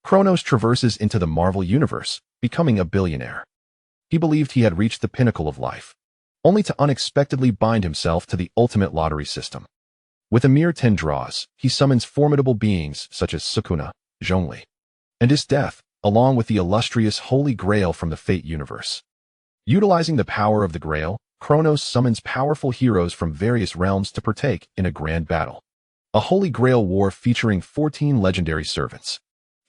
Kronos traverses into the Marvel universe, becoming a billionaire. He believed he had reached the pinnacle of life, only to unexpectedly bind himself to the ultimate lottery system. With a mere 10 draws, he summons formidable beings such as Sukuna, Zhongli, and Esdeath, along with the illustrious Holy Grail from the Fate universe. Utilizing the power of the Grail, Kronos summons powerful heroes from various realms to partake in a grand battle. A Holy Grail War featuring 14 legendary servants.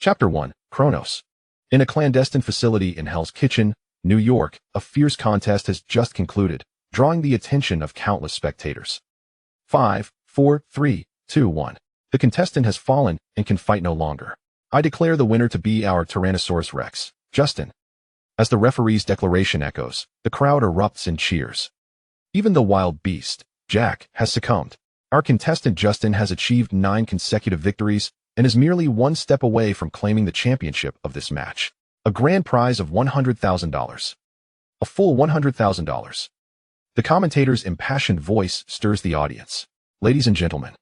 Chapter 1, Kronos. In a clandestine facility in Hell's Kitchen, New York, a fierce contest has just concluded, drawing the attention of countless spectators. 5, 4, 3, 2, 1. The contestant has fallen and can fight no longer. I declare the winner to be our Tyrannosaurus Rex, Justin. As the referee's declaration echoes, the crowd erupts in cheers. Even the wild beast, Jack, has succumbed. Our contestant Justin has achieved 9 consecutive victories and is merely one step away from claiming the championship of this match. A grand prize of $100,000. A full $100,000. The commentator's impassioned voice stirs the audience. Ladies and gentlemen,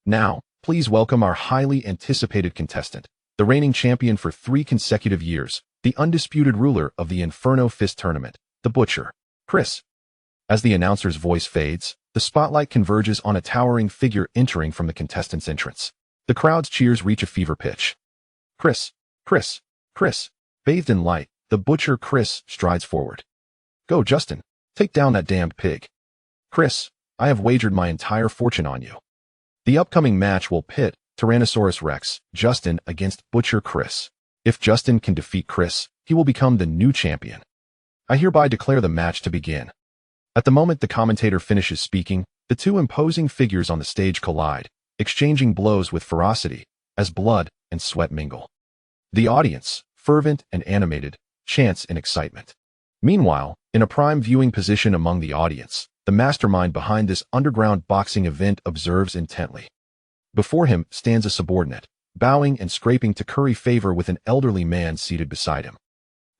now, please welcome our highly anticipated contestant, the reigning champion for 3 consecutive years, the undisputed ruler of the Inferno Fist Tournament, the Butcher, Chris. As the announcer's voice fades, the spotlight converges on a towering figure entering from the contestant's entrance. The crowd's cheers reach a fever pitch. Chris, Chris, Chris. Bathed in light, the Butcher Chris strides forward. Go, Justin. Take down that damned pig. Chris, I have wagered my entire fortune on you. The upcoming match will pit Tyrannosaurus Rex, Justin, against Butcher Chris. If Justin can defeat Chris, he will become the new champion. I hereby declare the match to begin. At the moment the commentator finishes speaking, the 2 imposing figures on the stage collide, exchanging blows with ferocity, as blood and sweat mingle. The audience, fervent and animated, chants in excitement. Meanwhile, in a prime viewing position among the audience, the mastermind behind this underground boxing event observes intently. Before him stands a subordinate, bowing and scraping to curry favor with an elderly man seated beside him.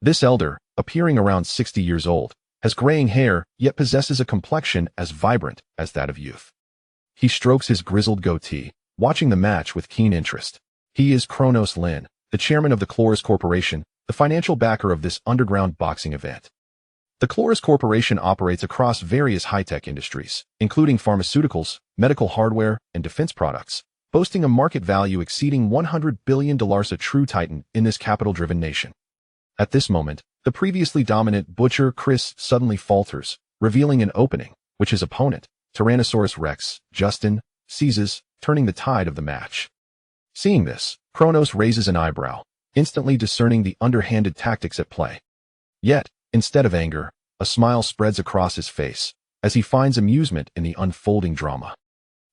This elder, appearing around 60 years old, has graying hair, yet possesses a complexion as vibrant as that of youth. He strokes his grizzled goatee, watching the match with keen interest. He is Kronos Lin, the chairman of the Kronos Corporation, the financial backer of this underground boxing event. The Kronos Corporation operates across various high-tech industries, including pharmaceuticals, medical hardware, and defense products, boasting a market value exceeding $100 billion, a true titan in this capital-driven nation. At this moment, the previously dominant Butcher Chris suddenly falters, revealing an opening, which his opponent, Tyrannosaurus Rex, Justin, seizes, turning the tide of the match. Seeing this, Kronos raises an eyebrow, instantly discerning the underhanded tactics at play. Yet, instead of anger, a smile spreads across his face, as he finds amusement in the unfolding drama.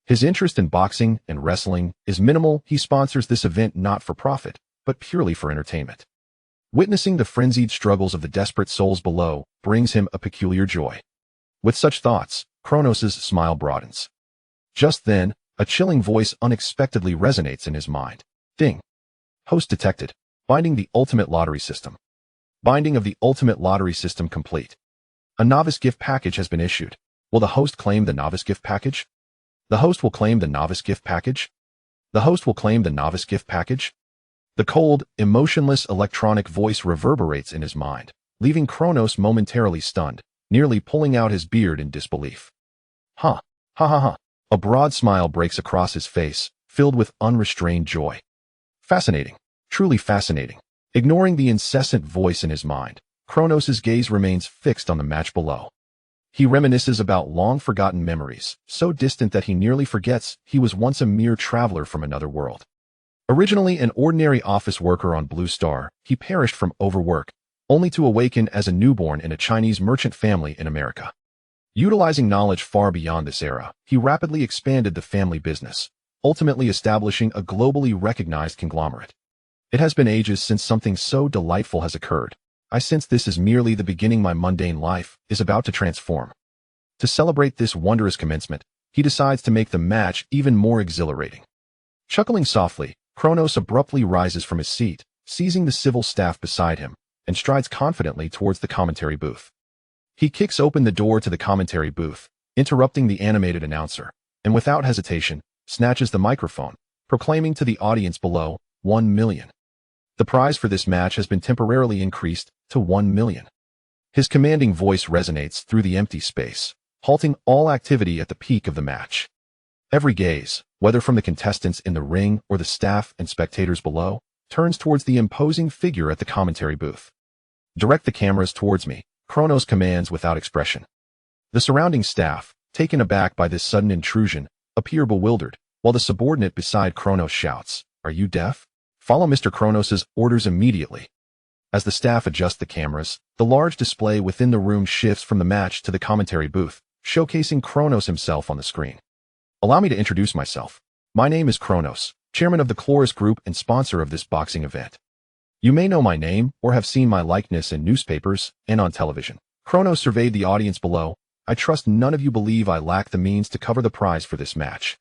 His interest in boxing and wrestling is minimal. He sponsors this event not for profit, but purely for entertainment. Witnessing the frenzied struggles of the desperate souls below brings him a peculiar joy. With such thoughts, Kronos' smile broadens. Just then, a chilling voice unexpectedly resonates in his mind. Ding. Host detected. Binding the ultimate lottery system. Binding of the ultimate lottery system complete. A novice gift package has been issued. Will the host claim the novice gift package? The host will claim the novice gift package? The host will claim the novice gift package? The cold, emotionless electronic voice reverberates in his mind, leaving Kronos momentarily stunned, nearly pulling out his beard in disbelief. Ha, ha ha ha. A broad smile breaks across his face, filled with unrestrained joy. Fascinating. Truly fascinating. Ignoring the incessant voice in his mind, Kronos' gaze remains fixed on the match below. He reminisces about long-forgotten memories, so distant that he nearly forgets he was once a mere traveler from another world. Originally an ordinary office worker on Blue Star, he perished from overwork, only to awaken as a newborn in a Chinese merchant family in America. Utilizing knowledge far beyond this era, he rapidly expanded the family business, ultimately establishing a globally recognized conglomerate. It has been ages since something so delightful has occurred. I sense this is merely the beginning. My mundane life is about to transform. To celebrate this wondrous commencement, he decides to make the match even more exhilarating. Chuckling softly, Kronos abruptly rises from his seat, seizing the civil staff beside him, and strides confidently towards the commentary booth. He kicks open the door to the commentary booth, interrupting the animated announcer, and without hesitation, snatches the microphone, proclaiming to the audience below, 1 million. The prize for this match has been temporarily increased to 1 million. His commanding voice resonates through the empty space, halting all activity at the peak of the match. Every gaze, whether from the contestants in the ring or the staff and spectators below, turns towards the imposing figure at the commentary booth. Direct the cameras towards me, Kronos commands without expression. The surrounding staff, taken aback by this sudden intrusion, appear bewildered, while the subordinate beside Kronos shouts, "Are you deaf? Follow Mr. Kronos's orders immediately." As the staff adjust the cameras, the large display within the room shifts from the match to the commentary booth, showcasing Kronos himself on the screen. Allow me to introduce myself. My name is Kronos, chairman of the Chloris Group and sponsor of this boxing event. You may know my name or have seen my likeness in newspapers and on television. Kronos surveyed the audience below. I trust none of you believe I lack the means to cover the prize for this match.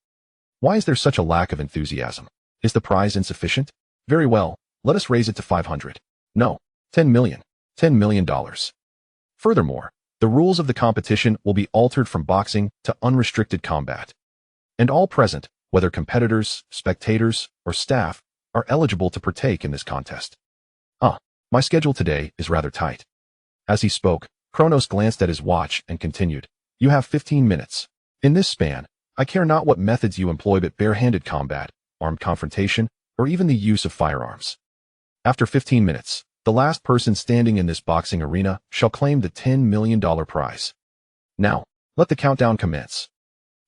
Why is there such a lack of enthusiasm? Is the prize insufficient? Very well, let us raise it to 500. No, 10 million. $10 million. Furthermore, the rules of the competition will be altered from boxing to unrestricted combat. And all present, whether competitors, spectators, or staff, are eligible to partake in this contest. My schedule today is rather tight. As he spoke, Kronos glanced at his watch and continued, "You have 15 minutes. In this span, I care not what methods you employ but bare-handed combat, armed confrontation, or even the use of firearms. After 15 minutes, the last person standing in this boxing arena shall claim the $10 million prize. Now, let the countdown commence."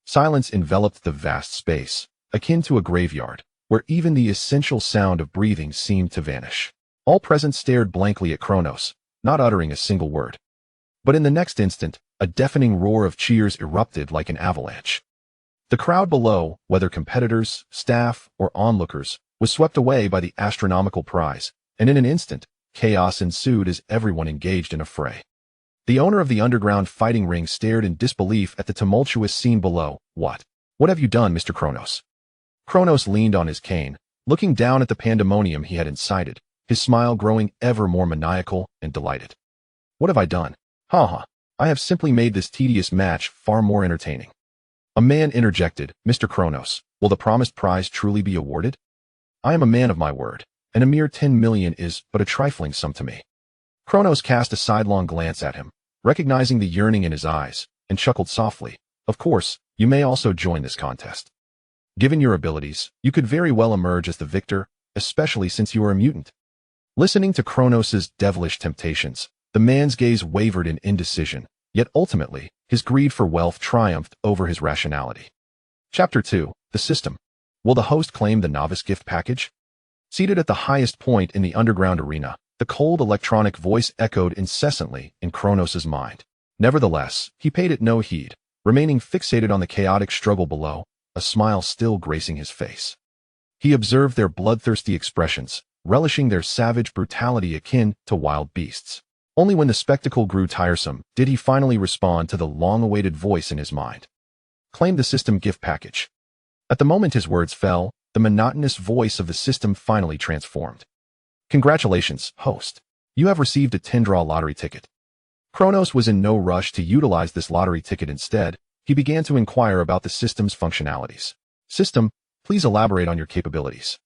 Silence enveloped the vast space, akin to a graveyard, where even the essential sound of breathing seemed to vanish. All present stared blankly at Kronos, not uttering a single word. But in the next instant, a deafening roar of cheers erupted like an avalanche. The crowd below, whether competitors, staff, or onlookers, was swept away by the astronomical prize, and in an instant, chaos ensued as everyone engaged in a fray. The owner of the underground fighting ring stared in disbelief at the tumultuous scene below. What have you done, Mr. Kronos?" Kronos leaned on his cane, looking down at the pandemonium he had incited, his smile growing ever more maniacal and delighted. "What have I done? I have simply made this tedious match far more entertaining." A man interjected, "Mr. Kronos, will the promised prize truly be awarded? I am a man of my word, and a mere 10 million is but a trifling sum to me." Kronos cast a sidelong glance at him, recognizing the yearning in his eyes, and chuckled softly, "Of course, you may also join this contest. Given your abilities, you could very well emerge as the victor, especially since you are a mutant." Listening to Kronos's devilish temptations, the man's gaze wavered in indecision, yet ultimately, his greed for wealth triumphed over his rationality. Chapter 2, The System. Will the host claim the novice gift package? Seated at the highest point in the underground arena, the cold electronic voice echoed incessantly in Kronos's mind. Nevertheless, he paid it no heed, remaining fixated on the chaotic struggle below, a smile still gracing his face. He observed their bloodthirsty expressions, relishing their savage brutality akin to wild beasts. Only when the spectacle grew tiresome did he finally respond to the long-awaited voice in his mind. "Claim the system gift package." At the moment his words fell, the monotonous voice of the system finally transformed. "Congratulations, host. You have received a 10-draw lottery ticket." Kronos was in no rush to utilize this lottery ticket. Instead, he began to inquire about the system's functionalities. "System, please elaborate on your capabilities."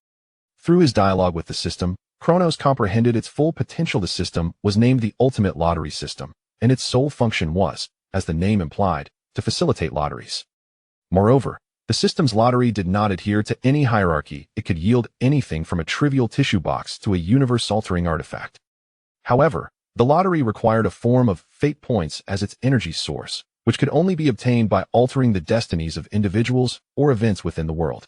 Through his dialogue with the system, Kronos comprehended its full potential. The system was named the Ultimate Lottery System, and its sole function was, as the name implied, to facilitate lotteries. Moreover, the system's lottery did not adhere to any hierarchy. It could yield anything from a trivial tissue box to a universe-altering artifact. However, the lottery required a form of fate points as its energy source, which could only be obtained by altering the destinies of individuals or events within the world.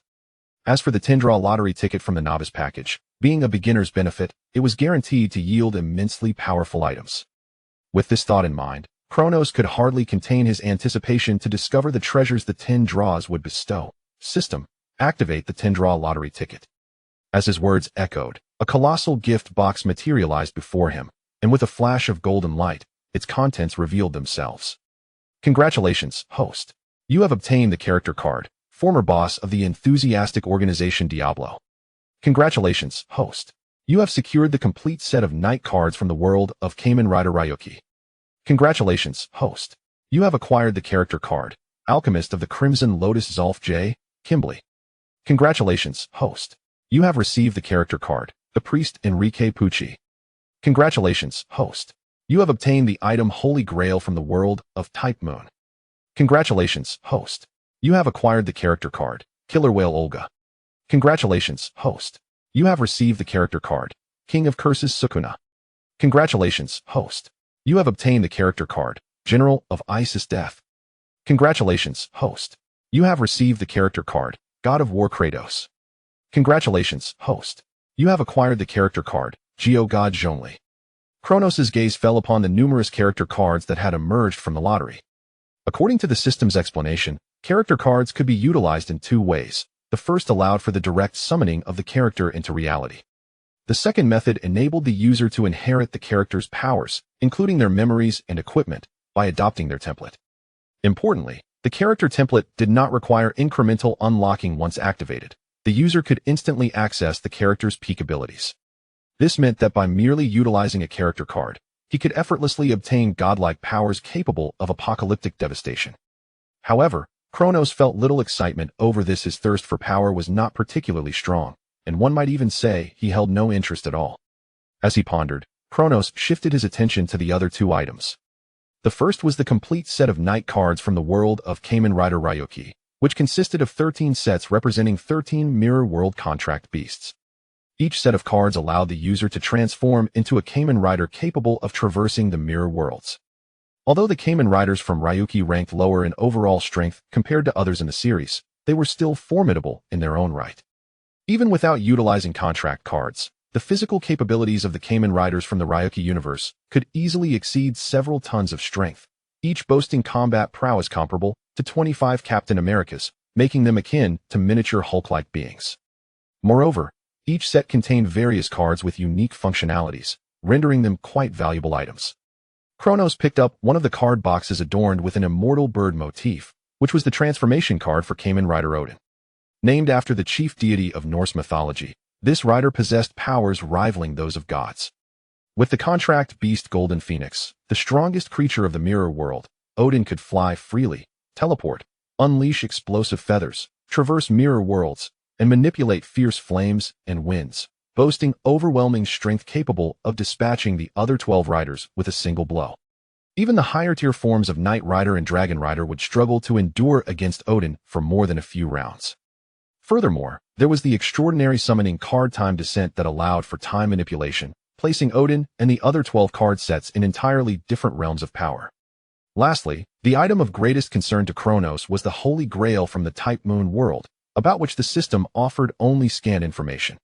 As for the 10-draw lottery ticket from the novice package, being a beginner's benefit, it was guaranteed to yield immensely powerful items. With this thought in mind, Kronos could hardly contain his anticipation to discover the treasures the 10 draws would bestow. "System, activate the 10-draw lottery ticket." As his words echoed, a colossal gift box materialized before him, and with a flash of golden light, its contents revealed themselves. "Congratulations, host. You have obtained the character card, former boss of the enthusiastic organization Diablo." "Congratulations, host. You have secured the complete set of knight cards from the world of Kamen Rider Ryuki." "Congratulations, host. You have acquired the character card, Alchemist of the Crimson Lotus Zolf J. Kimbley." "Congratulations, host. You have received the character card, the priest Enrique Pucci. Congratulations, host. You have obtained the item Holy Grail from the world of Type Moon. Congratulations, host. You have acquired the character card, Killer Whale Olga. Congratulations, host. You have received the character card, King of Curses Sukuna. Congratulations, host. You have obtained the character card, General of Ice Death. Congratulations, host. You have received the character card, God of War Kratos. Congratulations, host. You have acquired the character card, Geo Archon Zhongli. Kronos' gaze fell upon the numerous character cards that had emerged from the lottery. According to the system's explanation, character cards could be utilized in two ways. The first allowed for the direct summoning of the character into reality. The second method enabled the user to inherit the character's powers, including their memories and equipment, by adopting their template. Importantly, the character template did not require incremental unlocking once activated. The user could instantly access the character's peak abilities. This meant that by merely utilizing a character card, he could effortlessly obtain godlike powers capable of apocalyptic devastation. However, Kronos felt little excitement over this. His thirst for power was not particularly strong, and one might even say he held no interest at all. As he pondered, Kronos shifted his attention to the other two items. The first was the complete set of knight cards from the world of Kamen Rider Ryuki, which consisted of 13 sets representing 13 mirror world contract beasts. Each set of cards allowed the user to transform into a Kamen Rider capable of traversing the mirror worlds. Although the Kamen Riders from Ryuki ranked lower in overall strength compared to others in the series, they were still formidable in their own right. Even without utilizing contract cards, the physical capabilities of the Kamen Riders from the Ryuki universe could easily exceed several tons of strength, each boasting combat prowess comparable to 25 Captain Americas, making them akin to miniature Hulk-like beings. Moreover, each set contained various cards with unique functionalities, rendering them quite valuable items. Kronos picked up one of the card boxes adorned with an immortal bird motif, which was the transformation card for Kamen Rider Odin. Named after the chief deity of Norse mythology, this rider possessed powers rivaling those of gods. With the contract beast Golden Phoenix, the strongest creature of the mirror world, Odin could fly freely, teleport, unleash explosive feathers, traverse mirror worlds, and manipulate fierce flames and winds, boasting overwhelming strength capable of dispatching the other 12 riders with a single blow. Even the higher-tier forms of Knight Rider and Dragon Rider would struggle to endure against Odin for more than a few rounds. Furthermore, there was the extraordinary summoning card Time Descent that allowed for time manipulation, placing Odin and the other 12 card sets in entirely different realms of power. Lastly, the item of greatest concern to Kronos was the Holy Grail from the Type Moon world, about which the system offered only scant information.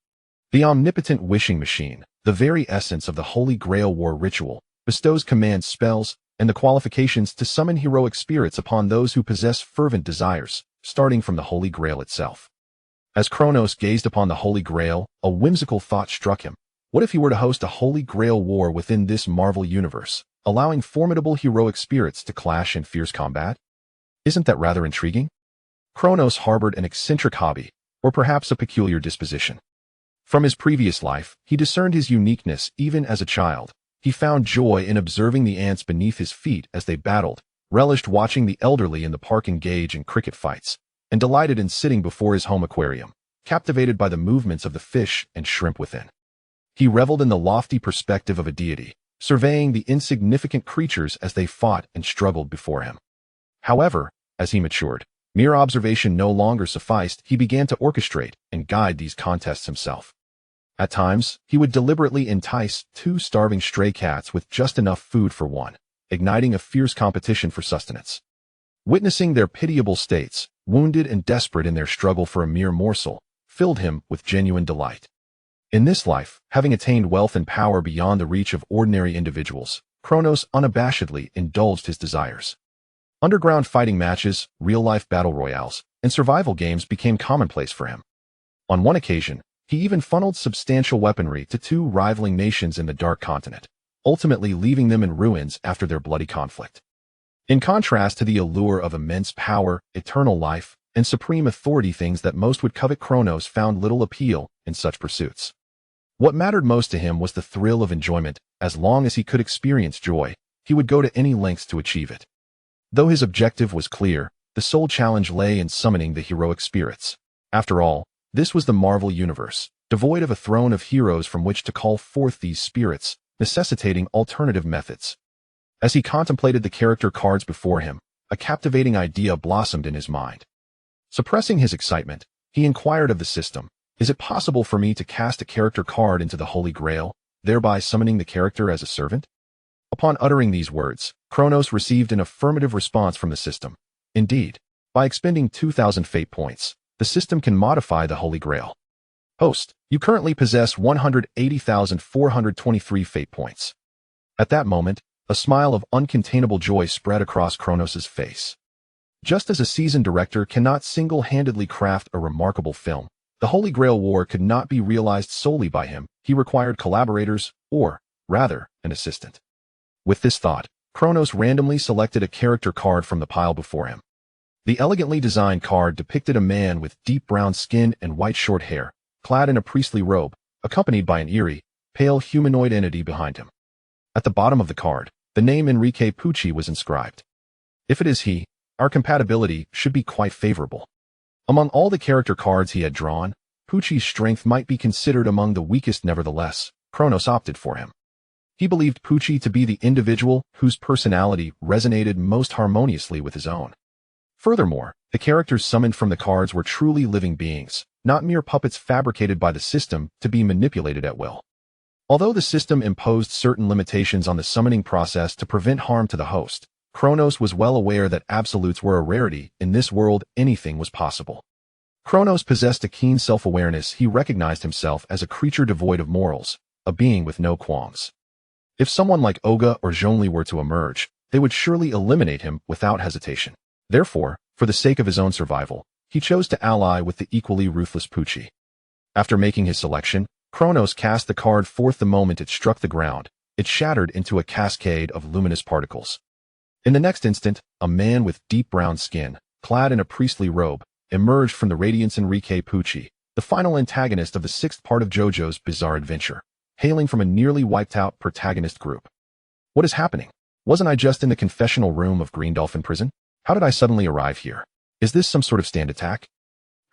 The omnipotent wishing machine, the very essence of the Holy Grail War ritual, bestows command spells and the qualifications to summon heroic spirits upon those who possess fervent desires, starting from the Holy Grail itself. As Kronos gazed upon the Holy Grail, a whimsical thought struck him. What if he were to host a Holy Grail War within this Marvel universe, allowing formidable heroic spirits to clash in fierce combat? Isn't that rather intriguing? Kronos harbored an eccentric hobby, or perhaps a peculiar disposition. From his previous life, he discerned his uniqueness even as a child. He found joy in observing the ants beneath his feet as they battled, relished watching the elderly in the park engage in cricket fights, and delighted in sitting before his home aquarium, captivated by the movements of the fish and shrimp within. He reveled in the lofty perspective of a deity, surveying the insignificant creatures as they fought and struggled before him. However, as he matured, mere observation no longer sufficed. He began to orchestrate and guide these contests himself. At times, he would deliberately entice two starving stray cats with just enough food for one, igniting a fierce competition for sustenance. Witnessing their pitiable states, wounded and desperate in their struggle for a mere morsel, filled him with genuine delight. In this life, having attained wealth and power beyond the reach of ordinary individuals, Kronos unabashedly indulged his desires. Underground fighting matches, real-life battle royales, and survival games became commonplace for him. On one occasion, he even funneled substantial weaponry to two rivaling nations in the Dark Continent, ultimately leaving them in ruins after their bloody conflict. In contrast to the allure of immense power, eternal life, and supreme authority, things that most would covet, Kronos found little appeal in such pursuits. What mattered most to him was the thrill of enjoyment. As long as he could experience joy, he would go to any lengths to achieve it. Though his objective was clear, the sole challenge lay in summoning the heroic spirits. After all, this was the Marvel Universe, devoid of a throne of heroes from which to call forth these spirits, necessitating alternative methods. As he contemplated the character cards before him, a captivating idea blossomed in his mind. Suppressing his excitement, he inquired of the system, "Is it possible for me to cast a character card into the Holy Grail, thereby summoning the character as a servant?" Upon uttering these words, Kronos received an affirmative response from the system. Indeed, by expending 2,000 fate points, the system can modify the Holy Grail. Host, you currently possess 180,423 fate points. At that moment, a smile of uncontainable joy spread across Kronos' face. Just as a seasoned director cannot single-handedly craft a remarkable film, the Holy Grail War could not be realized solely by him. He required collaborators, or, rather, an assistant. With this thought, Kronos randomly selected a character card from the pile before him. The elegantly designed card depicted a man with deep brown skin and white short hair, clad in a priestly robe, accompanied by an eerie, pale humanoid entity behind him. At the bottom of the card, the name Enrique Pucci was inscribed. If it is he, our compatibility should be quite favorable. Among all the character cards he had drawn, Pucci's strength might be considered among the weakest. Nevertheless, Kronos opted for him. He believed Pucci to be the individual whose personality resonated most harmoniously with his own. Furthermore, the characters summoned from the cards were truly living beings, not mere puppets fabricated by the system to be manipulated at will. Although the system imposed certain limitations on the summoning process to prevent harm to the host, Kronos was well aware that absolutes were a rarity. In this world, anything was possible. Kronos possessed a keen self-awareness. He recognized himself as a creature devoid of morals, a being with no qualms. If someone like Olga or Zhongli were to emerge, they would surely eliminate him without hesitation. Therefore, for the sake of his own survival, he chose to ally with the equally ruthless Pucci. After making his selection, Kronos cast the card forth. The moment it struck the ground, it shattered into a cascade of luminous particles. In the next instant, a man with deep brown skin, clad in a priestly robe, emerged from the radiance. Enrique Pucci, the final antagonist of the sixth part of JoJo's bizarre adventure, hailing from a nearly wiped-out protagonist group. What is happening? Wasn't I just in the confessional room of Green Dolphin Prison? How did I suddenly arrive here? Is this some sort of stand attack?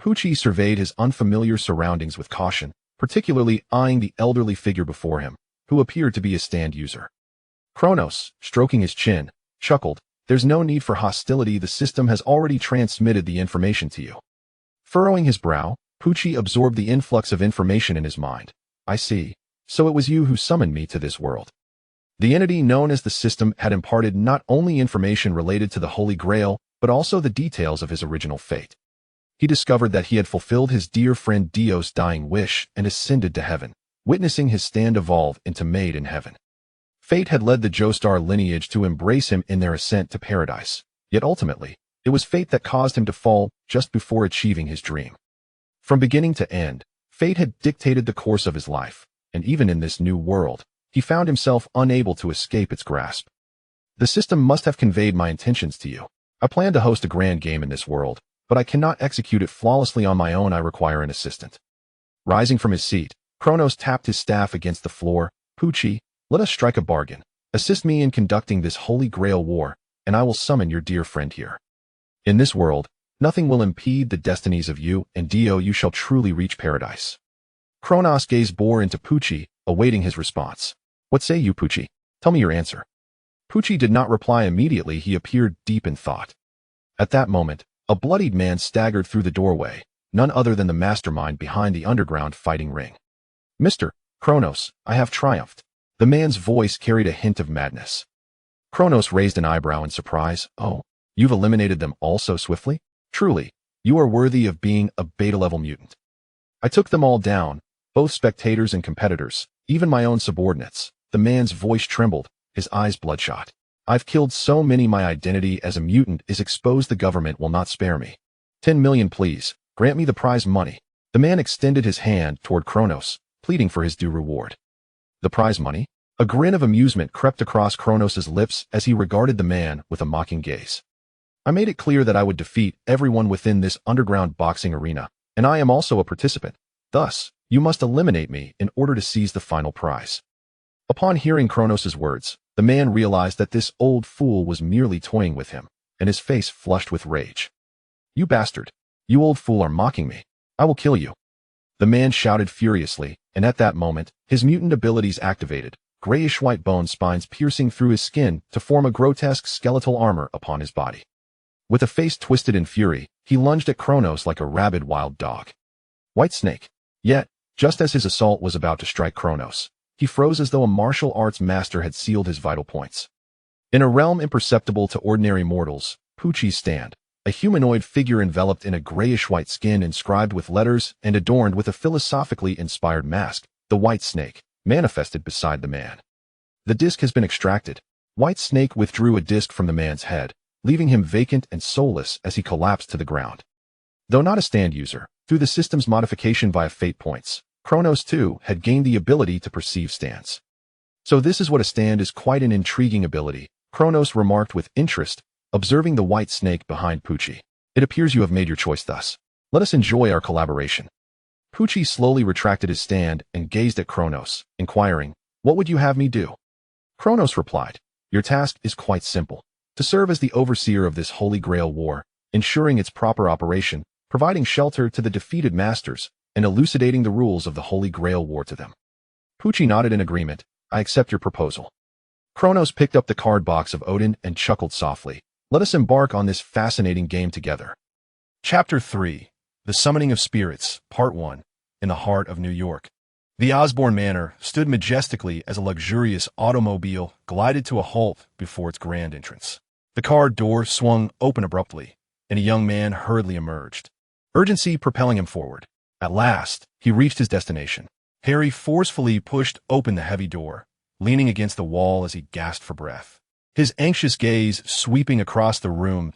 Pucci surveyed his unfamiliar surroundings with caution, particularly eyeing the elderly figure before him, who appeared to be a stand user. Kronos, stroking his chin, chuckled, "There's no need for hostility. The system has already transmitted the information to you." Furrowing his brow, Pucci absorbed the influx of information in his mind. "I see. So it was you who summoned me to this world." The entity known as the system had imparted not only information related to the Holy Grail, but also the details of his original fate. He discovered that he had fulfilled his dear friend Dio's dying wish and ascended to heaven, witnessing his stand evolve into Made in Heaven. Fate had led the Joestar lineage to embrace him in their ascent to paradise, yet ultimately, it was fate that caused him to fall just before achieving his dream. From beginning to end, fate had dictated the course of his life, and even in this new world, he found himself unable to escape its grasp. "The system must have conveyed my intentions to you. I plan to host a grand game in this world, but I cannot execute it flawlessly on my own. I require an assistant." Rising from his seat, Kronos tapped his staff against the floor. "Pucci, let us strike a bargain. Assist me in conducting this Holy Grail War, and I will summon your dear friend here. In this world, nothing will impede the destinies of you and Dio. You shall truly reach paradise." Kronos' gaze bore into Pucci, awaiting his response. "What say you, Pucci? Tell me your answer." Pucci did not reply immediately. He appeared deep in thought. At that moment, a bloodied man staggered through the doorway, none other than the mastermind behind the underground fighting ring. "Mr. Kronos, I have triumphed." The man's voice carried a hint of madness. Kronos raised an eyebrow in surprise. "Oh, you've eliminated them all so swiftly? Truly, you are worthy of being a beta-level mutant." "I took them all down, both spectators and competitors, even my own subordinates." The man's voice trembled, his eyes bloodshot. "I've killed so many. My identity as a mutant is exposed. The government will not spare me. 10 million, please. Grant me the prize money." The man extended his hand toward Kronos, pleading for his due reward. "The prize money?" A grin of amusement crept across Kronos' lips as he regarded the man with a mocking gaze. "I made it clear that I would defeat everyone within this underground boxing arena, and I am also a participant. Thus, you must eliminate me in order to seize the final prize." Upon hearing Kronos' words, the man realized that this old fool was merely toying with him, and his face flushed with rage. "You bastard! You old fool are mocking me. I will kill you." The man shouted furiously, and at that moment, his mutant abilities activated, grayish-white bone spines piercing through his skin to form a grotesque skeletal armor upon his body. With a face twisted in fury, he lunged at Kronos like a rabid wild dog. White Snake. Yet, just as his assault was about to strike Kronos, he froze as though a martial arts master had sealed his vital points. In a realm imperceptible to ordinary mortals, Pucci's stand, a humanoid figure enveloped in a grayish-white skin inscribed with letters and adorned with a philosophically inspired mask, the White Snake, manifested beside the man. The disc has been extracted. White Snake withdrew a disc from the man's head, leaving him vacant and soulless as he collapsed to the ground. Though not a stand user, through the system's modification via fate points, Kronos too had gained the ability to perceive stands. So this is what a stand is, quite an intriguing ability, Kronos remarked with interest, observing the White Snake behind Pucci. It appears you have made your choice thus. Let us enjoy our collaboration. Pucci slowly retracted his stand and gazed at Kronos, inquiring, "What would you have me do?" Kronos replied, "Your task is quite simple. To serve as the overseer of this Holy Grail War, ensuring its proper operation, providing shelter to the defeated masters, and elucidating the rules of the Holy Grail War to them." Pucci nodded in agreement. "I accept your proposal." Kronos picked up the card box of Odin and chuckled softly. "Let us embark on this fascinating game together." Chapter 3. The Summoning of Spirits, Part 1. In the heart of New York. The Osborne Manor stood majestically as a luxurious automobile glided to a halt before its grand entrance. The car door swung open abruptly, and a young man hurriedly emerged, urgency propelling him forward. At last, he reached his destination. Harry forcefully pushed open the heavy door, leaning against the wall as he gasped for breath, his anxious gaze sweeping across the room's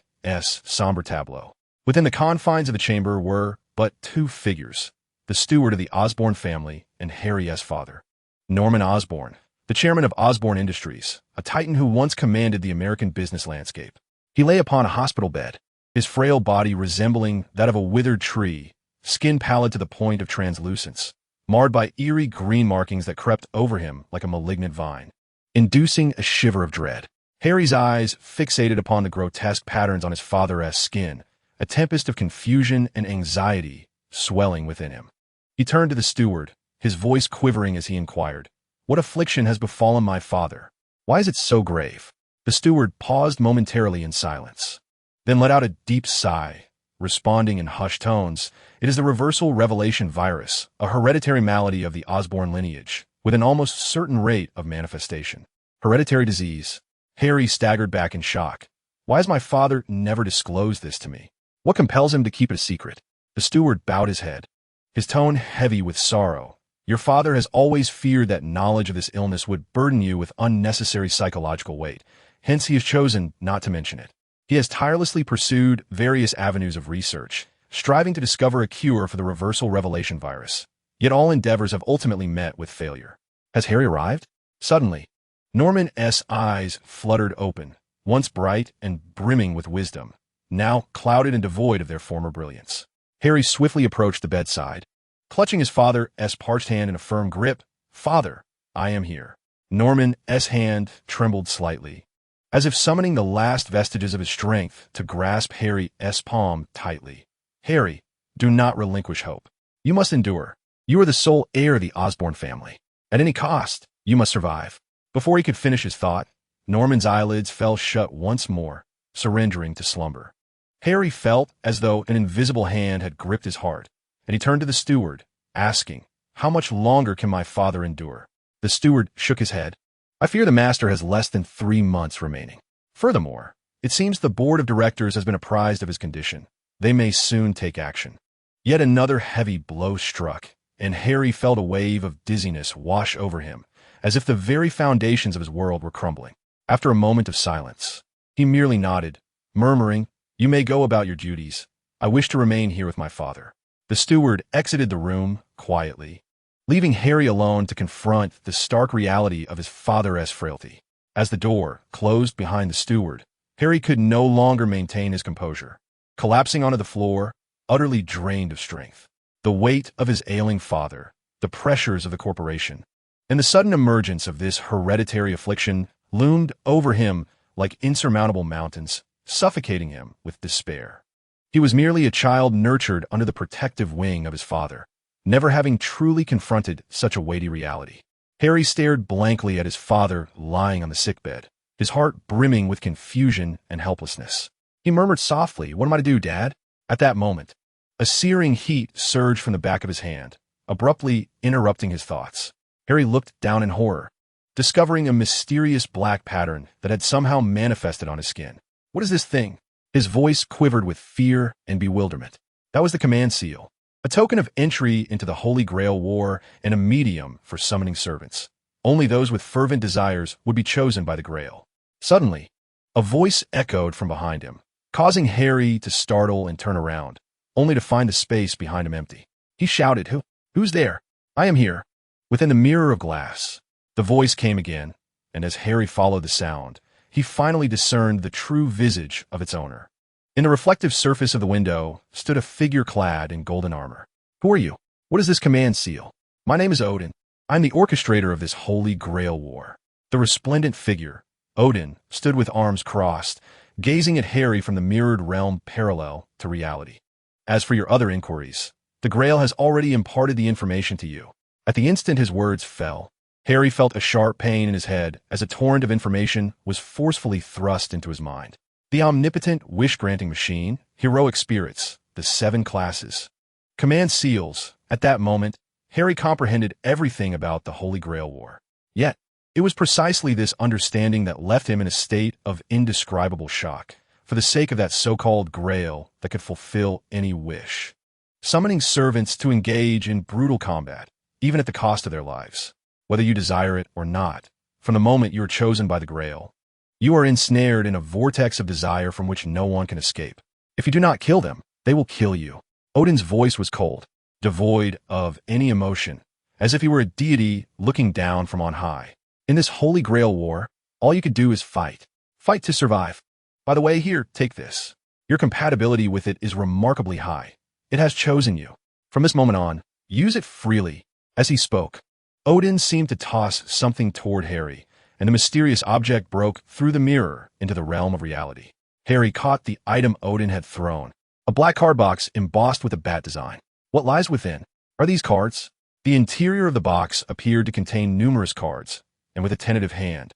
somber tableau. Within the confines of the chamber were but two figures, the steward of the Osborne family and Harry's father. Norman Osborne, the chairman of Osborne Industries, a titan who once commanded the American business landscape. He lay upon a hospital bed, his frail body resembling that of a withered tree, skin pallid to the point of translucence, marred by eerie green markings that crept over him like a malignant vine, inducing a shiver of dread. Harry's eyes fixated upon the grotesque patterns on his father's skin, a tempest of confusion and anxiety swelling within him. He turned to the steward, his voice quivering as he inquired, "What affliction has befallen my father? Why is it so grave?" The steward paused momentarily in silence, then let out a deep sigh, responding in hushed tones, "It is the reversal revelation virus, a hereditary malady of the Osborne lineage, with an almost certain rate of manifestation." Hereditary disease. Harry staggered back in shock. "Why has my father never disclosed this to me? What compels him to keep it a secret?" The steward bowed his head, his tone heavy with sorrow. "Your father has always feared that knowledge of this illness would burden you with unnecessary psychological weight. Hence he has chosen not to mention it. He has tirelessly pursued various avenues of research, striving to discover a cure for the reversal revelation virus. Yet all endeavors have ultimately met with failure." Has Harry arrived? Suddenly, Norman's eyes fluttered open, once bright and brimming with wisdom, now clouded and devoid of their former brilliance. Harry swiftly approached the bedside, clutching his father's parched hand in a firm grip. "Father, I am here." Norman's hand trembled slightly, as if summoning the last vestiges of his strength to grasp Harry's palm tightly. "Harry, do not relinquish hope. You must endure. You are the sole heir of the Osborne family. At any cost, you must survive." Before he could finish his thought, Norman's eyelids fell shut once more, surrendering to slumber. Harry felt as though an invisible hand had gripped his heart, and he turned to the steward, asking, "How much longer can my father endure?" The steward shook his head. "I fear the master has less than 3 months remaining. Furthermore, it seems the board of directors has been apprised of his condition. They may soon take action." Yet another heavy blow struck, and Harry felt a wave of dizziness wash over him, as if the very foundations of his world were crumbling. After a moment of silence, he merely nodded, murmuring, "You may go about your duties. I wish to remain here with my father." The steward exited the room quietly, leaving Harry alone to confront the stark reality of his father's frailty. As the door closed behind the steward, Harry could no longer maintain his composure, collapsing onto the floor, utterly drained of strength. The weight of his ailing father, the pressures of the corporation, and the sudden emergence of this hereditary affliction loomed over him like insurmountable mountains, suffocating him with despair. He was merely a child nurtured under the protective wing of his father, never having truly confronted such a weighty reality. Harry stared blankly at his father lying on the sickbed, his heart brimming with confusion and helplessness. He murmured softly, "What am I to do, Dad?" At that moment, a searing heat surged from the back of his hand, abruptly interrupting his thoughts. Harry looked down in horror, discovering a mysterious black pattern that had somehow manifested on his skin. "What is this thing?" His voice quivered with fear and bewilderment. That was the command seal, a token of entry into the Holy Grail War and a medium for summoning servants. Only those with fervent desires would be chosen by the Grail. Suddenly, a voice echoed from behind him, causing Harry to startle and turn around, only to find the space behind him empty. He shouted, Who's there? "I am here." Within the mirror of glass, the voice came again, and as Harry followed the sound, he finally discerned the true visage of its owner. In the reflective surface of the window stood a figure clad in golden armor. "Who are you? What is this command seal?" "My name is Odin. I'm the orchestrator of this Holy Grail War." The resplendent figure, Odin, stood with arms crossed, gazing at Harry from the mirrored realm parallel to reality. "As for your other inquiries, the Grail has already imparted the information to you." At the instant his words fell, Harry felt a sharp pain in his head as a torrent of information was forcefully thrust into his mind. The omnipotent wish-granting machine, heroic spirits, the 7 classes, command seals. At that moment, Harry comprehended everything about the Holy Grail War. Yet, it was precisely this understanding that left him in a state of indescribable shock, for the sake of that so-called Grail that could fulfill any wish. Summoning servants to engage in brutal combat, even at the cost of their lives. Whether you desire it or not, from the moment you are chosen by the Grail, you are ensnared in a vortex of desire from which no one can escape. If you do not kill them, they will kill you. Odin's voice was cold, devoid of any emotion, as if he were a deity looking down from on high. In this Holy Grail War, all you could do is fight. Fight to survive. By the way, here, take this. Your compatibility with it is remarkably high. It has chosen you. From this moment on, use it freely. As he spoke, Odin seemed to toss something toward Harry, and the mysterious object broke through the mirror into the realm of reality. Harry caught the item Odin had thrown, a black card box embossed with a bat design. What lies within? Are these cards? The interior of the box appeared to contain numerous cards, and with a tentative hand,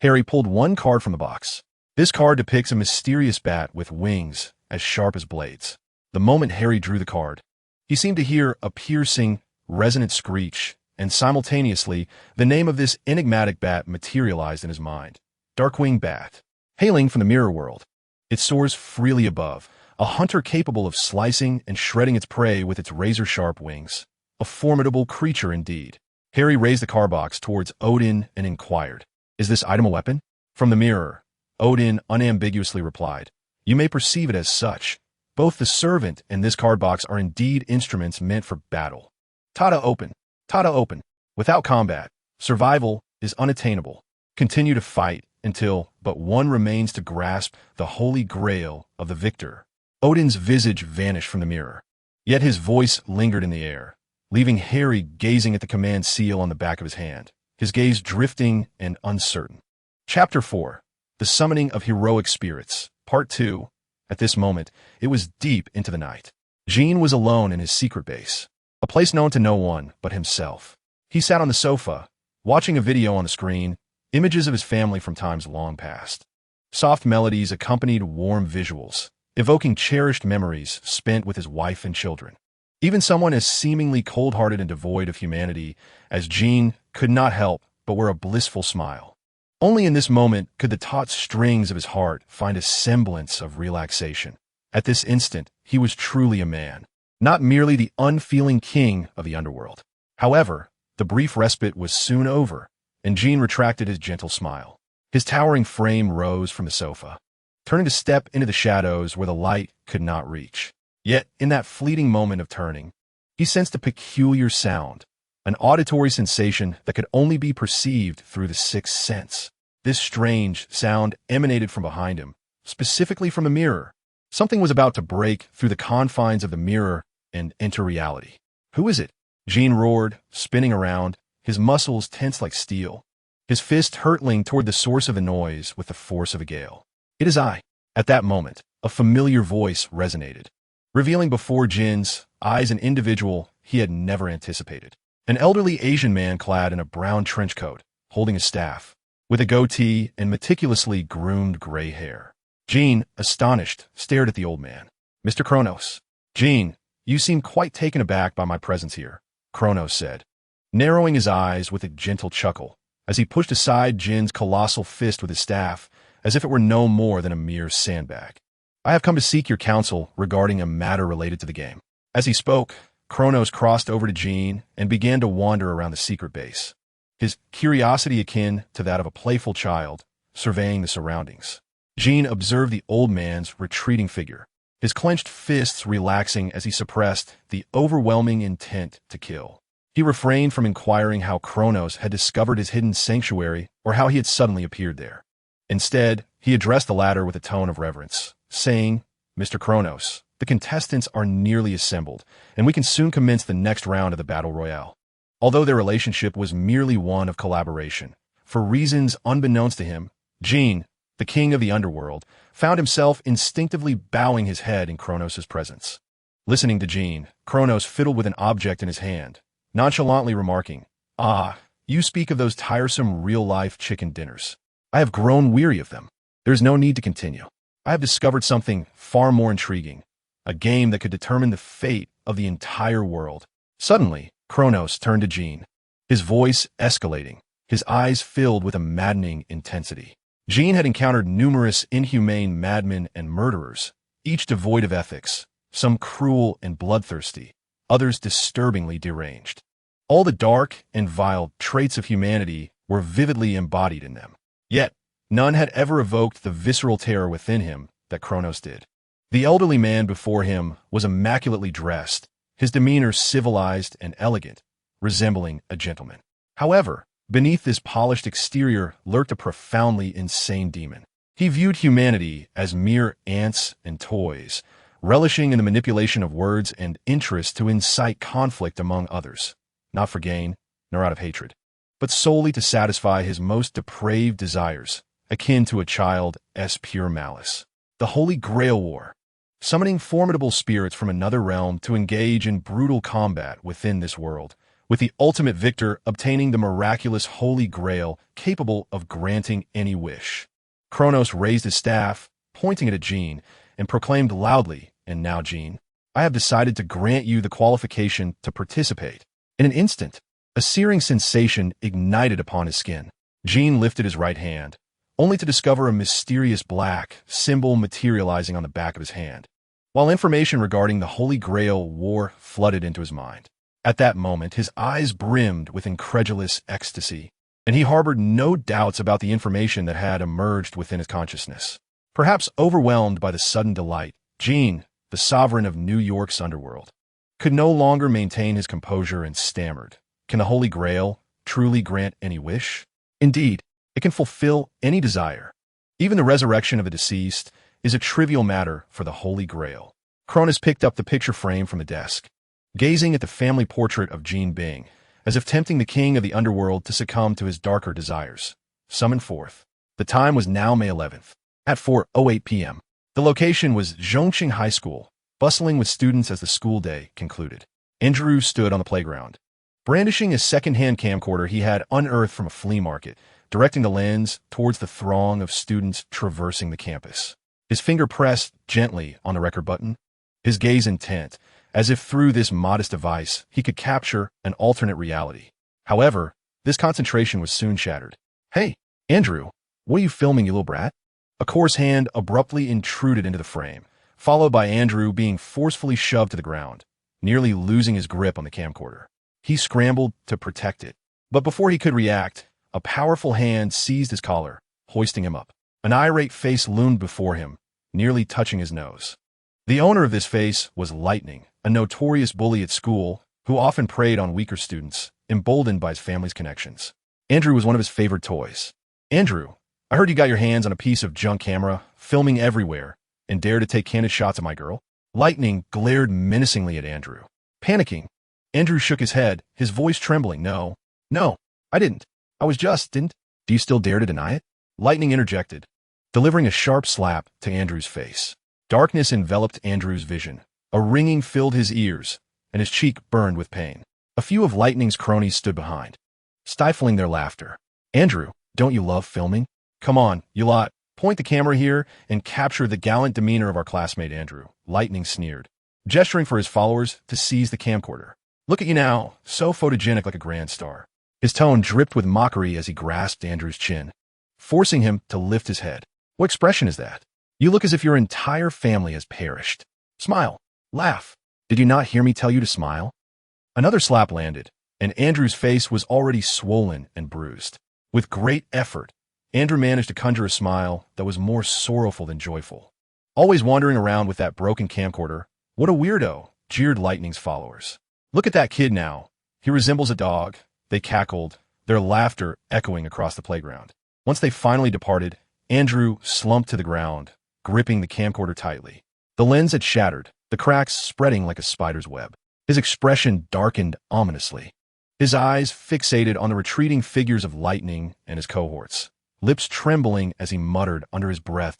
Harry pulled one card from the box. This card depicts a mysterious bat with wings as sharp as blades. The moment Harry drew the card, he seemed to hear a piercing, resonant screech, and simultaneously, the name of this enigmatic bat materialized in his mind. Darkwing Bat. Hailing from the mirror world, it soars freely above, a hunter capable of slicing and shredding its prey with its razor-sharp wings. A formidable creature indeed. Harry raised the card box towards Odin and inquired, "Is this item a weapon?" From the mirror, Odin unambiguously replied, "You may perceive it as such. Both the servant and this card box are indeed instruments meant for battle. Tada open. Tada open. Without combat, survival is unattainable. Continue to fight until but one remains to grasp the holy grail of the victor." Odin's visage vanished from the mirror, yet his voice lingered in the air, leaving Harry gazing at the command seal on the back of his hand, his gaze drifting and uncertain. Chapter 4. The Summoning of Heroic Spirits, Part 2. At this moment, it was deep into the night. Jean was alone in his secret base, a place known to no one but himself. He sat on the sofa, watching a video on the screen, images of his family from times long past. Soft melodies accompanied warm visuals, evoking cherished memories spent with his wife and children. Even someone as seemingly cold-hearted and devoid of humanity as Jean could not help but wear a blissful smile. Only in this moment could the taut strings of his heart find a semblance of relaxation. At this instant, he was truly a man, not merely the unfeeling king of the underworld. However, the brief respite was soon over, and Jean retracted his gentle smile. His towering frame rose from the sofa, turning to step into the shadows where the light could not reach. Yet, in that fleeting moment of turning, he sensed a peculiar sound, an auditory sensation that could only be perceived through the sixth sense. This strange sound emanated from behind him, specifically from a mirror. Something was about to break through the confines of the mirror and enter reality. "Who is it?" Jean roared, spinning around, his muscles tense like steel, his fist hurtling toward the source of the noise with the force of a gale. "It is I." At that moment, a familiar voice resonated, revealing before Jin's eyes an individual he had never anticipated. An elderly Asian man clad in a brown trench coat, holding a staff, with a goatee and meticulously groomed gray hair. Jean, astonished, stared at the old man. "Mr. Kronos." "Jean, you seem quite taken aback by my presence here," Kronos said, narrowing his eyes with a gentle chuckle, as he pushed aside Jin's colossal fist with his staff, as if it were no more than a mere sandbag. "I have come to seek your counsel regarding a matter related to the game." As he spoke, Kronos crossed over to Jean and began to wander around the secret base, his curiosity akin to that of a playful child, surveying the surroundings. Jean observed the old man's retreating figure, his clenched fists relaxing as he suppressed the overwhelming intent to kill. He refrained from inquiring how Kronos had discovered his hidden sanctuary or how he had suddenly appeared there. Instead, he addressed the latter with a tone of reverence, saying, "Mr. Kronos, the contestants are nearly assembled, and we can soon commence the next round of the Battle Royale." Although their relationship was merely one of collaboration, for reasons unbeknownst to him, Jean, the king of the underworld, found himself instinctively bowing his head in Kronos' presence. Listening to Jean, Kronos fiddled with an object in his hand, nonchalantly remarking, "Ah, you speak of those tiresome real-life chicken dinners. I have grown weary of them. There is no need to continue. I have discovered something far more intriguing, a game that could determine the fate of the entire world." Suddenly, Kronos turned to Jean, his voice escalating, his eyes filled with a maddening intensity. Jean had encountered numerous inhumane madmen and murderers, each devoid of ethics, some cruel and bloodthirsty, others disturbingly deranged. All the dark and vile traits of humanity were vividly embodied in them. Yet, none had ever evoked the visceral terror within him that Kronos did. The elderly man before him was immaculately dressed, his demeanor civilized and elegant, resembling a gentleman. However, beneath this polished exterior lurked a profoundly insane demon. He viewed humanity as mere ants and toys, relishing in the manipulation of words and interest to incite conflict among others, not for gain, nor out of hatred, but solely to satisfy his most depraved desires, akin to a child's pure malice. The Holy Grail War, summoning formidable spirits from another realm to engage in brutal combat within this world, with the ultimate victor obtaining the miraculous Holy Grail capable of granting any wish. Kronos raised his staff, pointing it at Jean, and proclaimed loudly, "And now, Jean, I have decided to grant you the qualification to participate." In an instant, a searing sensation ignited upon his skin. Jean lifted his right hand, only to discover a mysterious black symbol materializing on the back of his hand, while information regarding the Holy Grail War flooded into his mind. At that moment, his eyes brimmed with incredulous ecstasy, and he harbored no doubts about the information that had emerged within his consciousness. Perhaps overwhelmed by the sudden delight, Jean, the sovereign of New York's underworld, could no longer maintain his composure and stammered, "Can the Holy Grail truly grant any wish? Indeed, it can fulfill any desire. Even the resurrection of the deceased is a trivial matter for the Holy Grail." Kronos picked up the picture frame from the desk, gazing at the family portrait of Jean Bing, as if tempting the king of the underworld to succumb to his darker desires. Summoned forth. The time was now May 11th, at 4:08 p.m. The location was Zhongqing High School, bustling with students as the school day concluded. Andrew stood on the playground, brandishing a second-hand camcorder he had unearthed from a flea market, directing the lens towards the throng of students traversing the campus. His finger pressed gently on the record button, his gaze intent, as if through this modest device he could capture an alternate reality. However, this concentration was soon shattered. "Hey, Andrew, what are you filming, you little brat?" A coarse hand abruptly intruded into the frame, followed by Andrew being forcefully shoved to the ground, nearly losing his grip on the camcorder. He scrambled to protect it, but before he could react, a powerful hand seized his collar, hoisting him up. An irate face loomed before him, nearly touching his nose. The owner of this face was Lightning, a notorious bully at school who often preyed on weaker students, emboldened by his family's connections. Andrew was one of his favorite toys. "Andrew, I heard you got your hands on a piece of junk camera, filming everywhere, and dare to take candid shots of my girl?" Lightning glared menacingly at Andrew. Panicking, Andrew shook his head, his voice trembling. No, I didn't. I was just, didn't. Do you still dare to deny it?" Lightning interjected, delivering a sharp slap to Andrew's face. Darkness enveloped Andrew's vision. A ringing filled his ears, and his cheek burned with pain. A few of Lightning's cronies stood behind, stifling their laughter. "Andrew, don't you love filming? Come on, you lot. Point the camera here and capture the gallant demeanor of our classmate Andrew," Lightning sneered, gesturing for his followers to seize the camcorder. "Look at you now, so photogenic like a grand star." His tone dripped with mockery as he grasped Andrew's chin, forcing him to lift his head. "What expression is that? You look as if your entire family has perished. Smile. Laugh. Did you not hear me tell you to smile?" Another slap landed, and Andrew's face was already swollen and bruised. With great effort, Andrew managed to conjure a smile that was more sorrowful than joyful. "Always wandering around with that broken camcorder. What a weirdo," jeered Lightning's followers. "Look at that kid now. He resembles a dog." They cackled, their laughter echoing across the playground. Once they finally departed, Andrew slumped to the ground, gripping the camcorder tightly. The lens had shattered, the cracks spreading like a spider's web. His expression darkened ominously. His eyes fixated on the retreating figures of Lightning and his cohorts, lips trembling as he muttered under his breath,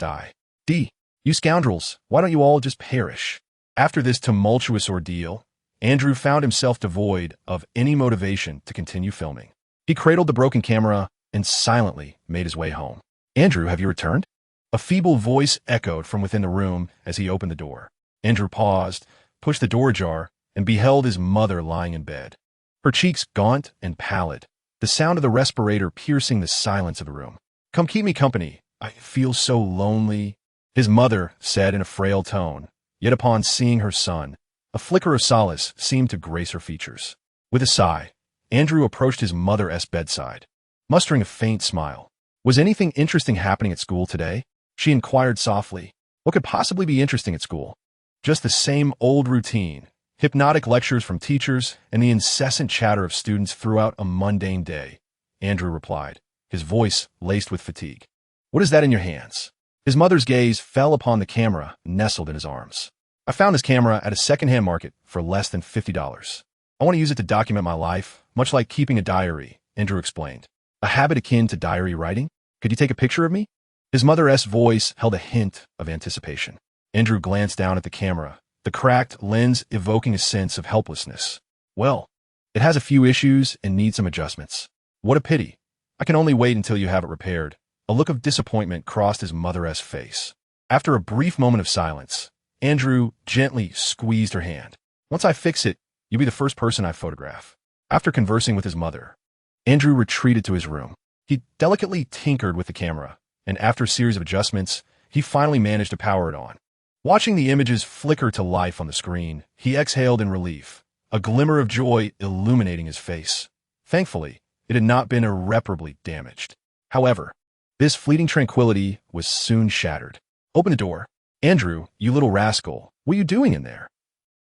You scoundrels, why don't you all just perish?" After this tumultuous ordeal, Andrew found himself devoid of any motivation to continue filming. He cradled the broken camera and silently made his way home. "Andrew, have you returned?" A feeble voice echoed from within the room as he opened the door. Andrew paused, pushed the door ajar, and beheld his mother lying in bed. Her cheeks gaunt and pallid, the sound of the respirator piercing the silence of the room. "Come keep me company. I feel so lonely," his mother said in a frail tone, yet upon seeing her son, a flicker of solace seemed to grace her features. With a sigh, Andrew approached his mother's bedside, mustering a faint smile. "Was anything interesting happening at school today?" she inquired softly. "What could possibly be interesting at school?" "Just the same old routine. Hypnotic lectures from teachers and the incessant chatter of students throughout a mundane day," Andrew replied, his voice laced with fatigue. "What is that in your hands?" His mother's gaze fell upon the camera nestled in his arms. "I found this camera at a second-hand market for less than $50. I want to use it to document my life, much like keeping a diary," Andrew explained. "A habit akin to diary writing? Could you take a picture of me?" His mother's voice held a hint of anticipation. Andrew glanced down at the camera, the cracked lens evoking a sense of helplessness. "Well, it has a few issues and needs some adjustments." "What a pity. I can only wait until you have it repaired." A look of disappointment crossed his mother's face. After a brief moment of silence, Andrew gently squeezed her hand. "Once I fix it, you'll be the first person I photograph." After conversing with his mother, Andrew retreated to his room. He delicately tinkered with the camera, and after a series of adjustments, he finally managed to power it on. Watching the images flicker to life on the screen, he exhaled in relief, a glimmer of joy illuminating his face. Thankfully, it had not been irreparably damaged. However, this fleeting tranquility was soon shattered. "Open the door. Andrew, you little rascal, what are you doing in there?"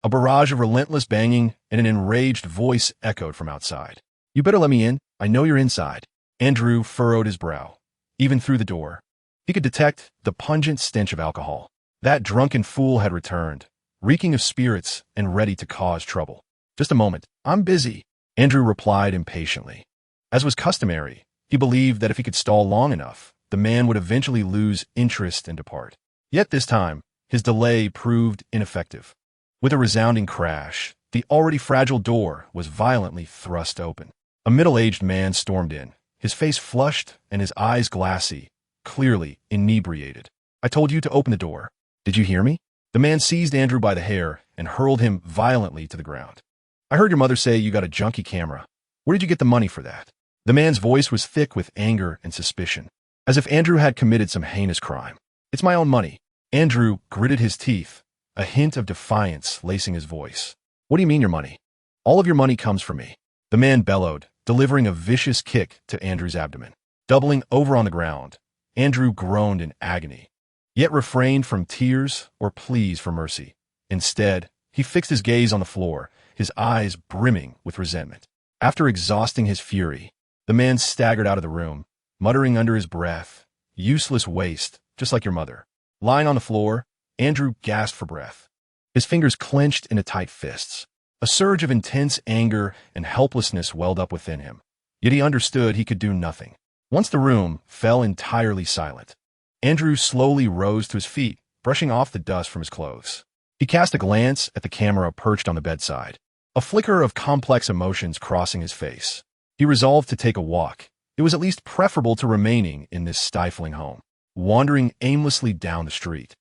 A barrage of relentless banging and an enraged voice echoed from outside. "You better let me in. I know you're inside." Andrew furrowed his brow. Even through the door, he could detect the pungent stench of alcohol. That drunken fool had returned, reeking of spirits and ready to cause trouble. "Just a moment. I'm busy," Andrew replied impatiently. As was customary, he believed that if he could stall long enough, the man would eventually lose interest and depart. Yet this time, his delay proved ineffective. With a resounding crash, the already fragile door was violently thrust open. A middle-aged man stormed in, his face flushed and his eyes glassy, clearly inebriated. "I told you to open the door. Did you hear me?" The man seized Andrew by the hair and hurled him violently to the ground. "I heard your mother say you got a junky camera. Where did you get the money for that?" The man's voice was thick with anger and suspicion, as if Andrew had committed some heinous crime. "It's my own money." Andrew gritted his teeth, a hint of defiance lacing his voice. "What do you mean your money?" "All of your money comes from me," the man bellowed, delivering a vicious kick to Andrew's abdomen. Doubling over on the ground, Andrew groaned in agony, yet refrained from tears or pleas for mercy. Instead, he fixed his gaze on the floor, his eyes brimming with resentment. After exhausting his fury, the man staggered out of the room, muttering under his breath, "Useless waste, just like your mother." Lying on the floor, Andrew gasped for breath. His fingers clenched into tight fists. A surge of intense anger and helplessness welled up within him, yet he understood he could do nothing. Once the room fell entirely silent, Andrew slowly rose to his feet, brushing off the dust from his clothes. He cast a glance at the camera perched on the bedside. a flicker of complex emotions crossing his face. He resolved to take a walk. It was at least preferable to remaining in this stifling home, wandering aimlessly down the street.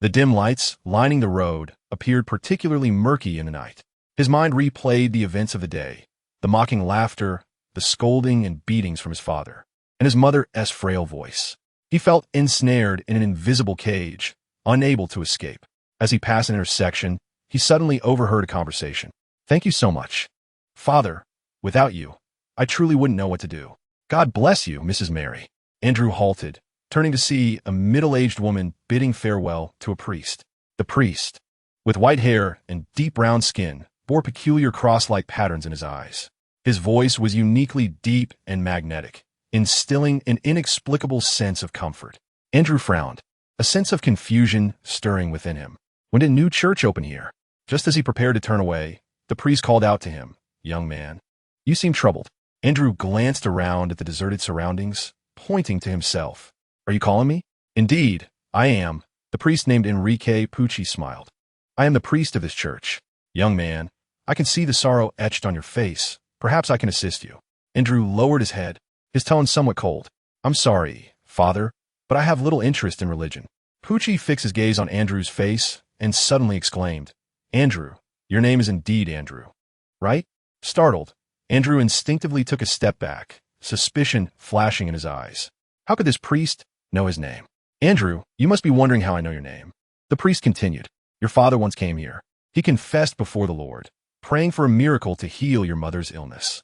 The dim lights lining the road appeared particularly murky in the night. His mind replayed the events of the day, the mocking laughter, the scolding and beatings from his father, and his mother's frail voice. He felt ensnared in an invisible cage, unable to escape. As he passed an intersection, he suddenly overheard a conversation. "Thank you so much. Father, without you, I truly wouldn't know what to do." "God bless you, Mrs. Mary." Andrew halted, turning to see a middle-aged woman bidding farewell to a priest. The priest, with white hair and deep brown skin, bore peculiar cross-like patterns in his eyes. His voice was uniquely deep and magnetic, instilling an inexplicable sense of comfort. Andrew frowned, a sense of confusion stirring within him. "When did a new church open here?" Just as he prepared to turn away, the priest called out to him, "Young man, you seem troubled." Andrew glanced around at the deserted surroundings, pointing to himself. "Are you calling me?" "Indeed, I am." The priest named Enrique Pucci smiled. "I am the priest of this church. Young man, I can see the sorrow etched on your face. Perhaps I can assist you." Andrew lowered his head, his tone somewhat cold. "I'm sorry, Father, but I have little interest in religion." Pucci fixed his gaze on Andrew's face and suddenly exclaimed, "Andrew, your name is indeed Andrew, right?" Startled, Andrew instinctively took a step back, suspicion flashing in his eyes. How could this priest know his name? "Andrew, you must be wondering how I know your name." The priest continued, "Your father once came here. He confessed before the Lord, praying for a miracle to heal your mother's illness.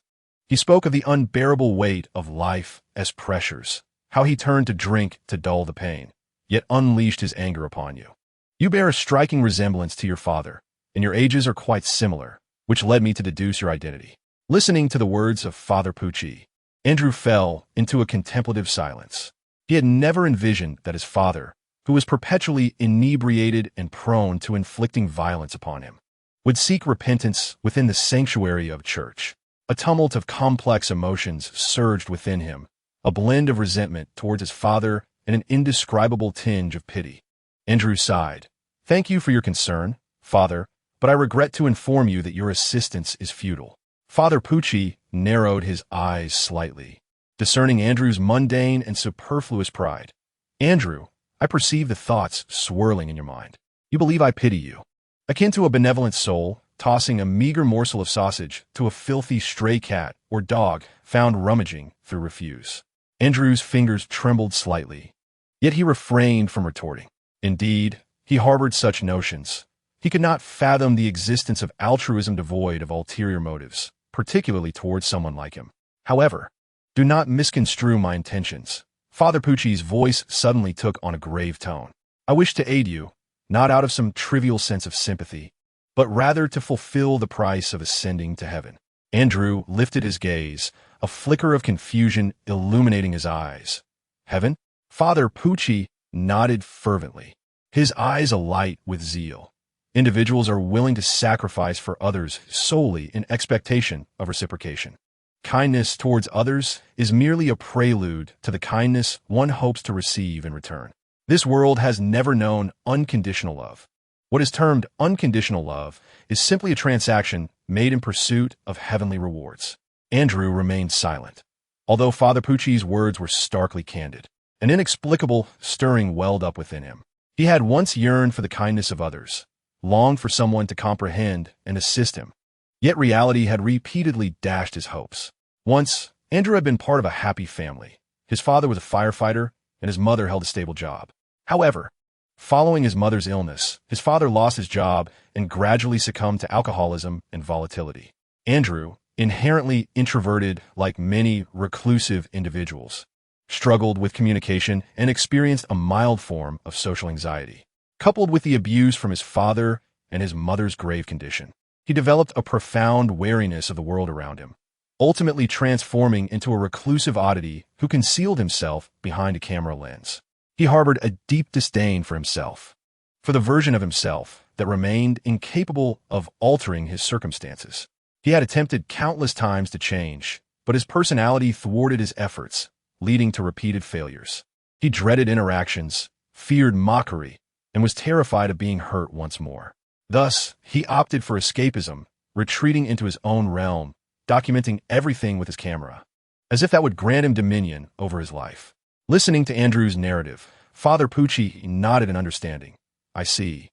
He spoke of the unbearable weight of life as pressures, how he turned to drink to dull the pain, yet unleashed his anger upon you. You bear a striking resemblance to your father, and your ages are quite similar, which led me to deduce your identity." Listening to the words of Father Pucci, Andrew fell into a contemplative silence. He had never envisioned that his father, who was perpetually inebriated and prone to inflicting violence upon him, would seek repentance within the sanctuary of church. A tumult of complex emotions surged within him, a blend of resentment towards his father and an indescribable tinge of pity. Andrew sighed. "Thank you for your concern, Father, but I regret to inform you that your assistance is futile." Father Pucci narrowed his eyes slightly, discerning Andrew's mundane and superfluous pride. "Andrew, I perceive the thoughts swirling in your mind. You believe I pity you, akin to a benevolent soul tossing a meager morsel of sausage to a filthy stray cat or dog found rummaging through refuse." Andrew's fingers trembled slightly, yet he refrained from retorting. Indeed, he harbored such notions. He could not fathom the existence of altruism devoid of ulterior motives, particularly towards someone like him. "However, do not misconstrue my intentions." Father Pucci's voice suddenly took on a grave tone. "I wish to aid you, not out of some trivial sense of sympathy, but rather to fulfill the price of ascending to heaven." Andrew lifted his gaze, a flicker of confusion illuminating his eyes. "Heaven?" Father Pucci nodded fervently, his eyes alight with zeal. "Individuals are willing to sacrifice for others solely in expectation of reciprocation. Kindness towards others is merely a prelude to the kindness one hopes to receive in return. This world has never known unconditional love. What is termed unconditional love is simply a transaction made in pursuit of heavenly rewards." Andrew remained silent, although Father Pucci's words were starkly candid. An inexplicable stirring welled up within him. He had once yearned for the kindness of others, longed for someone to comprehend and assist him. Yet reality had repeatedly dashed his hopes. Once, Andrew had been part of a happy family. His father was a firefighter, and his mother held a stable job. However, following his mother's illness, his father lost his job and gradually succumbed to alcoholism and volatility. Andrew, inherently introverted like many reclusive individuals, struggled with communication and experienced a mild form of social anxiety. Coupled with the abuse from his father and his mother's grave condition, he developed a profound wariness of the world around him, ultimately transforming into a reclusive oddity who concealed himself behind a camera lens. He harbored a deep disdain for himself, for the version of himself that remained incapable of altering his circumstances. He had attempted countless times to change, but his personality thwarted his efforts, leading to repeated failures. He dreaded interactions, feared mockery, and was terrified of being hurt once more. Thus, he opted for escapism retreating into his own realm, documenting everything with his camera, as if that would grant him dominion over his life. Listening to Andrew's narrative, Father Pucci nodded in understanding. I see.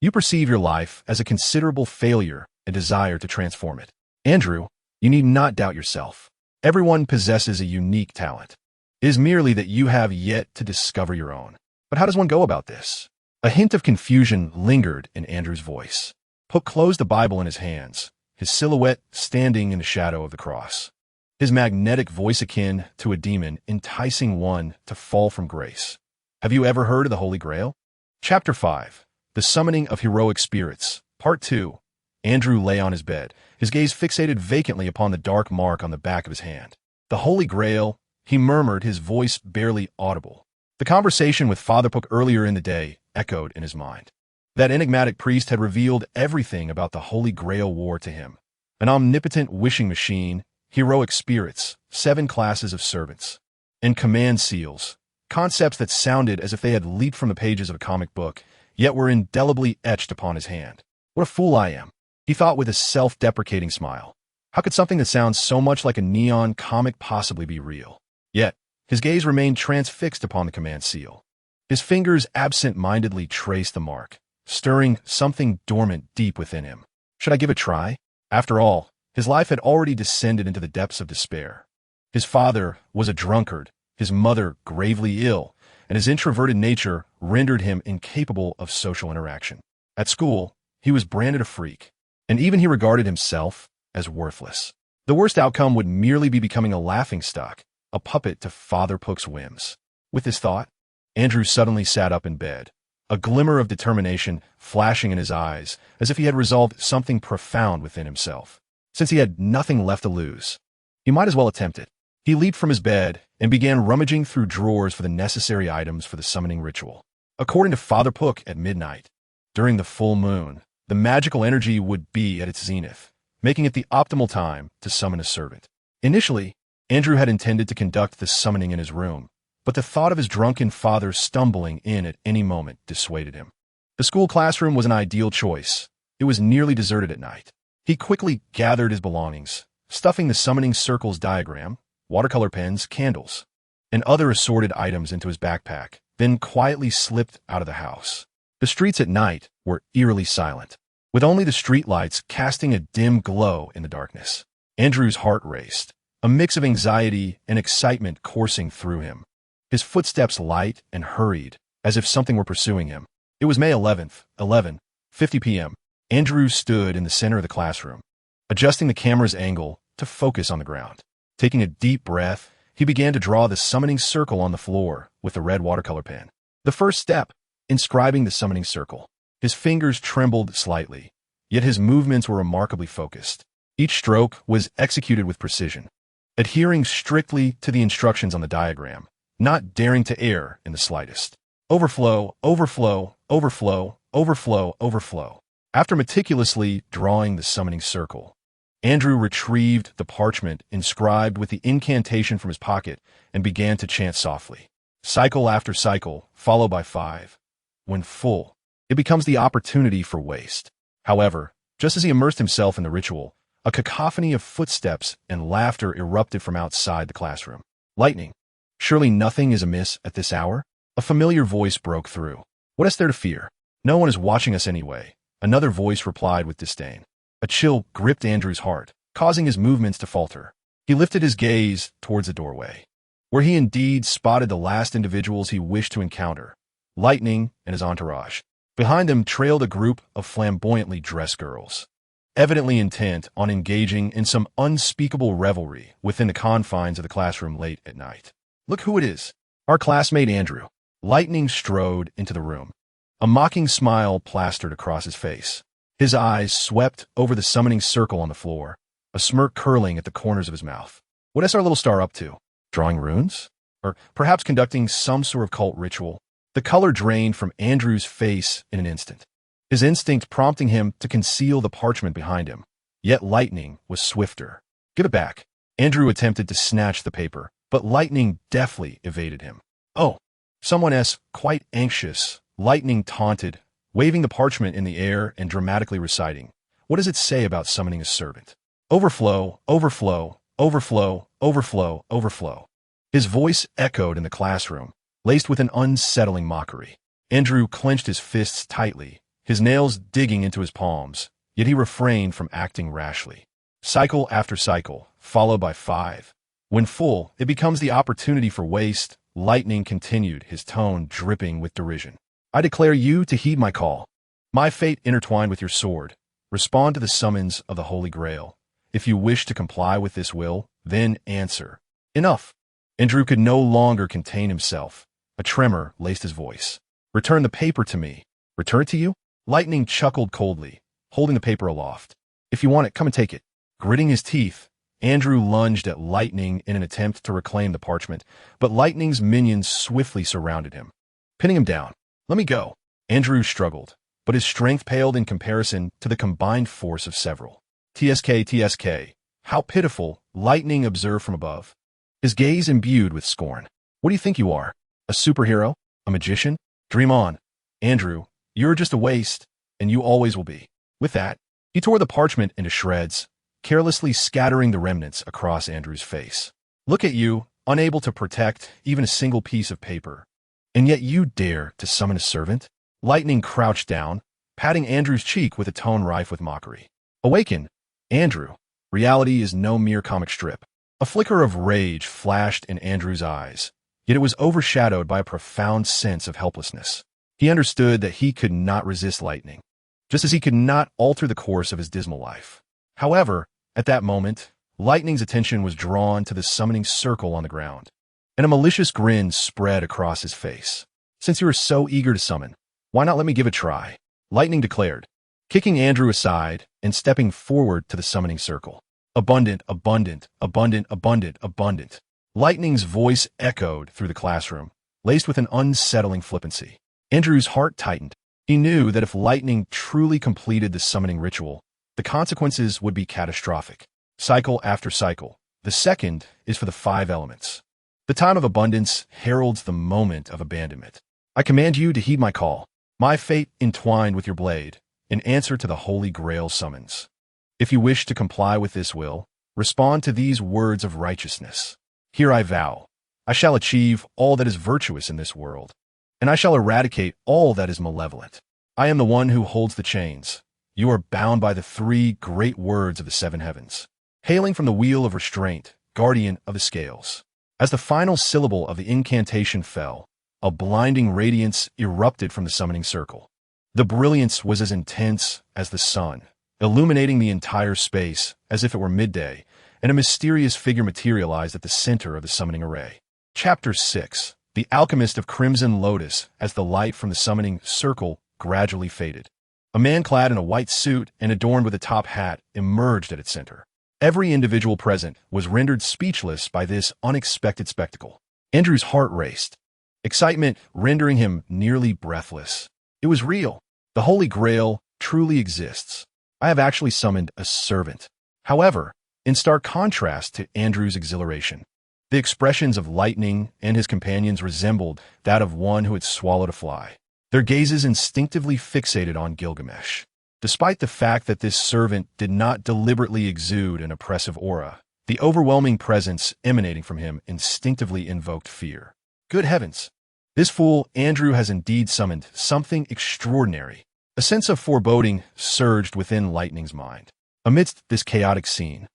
You perceive your life as a considerable failure and desire to transform it. Andrew, you need not doubt yourself. Everyone possesses a unique talent. It is merely that you have yet to discover your own. But how does one go about this? A hint of confusion lingered in Andrew's voice. Puck closed the Bible in his hands, his silhouette standing in the shadow of the cross. His magnetic voice akin to a demon enticing one to fall from grace. Have you ever heard of the Holy Grail? Chapter 5. The Summoning of Heroic Spirits. Part 2. Andrew lay on his bed, his gaze fixated vacantly upon the dark mark on the back of his hand. The Holy Grail, he murmured, his voice barely audible. The conversation with Father Puck earlier in the day echoed in his mind. That enigmatic priest had revealed everything about the Holy Grail War to him. An omnipotent wishing machine, heroic spirits, 7 classes of servants, and command seals, concepts that sounded as if they had leaped from the pages of a comic book, yet were indelibly etched upon his hand. What a fool I am, he thought with a self-deprecating smile. How could something that sounds so much like a neon comic possibly be real? Yet, his gaze remained transfixed upon the command seal. His fingers absent-mindedly traced the mark, stirring something dormant deep within him. Should I give it a try? After all, his life had already descended into the depths of despair. His father was a drunkard, his mother gravely ill, and his introverted nature rendered him incapable of social interaction. At school, he was branded a freak, and even he regarded himself as worthless. The worst outcome would merely be becoming a laughingstock, a puppet to Father Puck's whims. With this thought, Andrew suddenly sat up in bed, a glimmer of determination flashing in his eyes, as if he had resolved something profound within himself. Since he had nothing left to lose, he might as well attempt it. He leaped from his bed and began rummaging through drawers for the necessary items for the summoning ritual. According to Father Puck, at midnight, during the full moon, the magical energy would be at its zenith, making it the optimal time to summon a servant. Initially, Andrew had intended to conduct the summoning in his room, but the thought of his drunken father stumbling in at any moment dissuaded him. The school classroom was an ideal choice. It was nearly deserted at night. He quickly gathered his belongings, stuffing the summoning circle's diagram, watercolor pens, candles, and other assorted items into his backpack, then quietly slipped out of the house. The streets at night were eerily silent, with only the streetlights casting a dim glow in the darkness. Andrew's heart raced, a mix of anxiety and excitement coursing through him. His footsteps light and hurried, as if something were pursuing him. It was May 11th, 11:50 p.m. Andrew stood in the center of the classroom, adjusting the camera's angle to focus on the ground. Taking a deep breath, he began to draw the summoning circle on the floor with the red watercolor pen. The first step, inscribing the summoning circle. His fingers trembled slightly, yet his movements were remarkably focused. Each stroke was executed with precision, adhering strictly to the instructions on the diagram, not daring to err in the slightest. Overflow, overflow, overflow, overflow, overflow. After meticulously drawing the summoning circle, Andrew retrieved the parchment inscribed with the incantation from his pocket and began to chant softly. Cycle after cycle, followed by 5. When full, it becomes the opportunity for waste. However, just as he immersed himself in the ritual, a cacophony of footsteps and laughter erupted from outside the classroom. Lightning. Surely nothing is amiss at this hour? A familiar voice broke through. What is there to fear? No one is watching us anyway. Another voice replied with disdain. A chill gripped Andrew's heart, causing his movements to falter. He lifted his gaze towards the doorway, where he indeed spotted the last individuals he wished to encounter, Lightning and his entourage. Behind them trailed a group of flamboyantly dressed girls, evidently intent on engaging in some unspeakable revelry within the confines of the classroom late at night. Look who it is. Our classmate Andrew. Lightning strode into the room. A mocking smile plastered across his face. His eyes swept over the summoning circle on the floor, a smirk curling at the corners of his mouth. What is our little star up to? Drawing runes? Or perhaps conducting some sort of cult ritual? The color drained from Andrew's face in an instant, his instinct prompting him to conceal the parchment behind him. Yet Lightning was swifter. Give it back. Andrew attempted to snatch the paper, but Lightning deftly evaded him. Oh, someone else, quite anxious, Lightning taunted, waving the parchment in the air and dramatically reciting, What does it say about summoning a servant? Overflow, overflow, overflow, overflow, overflow. His voice echoed in the classroom, laced with an unsettling mockery. Andrew clenched his fists tightly, his nails digging into his palms, yet he refrained from acting rashly. Cycle after cycle, followed by 5. When full, it becomes the opportunity for waste. Lightning continued, his tone dripping with derision. I declare you to heed my call. My fate intertwined with your sword. Respond to the summons of the Holy Grail. If you wish to comply with this will, then answer. Enough. Andrew could no longer contain himself. A tremor laced his voice. Return the paper to me. Return it to you? Lightning chuckled coldly, holding the paper aloft. If you want it, come and take it. Gritting his teeth, Andrew lunged at Lightning in an attempt to reclaim the parchment, but Lightning's minions swiftly surrounded him, pinning him down. Let me go. Andrew struggled, but his strength paled in comparison to the combined force of several. TSK, TSK. How pitiful, Lightning observed from above, his gaze imbued with scorn. What do you think you are? A superhero? A magician? Dream on. Andrew, you're just a waste, and you always will be. With that, he tore the parchment into shreds, carelessly scattering the remnants across Andrew's face. Look at you, unable to protect even a single piece of paper. And yet you dare to summon a servant? Lightning crouched down, patting Andrew's cheek with a tone rife with mockery. Awaken, Andrew. Reality is no mere comic strip. A flicker of rage flashed in Andrew's eyes, yet it was overshadowed by a profound sense of helplessness. He understood that he could not resist Lightning, just as he could not alter the course of his dismal life. However, at that moment, Lightning's attention was drawn to the summoning circle on the ground, and a malicious grin spread across his face. Since you are so eager to summon, why not let me give it a try? Lightning declared, kicking Andrew aside and stepping forward to the summoning circle. Abundant, abundant, abundant, abundant, abundant. Lightning's voice echoed through the classroom, laced with an unsettling flippancy. Andrew's heart tightened. He knew that if Lightning truly completed the summoning ritual, the consequences would be catastrophic. Cycle after cycle. The second is for the 5 elements. The time of abundance heralds the moment of abandonment. I command you to heed my call. My fate entwined with your blade, in answer to the Holy Grail summons. If you wish to comply with this will, respond to these words of righteousness. Here I vow, I shall achieve all that is virtuous in this world, and I shall eradicate all that is malevolent. I am the one who holds the chains. You are bound by the 3 great words of the 7 heavens, hailing from the wheel of restraint, guardian of the scales. As the final syllable of the incantation fell, a blinding radiance erupted from the summoning circle. The brilliance was as intense as the sun, illuminating the entire space as if it were midday, and a mysterious figure materialized at the center of the summoning array. Chapter 6. The Alchemist of Crimson Lotus. As the light from the summoning circle gradually faded, a man clad in a white suit and adorned with a top hat emerged at its center. Every individual present was rendered speechless by this unexpected spectacle. Andrew's heart raced, excitement rendering him nearly breathless. It was real. The Holy Grail truly exists. I have actually summoned a servant. However, in stark contrast to Andrew's exhilaration, the expressions of Lightning and his companions resembled that of one who had swallowed a fly, their gazes instinctively fixated on Gilgamesh. Despite the fact that this servant did not deliberately exude an oppressive aura, the overwhelming presence emanating from him instinctively invoked fear. Good heavens! This fool Andrew has indeed summoned something extraordinary. A sense of foreboding surged within Lightning's mind. Amidst this chaotic scene,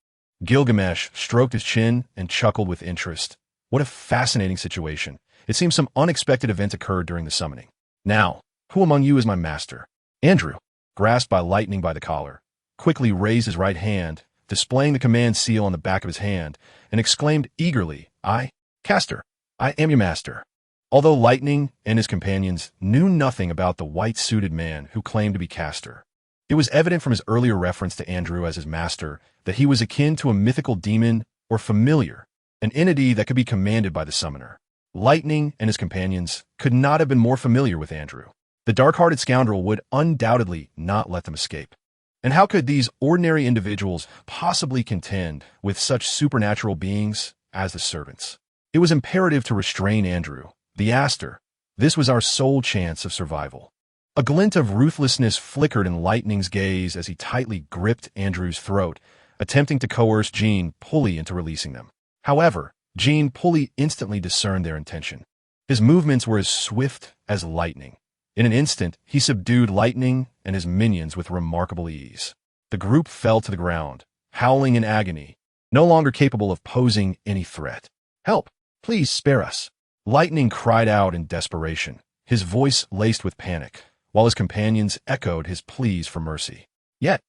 Gilgamesh stroked his chin and chuckled with interest. What a fascinating situation. It seems some unexpected event occurred during the summoning. Now, who among you is my master? Andrew, grasped by Lightning by the collar, quickly raised his right hand, displaying the command seal on the back of his hand, and exclaimed eagerly, Caster, I am your master. Although Lightning and his companions knew nothing about the white-suited man who claimed to be Caster, it was evident from his earlier reference to Andrew as his master that he was akin to a mythical demon or familiar, an entity that could be commanded by the summoner. Lightning and his companions could not have been more familiar with Andrew. The dark-hearted scoundrel would undoubtedly not let them escape. And how could these ordinary individuals possibly contend with such supernatural beings as the servants? It was imperative to restrain Andrew, the Aster. This was our sole chance of survival. A glint of ruthlessness flickered in Lightning's gaze as he tightly gripped Andrew's throat, attempting to coerce Jean Pulley into releasing them. However, Jean Pulley instantly discerned their intention. His movements were as swift as lightning. In an instant, he subdued Lightning and his minions with remarkable ease. The group fell to the ground, howling in agony, no longer capable of posing any threat. "Help! Please spare us!" Lightning cried out in desperation, his voice laced with panic, while his companions echoed his pleas for mercy. Yet,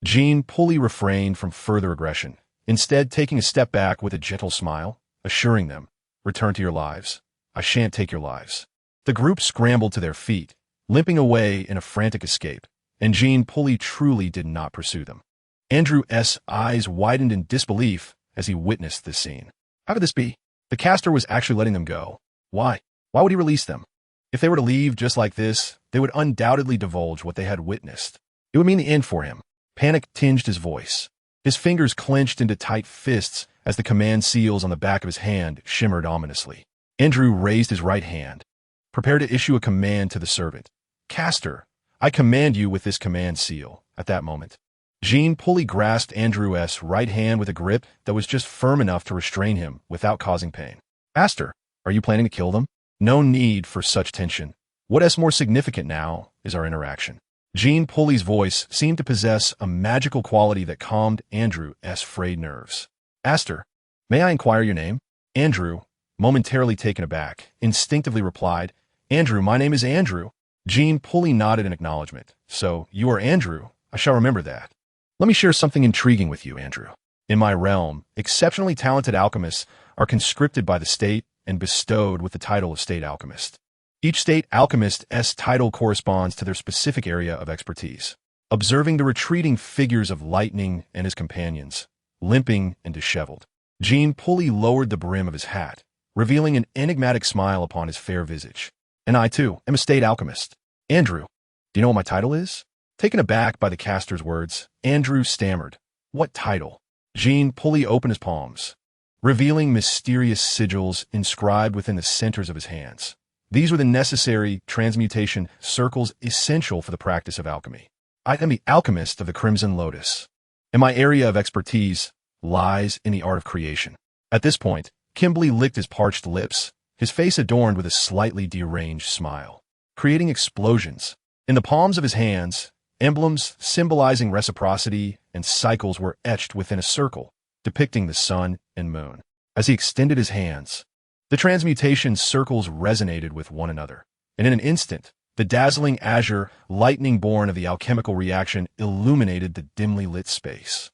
Jean Pulley refrained from further aggression, instead taking a step back with a gentle smile, assuring them, "Return to your lives. I shan't take your lives." The group scrambled to their feet, limping away in a frantic escape, and Jean Pulley truly did not pursue them. Andrew's eyes widened in disbelief as he witnessed this scene. How could this be? The caster was actually letting them go. Why? Why would he release them? If they were to leave just like this, they would undoubtedly divulge what they had witnessed. It would mean the end for him. Panic tinged his voice. His fingers clenched into tight fists as the command seals on the back of his hand shimmered ominously. Andrew raised his right hand, prepared to issue a command to the servant. "Caster, I command you with this command seal." At that moment, Jean Pulley grasped Andrew's right hand with a grip that was just firm enough to restrain him without causing pain. "Caster, are you planning to kill them?" No need for such tension. What is more significant now is our interaction. Jean Pulley's voice seemed to possess a magical quality that calmed Andrew's frayed nerves. "Caster, may I inquire your name?" Andrew, momentarily taken aback, instinctively replied, "Andrew, my name is Andrew." Jean Pulley nodded in acknowledgement. "So, you are Andrew. I shall remember that. Let me share something intriguing with you, Andrew. In my realm, exceptionally talented alchemists are conscripted by the state and bestowed with the title of State Alchemist. Each State Alchemist's title corresponds to their specific area of expertise. Observing the retreating figures of Lightning and his companions, limping and disheveled, Jean Pulley lowered the brim of his hat, revealing an enigmatic smile upon his fair visage. "And I, too, am a State Alchemist. Andrew, do you know what my title is?" Taken aback by the caster's words, Andrew stammered, "What title?" Jean Pulley opened his palms, revealing mysterious sigils inscribed within the centers of his hands. These were the necessary transmutation circles essential for the practice of alchemy. "I am the Alchemist of the Crimson Lotus, and my area of expertise lies in the art of creation." At this point, Kimbley licked his parched lips, his face adorned with a slightly deranged smile. Creating explosions. In the palms of his hands, emblems symbolizing reciprocity and cycles were etched within a circle, depicting the sun and moon. As he extended his hands, the transmutation circles resonated with one another, and in an instant, the dazzling azure lightning born of the alchemical reaction illuminated the dimly lit space.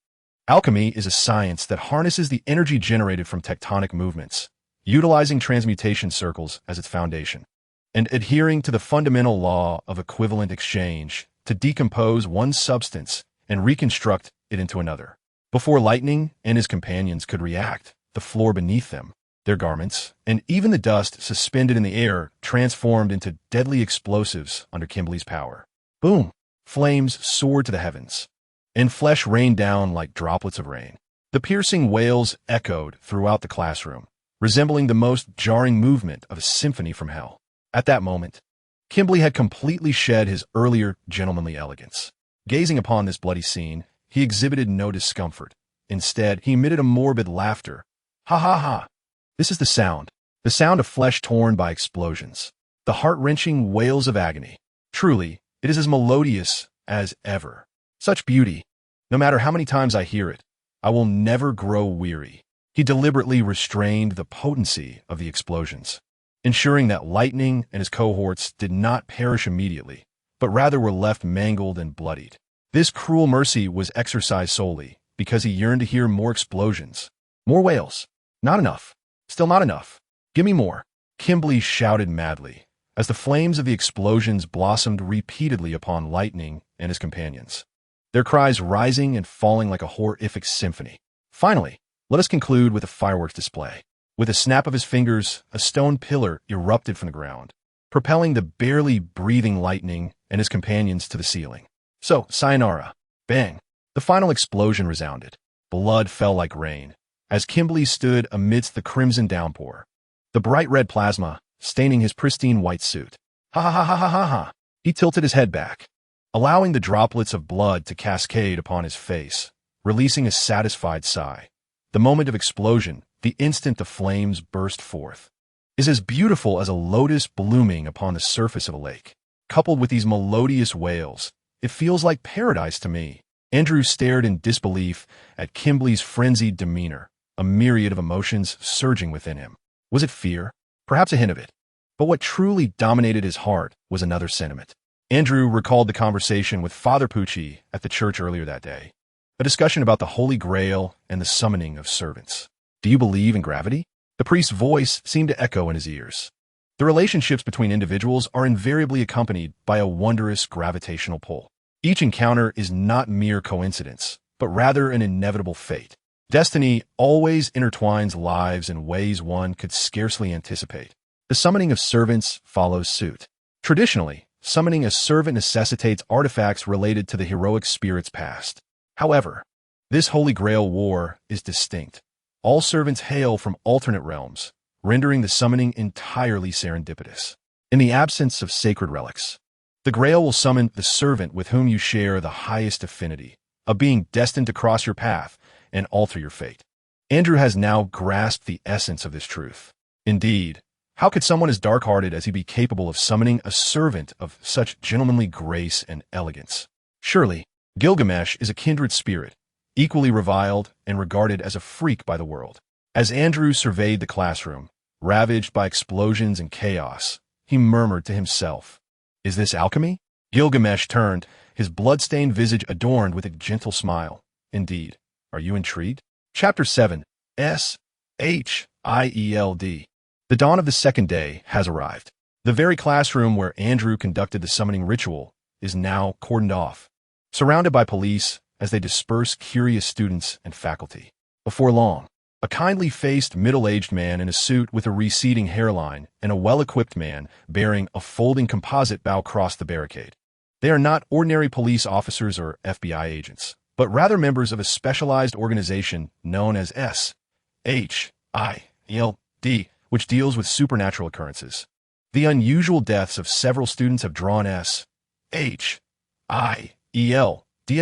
Alchemy is a science that harnesses the energy generated from tectonic movements, utilizing transmutation circles as its foundation, and adhering to the fundamental law of equivalent exchange to decompose one substance and reconstruct it into another. Before Lightning and his companions could react, the floor beneath them, their garments, and even the dust suspended in the air transformed into deadly explosives under Kimbley's power. Boom! Flames soared to the heavens, and flesh rained down like droplets of rain. The piercing wails echoed throughout the classroom, resembling the most jarring movement of a symphony from hell. At that moment, Kimbley had completely shed his earlier gentlemanly elegance. Gazing upon this bloody scene, he exhibited no discomfort. Instead, he emitted a morbid laughter. "Ha ha ha! This is the sound of flesh torn by explosions, the heart-wrenching wails of agony. Truly, it is as melodious as ever. Such beauty. No matter how many times I hear it, I will never grow weary." He deliberately restrained the potency of the explosions, ensuring that Lightning and his cohorts did not perish immediately, but rather were left mangled and bloodied. This cruel mercy was exercised solely because he yearned to hear more explosions, more wails. Not enough. Still not enough. "Give me more," Kimbley shouted madly, as the flames of the explosions blossomed repeatedly upon Lightning and his companions, their cries rising and falling like a horrific symphony. Finally, let us conclude with a fireworks display. With a snap of his fingers, a stone pillar erupted from the ground, propelling the barely breathing Lightning and his companions to the ceiling. So, sayonara. Bang. The final explosion resounded. Blood fell like rain, as Kimbley stood amidst the crimson downpour, the bright red plasma staining his pristine white suit. "Ha ha ha ha ha ha! He tilted his head back, allowing the droplets of blood to cascade upon his face, releasing a satisfied sigh. The moment of explosion, the instant the flames burst forth, is as beautiful as a lotus blooming upon the surface of a lake. Coupled with these melodious wails, it feels like paradise to me. Andrew stared in disbelief at Kimberly's frenzied demeanor, a myriad of emotions surging within him. Was it fear? Perhaps a hint of it. But what truly dominated his heart was another sentiment. Andrew recalled the conversation with Father Pucci at the church earlier that day, a discussion about the Holy Grail and the summoning of servants. Do you believe in gravity? The priest's voice seemed to echo in his ears. The relationships between individuals are invariably accompanied by a wondrous gravitational pull. Each encounter is not mere coincidence, but rather an inevitable fate. Destiny always intertwines lives in ways one could scarcely anticipate. The summoning of servants follows suit. Traditionally, summoning a servant necessitates artifacts related to the heroic spirit's past. However, this Holy Grail War is distinct. All servants hail from alternate realms, rendering the summoning entirely serendipitous. In the absence of sacred relics, the Grail will summon the servant with whom you share the highest affinity, a being destined to cross your path and alter your fate. Andrew has now grasped the essence of this truth. Indeed, how could someone as dark-hearted as he be capable of summoning a servant of such gentlemanly grace and elegance? Surely, Gilgamesh is a kindred spirit, equally reviled and regarded as a freak by the world. As Andrew surveyed the classroom, ravaged by explosions and chaos, he murmured to himself, "Is this alchemy?" Gilgamesh turned, his blood-stained visage adorned with a gentle smile. "Indeed. Are you intrigued?" Chapter 7. S-H-I-E-L-D. The dawn of the second day has arrived. The very classroom where Andrew conducted the summoning ritual is now cordoned off, surrounded by police as they disperse curious students and faculty. Before long, a kindly-faced, middle-aged man in a suit with a receding hairline and a well-equipped man bearing a folding composite bow cross the barricade. They are not ordinary police officers or FBI agents, but rather members of a specialized organization known as S-H-I-E-L-D, which deals with supernatural occurrences. The unusual deaths of several students have drawn S-H-I-E-L-D's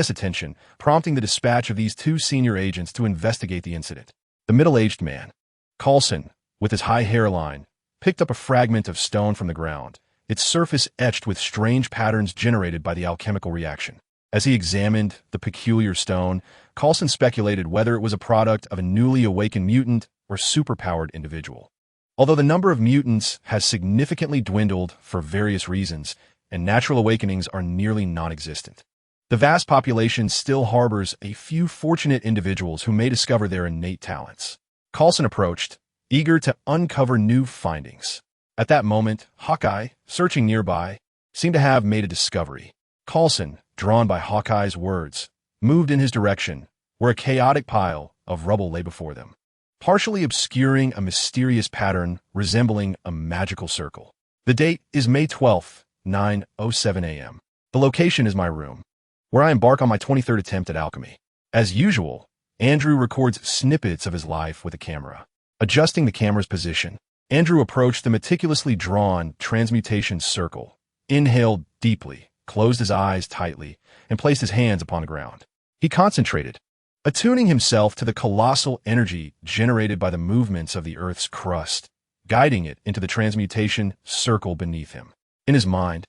attention, prompting the dispatch of these two senior agents to investigate the incident. The middle-aged man, Carlson, with his high hairline, picked up a fragment of stone from the ground, its surface etched with strange patterns generated by the alchemical reaction. As he examined the peculiar stone, Carlson speculated whether it was a product of a newly awakened mutant or superpowered individual. Although the number of mutants has significantly dwindled for various reasons, and natural awakenings are nearly non-existent, the vast population still harbors a few fortunate individuals who may discover their innate talents. Carlson approached, eager to uncover new findings. At that moment, Hawkeye, searching nearby, seemed to have made a discovery. Carlson, drawn by Hawkeye's words, moved in his direction, where a chaotic pile of rubble lay before them, partially obscuring a mysterious pattern resembling a magical circle. The date is May 12th, 9:07 a.m. The location is my room, where I embark on my 23rd attempt at alchemy. As usual, Andrew records snippets of his life with a camera. Adjusting the camera's position, Andrew approached the meticulously drawn transmutation circle, inhaled deeply, closed his eyes tightly, and placed his hands upon the ground. He concentrated, attuning himself to the colossal energy generated by the movements of the Earth's crust, guiding it into the transmutation circle beneath him. In his mind,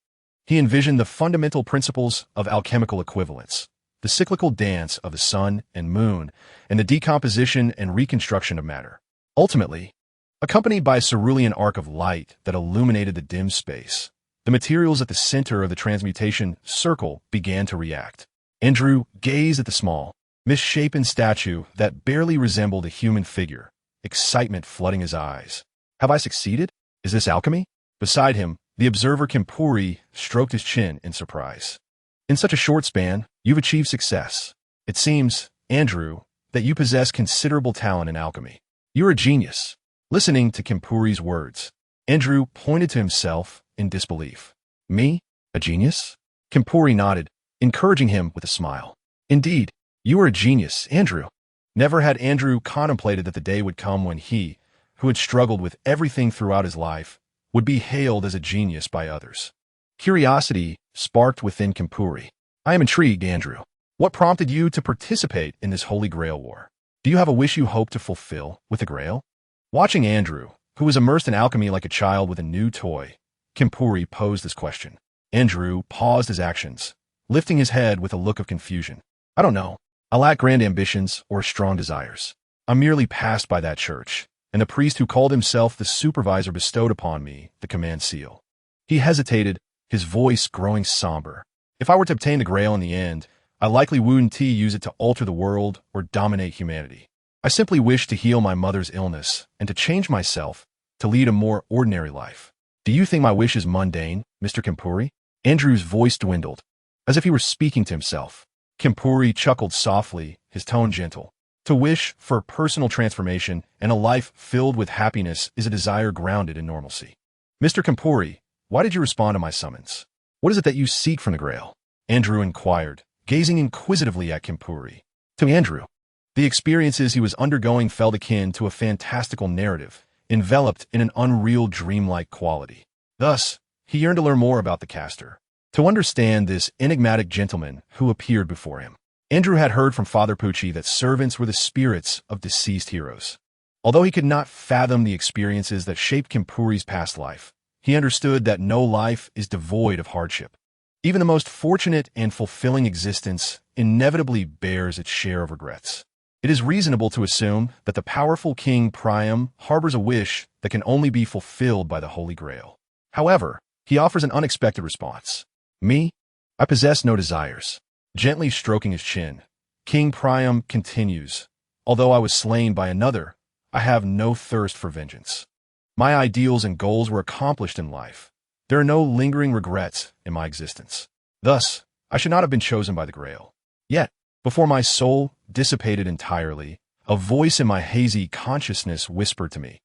he envisioned the fundamental principles of alchemical equivalence, the cyclical dance of the sun and moon, and the decomposition and reconstruction of matter. Ultimately, accompanied by a cerulean arc of light that illuminated the dim space, the materials at the center of the transmutation circle began to react. Andrew gazed at the small, misshapen statue that barely resembled a human figure, excitement flooding his eyes. Have I succeeded? Is this alchemy? Beside him, the observer Kimpuri stroked his chin in surprise. In such a short span, you've achieved success. It seems, Andrew, that you possess considerable talent in alchemy. You're a genius. Listening to Kimpuri's words, Andrew pointed to himself in disbelief. Me? A genius? Kimpuri nodded, encouraging him with a smile. Indeed, you are a genius, Andrew. Never had Andrew contemplated that the day would come when he, who had struggled with everything throughout his life, would be hailed as a genius by others. Curiosity sparked within Kimpuri. I am intrigued, Andrew. What prompted you to participate in this Holy Grail War? Do you have a wish you hope to fulfill with the Grail? Watching Andrew, who was immersed in alchemy like a child with a new toy, Kimpuri posed this question. Andrew paused his actions, lifting his head with a look of confusion. I don't know. I lack grand ambitions or strong desires. I'm merely passed by that church, and the priest who called himself the supervisor bestowed upon me the command seal. He hesitated, his voice growing somber. If I were to obtain the Grail in the end, I likely wouldn't use it to alter the world or dominate humanity. I simply wish to heal my mother's illness and to change myself to lead a more ordinary life. Do you think my wish is mundane, Mr. Kimpuri? Andrew's voice dwindled, as if he were speaking to himself. Kimpuri chuckled softly, his tone gentle. To wish for personal transformation and a life filled with happiness is a desire grounded in normalcy. Mr. Kimpuri, why did you respond to my summons? What is it that you seek from the Grail? Andrew inquired, gazing inquisitively at Kimpuri. To Andrew, the experiences he was undergoing felt akin to a fantastical narrative, enveloped in an unreal dreamlike quality. Thus, he yearned to learn more about the caster, to understand this enigmatic gentleman who appeared before him. Andrew had heard from Father Pucci that servants were the spirits of deceased heroes. Although he could not fathom the experiences that shaped Kimpuri's past life, he understood that no life is devoid of hardship. Even the most fortunate and fulfilling existence inevitably bears its share of regrets. It is reasonable to assume that the powerful King Priam harbors a wish that can only be fulfilled by the Holy Grail. However, he offers an unexpected response. Me? I possess no desires. Gently stroking his chin, King Priam continues, although I was slain by another, I have no thirst for vengeance. My ideals and goals were accomplished in life. There are no lingering regrets in my existence. Thus, I should not have been chosen by the Grail. Yet, before my soul dissipated entirely, a voice in my hazy consciousness whispered to me,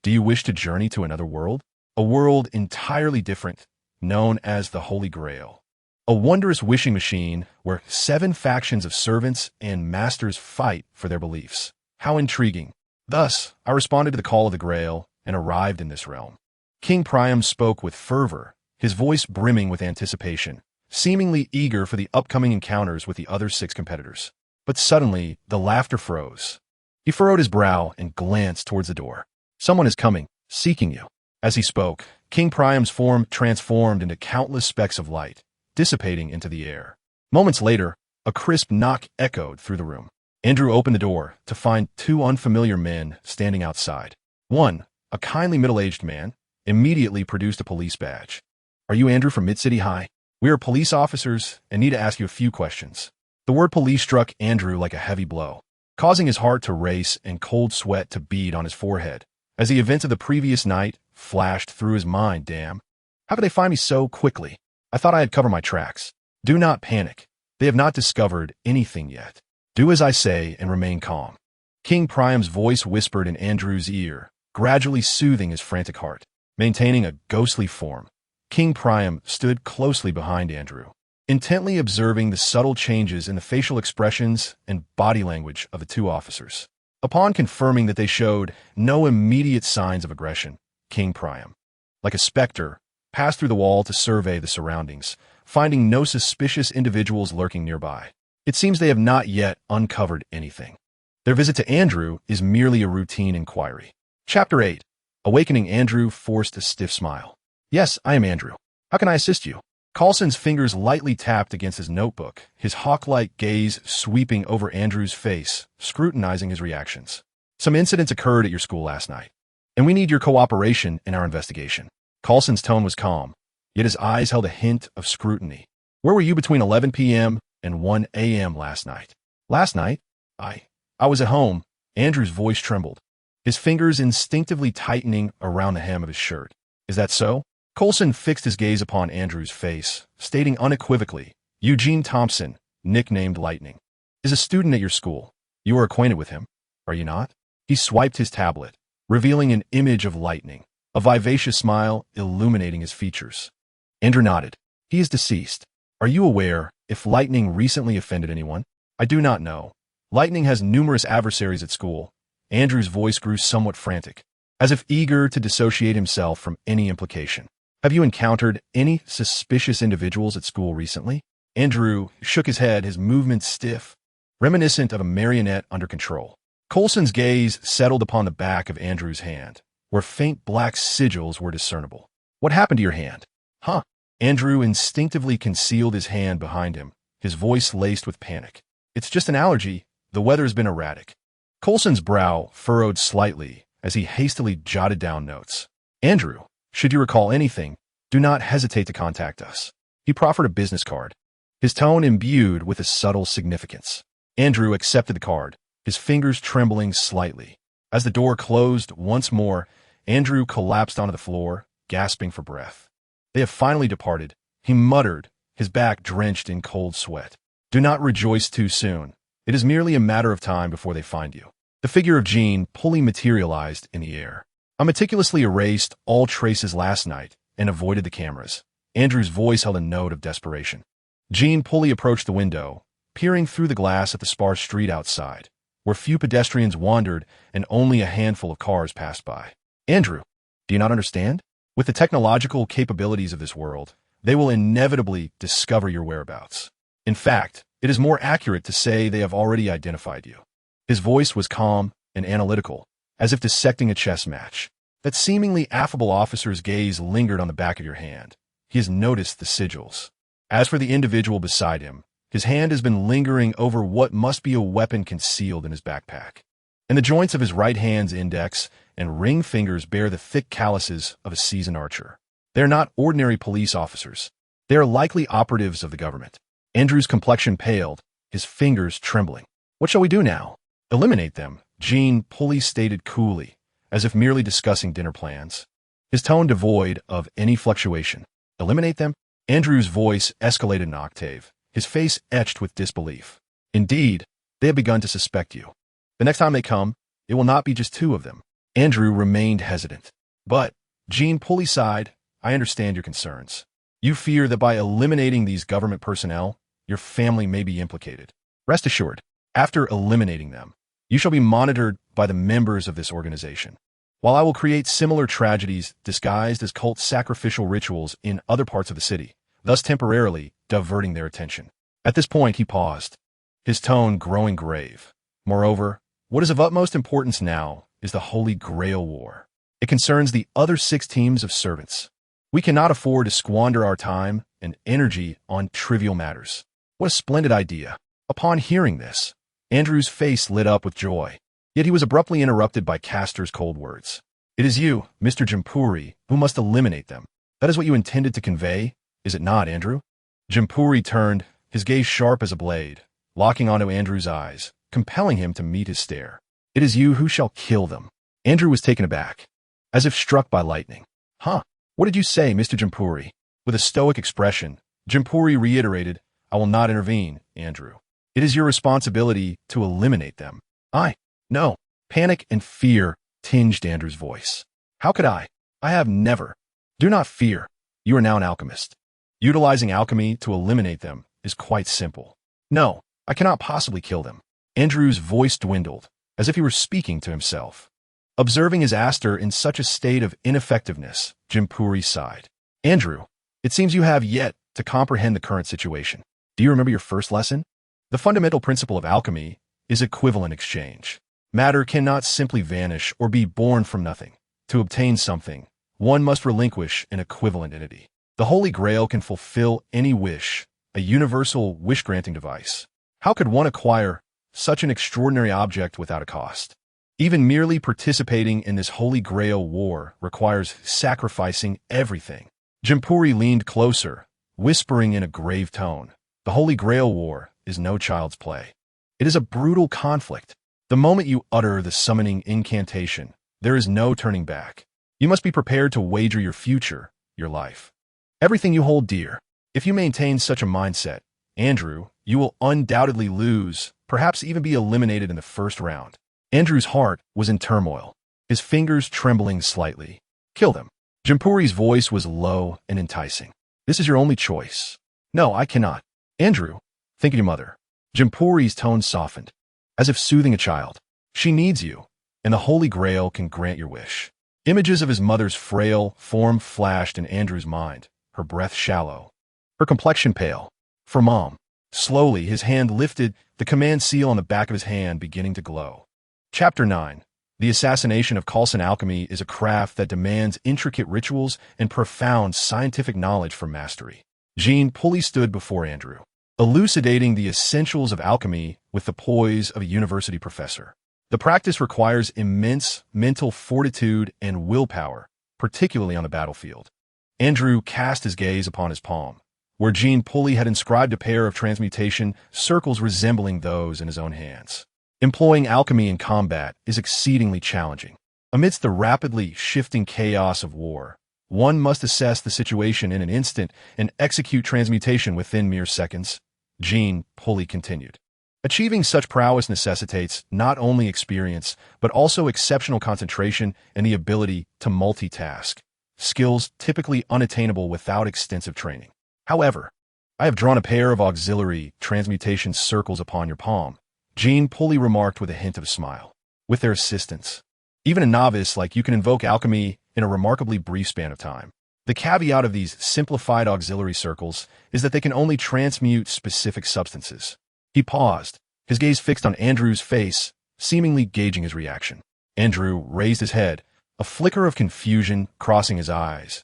do you wish to journey to another world? A world entirely different, known as the Holy Grail. A wondrous wishing machine where 7 factions of servants and masters fight for their beliefs. How intriguing. Thus, I responded to the call of the Grail and arrived in this realm. King Priam spoke with fervor, his voice brimming with anticipation, seemingly eager for the upcoming encounters with the other 6 competitors. But suddenly, the laughter froze. He furrowed his brow and glanced towards the door. Someone is coming, seeking you. As he spoke, King Priam's form transformed into countless specks of light, dissipating into the air. Moments later, a crisp knock echoed through the room. Andrew opened the door to find 2 unfamiliar men standing outside. One, a kindly middle-aged man, immediately produced a police badge. Are you Andrew from Mid-City High? We are police officers and need to ask you a few questions. The word police struck Andrew like a heavy blow, causing his heart to race and cold sweat to bead on his forehead, as the events of the previous night flashed through his mind. Damn. How could they find me so quickly? I thought I had covered my tracks. Do not panic. They have not discovered anything yet. Do as I say and remain calm. King Priam's voice whispered in Andrew's ear, gradually soothing his frantic heart. Maintaining a ghostly form, King Priam stood closely behind Andrew, intently observing the subtle changes in the facial expressions and body language of the 2 officers. Upon confirming that they showed no immediate signs of aggression, King Priam, like a specter, passed through the wall to survey the surroundings, finding no suspicious individuals lurking nearby. It seems they have not yet uncovered anything. Their visit to Andrew is merely a routine inquiry. Chapter 8. Awakening Andrew forced a stiff smile. Yes, I am Andrew. How can I assist you? Coulson's fingers lightly tapped against his notebook, his hawk-like gaze sweeping over Andrew's face, scrutinizing his reactions. Some incidents occurred at your school last night, and we need your cooperation in our investigation. Coulson's tone was calm, yet his eyes held a hint of scrutiny. Where were you between 11 p.m. and 1 a.m. last night? Last night? I was at home. Andrew's voice trembled, his fingers instinctively tightening around the hem of his shirt. Is that so? Coulson fixed his gaze upon Andrew's face, stating unequivocally, Eugene Thompson, nicknamed Lightning, is a student at your school. You are acquainted with him, are you not? He swiped his tablet, revealing an image of Lightning, a vivacious smile illuminating his features. Andrew nodded. He is deceased. Are you aware if Lightning recently offended anyone? I do not know. Lightning has numerous adversaries at school. Andrew's voice grew somewhat frantic, as if eager to dissociate himself from any implication. Have you encountered any suspicious individuals at school recently? Andrew shook his head, his movements stiff, reminiscent of a marionette under control. Coulson's gaze settled upon the back of Andrew's hand, where faint black sigils were discernible. What happened to your hand? Huh? Andrew instinctively concealed his hand behind him, his voice laced with panic. It's just an allergy. The weather's been erratic. Coulson's brow furrowed slightly as he hastily jotted down notes. Andrew, should you recall anything, do not hesitate to contact us. He proffered a business card, his tone imbued with a subtle significance. Andrew accepted the card, his fingers trembling slightly. As the door closed once more, Andrew collapsed onto the floor, gasping for breath. They have finally departed, he muttered, his back drenched in cold sweat. Do not rejoice too soon. It is merely a matter of time before they find you. The figure of Jean Pulley materialized in the air. I meticulously erased all traces last night and avoided the cameras. Andrew's voice held a note of desperation. Jean Pulley approached the window, peering through the glass at the sparse street outside, where few pedestrians wandered and only a handful of cars passed by. Andrew, do you not understand? With the technological capabilities of this world, they will inevitably discover your whereabouts. In fact, it is more accurate to say they have already identified you. His voice was calm and analytical, as if dissecting a chess match. That seemingly affable officer's gaze lingered on the back of your hand. He has noticed the sigils. As for the individual beside him, his hand has been lingering over what must be a weapon concealed in his backpack. And the joints of his right hand's index and ring fingers bear the thick calluses of a seasoned archer. They are not ordinary police officers. They are likely operatives of the government. Andrew's complexion paled, his fingers trembling. What shall we do now? Eliminate them, Jean Pulley stated coolly, as if merely discussing dinner plans. His tone devoid of any fluctuation. Eliminate them? Andrew's voice escalated an octave, his face etched with disbelief. Indeed, they have begun to suspect you. The next time they come, it will not be just two of them. Andrew remained hesitant. But, Jean Pulley sighed, I understand your concerns. You fear that by eliminating these government personnel, your family may be implicated. Rest assured, after eliminating them, you shall be monitored by the members of this organization. While I will create similar tragedies disguised as cult sacrificial rituals in other parts of the city, thus temporarily diverting their attention. At this point, he paused, his tone growing grave. Moreover, what is of utmost importance now is the Holy Grail War. It concerns the other 6 teams of servants. We cannot afford to squander our time and energy on trivial matters. What a splendid idea. Upon hearing this, Andrew's face lit up with joy. Yet he was abruptly interrupted by Castor's cold words. It is you, Mr. Jimpuri, who must eliminate them. That is what you intended to convey, is it not, Andrew? Jimpuri turned, his gaze sharp as a blade, locking onto Andrew's eyes, compelling him to meet his stare. It is you who shall kill them. Andrew was taken aback, as if struck by lightning. Huh? What did you say, Mr. Jimpuri? With a stoic expression, Jimpuri reiterated, I will not intervene, Andrew. It is your responsibility to eliminate them. No. Panic and fear tinged Andrew's voice. How could I? I have never. Do not fear. You are now an alchemist. Utilizing alchemy to eliminate them is quite simple. No, I cannot possibly kill them. Andrew's voice dwindled, as if he were speaking to himself. Observing his Aster in such a state of ineffectiveness, Jimpuri sighed. Andrew, it seems you have yet to comprehend the current situation. Do you remember your first lesson? The fundamental principle of alchemy is equivalent exchange. Matter cannot simply vanish or be born from nothing. To obtain something, one must relinquish an equivalent entity. The Holy Grail can fulfill any wish, a universal wish-granting device. How could one acquire such an extraordinary object without a cost? Even merely participating in this Holy Grail War requires sacrificing everything. Jimpuri leaned closer, whispering in a grave tone. The Holy Grail War is no child's play. It is a brutal conflict. The moment you utter the summoning incantation, there is no turning back. You must be prepared to wager your future, your life. Everything you hold dear. If you maintain such a mindset, Andrew, you will undoubtedly lose, perhaps even be eliminated in the first round. Andrew's heart was in turmoil, his fingers trembling slightly. Kill them. Jimpuri's voice was low and enticing. This is your only choice. No, I cannot. Andrew, think of your mother. Jimpuri's tone softened, as if soothing a child. She needs you, and the Holy Grail can grant your wish. Images of his mother's frail form flashed in Andrew's mind, her breath shallow, her complexion pale. For Mom. Slowly, his hand lifted, the command seal on the back of his hand beginning to glow. Chapter 9. The assassination of Coulson alchemy is a craft that demands intricate rituals and profound scientific knowledge for mastery. Jean Pulley stood before Andrew, elucidating the essentials of alchemy with the poise of a university professor. The practice requires immense mental fortitude and willpower, particularly on the battlefield. Andrew cast his gaze upon his palm, where Jean Pulley had inscribed a pair of transmutation circles resembling those in his own hands. Employing alchemy in combat is exceedingly challenging. Amidst the rapidly shifting chaos of war, one must assess the situation in an instant and execute transmutation within mere seconds, Jean Pulley continued. Achieving such prowess necessitates not only experience, but also exceptional concentration and the ability to multitask, skills typically unattainable without extensive training. However, I have drawn a pair of auxiliary transmutation circles upon your palm, Jean Pulley remarked with a hint of a smile. With their assistance, even a novice like you can invoke alchemy in a remarkably brief span of time. The caveat of these simplified auxiliary circles is that they can only transmute specific substances. He paused, his gaze fixed on Andrew's face, seemingly gauging his reaction. Andrew raised his head, a flicker of confusion crossing his eyes.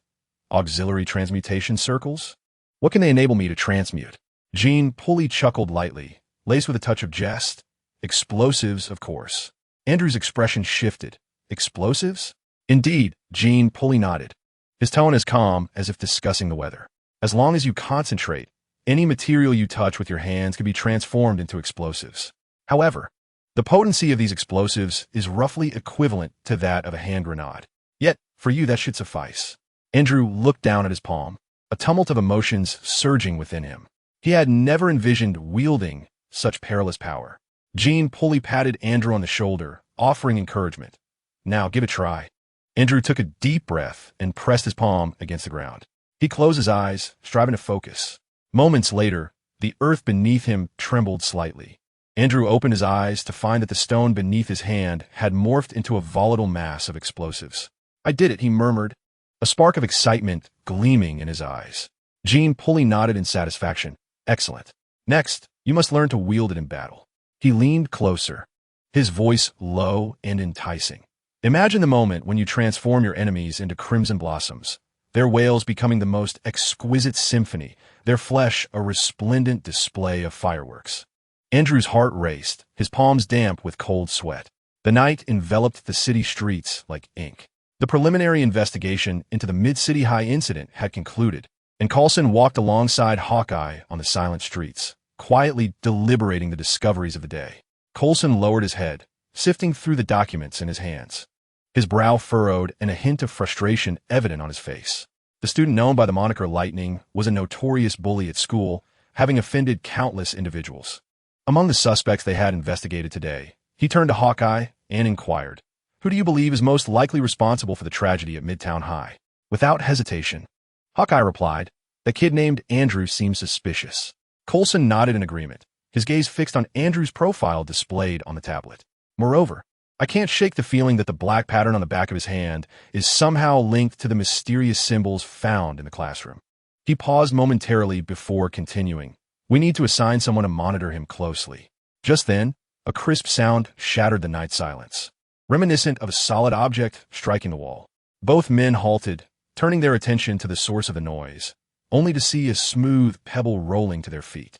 Auxiliary transmutation circles? What can they enable me to transmute? Jean Pulley chuckled lightly, laced with a touch of jest. Explosives, of course. Andrew's expression shifted. Explosives? Indeed, Jean Pulley nodded, his tone as calm as if discussing the weather. As long as you concentrate, any material you touch with your hands can be transformed into explosives. However, the potency of these explosives is roughly equivalent to that of a hand grenade. Yet, for you that should suffice. Andrew looked down at his palm, a tumult of emotions surging within him. He had never envisioned wielding such perilous power. Jean Pulley patted Andrew on the shoulder, offering encouragement. Now, give it a try. Andrew took a deep breath and pressed his palm against the ground. He closed his eyes, striving to focus. Moments later, the earth beneath him trembled slightly. Andrew opened his eyes to find that the stone beneath his hand had morphed into a volatile mass of explosives. I did it, he murmured, a spark of excitement gleaming in his eyes. Jean Pulley nodded in satisfaction. Excellent. Next, you must learn to wield it in battle. He leaned closer, his voice low and enticing. Imagine the moment when you transform your enemies into crimson blossoms, their wails becoming the most exquisite symphony, their flesh a resplendent display of fireworks. Andrew's heart raced, his palms damp with cold sweat. The night enveloped the city streets like ink. The preliminary investigation into the Mid-City High incident had concluded, and Coulson walked alongside Hawkeye on the silent streets, quietly deliberating the discoveries of the day. Coulson lowered his head, sifting through the documents in his hands, his brow furrowed and a hint of frustration evident on his face. The student known by the moniker Lightning was a notorious bully at school, having offended countless individuals. Among the suspects they had investigated today, he turned to Hawkeye and inquired, "Who do you believe is most likely responsible for the tragedy at Midtown High?" Without hesitation, Hawkeye replied, "That kid named Andrew seems suspicious." Coulson nodded in agreement, his gaze fixed on Andrew's profile displayed on the tablet. Moreover, I can't shake the feeling that the black pattern on the back of his hand is somehow linked to the mysterious symbols found in the classroom. He paused momentarily before continuing. We need to assign someone to monitor him closely. Just then, a crisp sound shattered the night silence, reminiscent of a solid object striking the wall. Both men halted, turning their attention to the source of the noise, only to see a smooth pebble rolling to their feet.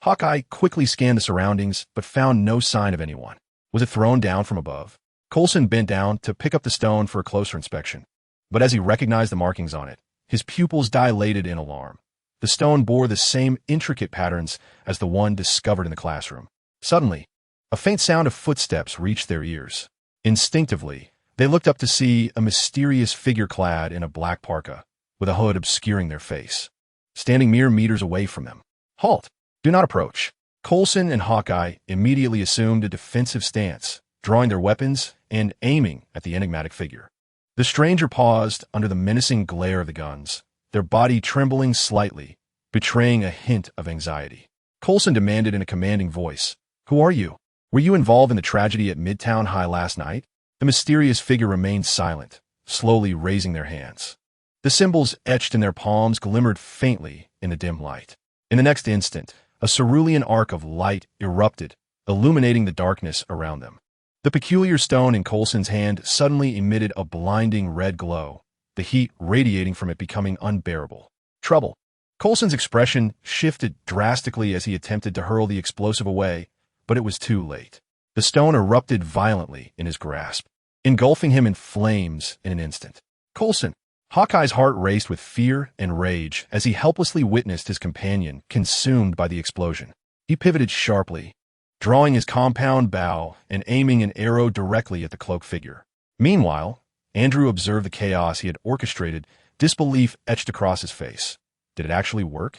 Hawkeye quickly scanned the surroundings, but found no sign of anyone. Was it thrown down from above? Coulson bent down to pick up the stone for a closer inspection. But as he recognized the markings on it, his pupils dilated in alarm. The stone bore the same intricate patterns as the one discovered in the classroom. Suddenly, a faint sound of footsteps reached their ears. Instinctively, they looked up to see a mysterious figure clad in a black parka, with a hood obscuring their face, standing mere meters away from them. "Halt! Do not approach." Coulson and Hawkeye immediately assumed a defensive stance, drawing their weapons and aiming at the enigmatic figure. The stranger paused under the menacing glare of the guns, their body trembling slightly, betraying a hint of anxiety. Coulson demanded in a commanding voice, "Who are you? Were you involved in the tragedy at Midtown High last night?" The mysterious figure remained silent, slowly raising their hands. The symbols etched in their palms glimmered faintly in the dim light. In the next instant, a cerulean arc of light erupted, illuminating the darkness around them. The peculiar stone in Coulson's hand suddenly emitted a blinding red glow, the heat radiating from it becoming unbearable. Trouble. Coulson's expression shifted drastically as he attempted to hurl the explosive away, but it was too late. The stone erupted violently in his grasp, engulfing him in flames in an instant. Coulson. Hawkeye's heart raced with fear and rage as he helplessly witnessed his companion consumed by the explosion. He pivoted sharply, drawing his compound bow and aiming an arrow directly at the cloaked figure. Meanwhile, Andrew observed the chaos he had orchestrated, disbelief etched across his face. Did it actually work?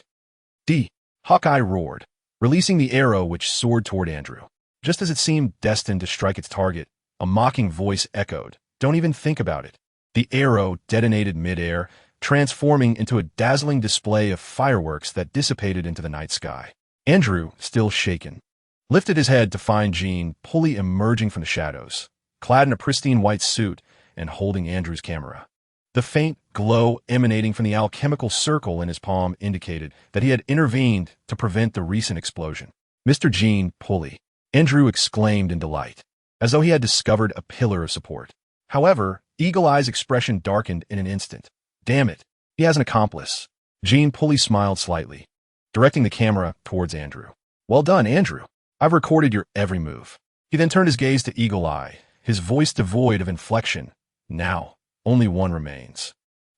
Hawkeye roared, releasing the arrow which soared toward Andrew. Just as it seemed destined to strike its target, a mocking voice echoed, "Don't even think about it." The arrow detonated midair, transforming into a dazzling display of fireworks that dissipated into the night sky. Andrew, still shaken, lifted his head to find Jean Pulley emerging from the shadows, clad in a pristine white suit and holding Andrew's camera. The faint glow emanating from the alchemical circle in his palm indicated that he had intervened to prevent the recent explosion. "Mr. Jean Pulley," Andrew exclaimed in delight, as though he had discovered a pillar of support. However, Eagle Eye's expression darkened in an instant. "Damn it, he has an accomplice." Jean Pulley smiled slightly, directing the camera towards Andrew. "Well done, Andrew. I've recorded your every move." He then turned his gaze to Eagle Eye, his voice devoid of inflection. "Now, only one remains.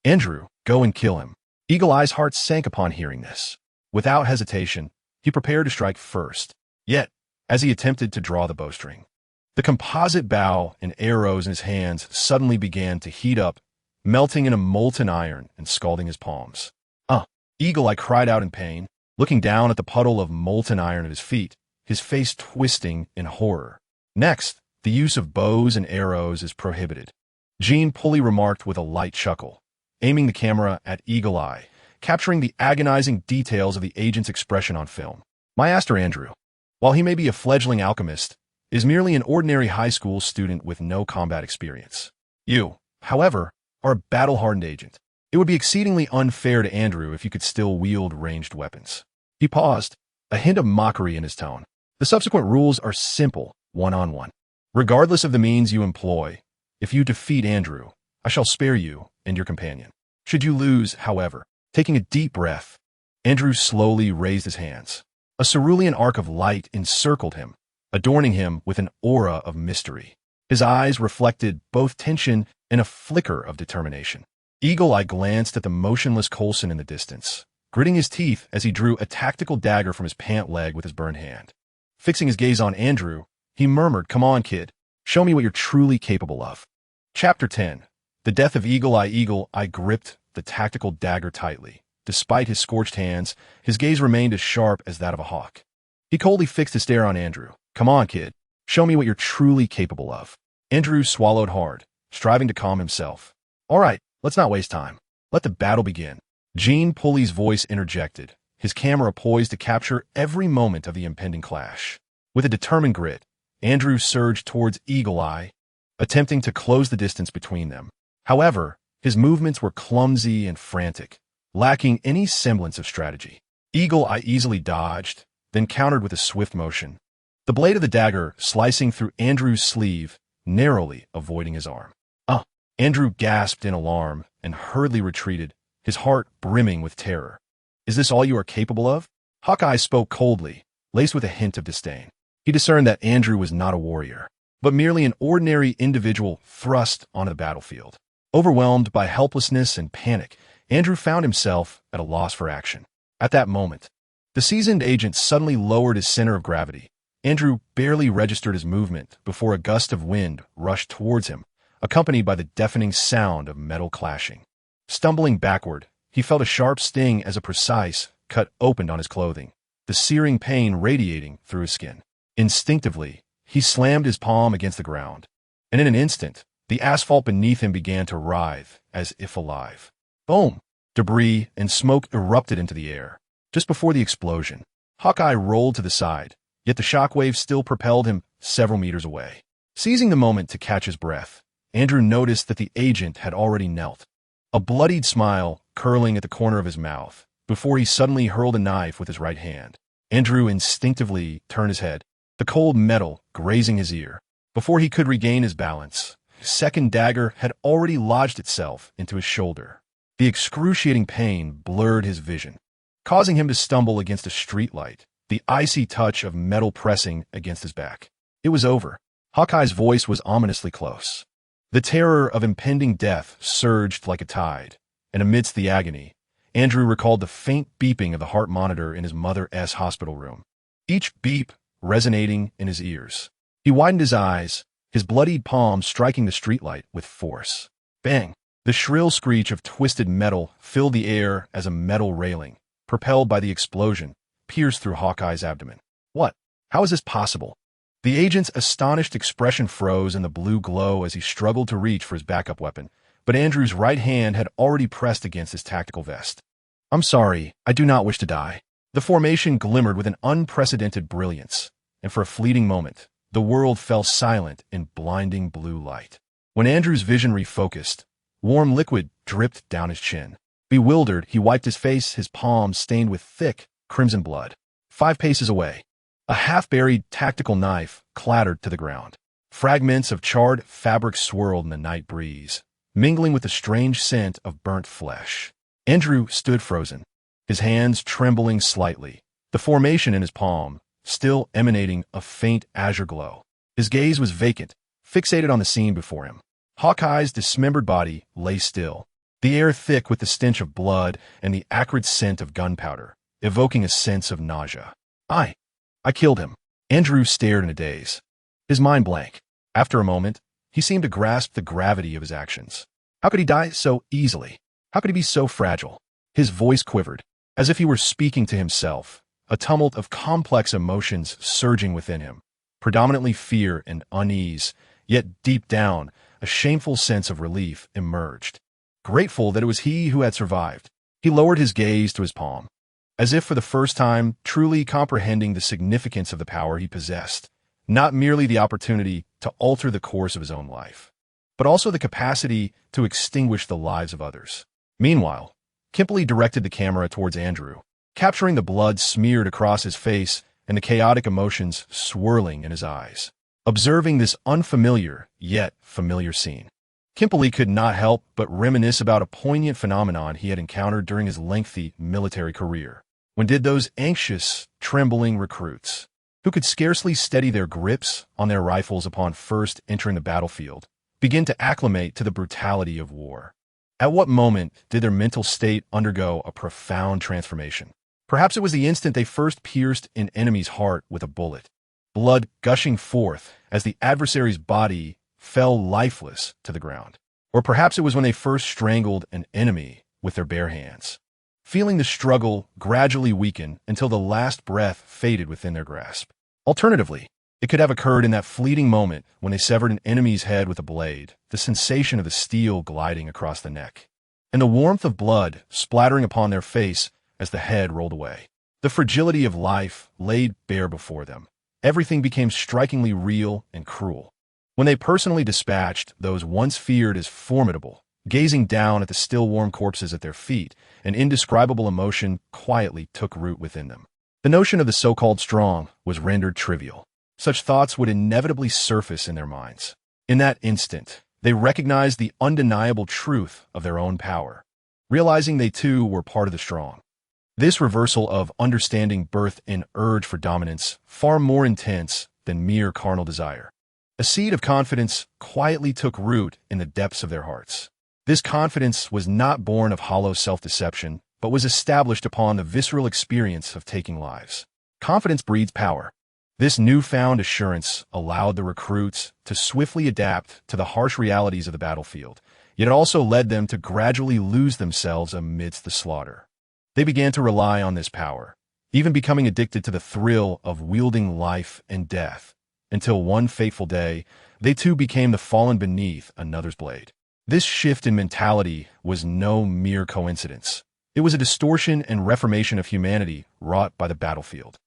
Andrew, go and kill him." Eagle Eye's heart sank upon hearing this. Without hesitation, he prepared to strike first. Yet, as he attempted to draw the bowstring, the composite bow and arrows in his hands suddenly began to heat up, melting into molten iron and scalding his palms. Eagle Eye cried out in pain, looking down at the puddle of molten iron at his feet, his face twisting in horror. "Next, the use of bows and arrows is prohibited," Jean Pulley remarked with a light chuckle, aiming the camera at Eagle Eye, capturing the agonizing details of the agent's expression on film. Master Andrew, while he may be a fledgling alchemist, is merely an ordinary high school student with no combat experience. You, however, are a battle-hardened agent. It would be exceedingly unfair to Andrew if you could still wield ranged weapons. He paused, a hint of mockery in his tone. The subsequent rules are simple, one-on-one. Regardless of the means you employ, if you defeat Andrew, I shall spare you and your companion. Should you lose, however, taking a deep breath, Andrew slowly raised his hands. A cerulean arc of light encircled him, adorning him with an aura of mystery. His eyes reflected both tension and a flicker of determination. Eagle Eye glanced at the motionless Coulson in the distance, gritting his teeth as he drew a tactical dagger from his pant leg with his burned hand. Fixing his gaze on Andrew, he murmured, "Come on, kid. Show me what you're truly capable of." Chapter 10. The Death of Eagle Eye. Eagle Eye gripped the tactical dagger tightly. Despite his scorched hands, his gaze remained as sharp as that of a hawk. He coldly fixed his stare on Andrew. "Come on, kid. Show me what you're truly capable of." Andrew swallowed hard, striving to calm himself. "All right, let's not waste time. Let the battle begin." Jean Pulley's voice interjected, his camera poised to capture every moment of the impending clash. With a determined grit, Andrew surged towards Eagle Eye, attempting to close the distance between them. However, his movements were clumsy and frantic, lacking any semblance of strategy. Eagle Eye easily dodged, then countered with a swift motion, the blade of the dagger slicing through Andrew's sleeve, narrowly avoiding his arm. Andrew gasped in alarm and hurriedly retreated, his heart brimming with terror. "Is this all you are capable of?" Hawkeye spoke coldly, laced with a hint of disdain. He discerned that Andrew was not a warrior, but merely an ordinary individual thrust onto the battlefield. Overwhelmed by helplessness and panic, Andrew found himself at a loss for action. At that moment, the seasoned agent suddenly lowered his center of gravity. Andrew barely registered his movement before a gust of wind rushed towards him, accompanied by the deafening sound of metal clashing. Stumbling backward, he felt a sharp sting as a precise cut opened on his clothing, the searing pain radiating through his skin. Instinctively, he slammed his palm against the ground, and in an instant, the asphalt beneath him began to writhe as if alive. Boom! Debris and smoke erupted into the air. Just before the explosion, Hawkeye rolled to the side, yet the shockwave still propelled him several meters away. Seizing the moment to catch his breath, Andrew noticed that the agent had already knelt, a bloodied smile curling at the corner of his mouth, before he suddenly hurled a knife with his right hand. Andrew instinctively turned his head, the cold metal grazing his ear. Before he could regain his balance, his second dagger had already lodged itself into his shoulder. The excruciating pain blurred his vision, causing him to stumble against a streetlight, the icy touch of metal pressing against his back. It was over. Hawkeye's voice was ominously close. The terror of impending death surged like a tide, and amidst the agony, Andrew recalled the faint beeping of the heart monitor in his mother's hospital room, each beep resonating in his ears. He widened his eyes, his bloodied palm striking the streetlight with force. Bang! The shrill screech of twisted metal filled the air as a metal railing, propelled by the explosion, pierced through Hawkeye's abdomen. What? How is this possible? The agent's astonished expression froze in the blue glow as he struggled to reach for his backup weapon, but Andrew's right hand had already pressed against his tactical vest. I'm sorry, I do not wish to die. The formation glimmered with an unprecedented brilliance, and for a fleeting moment, the world fell silent in blinding blue light. When Andrew's vision refocused, warm liquid dripped down his chin. Bewildered, he wiped his face, his palms stained with thick, crimson blood. 5 paces away, a half-buried tactical knife clattered to the ground. Fragments of charred fabric swirled in the night breeze, mingling with the strange scent of burnt flesh. Andrew stood frozen, his hands trembling slightly, the formation in his palm still emanating a faint azure glow. His gaze was vacant, fixated on the scene before him. Hawkeye's dismembered body lay still, the air thick with the stench of blood and the acrid scent of gunpowder, evoking a sense of nausea. I killed him. Andrew stared in a daze, his mind blank. After a moment, he seemed to grasp the gravity of his actions. How could he die so easily? How could he be so fragile? His voice quivered, as if he were speaking to himself, a tumult of complex emotions surging within him, predominantly fear and unease, yet deep down, a shameful sense of relief emerged. Grateful that it was he who had survived, he lowered his gaze to his palm, as if for the first time truly comprehending the significance of the power he possessed, not merely the opportunity to alter the course of his own life, but also the capacity to extinguish the lives of others. Meanwhile, Kimberly directed the camera towards Andrew, capturing the blood smeared across his face and the chaotic emotions swirling in his eyes. Observing this unfamiliar, yet familiar scene, Kimberly could not help but reminisce about a poignant phenomenon he had encountered during his lengthy military career. When did those anxious, trembling recruits, who could scarcely steady their grips on their rifles upon first entering the battlefield, begin to acclimate to the brutality of war? At what moment did their mental state undergo a profound transformation? Perhaps it was the instant they first pierced an enemy's heart with a bullet, blood gushing forth as the adversary's body fell lifeless to the ground. Or perhaps it was when they first strangled an enemy with their bare hands, feeling the struggle gradually weaken until the last breath faded within their grasp. Alternatively, it could have occurred in that fleeting moment when they severed an enemy's head with a blade, the sensation of the steel gliding across the neck, and the warmth of blood splattering upon their face as the head rolled away. The fragility of life laid bare before them. Everything became strikingly real and cruel. When they personally dispatched those once feared as formidable, gazing down at the still warm corpses at their feet, an indescribable emotion quietly took root within them. The notion of the so-called strong was rendered trivial. Such thoughts would inevitably surface in their minds. In that instant, they recognized the undeniable truth of their own power, realizing they too were part of the strong. This reversal of understanding birthed an urge for dominance far more intense than mere carnal desire. A seed of confidence quietly took root in the depths of their hearts. This confidence was not born of hollow self-deception, but was established upon the visceral experience of taking lives. Confidence breeds power. This newfound assurance allowed the recruits to swiftly adapt to the harsh realities of the battlefield, yet it also led them to gradually lose themselves amidst the slaughter. They began to rely on this power, even becoming addicted to the thrill of wielding life and death, until one fateful day, they too became the fallen beneath another's blade. This shift in mentality was no mere coincidence. It was a distortion and reformation of humanity wrought by the battlefield.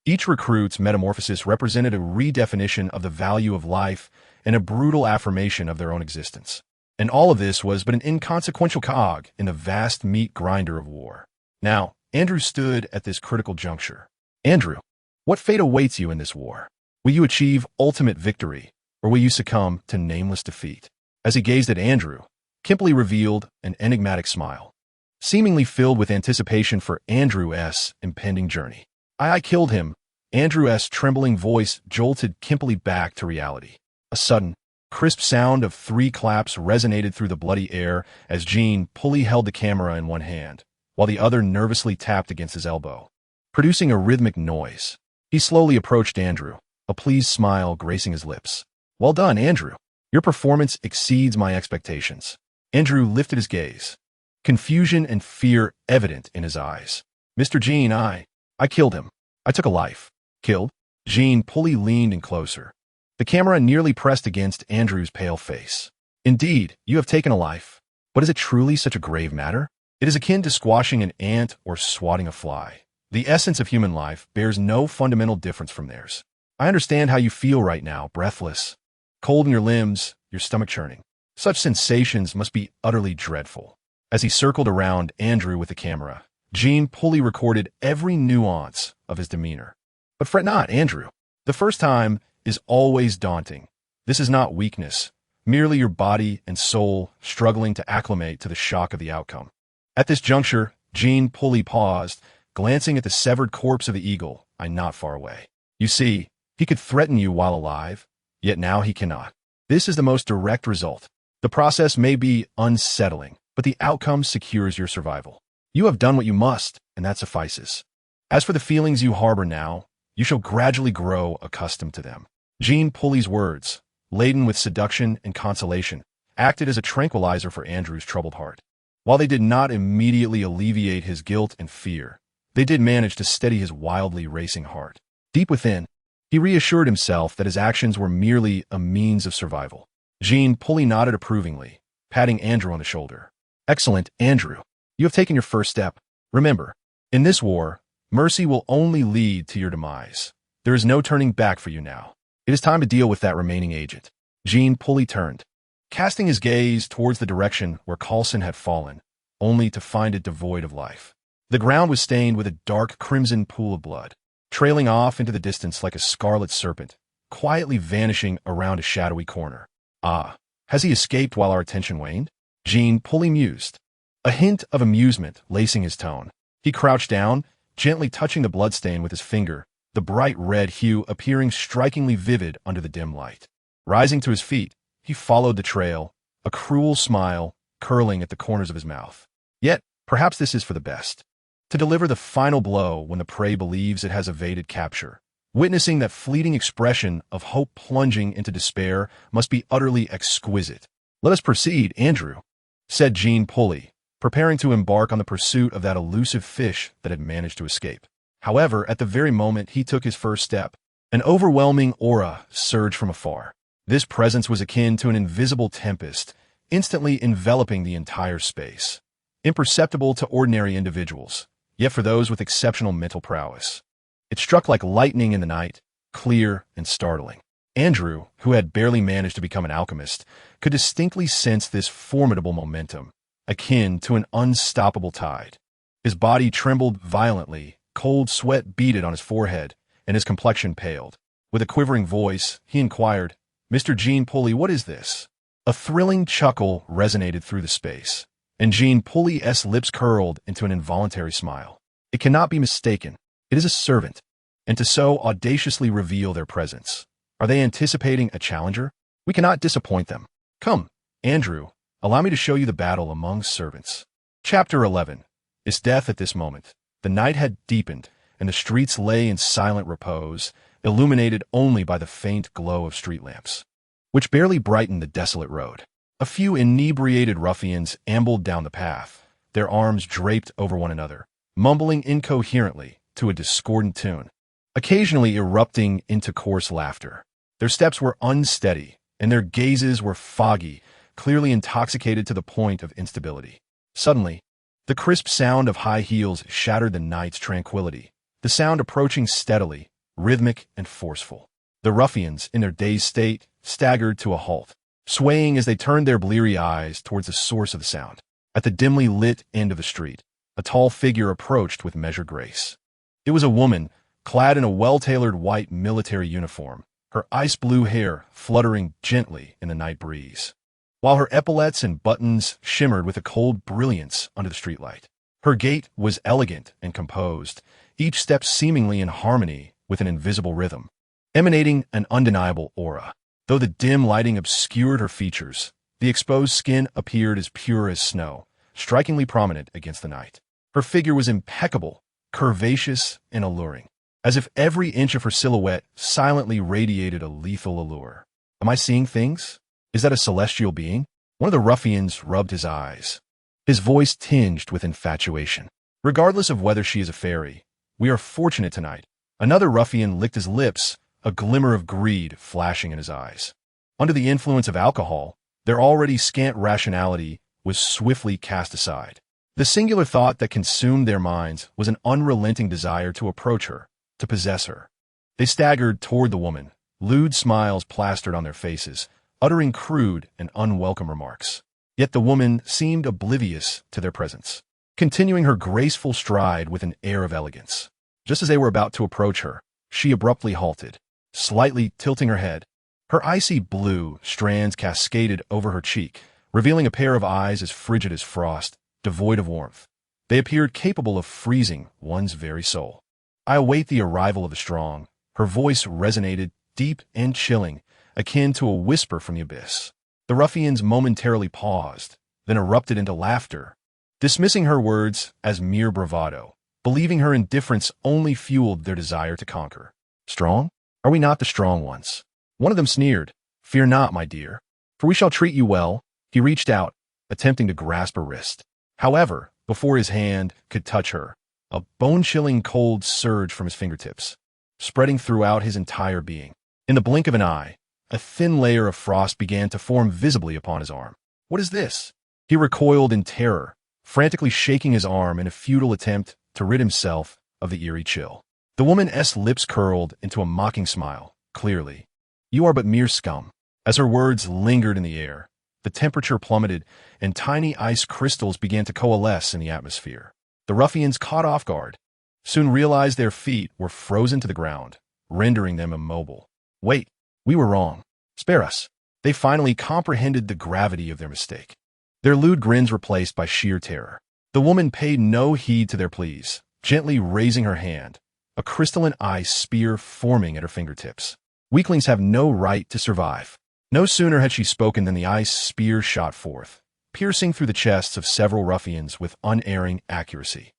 Each recruit's metamorphosis represented a redefinition of the value of life and a brutal affirmation of their own existence. And all of this was but an inconsequential cog in the vast meat grinder of war. Now, Andrew stood at this critical juncture. Andrew, what fate awaits you in this war? Will you achieve ultimate victory, or will you succumb to nameless defeat? As he gazed at Andrew, Kimberly revealed an enigmatic smile, seemingly filled with anticipation for Andrew's impending journey. I killed him. Andrew's trembling voice jolted Kimberly back to reality. A sudden, crisp sound of 3 claps resonated through the bloody air as Gene Pulley held the camera in one hand, while the other nervously tapped against his elbow, producing a rhythmic noise. He slowly approached Andrew, a pleased smile gracing his lips. Well done, Andrew. Your performance exceeds my expectations. Andrew lifted his gaze, confusion and fear evident in his eyes. Mr. Gene, I killed him. I took a life. Killed? Gene Pulley leaned in closer, the camera nearly pressed against Andrew's pale face. Indeed, you have taken a life. But is it truly such a grave matter? It is akin to squashing an ant or swatting a fly. The essence of human life bears no fundamental difference from theirs. I understand how you feel right now, breathless, cold in your limbs, your stomach churning. Such sensations must be utterly dreadful. As he circled around Andrew with the camera, Gene Pulley recorded every nuance of his demeanor. But fret not, Andrew. The first time is always daunting. This is not weakness, merely your body and soul struggling to acclimate to the shock of the outcome. At this juncture, Gene Pulley paused, glancing at the severed corpse of the eagle, not far away. You see, he could threaten you while alive, yet now he cannot. This is the most direct result. The process may be unsettling, but the outcome secures your survival. You have done what you must, and that suffices. As for the feelings you harbor now, you shall gradually grow accustomed to them. Gene Pulley's words, laden with seduction and consolation, acted as a tranquilizer for Andrew's troubled heart. While they did not immediately alleviate his guilt and fear, they did manage to steady his wildly racing heart. Deep within, he reassured himself that his actions were merely a means of survival. Gene Pulley nodded approvingly, patting Andrew on the shoulder. Excellent, Andrew. You have taken your first step. Remember, in this war, mercy will only lead to your demise. There is no turning back for you now. It is time to deal with that remaining agent. Gene Pulley turned, casting his gaze towards the direction where Coulson had fallen, only to find it devoid of life. The ground was stained with a dark crimson pool of blood, trailing off into the distance like a scarlet serpent, quietly vanishing around a shadowy corner. Ah, has he escaped while our attention waned? Gene Pulley mused, a hint of amusement lacing his tone. He crouched down, gently touching the bloodstain with his finger, the bright red hue appearing strikingly vivid under the dim light. Rising to his feet, he followed the trail, a cruel smile curling at the corners of his mouth. Yet, perhaps this is for the best. To deliver the final blow when the prey believes it has evaded capture, witnessing that fleeting expression of hope plunging into despair must be utterly exquisite. Let us proceed, Andrew, said Gene Pulley, preparing to embark on the pursuit of that elusive fish that had managed to escape. However, at the very moment he took his first step, an overwhelming aura surged from afar. This presence was akin to an invisible tempest, instantly enveloping the entire space. Imperceptible to ordinary individuals, yet for those with exceptional mental prowess. It struck like lightning in the night, clear and startling. Andrew, who had barely managed to become an alchemist, could distinctly sense this formidable momentum, akin to an unstoppable tide. His body trembled violently, cold sweat beaded on his forehead, and his complexion paled. With a quivering voice, he inquired, Mr. Gene Pulley, what is this? A thrilling chuckle resonated through the space, and Gene Pulley's lips curled into an involuntary smile. It cannot be mistaken. It is a servant, and to so audaciously reveal their presence. Are they anticipating a challenger? We cannot disappoint them. Come, Andrew, allow me to show you the battle among servants. Chapter 11. Esdeath. At this moment, the night had deepened, and the streets lay in silent repose, illuminated only by the faint glow of street lamps, which barely brightened the desolate road. A few inebriated ruffians ambled down the path, their arms draped over one another, mumbling incoherently to a discordant tune, occasionally erupting into coarse laughter. Their steps were unsteady, and their gazes were foggy, clearly intoxicated to the point of instability. Suddenly, the crisp sound of high heels shattered the night's tranquility, the sound approaching steadily, rhythmic and forceful. The ruffians, in their dazed state, staggered to a halt, swaying as they turned their bleary eyes towards the source of the sound. At the dimly lit end of the street, a tall figure approached with measured grace. It was a woman, clad in a well-tailored white military uniform, her ice-blue hair fluttering gently in the night breeze, while her epaulets and buttons shimmered with a cold brilliance under the streetlight. Her gait was elegant and composed, each step seemingly in harmony with an invisible rhythm, emanating an undeniable aura. Though the dim lighting obscured her features, the exposed skin appeared as pure as snow, strikingly prominent against the night. Her figure was impeccable, curvaceous and alluring, as if every inch of her silhouette silently radiated a lethal allure. Am I seeing things? Is that a celestial being? One of the ruffians rubbed his eyes, his voice tinged with infatuation. Regardless of whether she is a fairy, we are fortunate tonight. Another ruffian licked his lips, a glimmer of greed flashing in his eyes. Under the influence of alcohol, their already scant rationality was swiftly cast aside. The singular thought that consumed their minds was an unrelenting desire to approach her, to possess her. They staggered toward the woman, lewd smiles plastered on their faces, uttering crude and unwelcome remarks. Yet the woman seemed oblivious to their presence, continuing her graceful stride with an air of elegance. Just as they were about to approach her, she abruptly halted, slightly tilting her head. Her icy blue strands cascaded over her cheek, revealing a pair of eyes as frigid as frost, devoid of warmth. They appeared capable of freezing one's very soul. I await the arrival of the strong. Her voice resonated, deep and chilling, akin to a whisper from the abyss. The ruffians momentarily paused, then erupted into laughter, dismissing her words as mere bravado, believing her indifference only fueled their desire to conquer. Strong? Are we not the strong ones? One of them sneered. Fear not, my dear, for we shall treat you well. He reached out, attempting to grasp her wrist. However, before his hand could touch her, a bone-chilling cold surged from his fingertips, spreading throughout his entire being. In the blink of an eye, a thin layer of frost began to form visibly upon his arm. What is this? He recoiled in terror, frantically shaking his arm in a futile attempt to rid himself of the eerie chill. The woman's lips curled into a mocking smile. Clearly, you are but mere scum. As her words lingered in the air, the temperature plummeted, and tiny ice crystals began to coalesce in the atmosphere. The ruffians, caught off guard, soon realized their feet were frozen to the ground, rendering them immobile. Wait, we were wrong. Spare us. They finally comprehended the gravity of their mistake. Their lewd grins replaced by sheer terror. The woman paid no heed to their pleas, gently raising her hand, a crystalline ice spear forming at her fingertips. Weaklings have no right to survive. No sooner had she spoken than the ice spear shot forth, piercing through the chests of several ruffians with unerring accuracy.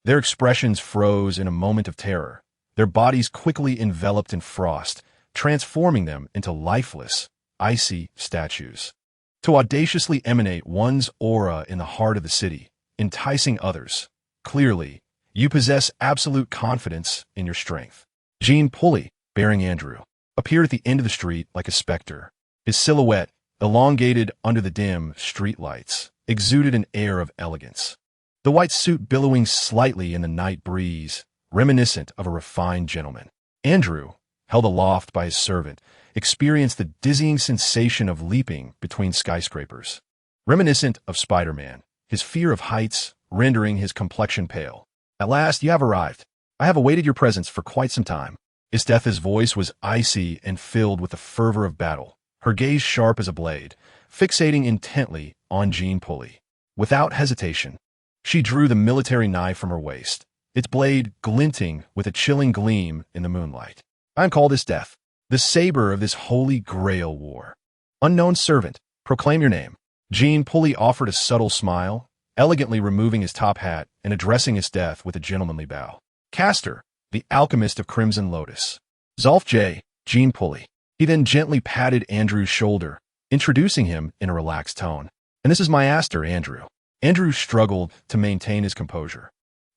Their expressions froze in a moment of terror, their bodies quickly enveloped in frost, transforming them into lifeless, icy statues. To audaciously emanate one's aura in the heart of the city, enticing others. Clearly, you possess absolute confidence in your strength. Jean Pulley, bearing Andrew, appeared at the end of the street like a specter. His silhouette, elongated under the dim street lights, exuded an air of elegance. The white suit billowing slightly in the night breeze, reminiscent of a refined gentleman. Andrew, held aloft by his servant, experienced the dizzying sensation of leaping between skyscrapers. Reminiscent of Spider-Man, his fear of heights rendering his complexion pale. At last you have arrived. I have awaited your presence for quite some time. Esdeath's voice was icy and filled with the fervor of battle, her gaze sharp as a blade, fixating intently on Jean Pulley. Without hesitation, she drew the military knife from her waist, its blade glinting with a chilling gleam in the moonlight. I am called Esdeath, the saber of this Holy Grail War. Unknown servant, proclaim your name. Jean Pulley offered a subtle smile, elegantly removing his top hat and addressing Esdeath with a gentlemanly bow. Castor, the Alchemist of Crimson Lotus. Zolf J. Jean Pulley. He then gently patted Andrew's shoulder, introducing him in a relaxed tone. And this is my Aster, Andrew. Andrew struggled to maintain his composure,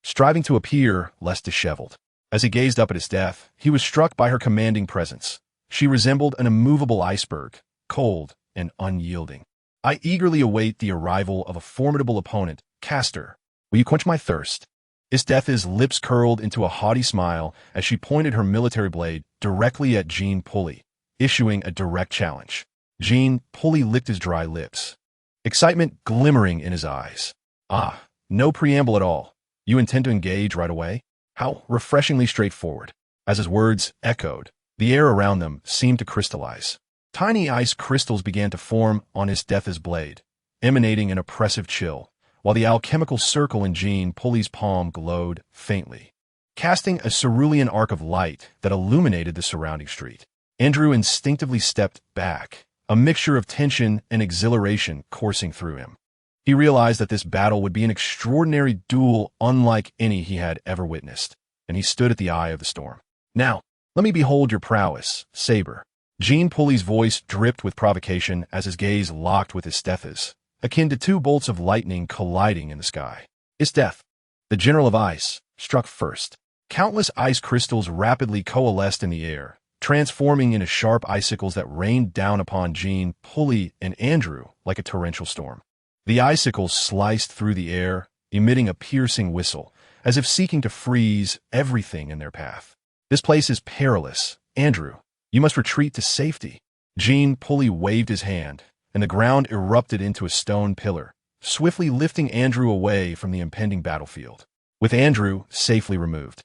striving to appear less disheveled. As he gazed up at Esdeath, he was struck by her commanding presence. She resembled an immovable iceberg, cold and unyielding. I eagerly await the arrival of a formidable opponent. Castor, will you quench my thirst? Esdeath's lips curled into a haughty smile as she pointed her military blade directly at Jean Pulley, issuing a direct challenge. Jean Pulley licked his dry lips, excitement glimmering in his eyes. Ah, no preamble at all. You intend to engage right away? How refreshingly straightforward. As his words echoed, the air around them seemed to crystallize. Tiny ice crystals began to form on Esdeath's blade, emanating an oppressive chill, while the alchemical circle in Jean Pulley's palm glowed faintly, casting a cerulean arc of light that illuminated the surrounding street. Andrew instinctively stepped back, a mixture of tension and exhilaration coursing through him. He realized that this battle would be an extraordinary duel unlike any he had ever witnessed, and he stood at the eye of the storm. Now, let me behold your prowess, Saber. Jean Pulley's voice dripped with provocation as his gaze locked with Esdeath's, akin to two bolts of lightning colliding in the sky. Esdeath, the General of Ice, struck first. Countless ice crystals rapidly coalesced in the air, transforming into sharp icicles that rained down upon Jean Pulley and Andrew like a torrential storm. The icicles sliced through the air, emitting a piercing whistle, as if seeking to freeze everything in their path. This place is perilous. Andrew, you must retreat to safety. Jean Pulley waved his hand, and the ground erupted into a stone pillar, swiftly lifting Andrew away from the impending battlefield. With Andrew safely removed,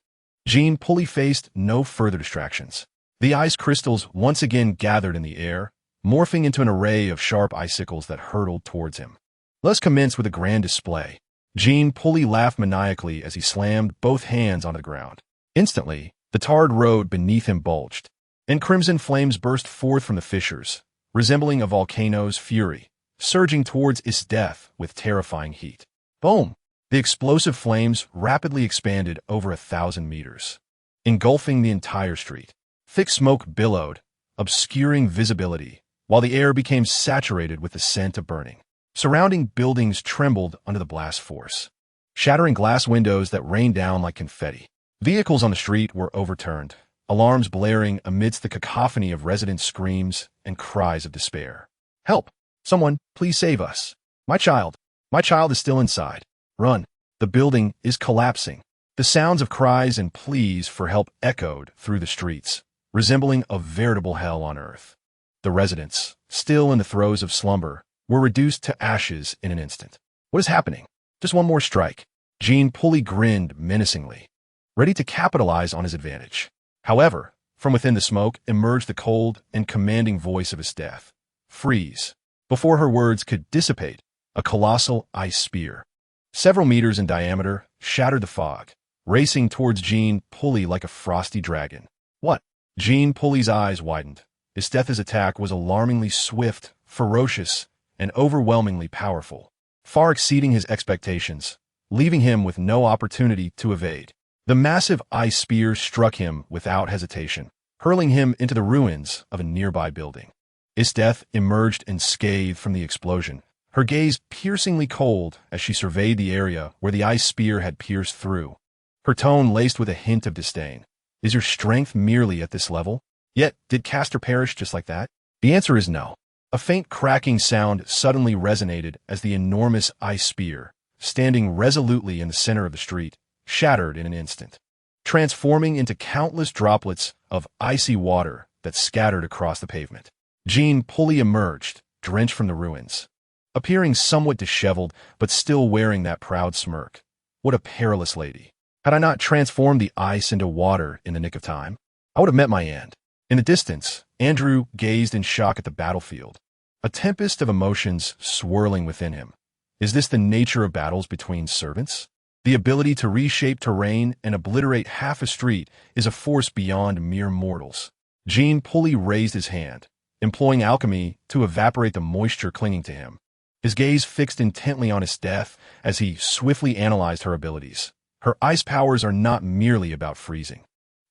Jean Pulley faced no further distractions. The ice crystals once again gathered in the air, morphing into an array of sharp icicles that hurtled towards him. Let's commence with a grand display. Jean Pulley laughed maniacally as he slammed both hands onto the ground. Instantly, the tarred road beneath him bulged, and crimson flames burst forth from the fissures, resembling a volcano's fury, surging towards Esdeath with terrifying heat. Boom! The explosive flames rapidly expanded over 1,000 meters, engulfing the entire street. Thick smoke billowed, obscuring visibility, while the air became saturated with the scent of burning. Surrounding buildings trembled under the blast force, shattering glass windows that rained down like confetti. Vehicles on the street were overturned, alarms blaring amidst the cacophony of resident screams and cries of despair. Help! Someone, please save us. My child is still inside. Run. The building is collapsing. The sounds of cries and pleas for help echoed through the streets, resembling a veritable hell on earth. The residents, still in the throes of slumber, were reduced to ashes in an instant. What is happening? Just one more strike. Jean Pulley grinned menacingly, ready to capitalize on his advantage. However, from within the smoke emerged the cold and commanding voice of Esdeath. Freeze. Before her words could dissipate, a colossal ice spear, several meters in diameter, shattered the fog, racing towards Jean Pulley like a frosty dragon. What? Jean Pulley's eyes widened. Esdeath's attack was alarmingly swift, ferocious, and overwhelmingly powerful, far exceeding his expectations, leaving him with no opportunity to evade. The massive ice spear struck him without hesitation, hurling him into the ruins of a nearby building. Esdeath emerged unscathed from the explosion, her gaze piercingly cold as she surveyed the area where the ice spear had pierced through, her tone laced with a hint of disdain. Is your strength merely at this level? Yet, did Castor perish just like that? The answer is no. A faint cracking sound suddenly resonated as the enormous ice spear, standing resolutely in the center of the street, shattered in an instant, transforming into countless droplets of icy water that scattered across the pavement. Jean Pulley emerged, drenched from the ruins, appearing somewhat disheveled but still wearing that proud smirk. What a perilous lady. Had I not transformed the ice into water in the nick of time, I would have met my end. In the distance, Andrew gazed in shock at the battlefield, a tempest of emotions swirling within him. Is this the nature of battles between servants? The ability to reshape terrain and obliterate half a street is a force beyond mere mortals. Jean Pulley raised his hand, employing alchemy to evaporate the moisture clinging to him. His gaze fixed intently on Esdeath as he swiftly analyzed her abilities. Her ice powers are not merely about freezing.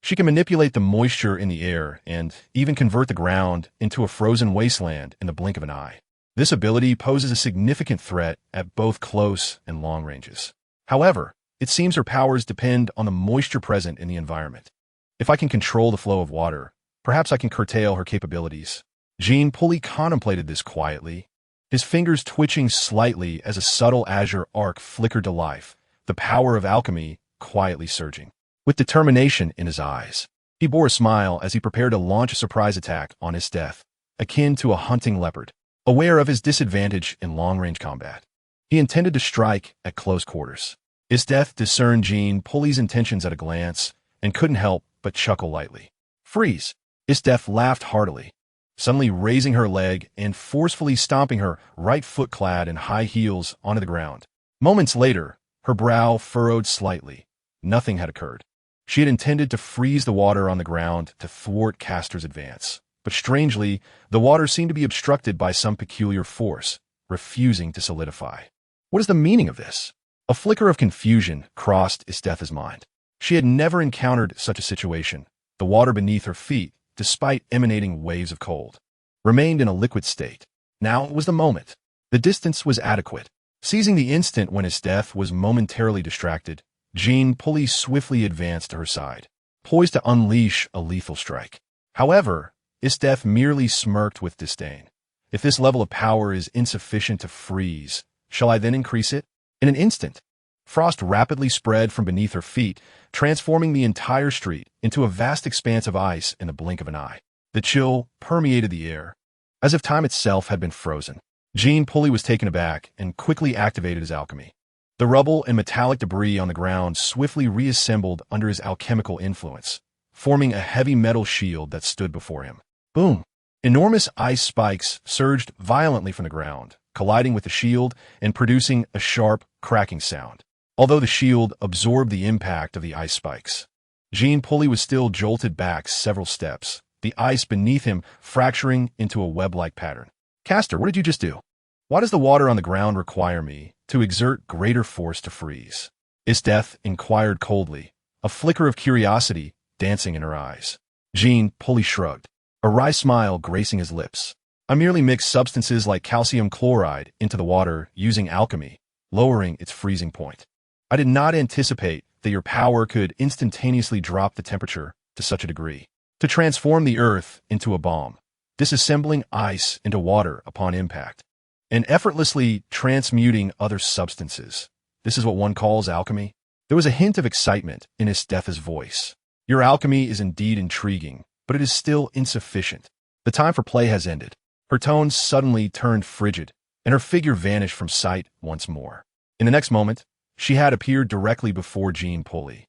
She can manipulate the moisture in the air and even convert the ground into a frozen wasteland in the blink of an eye. This ability poses a significant threat at both close and long ranges. However, it seems her powers depend on the moisture present in the environment. If I can control the flow of water, perhaps I can curtail her capabilities. Jean Pulley contemplated this quietly, his fingers twitching slightly as a subtle azure arc flickered to life, the power of alchemy quietly surging. With determination in his eyes, he bore a smile as he prepared to launch a surprise attack on Esdeath, akin to a hunting leopard. Aware of his disadvantage in long-range combat, he intended to strike at close quarters. Esdeath discerned Jean Pulley's intentions at a glance and couldn't help but chuckle lightly. Freeze! Esdeath laughed heartily, suddenly raising her leg and forcefully stomping her right foot clad in high heels onto the ground. Moments later, her brow furrowed slightly. Nothing had occurred. She had intended to freeze the water on the ground to thwart Castor's advance, but strangely, the water seemed to be obstructed by some peculiar force, refusing to solidify. What is the meaning of this? A flicker of confusion crossed Esdeath's mind. She had never encountered such a situation. The water beneath her feet, despite emanating waves of cold, remained in a liquid state. Now was the moment. The distance was adequate. Seizing the instant when Esdeath was momentarily distracted, Jean Pulley swiftly advanced to her side, poised to unleash a lethal strike. However, Esdeath merely smirked with disdain. If this level of power is insufficient to freeze, shall I then increase it? In an instant, frost rapidly spread from beneath her feet, transforming the entire street into a vast expanse of ice in the blink of an eye. The chill permeated the air, as if time itself had been frozen. Jean Pulley was taken aback and quickly activated his alchemy. The rubble and metallic debris on the ground swiftly reassembled under his alchemical influence, forming a heavy metal shield that stood before him. Boom! Enormous ice spikes surged violently from the ground, colliding with the shield and producing a sharp, cracking sound. Although the shield absorbed the impact of the ice spikes, Jean Pulley was still jolted back several steps, the ice beneath him fracturing into a web-like pattern. Castor, what did you just do? Why does the water on the ground require me to exert greater force to freeze? Esdeath inquired coldly, a flicker of curiosity dancing in her eyes. Jean Pulley shrugged, a wry smile gracing his lips. I merely mix substances like calcium chloride into the water using alchemy, lowering its freezing point. I did not anticipate that your power could instantaneously drop the temperature to such a degree, to transform the earth into a bomb, disassembling ice into water upon impact, and effortlessly transmuting other substances. This is what one calls alchemy? There was a hint of excitement in Esdeath's voice. Your alchemy is indeed intriguing, but it is still insufficient. The time for play has ended. Her tone suddenly turned frigid, and her figure vanished from sight once more. In the next moment, she had appeared directly before Jean Pulley,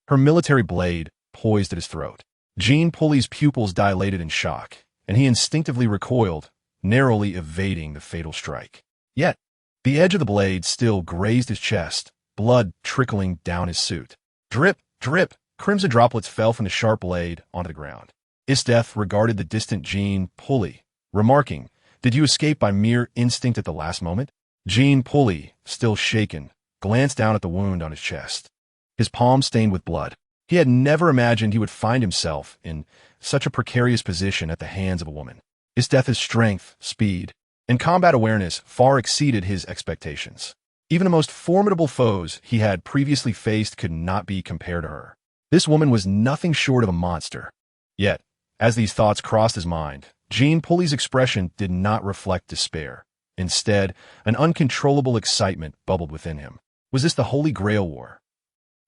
her military blade poised at his throat. Jean Pulley's pupils dilated in shock, and he instinctively recoiled, narrowly evading the fatal strike. Yet, the edge of the blade still grazed his chest, blood trickling down his suit. Drip, drip, crimson droplets fell from the sharp blade onto the ground. Esdeath regarded the distant Jean Pulley, remarking, "Did you escape by mere instinct at the last moment?" Jean Pulley, still shaken, glanced down at the wound on his chest, his palm stained with blood. He had never imagined he would find himself in such a precarious position at the hands of a woman. Esdeath's strength, speed, and combat awareness far exceeded his expectations. Even the most formidable foes he had previously faced could not be compared to her. This woman was nothing short of a monster. Yet, as these thoughts crossed his mind, Jean Pulley's expression did not reflect despair. Instead, an uncontrollable excitement bubbled within him. Was this the Holy Grail War?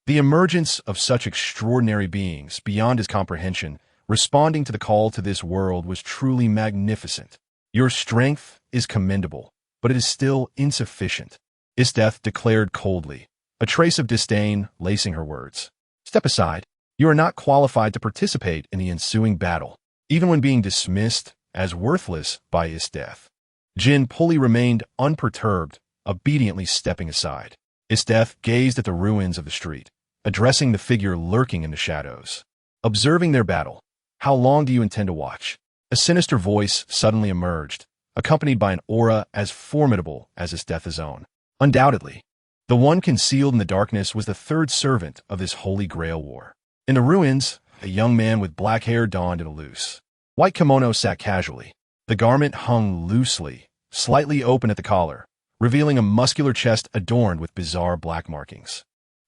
The emergence of such extraordinary beings beyond his comprehension, responding to the call to this world, was truly magnificent. Your strength is commendable, but it is still insufficient, Esdeath declared coldly, a trace of disdain lacing her words. Step aside. You are not qualified to participate in the ensuing battle, even when being dismissed as worthless by Esdeath. Jean Pulley remained unperturbed, obediently stepping aside. Esdeath gazed at the ruins of the street, addressing the figure lurking in the shadows. Observing their battle. How long do you intend to watch? A sinister voice suddenly emerged, accompanied by an aura as formidable as Esdeath's own. Undoubtedly, the one concealed in the darkness was the third servant of this Holy Grail War. In the ruins, a young man with black hair donned in a loose white kimono sat casually. The garment hung loosely, slightly open at the collar, revealing a muscular chest adorned with bizarre black markings.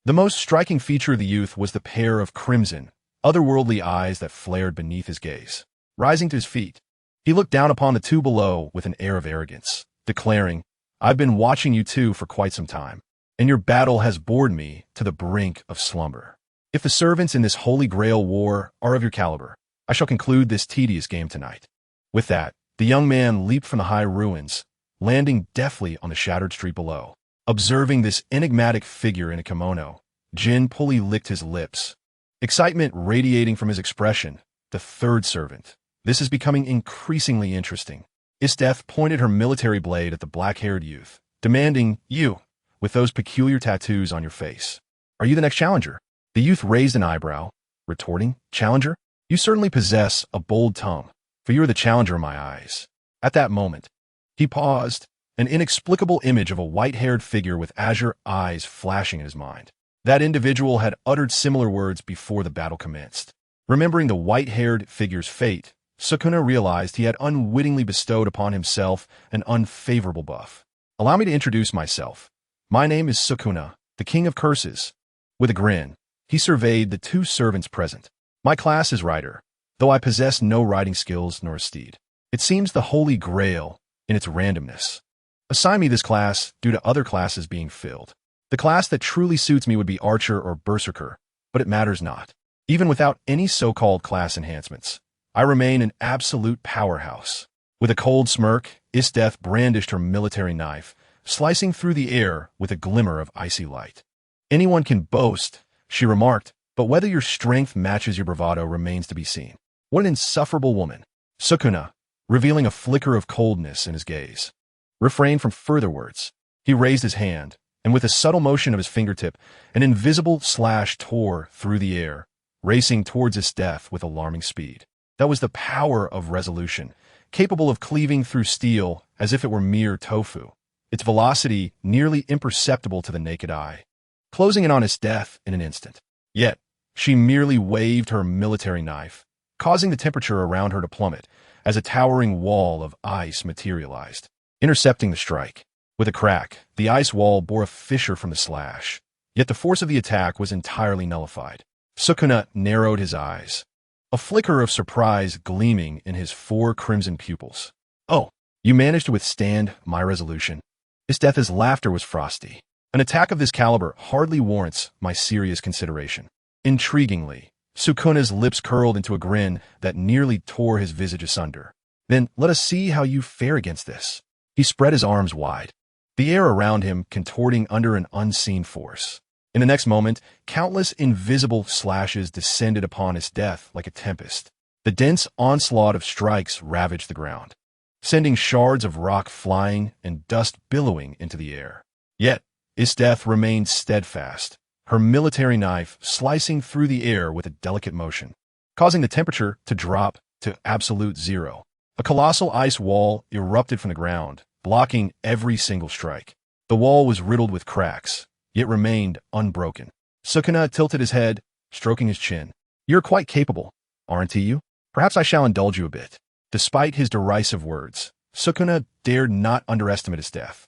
The most striking feature of the youth was the pair of crimson, otherworldly eyes that flared beneath his gaze. Rising to his feet, he looked down upon the two below with an air of arrogance, declaring, "I've been watching you two for quite some time. and your battle has bored me to the brink of slumber. If the servants in this Holy Grail War are of your caliber, I shall conclude this tedious game tonight. With that, the young man leaped from the high ruins, landing deftly on the shattered street below. Observing this enigmatic figure in a kimono, Jin Pulley licked his lips. Excitement radiating from his expression, the third servant. This is becoming increasingly interesting. Esdeath pointed her military blade at the black-haired youth, demanding, "You, with those peculiar tattoos on your face. Are you the next challenger?" The youth raised an eyebrow, retorting, "Challenger? You certainly possess a bold tongue, for you are the challenger in my eyes." At that moment, he paused, an inexplicable image of a white-haired figure with azure eyes flashing in his mind. That individual had uttered similar words before the battle commenced. Remembering the white-haired figure's fate, Sukuna realized he had unwittingly bestowed upon himself an unfavorable buff. "Allow me to introduce myself. My name is Sukuna, the King of Curses." With a grin, he surveyed the two servants present. "My class is rider, though I possess no riding skills nor steed. It seems the Holy Grail in its randomness. Assign me this class due to other classes being filled. The class that truly suits me would be Archer or Berserker, but it matters not. Even without any so-called class enhancements, I remain an absolute powerhouse." With a cold smirk, Esdeath brandished her military knife, slicing through the air with a glimmer of icy light. "Anyone can boast," she remarked, "but whether your strength matches your bravado remains to be seen." What an insufferable woman. Sukuna, revealing a flicker of coldness in his gaze, refrained from further words. He raised his hand, and with a subtle motion of his fingertip, an invisible slash tore through the air, racing towards Esdeath with alarming speed. That was the power of resolution, capable of cleaving through steel as if it were mere tofu, its velocity nearly imperceptible to the naked eye, closing in on Esdeath in an instant. Yet, she merely waved her military knife, causing the temperature around her to plummet as a towering wall of ice materialized, intercepting the strike. With a crack, the ice wall bore a fissure from the slash, yet the force of the attack was entirely nullified. Sukuna narrowed his eyes, a flicker of surprise gleaming in his four crimson pupils. "Oh, you managed to withstand my resolution." Esdeath's laughter was frosty. "An attack of this caliber hardly warrants my serious consideration." Intriguingly, Sukuna's lips curled into a grin that nearly tore his visage asunder. "Then let us see how you fare against this." He spread his arms wide, the air around him contorting under an unseen force. In the next moment, countless invisible slashes descended upon Esdeath like a tempest. The dense onslaught of strikes ravaged the ground, sending shards of rock flying and dust billowing into the air. Yet, Esdeath remained steadfast, her military knife slicing through the air with a delicate motion, causing the temperature to drop to absolute zero. A colossal ice wall erupted from the ground, blocking every single strike. The wall was riddled with cracks, yet remained unbroken. Sukuna tilted his head, stroking his chin. "You're quite capable, aren't you? Perhaps I shall indulge you a bit." Despite his derisive words, Sukuna dared not underestimate Esdeath.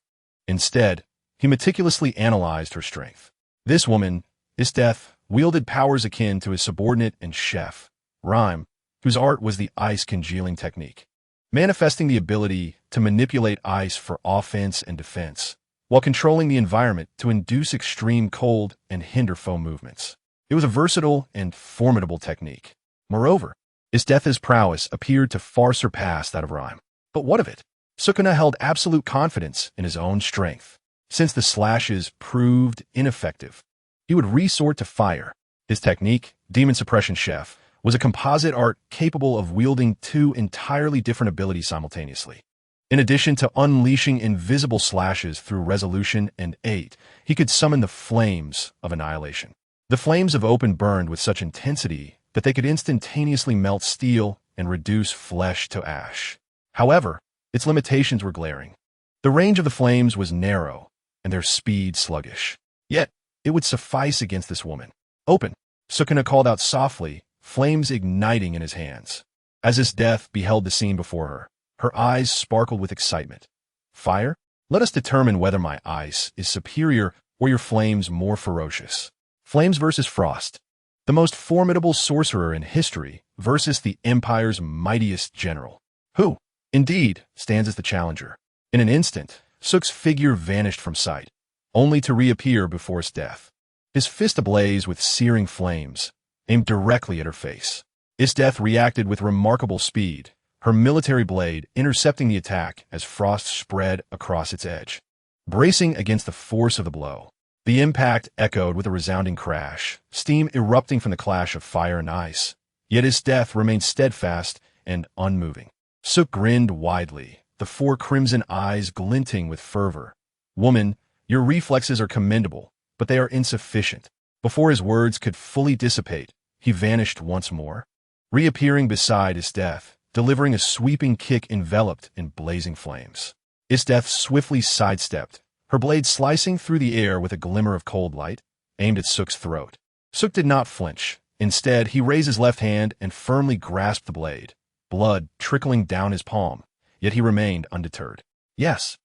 Instead, he meticulously analyzed her strength. This woman, Esdeath, wielded powers akin to his subordinate and chef, Rhyme, whose art was the ice congealing technique, manifesting the ability to manipulate ice for offense and defense, while controlling the environment to induce extreme cold and hinder foe movements. It was a versatile and formidable technique. Moreover, Esdeath's prowess appeared to far surpass that of Rhyme. But what of it? Sukuna held absolute confidence in his own strength. Since the slashes proved ineffective, he would resort to fire. His technique, Demon Suppression Chef, was a composite art capable of wielding two entirely different abilities simultaneously. In addition to unleashing invisible slashes through resolution and 8, he could summon the flames of annihilation. The flames of open burned with such intensity that they could instantaneously melt steel and reduce flesh to ash. However, its limitations were glaring. The range of the flames was narrow, and their speed sluggish. Yet, it would suffice against this woman. "Open," Sukuna called out softly, flames igniting in his hands. As Esdeath beheld the scene before her, her eyes sparkled with excitement. "Fire? Let us determine whether my ice is superior or your flames more ferocious." Flames versus Frost. The most formidable sorcerer in history versus the Empire's mightiest general. Who, indeed, stands as the challenger? In an instant, Suk's figure vanished from sight, only to reappear before Esdeath, his fist ablaze with searing flames, aimed directly at her face. Esdeath reacted with remarkable speed, her military blade intercepting the attack as frost spread across its edge. Bracing against the force of the blow, the impact echoed with a resounding crash, steam erupting from the clash of fire and ice. Yet Esdeath remained steadfast and unmoving. Suk grinned widely, the 4 crimson eyes glinting with fervor. "Woman, your reflexes are commendable, but they are insufficient." Before his words could fully dissipate, he vanished once more, reappearing beside Esdeath, delivering a sweeping kick enveloped in blazing flames. Esdeath swiftly sidestepped, her blade slicing through the air with a glimmer of cold light, aimed at Suk's throat. Suk did not flinch. Instead, he raised his left hand and firmly grasped the blade, blood trickling down his palm, yet he remained undeterred. Yes,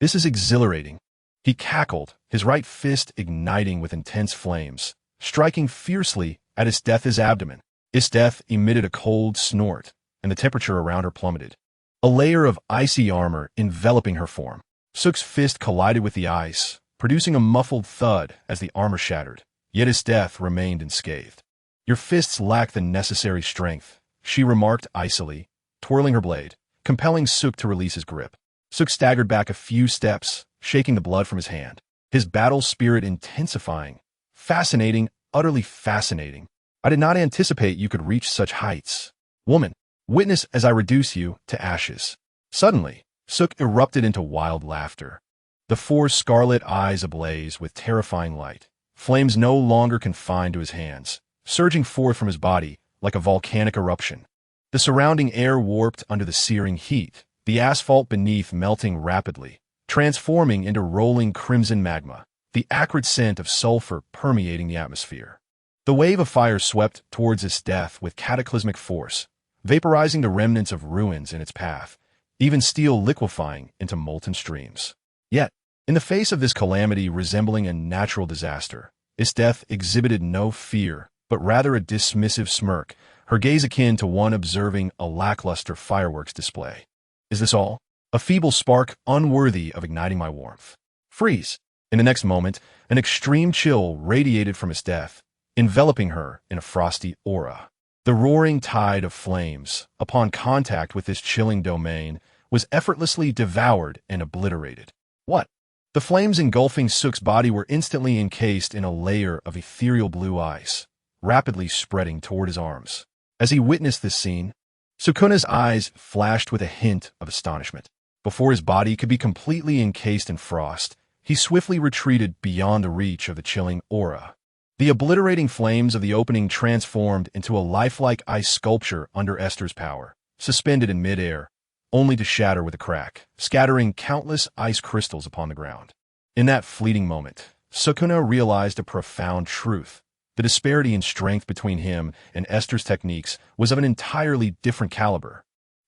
this is exhilarating. He cackled, his right fist igniting with intense flames, striking fiercely at Esdeath's abdomen. Esdeath emitted a cold snort, and the temperature around her plummeted. A layer of icy armor enveloping her form. Suk's fist collided with the ice, producing a muffled thud as the armor shattered, yet Esdeath remained unscathed. "Your fists lack the necessary strength," she remarked icily, twirling her blade, compelling Suk to release his grip. Suk staggered back a few steps, shaking the blood from his hand, his battle spirit intensifying. "Fascinating, utterly fascinating. I did not anticipate you could reach such heights. Woman, witness as I reduce you to ashes." Suddenly, Suk erupted into wild laughter, the 4 scarlet eyes ablaze with terrifying light, flames no longer confined to his hands, surging forth from his body like a volcanic eruption. The surrounding air warped under the searing heat, the asphalt beneath melting rapidly, transforming into rolling crimson magma, the acrid scent of sulfur permeating the atmosphere. The wave of fire swept towards Esdeath with cataclysmic force, vaporizing the remnants of ruins in its path, even steel liquefying into molten streams. Yet, in the face of this calamity resembling a natural disaster, Esdeath exhibited no fear, but rather a dismissive smirk, her gaze akin to one observing a lackluster fireworks display. "Is this all? A feeble spark unworthy of igniting my warmth." Freeze! In the next moment, an extreme chill radiated from Esdeath, enveloping her in a frosty aura. The roaring tide of flames, upon contact with this chilling domain, was effortlessly devoured and obliterated. What? The flames engulfing Suk's body were instantly encased in a layer of ethereal blue ice, rapidly spreading toward his arms. As he witnessed this scene, Sukuna's eyes flashed with a hint of astonishment. Before his body could be completely encased in frost, he swiftly retreated beyond the reach of the chilling aura. The obliterating flames of the opening transformed into a lifelike ice sculpture under Esther's power, suspended in midair, only to shatter with a crack, scattering countless ice crystals upon the ground. In that fleeting moment, Sukuna realized a profound truth. The disparity in strength between him and Esther's techniques was of an entirely different caliber.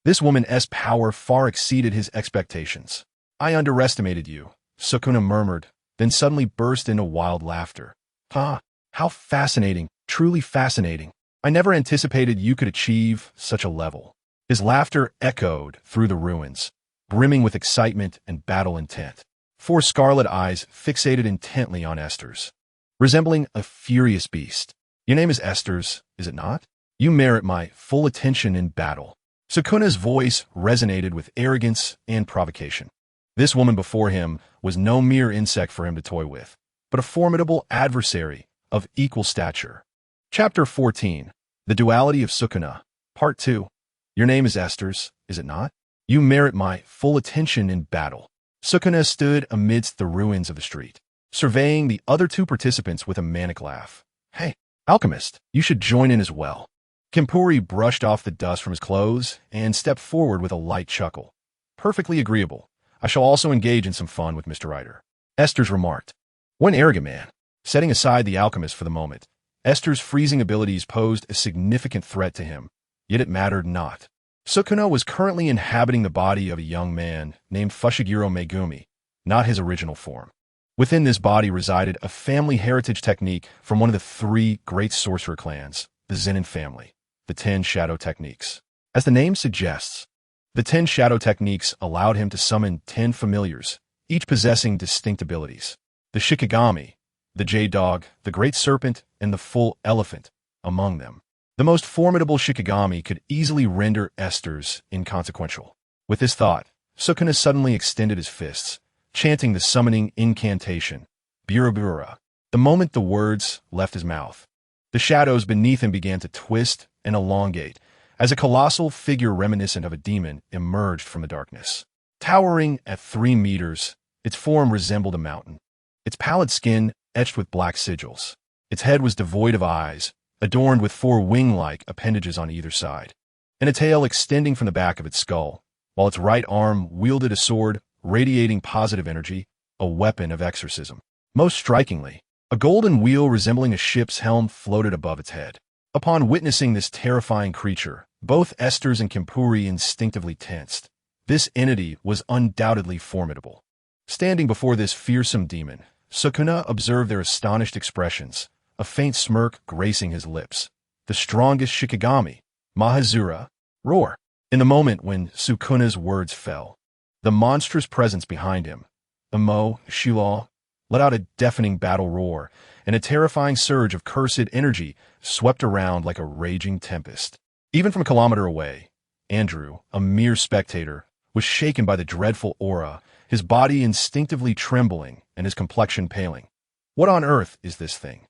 This woman's power far exceeded his expectations. "I underestimated you," Sukuna murmured, then suddenly burst into wild laughter. "Ah, how fascinating, truly fascinating. I never anticipated you could achieve such a level." His laughter echoed through the ruins, brimming with excitement and battle intent. 4 scarlet eyes fixated intently on Esther's, resembling a furious beast. "Your name is Esther's, is it not? You merit my full attention in battle." Sukuna's voice resonated with arrogance and provocation. This woman before him was no mere insect for him to toy with, but a formidable adversary of equal stature. Chapter 14. The Duality of Sukuna, Part 2. "Your name is Esther's, is it not? You merit my full attention in battle." Sukuna stood amidst the ruins of the street, surveying the other 2 participants with a manic laugh. "Hey, Alchemist, you should join in as well." Kempuri brushed off the dust from his clothes and stepped forward with a light chuckle. "Perfectly agreeable. I shall also engage in some fun with Mr. Ryder." Esther's remarked. "What an arrogant man." Setting aside the alchemist for the moment, Esther's freezing abilities posed a significant threat to him, yet it mattered not. Sukuna was currently inhabiting the body of a young man named Fushiguro Megumi, not his original form. Within this body resided a family heritage technique from one of the 3 great sorcerer clans, the Zenin family, the 10 Shadow Techniques. As the name suggests, the 10 Shadow Techniques allowed him to summon 10 familiars, each possessing distinct abilities. The Shikigami, the Jade Dog, the Great Serpent, and the Full Elephant among them. The most formidable Shikigami could easily render Esther's inconsequential. With this thought, Sukuna suddenly extended his fists, chanting the summoning incantation, Burabura. The moment the words left his mouth, the shadows beneath him began to twist and elongate, as a colossal figure reminiscent of a demon emerged from the darkness. Towering at 3 meters, its form resembled a mountain. Its pallid skin etched with black sigils. Its head was devoid of eyes, adorned with 4 wing-like appendages on either side, and a tail extending from the back of its skull, while its right arm wielded a sword radiating positive energy, a weapon of exorcism. Most strikingly, a golden wheel resembling a ship's helm floated above its head. Upon witnessing this terrifying creature, both Esther's and Kimpuri instinctively tensed. This entity was undoubtedly formidable. Standing before this fearsome demon, Sukuna observed their astonished expressions, a faint smirk gracing his lips. The strongest Shikigami, Mahazura, roar. In the moment when Sukuna's words fell, the monstrous presence behind him, Emo Shulaw, let out a deafening battle roar, and a terrifying surge of cursed energy swept around like a raging tempest. Even from a kilometer away, Andrew, a mere spectator, was shaken by the dreadful aura, his body instinctively trembling and his complexion paling. What on earth is this thing?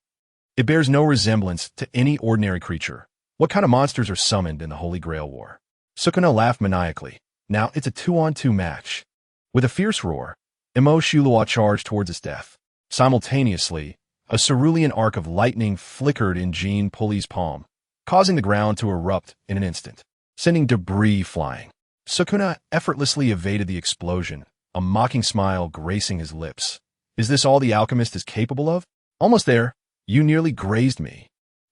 It bears no resemblance to any ordinary creature. What kind of monsters are summoned in the Holy Grail War? Sukuna laughed maniacally. Now it's a 2-on-2 match. With a fierce roar, Emo Shulaw charged towards its death. Simultaneously, a cerulean arc of lightning flickered in Jean Pulley's palm, causing the ground to erupt in an instant, sending debris flying. Sukuna effortlessly evaded the explosion, a mocking smile gracing his lips. Is this all the alchemist is capable of? Almost there. You nearly grazed me.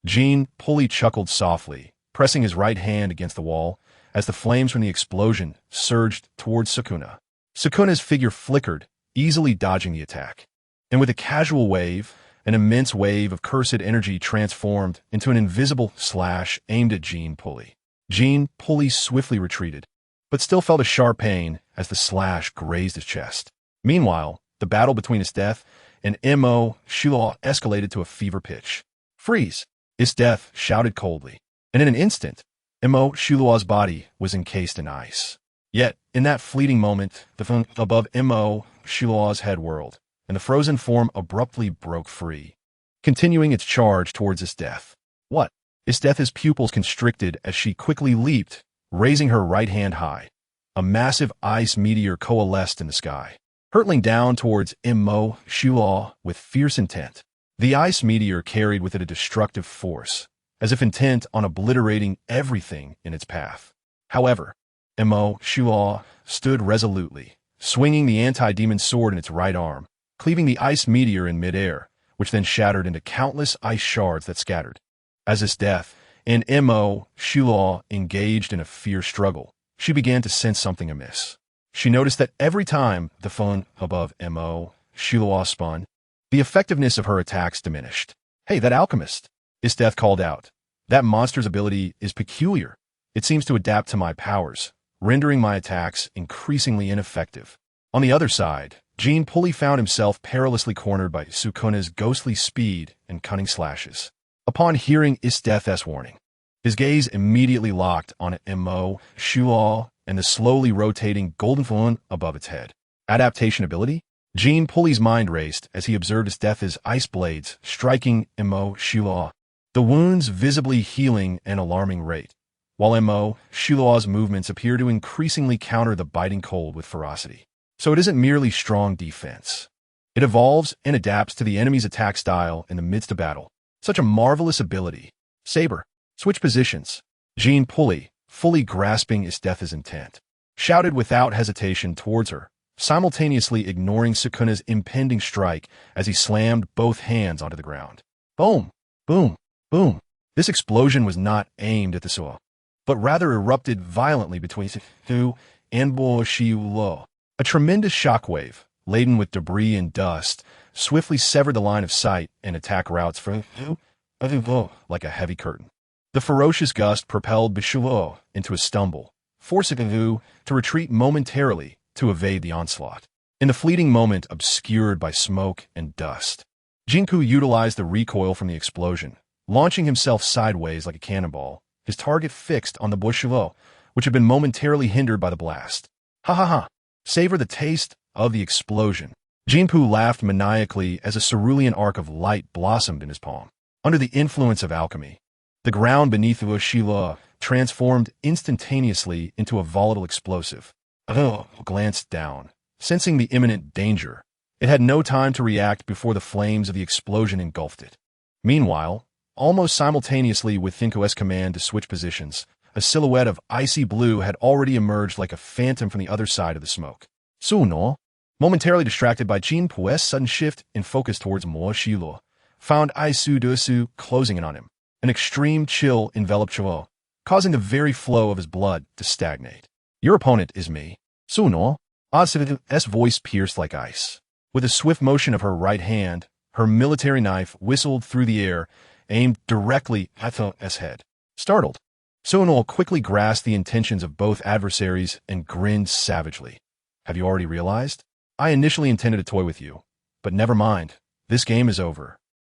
Jean Pulley chuckled softly, pressing his right hand against the wall as the flames from the explosion surged towards Sukuna. Sukuna's figure flickered, easily dodging the attack. And with a casual wave, an immense wave of cursed energy transformed into an invisible slash aimed at Jean Pulley. Jean Pulley swiftly retreated, but still felt a sharp pain as the slash grazed his chest. Meanwhile, the battle between Esdeath and Emo Shulaw escalated to a fever pitch. Freeze! Esdeath shouted coldly, and in an instant, Emo Shulaw's body was encased in ice. Yet, in that fleeting moment, the thing above Emo Shulaw's head whirled, and the frozen form abruptly broke free, continuing its charge towards Esdeath. What? Esdeath's pupils constricted as she quickly leaped, raising her right hand high. A massive ice meteor coalesced in the sky, hurtling down towards Emo Shulaw with fierce intent. The ice meteor carried with it a destructive force, as if intent on obliterating everything in its path. However, Emo Shulaw stood resolutely, swinging the anti-demon sword in its right arm, cleaving the ice meteor in midair, which then shattered into countless ice shards that scattered. As Esdeath and Emo Shulaw engaged in a fierce struggle, she began to sense something amiss. She noticed that every time the phone above Emo Shulaw spun, the effectiveness of her attacks diminished. Hey, that alchemist! Esdeath called out. That monster's ability is peculiar. It seems to adapt to my powers, rendering my attacks increasingly ineffective. On the other side, Jean Pulley found himself perilously cornered by Sukuna's ghostly speed and cunning slashes. Upon hearing Esdeath's warning, his gaze immediately locked on Emo Shulaw and the slowly rotating golden phone above its head. Adaptation ability? Jean Pulley's mind raced as he observed Esdeath's ice blades striking Emo Shulaw, the wounds visibly healing at an alarming rate, while Emo Shulaw's movements appear to increasingly counter the biting cold with ferocity. So it isn't merely strong defense. It evolves and adapts to the enemy's attack style in the midst of battle. Such a marvelous ability. Saber, switch positions. Jean Pulley, fully grasping Esdeath's intent, shouted without hesitation towards her, simultaneously ignoring Sukuna's impending strike as he slammed both hands onto the ground. Boom! Boom! Boom! This explosion was not aimed at the Suo, but rather erupted violently between Su and Shulaw. A tremendous shockwave, laden with debris and dust, swiftly severed the line of sight and attack routes for like a heavy curtain. The ferocious gust propelled Shulaw into a stumble, forcing Vu to retreat momentarily to evade the onslaught. in the fleeting moment obscured by smoke and dust. Jinku utilized the recoil from the explosion, launching himself sideways like a cannonball, his target fixed on the Bushivo, which had been momentarily hindered by the blast. Ha ha ha! Savor the taste of the explosion. Jinpu laughed maniacally as a cerulean arc of light blossomed in his palm. Under the influence of alchemy, the ground beneath the Ushila transformed instantaneously into a volatile explosive. Glanced down, sensing the imminent danger. It had no time to react before the flames of the explosion engulfed it. Meanwhile, almost simultaneously with Thinko's command to switch positions, a silhouette of icy blue had already emerged like a phantom from the other side of the smoke. Suno, momentarily distracted by Jin Pu's sudden shift in focus towards Mo Shilo, found Aisu Dusu closing in on him. An extreme chill enveloped Chuo, causing the very flow of his blood to stagnate. Your opponent is me. Suno, Oz's voice pierced like ice. With a swift motion of her right hand, her military knife whistled through the air, aimed directly at Th's head. Startled, Suno quickly grasped the intentions of both adversaries and grinned savagely. Have you already realized? I initially intended to toy with you, but never mind. This game is over.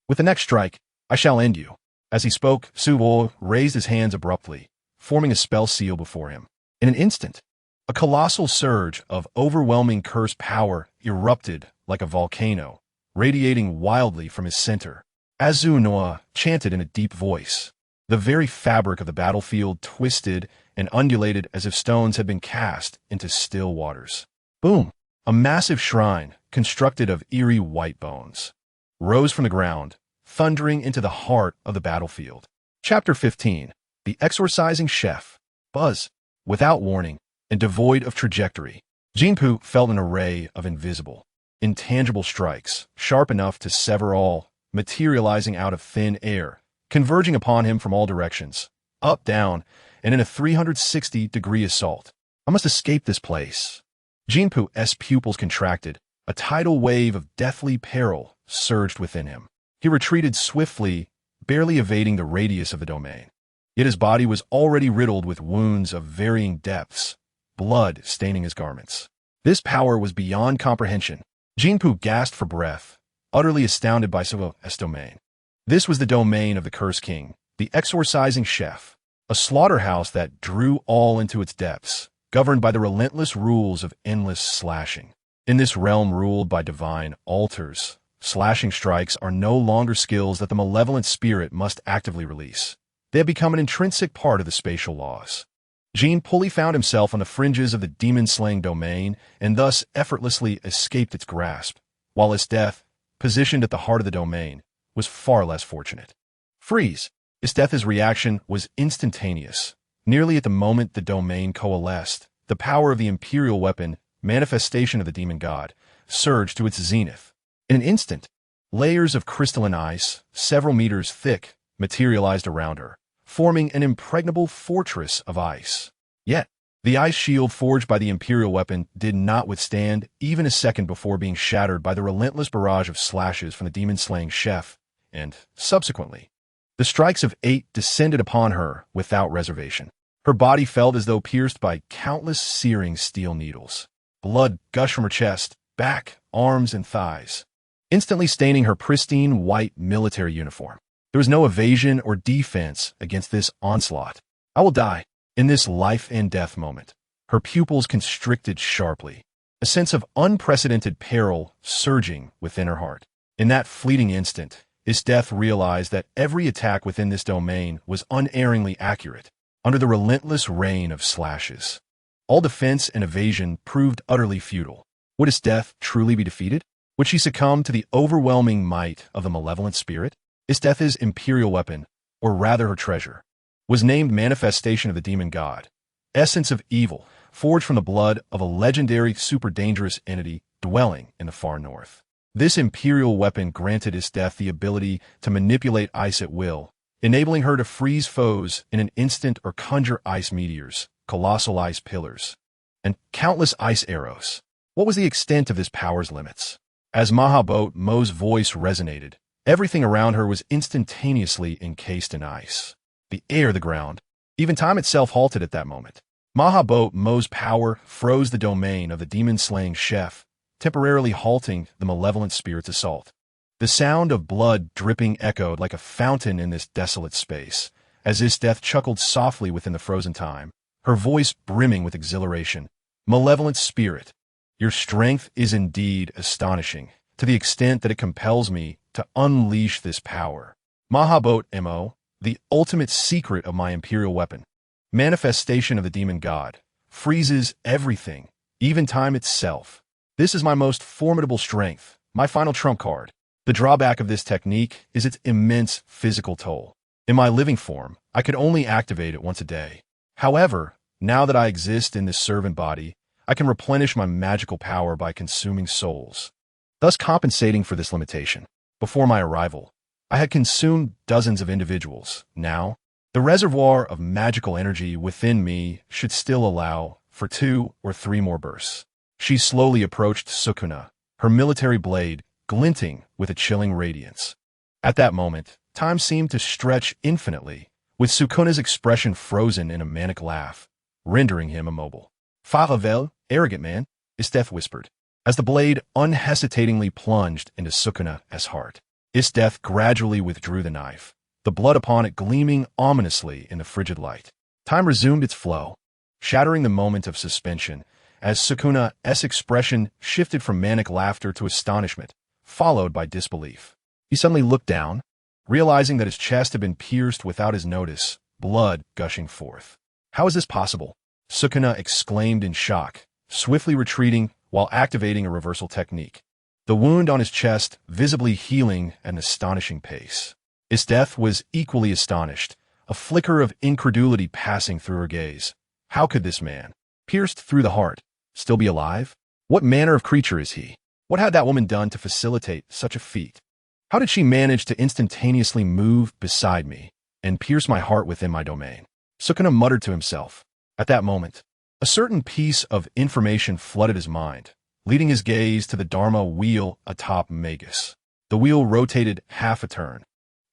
With the next strike, I shall end you. As he spoke, Suo raised his hands abruptly, forming a spell seal before him. In an instant, a colossal surge of overwhelming curse power erupted like a volcano, radiating wildly from his center. As Zunoa chanted in a deep voice, the very fabric of the battlefield twisted and undulated as if stones had been cast into still waters. Boom! A massive shrine, constructed of eerie white bones, rose from the ground, thundering into the heart of the battlefield. Chapter 15. The Exorcising Chef. Buzz. Without warning, and devoid of trajectory, Jinpu felt an array of invisible, intangible strikes, sharp enough to sever all, materializing out of thin air, converging upon him from all directions, up, down, and in a 360-degree assault. I must escape this place. Jinpu's pupils contracted. A tidal wave of deathly peril surged within him. He retreated swiftly, barely evading the radius of the domain. Yet his body was already riddled with wounds of varying depths, blood staining his garments. This power was beyond comprehension. Jinpu gasped for breath, utterly astounded by Suo's domain. This was the domain of the Cursed King, the Exorcising Chef, a slaughterhouse that drew all into its depths, governed by the relentless rules of endless slashing. In this realm ruled by divine altars, slashing strikes are no longer skills that the malevolent spirit must actively release. They have become an intrinsic part of the spatial laws. Jin Pulley found himself on the fringes of the demon-slaying domain and thus effortlessly escaped its grasp, while Esdeath, positioned at the heart of the domain, was far less fortunate. Freeze! Esdeath's reaction was instantaneous. Nearly at the moment the domain coalesced, the power of the imperial weapon, manifestation of the demon god, surged to its zenith. In an instant, layers of crystalline ice, several meters thick, materialized around her, forming an impregnable fortress of ice. Yet, the ice shield forged by the imperial weapon did not withstand even a second before being shattered by the relentless barrage of slashes from the demon-slaying chef, and, subsequently, the strikes of 8 descended upon her without reservation. Her body felt as though pierced by countless searing steel needles. Blood gushed from her chest, back, arms, and thighs, instantly staining her pristine white military uniform. There was no evasion or defense against this onslaught. I will die. In this life and death moment, her pupils constricted sharply, a sense of unprecedented peril surging within her heart. In that fleeting instant, Esdeath realized that every attack within this domain was unerringly accurate, under the relentless rain of slashes. All defense and evasion proved utterly futile. Would Esdeath truly be defeated? Would she succumb to the overwhelming might of the malevolent spirit? Esdeath's imperial weapon, or rather her treasure, was named Manifestation of the Demon God, essence of evil, forged from the blood of a legendary super-dangerous entity dwelling in the far north. This imperial weapon granted Esdeath the ability to manipulate ice at will, enabling her to freeze foes in an instant or conjure ice meteors, colossal ice pillars, and countless ice arrows. What was the extent of this power's limits? As Mahabot Mo's voice resonated, everything around her was instantaneously encased in ice. The air, the ground, even time itself halted at that moment. Mahabot Mo's power froze the domain of the demon-slaying chef, temporarily halting the malevolent spirit's assault. The sound of blood dripping echoed like a fountain in this desolate space, as Esdeath chuckled softly within the frozen time, her voice brimming with exhilaration. Malevolent spirit, your strength is indeed astonishing, to the extent that it compels me to unleash this power. Mahabot Mo, the ultimate secret of my imperial weapon, manifestation of the demon god, freezes everything, even time itself. This is my most formidable strength, my final trump card. The drawback of this technique is its immense physical toll. In my living form, I could only activate it once a day. However, now that I exist in this servant body, I can replenish my magical power by consuming souls, thus compensating for this limitation. Before my arrival, I had consumed dozens of individuals. Now, the reservoir of magical energy within me should still allow for 2 or 3 more bursts. She slowly approached Sukuna, her military blade glinting with a chilling radiance. At that moment, time seemed to stretch infinitely, with Sukuna's expression frozen in a manic laugh, rendering him immobile. Faravel, arrogant man, Esdeath whispered, as the blade unhesitatingly plunged into Sukuna's heart. Esdeath gradually withdrew the knife, the blood upon it gleaming ominously in the frigid light. Time resumed its flow, shattering the moment of suspension, as Sukuna's expression shifted from manic laughter to astonishment, followed by disbelief. He suddenly looked down, realizing that his chest had been pierced without his notice, blood gushing forth. How is this possible? Sukuna exclaimed in shock, swiftly retreating while activating a reversal technique. The wound on his chest visibly healing at an astonishing pace. Esdeath was equally astonished, a flicker of incredulity passing through her gaze. How could this man, pierced through the heart, still be alive? What manner of creature is he? What had that woman done to facilitate such a feat? How did she manage to instantaneously move beside me and pierce my heart within my domain? Sukuna muttered to himself. At that moment, a certain piece of information flooded his mind, leading his gaze to the Dharma wheel atop Magus. The wheel rotated half a turn,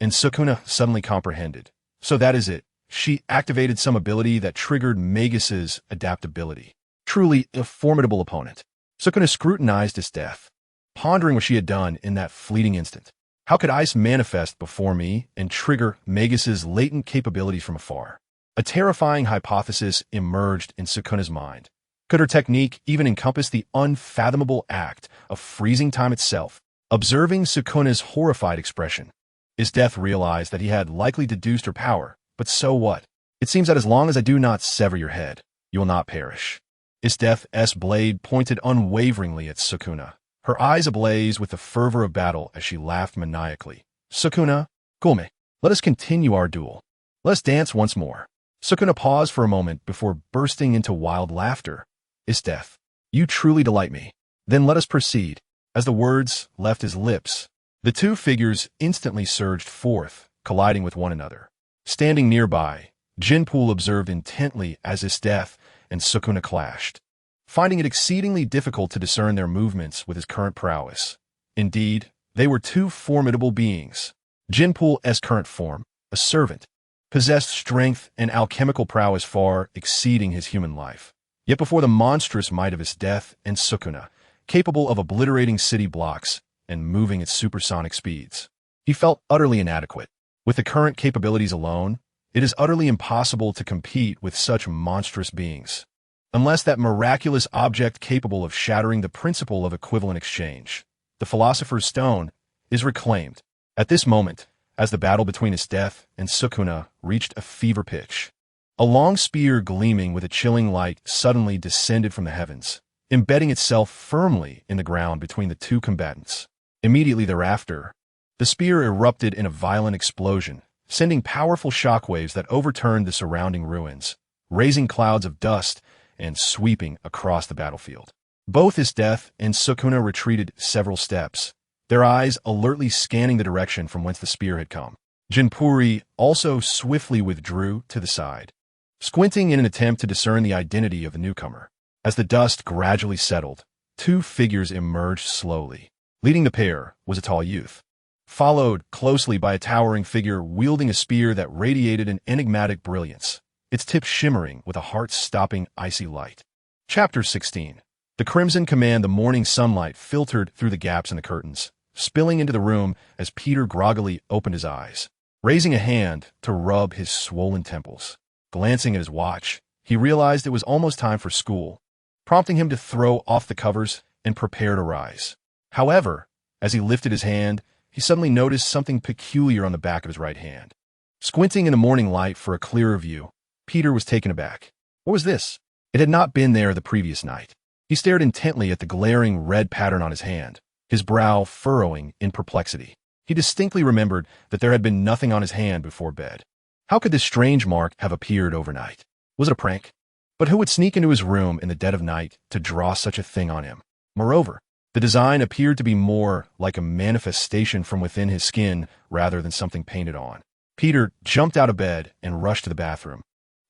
and Sukuna suddenly comprehended. So that is it. She activated some ability that triggered Magus's adaptability. Truly a formidable opponent. Sukuna scrutinized Esdeath, pondering what she had done in that fleeting instant. How could Ice manifest before me and trigger Magus's latent capabilities from afar? A terrifying hypothesis emerged in Sukuna's mind. Could her technique even encompass the unfathomable act of freezing time itself? Observing Sukuna's horrified expression, Esdeath realized that he had likely deduced her power, but so what? It seems that as long as I do not sever your head, you will not perish. Esdeath's blade pointed unwaveringly at Sukuna, her eyes ablaze with the fervor of battle as she laughed maniacally. Sukuna, Gulme, let us continue our duel. Let us dance once more. Sukuna paused for a moment before bursting into wild laughter. Esdeath, you truly delight me. Then let us proceed. As the words left his lips, the two figures instantly surged forth, colliding with one another. Standing nearby, Jinpool observed intently as Esdeath and Sukuna clashed, finding it exceedingly difficult to discern their movements with his current prowess. Indeed, they were two formidable beings. Jinpool's current form, a servant, possessed strength and alchemical prowess far exceeding his human life. Yet before the monstrous might of Esdeath and Sukuna, capable of obliterating city blocks and moving at supersonic speeds, he felt utterly inadequate. With the current capabilities alone, it is utterly impossible to compete with such monstrous beings, unless that miraculous object capable of shattering the principle of equivalent exchange, the Philosopher's Stone, is reclaimed. At this moment, as the battle between Esdeath and Sukuna reached a fever pitch, a long spear gleaming with a chilling light suddenly descended from the heavens, embedding itself firmly in the ground between the two combatants. Immediately thereafter, the spear erupted in a violent explosion, sending powerful shockwaves that overturned the surrounding ruins, raising clouds of dust and sweeping across the battlefield. Both Esdeath and Sukuna retreated several steps, their eyes alertly scanning the direction from whence the spear had come. Jinpuri also swiftly withdrew to the side, squinting in an attempt to discern the identity of the newcomer. As the dust gradually settled, two figures emerged slowly. Leading the pair was a tall youth, followed closely by a towering figure wielding a spear that radiated an enigmatic brilliance, its tip shimmering with a heart-stopping icy light. Chapter 16. The crimson command, the morning sunlight filtered through the gaps in the curtains, spilling into the room as Peter groggily opened his eyes, raising a hand to rub his swollen temples. Glancing at his watch, he realized it was almost time for school, prompting him to throw off the covers and prepare to rise. However, as he lifted his hand, he suddenly noticed something peculiar on the back of his right hand. Squinting in the morning light for a clearer view, Peter was taken aback. What was this? It had not been there the previous night. He stared intently at the glaring red pattern on his hand, his brow furrowing in perplexity. He distinctly remembered that there had been nothing on his hand before bed. How could this strange mark have appeared overnight? Was it a prank? But who would sneak into his room in the dead of night to draw such a thing on him? Moreover, the design appeared to be more like a manifestation from within his skin rather than something painted on. Peter jumped out of bed and rushed to the bathroom,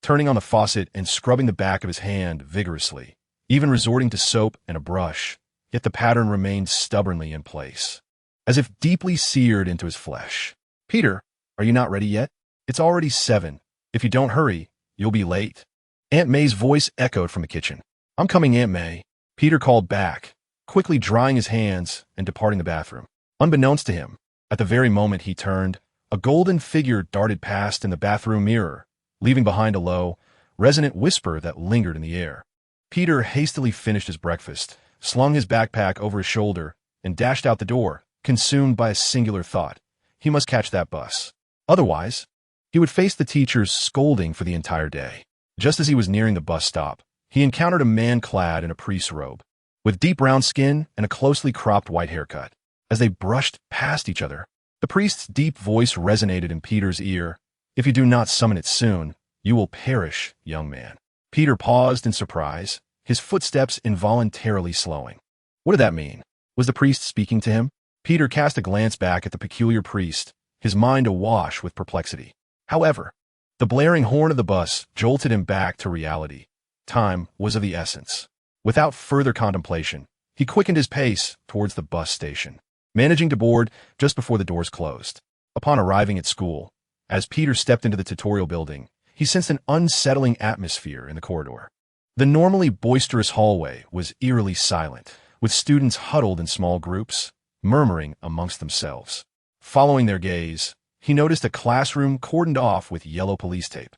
turning on the faucet and scrubbing the back of his hand vigorously, even resorting to soap and a brush, yet the pattern remained stubbornly in place, as if deeply seared into his flesh. Peter, are you not ready yet? It's already 7. If you don't hurry, you'll be late. Aunt May's voice echoed from the kitchen. I'm coming, Aunt May. Peter called back, quickly drying his hands and departing the bathroom. Unbeknownst to him, at the very moment he turned, a golden figure darted past in the bathroom mirror, leaving behind a low, resonant whisper that lingered in the air. Peter hastily finished his breakfast, slung his backpack over his shoulder, and dashed out the door, consumed by a singular thought. He must catch that bus. Otherwise, he would face the teacher's scolding for the entire day. Just as he was nearing the bus stop, he encountered a man clad in a priest's robe, with deep brown skin and a closely cropped white haircut. As they brushed past each other, the priest's deep voice resonated in Peter's ear. If you do not summon it soon, you will perish, young man. Peter paused in surprise, his footsteps involuntarily slowing. What did that mean? Was the priest speaking to him? Peter cast a glance back at the peculiar priest, his mind awash with perplexity. However, the blaring horn of the bus jolted him back to reality. Time was of the essence. Without further contemplation, he quickened his pace towards the bus station, managing to board just before the doors closed. Upon arriving at school, as Peter stepped into the tutorial building, he sensed an unsettling atmosphere in the corridor. The normally boisterous hallway was eerily silent, with students huddled in small groups, murmuring amongst themselves. Following their gaze, he noticed a classroom cordoned off with yellow police tape,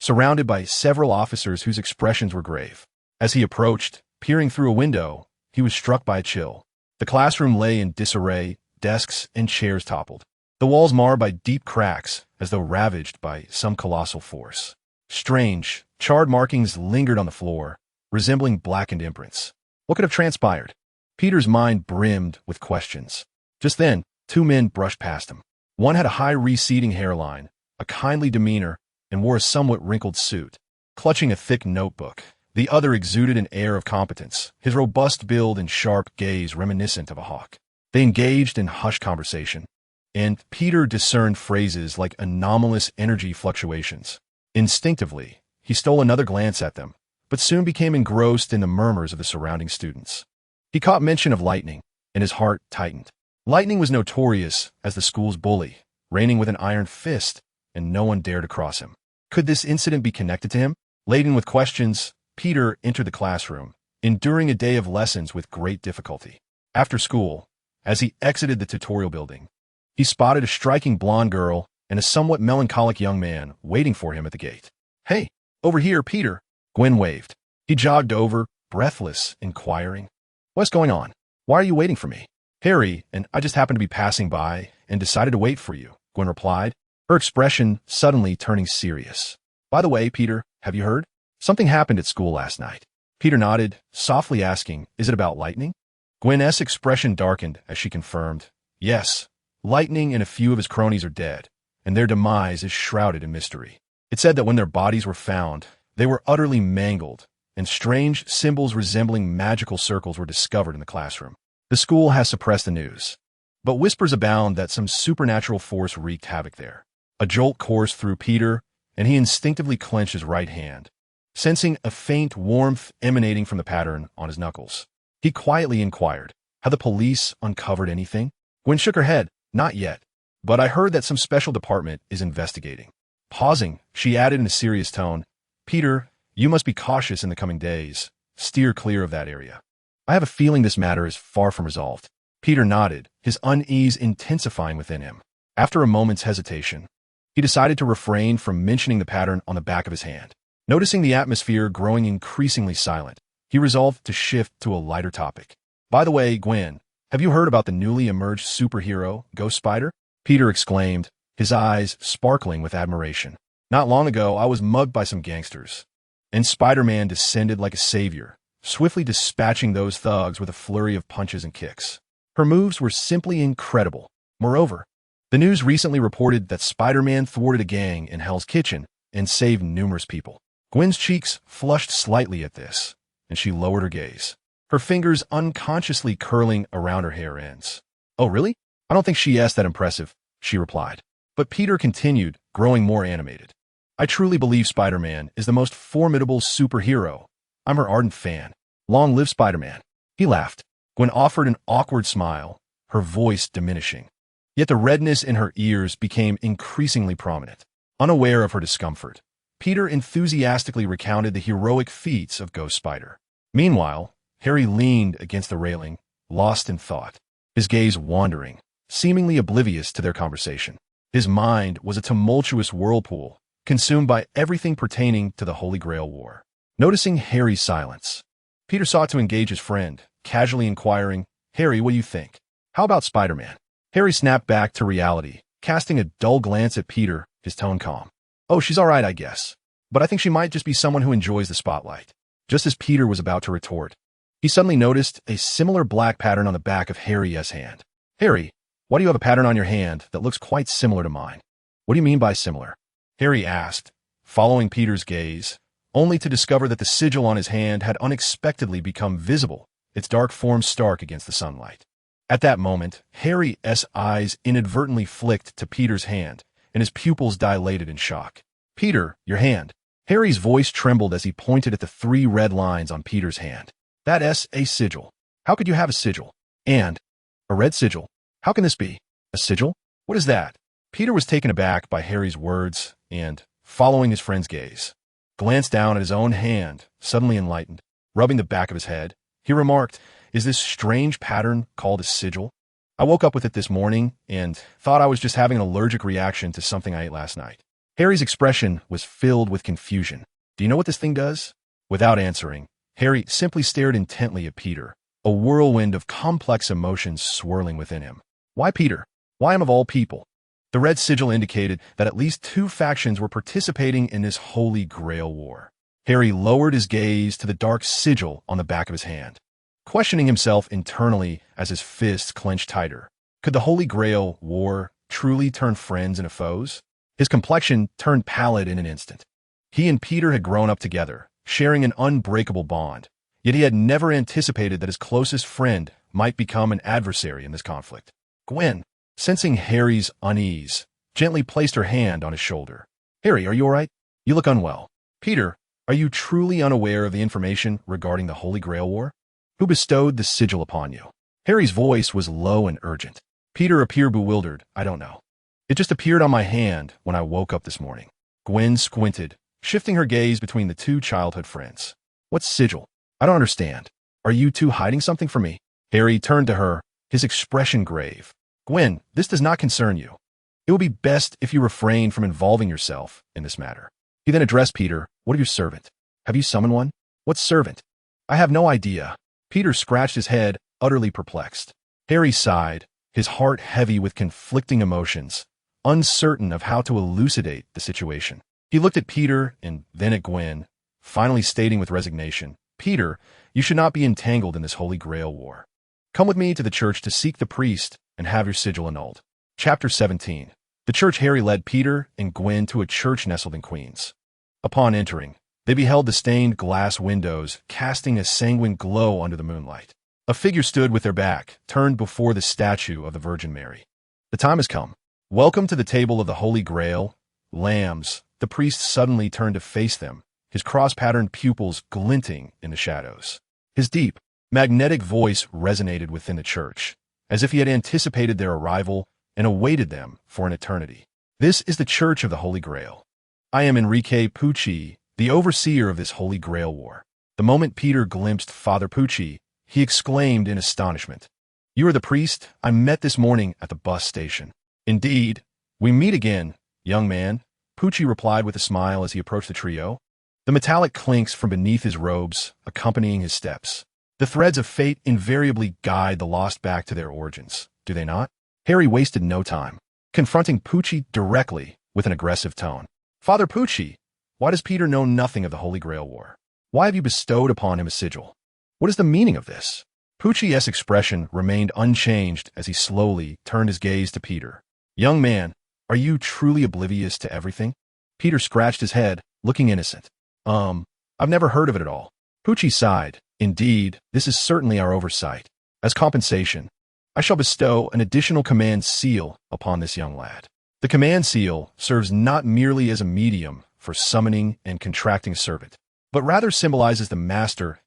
surrounded by several officers whose expressions were grave. As he approached, peering through a window, he was struck by a chill. The classroom lay in disarray, desks and chairs toppled, the walls marred by deep cracks as though ravaged by some colossal force. Strange, charred markings lingered on the floor, resembling blackened imprints. What could have transpired? Peter's mind brimmed with questions. Just then, 2 men brushed past him. One had a high receding hairline, a kindly demeanor, and wore a somewhat wrinkled suit. Clutching a thick notebook, the other exuded an air of competence, his robust build and sharp gaze reminiscent of a hawk. They engaged in hushed conversation, and Peter discerned phrases like anomalous energy fluctuations. Instinctively, he stole another glance at them, but soon became engrossed in the murmurs of the surrounding students. He caught mention of Lightning, and his heart tightened. Lightning was notorious as the school's bully, reigning with an iron fist, and no one dared to cross him. Could this incident be connected to him? Laden with questions, Peter entered the classroom, enduring a day of lessons with great difficulty. After school, as he exited the tutorial building, he spotted a striking blonde girl and a somewhat melancholic young man waiting for him at the gate. Hey, over here, Peter, Gwen waved. He jogged over, breathless, inquiring, What's going on? Why are you waiting for me? Harry and I just happened to be passing by and decided to wait for you, Gwen replied, her expression suddenly turning serious. By the way, Peter, have you heard? Something happened at school last night. Peter nodded, softly asking, Is it about Lightning? Gwen's expression darkened as she confirmed, Yes, Lightning and a few of his cronies are dead, and their demise is shrouded in mystery. It said that when their bodies were found, they were utterly mangled, and strange symbols resembling magical circles were discovered in the classroom. The school has suppressed the news, but whispers abound that some supernatural force wreaked havoc there. A jolt coursed through Peter, and he instinctively clenched his right hand, sensing a faint warmth emanating from the pattern on his knuckles. He quietly inquired, Have the police uncovered anything? Gwen shook her head, Not yet, but I heard that some special department is investigating. Pausing, she added in a serious tone, Peter, you must be cautious in the coming days. Steer clear of that area. I have a feeling this matter is far from resolved. Peter nodded, his unease intensifying within him. After a moment's hesitation, he decided to refrain from mentioning the pattern on the back of his hand. Noticing the atmosphere growing increasingly silent, he resolved to shift to a lighter topic. By the way, Gwen, have you heard about the newly emerged superhero, Ghost Spider? Peter exclaimed, his eyes sparkling with admiration. Not long ago, I was mugged by some gangsters, and Spider-Man descended like a savior, swiftly dispatching those thugs with a flurry of punches and kicks. Her moves were simply incredible. Moreover, the news recently reported that Spider-Man thwarted a gang in Hell's Kitchen and saved numerous people. Gwen's cheeks flushed slightly at this, and she lowered her gaze, her fingers unconsciously curling around her hair ends. Oh, really? I don't think she asked that impressive, she replied. But Peter continued, growing more animated. I truly believe Spider-Man is the most formidable superhero. I'm her ardent fan. Long live Spider-Man. He laughed. Gwen offered an awkward smile, her voice diminishing. Yet the redness in her ears became increasingly prominent. Unaware of her discomfort, Peter enthusiastically recounted the heroic feats of Ghost Spider. Meanwhile, Harry leaned against the railing, lost in thought, his gaze wandering, seemingly oblivious to their conversation. His mind was a tumultuous whirlpool, consumed by everything pertaining to the Holy Grail War. Noticing Harry's silence, Peter sought to engage his friend, casually inquiring, Harry, what do you think? How about Spider-Man? Harry snapped back to reality, casting a dull glance at Peter, his tone calm. Oh, she's all right, I guess. But I think she might just be someone who enjoys the spotlight. Just as Peter was about to retort, he suddenly noticed a similar black pattern on the back of Harry's hand. Harry, why do you have a pattern on your hand that looks quite similar to mine? What do you mean by similar? Harry asked, following Peter's gaze, only to discover that the sigil on his hand had unexpectedly become visible, its dark form stark against the sunlight. At that moment, Harry's eyes inadvertently flicked to Peter's hand, and his pupils dilated in shock. Peter, your hand. Harry's voice trembled as he pointed at the 3 red lines on Peter's hand. That's a sigil. How could you have a sigil? And a red sigil? How can this be? A sigil? What is that? Peter was taken aback by Harry's words and, following his friend's gaze, glanced down at his own hand, suddenly enlightened. Rubbing the back of his head, he remarked, Is this strange pattern called a sigil? I woke up with it this morning and thought I was just having an allergic reaction to something I ate last night. Harry's expression was filled with confusion. Do you know what this thing does? Without answering, Harry simply stared intently at Peter, a whirlwind of complex emotions swirling within him. Why Peter? Why him of all people? The red sigil indicated that at least 2 factions were participating in this Holy Grail War. Harry lowered his gaze to the dark sigil on the back of his hand, questioning himself internally as his fists clenched tighter. Could the Holy Grail War truly turn friends into foes? His complexion turned pallid in an instant. He and Peter had grown up together, sharing an unbreakable bond, yet he had never anticipated that his closest friend might become an adversary in this conflict. Gwen, sensing Harry's unease, gently placed her hand on his shoulder. Harry, are you all right? You look unwell. Peter, are you truly unaware of the information regarding the Holy Grail War? Who bestowed the sigil upon you? Harry's voice was low and urgent. Peter appeared bewildered. I don't know. It just appeared on my hand when I woke up this morning. Gwen squinted, shifting her gaze between the 2 childhood friends. What sigil? I don't understand. Are you 2 hiding something from me? Harry turned to her, his expression grave. Gwen, this does not concern you. It would be best if you refrain from involving yourself in this matter. He then addressed Peter. What of your servant? Have you summoned one? What servant? I have no idea. Peter scratched his head, utterly perplexed. Harry sighed, his heart heavy with conflicting emotions, uncertain of how to elucidate the situation. He looked at Peter and then at Gwen, finally stating with resignation, Peter, you should not be entangled in this Holy Grail War. Come with me to the church to seek the priest and have your sigil annulled. Chapter 17. The church. Harry led Peter and Gwen to a church nestled in Queens. Upon entering, they beheld the stained glass windows casting a sanguine glow under the moonlight. A figure stood with their back turned before the statue of the Virgin Mary. The time has come. Welcome to the table of the Holy Grail. Lambs. The priest suddenly turned to face them, his cross-patterned pupils glinting in the shadows. His deep, magnetic voice resonated within the church, as if he had anticipated their arrival and awaited them for an eternity. This is the Church of the Holy Grail. I am Enrique Pucci, the overseer of this Holy Grail War. The moment Peter glimpsed Father Pucci, he exclaimed in astonishment. "You are the priest I met this morning at the bus station." "Indeed. We meet again, young man," Pucci replied with a smile as he approached the trio. The metallic clinks from beneath his robes, accompanying his steps. The threads of fate invariably guide the lost back to their origins, do they not? Harry wasted no time, confronting Pucci directly with an aggressive tone. "Father Pucci, why does Peter know nothing of the Holy Grail War? Why have you bestowed upon him a sigil? What is the meaning of this?" Pucci's expression remained unchanged as he slowly turned his gaze to Peter. "Young man, are you truly oblivious to everything?" Peter scratched his head, looking innocent. I've never heard of it at all." Pucci sighed. "Indeed, this is certainly our oversight. As compensation, I shall bestow an additional command seal upon this young lad. The command seal serves not merely as a medium for summoning and contracting a servant, but rather symbolizes the master's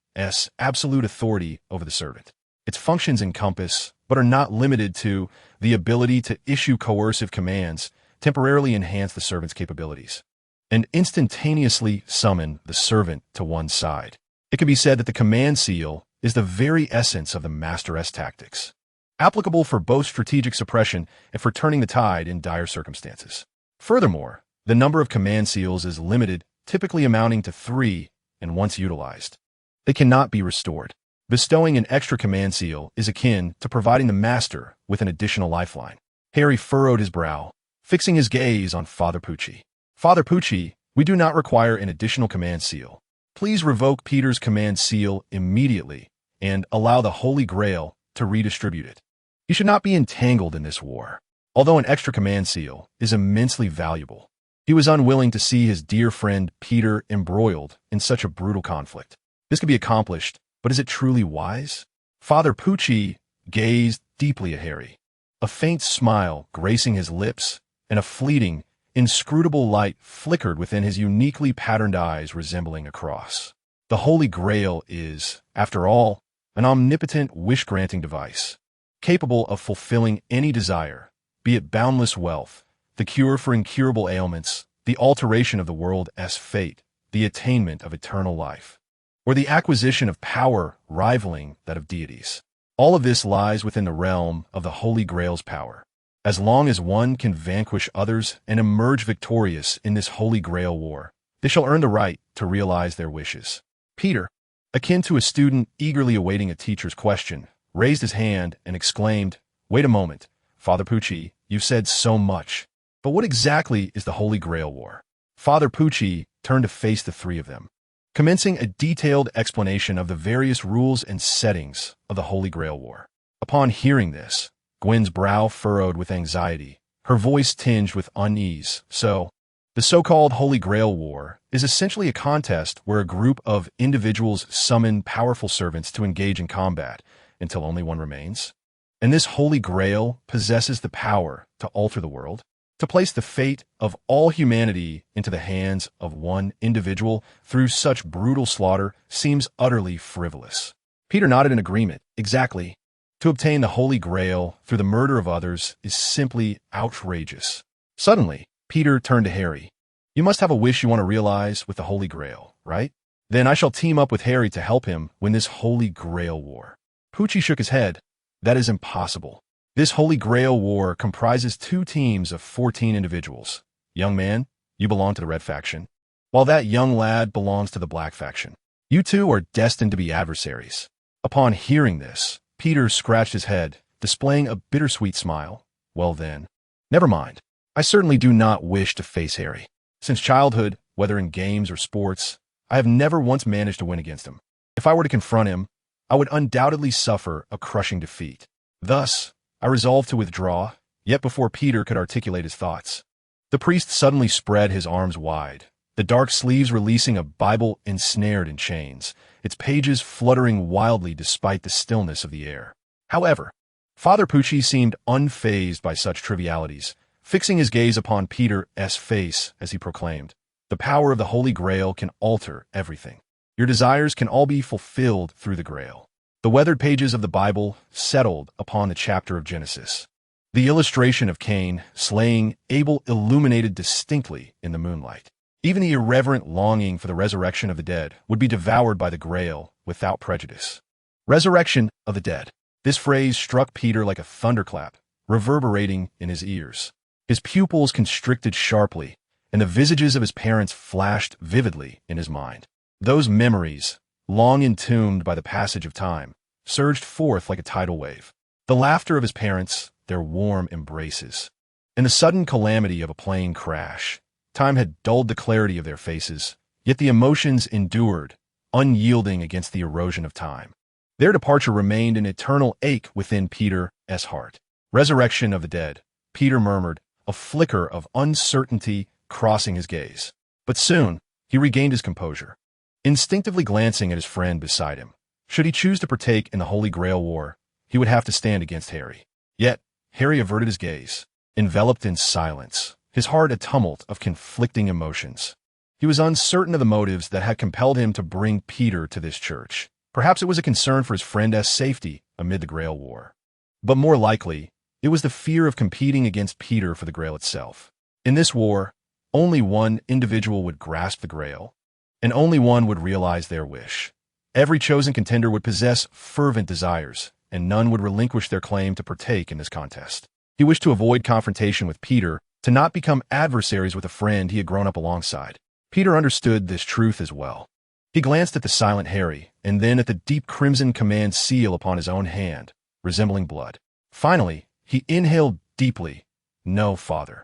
absolute authority over the servant. Its functions encompass, but are not limited to, the ability to issue coercive commands, temporarily enhance the servant's capabilities, and instantaneously summon the servant to one's side. It can be said that the command seal is the very essence of the master's tactics, applicable for both strategic suppression and for turning the tide in dire circumstances. Furthermore, the number of command seals is limited, typically amounting to 3, and once utilized, they cannot be restored. Bestowing an extra command seal is akin to providing the master with an additional lifeline. Harry furrowed his brow, fixing his gaze on Father Pucci. "Father Pucci, we do not require an additional command seal. Please revoke Peter's command seal immediately and allow the Holy Grail to redistribute it. He should not be entangled in this war." Although an extra command seal is immensely valuable, he was unwilling to see his dear friend Peter embroiled in such a brutal conflict. This could be accomplished, but is it truly wise? Father Pucci gazed deeply at Harry, a faint smile gracing his lips, and a fleeting, inscrutable light flickered within his uniquely patterned eyes resembling a cross. The Holy Grail is, after all, an omnipotent wish-granting device, capable of fulfilling any desire, be it boundless wealth, the cure for incurable ailments, the alteration of the world's fate, the attainment of eternal life, or the acquisition of power rivaling that of deities. All of this lies within the realm of the Holy Grail's power. As long as one can vanquish others and emerge victorious in this Holy Grail War, they shall earn the right to realize their wishes. Peter, akin to a student eagerly awaiting a teacher's question, raised his hand and exclaimed, "Wait a moment, Father Pucci, you've said so much. But what exactly is the Holy Grail War?" Father Pucci turned to face the three of them, commencing a detailed explanation of the various rules and settings of the Holy Grail War. Upon hearing this, Gwen's brow furrowed with anxiety, her voice tinged with unease. The so-called Holy Grail War is essentially a contest where a group of individuals summon powerful servants to engage in combat until only one remains. And this Holy Grail possesses the power to alter the world, to place the fate of all humanity into the hands of one individual through such brutal slaughter seems utterly frivolous. Peter nodded in agreement. Exactly. To obtain the Holy Grail through the murder of others is simply outrageous. Suddenly, Peter turned to Harry. "You must have a wish you want to realize with the Holy Grail, right? Then I shall team up with Harry to help him win this Holy Grail War." Pucci shook his head. "That is impossible. This Holy Grail War comprises 2 teams of 14 individuals. Young man, you belong to the red faction, while that young lad belongs to the black faction. You two are destined to be adversaries." Upon hearing this, Peter scratched his head, displaying a bittersweet smile. "Well then, never mind. I certainly do not wish to face Harry. Since childhood, whether in games or sports, I have never once managed to win against him. If I were to confront him, I would undoubtedly suffer a crushing defeat. Thus, I resolved to withdraw." Yet before Peter could articulate his thoughts, the priest suddenly spread his arms wide, the dark sleeves releasing a Bible ensnared in chains, its pages fluttering wildly despite the stillness of the air. However, Father Pucci seemed unfazed by such trivialities, fixing his gaze upon Peter's face as he proclaimed, "The power of the Holy Grail can alter everything. Your desires can all be fulfilled through the Grail." The weathered pages of the Bible settled upon the chapter of Genesis. The illustration of Cain slaying Abel illuminated distinctly in the moonlight. Even the irreverent longing for the resurrection of the dead would be devoured by the Grail without prejudice. Resurrection of the dead. This phrase struck Peter like a thunderclap, reverberating in his ears. His pupils constricted sharply, and the visages of his parents flashed vividly in his mind. Those memories, long entombed by the passage of time, surged forth like a tidal wave. The laughter of his parents, their warm embraces, and the sudden calamity of a plane crash. Time had dulled the clarity of their faces, yet the emotions endured, unyielding against the erosion of time. Their departure remained an eternal ache within Peter's heart. Resurrection of the dead, Peter murmured, a flicker of uncertainty crossing his gaze. But soon, he regained his composure. Instinctively glancing at his friend beside him, should he choose to partake in the Holy Grail War, he would have to stand against Harry. Yet, Harry averted his gaze, enveloped in silence, his heart a tumult of conflicting emotions. He was uncertain of the motives that had compelled him to bring Peter to this church. Perhaps it was a concern for his friend's safety amid the Grail War. But more likely, it was the fear of competing against Peter for the Grail itself. In this war, only one individual would grasp the Grail, and only one would realize their wish. Every chosen contender would possess fervent desires, and none would relinquish their claim to partake in this contest. He wished to avoid confrontation with Peter, to not become adversaries with a friend he had grown up alongside. Peter understood this truth as well. He glanced at the silent Harry, and then at the deep crimson command seal upon his own hand, resembling blood. Finally, he inhaled deeply. No, Father.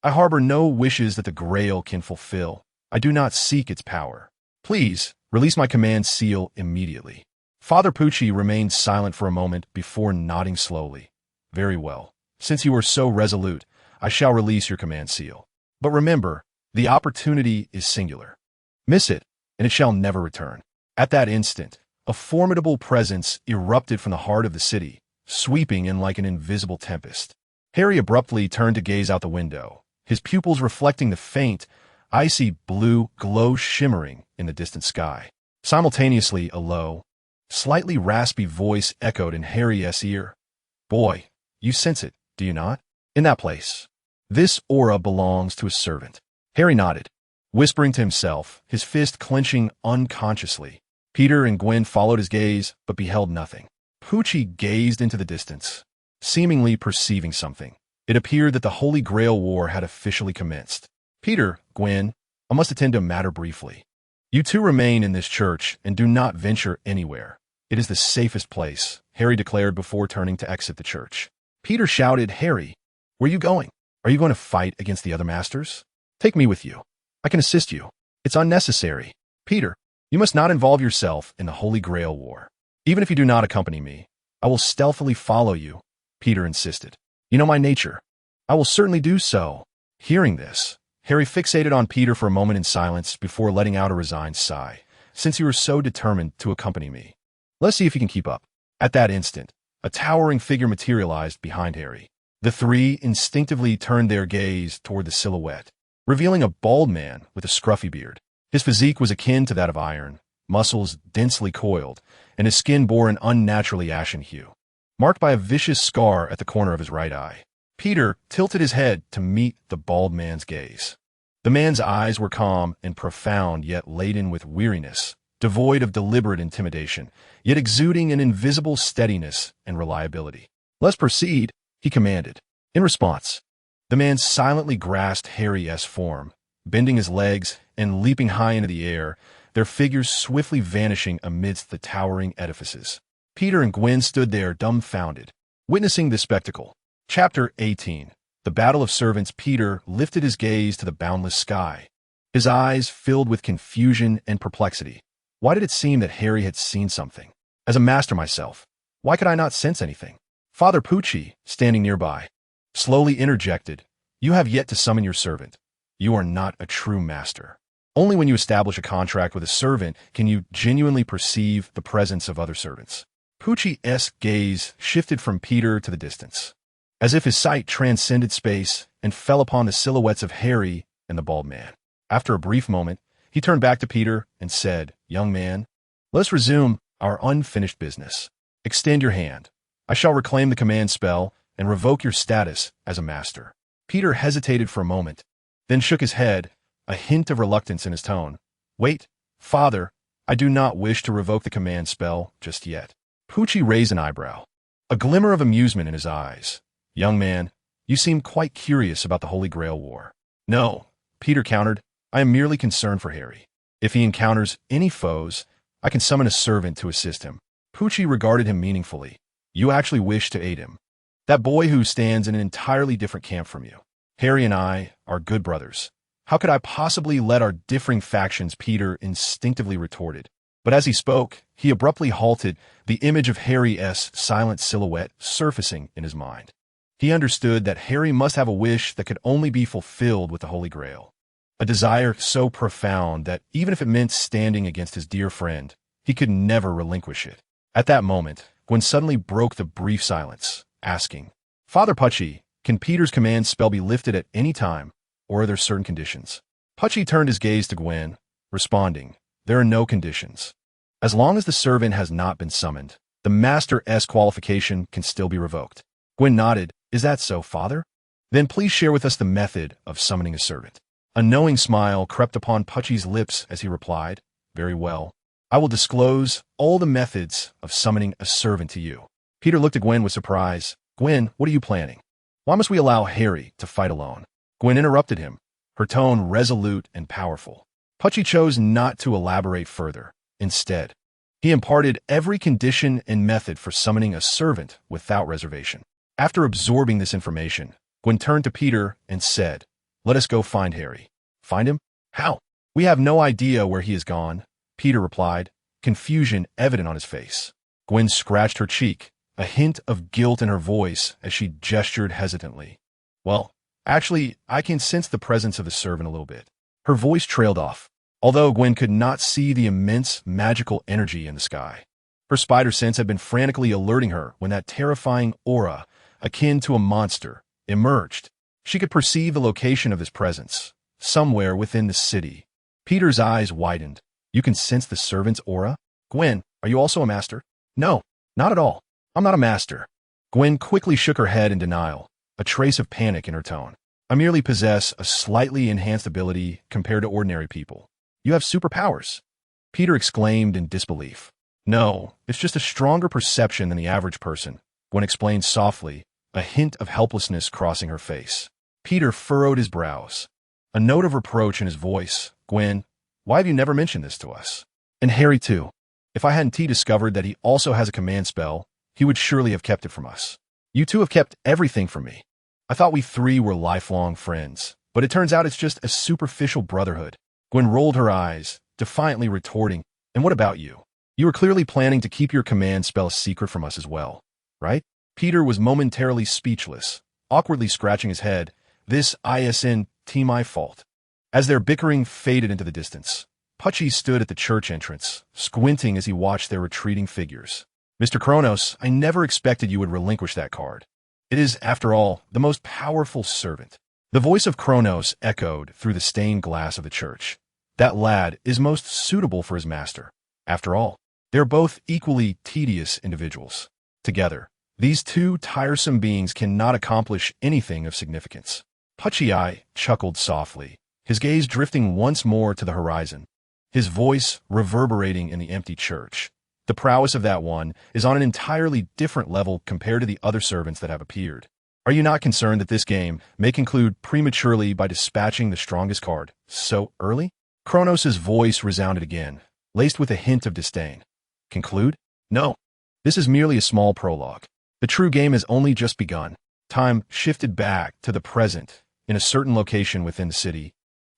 I harbor no wishes that the Grail can fulfill. I do not seek its power. Please, release my command seal immediately. Father Pucci remained silent for a moment before nodding slowly. Very well. Since you are so resolute, I shall release your command seal. But remember, the opportunity is singular. Miss it, and it shall never return. At that instant, a formidable presence erupted from the heart of the city, sweeping in like an invisible tempest. Harry abruptly turned to gaze out the window, his pupils reflecting the faint, icy blue glow shimmering in the distant sky. Simultaneously, a low, slightly raspy voice echoed in Harry's ear. Boy, you sense it, do you not? In that place. This aura belongs to a servant. Harry nodded, whispering to himself, his fist clenching unconsciously. Peter and Gwen followed his gaze, but beheld nothing. Pucci gazed into the distance, seemingly perceiving something. It appeared that the Holy Grail War had officially commenced. Peter, Gwen, I must attend to a matter briefly. You two remain in this church and do not venture anywhere. It is the safest place, Harry declared before turning to exit the church. Peter shouted, Harry, where are you going? Are you going to fight against the other masters? Take me with you. I can assist you. It's unnecessary. Peter, you must not involve yourself in the Holy Grail War. Even if you do not accompany me, I will stealthily follow you, Peter insisted. You know my nature. I will certainly do so. Hearing this, Harry fixated on Peter for a moment in silence before letting out a resigned sigh. Since you are so determined to accompany me, let's see if you can keep up. At that instant, a towering figure materialized behind Harry. The three instinctively turned their gaze toward the silhouette, revealing a bald man with a scruffy beard. His physique was akin to that of iron, muscles densely coiled, and his skin bore an unnaturally ashen hue, marked by a vicious scar at the corner of his right eye. Peter tilted his head to meet the bald man's gaze. The man's eyes were calm and profound, yet laden with weariness, devoid of deliberate intimidation, yet exuding an invisible steadiness and reliability. Let's proceed, he commanded. In response, the man silently grasped Harry's form, bending his legs and leaping high into the air, their figures swiftly vanishing amidst the towering edifices. Peter and Gwen stood there dumbfounded, witnessing this spectacle. Chapter 18. The Battle of Servants. Peter lifted his gaze to the boundless sky, his eyes filled with confusion and perplexity. Why did it seem that Harry had seen something? As a master myself, why could I not sense anything? Father Pucci, standing nearby, slowly interjected, You have yet to summon your servant. You are not a true master. Only when you establish a contract with a servant can you genuinely perceive the presence of other servants. Pucci's gaze shifted from Peter to the distance, as if his sight transcended space and fell upon the silhouettes of Harry and the bald man. After a brief moment, he turned back to Peter and said, Young man, let's resume our unfinished business. Extend your hand. I shall reclaim the command spell and revoke your status as a master. Peter hesitated for a moment, then shook his head, a hint of reluctance in his tone. Wait, Father, I do not wish to revoke the command spell just yet. Pucci raised an eyebrow, a glimmer of amusement in his eyes. Young man, you seem quite curious about the Holy Grail War. No, Peter countered. I am merely concerned for Harry. If he encounters any foes, I can summon a servant to assist him. Pucci regarded him meaningfully. You actually wish to aid him. That boy who stands in an entirely different camp from you. Harry and I are good brothers. How could I possibly let our differing factions? Peter instinctively retorted. But as he spoke, he abruptly halted, the image of Harry's silent silhouette surfacing in his mind. He understood that Harry must have a wish that could only be fulfilled with the Holy Grail. A desire so profound that even if it meant standing against his dear friend, he could never relinquish it. At that moment, Gwen suddenly broke the brief silence, asking, Father Pucci, can Peter's command spell be lifted at any time, or are there certain conditions? Pucci turned his gaze to Gwen, responding, There are no conditions. As long as the servant has not been summoned, the Master's qualification can still be revoked. Gwen nodded. Is that so, Father? Then please share with us the method of summoning a servant. A knowing smile crept upon Pucci's lips as he replied, Very well. I will disclose all the methods of summoning a servant to you. Peter looked at Gwen with surprise. Gwen, what are you planning? Why must we allow Harry to fight alone? Gwen interrupted him, her tone resolute and powerful. Pucci chose not to elaborate further. Instead, he imparted every condition and method for summoning a servant without reservation. After absorbing this information, Gwen turned to Peter and said, Let us go find Harry. Find him? How? We have no idea where he has gone, Peter replied, confusion evident on his face. Gwen scratched her cheek, a hint of guilt in her voice as she gestured hesitantly. Well, actually, I can sense the presence of the servant a little bit. Her voice trailed off, although Gwen could not see the immense magical energy in the sky. Her spider sense had been frantically alerting her when that terrifying aura, akin to a monster, emerged. She could perceive the location of his presence, somewhere within the city. Peter's eyes widened. You can sense the servant's aura? Gwen, are you also a master? No, not at all. I'm not a master. Gwen quickly shook her head in denial, a trace of panic in her tone. I merely possess a slightly enhanced ability compared to ordinary people. You have superpowers. Peter exclaimed in disbelief. No, it's just a stronger perception than the average person, Gwen explained softly, a hint of helplessness crossing her face. Peter furrowed his brows, a note of reproach in his voice. Gwen, why have you never mentioned this to us? And Harry, too. If I hadn't discovered that he also has a command spell, he would surely have kept it from us. You two have kept everything from me. I thought we three were lifelong friends, but it turns out it's just a superficial brotherhood. Gwen rolled her eyes, defiantly retorting, And what about you? You were clearly planning to keep your command spell a secret from us as well, right? Peter was momentarily speechless, awkwardly scratching his head. This isn't my fault. As their bickering faded into the distance, Pucci stood at the church entrance, squinting as he watched their retreating figures. Mr. Kronos, I never expected you would relinquish that card. It is, after all, the most powerful servant. The voice of Kronos echoed through the stained glass of the church. That lad is most suitable for his master. After all, they're both equally tedious individuals. Together, these two tiresome beings cannot accomplish anything of significance. Pucci chuckled softly, his gaze drifting once more to the horizon, his voice reverberating in the empty church. The prowess of that one is on an entirely different level compared to the other servants that have appeared. Are you not concerned that this game may conclude prematurely by dispatching the strongest card so early? Kronos' voice resounded again, laced with a hint of disdain. Conclude? No. This is merely a small prologue. The true game has only just begun. Time shifted back to the present in a certain location within the city,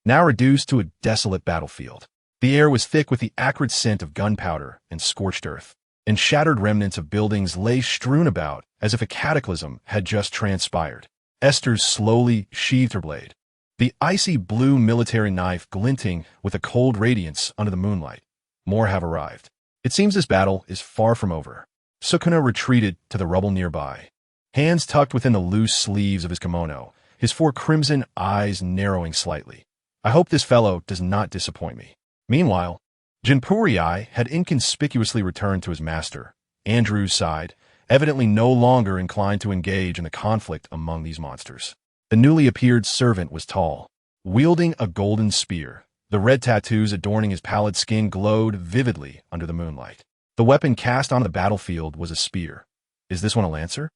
now reduced to a desolate battlefield. The air was thick with the acrid scent of gunpowder and scorched earth, and shattered remnants of buildings lay strewn about as if a cataclysm had just transpired. Esther slowly sheathed her blade, the icy blue military knife glinting with a cold radiance under the moonlight. More have arrived. It seems this battle is far from over. Sukuna retreated to the rubble nearby, hands tucked within the loose sleeves of his kimono, his four crimson eyes narrowing slightly. I hope this fellow does not disappoint me. Meanwhile, Jinpuri had inconspicuously returned to his master, Andrew's side, evidently no longer inclined to engage in the conflict among these monsters. The newly appeared servant was tall, wielding a golden spear. The red tattoos adorning his pallid skin glowed vividly under the moonlight. The weapon cast onto the battlefield was a spear. Is this one a lancer?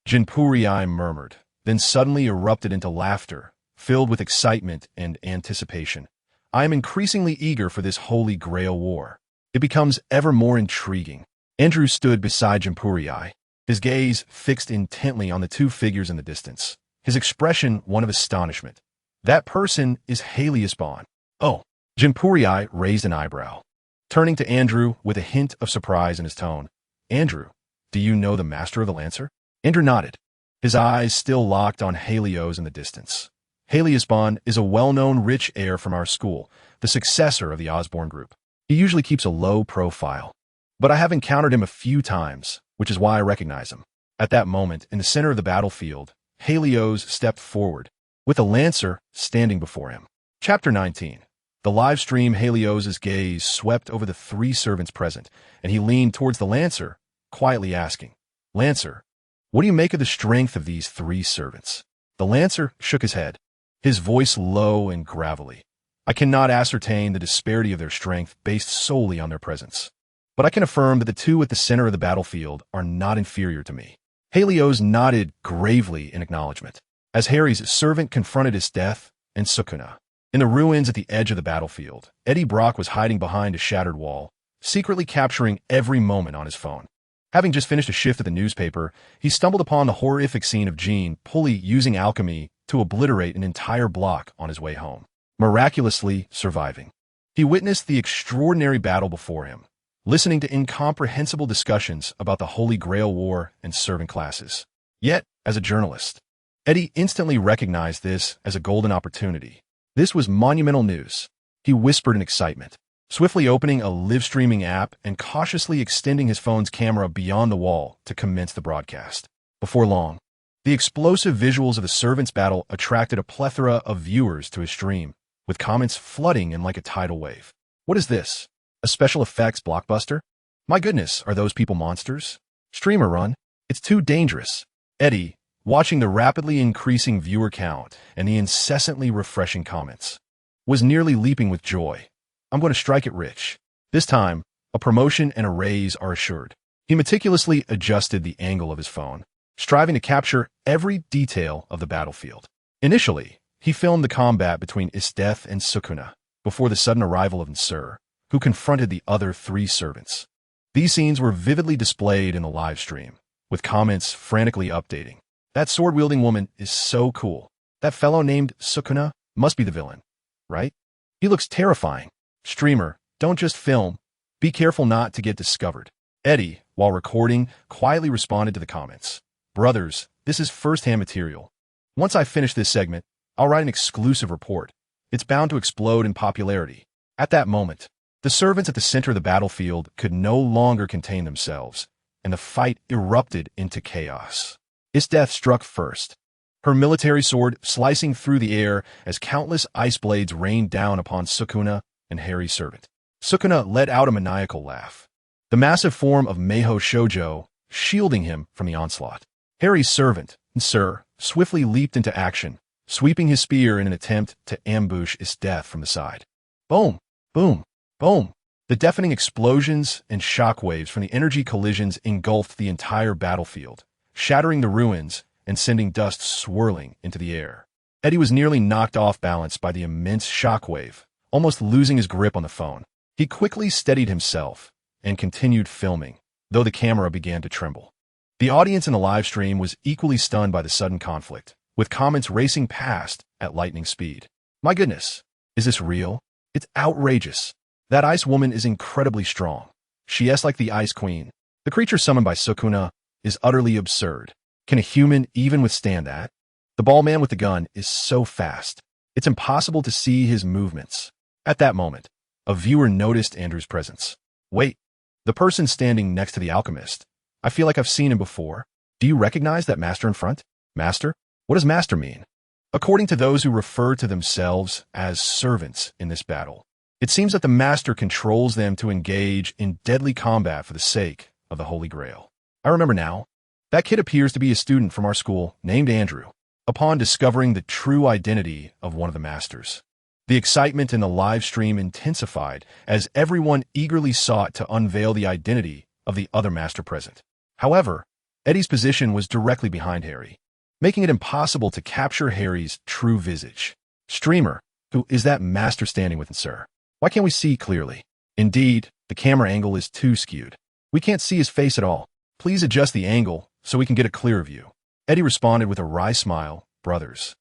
Jinpuri murmured, then suddenly erupted into laughter, filled with excitement and anticipation. I am increasingly eager for this Holy Grail War. It becomes ever more intriguing. Andrew stood beside Jinpuri, his gaze fixed intently on the two figures in the distance, his expression one of astonishment. That person is Heliosbon. Oh, Jinpuri raised an eyebrow, turning to Andrew with a hint of surprise in his tone. Andrew, do you know the master of the Lancer? Andrew nodded, his eyes still locked on Helios in the distance. Heliosbon is a well-known rich heir from our school, the successor of the Osborne group. He usually keeps a low profile, but I have encountered him a few times, which is why I recognize him. At that moment, in the center of the battlefield, Helios stepped forward, with a Lancer standing before him. Chapter 19. The live stream Helios' gaze swept over the three servants present, and he leaned towards the Lancer, quietly asking, Lancer, what do you make of the strength of these three servants? The Lancer shook his head, his voice low and gravelly. I cannot ascertain the disparity of their strength based solely on their presence, but I can affirm that the two at the center of the battlefield are not inferior to me. Helios nodded gravely in acknowledgement, as Harry's servant confronted Esdeath and Sukuna. In the ruins at the edge of the battlefield, Eddie Brock was hiding behind a shattered wall, secretly capturing every moment on his phone. Having just finished a shift at the newspaper, he stumbled upon the horrific scene of Jean Pulley using alchemy to obliterate an entire block on his way home, miraculously surviving. He witnessed the extraordinary battle before him, listening to incomprehensible discussions about the Holy Grail War and servant classes. Yet, as a journalist, Eddie instantly recognized this as a golden opportunity. This was monumental news. He whispered in excitement, swiftly opening a live-streaming app and cautiously extending his phone's camera beyond the wall to commence the broadcast. Before long, the explosive visuals of the servants' battle attracted a plethora of viewers to his stream, with comments flooding in like a tidal wave. What is this? A special effects blockbuster? My goodness, are those people monsters? Streamer run? It's too dangerous. Eddie, watching the rapidly increasing viewer count and the incessantly refreshing comments, was nearly leaping with joy. I'm going to strike it rich. This time, a promotion and a raise are assured. He meticulously adjusted the angle of his phone, striving to capture every detail of the battlefield. Initially, he filmed the combat between Esdeath and Sukuna before the sudden arrival of Nsur, who confronted the other three servants. These scenes were vividly displayed in the live stream, with comments frantically updating. That sword-wielding woman is so cool. That fellow named Sukuna must be the villain, right? He looks terrifying. Streamer, don't just film. Be careful not to get discovered. Eddie, while recording, quietly responded to the comments. Brothers, this is first-hand material. Once I finish this segment, I'll write an exclusive report. It's bound to explode in popularity. At that moment, the servants at the center of the battlefield could no longer contain themselves, and the fight erupted into chaos. Esdeath struck first, her military sword slicing through the air as countless ice blades rained down upon Sukuna and Harry's servant. Sukuna let out a maniacal laugh, the massive form of Meiho Shoujo shielding him from the onslaught. Harry's servant, Nsur, swiftly leaped into action, sweeping his spear in an attempt to ambush Esdeath from the side. Boom! Boom! Boom! The deafening explosions and shockwaves from the energy collisions engulfed the entire battlefield, shattering the ruins and sending dust swirling into the air. Eddie was nearly knocked off balance by the immense shockwave, almost losing his grip on the phone. He quickly steadied himself and continued filming, though the camera began to tremble. The audience in the live stream was equally stunned by the sudden conflict, with comments racing past at lightning speed. My goodness, is this real? It's outrageous. That ice woman is incredibly strong. She is like the Ice Queen. The creature summoned by Sukuna is utterly absurd. Can a human even withstand that? The ball man with the gun is so fast, it's impossible to see his movements. At that moment, a viewer noticed Andrew's presence. Wait, the person standing next to the Alchemist. I feel like I've seen him before. Do you recognize that master in front? Master? What does master mean? According to those who refer to themselves as servants in this battle, it seems that the master controls them to engage in deadly combat for the sake of the Holy Grail. I remember now. That kid appears to be a student from our school named Andrew. Upon discovering the true identity of one of the masters, the excitement in the live stream intensified as everyone eagerly sought to unveil the identity of the other master present. However, Eddie's position was directly behind Harry, making it impossible to capture Harry's true visage. Streamer, who is that master standing with him, sir? Why can't we see clearly? Indeed, the camera angle is too skewed. We can't see his face at all. Please adjust the angle so we can get a clearer view. Eddie responded with a wry smile. Brothers,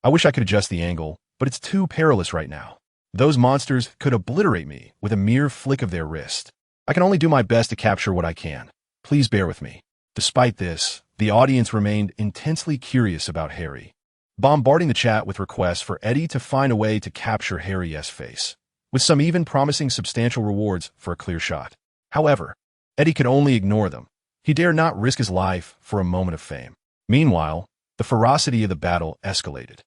I wish I could adjust the angle, but it's too perilous right now. Those monsters could obliterate me with a mere flick of their wrist. I can only do my best to capture what I can. Please bear with me. Despite this, the audience remained intensely curious about Harry, bombarding the chat with requests for Eddie to find a way to capture Harry's face, with some even promising substantial rewards for a clear shot. However, Eddie could only ignore them. He dared not risk his life for a moment of fame. Meanwhile, the ferocity of the battle escalated.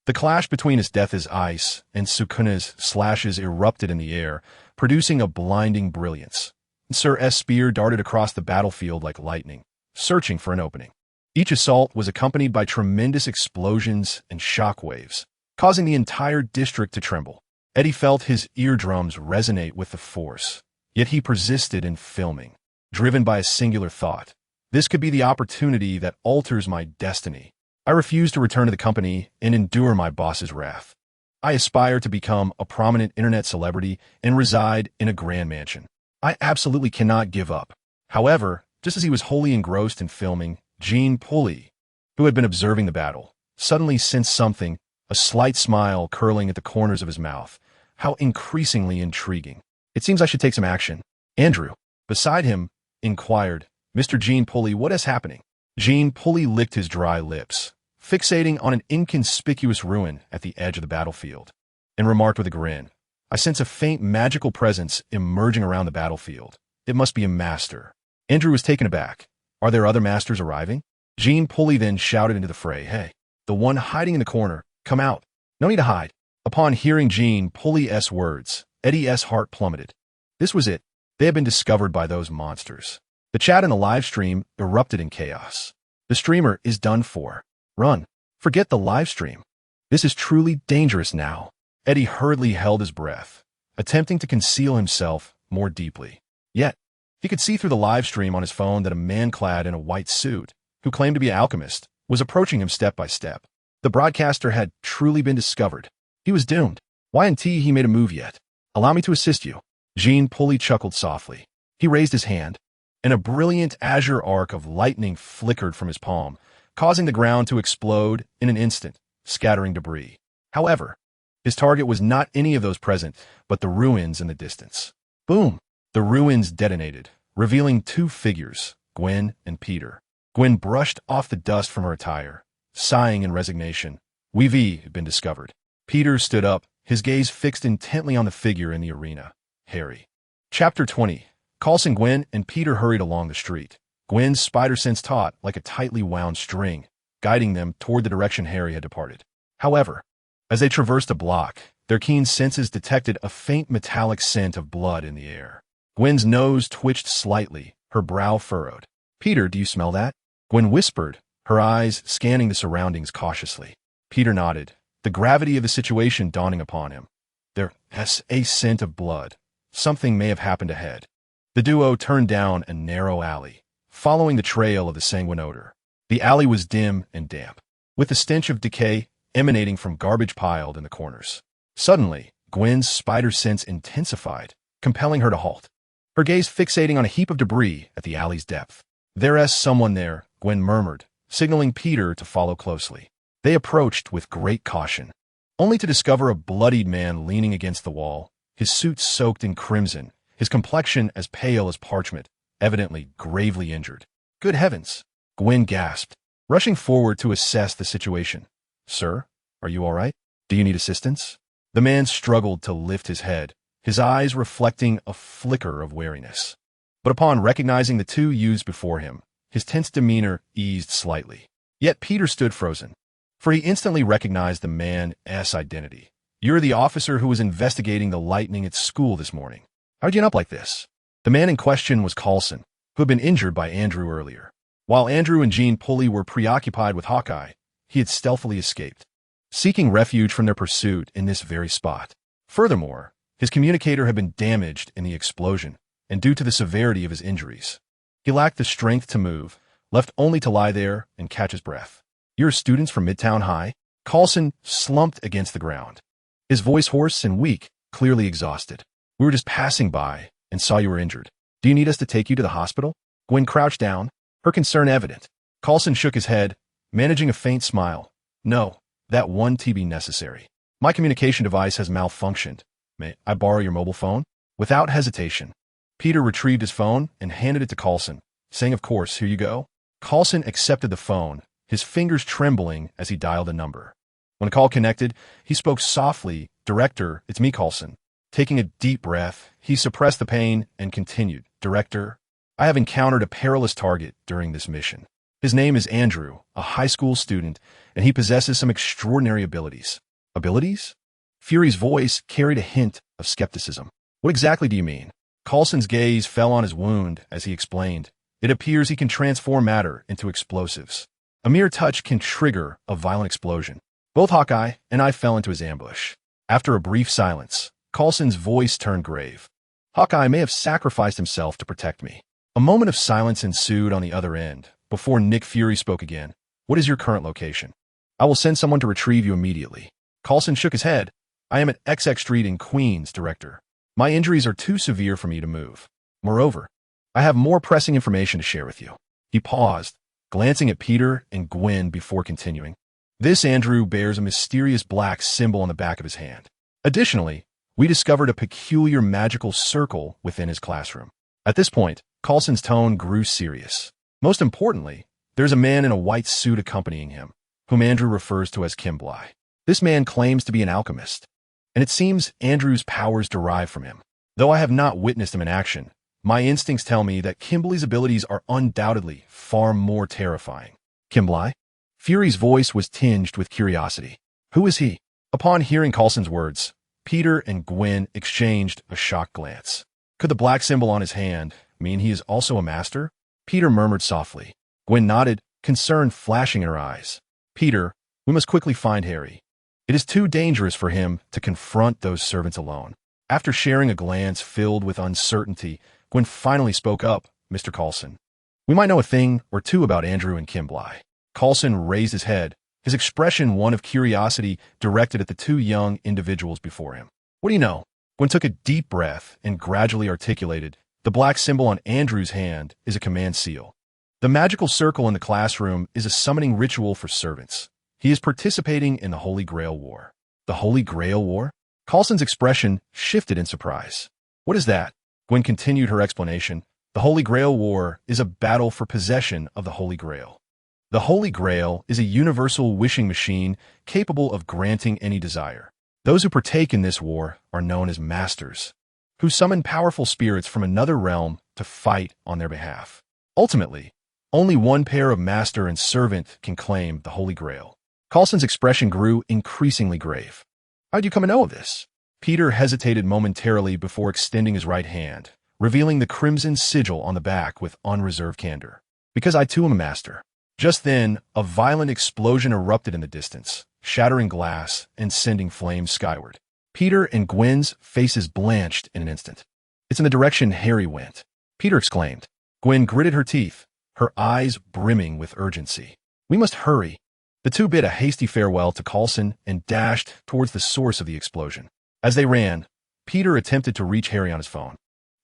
The clash between Esdeath's ice and Sukuna's slashes erupted in the air, producing a blinding brilliance. Sir S. spear darted across the battlefield like lightning, searching for an opening. Each assault was accompanied by tremendous explosions and shockwaves, causing the entire district to tremble. Eddie felt his eardrums resonate with the force, yet he persisted in filming, driven by a singular thought. This could be the opportunity that alters my destiny. I refuse to return to the company and endure my boss's wrath. I aspire to become a prominent internet celebrity and reside in a grand mansion. I absolutely cannot give up. However, just as he was wholly engrossed in filming, Jean Pulley, who had been observing the battle, suddenly sensed something, a slight smile curling at the corners of his mouth. How increasingly intriguing. It seems I should take some action. Andrew, beside him, inquired, Mr. Jean Pulley, what is happening? Jean Pulley licked his dry lips, fixating on an inconspicuous ruin at the edge of the battlefield, and remarked with a grin, I sense a faint magical presence emerging around the battlefield. It must be a master. Andrew was taken aback. Are there other masters arriving? Jean Pulley then shouted into the fray, Hey, the one hiding in the corner, come out. No need to hide. Upon hearing Jean Pulley's words, Eddie's heart plummeted. This was it. They had been discovered by those monsters. The chat and the live stream erupted in chaos. The streamer is done for. Run. Forget the live stream. This is truly dangerous now. Eddie hurriedly held his breath, attempting to conceal himself more deeply. Yet, he could see through the live stream on his phone that a man clad in a white suit, who claimed to be an alchemist, was approaching him step by step. The broadcaster had truly been discovered. He was doomed. Why isn't he made a move yet? Allow me to assist you. Jean Pulley chuckled softly. He raised his hand, and a brilliant azure arc of lightning flickered from his palm, causing the ground to explode in an instant, scattering debris. However, his target was not any of those present, but the ruins in the distance. Boom! The ruins detonated, revealing two figures, Gwen and Peter. Gwen brushed off the dust from her attire, sighing in resignation. We had been discovered. Peter stood up, his gaze fixed intently on the figure in the arena, Harry. Chapter 20. Coulson, Gwen, and Peter hurried along the street. Gwen's spider sense taut like a tightly wound string, guiding them toward the direction Harry had departed. However, as they traversed a block, their keen senses detected a faint metallic scent of blood in the air. Gwen's nose twitched slightly, her brow furrowed. Peter, do you smell that? Gwen whispered, her eyes scanning the surroundings cautiously. Peter nodded, the gravity of the situation dawning upon him. There's a scent of blood. Something may have happened ahead. The duo turned down a narrow alley, following the trail of the sanguine odor. The alley was dim and damp, with the stench of decay emanating from garbage piled in the corners. Suddenly, Gwen's spider sense intensified, compelling her to halt, her gaze fixating on a heap of debris at the alley's depth. There's someone there, Gwen murmured, signaling Peter to follow closely. They approached with great caution, only to discover a bloodied man leaning against the wall, his suit soaked in crimson, his complexion as pale as parchment, evidently gravely injured. Good heavens! Gwen gasped, rushing forward to assess the situation. Sir, are you all right? Do you need assistance? The man struggled to lift his head, his eyes reflecting a flicker of wariness. But upon recognizing the two youths before him, his tense demeanor eased slightly. Yet Peter stood frozen, for he instantly recognized the man's identity. You're the officer who was investigating the lightning at school this morning. How'd you end up like this? The man in question was Coulson, who had been injured by Andrew earlier. While Andrew and Jean Pulley were preoccupied with Hawkeye, he had stealthily escaped, seeking refuge from their pursuit in this very spot. Furthermore, his communicator had been damaged in the explosion, and due to the severity of his injuries, He lacked the strength to move, left only to lie there and catch his breath. "You're students from Midtown High?" Coulson slumped against the ground, his voice hoarse and weak, clearly exhausted. "We were just passing by and saw you were injured. Do you need us to take you to the hospital?" Gwen crouched down, her concern evident. Coulson shook his head, managing a faint smile. "No, that won't be necessary. My communication device has malfunctioned. May I borrow your mobile phone?" Without hesitation, Peter retrieved his phone and handed it to Coulson, saying, "Of course, here you go." Coulson accepted the phone, his fingers trembling as he dialed a number. When the call connected, he spoke softly, "Director, it's me, Coulson." Taking a deep breath, he suppressed the pain and continued, "Director, I have encountered a perilous target during this mission. His name is Andrew, a high school student, and he possesses some extraordinary abilities." "Abilities?" Fury's voice carried a hint of skepticism. "What exactly do you mean?" Coulson's gaze fell on his wound as he explained, "It appears he can transform matter into explosives. A mere touch can trigger a violent explosion." Both Hawkeye and I fell into his ambush. After a brief silence, Coulson's voice turned grave. "Hawkeye may have sacrificed himself to protect me." A moment of silence ensued on the other end, before Nick Fury spoke again. "What is your current location?" "I will send someone to retrieve you immediately." Coulson shook his head. "I am at XX Street in Queens, Director. My injuries are too severe for me to move. Moreover, I have more pressing information to share with you." He paused, glancing at Peter and Gwen before continuing. "This Andrew bears a mysterious black symbol on the back of his hand. Additionally, we discovered a peculiar magical circle within his classroom." At this point, Coulson's tone grew serious. "Most importantly, there's a man in a white suit accompanying him, whom Andrew refers to as Kimbly. This man claims to be an alchemist, and it seems Andrew's powers derive from him. Though I have not witnessed him in action, my instincts tell me that Kimbly's abilities are undoubtedly far more terrifying." "Kimbly?" Fury's voice was tinged with curiosity. "Who is he?" Upon hearing Coulson's words, Peter and Gwen exchanged a shocked glance. Could the black symbol on his hand mean he is also a master? Peter murmured softly. Gwen nodded, concern flashing in her eyes. "Peter, we must quickly find Harry. It is too dangerous for him to confront those servants alone." After sharing a glance filled with uncertainty, Gwen finally spoke up, "Mr. Coulson, we might know a thing or two about Andrew and Kimbly." Coulson raised his head, his expression one of curiosity directed at the two young individuals before him. "What do you know?" Gwen took a deep breath and gradually articulated, "The black symbol on Andrew's hand is a command seal. The magical circle in the classroom is a summoning ritual for servants. He is participating in the Holy Grail War." "The Holy Grail War?" Coulson's expression shifted in surprise. "What is that?" Gwen continued her explanation. "The Holy Grail War is a battle for possession of the Holy Grail. The Holy Grail is a universal wishing machine capable of granting any desire. Those who partake in this war are known as masters, who summon powerful spirits from another realm to fight on their behalf. Ultimately, only one pair of master and servant can claim the Holy Grail." Coulson's expression grew increasingly grave. "How did you come to know of this?" Peter hesitated momentarily before extending his right hand, revealing the crimson sigil on the back with unreserved candor. "Because I too am a master." Just then, a violent explosion erupted in the distance, shattering glass and sending flames skyward. Peter and Gwen's faces blanched in an instant. "It's in the direction Harry went," Peter exclaimed. Gwen gritted her teeth, her eyes brimming with urgency. "We must hurry." The two bid a hasty farewell to Coulson and dashed towards the source of the explosion. As they ran, Peter attempted to reach Harry on his phone,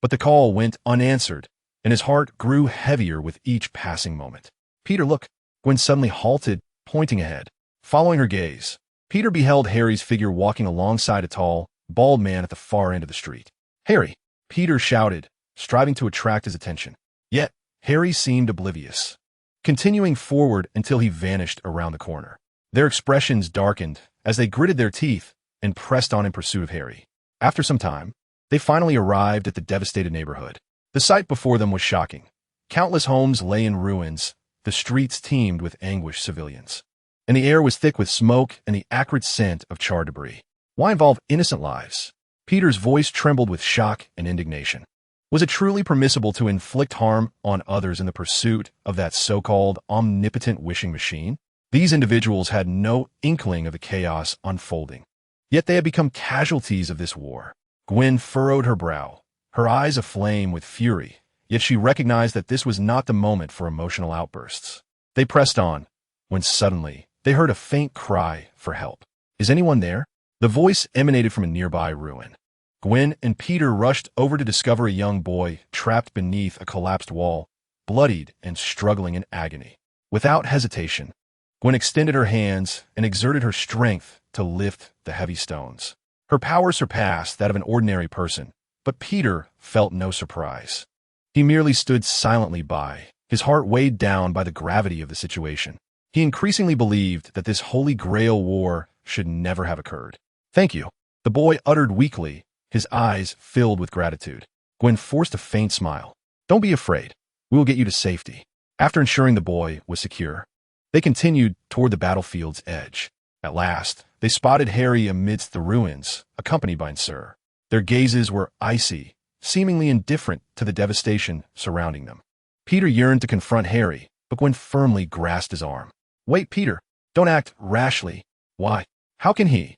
but the call went unanswered, and his heart grew heavier with each passing moment. "Peter, look!" Gwen suddenly halted, pointing ahead. Following her gaze, Peter beheld Harry's figure walking alongside a tall, bald man at the far end of the street. "Harry!" Peter shouted, striving to attract his attention. Yet, Harry seemed oblivious, continuing forward until he vanished around the corner. Their expressions darkened as they gritted their teeth and pressed on in pursuit of Harry. After some time, they finally arrived at the devastated neighborhood. The sight before them was shocking. Countless homes lay in ruins, the streets teemed with anguished civilians, and the air was thick with smoke and the acrid scent of charred debris. Why involve innocent lives? Peter's voice trembled with shock and indignation. Was it truly permissible to inflict harm on others in the pursuit of that so-called omnipotent wishing machine? These individuals had no inkling of the chaos unfolding, yet they had become casualties of this war. Gwen furrowed her brow, her eyes aflame with fury, Yet she recognized that this was not the moment for emotional outbursts. They pressed on, when suddenly they heard a faint cry for help. "Is anyone there?" The voice emanated from a nearby ruin. Gwen and Peter rushed over to discover a young boy trapped beneath a collapsed wall, bloodied and struggling in agony. Without hesitation, Gwen extended her hands and exerted her strength to lift the heavy stones. Her power surpassed that of an ordinary person, but Peter felt no surprise. He merely stood silently by, his heart weighed down by the gravity of the situation. He increasingly believed that this Holy Grail War should never have occurred. "Thank you," the boy uttered weakly, his eyes filled with gratitude. Gwen forced a faint smile. "Don't be afraid. We will get you to safety." After ensuring the boy was secure, they continued toward the battlefield's edge. At last, they spotted Harry amidst the ruins, accompanied by Sir. Their gazes were icy, seemingly indifferent to the devastation surrounding them. Peter yearned to confront Harry, but Gwen firmly grasped his arm. "Wait, Peter. Don't act rashly." "Why? How can he?"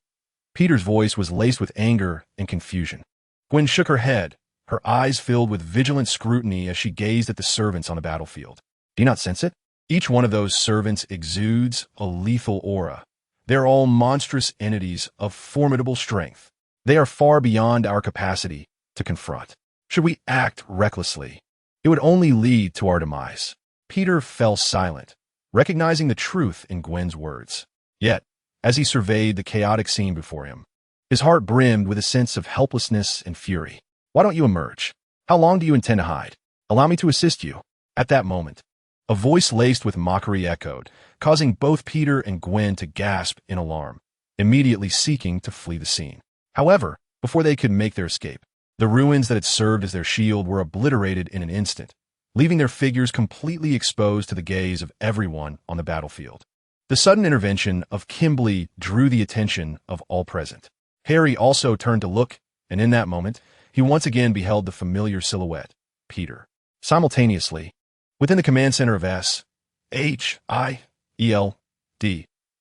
Peter's voice was laced with anger and confusion. Gwen shook her head, her eyes filled with vigilant scrutiny as she gazed at the servants on the battlefield. "Do you not sense it? Each one of those servants exudes a lethal aura. They're all monstrous entities of formidable strength. They are far beyond our capacity to confront. Should we act recklessly, it would only lead to our demise." Peter fell silent, recognizing the truth in Gwen's words. Yet, as he surveyed the chaotic scene before him, his heart brimmed with a sense of helplessness and fury. "Why don't you emerge? How long do you intend to hide? Allow me to assist you." At that moment, a voice laced with mockery echoed, causing both Peter and Gwen to gasp in alarm, immediately seeking to flee the scene. However, before they could make their escape, the ruins that had served as their shield were obliterated in an instant, leaving their figures completely exposed to the gaze of everyone on the battlefield. The sudden intervention of Kimberly drew the attention of all present. Harry also turned to look, and in that moment, he once again beheld the familiar silhouette, Peter. Simultaneously, within the command center of SHIELD,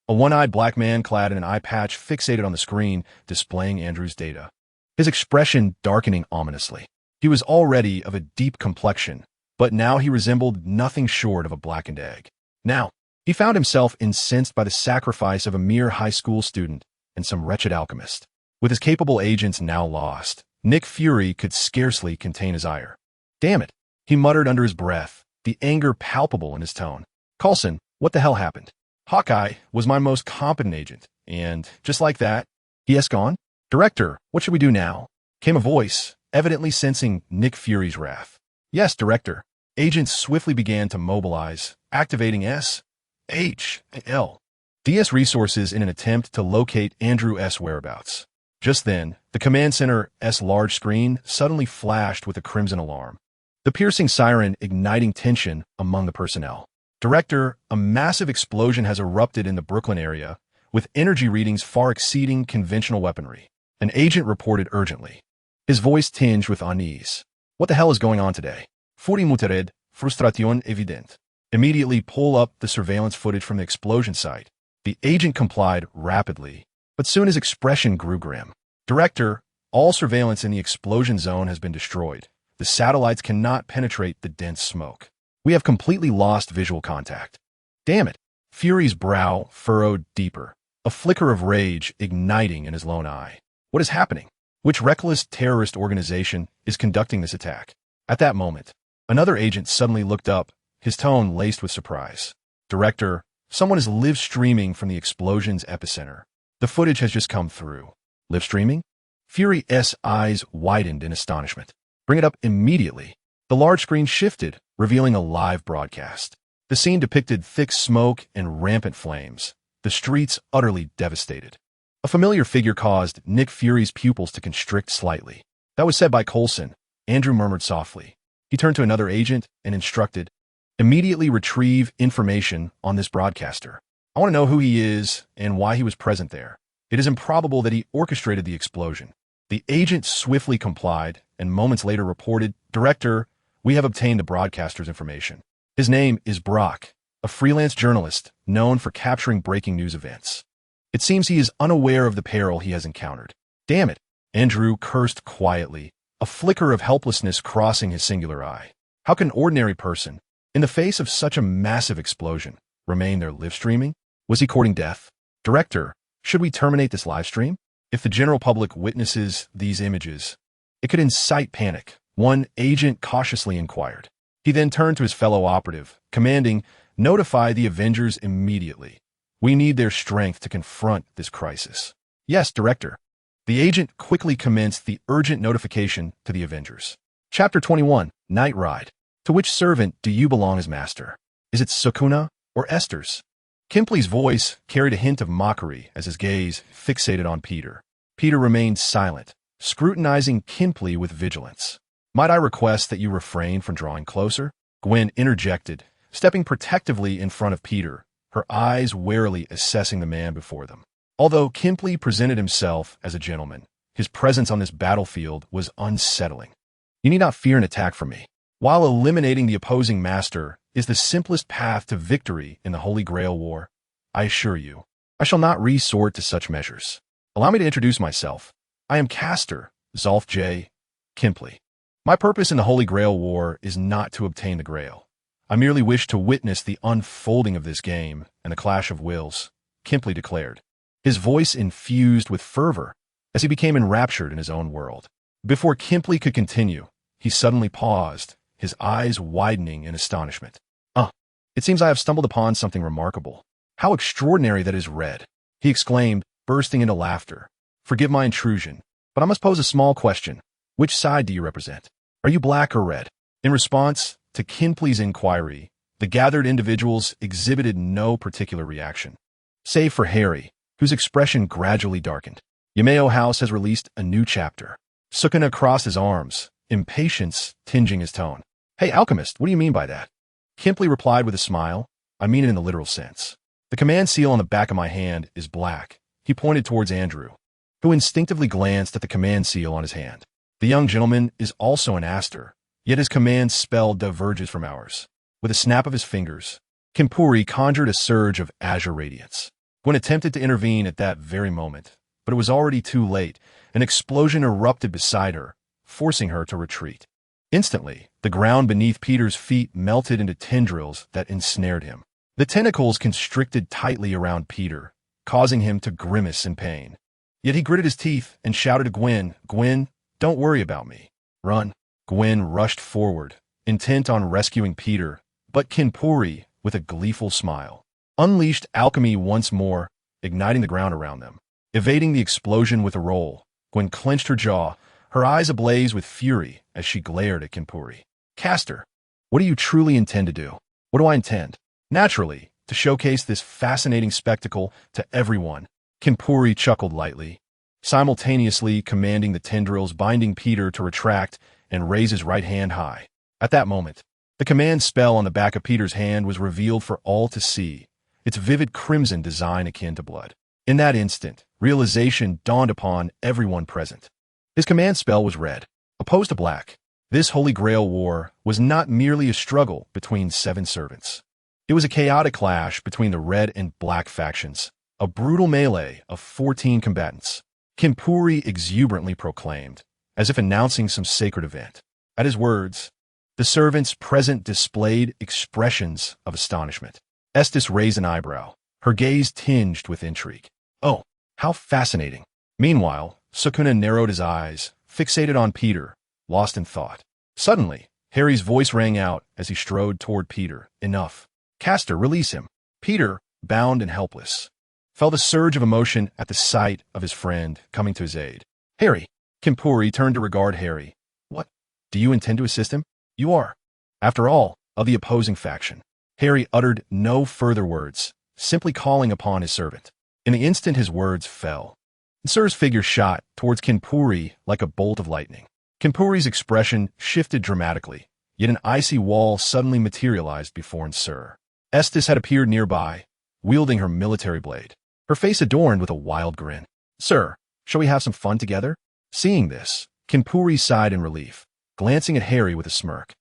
a one-eyed black man clad in an eye patch fixated on the screen, displaying Andrew's data. His expression darkening ominously. He was already of a deep complexion, but now he resembled nothing short of a blackened egg. Now, he found himself incensed by the sacrifice of a mere high school student and some wretched alchemist. With his capable agents now lost, Nick Fury could scarcely contain his ire. "Damn it," he muttered under his breath, the anger palpable in his tone. "Coulson, what the hell happened? Hawkeye was my most competent agent, and just like that, he has gone? Director, what should we do now?" Came a voice, evidently sensing Nick Fury's wrath. "Yes, Director." Agents swiftly began to mobilize, activating DS resources in an attempt to locate Andrew S. whereabouts. Just then, the command center's large screen suddenly flashed with a crimson alarm, the piercing siren igniting tension among the personnel. "Director, a massive explosion has erupted in the Brooklyn area, with energy readings far exceeding conventional weaponry," an agent reported urgently, his voice tinged with unease. "What the hell is going on today?" "Fury mutated, frustration evident." "Immediately pull up the surveillance footage from the explosion site." The agent complied rapidly, but soon his expression grew grim. "Director, all surveillance in the explosion zone has been destroyed. The satellites cannot penetrate the dense smoke. We have completely lost visual contact." "Damn it." Fury's brow furrowed deeper, a flicker of rage igniting in his lone eye. "What is happening? Which reckless terrorist organization is conducting this attack?" At that moment, another agent suddenly looked up, his tone laced with surprise. "Director, someone is live streaming from the explosion's epicenter. The footage has just come through." "Live streaming?" Fury's eyes widened in astonishment. "Bring it up immediately." The large screen shifted, revealing a live broadcast. The scene depicted thick smoke and rampant flames, the streets utterly devastated. A familiar figure caused Nick Fury's pupils to constrict slightly. "That was said by Coulson," Andrew murmured softly. He turned to another agent and instructed, "Immediately retrieve information on this broadcaster. I want to know who he is and why he was present there. It is improbable that he orchestrated the explosion." The agent swiftly complied and moments later reported, "Director, we have obtained the broadcaster's information. His name is Brock, a freelance journalist known for capturing breaking news events. It seems he is unaware of the peril he has encountered." "Damn it," Andrew cursed quietly, a flicker of helplessness crossing his singular eye. How can an ordinary person, in the face of such a massive explosion, remain there live streaming? Was he courting death? Director, should we terminate this live stream? If the general public witnesses these images, it could incite panic, one agent cautiously inquired. He then turned to his fellow operative, commanding, "Notify the Avengers immediately. We need their strength to confront this crisis." "Yes, Director." The agent quickly commenced the urgent notification to the Avengers. Chapter 21, Night Ride. To which servant do you belong as master? Is it Sukuna or Esther's? Kimpley's voice carried a hint of mockery as his gaze fixated on Peter. Peter remained silent, scrutinizing Kimpley with vigilance. "Might I request that you refrain from drawing closer?" Gwen interjected, stepping protectively in front of Peter, her eyes warily assessing the man before them. Although Kimpley presented himself as a gentleman, his presence on this battlefield was unsettling. "You need not fear an attack from me. While eliminating the opposing master is the simplest path to victory in the Holy Grail War, I assure you, I shall not resort to such measures. Allow me to introduce myself. I am Caster Zolf J. Kimpley. My purpose in the Holy Grail War is not to obtain the Grail. I merely wish to witness the unfolding of this game and the clash of wills," Kimpley declared, his voice infused with fervor as he became enraptured in his own world. Before Kimpley could continue, he suddenly paused, his eyes widening in astonishment. It seems I have stumbled upon something remarkable. How extraordinary that is red," he exclaimed, bursting into laughter. "Forgive my intrusion, but I must pose a small question. Which side do you represent? Are you black or red?" In response to Kimpley's inquiry, the gathered individuals exhibited no particular reaction, save for Harry, whose expression gradually darkened. Yameo House has released a new chapter. Sukuna crossed his arms, impatience tinging his tone. "Hey, Alchemist, what do you mean by that?" Kimpley replied with a smile. "I mean it in the literal sense. The command seal on the back of my hand is black." He pointed towards Andrew, who instinctively glanced at the command seal on his hand. The young gentleman is also an Aster, yet his command spell diverges from ours. With a snap of his fingers, Kimpuri conjured a surge of azure radiance. Gwen attempted to intervene at that very moment, but it was already too late. An explosion erupted beside her, forcing her to retreat. Instantly, the ground beneath Peter's feet melted into tendrils that ensnared him. The tentacles constricted tightly around Peter, causing him to grimace in pain. Yet he gritted his teeth and shouted to Gwen, "Gwen, don't worry about me. Run." Gwen rushed forward, intent on rescuing Peter, but Kinpuri, with a gleeful smile, unleashed alchemy once more, igniting the ground around them. Evading the explosion with a roll, Gwen clenched her jaw, her eyes ablaze with fury as she glared at Kinpuri. "Caster, what do you truly intend to do?" "What do I intend?" "Naturally, to showcase this fascinating spectacle to everyone," Kinpuri chuckled lightly, simultaneously commanding the tendrils binding Peter to retract and raise his right hand high. At that moment, the command spell on the back of Peter's hand was revealed for all to see, its vivid crimson design akin to blood. In that instant, realization dawned upon everyone present. His command spell was red, opposed to black. This Holy Grail War was not merely a struggle between 7 servants. It was a chaotic clash between the red and black factions, a brutal melee of 14 combatants. Kimpuri exuberantly proclaimed, as if announcing some sacred event. At his words, the servants present displayed expressions of astonishment. Estes raised an eyebrow, her gaze tinged with intrigue. "Oh, how fascinating." Meanwhile, Sukuna narrowed his eyes, fixated on Peter, lost in thought. Suddenly, Harry's voice rang out as he strode toward Peter. "Enough. Caster, release him." Peter, bound and helpless, felt a surge of emotion at the sight of his friend coming to his aid. "Harry." Kimpuri turned to regard Harry. "What? Do you intend to assist him?" "You are, after all, of the opposing faction." Harry uttered no further words, simply calling upon his servant. In the instant his words fell, Sir's figure shot towards Kinpuri like a bolt of lightning. Kinpuri's expression shifted dramatically, yet an icy wall suddenly materialized before Nsir. Estes had appeared nearby, wielding her military blade, her face adorned with a wild grin. "Sir, shall we have some fun together?" Seeing this, Kinpuri sighed in relief, glancing at Harry with a smirk.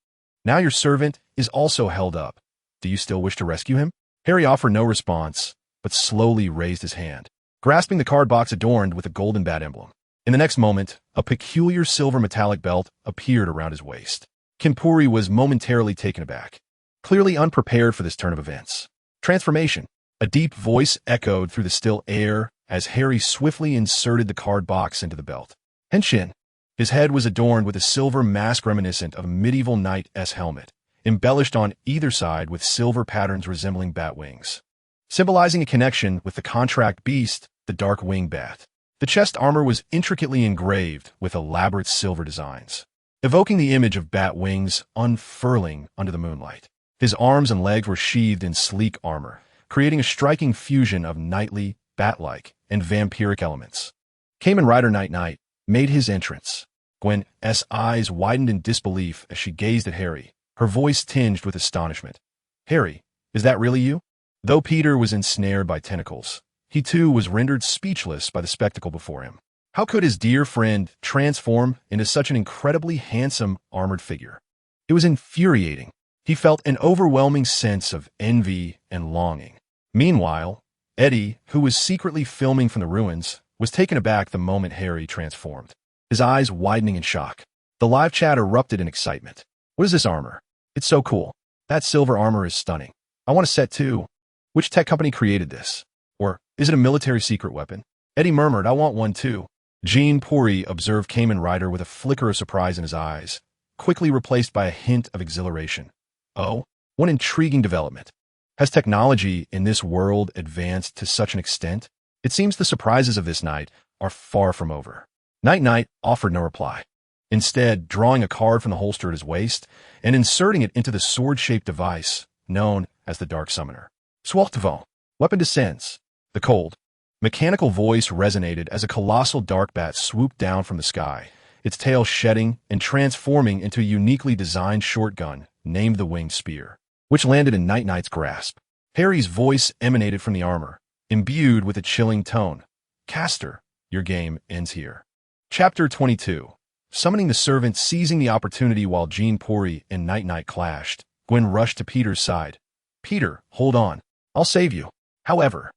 "Now your servant is also held up. Do you still wish to rescue him?" Harry offered no response, but slowly raised his hand, grasping the card box adorned with a golden bat emblem. In the next moment, a peculiar silver metallic belt appeared around his waist. Kinpuri was momentarily taken aback, clearly unprepared for this turn of events. Transformation. A deep voice echoed through the still air as Harry swiftly inserted the card box into the belt. Henshin. His head was adorned with a silver mask reminiscent of a medieval knight's helmet, embellished on either side with silver patterns resembling bat wings, symbolizing a connection with the contract beast, the dark wing bat. The chest armor was intricately engraved with elaborate silver designs, evoking the image of bat wings unfurling under the moonlight. His arms and legs were sheathed in sleek armor, creating a striking fusion of knightly, bat-like, and vampiric elements. Kamen Rider Night made his entrance. Gwen's eyes widened in disbelief as she gazed at Harry, her voice tinged with astonishment. "Harry, is that really you?" Though Peter was ensnared by tentacles, he too was rendered speechless by the spectacle before him. How could his dear friend transform into such an incredibly handsome, armored figure? It was infuriating. He felt an overwhelming sense of envy and longing. Meanwhile, Eddie, who was secretly filming from the ruins, was taken aback the moment Harry transformed, his eyes widening in shock. The live chat erupted in excitement. "What is this armor? It's so cool. That silver armor is stunning. I want a set too. Which tech company created this? Or is it a military secret weapon?" Eddie murmured, "I want one too." Jean Puri observed Kamen Rider with a flicker of surprise in his eyes, quickly replaced by a hint of exhilaration. Oh, what intriguing development. Has technology in this world advanced to such an extent? It seems the surprises of this night are far from over. Night offered no reply. Instead, drawing a card from the holster at his waist and inserting it into the sword-shaped device known as the Dark Summoner. "Swaltavon, weapon descends." The cold, mechanical voice resonated as a colossal dark bat swooped down from the sky, its tail shedding and transforming into a uniquely designed shotgun named the Winged Spear, which landed in Night's grasp. Harry's voice emanated from the armor, imbued with a chilling tone. "Caster, your game ends here." Chapter 22. Summoning the servant. Seizing the opportunity while Jean Puri and Night clashed, Gwen rushed to Peter's side. "Peter, hold on. I'll save you." However,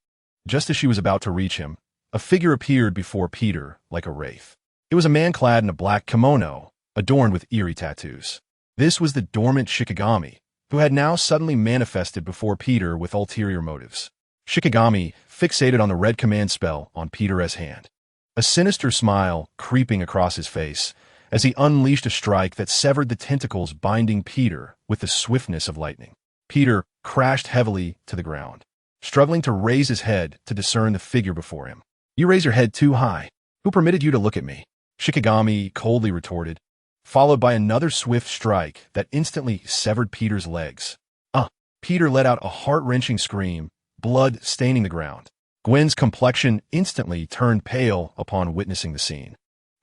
just as she was about to reach him, a figure appeared before Peter like a wraith. It was a man clad in a black kimono, adorned with eerie tattoos. This was the dormant Shikigami, who had now suddenly manifested before Peter with ulterior motives. Shikigami fixated on the red command spell on Peter's hand, a sinister smile creeping across his face as he unleashed a strike that severed the tentacles binding Peter with the swiftness of lightning. Peter crashed heavily to the ground, struggling to raise his head to discern the figure before him. "You raise your head too high. Who permitted you to look at me?" Shikigami coldly retorted, followed by another swift strike that instantly severed Peter's legs. Peter let out a heart-wrenching scream, blood staining the ground. Gwen's complexion instantly turned pale upon witnessing the scene,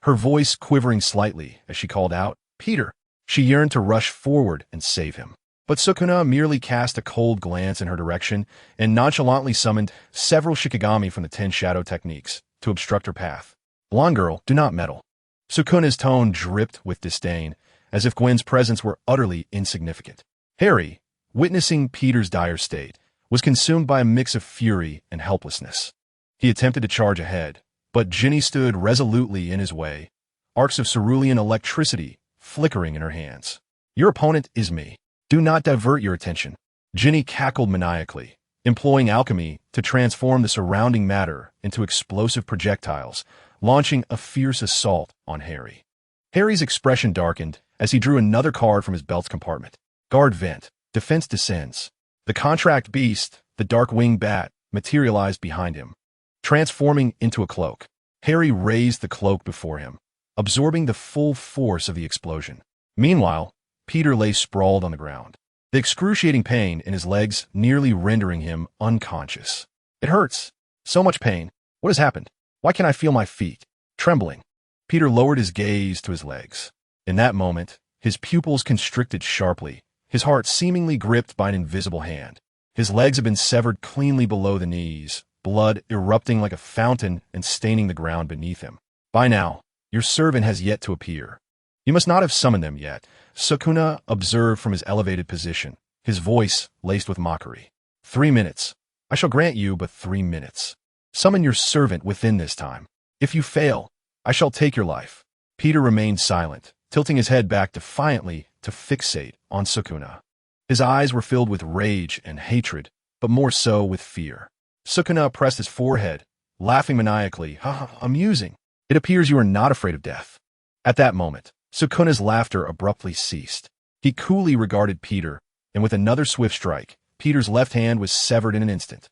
her voice quivering slightly as she called out, "Peter!" She yearned to rush forward and save him, but Sukuna merely cast a cold glance in her direction and nonchalantly summoned several Shikigami from the 10 shadow techniques to obstruct her path. "Blonde girl, do not meddle." Sukuna's tone dripped with disdain, as if Gwen's presence were utterly insignificant. Harry, witnessing Peter's dire state, was consumed by a mix of fury and helplessness. He attempted to charge ahead, but Ginny stood resolutely in his way, arcs of cerulean electricity flickering in her hands. "Your opponent is me. Do not divert your attention." Ginny cackled maniacally, employing alchemy to transform the surrounding matter into explosive projectiles, launching a fierce assault on Harry. Harry's expression darkened as he drew another card from his belt's compartment. Guard vent. Defense descends. The contract beast, the dark winged bat, materialized behind him, transforming into a cloak. Harry raised the cloak before him, absorbing the full force of the explosion. Meanwhile, Peter lay sprawled on the ground, the excruciating pain in his legs nearly rendering him unconscious. "It hurts. So much pain. What has happened? Why can't I feel my feet?" Trembling, Peter lowered his gaze to his legs. In that moment, his pupils constricted sharply, his heart seemingly gripped by an invisible hand. His legs had been severed cleanly below the knees, blood erupting like a fountain and staining the ground beneath him. "By now, your servant has yet to appear. You must not have summoned them yet," Sukuna observed from his elevated position, his voice laced with mockery. 3 minutes. I shall grant you but 3 minutes. Summon your servant within this time. If you fail, I shall take your life." Peter remained silent, tilting his head back defiantly to fixate on Sukuna. His eyes were filled with rage and hatred, but more so with fear. Sukuna pressed his forehead, laughing maniacally. "Ha, amusing. It appears you are not afraid of death." At that moment, Sukuna's laughter abruptly ceased. He coolly regarded Peter, and with another swift strike, Peter's left hand was severed in an instant.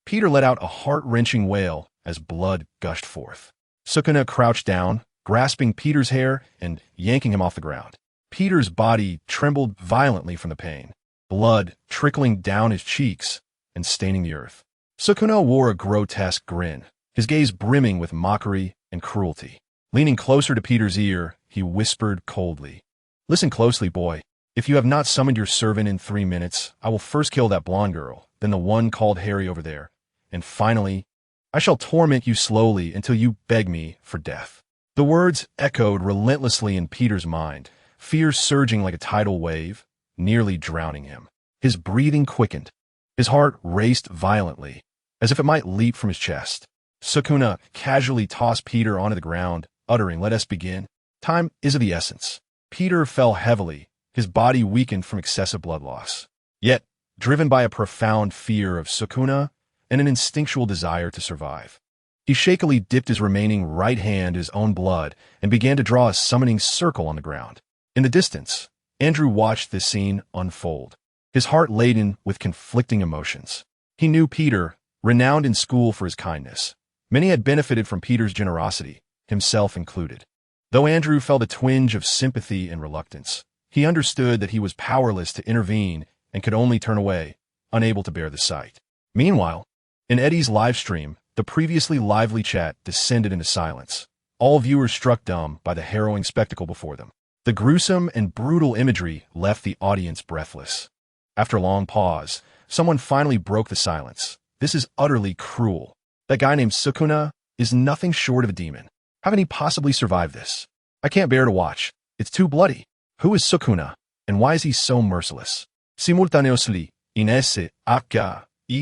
Peter let out a heart-wrenching wail as blood gushed forth. Sukuna crouched down, grasping Peter's hair and yanking him off the ground. Peter's body trembled violently from the pain, blood trickling down his cheeks and staining the earth. Sukuna wore a grotesque grin, his gaze brimming with mockery and cruelty. Leaning closer to Peter's ear, he whispered coldly, "Listen closely, boy. If you have not summoned your servant in 3 minutes, I will first kill that blonde girl, then the one called Harry over there, and finally, I shall torment you slowly until you beg me for death." The words echoed relentlessly in Peter's mind, fear surging like a tidal wave, nearly drowning him. His breathing quickened. His heart raced violently, as if it might leap from his chest. Sukuna casually tossed Peter onto the ground, uttering, "Let us begin. Time is of the essence." Peter fell heavily, his body weakened from excessive blood loss. Yet, driven by a profound fear of Sukuna and an instinctual desire to survive, he shakily dipped his remaining right hand in his own blood and began to draw a summoning circle on the ground. In the distance, Andrew watched this scene unfold, his heart laden with conflicting emotions. He knew Peter, renowned in school for his kindness. Many had benefited from Peter's generosity, himself included. Though Andrew felt a twinge of sympathy and reluctance, he understood that he was powerless to intervene and could only turn away, unable to bear the sight. Meanwhile, in Eddie's live stream, the previously lively chat descended into silence, all viewers struck dumb by the harrowing spectacle before them. The gruesome and brutal imagery left the audience breathless. After a long pause, someone finally broke the silence. "This is utterly cruel. That guy named Sukuna is nothing short of a demon. How can he possibly survive this? I can't bear to watch. It's too bloody. Who is Sukuna, and why is he so merciless?" Simultaneously, in SHAKIELI.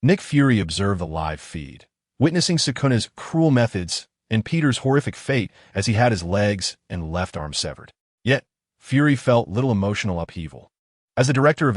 Nick Fury observed the live feed, witnessing Sukuna's cruel methods and Peter's horrific fate as he had his legs and left arm severed. Yet, Fury felt little emotional upheaval. As the director of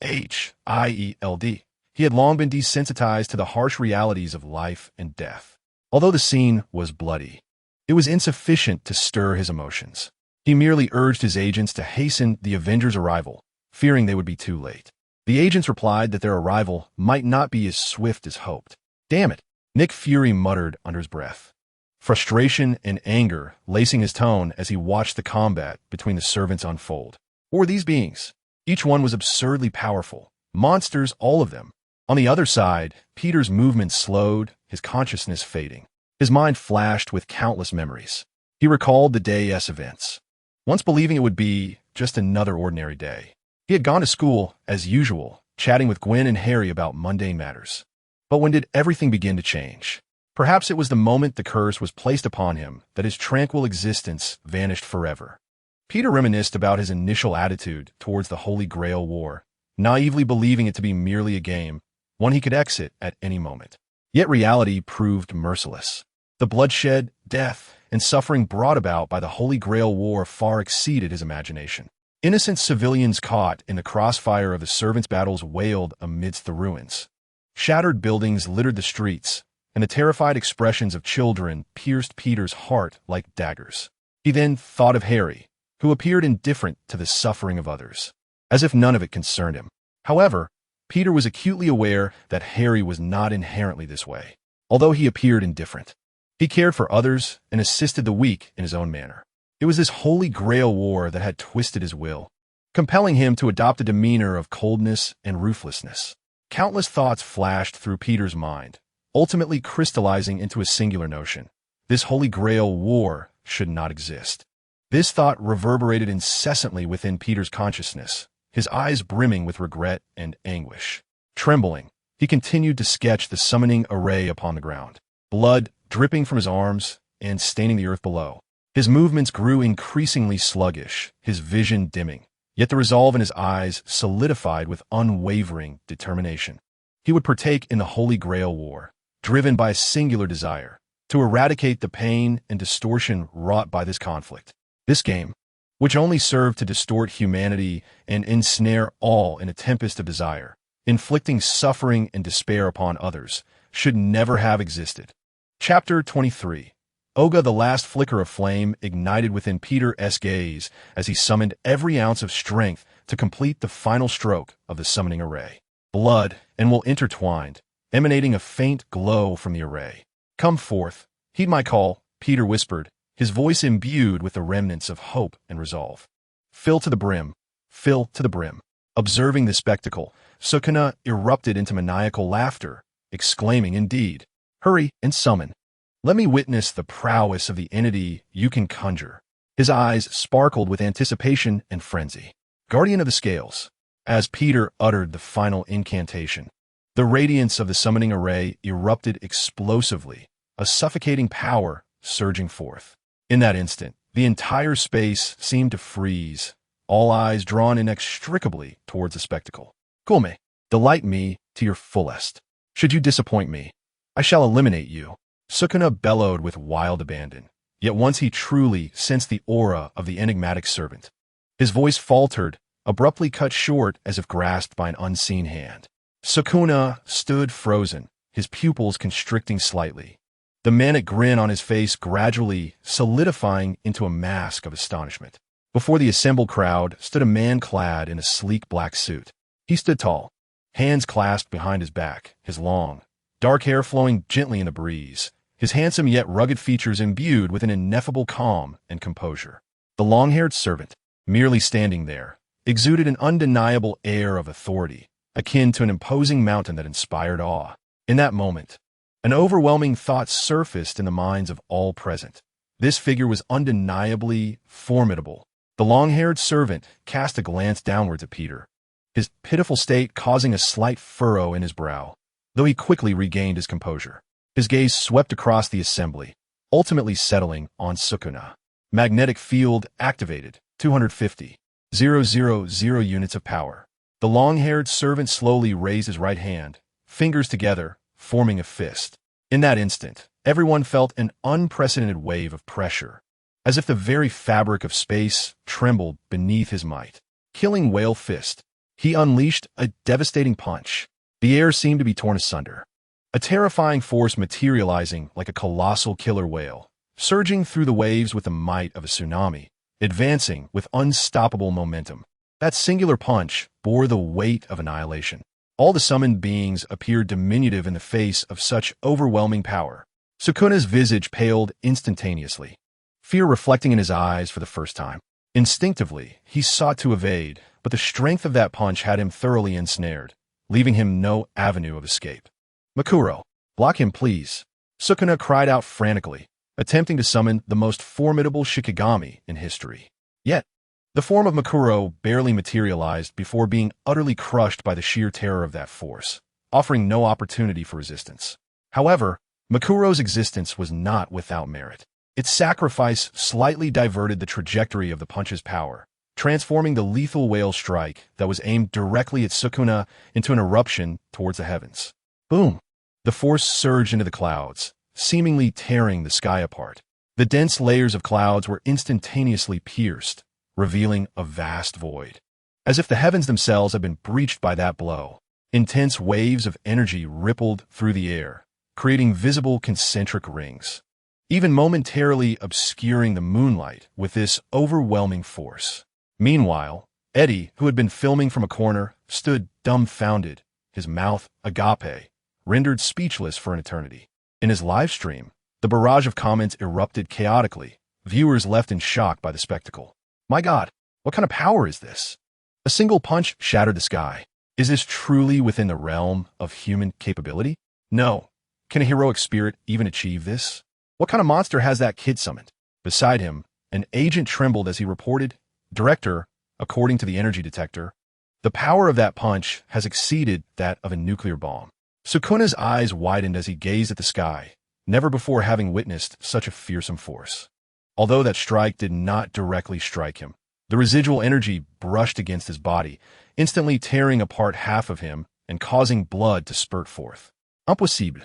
SHIELD, he had long been desensitized to the harsh realities of life and death. Although the scene was bloody, it was insufficient to stir his emotions. He merely urged his agents to hasten the Avengers' arrival, fearing they would be too late. The agents replied that their arrival might not be as swift as hoped. "Damn it," Nick Fury muttered under his breath, frustration and anger lacing his tone as he watched the combat between the servants unfold. What were these beings? Each one was absurdly powerful. Monsters, all of them. On the other side, Peter's movement slowed, his consciousness fading. His mind flashed with countless memories. He recalled the day's events, once believing it would be just another ordinary day. He had gone to school, as usual, chatting with Gwen and Harry about mundane matters. But when did everything begin to change? Perhaps it was the moment the curse was placed upon him that his tranquil existence vanished forever. Peter reminisced about his initial attitude towards the Holy Grail War, naively believing it to be merely a game, one he could exit at any moment. Yet reality proved merciless. The bloodshed, death, and suffering brought about by the Holy Grail War far exceeded his imagination. Innocent civilians caught in the crossfire of the servants' battles wailed amidst the ruins. Shattered buildings littered the streets, and the terrified expressions of children pierced Peter's heart like daggers. He then thought of Harry, who appeared indifferent to the suffering of others, as if none of it concerned him. However, Peter was acutely aware that Harry was not inherently this way. Although he appeared indifferent, he cared for others and assisted the weak in his own manner. It was this Holy Grail War that had twisted his will, compelling him to adopt a demeanor of coldness and ruthlessness. Countless thoughts flashed through Peter's mind, ultimately crystallizing into a singular notion. This Holy Grail War should not exist. This thought reverberated incessantly within Peter's consciousness, his eyes brimming with regret and anguish. Trembling, he continued to sketch the summoning array upon the ground, blood dripping from his arms and staining the earth below. His movements grew increasingly sluggish, his vision dimming, yet the resolve in his eyes solidified with unwavering determination. He would partake in the Holy Grail War, driven by a singular desire to eradicate the pain and distortion wrought by this conflict. This game, which only served to distort humanity and ensnare all in a tempest of desire, inflicting suffering and despair upon others, should never have existed. Chapter 23. Oga, the last flicker of flame, ignited within Peter's gaze as he summoned every ounce of strength to complete the final stroke of the summoning array. Blood and will intertwined, emanating a faint glow from the array. "Come forth, heed my call," Peter whispered, his voice imbued with the remnants of hope and resolve. "Fill to the brim, fill to the brim." Observing the spectacle, Sukuna erupted into maniacal laughter, exclaiming, "Indeed, hurry and summon. Let me witness the prowess of the entity you can conjure." His eyes sparkled with anticipation and frenzy. Guardian of the Scales. As Peter uttered the final incantation, the radiance of the summoning array erupted explosively, a suffocating power surging forth. In that instant, the entire space seemed to freeze, all eyes drawn inextricably towards the spectacle. "Gulme, delight me to your fullest. Should you disappoint me, I shall eliminate you," Sukuna bellowed with wild abandon. Yet once he truly sensed the aura of the enigmatic servant. His voice faltered, abruptly cut short as if grasped by an unseen hand. Sukuna stood frozen, his pupils constricting slightly, the manic grin on his face gradually solidifying into a mask of astonishment. Before the assembled crowd stood a man clad in a sleek black suit. He stood tall, hands clasped behind his back, his long, dark hair flowing gently in the breeze, his handsome yet rugged features imbued with an ineffable calm and composure. The long-haired servant, merely standing there, exuded an undeniable air of authority, akin to an imposing mountain that inspired awe. In that moment, an overwhelming thought surfaced in the minds of all present. This figure was undeniably formidable. The long-haired servant cast a glance downwards at Peter, his pitiful state causing a slight furrow in his brow, though he quickly regained his composure. His gaze swept across the assembly, ultimately settling on Sukuna. Magnetic field activated, 250. 000 units of power. The long-haired servant slowly raised his right hand, fingers together, forming a fist. In that instant, everyone felt an unprecedented wave of pressure, as if the very fabric of space trembled beneath his might. Killing whale fist. He unleashed a devastating punch. The air seemed to be torn asunder. A terrifying force materializing like a colossal killer whale, surging through the waves with the might of a tsunami, advancing with unstoppable momentum. That singular punch bore the weight of annihilation. All the summoned beings appeared diminutive in the face of such overwhelming power. Sukuna's visage paled instantaneously, fear reflecting in his eyes for the first time. Instinctively, he sought to evade, but the strength of that punch had him thoroughly ensnared, leaving him no avenue of escape. "Makuro, block him, please," Sukuna cried out frantically, attempting to summon the most formidable Shikigami in history. Yet, the form of Makuro barely materialized before being utterly crushed by the sheer terror of that force, offering no opportunity for resistance. However, Makuro's existence was not without merit. Its sacrifice slightly diverted the trajectory of the punch's power, transforming the lethal whale strike that was aimed directly at Sukuna into an eruption towards the heavens. Boom! The force surged into the clouds, seemingly tearing the sky apart. The dense layers of clouds were instantaneously pierced, revealing a vast void. As if the heavens themselves had been breached by that blow, intense waves of energy rippled through the air, creating visible concentric rings, even momentarily obscuring the moonlight with this overwhelming force. Meanwhile, Eddie, who had been filming from a corner, stood dumbfounded, his mouth agape, rendered speechless for an eternity. In his live stream, the barrage of comments erupted chaotically, viewers left in shock by the spectacle. My God, what kind of power is this? A single punch shattered the sky. Is this truly within the realm of human capability? No. Can a heroic spirit even achieve this? What kind of monster has that kid summoned? Beside him, an agent trembled as he reported, "Director, according to the energy detector, the power of that punch has exceeded that of a nuclear bomb." Sukuna's eyes widened as he gazed at the sky, never before having witnessed such a fearsome force. Although that strike did not directly strike him, the residual energy brushed against his body, instantly tearing apart half of him and causing blood to spurt forth. Impossible.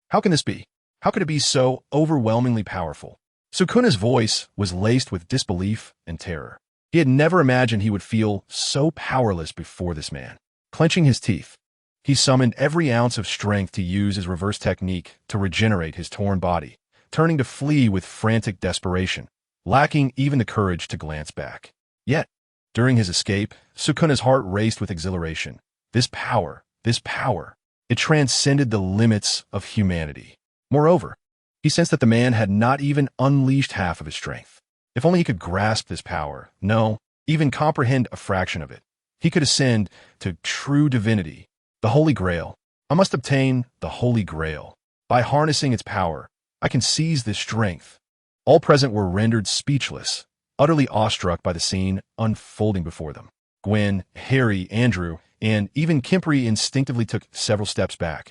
How can this be? How could it be so overwhelmingly powerful? Sukuna's voice was laced with disbelief and terror. He had never imagined he would feel so powerless before this man. Clenching his teeth, he summoned every ounce of strength to use his reverse technique to regenerate his torn body, turning to flee with frantic desperation, lacking even the courage to glance back. Yet, during his escape, Sukuna's heart raced with exhilaration. This power, it transcended the limits of humanity. Moreover, he sensed that the man had not even unleashed half of his strength. If only he could grasp this power, no, even comprehend a fraction of it, he could ascend to true divinity. The Holy Grail. I must obtain the Holy Grail. By harnessing its power, I can seize this strength. All present were rendered speechless, utterly awestruck by the scene unfolding before them. Gwen, Harry, Andrew, and even Kimpri instinctively took several steps back,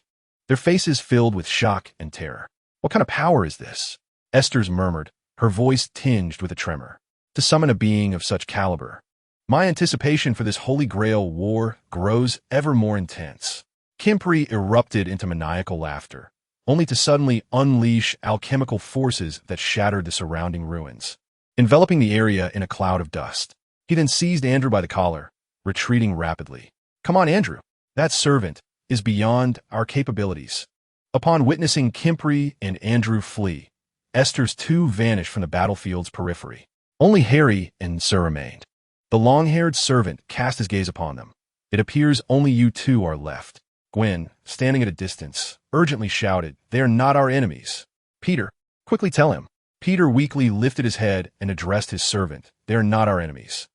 their faces filled with shock and terror. What kind of power is this? Esther's murmured, her voice tinged with a tremor. To summon a being of such caliber. My anticipation for this Holy Grail war grows ever more intense. Kimpri erupted into maniacal laughter, only to suddenly unleash alchemical forces that shattered the surrounding ruins, enveloping the area in a cloud of dust. He then seized Andrew by the collar, retreating rapidly. Come on, Andrew. That servant is beyond our capabilities. Upon witnessing Kimpri and Andrew flee, Esther's two vanished from the battlefield's periphery. Only Harry and Sir remained. The long-haired servant cast his gaze upon them. It appears only you two are left. Gwen, standing at a distance, urgently shouted, They are not our enemies. Peter, quickly tell him. Peter weakly lifted his head and addressed his servant. They are not our enemies.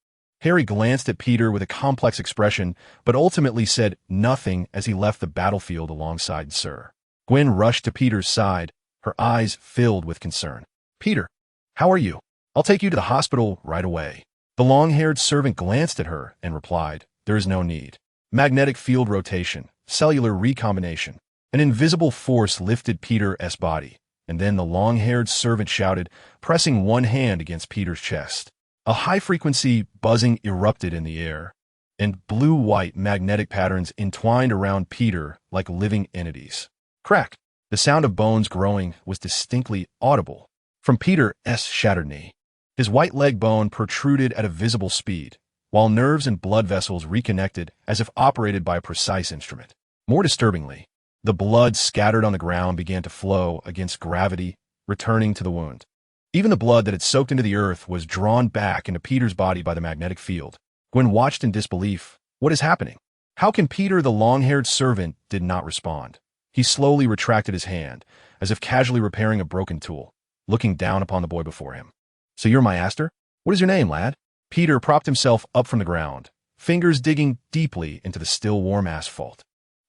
Harry glanced at Peter with a complex expression, but ultimately said nothing as he left the battlefield alongside Sir. Gwen rushed to Peter's side, her eyes filled with concern. Peter, how are you? I'll take you to the hospital right away. The long-haired servant glanced at her and replied, There is no need. Magnetic field rotation, cellular recombination. An invisible force lifted Peter's body, and then the long-haired servant shouted, pressing one hand against Peter's chest. A high-frequency buzzing erupted in the air, and blue-white magnetic patterns entwined around Peter like living entities. Crack! The sound of bones growing was distinctly audible from Peter's shattered knee. His white leg bone protruded at a visible speed, while nerves and blood vessels reconnected as if operated by a precise instrument. More disturbingly, the blood scattered on the ground began to flow against gravity, returning to the wound. Even the blood that had soaked into the earth was drawn back into Peter's body by the magnetic field. Gwen watched in disbelief. What is happening? How can Peter, the long-haired servant, did not respond? He slowly retracted his hand, as if casually repairing a broken tool, looking down upon the boy before him. So you're my Aster? What is your name, lad? Peter propped himself up from the ground, fingers digging deeply into the still warm asphalt.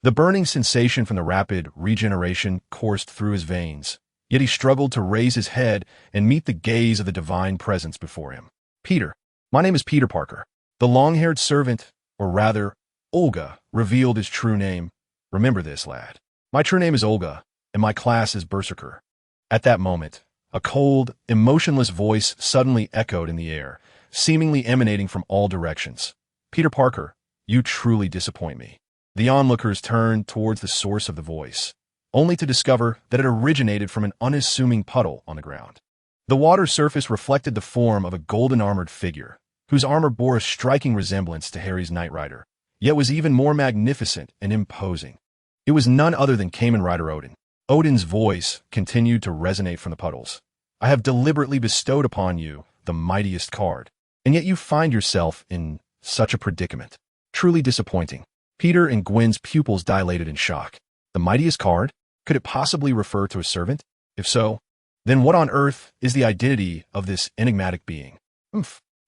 The burning sensation from the rapid regeneration coursed through his veins, yet he struggled to raise his head and meet the gaze of the divine presence before him. Peter, my name is Peter Parker. The long-haired servant, or rather, Olga, revealed his true name. Remember this, lad. My true name is Olga, and my class is Berserker. At that moment, a cold, emotionless voice suddenly echoed in the air, seemingly emanating from all directions. Peter Parker, you truly disappoint me. The onlookers turned towards the source of the voice, only to discover that it originated from an unassuming puddle on the ground. The water surface reflected the form of a golden-armored figure, whose armor bore a striking resemblance to Harry's Knight Rider, yet was even more magnificent and imposing. It was none other than Kamen Rider Odin. Odin's voice continued to resonate from the puddles. I have deliberately bestowed upon you the mightiest card, and yet you find yourself in such a predicament. Truly disappointing. Peter and Gwen's pupils dilated in shock. The mightiest card? Could it possibly refer to a servant? If so, then what on earth is the identity of this enigmatic being?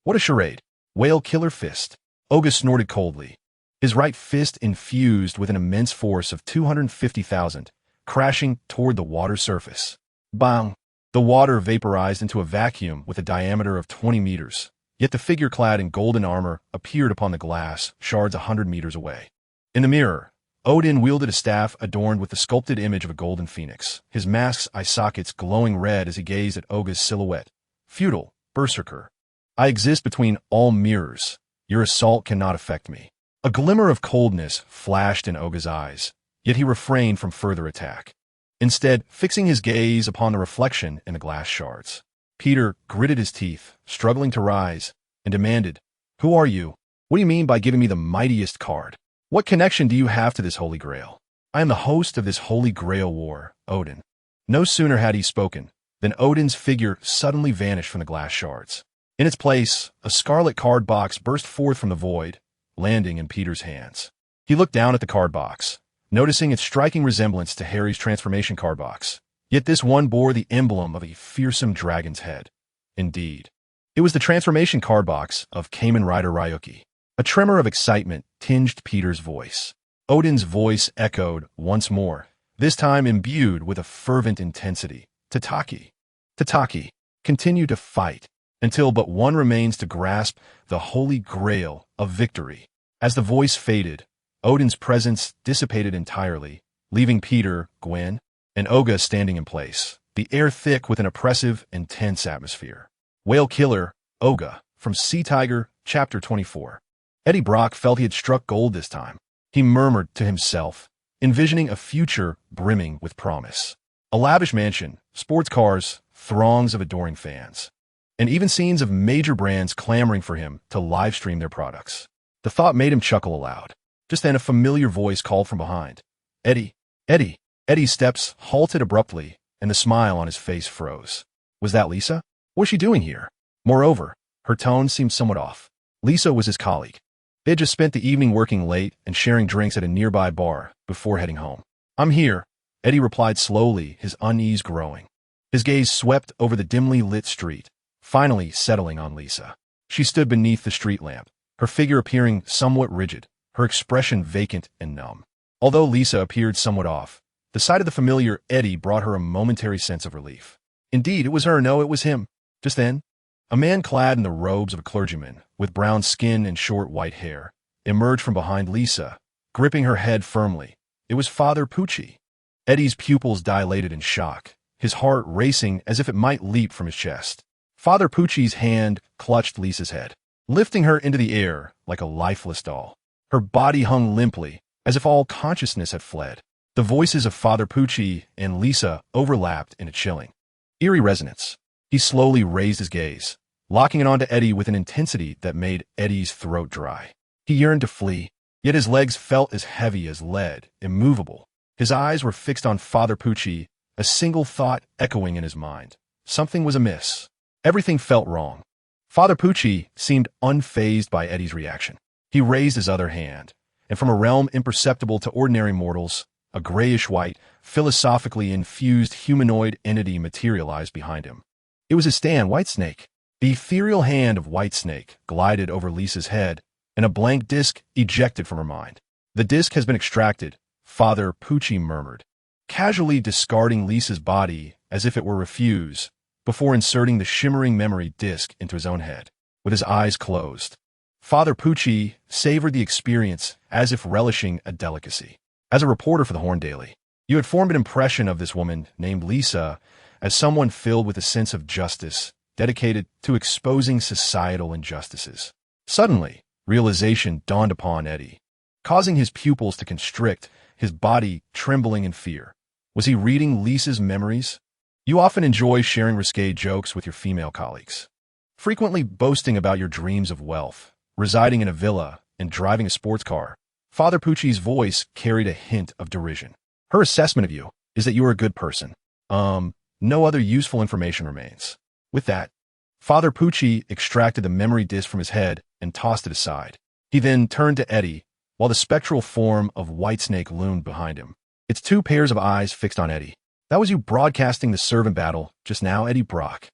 What a charade. Whale Killer Fist. Olga snorted coldly. His right fist infused with an immense force of 250,000, crashing toward the water surface. Bang! The water vaporized into a vacuum with a diameter of 20 meters, yet the figure clad in golden armor appeared upon the glass, shards 100 meters away. In the mirror, Odin wielded a staff adorned with the sculpted image of a golden phoenix, his mask's eye sockets glowing red as he gazed at Olga's silhouette. Feudal, Berserker. I exist between all mirrors. Your assault cannot affect me. A glimmer of coldness flashed in Olga's eyes, yet he refrained from further attack, instead fixing his gaze upon the reflection in the glass shards. Peter gritted his teeth, struggling to rise, and demanded, "Who are you? What do you mean by giving me the mightiest card? What connection do you have to this Holy Grail? I am the host of this Holy Grail War, Odin." No sooner had he spoken than Odin's figure suddenly vanished from the glass shards. In its place, a scarlet card box burst forth from the void, landing in Peter's hands. He looked down at the card box, noticing its striking resemblance to Harry's transformation card box. Yet this one bore the emblem of a fearsome dragon's head. Indeed, it was the transformation card box of Kamen Rider Ryuki. A tremor of excitement tinged Peter's voice. Odin's voice echoed once more, this time imbued with a fervent intensity. "Tataki, Tataki, continue to fight, until but one remains to grasp the Holy Grail of victory." As the voice faded, Odin's presence dissipated entirely, leaving Peter, Gwen, and Olga standing in place, the air thick with an oppressive and tense atmosphere. Whale Killer, Olga, from Sea Tiger, Chapter 24. Eddie Brock felt he had struck gold this time. He murmured to himself, envisioning a future brimming with promise. A lavish mansion, sports cars, throngs of adoring fans, and even scenes of major brands clamoring for him to livestream their products. The thought made him chuckle aloud. Just then a familiar voice called from behind. "Eddie, Eddie." Eddie's steps halted abruptly, and the smile on his face froze. Was that Lisa? What was she doing here? Moreover, her tone seemed somewhat off. Lisa was his colleague. They had just spent the evening working late and sharing drinks at a nearby bar before heading home. "I'm here," Eddie replied slowly, his unease growing. His gaze swept over the dimly lit street, finally settling on Lisa. She stood beneath the street lamp, her figure appearing somewhat rigid, her expression vacant and numb. Although Lisa appeared somewhat off, the sight of the familiar Eddie brought her a momentary sense of relief. Indeed, it was her. No, it was him. Just then, a man clad in the robes of a clergyman, with brown skin and short white hair, emerged from behind Lisa, gripping her head firmly. It was Father Pucci. Eddie's pupils dilated in shock, his heart racing as if it might leap from his chest. Father Pucci's hand clutched Lisa's head, lifting her into the air like a lifeless doll. Her body hung limply, as if all consciousness had fled. The voices of Father Pucci and Lisa overlapped in a chilling, eerie resonance. He slowly raised his gaze, locking it onto Eddie with an intensity that made Eddie's throat dry. He yearned to flee, yet his legs felt as heavy as lead, immovable. His eyes were fixed on Father Pucci, a single thought echoing in his mind. Something was amiss. Everything felt wrong. Father Pucci seemed unfazed by Eddie's reaction. He raised his other hand, and from a realm imperceptible to ordinary mortals, a grayish-white, philosophically infused humanoid entity materialized behind him. It was his stand, Whitesnake. The ethereal hand of Whitesnake glided over Lisa's head, and a blank disc ejected from her mind. "The disc has been extracted," Father Pucci murmured, casually discarding Lisa's body as if it were refuse, before inserting the shimmering memory disc into his own head. With his eyes closed, Father Pucci savored the experience as if relishing a delicacy. As a reporter for the Horn Daily, you had formed an impression of this woman named Lisa as someone filled with a sense of justice, dedicated to exposing societal injustices. Suddenly, realization dawned upon Eddie, causing his pupils to constrict, his body trembling in fear. Was he reading Lisa's memories? You often enjoy sharing risque jokes with your female colleagues, frequently boasting about your dreams of wealth, residing in a villa, and driving a sports car. Father Pucci's voice carried a hint of derision. Her assessment of you is that you are a good person. No other useful information remains. With that, Father Pucci extracted the memory disc from his head and tossed it aside. He then turned to Eddie, while the spectral form of Whitesnake loomed behind him, its two pairs of eyes fixed on Eddie. "That was you broadcasting the servant battle just now, Eddie Brock."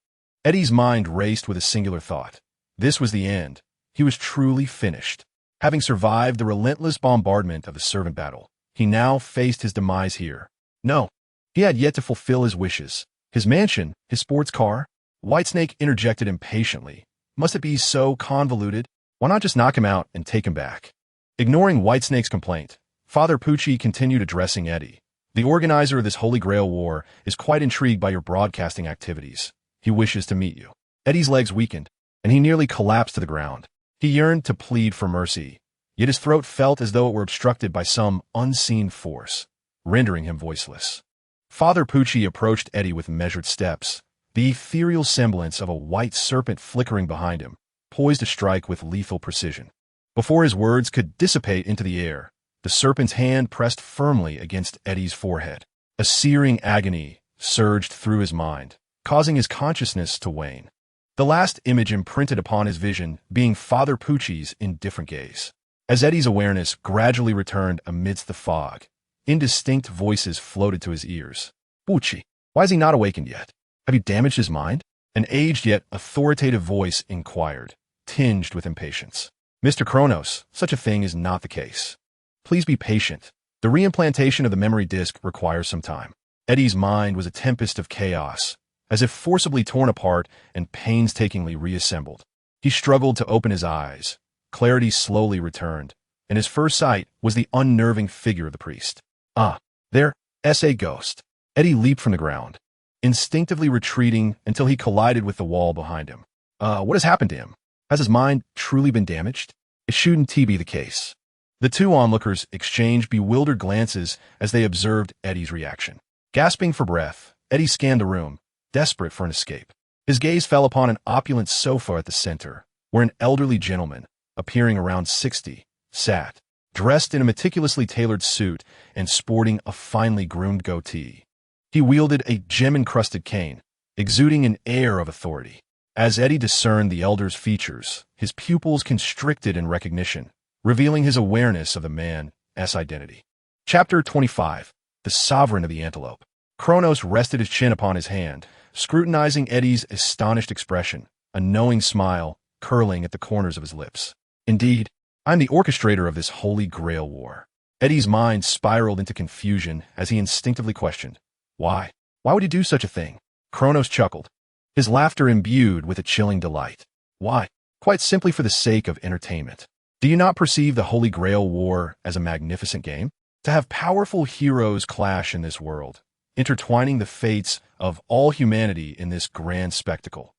Eddie's mind raced with a singular thought. This was the end. He was truly finished. Having survived the relentless bombardment of the servant battle, he now faced his demise here. No, he had yet to fulfill his wishes. His mansion, his sports car. Whitesnake interjected impatiently. Must it be so convoluted? Why not just knock him out and take him back? Ignoring Whitesnake's complaint, Father Pucci continued addressing Eddie. "The organizer of this Holy Grail War is quite intrigued by your broadcasting activities. He wishes to meet you." Eddie's legs weakened, and he nearly collapsed to the ground. He yearned to plead for mercy, yet his throat felt as though it were obstructed by some unseen force, rendering him voiceless. Father Pucci approached Eddie with measured steps, the ethereal semblance of a white serpent flickering behind him, poised to strike with lethal precision. Before his words could dissipate into the air, the serpent's hand pressed firmly against Eddie's forehead. A searing agony surged through his mind, causing his consciousness to wane. The last image imprinted upon his vision being Father Pucci's indifferent gaze. As Eddie's awareness gradually returned amidst the fog, indistinct voices floated to his ears. Pucci, why is he not awakened yet? Have you damaged his mind? An aged yet authoritative voice inquired, tinged with impatience. Mr. Kronos, such a thing is not the case. Please be patient. The reimplantation of the memory disk requires some time. Eddie's mind was a tempest of chaos, as if forcibly torn apart and painstakingly reassembled. He struggled to open his eyes. Clarity slowly returned, and his first sight was the unnerving figure of the priest. Ah, there, S.A. Ghost. Eddie leaped from the ground, instinctively retreating until he collided with the wall behind him. What has happened to him? Has his mind truly been damaged? It shouldn't be the case. The two onlookers exchanged bewildered glances as they observed Eddie's reaction. Gasping for breath, Eddie scanned the room, desperate for an escape. His gaze fell upon an opulent sofa at the center, where an elderly gentleman, appearing around 60, sat, dressed in a meticulously tailored suit and sporting a finely groomed goatee. He wielded a gem-encrusted cane, exuding an air of authority. As Eddie discerned the elder's features, his pupils constricted in recognition, revealing his awareness of the man's identity. Chapter 25. The Sovereign of the Antelope. Kronos rested his chin upon his hand, scrutinizing Eddie's astonished expression, a knowing smile curling at the corners of his lips. Indeed, I'm the orchestrator of this Holy Grail War. Eddie's mind spiraled into confusion as he instinctively questioned, Why? Why would he do such a thing? Kronos chuckled, his laughter imbued with a chilling delight. Why? Quite simply for the sake of entertainment. Do you not perceive the Holy Grail War as a magnificent game? To have powerful heroes clash in this world, intertwining the fates of all humanity in this grand spectacle.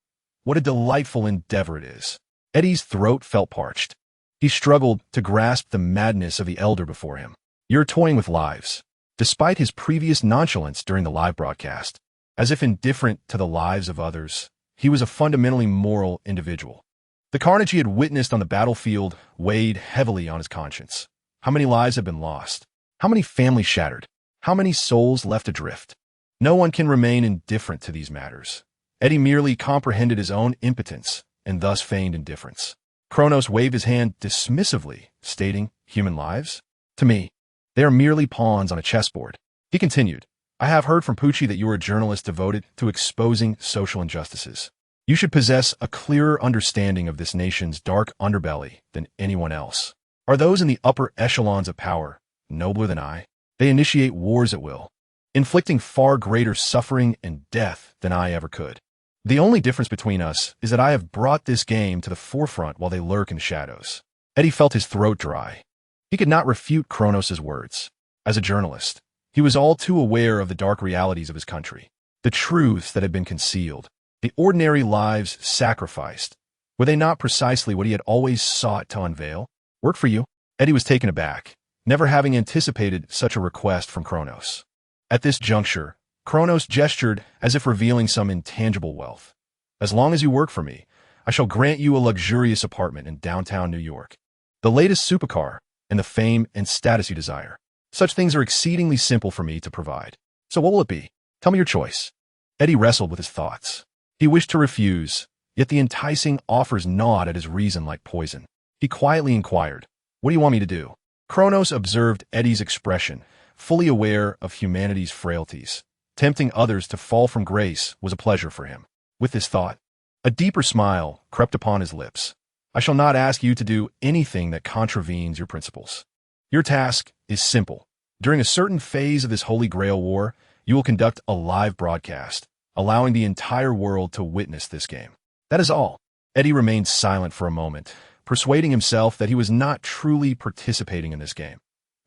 What a delightful endeavor it is. Eddie's throat felt parched. He struggled to grasp the madness of the elder before him. You're toying with lives. Despite his previous nonchalance during the live broadcast, as if indifferent to the lives of others, he was a fundamentally moral individual. The carnage he had witnessed on the battlefield weighed heavily on his conscience. How many lives had been lost? How many families shattered? How many souls left adrift? No one can remain indifferent to these matters. Eddie merely comprehended his own impotence and thus feigned indifference. Kronos waved his hand dismissively, stating, Human lives? To me, they are merely pawns on a chessboard. He continued, I have heard from Pucci that you are a journalist devoted to exposing social injustices. You should possess a clearer understanding of this nation's dark underbelly than anyone else. Are those in the upper echelons of power nobler than I? They initiate wars at will, inflicting far greater suffering and death than I ever could. The only difference between us is that I have brought this game to the forefront while they lurk in the shadows. Eddie felt his throat dry. He could not refute Kronos' words. As a journalist, he was all too aware of the dark realities of his country, the truths that had been concealed, the ordinary lives sacrificed. Were they not precisely what he had always sought to unveil? Work for you? Eddie was taken aback, never having anticipated such a request from Kronos. At this juncture, Kronos gestured as if revealing some intangible wealth. As long as you work for me, I shall grant you a luxurious apartment in downtown New York, the latest supercar, and the fame and status you desire. Such things are exceedingly simple for me to provide. So what will it be? Tell me your choice. Eddie wrestled with his thoughts. He wished to refuse, yet the enticing offers gnawed at his reason like poison. He quietly inquired, What do you want me to do? Kronos observed Eddie's expression, fully aware of humanity's frailties. Tempting others to fall from grace was a pleasure for him. With this thought, a deeper smile crept upon his lips. I shall not ask you to do anything that contravenes your principles. Your task is simple. During a certain phase of this Holy Grail War, you will conduct a live broadcast, allowing the entire world to witness this game. That is all. Eddie remained silent for a moment, persuading himself that he was not truly participating in this game,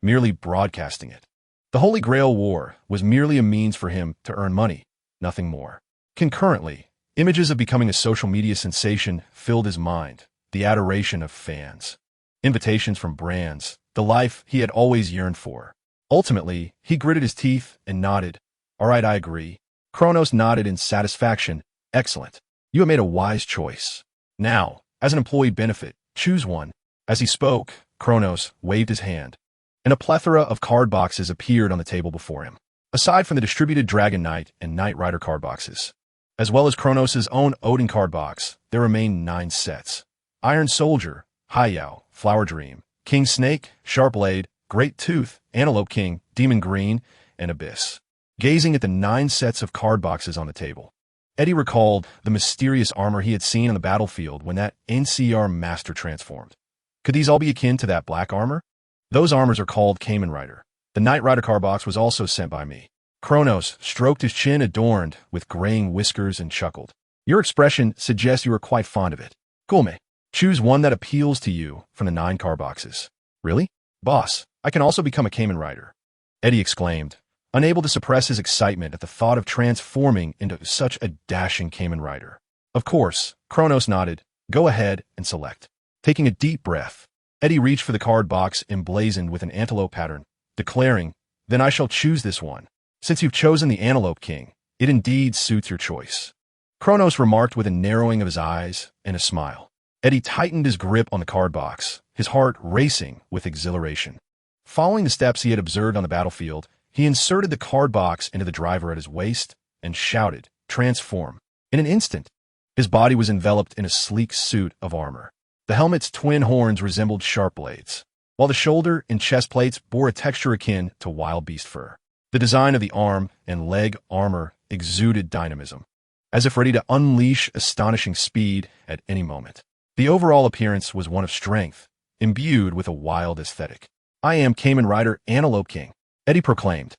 merely broadcasting it. The Holy Grail War was merely a means for him to earn money, nothing more. Concurrently, images of becoming a social media sensation filled his mind, the adoration of fans, invitations from brands, the life he had always yearned for. Ultimately, he gritted his teeth and nodded. All right, I agree. Kronos nodded in satisfaction Excellent. You have made a wise choice. Now, as an employee benefit, choose one. As he spoke, Kronos waved his hand, and a plethora of card boxes appeared on the table before him. Aside from the distributed Dragon Knight and Knight Rider card boxes, as well as Kronos' own Odin card box, there remained 9 sets. Iron Soldier, Haiyao, Flower Dream, King Snake, Sharp Blade, Great Tooth, Antelope King, Demon Green, and Abyss. Gazing at the 9 sets of card boxes on the table, Eddie recalled the mysterious armor he had seen on the battlefield when that NCR master transformed. Could these all be akin to that black armor? Those armors are called Kamen Rider. The Knight Rider card box was also sent by me. Kronos stroked his chin adorned with graying whiskers and chuckled. Your expression suggests you are quite fond of it. Gome, choose one that appeals to you from the 9 card boxes. Really? Boss, I can also become a Kamen Rider. Eddie exclaimed, unable to suppress his excitement at the thought of transforming into such a dashing Kamen Rider. Of course, Kronos nodded. Go ahead and select. Taking a deep breath, Eddie reached for the card box emblazoned with an antelope pattern, declaring, then I shall choose this one. Since you've chosen the Antelope King, it indeed suits your choice. Kronos remarked with a narrowing of his eyes and a smile. Eddie tightened his grip on the card box, his heart racing with exhilaration. Following the steps he had observed on the battlefield, he inserted the card box into the driver at his waist and shouted, transform. In an instant, his body was enveloped in a sleek suit of armor. The helmet's twin horns resembled sharp blades, while the shoulder and chest plates bore a texture akin to wild beast fur. The design of the arm and leg armor exuded dynamism, as if ready to unleash astonishing speed at any moment. The overall appearance was one of strength, imbued with a wild aesthetic. I am Kamen Rider Antelope King, Eddie proclaimed,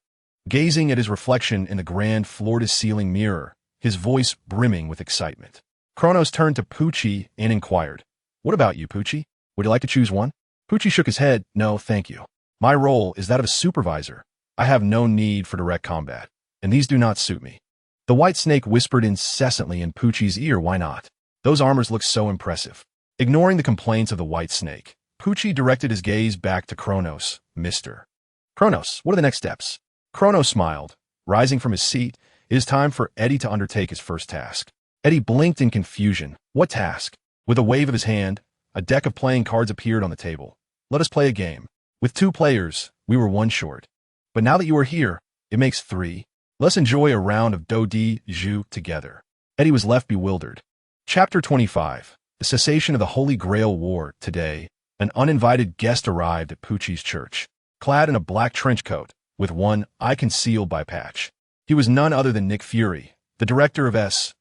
gazing at his reflection in the grand floor-to-ceiling mirror, his voice brimming with excitement. Kronos turned to Pucci and inquired, what about you, Pucci? Would you like to choose one? Pucci shook his head. No, thank you. My role is that of a supervisor. I have no need for direct combat, and these do not suit me. The White Snake whispered incessantly in Pucci's ear, why not? Those armors look so impressive. Ignoring the complaints of the White Snake, Pucci directed his gaze back to Kronos, Mr. Kronos, what are the next steps? Kronos smiled. Rising from his seat, it is time for Eddie to undertake his first task. Eddie blinked in confusion. What task? With a wave of his hand, a deck of playing cards appeared on the table. Let us play a game. With 2 players, we were 1 short. But now that you are here, it makes 3. Let's enjoy a round of Do Di Ju together. Eddie was left bewildered. Chapter 25. The cessation of the Holy Grail War. Today, an uninvited guest arrived at Pucci's church, clad in a black trench coat, with one eye concealed by patch. He was none other than Nick Fury, the director of S.H.I.L.D.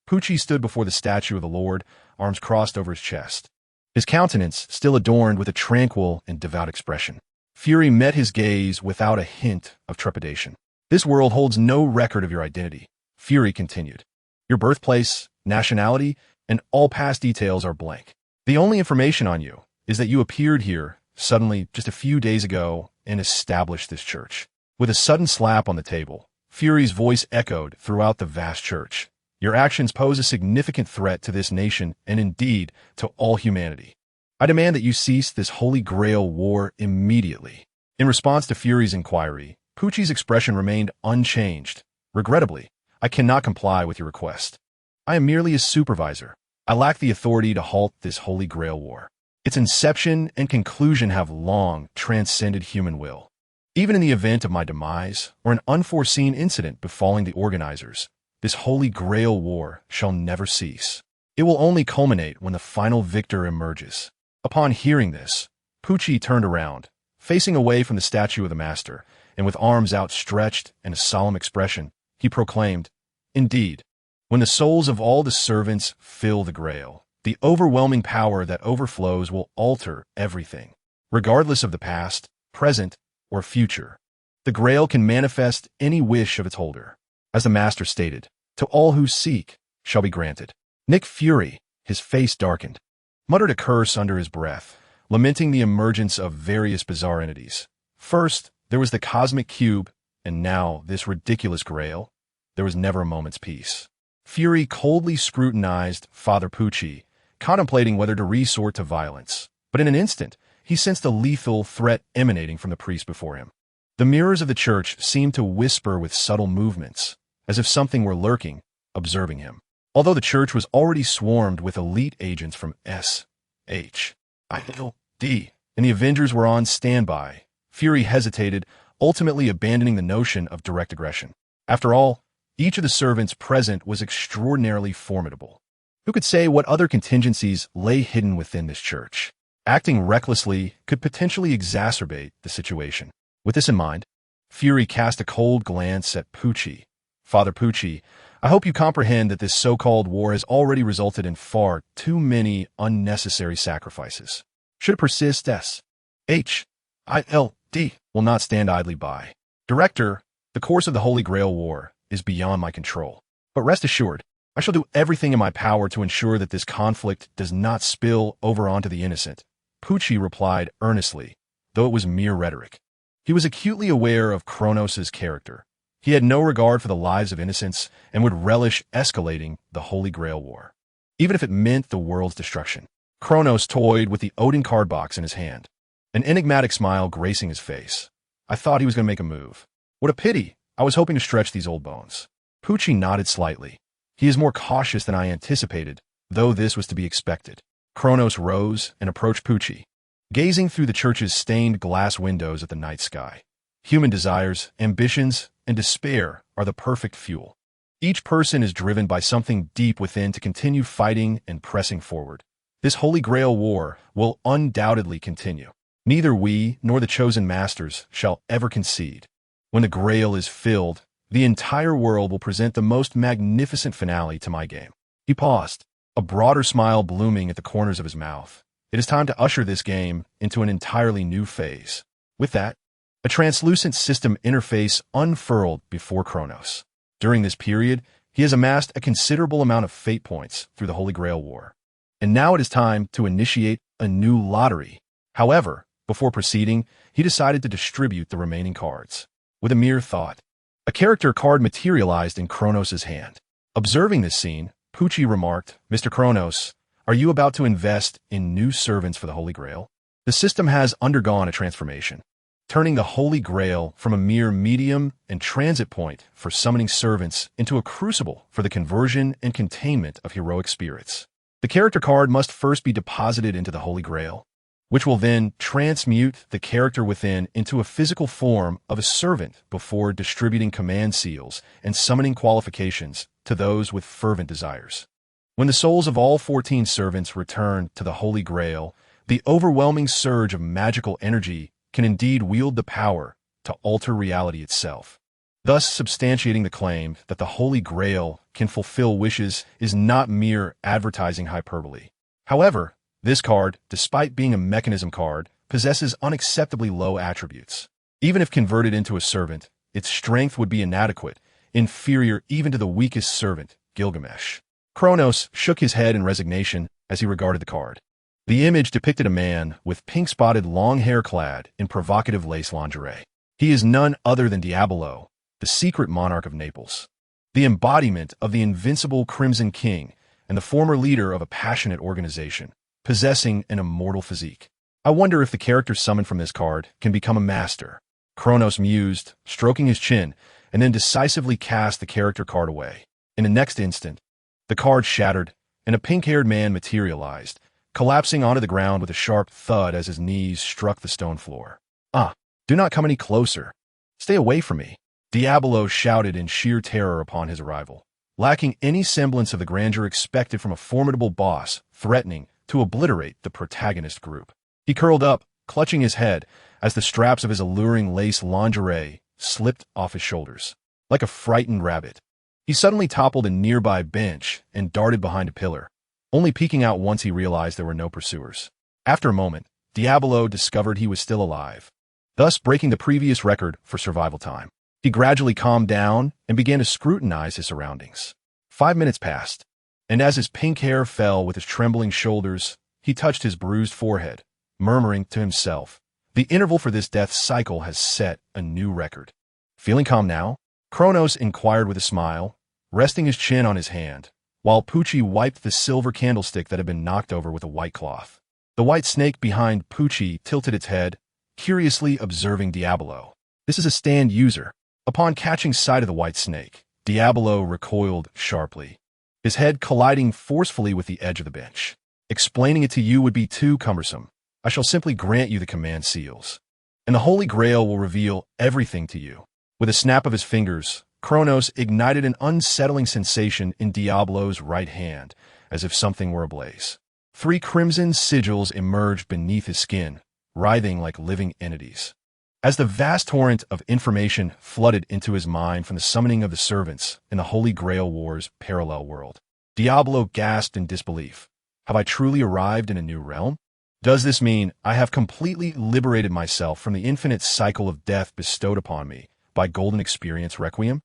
Pucci stood before the statue of the Lord, arms crossed over his chest, his countenance still adorned with a tranquil and devout expression. Fury met his gaze without a hint of trepidation. This world holds no record of your identity, Fury continued. Your birthplace, nationality, and all past details are blank. The only information on you is that you appeared here suddenly just a few days ago and established this church. With a sudden slap on the table, Fury's voice echoed throughout the vast church. Your actions pose a significant threat to this nation and indeed to all humanity. I demand that you cease this Holy Grail War immediately. In response to Fury's inquiry, Pucci's expression remained unchanged. Regrettably, I cannot comply with your request. I am merely a supervisor. I lack the authority to halt this Holy Grail War. Its inception and conclusion have long transcended human will. Even in the event of my demise or an unforeseen incident befalling the organizers, this Holy Grail War shall never cease. It will only culminate when the final victor emerges. Upon hearing this, Pucci turned around, facing away from the statue of the master, and with arms outstretched and a solemn expression, he proclaimed, indeed, when the souls of all the servants fill the Grail, the overwhelming power that overflows will alter everything, regardless of the past, present, or future. The Grail can manifest any wish of its holder. As the master stated, to all who seek shall be granted. Nick Fury, his face darkened, muttered a curse under his breath, lamenting the emergence of various bizarre entities. First, there was the cosmic cube, and now this ridiculous Grail. There was never a moment's peace. Fury coldly scrutinized Father Pucci, contemplating whether to resort to violence. But in an instant, he sensed a lethal threat emanating from the priest before him. The mirrors of the church seemed to whisper with subtle movements, as if something were lurking, observing him. Although the church was already swarmed with elite agents from S.H. I.L.D., and the Avengers were on standby, Fury hesitated, ultimately abandoning the notion of direct aggression. After all, each of the servants present was extraordinarily formidable. Who could say what other contingencies lay hidden within this church? Acting recklessly could potentially exacerbate the situation. With this in mind, Fury cast a cold glance at Pucci. Father Pucci, I hope you comprehend that this so-called war has already resulted in far too many unnecessary sacrifices. Should it persist, S.H.I.L.D. will not stand idly by. Director, the course of the Holy Grail War is beyond my control. But rest assured, I shall do everything in my power to ensure that this conflict does not spill over onto the innocent. Pucci replied earnestly, though it was mere rhetoric. He was acutely aware of Kronos' character. He had no regard for the lives of innocents and would relish escalating the Holy Grail War, even if it meant the world's destruction. Kronos toyed with the Odin card box in his hand, an enigmatic smile gracing his face. I thought he was going to make a move. What a pity. I was hoping to stretch these old bones. Pucci nodded slightly. He is more cautious than I anticipated, though this was to be expected. Kronos rose and approached Pucci, gazing through the church's stained glass windows at the night sky. Human desires, ambitions, and despair are the perfect fuel. Each person is driven by something deep within to continue fighting and pressing forward. This Holy Grail War will undoubtedly continue. Neither we nor the chosen masters shall ever concede. When the Grail is filled, the entire world will present the most magnificent finale to my game. He paused, a broader smile blooming at the corners of his mouth. It is time to usher this game into an entirely new phase. With that, a translucent system interface unfurled before Kronos. During this period, he has amassed a considerable amount of fate points through the Holy Grail War. And now it is time to initiate a new lottery. However, before proceeding, he decided to distribute the remaining cards. With a mere thought, a character card materialized in Kronos' hand. Observing this scene, Pucci remarked, Mr. Kronos, are you about to invest in new servants for the Holy Grail? The system has undergone a transformation, turning the Holy Grail from a mere medium and transit point for summoning servants into a crucible for the conversion and containment of heroic spirits. The character card must first be deposited into the Holy Grail, which will then transmute the character within into a physical form of a servant before distributing command seals and summoning qualifications to those with fervent desires. When the souls of all 14 servants return to the Holy Grail, the overwhelming surge of magical energy can indeed wield the power to alter reality itself, thus substantiating the claim that the Holy Grail can fulfill wishes is not mere advertising hyperbole. However, this card, despite being a mechanism card, possesses unacceptably low attributes. Even if converted into a servant, its strength would be inadequate, inferior even to the weakest servant, Gilgamesh. Kronos shook his head in resignation as he regarded the card. The image depicted a man with pink-spotted long hair clad in provocative lace lingerie. He is none other than Diablo, the secret monarch of Naples, the embodiment of the invincible Crimson King and the former leader of a passionate organization, possessing an immortal physique. I wonder if the character summoned from this card can become a master. Kronos mused, stroking his chin, and then decisively cast the character card away. In the next instant, the card shattered, and a pink-haired man materialized, collapsing onto the ground with a sharp thud as his knees struck the stone floor. Do not come any closer. Stay away from me, Diablo shouted in sheer terror upon his arrival, lacking any semblance of the grandeur expected from a formidable boss threatening to obliterate the protagonist group. He curled up, clutching his head, as the straps of his alluring lace lingerie slipped off his shoulders. Like a frightened rabbit, he suddenly toppled a nearby bench and darted behind a pillar, only peeking out once he realized there were no pursuers. After a moment, Diablo discovered he was still alive, thus breaking the previous record for survival time. He gradually calmed down and began to scrutinize his surroundings. 5 minutes passed, and as his pink hair fell with his trembling shoulders, he touched his bruised forehead, murmuring to himself, the interval for this death cycle has set a new record. Feeling calm now? Kronos inquired with a smile, resting his chin on his hand, while Pucci wiped the silver candlestick that had been knocked over with a white cloth. The white snake behind Pucci tilted its head, curiously observing Diablo. This is a stand user. Upon catching sight of the white snake, Diablo recoiled sharply, his head colliding forcefully with the edge of the bench. Explaining it to you would be too cumbersome. I shall simply grant you the command seals, and the Holy Grail will reveal everything to you. With a snap of his fingers, Kronos ignited an unsettling sensation in Diablo's right hand, as if something were ablaze. 3 crimson sigils emerged beneath his skin, writhing like living entities. As the vast torrent of information flooded into his mind from the summoning of the servants in the Holy Grail War's parallel world, Diablo gasped in disbelief. Have I truly arrived in a new realm? Does this mean I have completely liberated myself from the infinite cycle of death bestowed upon me by Golden Experience Requiem?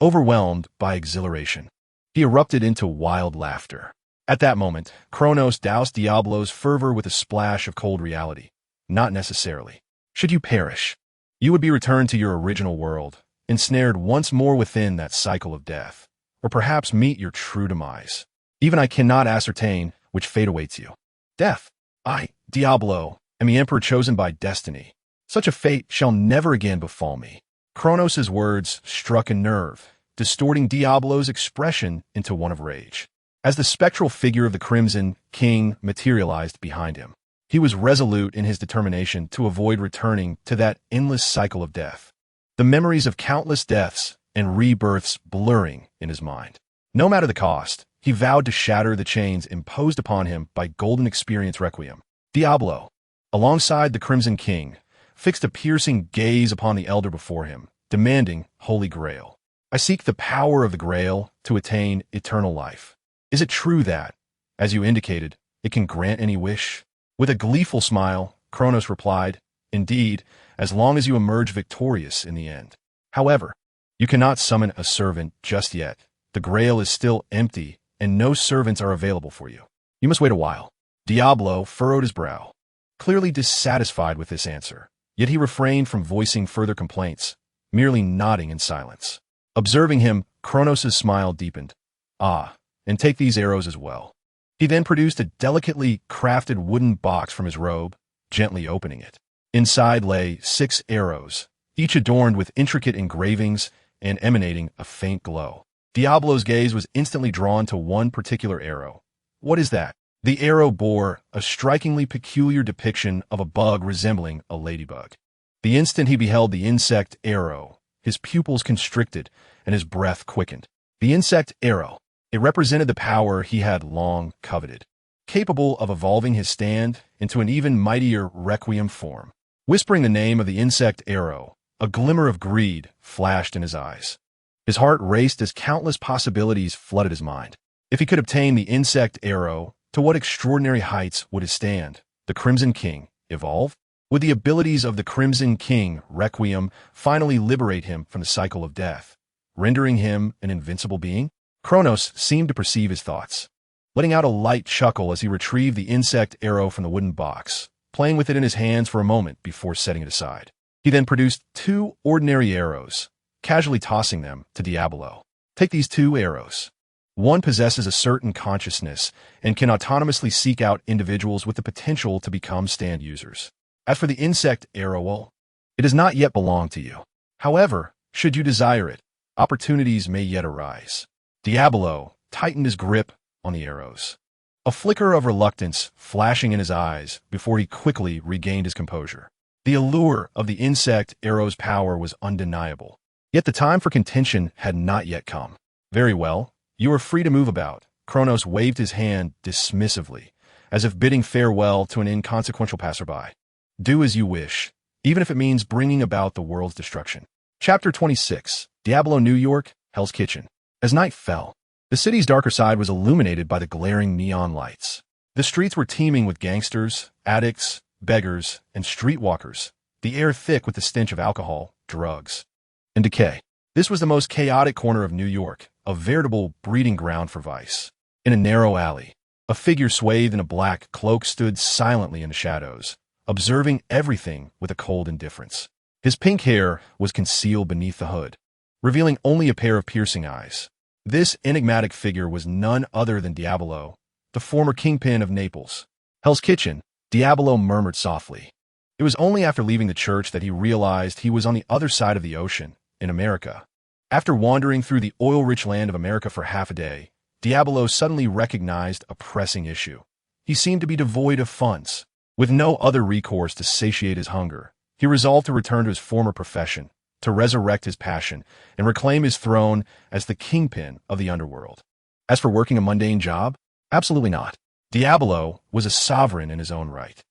Overwhelmed by exhilaration, he erupted into wild laughter. At that moment, Kronos doused Diablo's fervor with a splash of cold reality. Not necessarily. Should you perish, you would be returned to your original world, ensnared once more within that cycle of death, or perhaps meet your true demise. Even I cannot ascertain which fate awaits you. Death. I, Diablo, am the emperor chosen by destiny. Such a fate shall never again befall me. Kronos' words struck a nerve, distorting Diablo's expression into one of rage. As the spectral figure of the Crimson King materialized behind him, he was resolute in his determination to avoid returning to that endless cycle of death, the memories of countless deaths and rebirths blurring in his mind. No matter the cost, he vowed to shatter the chains imposed upon him by Golden Experience Requiem. Diablo, alongside the Crimson King, fixed a piercing gaze upon the elder before him, demanding Holy Grail. I seek the power of the Grail to attain eternal life. Is it true that, as you indicated, it can grant any wish? With a gleeful smile, Kronos replied, Indeed, as long as you emerge victorious in the end. However, you cannot summon a servant just yet. The Grail is still empty, and no servants are available for you. You must wait a while. Diablo furrowed his brow, clearly dissatisfied with this answer. Yet he refrained from voicing further complaints, merely nodding in silence. Observing him, Kronos' smile deepened. And take these arrows as well. He then produced a delicately crafted wooden box from his robe, gently opening it. Inside lay 6 arrows, each adorned with intricate engravings and emanating a faint glow. Diablo's gaze was instantly drawn to one particular arrow. What is that? The arrow bore a strikingly peculiar depiction of a bug resembling a ladybug. The instant he beheld the insect arrow, his pupils constricted and his breath quickened. The insect arrow. It represented the power he had long coveted, capable of evolving his stand into an even mightier requiem form. Whispering the name of the insect arrow, a glimmer of greed flashed in his eyes. His heart raced as countless possibilities flooded his mind. If he could obtain the insect arrow, to what extraordinary heights would his stand, the Crimson King, evolve? Would the abilities of the Crimson King, Requiem, finally liberate him from the cycle of death, rendering him an invincible being? Kronos seemed to perceive his thoughts, letting out a light chuckle as he retrieved the insect arrow from the wooden box, playing with it in his hands for a moment before setting it aside. He then produced 2 ordinary arrows, casually tossing them to Diablo. Take these 2 arrows. One possesses a certain consciousness and can autonomously seek out individuals with the potential to become stand users. As for the insect arrow, well, it does not yet belong to you. However, should you desire it, opportunities may yet arise. Diablo tightened his grip on the arrows, a flicker of reluctance flashing in his eyes before he quickly regained his composure. The allure of the insect arrow's power was undeniable, yet the time for contention had not yet come. Very well, you are free to move about. Kronos waved his hand dismissively, as if bidding farewell to an inconsequential passerby. Do as you wish, even if it means bringing about the world's destruction. Chapter 26, Diablo, New York, Hell's Kitchen. As night fell, the city's darker side was illuminated by the glaring neon lights. The streets were teeming with gangsters, addicts, beggars, and streetwalkers, the air thick with the stench of alcohol, drugs, and decay. This was the most chaotic corner of New York, a veritable breeding ground for vice. In a narrow alley, a figure swathed in a black cloak stood silently in the shadows, observing everything with a cold indifference. His pink hair was concealed beneath the hood, revealing only a pair of piercing eyes. This enigmatic figure was none other than Diablo, the former kingpin of Naples. Hell's Kitchen, Diablo murmured softly. It was only after leaving the church that he realized he was on the other side of the ocean, in America. After wandering through the oil-rich land of America for half a day, Diablo suddenly recognized a pressing issue. He seemed to be devoid of funds. With no other recourse to satiate his hunger, he resolved to return to his former profession, to resurrect his passion, and reclaim his throne as the kingpin of the underworld. As for working a mundane job, absolutely not. Diablo was a sovereign in his own right.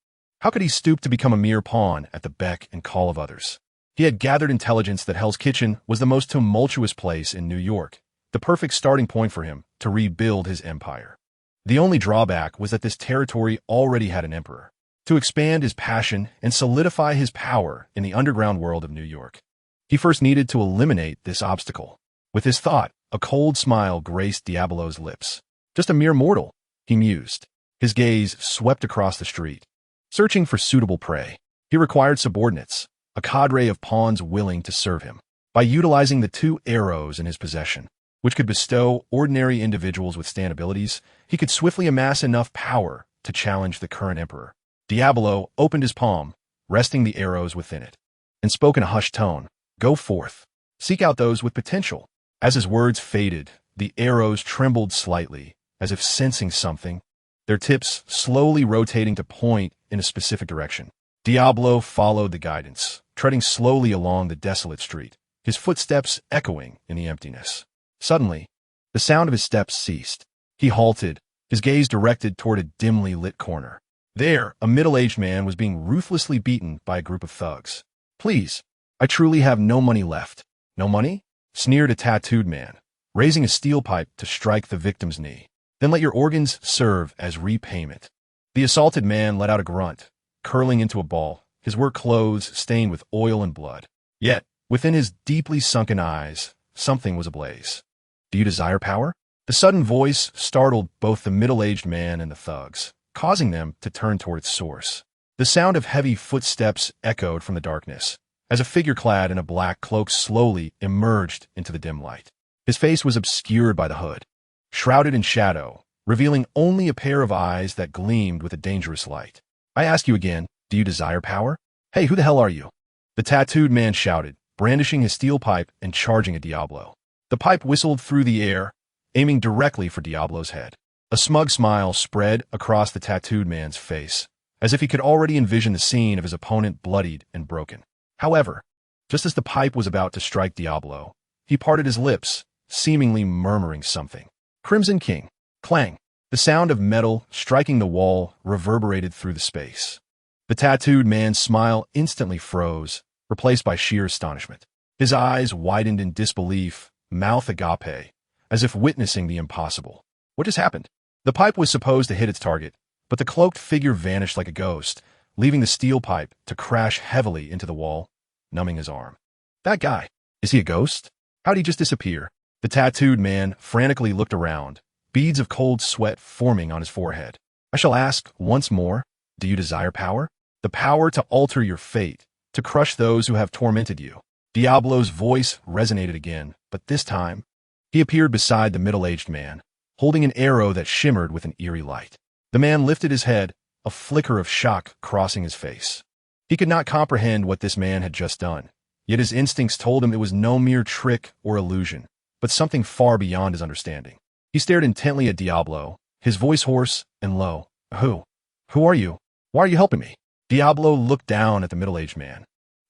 How could he stoop to become a mere pawn at the beck and call of others? He had gathered intelligence that Hell's Kitchen was the most tumultuous place in New York, the perfect starting point for him to rebuild his empire. The only drawback was that this territory already had an emperor. To expand his passion and solidify his power in the underground world of New York, he first needed to eliminate this obstacle. With this thought, a cold smile graced Diablo's lips. Just a mere mortal, he mused. His gaze swept across the street. Searching for suitable prey, he required subordinates, a cadre of pawns willing to serve him. By utilizing the 2 arrows in his possession, which could bestow ordinary individuals with stand abilities, he could swiftly amass enough power to challenge the current emperor. Diablo opened his palm, resting the arrows within it, and spoke in a hushed tone. Go forth. Seek out those with potential. As his words faded, the arrows trembled slightly, as if sensing something, their tips slowly rotating to point in a specific direction. Diablo followed the guidance, treading slowly along the desolate street, his footsteps echoing in the emptiness. Suddenly, the sound of his steps ceased. He halted, his gaze directed toward a dimly lit corner. There, a middle-aged man was being ruthlessly beaten by a group of thugs. Please, I truly have no money left. No money? Sneered a tattooed man, raising a steel pipe to strike the victim's knee. Then let your organs serve as repayment. The assaulted man let out a grunt, curling into a ball, his work clothes stained with oil and blood. Yet, within his deeply sunken eyes, something was ablaze. Do you desire power? The sudden voice startled both the middle-aged man and the thugs, causing them to turn toward its source. The sound of heavy footsteps echoed from the darkness, as a figure clad in a black cloak slowly emerged into the dim light. His face was obscured by the hood, shrouded in shadow, revealing only a pair of eyes that gleamed with a dangerous light. I ask you again, do you desire power? Hey, who the hell are you? The tattooed man shouted, brandishing his steel pipe and charging at Diablo. The pipe whistled through the air, aiming directly for Diablo's head. A smug smile spread across the tattooed man's face, as if he could already envision the scene of his opponent bloodied and broken. However, just as the pipe was about to strike Diablo, he parted his lips, seemingly murmuring something. Crimson King. Clang. The sound of metal striking the wall reverberated through the space. The tattooed man's smile instantly froze, replaced by sheer astonishment. His eyes widened in disbelief, mouth agape, as if witnessing the impossible. What just happened? The pipe was supposed to hit its target, but the cloaked figure vanished like a ghost, leaving the steel pipe to crash heavily into the wall, numbing his arm. That guy, is he a ghost? How'd he just disappear? The tattooed man frantically looked around, beads of cold sweat forming on his forehead. I shall ask once more, do you desire power? The power to alter your fate, to crush those who have tormented you. Diablo's voice resonated again, but this time, he appeared beside the middle-aged man, holding an arrow that shimmered with an eerie light. The man lifted his head, a flicker of shock crossing his face. He could not comprehend what this man had just done, yet his instincts told him it was no mere trick or illusion, but something far beyond his understanding. He stared intently at Diablo, his voice hoarse and low. Who? Who are you? Why are you helping me? Diablo looked down at the middle-aged man.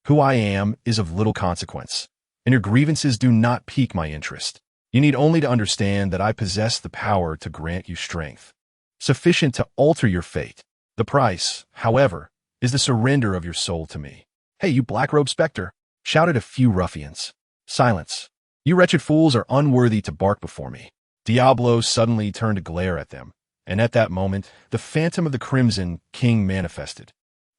Who I am is of little consequence, and your grievances do not pique my interest. You need only to understand that I possess the power to grant you strength, sufficient to alter your fate. The price, however, is the surrender of your soul to me. Hey, you black-robed specter, shouted a few ruffians. Silence. You wretched fools are unworthy to bark before me. Diablo suddenly turned to glare at them, and at that moment, the phantom of the Crimson King manifested,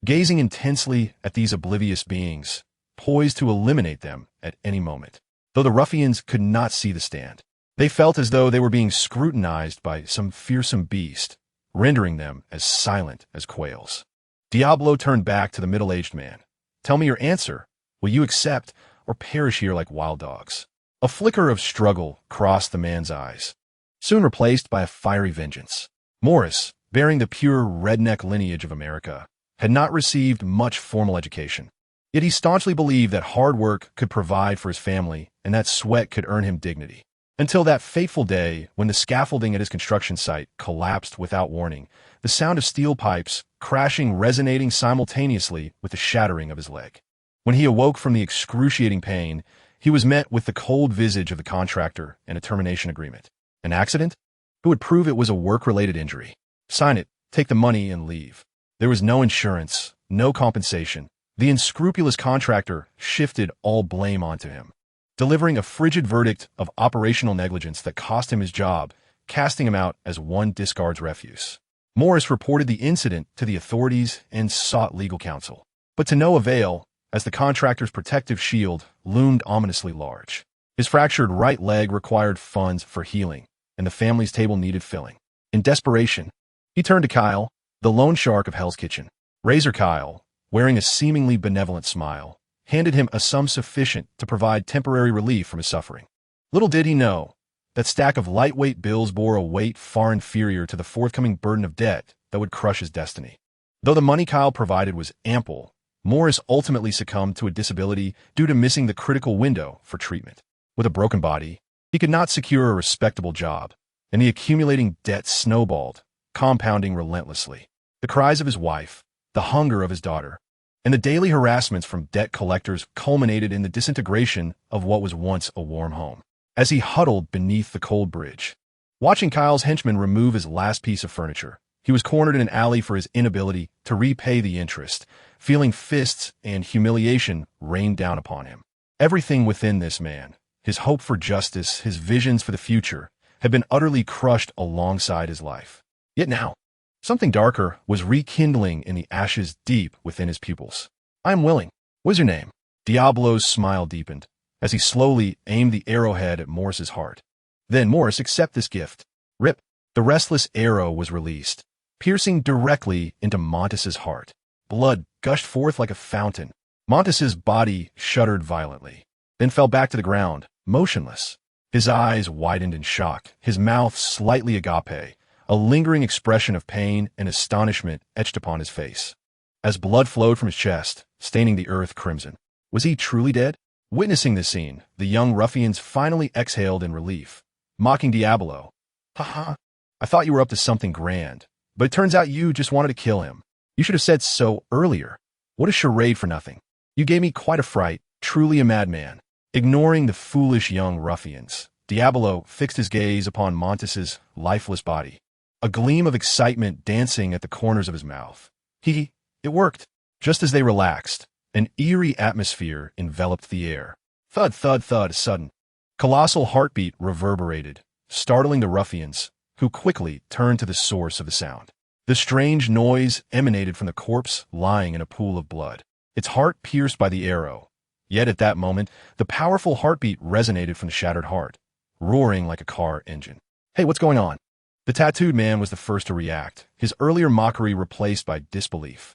gazing intensely at these oblivious beings, poised to eliminate them at any moment. Though the ruffians could not see the stand, they felt as though they were being scrutinized by some fearsome beast, rendering them as silent as quails. Diablo turned back to the middle-aged man. Tell me your answer. Will you accept or perish here like wild dogs? A flicker of struggle crossed the man's eyes, soon replaced by a fiery vengeance. Morris, bearing the pure redneck lineage of America, had not received much formal education. Yet he staunchly believed that hard work could provide for his family and that sweat could earn him dignity. Until that fateful day when the scaffolding at his construction site collapsed without warning, the sound of steel pipes crashing resonating simultaneously with the shattering of his leg. When he awoke from the excruciating pain, he was met with the cold visage of the contractor and a termination agreement. An accident? Who would prove it was a work-related injury? Sign it, take the money, and leave. There was no insurance, no compensation. The unscrupulous contractor shifted all blame onto him, delivering a frigid verdict of operational negligence that cost him his job, casting him out as one discard's refuse. Morris reported the incident to the authorities and sought legal counsel, but to no avail, as the contractor's protective shield loomed ominously large. His fractured right leg required funds for healing, and the family's table needed filling. In desperation, he turned to Kyle, the loan shark of Hell's Kitchen. Razor Kyle, wearing a seemingly benevolent smile, handed him a sum sufficient to provide temporary relief from his suffering. Little did he know, that stack of lightweight bills bore a weight far inferior to the forthcoming burden of debt that would crush his destiny. Though the money Kyle provided was ample, Morris ultimately succumbed to a disability due to missing the critical window for treatment. With a broken body, he could not secure a respectable job, and the accumulating debt snowballed, compounding relentlessly. The cries of his wife, the hunger of his daughter, and the daily harassments from debt collectors culminated in the disintegration of what was once a warm home. As he huddled beneath the cold bridge, watching Kyle's henchman remove his last piece of furniture, he was cornered in an alley for his inability to repay the interest, feeling fists and humiliation rain down upon him. Everything within this man, his hope for justice, his visions for the future, had been utterly crushed alongside his life. Yet now, something darker was rekindling in the ashes deep within his pupils. "I am willing. What is your name?" Diablo's smile deepened, as he slowly aimed the arrowhead at Morris's heart. "Then, Morris, accept this gift." Rip. The restless arrow was released, piercing directly into Montis's heart. Blood gushed forth like a fountain. Montis's body shuddered violently, then fell back to the ground, motionless. His eyes widened in shock, his mouth slightly agape, a lingering expression of pain and astonishment etched upon his face. As blood flowed from his chest, staining the earth crimson. Was he truly dead? Witnessing this scene, the young ruffians finally exhaled in relief, mocking Diablo. "Ha, I thought you were up to something grand, but it turns out you just wanted to kill him. You should have said so earlier. What a charade for nothing. You gave me quite a fright, truly a madman." Ignoring the foolish young ruffians, Diablo fixed his gaze upon Montis's lifeless body, a gleam of excitement dancing at the corners of his mouth. It worked. Just as they relaxed, an eerie atmosphere enveloped the air. Thud, thud, thud, sudden. Colossal heartbeat reverberated, startling the ruffians, who quickly turned to the source of the sound. The strange noise emanated from the corpse lying in a pool of blood, its heart pierced by the arrow. Yet at that moment, the powerful heartbeat resonated from the shattered heart, roaring like a car engine. "Hey, what's going on?" The tattooed man was the first to react, his earlier mockery replaced by disbelief.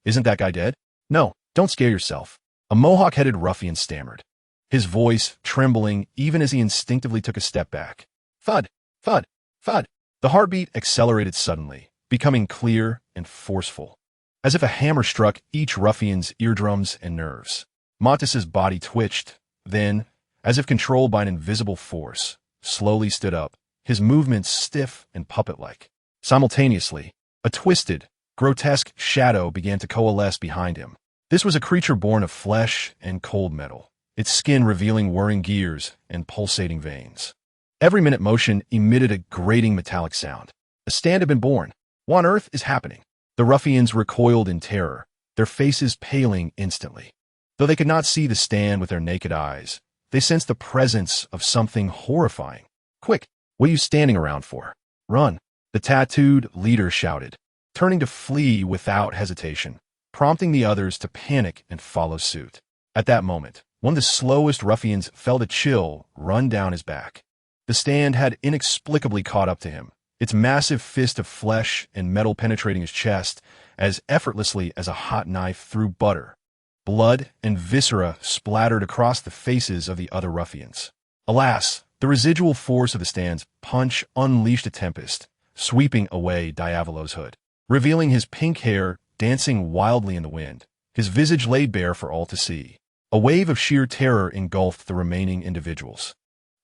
"Isn't that guy dead?" "No, don't scare yourself," a mohawk-headed ruffian stammered, his voice trembling even as he instinctively took a step back. Thud, thud, thud. The heartbeat accelerated suddenly, becoming clear and forceful, as if a hammer struck each ruffian's eardrums and nerves. Montis's body twitched, then, as if controlled by an invisible force, slowly stood up, his movements stiff and puppet-like. Simultaneously, a twisted, grotesque shadow began to coalesce behind him. This was a creature born of flesh and cold metal, its skin revealing whirring gears and pulsating veins. Every minute motion emitted a grating metallic sound. A stand had been born. What on earth is happening? The ruffians recoiled in terror, their faces paling instantly. Though they could not see the stand with their naked eyes, they sensed the presence of something horrifying. "Quick, what are you standing around for? Run!" the tattooed leader shouted, turning to flee without hesitation, prompting the others to panic and follow suit. At that moment, one of the slowest ruffians felt a chill run down his back. The stand had inexplicably caught up to him, its massive fist of flesh and metal penetrating his chest as effortlessly as a hot knife through butter. Blood and viscera splattered across the faces of the other ruffians. Alas, the residual force of the stand's punch unleashed a tempest, sweeping away Diavolo's hood, revealing his pink hair dancing wildly in the wind, his visage laid bare for all to see. A wave of sheer terror engulfed the remaining individuals,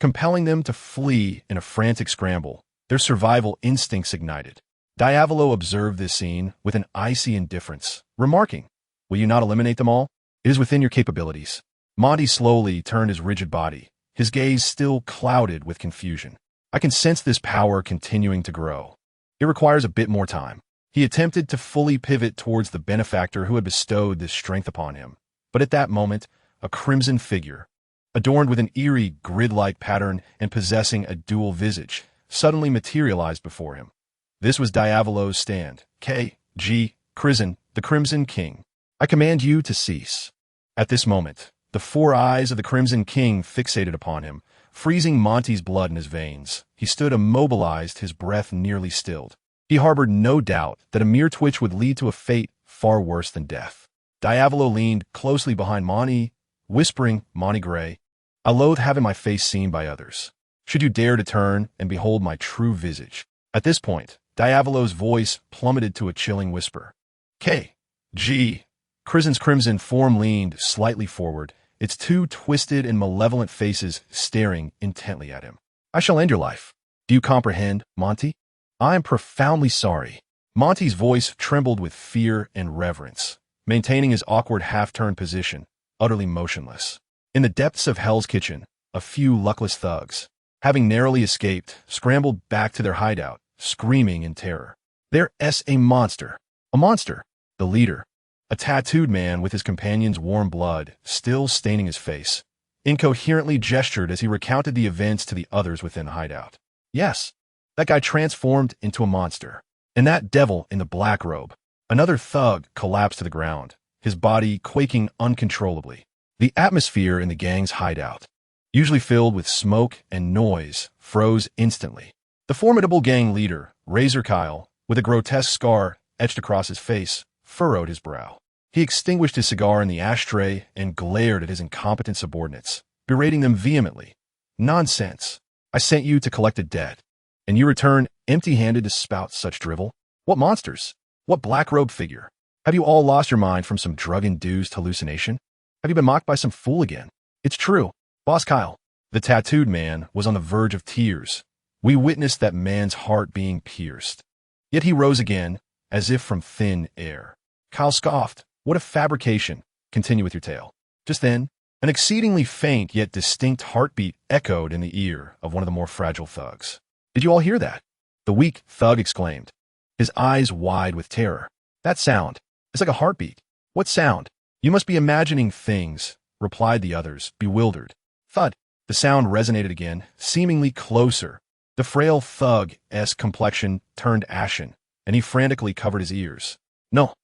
compelling them to flee in a frantic scramble, their survival instincts ignited. Diavolo observed this scene with an icy indifference, remarking, "Will you not eliminate them all? It is within your capabilities." Monty slowly turned his rigid body, his gaze still clouded with confusion. "I can sense this power continuing to grow. It requires a bit more time." He attempted to fully pivot towards the benefactor who had bestowed this strength upon him. But at that moment, a crimson figure, adorned with an eerie grid-like pattern and possessing a dual visage, suddenly materialized before him. This was Diavolo's stand. K.G. Crizin, the Crimson King. "I command you to cease." At this moment, the four eyes of the Crimson King fixated upon him, freezing Monty's blood in his veins. He stood immobilized, his breath nearly stilled. He harbored no doubt that a mere twitch would lead to a fate far worse than death. Diavolo leaned closely behind Monty, whispering, "Monty Gray, I loathe having my face seen by others. Should you dare to turn and behold my true visage." At this point, Diavolo's voice plummeted to a chilling whisper. K.G. Crizin's crimson form leaned slightly forward, its two twisted and malevolent faces staring intently at him. "I shall end your life. Do you comprehend, Monty? I am profoundly sorry." Monty's voice trembled with fear and reverence, maintaining his awkward half-turned position, utterly motionless. In the depths of Hell's Kitchen, a few luckless thugs, having narrowly escaped, scrambled back to their hideout, screaming in terror. "There's a monster. A monster!" The leader, a tattooed man with his companion's warm blood still staining his face, incoherently gestured as he recounted the events to the others within the hideout. "Yes, that guy transformed into a monster. And that devil in the black robe." Another thug collapsed to the ground, his body quaking uncontrollably. The atmosphere in the gang's hideout, usually filled with smoke and noise, froze instantly. The formidable gang leader, Razor Kyle, with a grotesque scar etched across his face, furrowed his brow. He extinguished his cigar in the ashtray and glared at his incompetent subordinates, berating them vehemently. "Nonsense. I sent you to collect a debt, and you return empty-handed to spout such drivel? What monsters? What black-robed figure? Have you all lost your mind from some drug-induced hallucination? Have you been mocked by some fool again? It's true, Boss Kyle." The tattooed man was on the verge of tears. We witnessed that man's heart being pierced. Yet he rose again, as if from thin air. Kyle scoffed. "What a fabrication. Continue with your tale." Just then, an exceedingly faint yet distinct heartbeat echoed in the ear of one of the more fragile thugs. "Did you all hear that?" the weak thug exclaimed, his eyes wide with terror. "That sound. It's like a heartbeat." "What sound?" "You must be imagining things," replied the others, bewildered. Thud. The sound resonated again, seemingly closer. The frail thug's complexion turned ashen, and he frantically covered his ears. No,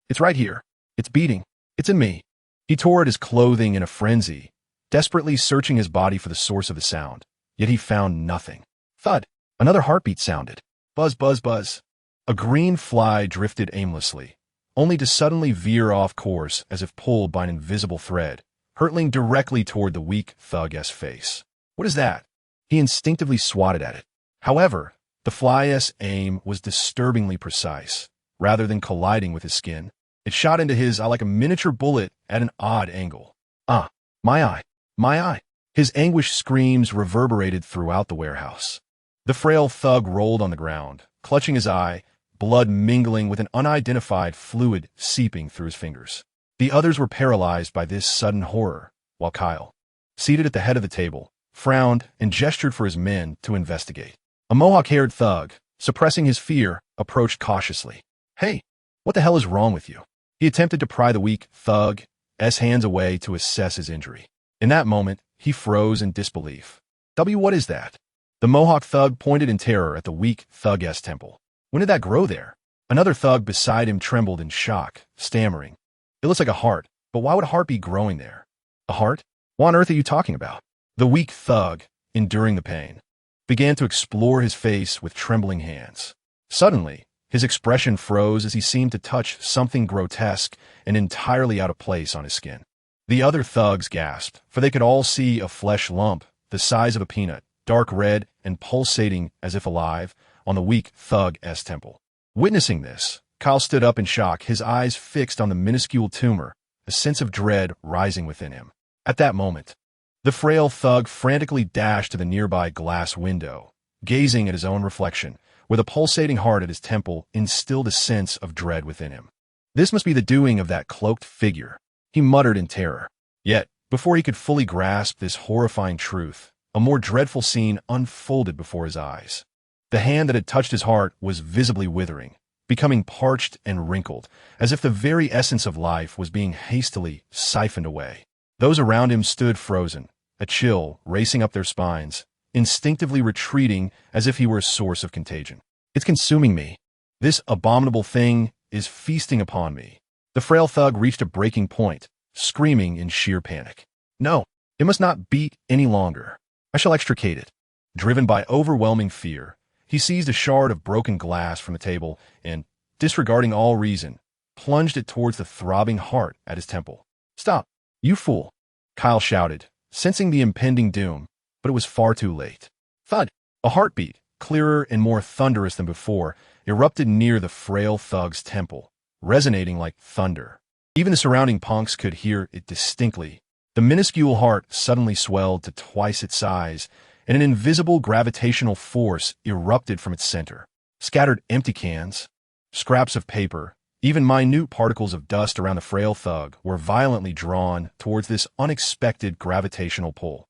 it's right here. It's beating. It's in me." He tore at his clothing in a frenzy, desperately searching his body for the source of the sound. Yet he found nothing. Thud. Another heartbeat sounded. Buzz, buzz, buzz. A green fly drifted aimlessly, only to suddenly veer off course as if pulled by an invisible thread, hurtling directly toward the weak thug's face. "What is that?" He instinctively swatted at it. However, the fly's aim was disturbingly precise. Rather than colliding with his skin, it shot into his eye like a miniature bullet at an odd angle. "Ah, my eye, my eye." His anguished screams reverberated throughout the warehouse. The frail thug rolled on the ground, clutching his eye, blood mingling with an unidentified fluid seeping through his fingers. The others were paralyzed by this sudden horror, while Kyle, seated at the head of the table, frowned and gestured for his men to investigate. A mohawk-haired thug, suppressing his fear, approached cautiously. "Hey, what the hell is wrong with you?" He attempted to pry the weak thug's hands away to assess his injury. In that moment, he froze in disbelief. What is that?" The mohawk thug pointed in terror at the weak thug's temple. "When did that grow there?" Another thug beside him trembled in shock, stammering. "It looks like a heart, but why would a heart be growing there?" "A heart? What on earth are you talking about?" The weak thug, enduring the pain, began to explore his face with trembling hands. Suddenly, his expression froze as he seemed to touch something grotesque and entirely out of place on his skin. The other thugs gasped, for they could all see a flesh lump, the size of a peanut, dark red and pulsating as if alive, on the weak thug's temple. Witnessing this, Kyle stood up in shock, his eyes fixed on the minuscule tumor, a sense of dread rising within him. At that moment, the frail thug frantically dashed to the nearby glass window, gazing at his own reflection, with a pulsating heart at his temple instilled a sense of dread within him. This must be the doing of that cloaked figure, he muttered in terror. Yet, before he could fully grasp this horrifying truth, a more dreadful scene unfolded before his eyes. The hand that had touched his heart was visibly withering, becoming parched and wrinkled, as if the very essence of life was being hastily siphoned away. Those around him stood frozen, a chill racing up their spines, instinctively retreating as if he were a source of contagion. It's consuming me. This abominable thing is feasting upon me. The frail thug reached a breaking point, screaming in sheer panic. No, it must not beat any longer. I shall extricate it. Driven by overwhelming fear, he seized a shard of broken glass from the table and, disregarding all reason, plunged it towards the throbbing heart at his temple. Stop, you fool, Kyle shouted, sensing the impending doom, but it was far too late. Thud! A heartbeat, clearer and more thunderous than before, erupted near the frail thug's temple, resonating like thunder. Even the surrounding punks could hear it distinctly. The minuscule heart suddenly swelled to twice its size, and an invisible gravitational force erupted from its center. Scattered empty cans, scraps of paper, even minute particles of dust around the frail thug were violently drawn towards this unexpected gravitational pull.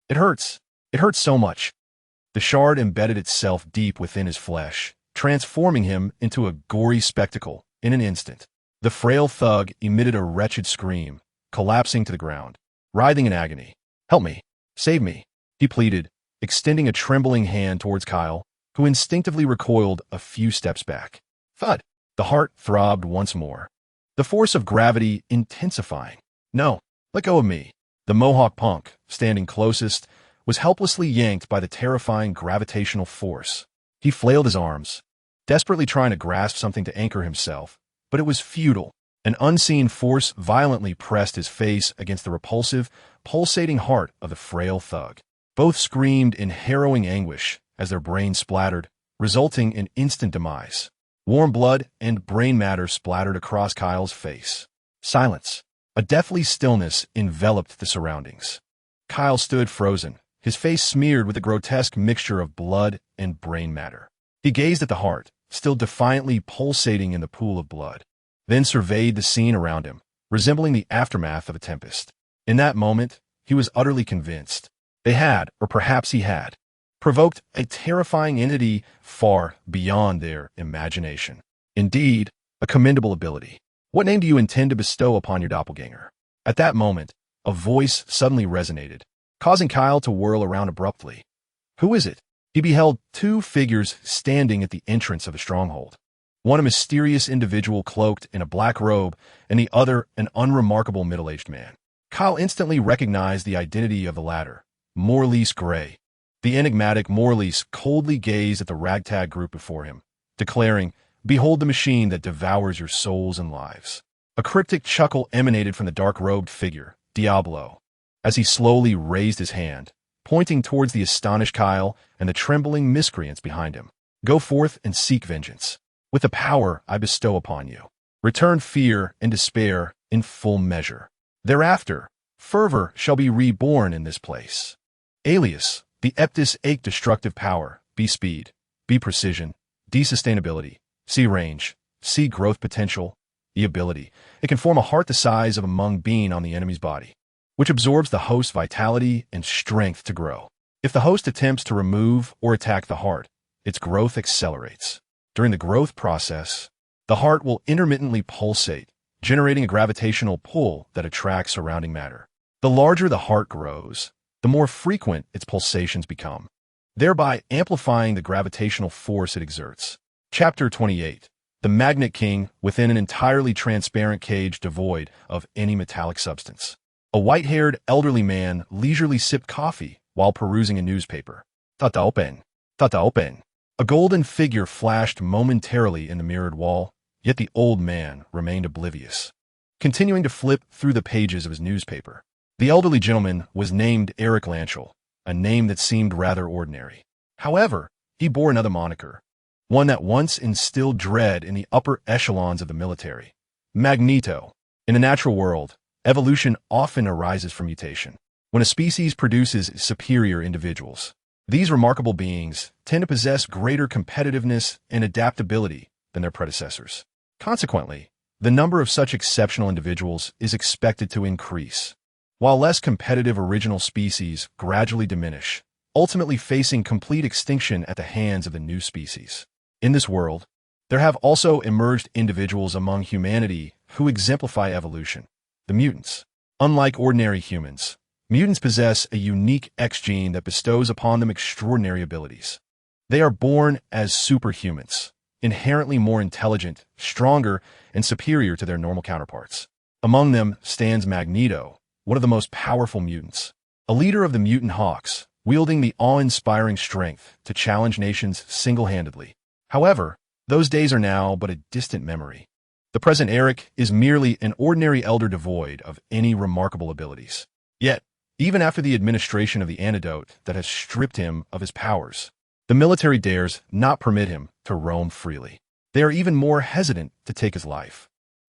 It hurts. It hurts so much. The shard embedded itself deep within his flesh, transforming him into a gory spectacle in an instant. The frail thug emitted a wretched scream, collapsing to the ground, writhing in agony. Help me. Save me, he pleaded, extending a trembling hand towards Kyle, who instinctively recoiled a few steps back. Thud! The heart throbbed once more, the force of gravity intensifying. No, let go of me. The Mohawk punk, standing closest, was helplessly yanked by the terrifying gravitational force. He flailed his arms, desperately trying to grasp something to anchor himself, but it was futile. An unseen force violently pressed his face against the repulsive, pulsating heart of the frail thug. Both screamed in harrowing anguish as their brains splattered, resulting in instant demise. Warm blood and brain matter splattered across Kyle's face. Silence. A deathly stillness enveloped the surroundings. Kyle stood frozen, his face smeared with a grotesque mixture of blood and brain matter. He gazed at the heart, still defiantly pulsating in the pool of blood, then surveyed the scene around him, resembling the aftermath of a tempest. In that moment, he was utterly convinced. They had, or perhaps he had, provoked a terrifying entity far beyond their imagination. Indeed, a commendable ability. What name do you intend to bestow upon your doppelganger? At that moment, a voice suddenly resonated, causing Kyle to whirl around abruptly. Who is it? He beheld two figures standing at the entrance of the stronghold. One a mysterious individual cloaked in a black robe, and the other an unremarkable middle-aged man. Kyle instantly recognized the identity of the latter, Morlise Gray. The enigmatic Morlise coldly gazed at the ragtag group before him, declaring, "Behold the machine that devours your souls and lives." A cryptic chuckle emanated from the dark-robed figure, Diablo, as he slowly raised his hand, pointing towards the astonished Kyle and the trembling miscreants behind him. Go forth and seek vengeance. With the power I bestow upon you, return fear and despair in full measure. Thereafter, fervor shall be reborn in this place. Alias, the Eptis Ake destructive power, B speed, B precision, D sustainability, C range, C growth potential, E ability. It can form a heart the size of a mung bean on the enemy's body, which absorbs the host's vitality and strength to grow. If the host attempts to remove or attack the heart, its growth accelerates. During the growth process, the heart will intermittently pulsate, generating a gravitational pull that attracts surrounding matter. The larger the heart grows, the more frequent its pulsations become, thereby amplifying the gravitational force it exerts. Chapter 28. The Magnet King within an entirely transparent cage devoid of any metallic substance. A white-haired elderly man leisurely sipped coffee while perusing a newspaper. Tata open. Tata open. A golden figure flashed momentarily in the mirrored wall, yet the old man remained oblivious, continuing to flip through the pages of his newspaper. The elderly gentleman was named Eric Lanchel, a name that seemed rather ordinary. However, he bore another moniker, one that once instilled dread in the upper echelons of the military. Magneto. In the natural world, evolution often arises from mutation. When a species produces superior individuals, these remarkable beings tend to possess greater competitiveness and adaptability than their predecessors. Consequently, the number of such exceptional individuals is expected to increase, while less competitive original species gradually diminish, ultimately facing complete extinction at the hands of the new species. In this world, there have also emerged individuals among humanity who exemplify evolution, the mutants. Unlike ordinary humans, mutants possess a unique X gene that bestows upon them extraordinary abilities. They are born as superhumans, inherently more intelligent, stronger, and superior to their normal counterparts. Among them stands Magneto, one of the most powerful mutants, a leader of the mutant Hawks, wielding the awe-inspiring strength to challenge nations single-handedly. However, those days are now but a distant memory. The present Eric is merely an ordinary elder devoid of any remarkable abilities. Yet, even after the administration of the antidote that has stripped him of his powers, the military dares not permit him to roam freely. They are even more hesitant to take his life.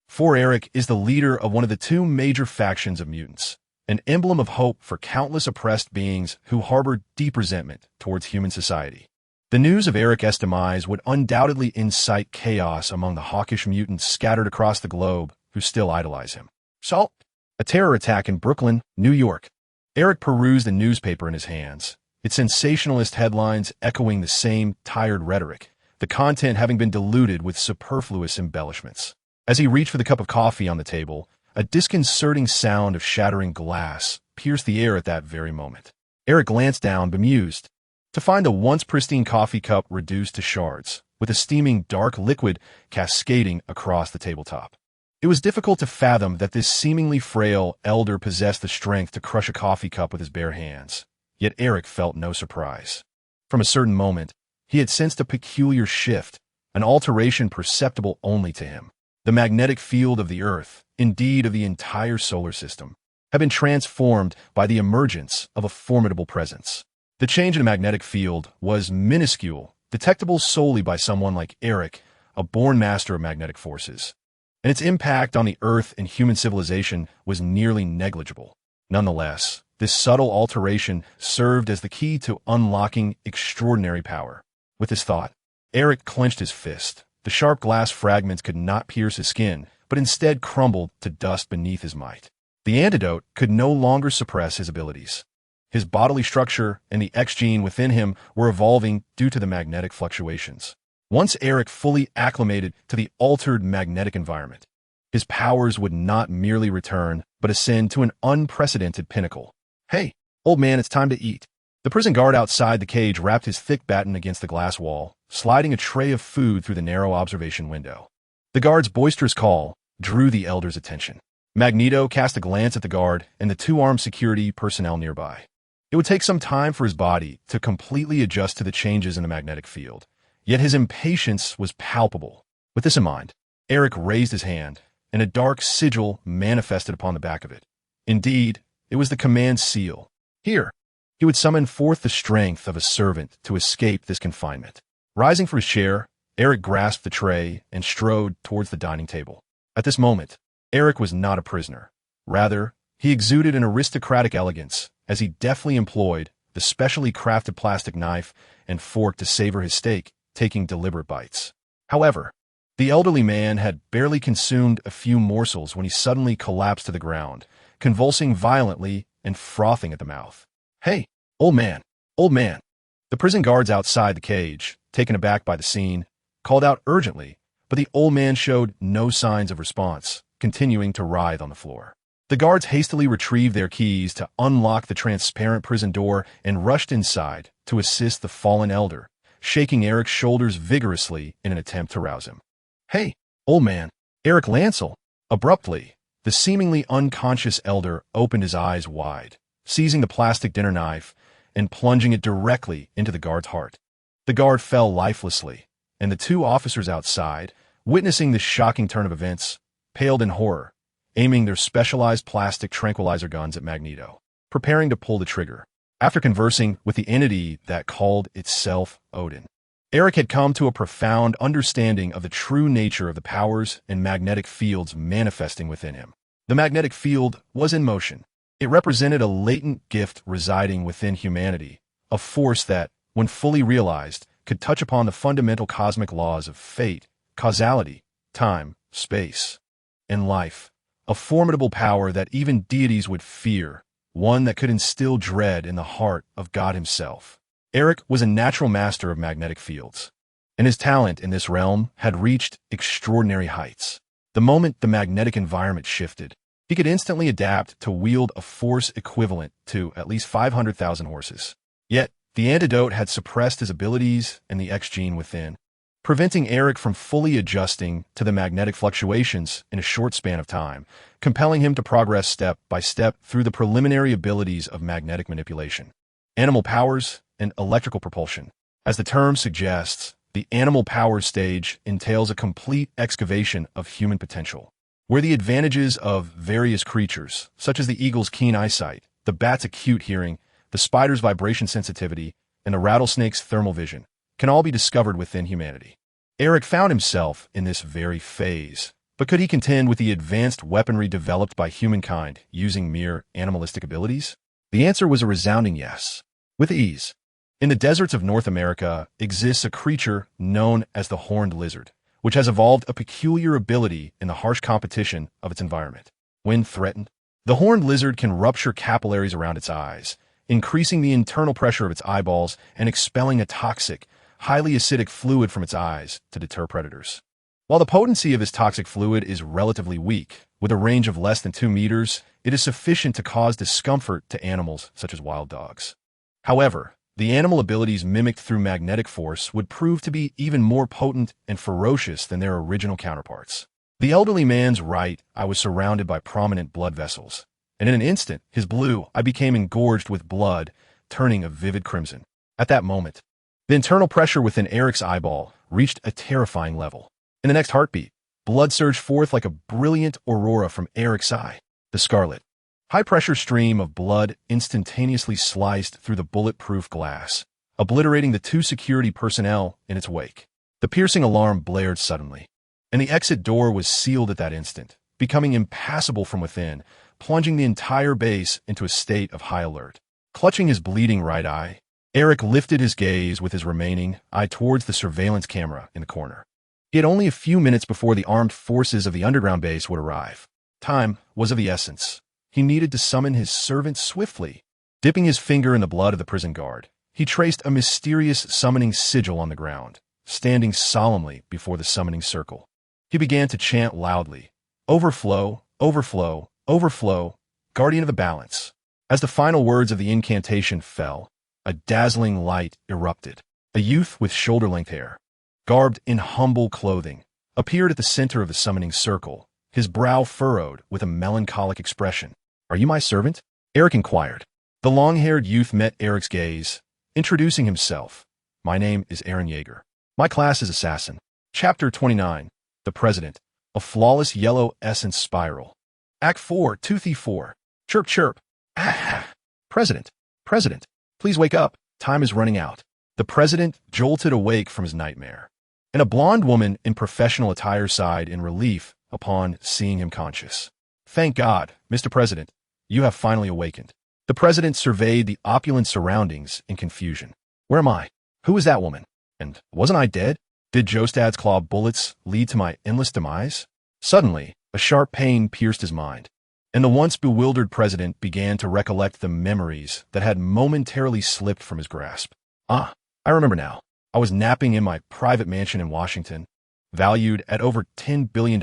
For Eric is the leader of one of the two major factions of mutants, an emblem of hope for countless oppressed beings who harbor deep resentment towards human society. The news of Eric's demise would undoubtedly incite chaos among the hawkish mutants scattered across the globe who still idolize him. So, a terror attack in Brooklyn, New York. Eric perused the newspaper in his hands, its sensationalist headlines echoing the same tired rhetoric, the content having been diluted with superfluous embellishments. As he reached for the cup of coffee on the table, a disconcerting sound of shattering glass pierced the air at that very moment. Eric glanced down, bemused, to find the once pristine coffee cup reduced to shards, with a steaming dark liquid cascading across the tabletop. It was difficult to fathom that this seemingly frail elder possessed the strength to crush a coffee cup with his bare hands. Yet Eric felt no surprise. From a certain moment, he had sensed a peculiar shift, an alteration perceptible only to him. The magnetic field of the Earth, indeed of the entire solar system, had been transformed by the emergence of a formidable presence. The change in the magnetic field was minuscule, detectable solely by someone like Eric, a born master of magnetic forces, and its impact on the Earth and human civilization was nearly negligible. Nonetheless, this subtle alteration served as the key to unlocking extraordinary power. With this thought, Eric clenched his fist. The sharp glass fragments could not pierce his skin, but instead crumbled to dust beneath his might. The antidote could no longer suppress his abilities. His bodily structure and the X gene within him were evolving due to the magnetic fluctuations. Once Eric fully acclimated to the altered magnetic environment, his powers would not merely return, but ascend to an unprecedented pinnacle. "Hey, old man, it's time to eat." The prison guard outside the cage wrapped his thick baton against the glass wall, sliding a tray of food through the narrow observation window. The guard's boisterous call drew the elder's attention. Magneto cast a glance at the guard and the two-armed security personnel nearby. It would take some time for his body to completely adjust to the changes in the magnetic field, yet his impatience was palpable. With this in mind, Eric raised his hand, and a dark sigil manifested upon the back of it. Indeed, it was the command seal. Here, he would summon forth the strength of a servant to escape this confinement. Rising from his chair, Eric grasped the tray and strode towards the dining table. At this moment, Eric was not a prisoner. Rather, he exuded an aristocratic elegance as he deftly employed the specially crafted plastic knife and fork to savor his steak, taking deliberate bites. However, the elderly man had barely consumed a few morsels when he suddenly collapsed to the ground, convulsing violently and frothing at the mouth. "Hey, old man, old man." The prison guards outside the cage, taken aback by the scene, called out urgently, but the old man showed no signs of response, continuing to writhe on the floor. The guards hastily retrieved their keys to unlock the transparent prison door and rushed inside to assist the fallen elder, shaking Eric's shoulders vigorously in an attempt to rouse him. "Hey, old man." Eric Lancel. Abruptly, the seemingly unconscious elder opened his eyes wide, seizing the plastic dinner knife and plunging it directly into the guard's heart. The guard fell lifelessly, and the two officers outside, witnessing this shocking turn of events, paled in horror, aiming their specialized plastic tranquilizer guns at Magneto, preparing to pull the trigger. After conversing with the entity that called itself Odin, Eric had come to a profound understanding of the true nature of the powers and magnetic fields manifesting within him. The magnetic field was in motion. It represented a latent gift residing within humanity, a force that, when fully realized, could touch upon the fundamental cosmic laws of fate, causality, time, space, and life. A formidable power that even deities would fear, one that could instill dread in the heart of God himself. Eric was a natural master of magnetic fields, and his talent in this realm had reached extraordinary heights. The moment the magnetic environment shifted, he could instantly adapt to wield a force equivalent to at least 500,000 horses. Yet, the antidote had suppressed his abilities and the X gene within, preventing Eric from fully adjusting to the magnetic fluctuations in a short span of time, compelling him to progress step by step through the preliminary abilities of magnetic manipulation, animal powers, and electrical propulsion. As the term suggests, the animal power stage entails a complete excavation of human potential, where the advantages of various creatures, such as the eagle's keen eyesight, the bat's acute hearing, the spider's vibration sensitivity, and the rattlesnake's thermal vision, can all be discovered within humanity. Eric found himself in this very phase, but could he contend with the advanced weaponry developed by humankind using mere animalistic abilities? The answer was a resounding yes. With ease. In the deserts of North America exists a creature known as the horned lizard, which has evolved a peculiar ability in the harsh competition of its environment. When threatened, the horned lizard can rupture capillaries around its eyes, increasing the internal pressure of its eyeballs and expelling a toxic, highly acidic fluid from its eyes to deter predators. While the potency of this toxic fluid is relatively weak, with a range of less than 2 meters, it is sufficient to cause discomfort to animals such as wild dogs. However, the animal abilities mimicked through magnetic force would prove to be even more potent and ferocious than their original counterparts. The elderly man's right eye was surrounded by prominent blood vessels, and in an instant, his blue eye became engorged with blood, turning a vivid crimson. At that moment, the internal pressure within Eric's eyeball reached a terrifying level. In the next heartbeat, blood surged forth like a brilliant aurora from Eric's eye. The scarlet, high-pressure stream of blood instantaneously sliced through the bulletproof glass, obliterating the 2 security personnel in its wake. The piercing alarm blared suddenly, and the exit door was sealed at that instant, becoming impassable from within, plunging the entire base into a state of high alert. Clutching his bleeding right eye, Eric lifted his gaze with his remaining eye towards the surveillance camera in the corner. He had only a few minutes before the armed forces of the underground base would arrive. Time was of the essence. He needed to summon his servant swiftly. Dipping his finger in the blood of the prison guard, he traced a mysterious summoning sigil on the ground, standing solemnly before the summoning circle. He began to chant loudly, "Overflow, overflow, overflow, guardian of the balance." As the final words of the incantation fell, a dazzling light erupted. A youth with shoulder-length hair, garbed in humble clothing, appeared at the center of the summoning circle, his brow furrowed with a melancholic expression. "Are you my servant?" Eric inquired. The long-haired youth met Eric's gaze, introducing himself. "My name is Aaron Yeager. My class is Assassin." Chapter 29. The President. A flawless yellow essence spiral. Act 4, Toothy 4. Chirp, chirp. Ah, President. President. Please wake up. Time is running out. The president jolted awake from his nightmare, and a blonde woman in professional attire sighed in relief upon seeing him conscious. "Thank God, Mr. President, you have finally awakened." The president surveyed the opulent surroundings in confusion. "Where am I? Who is that woman? And wasn't I dead? Did Jostad's claw bullets lead to my endless demise?" Suddenly, a sharp pain pierced his mind, and the once bewildered president began to recollect the memories that had momentarily slipped from his grasp. "Ah, I remember now. I was napping in my private mansion in Washington, valued at over $10 billion,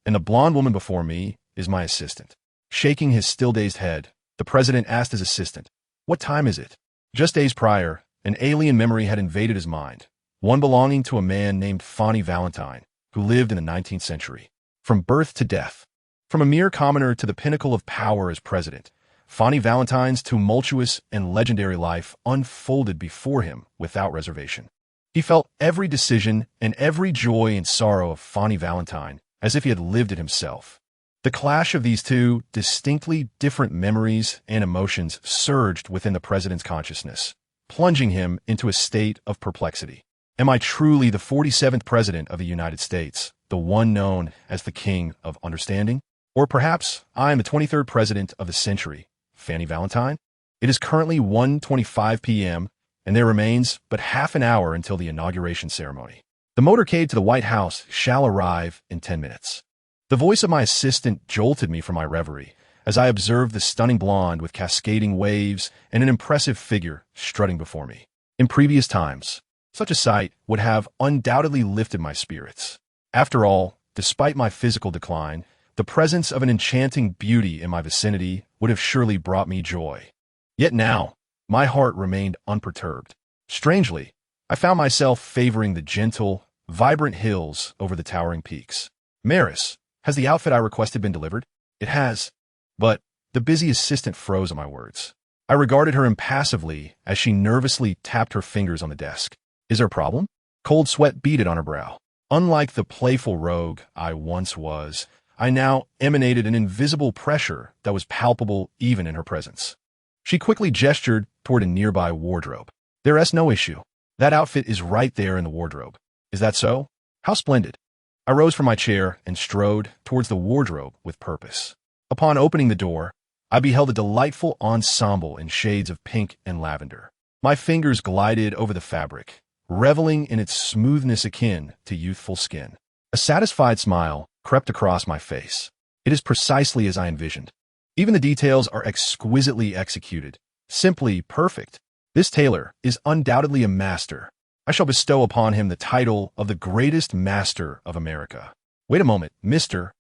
and the blonde woman before me is my assistant." Shaking his still-dazed head, the president asked his assistant, "What time is it?" Just days prior, an alien memory had invaded his mind, one belonging to a man named Fonny Valentine, who lived in the 19th century. From birth to death, from a mere commoner to the pinnacle of power as president, Fonny Valentine's tumultuous and legendary life unfolded before him without reservation. He felt every decision and every joy and sorrow of Fonny Valentine as if he had lived it himself. The clash of these two distinctly different memories and emotions surged within the president's consciousness, plunging him into a state of perplexity. Am I truly the 47th President of the United States, the one known as the King of Understanding? Or perhaps I am the 23rd President of the century, Fanny Valentine? It is currently 1:25 p.m., and there remains but half an hour until the inauguration ceremony. The motorcade to the White House shall arrive in 10 minutes. The voice of my assistant jolted me from my reverie as I observed the stunning blonde with cascading waves and an impressive figure strutting before me. In previous times, such a sight would have undoubtedly lifted my spirits. After all, despite my physical decline, the presence of an enchanting beauty in my vicinity would have surely brought me joy. Yet now, my heart remained unperturbed. Strangely, I found myself favoring the gentle, vibrant hills over the towering peaks. Maris, has the outfit I requested been delivered? It has. But the busy assistant froze at my words. I regarded her impassively as she nervously tapped her fingers on the desk. Is there a problem? Cold sweat beaded on her brow. Unlike the playful rogue I once was, I now emanated an invisible pressure that was palpable even in her presence. She quickly gestured toward a nearby wardrobe. There's no issue. That outfit is right there in the wardrobe. Is that so? How splendid. I rose from my chair and strode towards the wardrobe with purpose. Upon opening the door, I beheld a delightful ensemble in shades of pink and lavender. My fingers glided over the fabric, reveling in its smoothness akin to youthful skin. A satisfied smile crept across my face. It is precisely as I envisioned. Even the details are exquisitely executed, simply perfect. This tailor is undoubtedly a master. I shall bestow upon him the title of the greatest master of America. Wait a moment, Mr.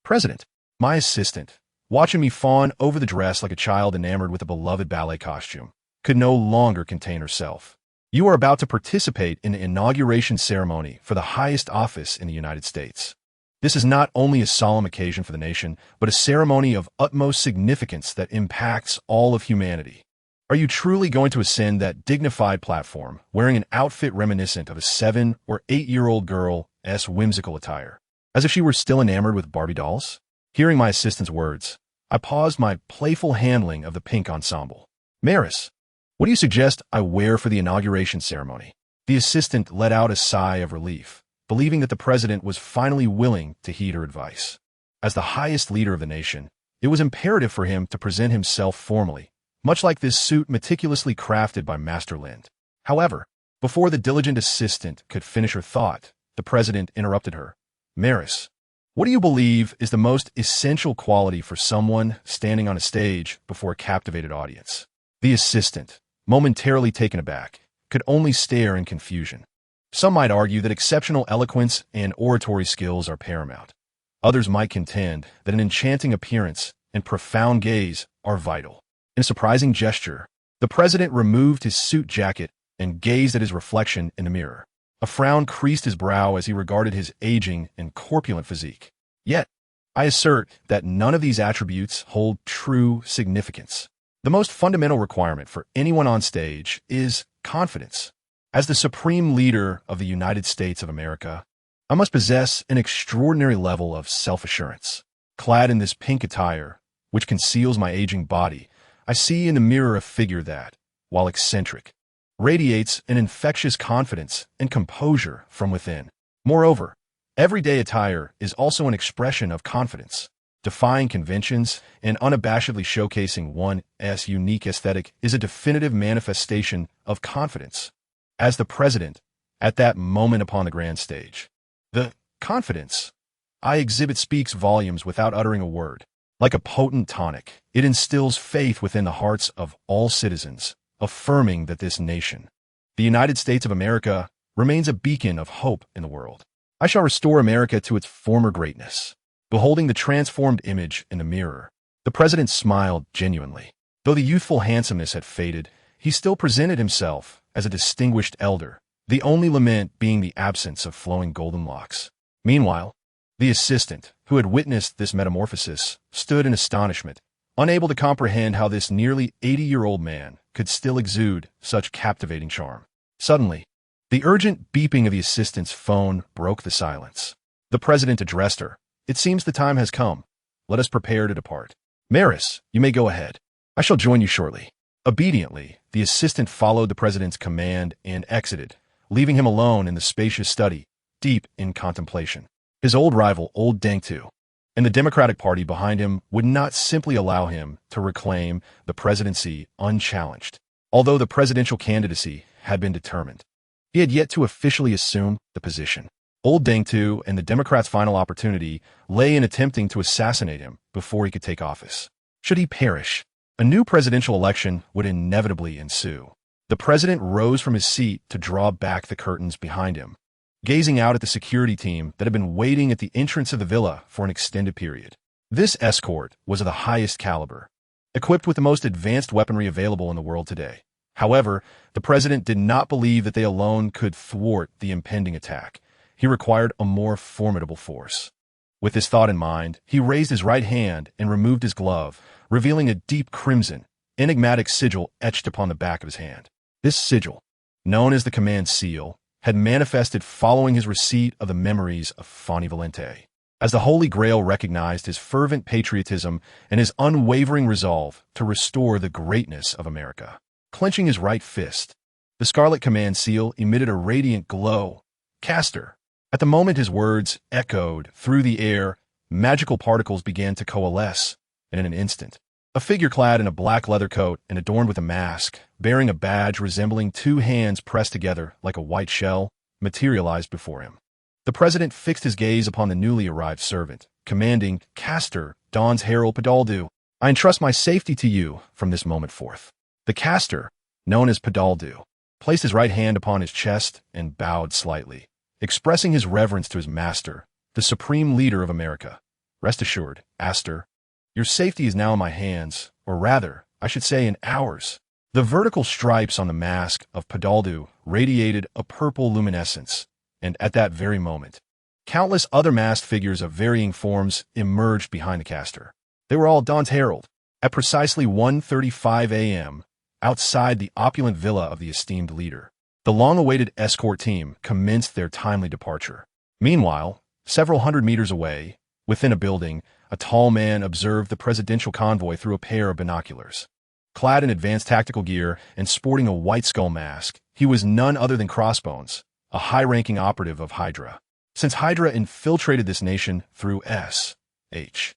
President. My assistant, watching me fawn over the dress like a child enamored with a beloved ballet costume, could no longer contain herself. You are about to participate in the inauguration ceremony for the highest office in the United States. This is not only a solemn occasion for the nation, but a ceremony of utmost significance that impacts all of humanity. Are you truly going to ascend that dignified platform wearing an outfit reminiscent of a 7- or 8-year-old girl's whimsical attire, as if she were still enamored with Barbie dolls? Hearing my assistant's words, I paused my playful handling of the pink ensemble. Maris, what do you suggest I wear for the inauguration ceremony? The assistant let out a sigh of relief, believing that the president was finally willing to heed her advice. As the highest leader of the nation, it was imperative for him to present himself formally, much like this suit meticulously crafted by Master Lind. However, before the diligent assistant could finish her thought, the president interrupted her. Maris, what do you believe is the most essential quality for someone standing on a stage before a captivated audience? The assistant, momentarily taken aback, could only stare in confusion. Some might argue that exceptional eloquence and oratory skills are paramount. Others might contend that an enchanting appearance and profound gaze are vital. In a surprising gesture, the president removed his suit jacket and gazed at his reflection in the mirror. A frown creased his brow as he regarded his aging and corpulent physique. Yet, I assert that none of these attributes hold true significance. The most fundamental requirement for anyone on stage is confidence. As the supreme leader of the United States of America, I must possess an extraordinary level of self-assurance. Clad in this pink attire, which conceals my aging body, I see in the mirror a figure that, while eccentric, radiates an infectious confidence and composure from within. Moreover, everyday attire is also an expression of confidence. Defying conventions and unabashedly showcasing one's unique aesthetic is a definitive manifestation of confidence. As the president, at that moment upon the grand stage, the confidence I exhibit speaks volumes without uttering a word. Like a potent tonic, it instills faith within the hearts of all citizens, affirming that this nation, the United States of America, remains a beacon of hope in the world. I shall restore America to its former greatness. Beholding the transformed image in the mirror, the president smiled genuinely. Though the youthful handsomeness had faded, he still presented himself as a distinguished elder, the only lament being the absence of flowing golden locks. Meanwhile, the assistant, who had witnessed this metamorphosis, stood in astonishment, unable to comprehend how this nearly 80-year-old man could still exude such captivating charm. Suddenly, the urgent beeping of the assistant's phone broke the silence. The president addressed her. It seems the time has come. Let us prepare to depart. Maris, you may go ahead. I shall join you shortly. Obediently, the assistant followed the president's command and exited, leaving him alone in the spacious study, deep in contemplation. His old rival, Old Dengtu, and the Democratic Party behind him would not simply allow him to reclaim the presidency unchallenged. Although the presidential candidacy had been determined, he had yet to officially assume the position. Old Dengtu and the Democrats' final opportunity lay in attempting to assassinate him before he could take office. Should he perish, a new presidential election would inevitably ensue. The president rose from his seat to draw back the curtains behind him, gazing out at the security team that had been waiting at the entrance of the villa for an extended period. This escort was of the highest caliber, equipped with the most advanced weaponry available in the world today. However, the president did not believe that they alone could thwart the impending attack. He required a more formidable force. With this thought in mind, he raised his right hand and removed his glove, revealing a deep crimson, enigmatic sigil etched upon the back of his hand. This sigil, known as the command seal, had manifested following his receipt of the memories of Fani Valente. As the Holy Grail recognized his fervent patriotism and his unwavering resolve to restore the greatness of America. Clenching his right fist, the scarlet command seal emitted a radiant glow. Caster. At the moment his words echoed through the air, magical particles began to coalesce, and in an instant, a figure clad in a black leather coat and adorned with a mask, bearing a badge resembling two hands pressed together like a white shell, materialized before him. The president fixed his gaze upon the newly arrived servant, commanding, Caster, Dawn's herald Padaldu, I entrust my safety to you from this moment forth. The caster, known as Padaldu, placed his right hand upon his chest and bowed slightly, expressing his reverence to his master, the supreme leader of America. Rest assured, Aster, your safety is now in my hands, or rather, I should say in ours. The vertical stripes on the mask of Padaldu radiated a purple luminescence, and at that very moment, countless other masked figures of varying forms emerged behind the caster. They were all Dawn's herald. At precisely 1:35 a.m., outside the opulent villa of the esteemed leader, the long-awaited escort team commenced their timely departure. Meanwhile, several hundred meters away, within a building, a tall man observed the presidential convoy through a pair of binoculars. Clad in advanced tactical gear and sporting a white skull mask, he was none other than Crossbones, a high-ranking operative of Hydra. Since Hydra infiltrated this nation through S.H.I.E.L.D.,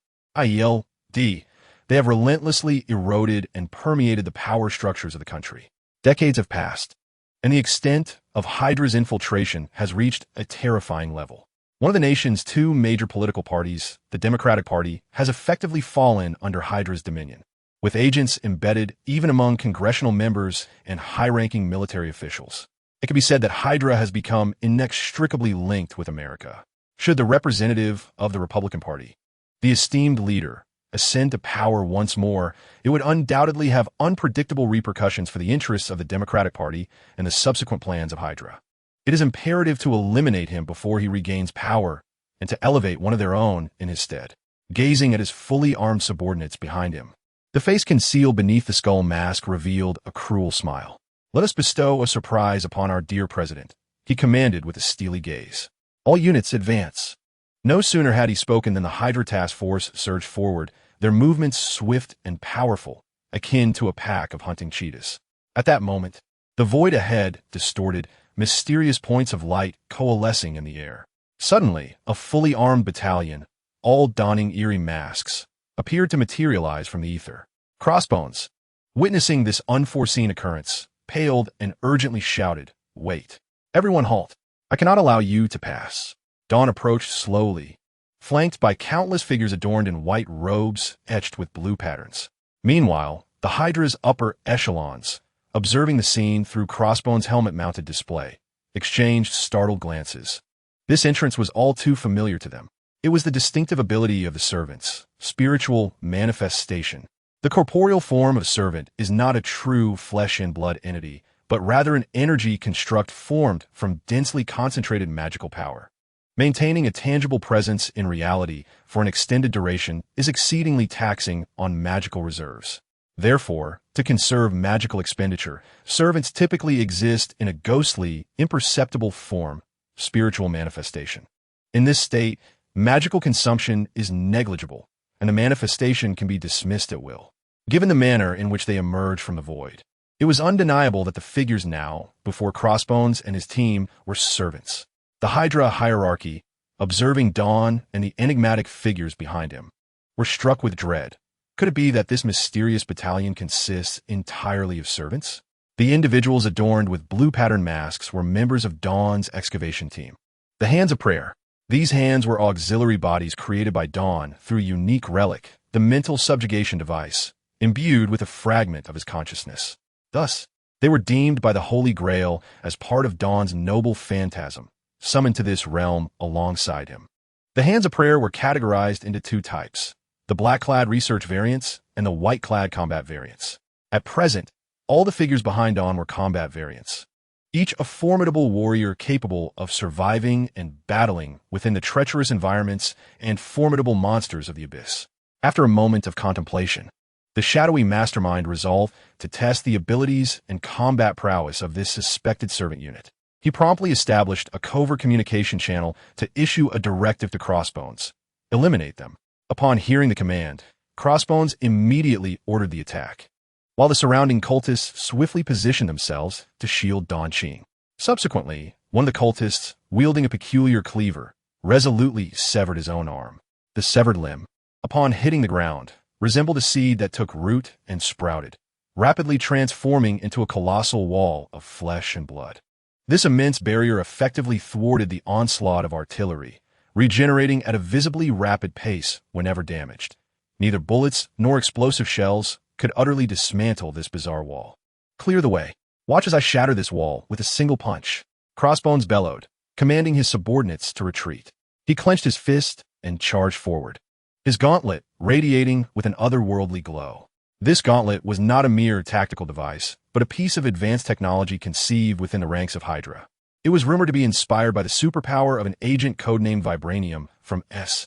they have relentlessly eroded and permeated the power structures of the country. Decades have passed, and the extent of Hydra's infiltration has reached a terrifying level. One of the nation's two major political parties, the Democratic Party, has effectively fallen under Hydra's dominion, with agents embedded even among congressional members and high-ranking military officials. It can be said that Hydra has become inextricably linked with America. Should the representative of the Republican Party, the esteemed leader, ascend to power once more, it would undoubtedly have unpredictable repercussions for the interests of the Democratic Party and the subsequent plans of Hydra. It is imperative to eliminate him before he regains power and to elevate one of their own in his stead. Gazing at his fully armed subordinates behind him, the face concealed beneath the skull mask revealed a cruel smile. Let us bestow a surprise upon our dear president, he commanded with a steely gaze. All units advance. No sooner had he spoken than the Hydra task force surged forward, their movements swift and powerful, akin to a pack of hunting cheetahs. At that moment, the void ahead distorted, mysterious points of light coalescing in the air. Suddenly, a fully armed battalion, all donning eerie masks, appeared to materialize from the ether. Crossbones, witnessing this unforeseen occurrence, paled and urgently shouted, Wait. Everyone halt. I cannot allow you to pass. Dawn approached slowly, flanked by countless figures adorned in white robes etched with blue patterns. Meanwhile, the Hydra's upper echelons, observing the scene through Crossbones' helmet-mounted display, exchanged startled glances. This entrance was all too familiar to them. It was the distinctive ability of the servants, spiritual manifestation. The corporeal form of a servant is not a true flesh-and-blood entity, but rather an energy construct formed from densely concentrated magical power. Maintaining a tangible presence in reality for an extended duration is exceedingly taxing on magical reserves. Therefore, to conserve magical expenditure, servants typically exist in a ghostly, imperceptible form, spiritual manifestation. In this state, magical consumption is negligible, and the manifestation can be dismissed at will. Given the manner in which they emerge from the void, It was undeniable that the figures now, before Crossbones and his team, were servants. The Hydra hierarchy, observing Dawn and the enigmatic figures behind him, were struck with dread. Could it be that this mysterious battalion consists entirely of servants? The individuals adorned with blue pattern masks were members of Dawn's excavation team. The Hands of Prayer. These hands were auxiliary bodies created by Dawn through a unique relic, the mental subjugation device, imbued with a fragment of his consciousness. Thus, they were deemed by the Holy Grail as part of Dawn's noble phantasm, summoned to this realm alongside him. The Hands of Prayer were categorized into two types: the black-clad research variants and the white-clad combat variants. At present, all the figures behind Dawn were combat variants, each a formidable warrior capable of surviving and battling within the treacherous environments and formidable monsters of the abyss. After a moment of contemplation, the shadowy mastermind resolved to test the abilities and combat prowess of this suspected servant unit. He promptly established a covert communication channel to issue a directive to Crossbones: eliminate them. Upon hearing the command, Crossbones immediately ordered the attack, while the surrounding cultists swiftly positioned themselves to shield Dawn Qing. Subsequently, one of the cultists, wielding a peculiar cleaver, resolutely severed his own arm. The severed limb, upon hitting the ground, resembled a seed that took root and sprouted, rapidly transforming into a colossal wall of flesh and blood. This immense barrier effectively thwarted the onslaught of artillery, regenerating at a visibly rapid pace whenever damaged. Neither bullets nor explosive shells could utterly dismantle this bizarre wall. Clear the way. Watch as I shatter this wall with a single punch. Crossbones bellowed, commanding his subordinates to retreat. He clenched his fist and charged forward, his gauntlet radiating with an otherworldly glow. This gauntlet was not a mere tactical device, but a piece of advanced technology conceived within the ranks of Hydra. It was rumored to be inspired by the superpower of an agent codenamed Vibranium from S.H.A.L.D.,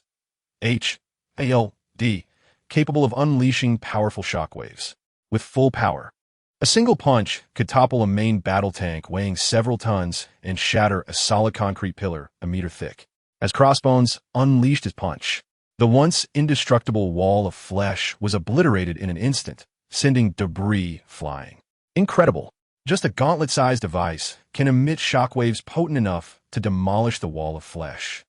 capable of unleashing powerful shockwaves. With full power, a single punch could topple a main battle tank weighing several tons and shatter a solid concrete pillar a meter thick. As Crossbones unleashed his punch, the once indestructible wall of flesh was obliterated in an instant, sending debris flying. Incredible! Just a gauntlet-sized device can emit shockwaves potent enough to demolish the wall of flesh.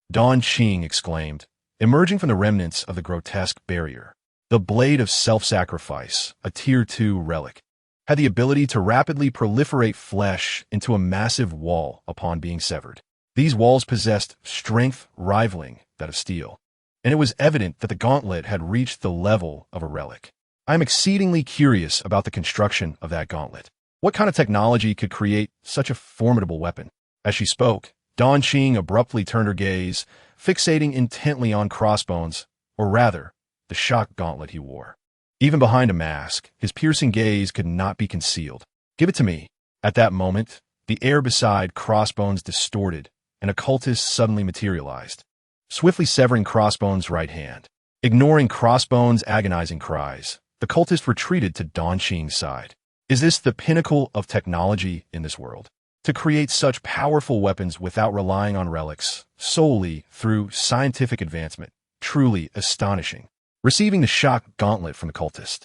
Dawn Qing exclaimed, emerging from the remnants of the grotesque barrier. The Blade of Self-Sacrifice, a Tier 2 relic, had the ability to rapidly proliferate flesh into a massive wall upon being severed. These walls possessed strength rivaling that of steel, and it was evident that the gauntlet had reached the level of a relic. I am exceedingly curious about the construction of that gauntlet. What kind of technology could create such a formidable weapon? As she spoke, Dawn Qing abruptly turned her gaze, fixating intently on Crossbones, or rather, the shock gauntlet he wore. Even behind a mask, his piercing gaze could not be concealed. Give it to me. At that moment, the air beside Crossbones distorted, and a cultist suddenly materialized, swiftly severing Crossbones' right hand. Ignoring Crossbones' agonizing cries, the cultist retreated to Dawn Qing's side. Is this the pinnacle of technology in this world? To create such powerful weapons without relying on relics, solely through scientific advancement, truly astonishing. Receiving the shock gauntlet from the cultist,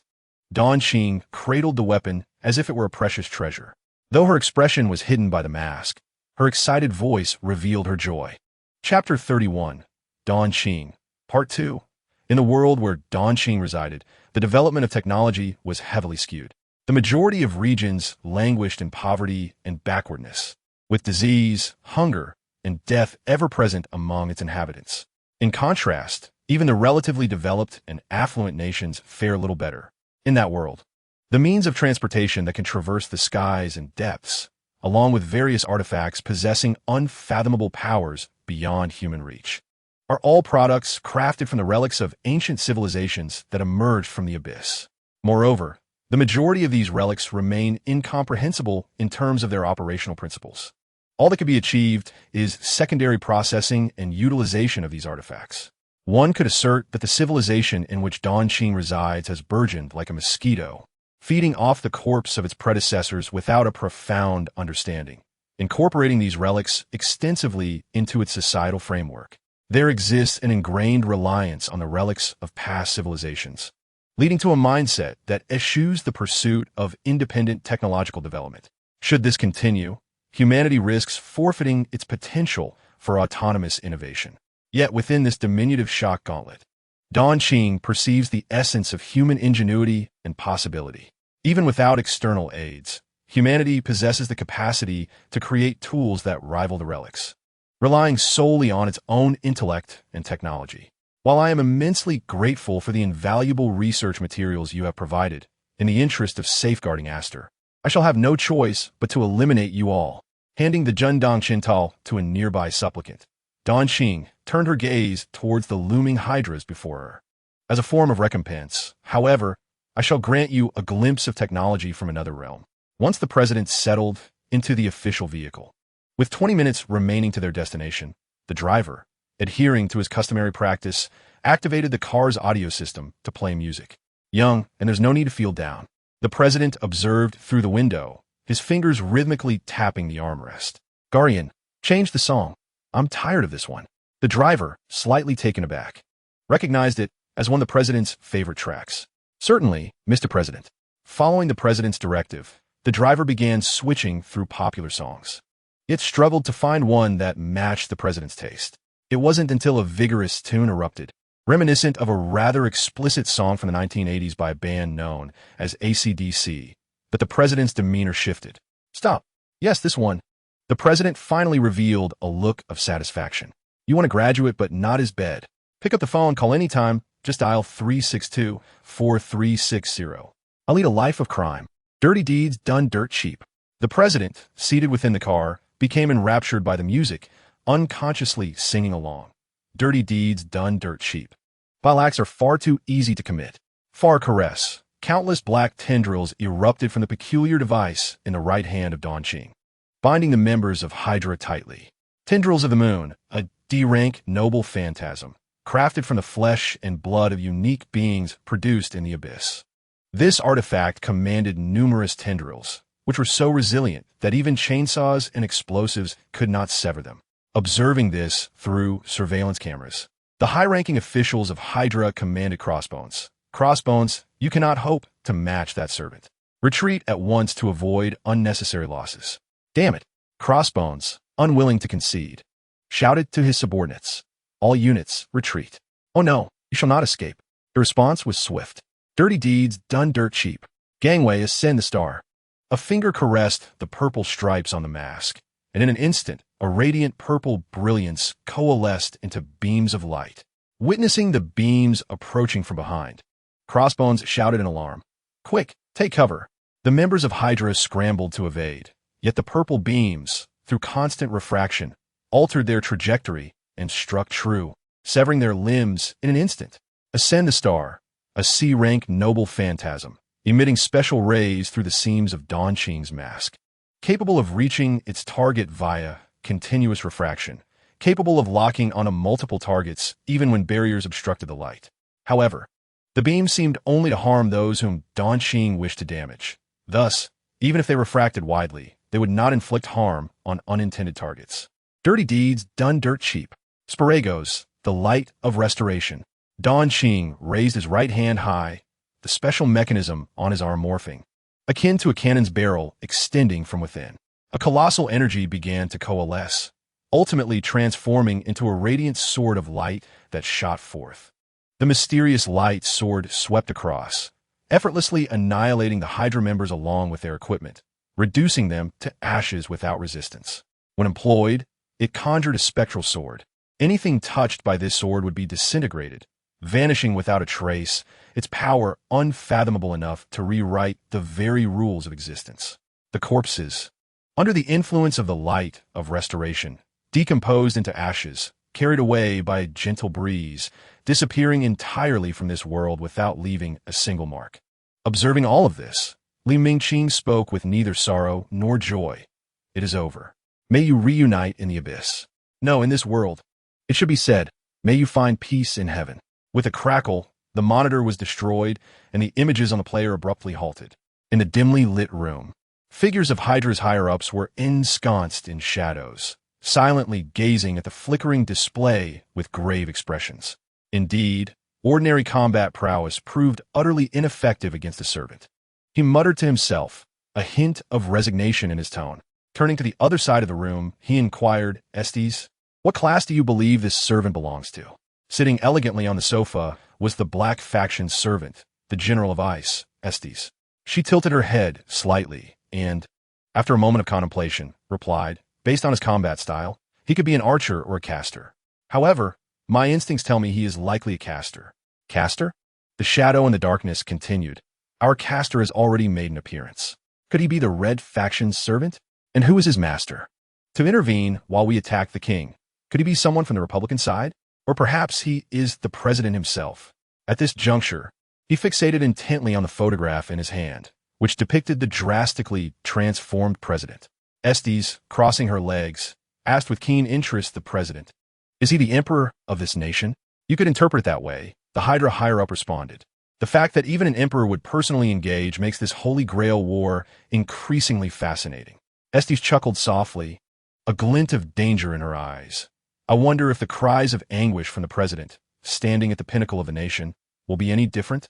Dawn Qing cradled the weapon as if it were a precious treasure. Though her expression was hidden by the mask, her excited voice revealed her joy. Chapter 31, Dawn Qing, Part 2. In the world where Dawn Qing resided, the development of technology was heavily skewed. The majority of regions languished in poverty and backwardness, with disease, hunger, and death ever present among its inhabitants. In contrast, even the relatively developed and affluent nations fare little better. In that world, the means of transportation that can traverse the skies and depths, along with various artifacts possessing unfathomable powers beyond human reach, are all products crafted from the relics of ancient civilizations that emerged from the abyss. Moreover, the majority of these relics remain incomprehensible in terms of their operational principles. All that can be achieved is secondary processing and utilization of these artifacts. One could assert that the civilization in which Dawn Qing resides has burgeoned like a mosquito, feeding off the corpse of its predecessors without a profound understanding, incorporating these relics extensively into its societal framework. There exists an ingrained reliance on the relics of past civilizations, leading to a mindset that eschews the pursuit of independent technological development. Should this continue, humanity risks forfeiting its potential for autonomous innovation. Yet within this diminutive shock gauntlet, Dan Qing perceives the essence of human ingenuity and possibility. Even without external aids, humanity possesses the capacity to create tools that rival the relics, relying solely on its own intellect and technology. While I am immensely grateful for the invaluable research materials you have provided, in the interest of safeguarding Aster, I shall have no choice but to eliminate you all. Handing the Zhendong Qintal to a nearby supplicant, Dan Qing turned her gaze towards the looming hydras before her. As a form of recompense, however, I shall grant you a glimpse of technology from another realm. Once the president settled into the official vehicle, with 20 minutes remaining to their destination, the driver, adhering to his customary practice, activated the car's audio system to play music. Young, and there's no need to feel down, the president observed through the window, his fingers rhythmically tapping the armrest. Guardian, change the song. I'm tired of this one. The driver, slightly taken aback, recognized it as one of the president's favorite tracks. Certainly, Mr. President. Following the president's directive, the driver began switching through popular songs. It struggled to find one that matched the president's taste. It wasn't until a vigorous tune erupted, reminiscent of a rather explicit song from the 1980s by a band known as AC/DC, that the president's demeanor shifted. Stop. Yes, this one. The president finally revealed a look of satisfaction. You want a graduate, but not his bed. Pick up the phone, call anytime, just dial 362-4360. I'll lead a life of crime. Dirty deeds done dirt cheap. The president, seated within the car, became enraptured by the music, unconsciously singing along. Dirty deeds done dirt cheap. Vile acts are far too easy to commit. Far caress. Countless black tendrils erupted from the peculiar device in the right hand of Dan Qing, binding the members of Hydra tightly. Tendrils of the moon, a D-rank noble phantasm, crafted from the flesh and blood of unique beings produced in the abyss. This artifact commanded numerous tendrils, which were so resilient that even chainsaws and explosives could not sever them. Observing this through surveillance cameras, the high-ranking officials of Hydra commanded Crossbones. Crossbones, you cannot hope to match that servant. Retreat at once to avoid unnecessary losses. Damn it. Crossbones, unwilling to concede, shouted to his subordinates. All units, retreat. Oh no, you shall not escape. The response was swift. Dirty deeds done dirt cheap. Gangway, ascend the star. A finger caressed the purple stripes on the mask, and in an instant, a radiant purple brilliance coalesced into beams of light. Witnessing the beams approaching from behind, Crossbones shouted in alarm. Quick, take cover. The members of Hydra scrambled to evade, yet the purple beams, through constant refraction, altered their trajectory and struck true, severing their limbs in an instant. Ascend the star, a C-rank noble phantasm, emitting special rays through the seams of Dan Qing's mask, capable of reaching its target via continuous refraction, capable of locking onto multiple targets even when barriers obstructed the light. However, the beams seemed only to harm those whom Dan Qing wished to damage. Thus, even if they refracted widely, they would not inflict harm on unintended targets. Dirty deeds done dirt cheap. Sparagos, the light of restoration. Dan Qing raised his right hand high, the special mechanism on his arm morphing, akin to a cannon's barrel extending from within. A colossal energy began to coalesce, ultimately transforming into a radiant sword of light that shot forth. The mysterious light sword swept across, effortlessly annihilating the Hydra members along with their equipment, reducing them to ashes without resistance. When employed, it conjured a spectral sword. Anything touched by this sword would be disintegrated, vanishing without a trace, its power unfathomable enough to rewrite the very rules of existence. The corpses, under the influence of the light of restoration, decomposed into ashes, carried away by a gentle breeze, disappearing entirely from this world without leaving a single mark. Observing all of this, Li Mingqing spoke with neither sorrow nor joy. It is over. May you reunite in the abyss. No, in this world. It should be said, may you find peace in heaven. With a crackle, the monitor was destroyed and the images on the player abruptly halted. In the dimly lit room, figures of Hydra's higher-ups were ensconced in shadows, silently gazing at the flickering display with grave expressions. Indeed, Ordinary combat prowess proved utterly ineffective against the servant. He muttered to himself, a hint of resignation in his tone. Turning to the other side of the room, he inquired, Esdeath, what class do you believe this servant belongs to? Sitting elegantly on the sofa was the Black Faction's servant, the General of Ice, Esdeath. She tilted her head slightly and, after a moment of contemplation, replied, based on his combat style, he could be an archer or a caster. However, my instincts tell me he is likely a caster. Caster? The shadow in the darkness continued. Our caster has already made an appearance. Could he be the Red Faction's servant? And who is his master? To intervene while we attack the king. Could he be someone from the Republican side? Or perhaps he is the president himself. At this juncture, he fixated intently on the photograph in his hand, which depicted the drastically transformed president. Esdeath, crossing her legs, asked with keen interest the president, is he the emperor of this nation? You could interpret it that way, the Hydra higher-up responded. The fact that even an emperor would personally engage makes this Holy Grail War increasingly fascinating. Esdeath chuckled softly, a glint of danger in her eyes. I wonder if the cries of anguish from the president, standing at the pinnacle of a nation, will be any different?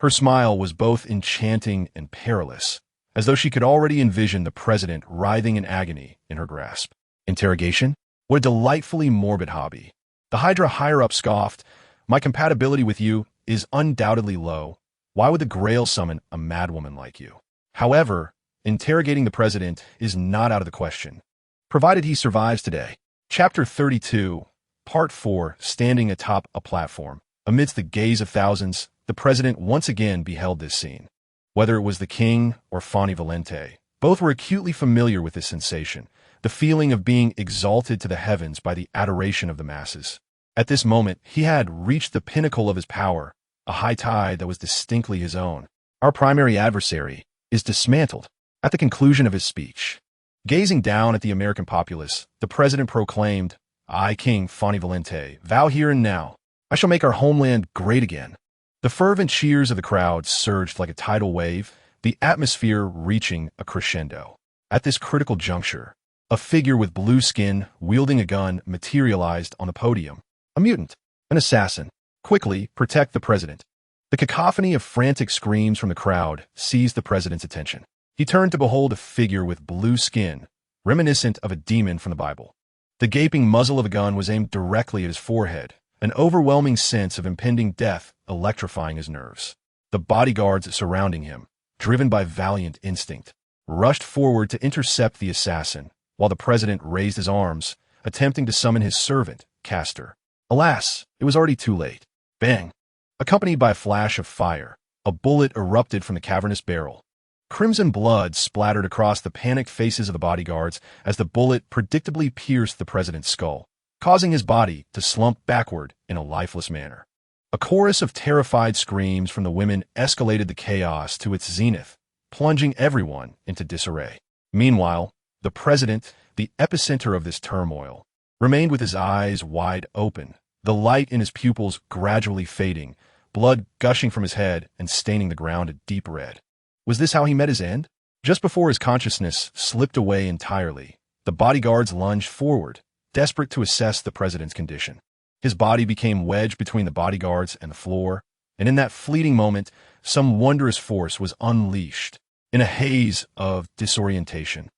Her smile was both enchanting and perilous, as though she could already envision the president writhing in agony in her grasp. Interrogation? What a delightfully morbid hobby. The Hydra higher-up scoffed, my compatibility with you is undoubtedly low. Why would the Grail summon a madwoman like you? However, interrogating the president is not out of the question, provided he survives today. Chapter 32, Part 4, Standing atop a platform. Amidst the gaze of thousands, the president once again beheld this scene. Whether it was the king or Fani Valente, both were acutely familiar with this sensation, the feeling of being exalted to the heavens by the adoration of the masses. At this moment, he had reached the pinnacle of his power, a high tide that was distinctly his own. Our primary adversary is dismantled. At the conclusion of his speech, gazing down at the American populace, the president proclaimed, I, King Fani Valente, vow here and now, I shall make our homeland great again. The fervent cheers of the crowd surged like a tidal wave, the atmosphere reaching a crescendo. At this critical juncture, a figure with blue skin, wielding a gun, materialized on the podium. A mutant, an assassin. Quickly, protect the president. The cacophony of frantic screams from the crowd seized the president's attention. He turned to behold a figure with blue skin, reminiscent of a demon from the Bible. The gaping muzzle of a gun was aimed directly at his forehead, an overwhelming sense of impending death electrifying his nerves. The bodyguards surrounding him, driven by valiant instinct, rushed forward to intercept the assassin, while the president raised his arms, attempting to summon his servant, Caster. Alas, it was already too late. Bang! Accompanied by a flash of fire, a bullet erupted from the cavernous barrel. Crimson blood splattered across the panicked faces of the bodyguards as the bullet predictably pierced the president's skull, causing his body to slump backward in a lifeless manner. A chorus of terrified screams from the women escalated the chaos to its zenith, plunging everyone into disarray. Meanwhile, the president, the epicenter of this turmoil, remained with his eyes wide open, the light in his pupils gradually fading, blood gushing from his head and staining the ground a deep red. Was this how he met his end? Just before his consciousness slipped away entirely, the bodyguards lunged forward, desperate to assess the president's condition. His body became wedged between the bodyguards and the floor, and in that fleeting moment, some wondrous force was unleashed. In a haze of disorientation,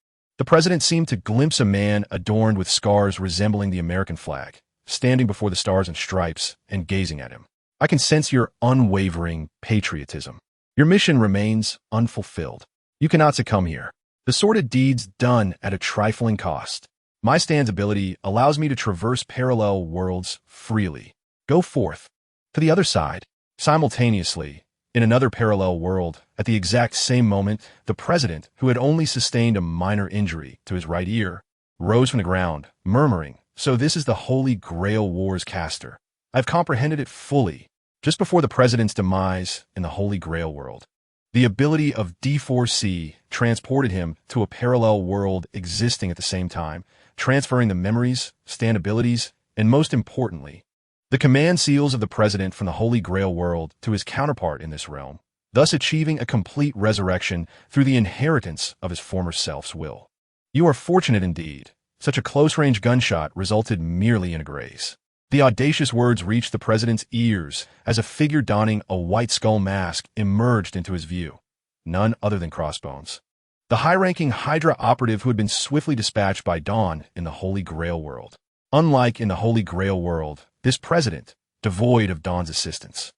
the president seemed to glimpse a man adorned with scars resembling the American flag, standing before the stars and stripes and gazing at him. I can sense your unwavering patriotism. Your mission remains unfulfilled. You cannot succumb here. The sordid deeds done at a trifling cost. My stand's ability allows me to traverse parallel worlds freely. Go forth. To the other side. Simultaneously, in another parallel world, at the exact same moment, the president, who had only sustained a minor injury to his right ear, rose from the ground, murmuring, so this is the Holy Grail War's caster. I've comprehended it fully. Just before the president's demise in the Holy Grail world, the ability of D4C transported him to a parallel world existing at the same time, transferring the memories, stand abilities, and most importantly, the command seals of the president from the Holy Grail world to his counterpart in this realm, thus achieving a complete resurrection through the inheritance of his former self's will. You are fortunate indeed. Such a close-range gunshot resulted merely in a graze. The audacious words reached the president's ears as a figure donning a white skull mask emerged into his view. None other than Crossbones, the high-ranking Hydra operative who had been swiftly dispatched by Dawn in the Holy Grail world. Unlike in the Holy Grail world, this president, devoid of Dawn's assistance,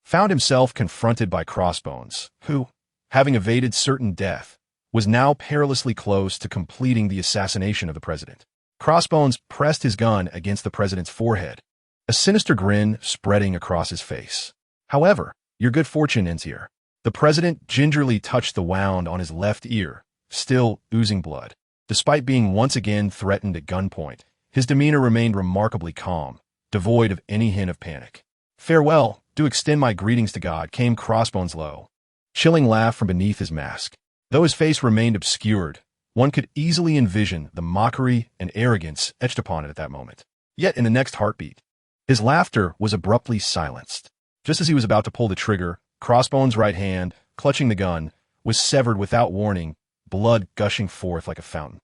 found himself confronted by Crossbones, who, having evaded certain death, was now perilously close to completing the assassination of the president. Crossbones pressed his gun against the president's forehead, a sinister grin spreading across his face. However, your good fortune ends here. The president gingerly touched the wound on his left ear, still oozing blood. Despite being once again threatened at gunpoint, his demeanor remained remarkably calm, devoid of any hint of panic. Farewell, do extend my greetings to God, came Crossbones' low, chilling laugh from beneath his mask. Though his face remained obscured, one could easily envision the mockery and arrogance etched upon it at that moment. Yet in the next heartbeat, his laughter was abruptly silenced. Just as he was about to pull the trigger, Crossbones' right hand, clutching the gun, was severed without warning, blood gushing forth like a fountain.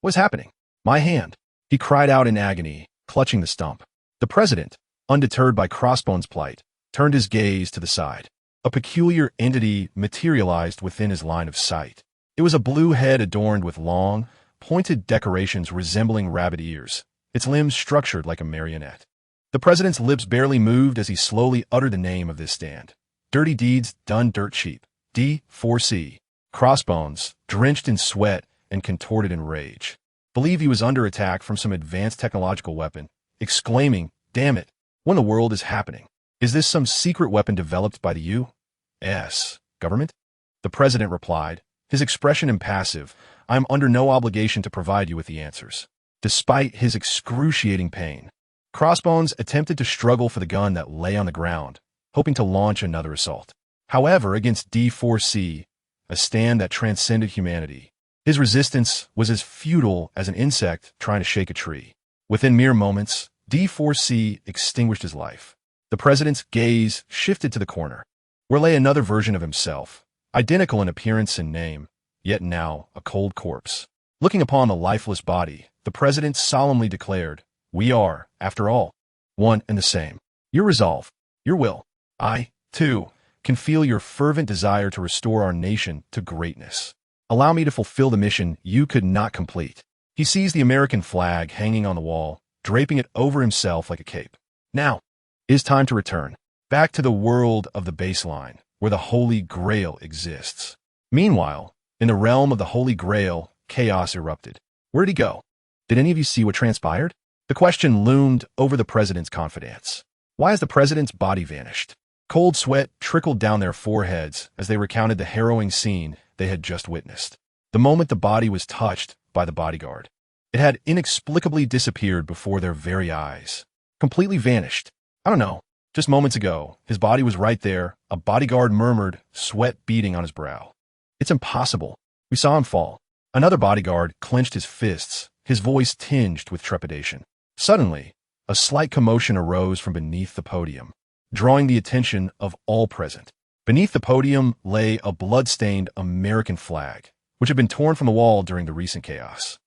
What's happening? My hand! He cried out in agony, clutching the stump. The president, undeterred by Crossbones' plight, turned his gaze to the side. A peculiar entity materialized within his line of sight. It was a blue head adorned with long, pointed decorations resembling rabbit ears, its limbs structured like a marionette. The president's lips barely moved as he slowly uttered the name of this stand. Dirty deeds done dirt cheap. D4C. Crossbones, drenched in sweat and contorted in rage, believed he was under attack from some advanced technological weapon, exclaiming, "Damn it, what in the world is happening? Is this some secret weapon developed by the U.S. government?" The president replied, his expression impassive, "I am under no obligation to provide you with the answers." Despite his excruciating pain, Crossbones attempted to struggle for the gun that lay on the ground, hoping to launch another assault. However, against D4C, a stand that transcended humanity, his resistance was as futile as an insect trying to shake a tree. Within mere moments, D4C extinguished his life. The president's gaze shifted to the corner, where lay another version of himself, identical in appearance and name, yet now a cold corpse. Looking upon the lifeless body, the president solemnly declared, "We are, after all, one and the same. Your resolve, your will, I, too, can feel your fervent desire to restore our nation to greatness. Allow me to fulfill the mission you could not complete." He seized the American flag hanging on the wall, draping it over himself like a cape. "Now, it is time to return, back to the world of the baseline, where the Holy Grail exists." Meanwhile, in the realm of the Holy Grail, chaos erupted. Where did he go? Did any of you see what transpired? The question loomed over the president's confidence. Why has the president's body vanished? Cold sweat trickled down their foreheads as they recounted the harrowing scene they had just witnessed. The moment the body was touched by the bodyguard, it had inexplicably disappeared before their very eyes. Completely vanished. I don't know. Just moments ago, his body was right there, a bodyguard murmured, sweat beading on his brow. "It's impossible. We saw him fall." Another bodyguard clenched his fists, his voice tinged with trepidation. Suddenly, a slight commotion arose from beneath the podium, drawing the attention of all present. Beneath the podium lay a blood-stained American flag, which had been torn from the wall during the recent chaos.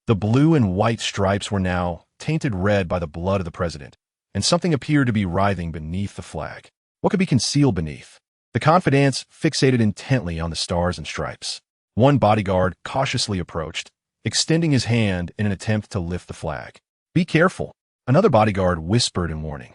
The blue and white stripes were now tainted red by the blood of the president, and something appeared to be writhing beneath the flag. What could be concealed beneath? The confidants fixated intently on the stars and stripes. One bodyguard cautiously approached, extending his hand in an attempt to lift the flag. "Be careful," another bodyguard whispered in warning.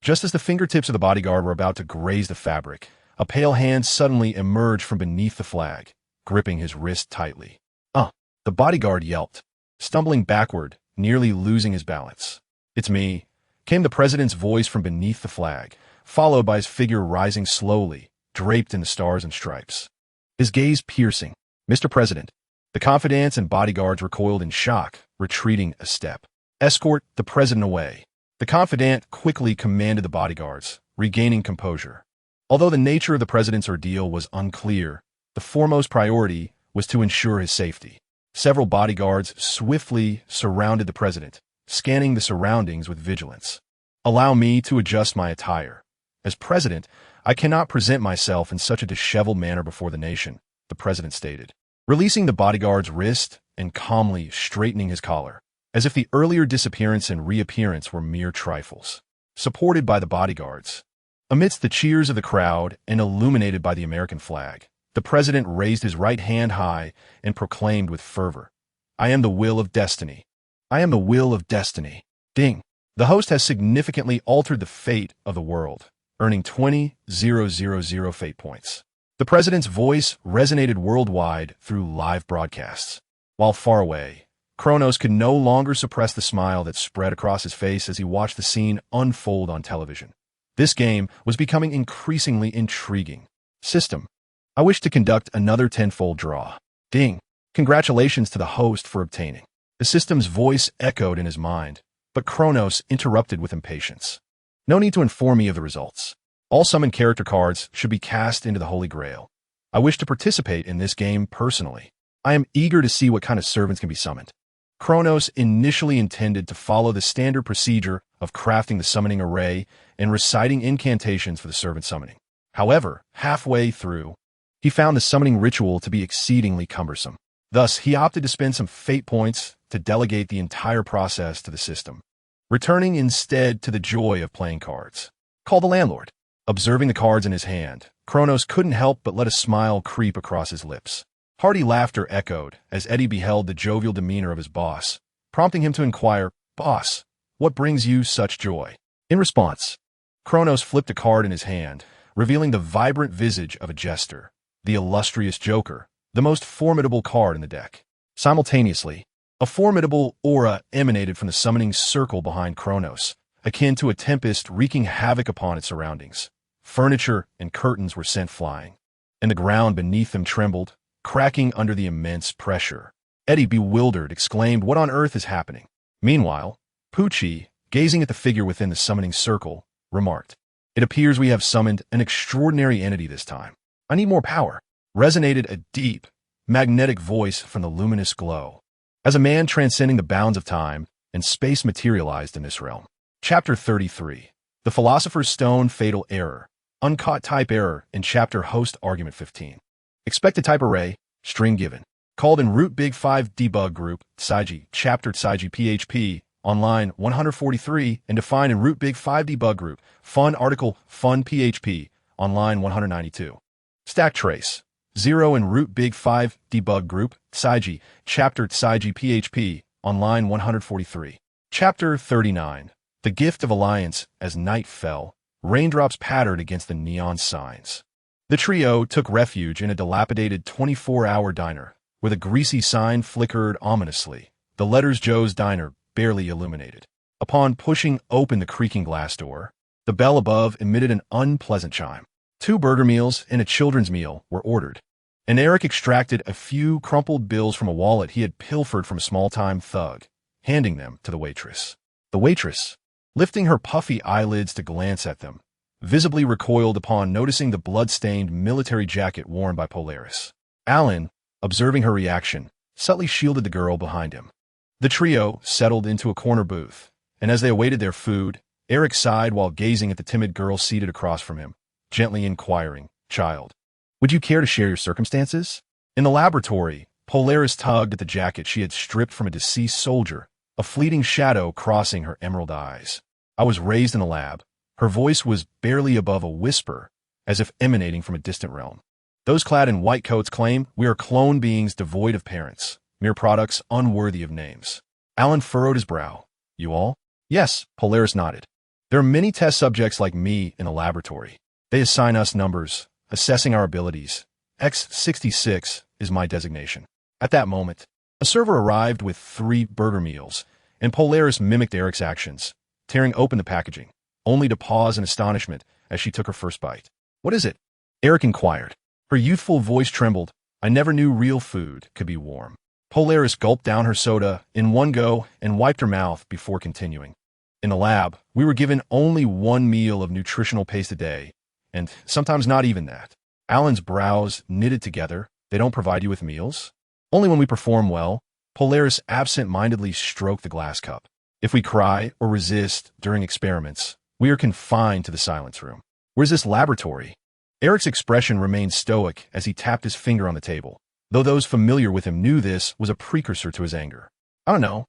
Just as the fingertips of the bodyguard were about to graze the fabric, a pale hand suddenly emerged from beneath the flag, gripping his wrist tightly. The bodyguard yelped, stumbling backward, nearly losing his balance. "It's me," came the president's voice from beneath the flag, followed by his figure rising slowly, draped in the stars and stripes. His gaze piercing. "Mr. President." The confidants and bodyguards recoiled in shock, retreating a step. "Escort the president away." The confidant quickly commanded the bodyguards, regaining composure. Although the nature of the president's ordeal was unclear, the foremost priority was to ensure his safety. Several bodyguards swiftly surrounded the president, scanning the surroundings with vigilance. "Allow me to adjust my attire. As president, I cannot present myself in such a disheveled manner before the nation," the president stated, releasing the bodyguard's wrist and calmly straightening his collar. as if the earlier disappearance and reappearance were mere trifles. Supported by the bodyguards. Amidst the cheers of the crowd and illuminated by the American flag, the president raised his right hand high and proclaimed with fervor, "I am the will of destiny. I am the will of destiny." Ding. The host has significantly altered the fate of the world, earning 20,000 fate points. The president's voice resonated worldwide through live broadcasts. While far away, Kronos could no longer suppress the smile that spread across his face as he watched the scene unfold on television. This game was becoming increasingly intriguing. System. I wish to conduct another tenfold draw. Ding. Congratulations to the host for obtaining. The system's voice echoed in his mind, but Kronos interrupted with impatience. No need to inform me of the results. All summoned character cards should be cast into the Holy Grail. I wish to participate in this game personally. I am eager to see what kind of servants can be summoned. Kronos initially intended to follow the standard procedure of crafting the summoning array and reciting incantations for the servant summoning. However, halfway through, he found the summoning ritual to be exceedingly cumbersome. Thus, he opted to spend some fate points to delegate the entire process to the system, returning instead to the joy of playing cards. Call the landlord. Observing the cards in his hand, Kronos couldn't help but let a smile creep across his lips. Hearty laughter echoed as Eddie beheld the jovial demeanor of his boss, prompting him to inquire, "Boss, what brings you such joy?" In response, Kronos flipped a card in his hand, revealing the vibrant visage of a jester, the illustrious Joker, the most formidable card in the deck. Simultaneously, a formidable aura emanated from the summoning circle behind Kronos, akin to a tempest wreaking havoc upon its surroundings. Furniture and curtains were sent flying, and the ground beneath them trembled, cracking under the immense pressure. Eddie, bewildered, exclaimed, "What on earth is happening?" Meanwhile, Pucci, gazing at the figure within the summoning circle, remarked, "It appears we have summoned an extraordinary entity this time. I need more power." Resonated a deep, magnetic voice from the luminous glow. As a man transcending the bounds of time and space materialized in this realm. Chapter 33. The Philosopher's Stone Fatal Error. Uncaught type error in Chapter Host Argument 15. Expected type array, string given. Called in Root Big 5 Debug Group, Saiji, Chapter Saiji PHP, on line 143, and defined in Root Big 5 Debug Group, Fun Article, Fun PHP, on line 192. Stack trace, 0 in Root Big 5 Debug Group, Saiji, Chapter Saiji PHP, on line 143. Chapter 39. The Gift of Alliance. As night fell, raindrops pattered against the neon signs. The trio took refuge in a dilapidated 24-hour diner, where the greasy sign flickered ominously, the letters Joe's Diner barely illuminated. Upon pushing open the creaking glass door, the bell above emitted an unpleasant chime. 2 burger meals and a children's meal were ordered, and Eric extracted a few crumpled bills from a wallet he had pilfered from a small-time thug, handing them to the waitress. The waitress, lifting her puffy eyelids to glance at them, visibly recoiled upon noticing the blood-stained military jacket worn by Polaris. Alan, observing her reaction, subtly shielded the girl behind him. The trio settled into a corner booth, and as they awaited their food, Eric sighed while gazing at the timid girl seated across from him, gently inquiring, "Child, would you care to share your circumstances?" In the laboratory, Polaris tugged at the jacket she had stripped from a deceased soldier, a fleeting shadow crossing her emerald eyes. "I was raised in a lab." Her voice was barely above a whisper, as if emanating from a distant realm. "Those clad in white coats claim we are clone beings devoid of parents, mere products unworthy of names." Alan furrowed his brow. "You all?" "Yes," Polaris nodded. "There are many test subjects like me in the laboratory. They assign us numbers, assessing our abilities. X66 is my designation." At that moment, a server arrived with 3 burger meals, and Polaris mimicked Eric's actions, tearing open the packaging, only to pause in astonishment as she took her first bite. "What is it?" Eric inquired. Her youthful voice trembled. "I never knew real food could be warm." Polaris gulped down her soda in one go and wiped her mouth before continuing. "In the lab, we were given only 1 meal of nutritional paste a day, and sometimes not even that." Alan's brows knitted together. "They don't provide you with meals?" "Only when we perform well." Polaris absent-mindedly stroked the glass cup. "If we cry or resist during experiments, we are confined to the silence room." "Where's this laboratory?" Eric's expression remained stoic as he tapped his finger on the table, though those familiar with him knew this was a precursor to his anger. "I don't know."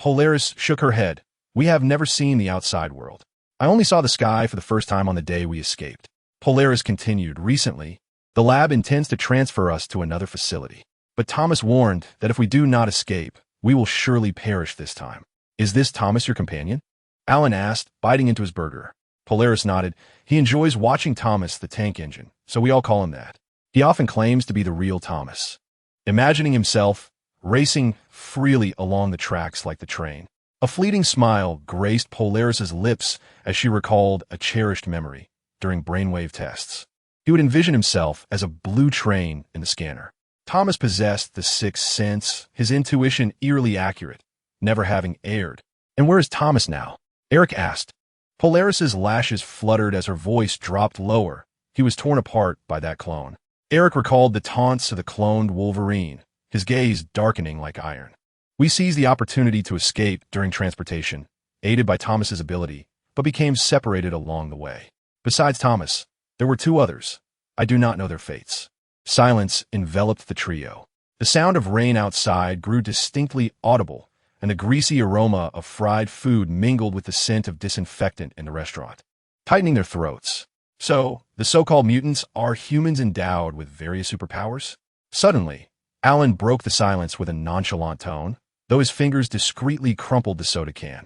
Polaris shook her head. We have never seen the outside world. I only saw the sky for the first time on the day we escaped. Polaris continued. Recently, the lab intends to transfer us to another facility. But Thomas warned that if we do not escape, we will surely perish this time. Is this Thomas your companion? Alan asked, biting into his burger. Polaris nodded. He enjoys watching Thomas the tank engine, so we all call him that. He often claims to be the real Thomas, imagining himself racing freely along the tracks like the train. A fleeting smile graced Polaris's lips as she recalled a cherished memory during brainwave tests. He would envision himself as a blue train in the scanner. Thomas possessed the sixth sense, his intuition eerily accurate, never having erred. And where is Thomas now? Eric asked. Polaris's lashes fluttered as her voice dropped lower. He was torn apart by that clone. Eric recalled the taunts of the cloned Wolverine, his gaze darkening like iron. We seized the opportunity to escape during transportation, aided by Thomas's ability, but became separated along the way. Besides Thomas, there were two others. I do not know their fates. Silence enveloped the trio. The sound of rain outside grew distinctly audible, and the greasy aroma of fried food mingled with the scent of disinfectant in the restaurant, tightening their throats. So, the so-called mutants are humans endowed with various superpowers? Suddenly, Alan broke the silence with a nonchalant tone, though his fingers discreetly crumpled the soda can.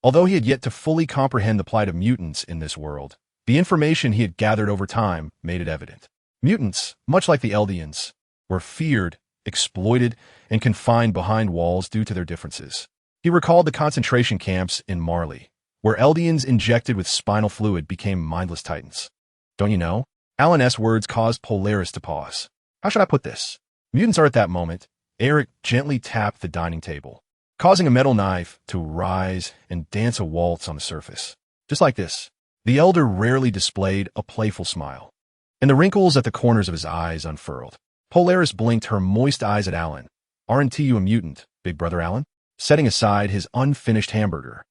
Although he had yet to fully comprehend the plight of mutants in this world, the information he had gathered over time made it evident. Mutants, much like the Eldians, were feared, exploited, and confined behind walls due to their differences. He recalled the concentration camps in Marley, where Eldians injected with spinal fluid became mindless titans. Don't you know? Alan's words caused Polaris to pause. How should I put this? Mutants are at that moment. Eric gently tapped the dining table, causing a metal knife to rise and dance a waltz on the surface. Just like this. The elder rarely displayed a playful smile, and the wrinkles at the corners of his eyes unfurled. Polaris blinked her moist eyes at Alan. Aren't you a mutant, big brother Alan? Setting aside his unfinished hamburger.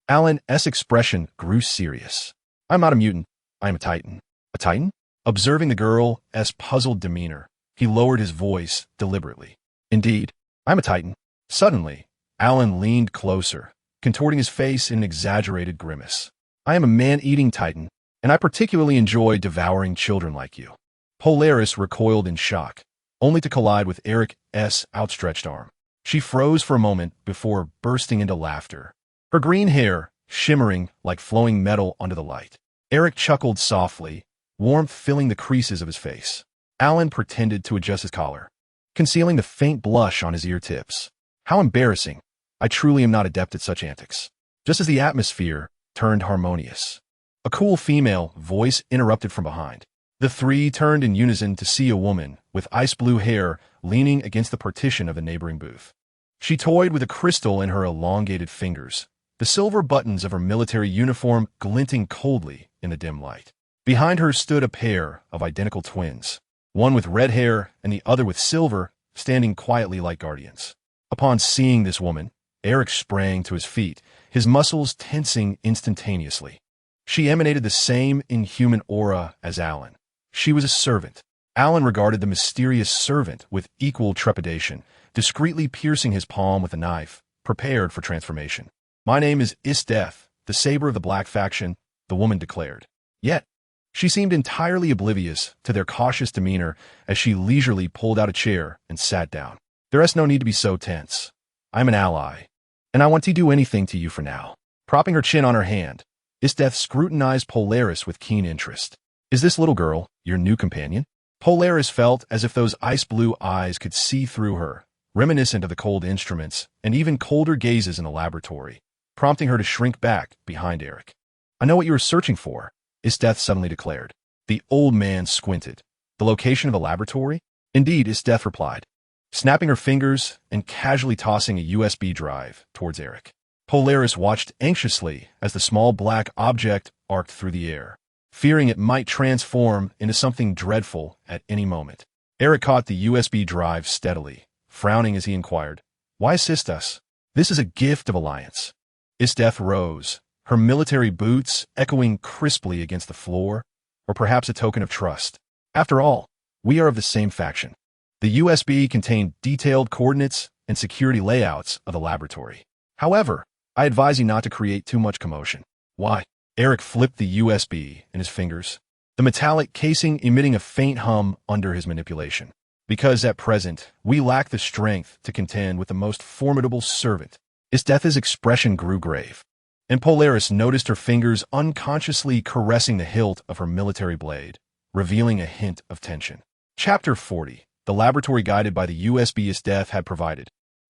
Alan's expression grew serious. I'm not a mutant. I am a titan. A titan? Observing the girl's puzzled demeanor, he lowered his voice deliberately. Indeed, I'm a titan. Suddenly, Alan leaned closer, contorting his face in an exaggerated grimace. I am a man-eating titan, and I particularly enjoy devouring children like you. Polaris recoiled in shock, only to collide with Eric's outstretched arm. She froze for a moment before bursting into laughter, her green hair shimmering like flowing metal under the light. Eric chuckled softly, warmth filling the creases of his face. Alan pretended to adjust his collar, concealing the faint blush on his ear tips. How embarrassing. I truly am not adept at such antics. Just as the atmosphere turned harmonious, a cool female voice interrupted from behind. The three turned in unison to see a woman with ice blue hair leaning against the partition of the neighboring booth. She toyed with a crystal in her elongated fingers, the silver buttons of her military uniform glinting coldly in the dim light. Behind her stood a pair of identical twins, one with red hair and the other with silver, standing quietly like guardians. Upon seeing this woman, Eric sprang to his feet, his muscles tensing instantaneously. She emanated the same inhuman aura as Alan. She was a servant. Alan regarded the mysterious servant with equal trepidation, discreetly piercing his palm with a knife, prepared for transformation. My name is Esdeath, the saber of the Black Faction, the woman declared. Yet, she seemed entirely oblivious to their cautious demeanor as she leisurely pulled out a chair and sat down. There's no need to be so tense. I'm an ally, and I want to do anything to you for now. Propping her chin on her hand, Esdeath scrutinized Polaris with keen interest. Is this little girl your new companion? Polaris felt as if those ice-blue eyes could see through her, reminiscent of the cold instruments and even colder gazes in the laboratory, prompting her to shrink back behind Eric. I know what you were searching for, Esdeath suddenly declared. The old man squinted. The location of the laboratory? Indeed, Esdeath replied, snapping her fingers and casually tossing a USB drive towards Eric. Polaris watched anxiously as the small black object arced through the air, fearing it might transform into something dreadful at any moment. Eric caught the USB drive steadily, frowning as he inquired, Why assist us? This is a gift of alliance. Esdeath rose, her military boots echoing crisply against the floor, or perhaps a token of trust. After all, we are of the same faction. The USB contained detailed coordinates and security layouts of the laboratory. However, I advise you not to create too much commotion. Why? Eric flipped the USB in his fingers, the metallic casing emitting a faint hum under his manipulation. Because at present, we lack the strength to contend with the most formidable servant. Esdeath's expression grew grave, and Polaris noticed her fingers unconsciously caressing the hilt of her military blade, revealing a hint of tension. Chapter 40. The laboratory guided by the USB Esdeath had provided.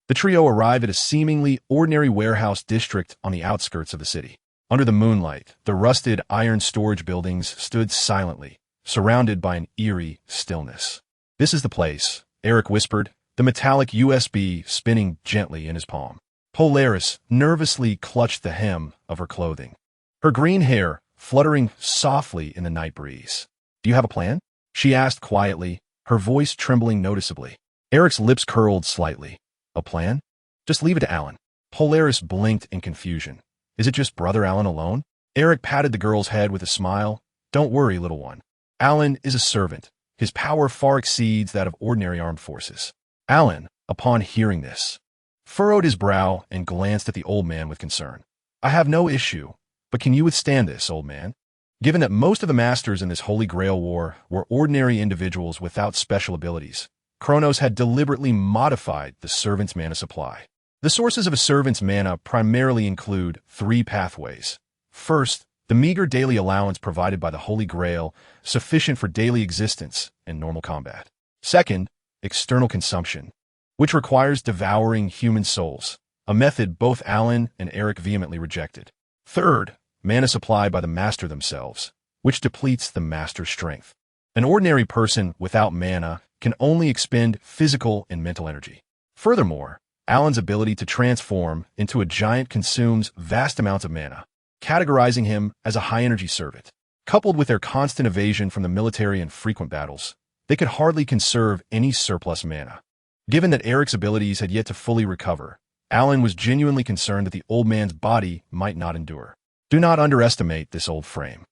The trio arrived at a seemingly ordinary warehouse district on the outskirts of the city. Under the moonlight, the rusted iron storage buildings stood silently, surrounded by an eerie stillness. "This is the place," Eric whispered, the metallic USB spinning gently in his palm. Polaris nervously clutched the hem of her clothing, her green hair fluttering softly in the night breeze. "Do you have a plan?" she asked quietly, her voice trembling noticeably. Eric's lips curled slightly. "A plan? Just leave it to Alan." Polaris blinked in confusion. "Is it just Brother Alan alone?" Eric patted the girl's head with a smile. "Don't worry, little one. Alan is a servant. His power far exceeds that of ordinary armed forces." Alan, upon hearing this, furrowed his brow and glanced at the old man with concern. "I have no issue, but can you withstand this, old man? Given that most of the masters in this Holy Grail War were ordinary individuals without special abilities, Kronos had deliberately modified the servant's mana supply. The sources of a servant's mana primarily include 3 pathways. First, the meager daily allowance provided by the Holy Grail, sufficient for daily existence and normal combat. Second, external consumption, which requires devouring human souls, a method both Alan and Eric vehemently rejected. Third, mana supply by the master themselves, which depletes the master's strength. An ordinary person without mana can only expend physical and mental energy. Furthermore, Alan's ability to transform into a giant consumes vast amounts of mana, categorizing him as a high-energy servant. Coupled with their constant evasion from the military and frequent battles, they could hardly conserve any surplus mana. Given that Eric's abilities had yet to fully recover, Alan was genuinely concerned that the old man's body might not endure. "Do not underestimate this old frame.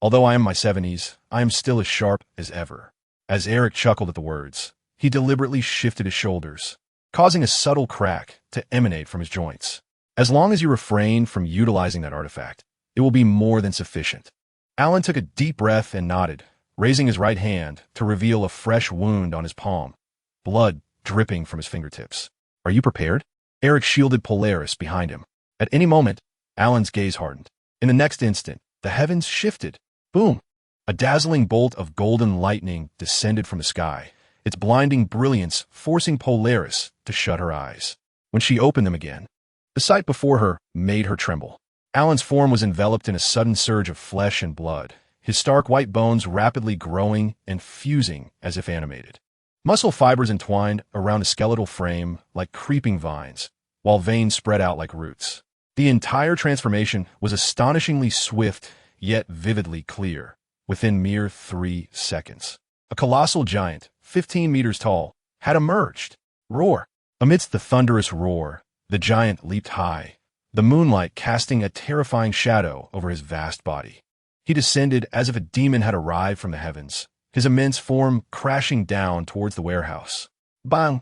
Although I am in my 70s, I am still as sharp as ever." As Eric chuckled at the words, he deliberately shifted his shoulders, causing a subtle crack to emanate from his joints. "As long as you refrain from utilizing that artifact, it will be more than sufficient." Alan took a deep breath and nodded, raising his right hand to reveal a fresh wound on his palm, blood dripping from his fingertips. "Are you prepared?" Eric shielded Polaris behind him. At any moment, Alan's gaze hardened. In the next instant, the heavens shifted. Boom! A dazzling bolt of golden lightning descended from the sky, its blinding brilliance forcing Polaris to shut her eyes. When she opened them again, the sight before her made her tremble. Alan's form was enveloped in a sudden surge of flesh and blood, his stark white bones rapidly growing and fusing as if animated. Muscle fibers entwined around a skeletal frame like creeping vines, while veins spread out like roots. The entire transformation was astonishingly swift, yet vividly clear, within mere 3 seconds. A colossal giant, 15 meters tall, had emerged. Roar! Amidst the thunderous roar, the giant leaped high, the moonlight casting a terrifying shadow over his vast body. He descended as if a demon had arrived from the heavens, his immense form crashing down towards the warehouse. Bang!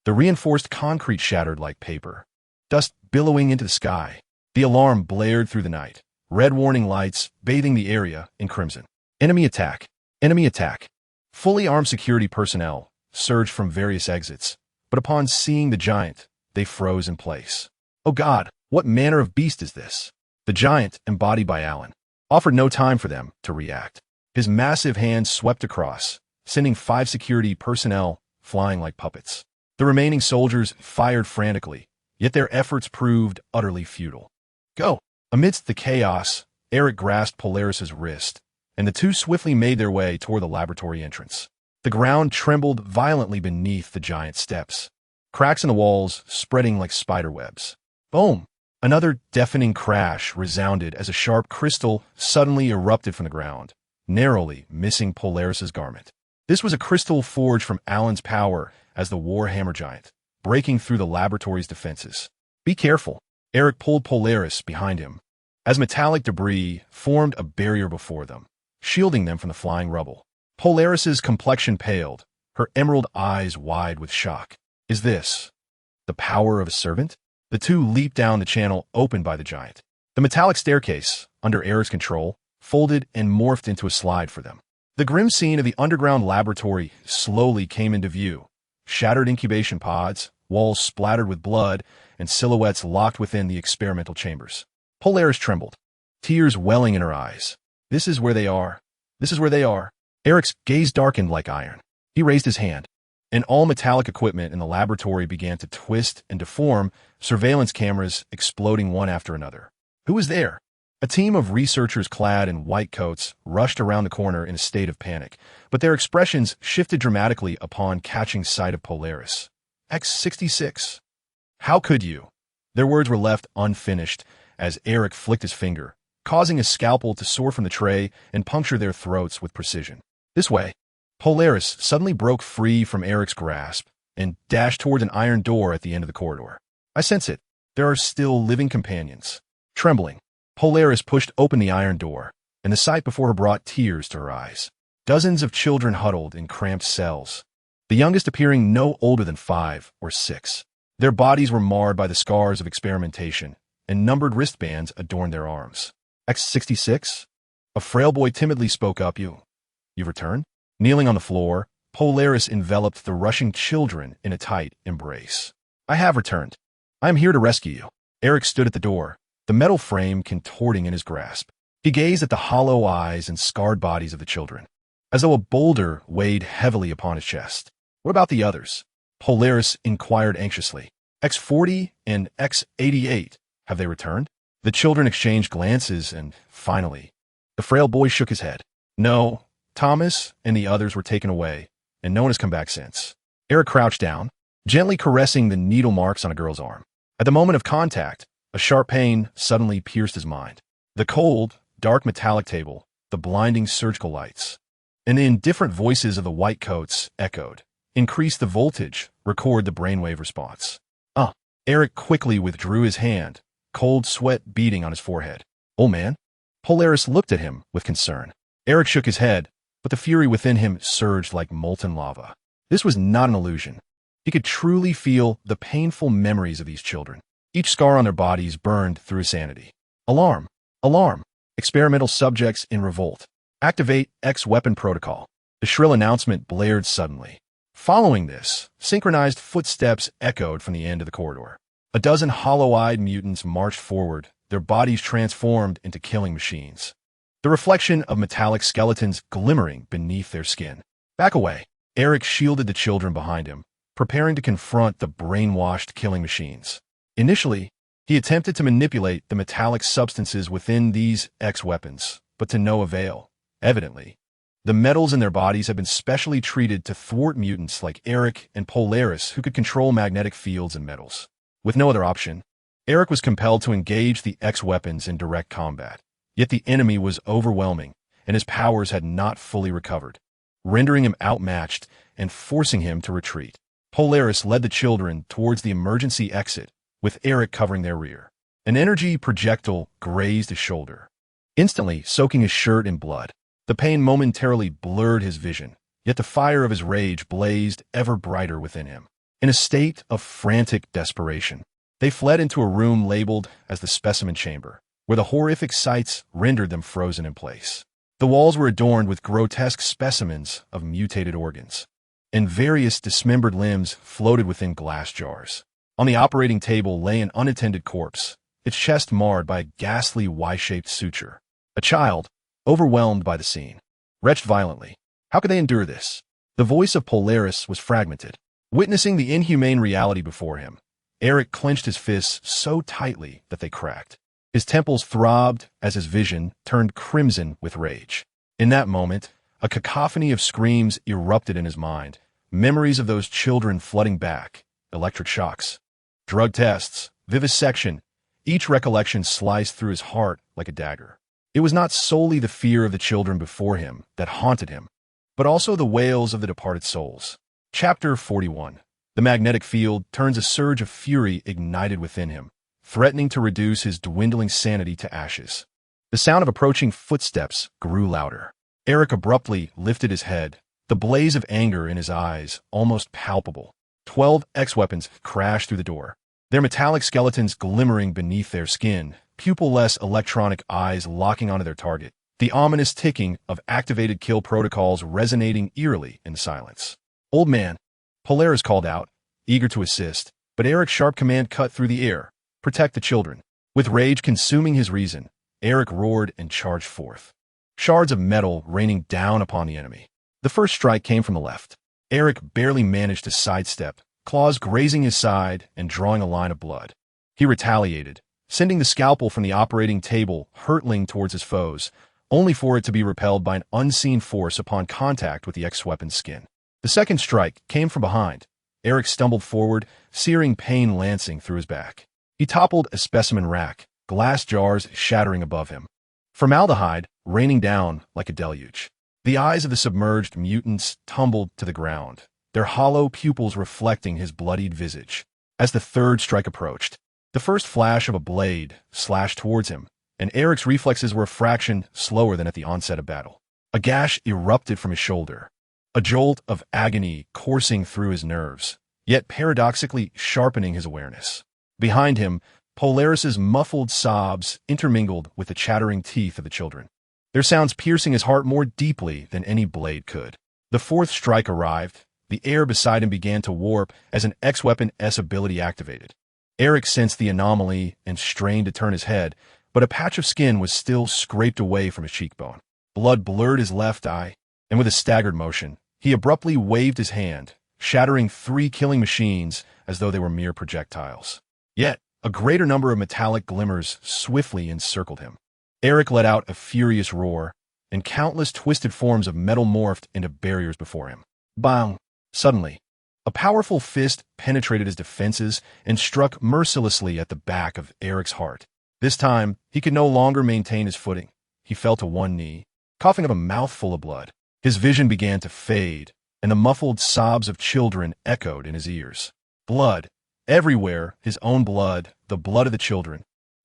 The reinforced concrete shattered like paper, dust billowing into the sky. The alarm blared through the night, red warning lights bathing the area in crimson. Enemy attack! Enemy attack! Fully armed security personnel surged from various exits, but upon seeing the giant, they froze in place. "Oh God, what manner of beast is this?" The giant, embodied by Alan, offered no time for them to react. His massive hands swept across, sending 5 security personnel flying like puppets. The remaining soldiers fired frantically, yet their efforts proved utterly futile. "Go!" Amidst the chaos, Eric grasped Polaris's wrist, and the two swiftly made their way toward the laboratory entrance. The ground trembled violently beneath the giant steps, cracks in the walls spreading like spider webs. Boom! Another deafening crash resounded as a sharp crystal suddenly erupted from the ground, narrowly missing Polaris's garment. This was a crystal forged from Alan's power as the Warhammer Giant, breaking through the laboratory's defenses. "Be careful." Eric pulled Polaris behind him, as metallic debris formed a barrier before them, shielding them from the flying rubble. Polaris's complexion paled, her emerald eyes wide with shock. "Is this the power of a servant?" The two leaped down the channel opened by the giant. The metallic staircase, under Eric's control, folded and morphed into a slide for them. The grim scene of the underground laboratory slowly came into view. Shattered incubation pods, walls splattered with blood, and silhouettes locked within the experimental chambers. Polaris trembled, tears welling in her eyes. This is where they are. This is where they are. Eric's gaze darkened like iron. He raised his hand, and all metallic equipment in the laboratory began to twist and deform, surveillance cameras exploding one after another. Who was there? A team of researchers clad in white coats rushed around the corner in a state of panic, but their expressions shifted dramatically upon catching sight of Polaris. X-66. How could you? Their words were left unfinished as Eric flicked his finger, causing a scalpel to soar from the tray and puncture their throats with precision. This way. Polaris suddenly broke free from Eric's grasp and dashed towards an iron door at the end of the corridor. I sense it. There are still living companions. Trembling, Polaris pushed open the iron door, and the sight before her brought tears to her eyes. Dozens of children huddled in cramped cells, the youngest appearing no older than 5 or 6. Their bodies were marred by the scars of experimentation, and numbered wristbands adorned their arms. X-66? A frail boy timidly spoke up. You've returned? Kneeling on the floor, Polaris enveloped the rushing children in a tight embrace. I have returned. I am here to rescue you. Eric stood at the door, the metal frame contorting in his grasp. He gazed at the hollow eyes and scarred bodies of the children, as though a boulder weighed heavily upon his chest. What about the others? Polaris inquired anxiously. X-40 and X-88, have they returned? The children exchanged glances, and finally, the frail boy shook his head. No, Thomas and the others were taken away, and no one has come back since. Eric crouched down, gently caressing the needle marks on a girl's arm. At the moment of contact, a sharp pain suddenly pierced his mind. The cold, dark metallic table, the blinding surgical lights, and the indifferent voices of the white coats echoed. Increase the voltage, record the brainwave response. Eric quickly withdrew his hand, cold sweat beading on his forehead. Old man? Polaris looked at him with concern. Eric shook his head, but the fury within him surged like molten lava. This was not an illusion. He could truly feel the painful memories of these children. Each scar on their bodies burned through his sanity. Alarm! Alarm! Experimental subjects in revolt. Activate X-weapon protocol. The shrill announcement blared suddenly. Following this, synchronized footsteps echoed from the end of the corridor. A dozen hollow-eyed mutants marched forward, their bodies transformed into killing machines, the reflection of metallic skeletons glimmering beneath their skin. Back away. Eric shielded the children behind him, preparing to confront the brainwashed killing machines. Initially, he attempted to manipulate the metallic substances within these X-weapons, but to no avail. Evidently, the metals in their bodies had been specially treated to thwart mutants like Eric and Polaris who could control magnetic fields and metals. With no other option, Eric was compelled to engage the X-weapons in direct combat. Yet the enemy was overwhelming, and his powers had not fully recovered, rendering him outmatched and forcing him to retreat. Polaris led the children towards the emergency exit, with Eric covering their rear. An energy projectile grazed his shoulder, instantly soaking his shirt in blood. The pain momentarily blurred his vision, yet the fire of his rage blazed ever brighter within him. In a state of frantic desperation, they fled into a room labeled as the specimen chamber, where the horrific sights rendered them frozen in place. The walls were adorned with grotesque specimens of mutated organs, and various dismembered limbs floated within glass jars. On the operating table lay an unattended corpse, its chest marred by a ghastly Y-shaped suture. A child, overwhelmed by the scene, retched violently. How could they endure this? The voice of Polaris was fragmented. Witnessing the inhumane reality before him, Eric clenched his fists so tightly that they cracked. His temples throbbed as his vision turned crimson with rage. In that moment, a cacophony of screams erupted in his mind, memories of those children flooding back, electric shocks, drug tests, vivisection, each recollection sliced through his heart like a dagger. It was not solely the fear of the children before him that haunted him, but also the wails of the departed souls. Chapter 41. The magnetic field turns a surge of fury ignited within him, threatening to reduce his dwindling sanity to ashes. The sound of approaching footsteps grew louder. Eric abruptly lifted his head, the blaze of anger in his eyes almost palpable. 12 X-weapons crashed through the door. their metallic skeletons glimmering beneath their skin, pupil-less electronic eyes locking onto their target, the ominous ticking of activated kill protocols resonating eerily in the silence. "Old man," Polaris called out, eager to assist, but Eric's sharp command cut through the air. "Protect the children." With rage consuming his reason, Eric roared and charged forth, shards of metal raining down upon the enemy. The first strike came from the left. Eric barely managed to sidestep, claws grazing his side and drawing a line of blood. He retaliated, sending the scalpel from the operating table hurtling towards his foes, only for it to be repelled by an unseen force upon contact with the ex-weapon's skin. The second strike came from behind. Eric stumbled forward, searing pain lancing through his back. He toppled a specimen rack, glass jars shattering above him, formaldehyde raining down like a deluge. The eyes of the submerged mutants tumbled to the ground, their hollow pupils reflecting his bloodied visage. As the third strike approached, the first flash of a blade slashed towards him, and Eric's reflexes were a fraction slower than at the onset of battle. A gash erupted from his shoulder, a jolt of agony coursing through his nerves, yet paradoxically sharpening his awareness. Behind him, Polaris's muffled sobs intermingled with the chattering teeth of the children, their sounds piercing his heart more deeply than any blade could. The fourth strike arrived. The air beside him began to warp as an ex-weapon-S ability activated. Eric sensed the anomaly and strained to turn his head, but a patch of skin was still scraped away from his cheekbone. Blood blurred his left eye, and with a staggered motion, he abruptly waved his hand, shattering 3 killing machines as though they were mere projectiles. Yet, a greater number of metallic glimmers swiftly encircled him. Eric let out a furious roar, and countless twisted forms of metal morphed into barriers before him. Bang! Suddenly, a powerful fist penetrated his defenses and struck mercilessly at the back of Eric's heart. This time, he could no longer maintain his footing. He fell to one knee, coughing up a mouthful of blood. His vision began to fade, and the muffled sobs of children echoed in his ears. Blood. Everywhere, his own blood, the blood of the children.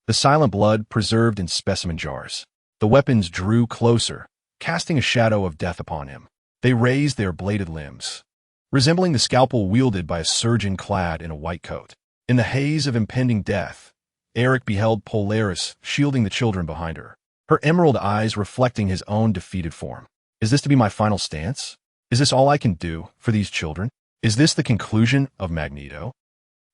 The silent blood preserved in specimen jars. The weapons drew closer, casting a shadow of death upon him. They raised their bladed limbs, resembling the scalpel wielded by a surgeon clad in a white coat. In the haze of impending death, Eric beheld Polaris shielding the children behind her, her emerald eyes reflecting his own defeated form. Is this to be my final stance? Is this all I can do for these children? Is this the conclusion of Magneto?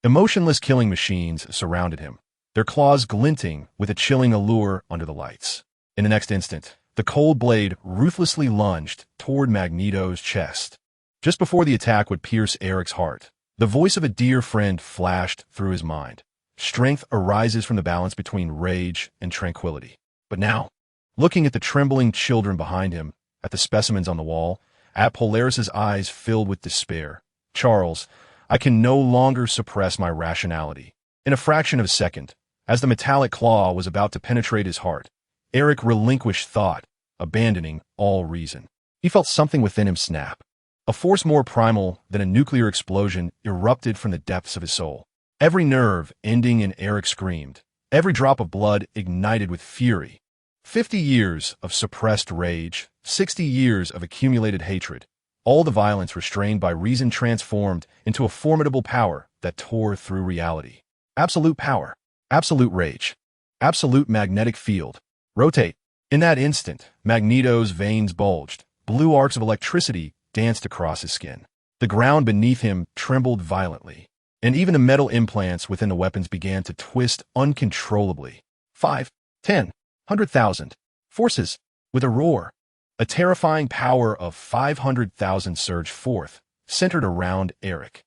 Emotionless killing machines surrounded him, their claws glinting with a chilling allure under the lights. In the next instant, the cold blade ruthlessly lunged toward Magneto's chest. Just before the attack would pierce Eric's heart, the voice of a dear friend flashed through his mind. Strength arises from the balance between rage and tranquility. But now, looking at the trembling children behind him, at the specimens on the wall, at Polaris's eyes filled with despair, "Charles, I can no longer suppress my rationality." In a fraction of a second, as the metallic claw was about to penetrate his heart, Eric relinquished thought, abandoning all reason. He felt something within him snap. A force more primal than a nuclear explosion erupted from the depths of his soul. Every nerve ending in Eric screamed. Every drop of blood ignited with fury. 50 years of suppressed rage, 60 years of accumulated hatred, all the violence restrained by reason transformed into a formidable power that tore through reality. Absolute power, absolute rage, absolute magnetic field. Rotate. In that instant, Magneto's veins bulged. Blue arcs of electricity danced across his skin. The ground beneath him trembled violently, and even the metal implants within the weapons began to twist uncontrollably. 5, 10, 100,000. Forces. With a roar, a terrifying power of 500,000 surged forth, centered around Eric.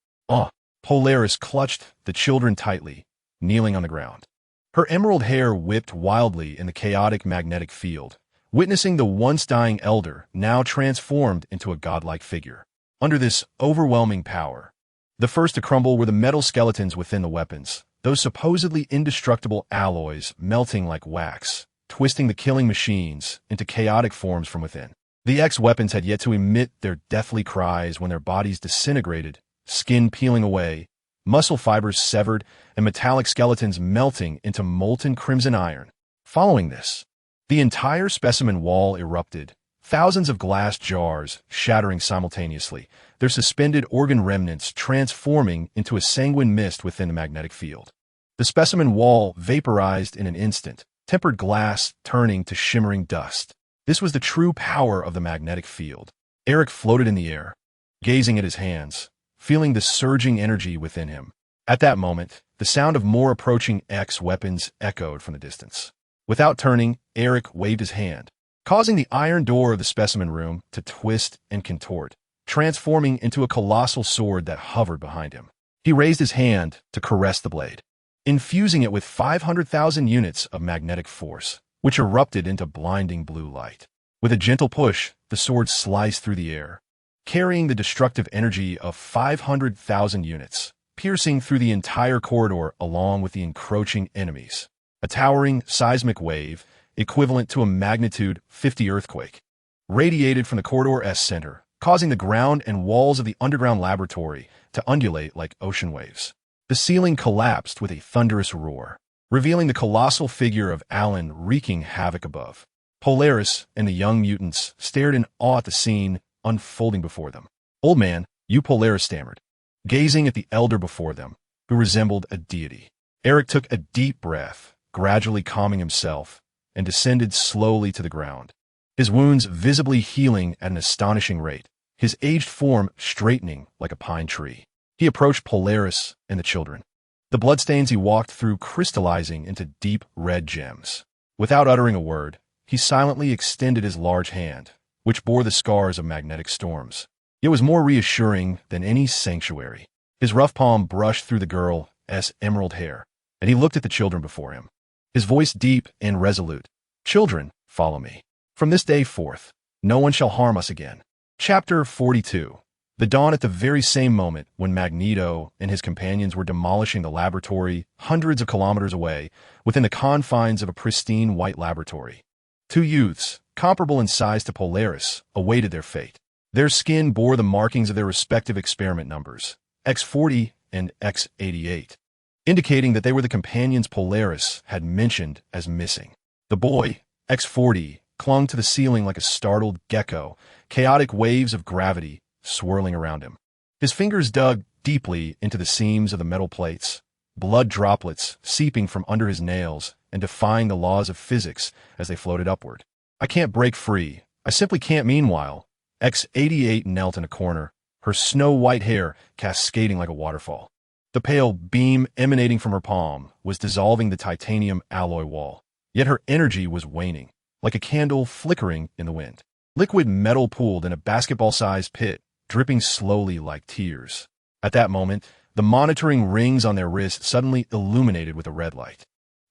Polaris clutched the children tightly, kneeling on the ground. Her emerald hair whipped wildly in the chaotic magnetic field, witnessing the once-dying elder now transformed into a godlike figure. Under this overwhelming power, the first to crumble were the metal skeletons within the weapons, those supposedly indestructible alloys melting like wax, twisting the killing machines into chaotic forms from within. The X-weapons had yet to emit their deathly cries when their bodies disintegrated, skin peeling away, muscle fibers severed, and metallic skeletons melting into molten crimson iron. Following this, the entire specimen wall erupted, thousands of glass jars shattering simultaneously, their suspended organ remnants transforming into a sanguine mist within the magnetic field. The specimen wall vaporized in an instant, tempered glass turning to shimmering dust. This was the true power of the magnetic field. Eric floated in the air, gazing at his hands, feeling the surging energy within him. At that moment, the sound of more approaching X weapons echoed from the distance. Without turning, Eric waved his hand, causing the iron door of the specimen room to twist and contort, transforming into a colossal sword that hovered behind him. He raised his hand to caress the blade, infusing it with 500,000 units of magnetic force, which erupted into blinding blue light. With a gentle push, the sword sliced through the air, carrying the destructive energy of 500,000 units, piercing through the entire corridor along with the encroaching enemies. A towering seismic wave, equivalent to a magnitude 50 earthquake, radiated from the corridor's center, causing the ground and walls of the underground laboratory to undulate like ocean waves. The ceiling collapsed with a thunderous roar, revealing the colossal figure of Alan wreaking havoc above. Polaris and the young mutants stared in awe at the scene unfolding before them. "Old man," Polaris stammered, gazing at the elder before them, who resembled a deity. Eric took a deep breath, gradually calming himself, and descended slowly to the ground, his wounds visibly healing at an astonishing rate, his aged form straightening like a pine tree. He approached Polaris and the children, the bloodstains he walked through crystallizing into deep red gems. Without uttering a word, he silently extended his large hand, which bore the scars of magnetic storms. It was more reassuring than any sanctuary. His rough palm brushed through the girl's emerald hair, and he looked at the children before him, his voice deep and resolute. "Children, follow me. From this day forth, no one shall harm us again." Chapter 42. The dawn at the very same moment when Magneto and his companions were demolishing the laboratory hundreds of kilometers away within the confines of a pristine white laboratory. Two youths, comparable in size to Polaris, awaited their fate. Their skin bore the markings of their respective experiment numbers, X40 and X88, indicating that they were the companions Polaris had mentioned as missing. The boy, X40, clung to the ceiling like a startled gecko, chaotic waves of gravity swirling around him. His fingers dug deeply into the seams of the metal plates, blood droplets seeping from under his nails and defying the laws of physics as they floated upward. "I can't break free. I simply can't." Meanwhile, X88 knelt in a corner, her snow-white hair cascading like a waterfall. The pale beam emanating from her palm was dissolving the titanium alloy wall, yet her energy was waning, like a candle flickering in the wind. Liquid metal pooled in a basketball-sized pit, dripping slowly like tears. At that moment, the monitoring rings on their wrists suddenly illuminated with a red light.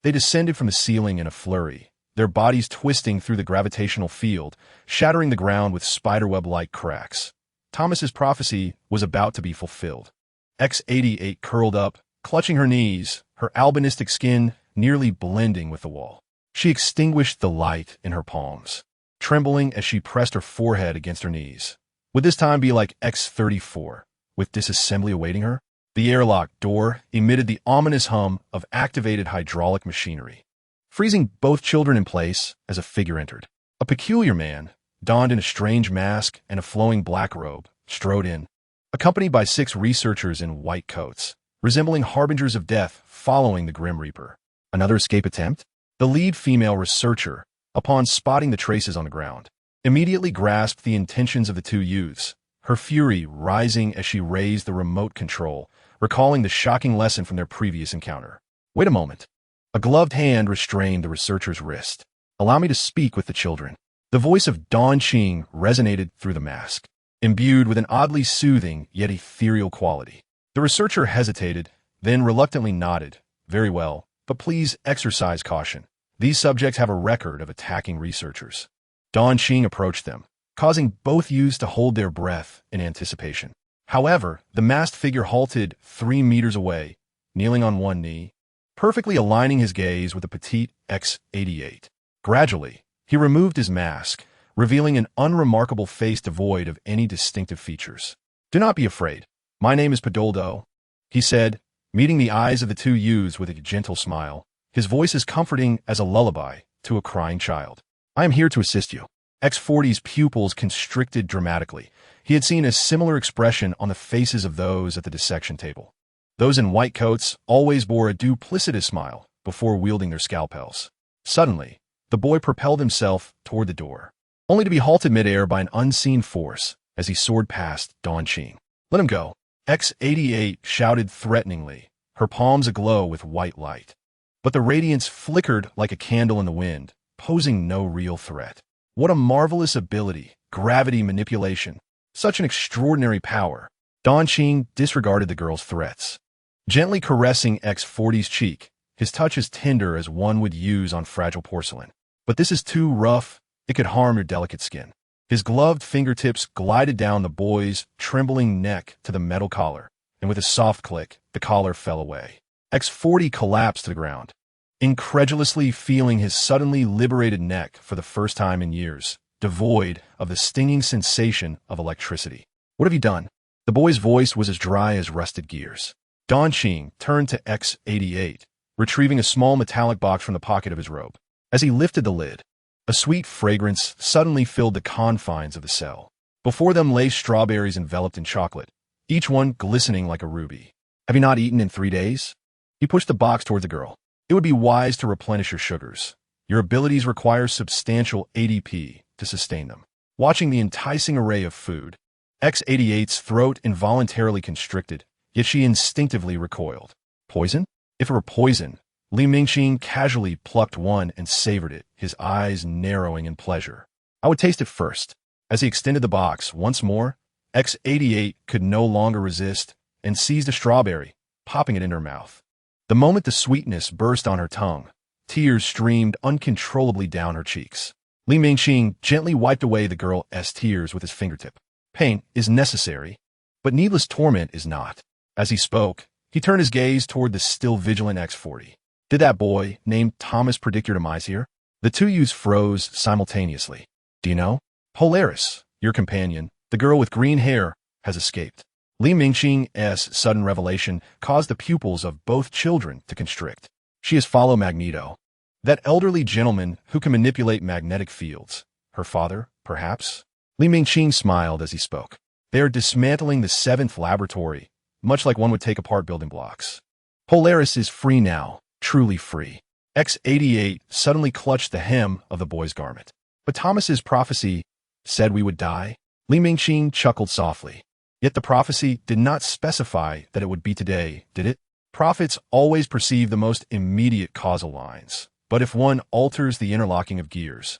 They descended from the ceiling in a flurry, their bodies twisting through the gravitational field, shattering the ground with spiderweb-like cracks. Thomas's prophecy was about to be fulfilled. X88 curled up, clutching her knees, her albinistic skin nearly blending with the wall. She extinguished the light in her palms, trembling as she pressed her forehead against her knees. Would this time be like X34, with disassembly awaiting her? The airlock door emitted the ominous hum of activated hydraulic machinery, freezing both children in place as a figure entered. A peculiar man, donned in a strange mask and a flowing black robe, strode in, accompanied by 6 researchers in white coats, resembling harbingers of death following the Grim Reaper. Another escape attempt? The lead female researcher, upon spotting the traces on the ground, immediately grasped the intentions of the two youths, her fury rising as she raised the remote control, recalling the shocking lesson from their previous encounter. "Wait a moment." A gloved hand restrained the researcher's wrist. "Allow me to speak with the children." The voice of Don Qing resonated through the mask, imbued with an oddly soothing yet ethereal quality. The researcher hesitated, then reluctantly nodded. "Very well, but please exercise caution. These subjects have a record of attacking researchers." Don Qing approached them, causing both youths to hold their breath in anticipation. However, the masked figure halted 3 meters away, kneeling on one knee, perfectly aligning his gaze with the petite X88. Gradually, he removed his mask, revealing an unremarkable face devoid of any distinctive features. "Do not be afraid. My name is Podoldo," he said, meeting the eyes of the two youths with a gentle smile, his voice as comforting as a lullaby to a crying child. "I am here to assist you." X40's pupils constricted dramatically. He had seen a similar expression on the faces of those at the dissection table. Those in white coats always bore a duplicitous smile before wielding their scalpels. Suddenly, the boy propelled himself toward the door, only to be halted midair by an unseen force as he soared past Don Qing. "Let him go," X-88 shouted threateningly, her palms aglow with white light. But the radiance flickered like a candle in the wind, posing no real threat. What a marvelous ability, gravity manipulation. Such an extraordinary power. Don Qing disregarded the girl's threats. Gently caressing X-40's cheek, his touch as tender as one would use on fragile porcelain. "But this is too rough. It could harm your delicate skin." His gloved fingertips glided down the boy's trembling neck to the metal collar, and with a soft click, the collar fell away. X-40 collapsed to the ground, incredulously feeling his suddenly liberated neck for the first time in years, devoid of the stinging sensation of electricity. "What have you done?" The boy's voice was as dry as rusted gears. Don Qing turned to X-88, retrieving a small metallic box from the pocket of his robe. As he lifted the lid, a sweet fragrance suddenly filled the confines of the cell. Before them lay strawberries enveloped in chocolate, each one glistening like a ruby. "Have you not eaten in 3 days?" He pushed the box toward the girl. "It would be wise to replenish your sugars. Your abilities require substantial ADP to sustain them." Watching the enticing array of food, X-88's throat involuntarily constricted, yet she instinctively recoiled. Poison? If it were poison, Li Mingqing casually plucked one and savored it, his eyes narrowing in pleasure. "I would taste it first." As he extended the box once more, X-88 could no longer resist and seized a strawberry, popping it in her mouth. The moment the sweetness burst on her tongue, tears streamed uncontrollably down her cheeks. Li Mingqing gently wiped away the girl's tears with his fingertip. "Pain is necessary, but needless torment is not." As he spoke, he turned his gaze toward the still vigilant X-40. "Did that boy, named Thomas, predict your demise here?" The two youths froze simultaneously. "Do you know? Polaris, your companion, the girl with green hair, has escaped." Li Mingqing's sudden revelation caused the pupils of both children to constrict. "She has followed Magneto, that elderly gentleman who can manipulate magnetic fields. Her father, perhaps?" Li Mingqing smiled as he spoke. "They are dismantling the 7th laboratory, much like one would take apart building blocks. Polaris is free now, truly free." X-88 suddenly clutched the hem of the boy's garment. "But Thomas's prophecy said we would die?" Li Mingqing chuckled softly. "Yet the prophecy did not specify that it would be today, did it? Prophets always perceive the most immediate causal lines. But if one alters the interlocking of gears..."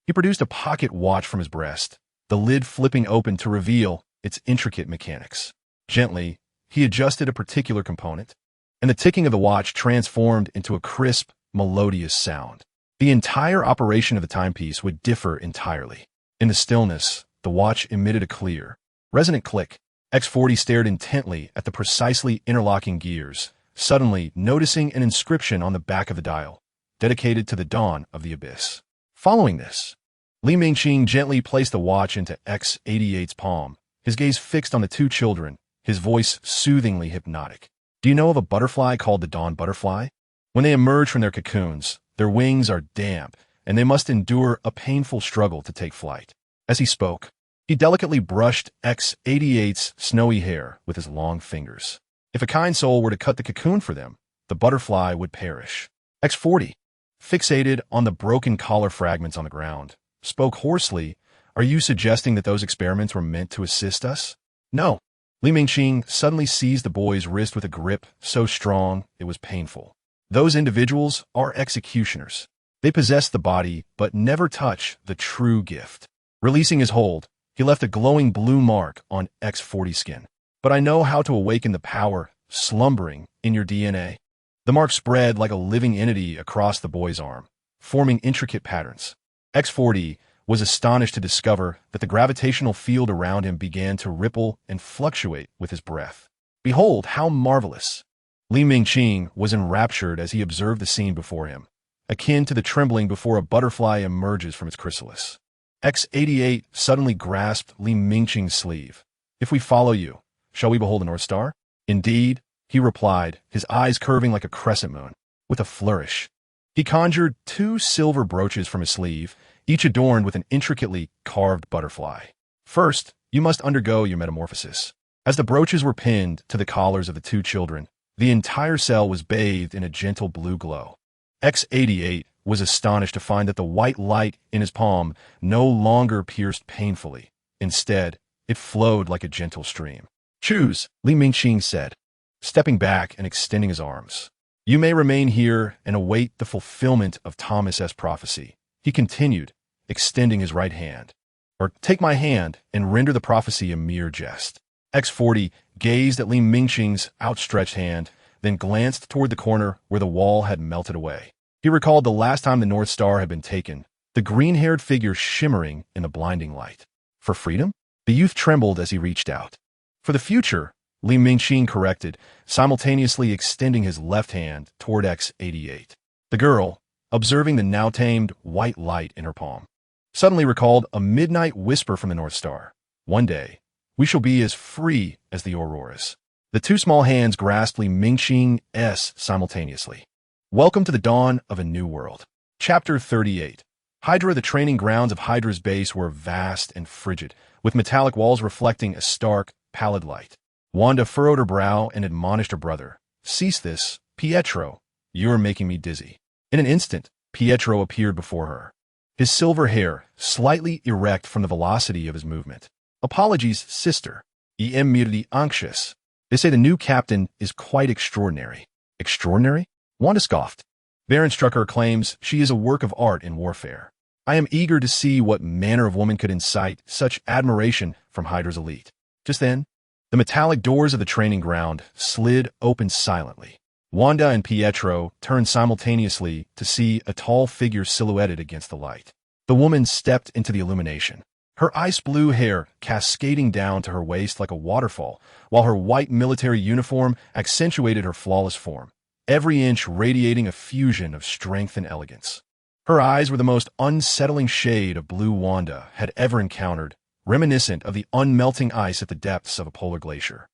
He produced a pocket watch from his breast, the lid flipping open to reveal its intricate mechanics. Gently, he adjusted a particular component, and the ticking of the watch transformed into a crisp, melodious sound. The entire operation of the timepiece would differ entirely. In the stillness, the watch emitted a clear, resonant click. X-40 stared intently at the precisely interlocking gears, suddenly noticing an inscription on the back of the dial, dedicated to the dawn of the abyss. Following this, Li Mingqing gently placed the watch into X-88's palm, his gaze fixed on the two children, his voice soothingly hypnotic. "Do you know of a butterfly called the dawn butterfly? When they emerge from their cocoons, their wings are damp, and they must endure a painful struggle to take flight." As he spoke, he delicately brushed X-88's snowy hair with his long fingers. If a kind soul were to cut the cocoon for them, the butterfly would perish. X-40, fixated on the broken collar fragments on the ground, spoke hoarsely. "Are you suggesting that those experiments were meant to assist us?" "No." Li Mingqing suddenly seized the boy's wrist with a grip so strong it was painful. "Those individuals are executioners. They possess the body but never touch the true gift." Releasing his hold, he left a glowing blue mark on X-40's skin. "But I know how to awaken the power slumbering in your DNA." The mark spread like a living entity across the boy's arm, forming intricate patterns. X-40 was astonished to discover that the gravitational field around him began to ripple and fluctuate with his breath. "Behold, how marvelous!" Li Mingqing was enraptured as he observed the scene before him, akin to the trembling before a butterfly emerges from its chrysalis. X-88 suddenly grasped Li Mingqing's sleeve. "If we follow you, shall we behold the North Star?" "Indeed," he replied, his eyes curving like a crescent moon. With a flourish, he conjured 2 silver brooches from his sleeve, each adorned with an intricately carved butterfly. "First, you must undergo your metamorphosis." As the brooches were pinned to the collars of the two children, the entire cell was bathed in a gentle blue glow. X-88 was astonished to find that the white light in his palm no longer pierced painfully. Instead, it flowed like a gentle stream. "Choose," Li Mingqing said, stepping back and extending his arms. "You may remain here and await the fulfillment of Thomas's prophecy," he continued, extending his right hand. "Or take my hand and render the prophecy a mere jest." X-40 gazed at Li Mingqing's outstretched hand, then glanced toward the corner where the wall had melted away. He recalled the last time the North Star had been taken, the green-haired figure shimmering in the blinding light. For freedom? The youth trembled as he reached out. For the future, Li Mingqing corrected, simultaneously extending his left hand toward X-88. The girl, observing the now-tamed white light in her palm, suddenly recalled a midnight whisper from the North Star. "One day, we shall be as free as the auroras." The two small hands grasped Li Mingqing's simultaneously. Welcome to the dawn of a new world. Chapter 38. Hydra. The training grounds of Hydra's base were vast and frigid, with metallic walls reflecting a stark, pallid light. Wanda furrowed her brow and admonished her brother. "Cease this, Pietro. You are making me dizzy." In an instant, Pietro appeared before her, his silver hair slightly erect from the velocity of his movement. "Apologies, sister. I am merely anxious. They say the new captain is quite extraordinary." "Extraordinary?" Wanda scoffed. "Baron Strucker claims she is a work of art in warfare. I am eager to see what manner of woman could incite such admiration from Hydra's elite." Just then, the metallic doors of the training ground slid open silently. Wanda and Pietro turned simultaneously to see a tall figure silhouetted against the light. The woman stepped into the illumination, her ice-blue hair cascading down to her waist like a waterfall, while her white military uniform accentuated her flawless form, every inch radiating a fusion of strength and elegance. Her eyes were the most unsettling shade of blue Wanda had ever encountered, reminiscent of the unmelting ice at the depths of a polar glacier.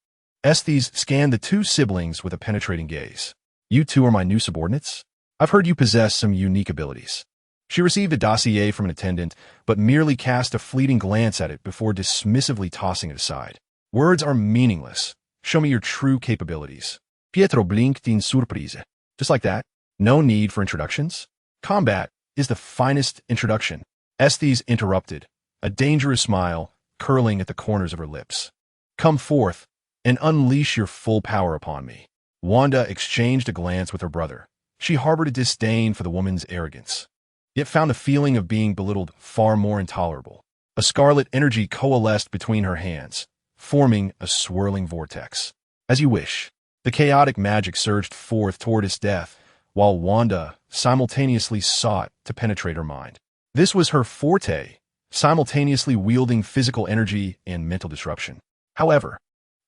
Esdeath scanned the two siblings with a penetrating gaze. "You two are my new subordinates? I've heard you possess some unique abilities." She received a dossier from an attendant, but merely cast a fleeting glance at it before dismissively tossing it aside. "Words are meaningless. Show me your true capabilities." Pietro blinked in surprise. "Just like that? No need for introductions? Combat is the finest introduction." Esdeath interrupted, a dangerous smile curling at the corners of her lips. "Come forth and unleash your full power upon me." Wanda exchanged a glance with her brother. She harbored a disdain for the woman's arrogance, yet found the feeling of being belittled far more intolerable. A scarlet energy coalesced between her hands, forming a swirling vortex. "As you wish." The chaotic magic surged forth toward Esdeath, while Wanda simultaneously sought to penetrate her mind. This was her forte, simultaneously wielding physical energy and mental disruption. However,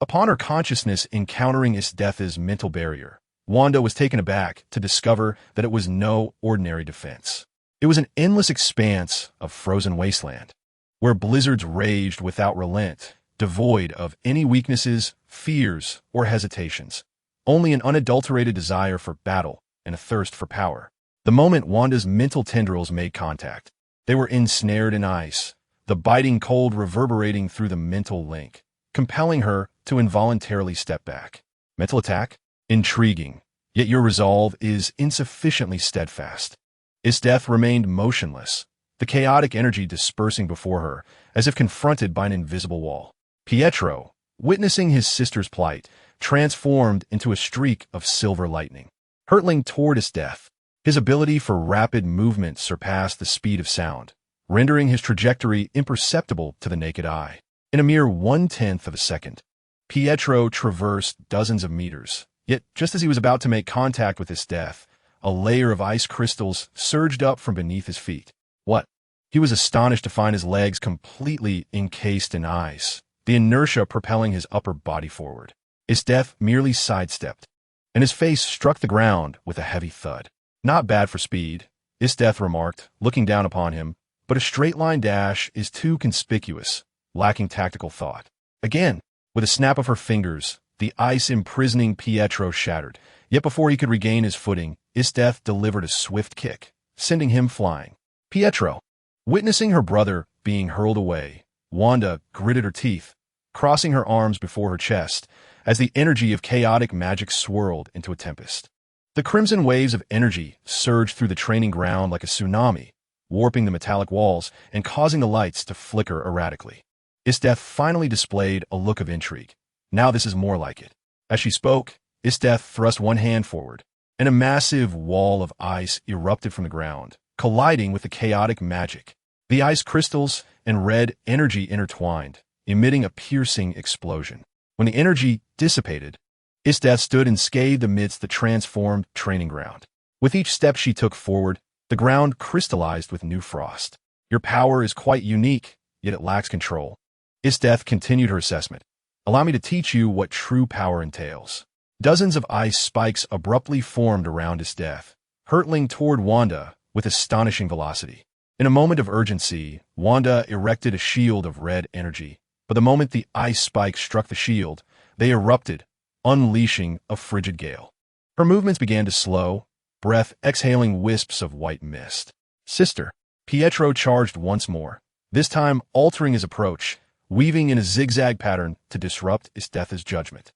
upon her consciousness encountering Esdeath's mental barrier, Wanda was taken aback to discover that it was no ordinary defense. It was an endless expanse of frozen wasteland, where blizzards raged without relent, devoid of any weaknesses, fears, or hesitations, only an unadulterated desire for battle and a thirst for power. The moment Wanda's mental tendrils made contact, they were ensnared in ice, the biting cold reverberating through the mental link, compelling her to involuntarily step back. Mental attack? Intriguing, yet your resolve is insufficiently steadfast. Esdeath remained motionless, the chaotic energy dispersing before her, as if confronted by an invisible wall. Pietro, witnessing his sister's plight, transformed into a streak of silver lightning, hurtling toward Esdeath. His ability for rapid movement surpassed the speed of sound, rendering his trajectory imperceptible to the naked eye. In a mere 1/10 of a second, Pietro traversed dozens of meters, yet just as he was about to make contact with Esdeath, a layer of ice crystals surged up from beneath his feet. What? He was astonished to find his legs completely encased in ice, the inertia propelling his upper body forward. Esdeath merely sidestepped, and his face struck the ground with a heavy thud. "Not bad for speed," Esdeath remarked, looking down upon him, "but a straight-line dash is too conspicuous, lacking tactical thought." Again, with a snap of her fingers, the ice imprisoning Pietro shattered, yet before he could regain his footing, Esdeath delivered a swift kick, sending him flying. Pietro, witnessing her brother being hurled away, Wanda gritted her teeth, crossing her arms before her chest as the energy of chaotic magic swirled into a tempest. The crimson waves of energy surged through the training ground like a tsunami, warping the metallic walls and causing the lights to flicker erratically. Esdeath finally displayed a look of intrigue. Now this is more like it. As she spoke, Esdeath thrust one hand forward, and a massive wall of ice erupted from the ground, colliding with the chaotic magic. The ice crystals and red energy intertwined, emitting a piercing explosion. When the energy dissipated, Esdeath stood unscathed amidst the transformed training ground. With each step she took forward, the ground crystallized with new frost. Your power is quite unique, yet it lacks control. Esdeath continued her assessment. Allow me to teach you what true power entails. Dozens of ice spikes abruptly formed around Esdeath, hurtling toward Wanda with astonishing velocity. In a moment of urgency, Wanda erected a shield of red energy, but the moment the ice spikes struck the shield, they erupted, unleashing a frigid gale. Her movements began to slow, breath exhaling wisps of white mist. Sister, Pietro charged once more, this time altering his approach, weaving in a zigzag pattern to disrupt Esdeath's judgment.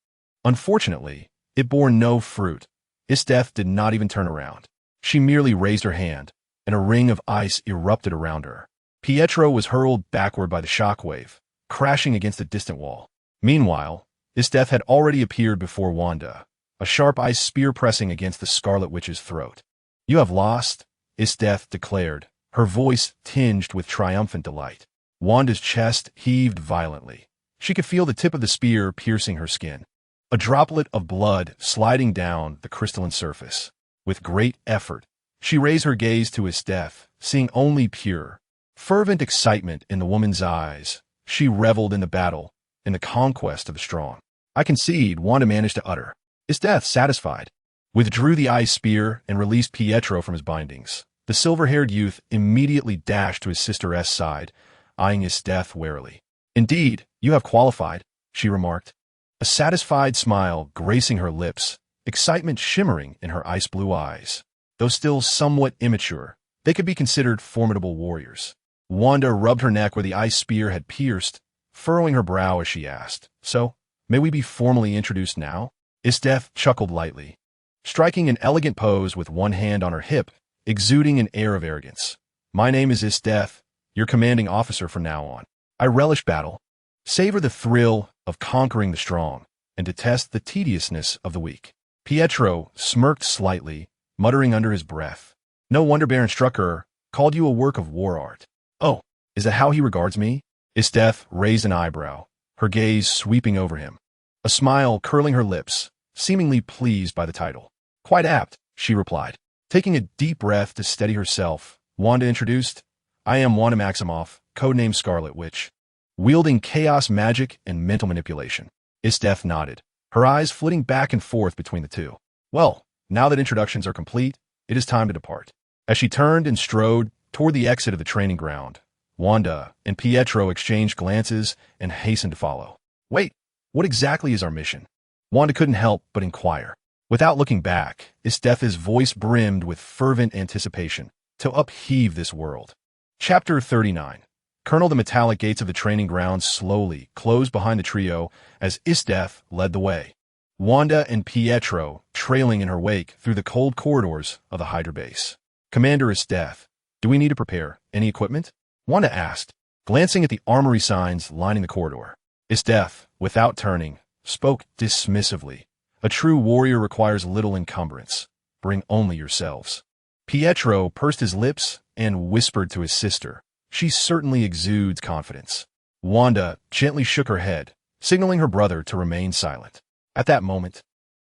Unfortunately, it bore no fruit. Esdeath did not even turn around. She merely raised her hand, and a ring of ice erupted around her. Pietro was hurled backward by the shockwave, crashing against a distant wall. Meanwhile, Esdeath had already appeared before Wanda, a sharp ice spear pressing against the Scarlet Witch's throat. You have lost, Esdeath declared, her voice tinged with triumphant delight. Wanda's chest heaved violently. She could feel the tip of the spear piercing her skin, a droplet of blood sliding down the crystalline surface. With great effort, she raised her gaze to Esdeath, seeing only pure, fervent excitement in the woman's eyes. She reveled in the battle, in the conquest of the strong. I concede, Wanda managed to utter. Esdeath, satisfied, withdrew the ice spear and released Pietro from his bindings. The silver-haired youth immediately dashed to his sister's side, eyeing Esdeath warily. Indeed, you have qualified, she remarked, a satisfied smile gracing her lips, excitement shimmering in her ice-blue eyes. Though still somewhat immature, they could be considered formidable warriors. Wanda rubbed her neck where the ice spear had pierced, furrowing her brow as she asked, So, may we be formally introduced now? Esdeath chuckled lightly, striking an elegant pose with one hand on her hip, exuding an air of arrogance. My name is Esdeath, your commanding officer from now on. I relish battle, savor the thrill of conquering the strong, and detest the tediousness of the weak. Pietro smirked slightly, muttering under his breath. No wonder Baron Strucker called you a work of war art. Oh, is that how he regards me? Esdeath raised an eyebrow, her gaze sweeping over him, a smile curling her lips, seemingly pleased by the title. Quite apt, she replied. Taking a deep breath to steady herself, Wanda introduced, I am Wanda Maximoff, codenamed Scarlet Witch, wielding chaos magic and mental manipulation. Esdeath nodded, her eyes flitting back and forth between the two. Well, now that introductions are complete, it is time to depart. As she turned and strode toward the exit of the training ground, Wanda and Pietro exchanged glances and hastened to follow. Wait, what exactly is our mission? Wanda couldn't help but inquire. Without looking back, Esdeath's voice brimmed with fervent anticipation to upheave this world. Chapter 39. Colonel, the metallic gates of the training ground slowly closed behind the trio as Esdeath led the way, Wanda and Pietro trailing in her wake through the cold corridors of the Hydra base. Commander Esdeath, do we need to prepare any equipment? Wanda asked, glancing at the armory signs lining the corridor. Esdeath, without turning, spoke dismissively. A true warrior requires little encumbrance. Bring only yourselves. Pietro pursed his lips and whispered to his sister. She certainly exudes confidence. Wanda gently shook her head, signaling her brother to remain silent. At that moment,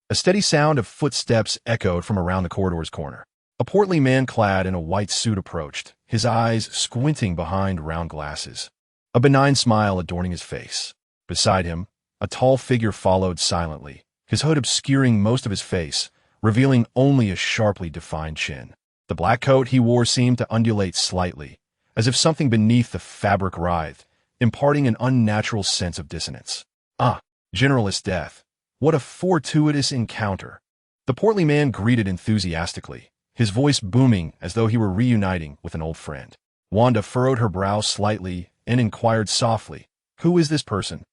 a steady sound of footsteps echoed from around the corridor's corner. A portly man clad in a white suit approached, his eyes squinting behind round glasses, a benign smile adorning his face. Beside him, a tall figure followed silently, his hood obscuring most of his face, revealing only a sharply defined chin. The black coat he wore seemed to undulate slightly, as if something beneath the fabric writhed, imparting an unnatural sense of dissonance. Ah, General Esdeath, what a fortuitous encounter! The portly man greeted enthusiastically, his voice booming as though he were reuniting with an old friend. Wanda furrowed her brow slightly and inquired softly, Who is this person?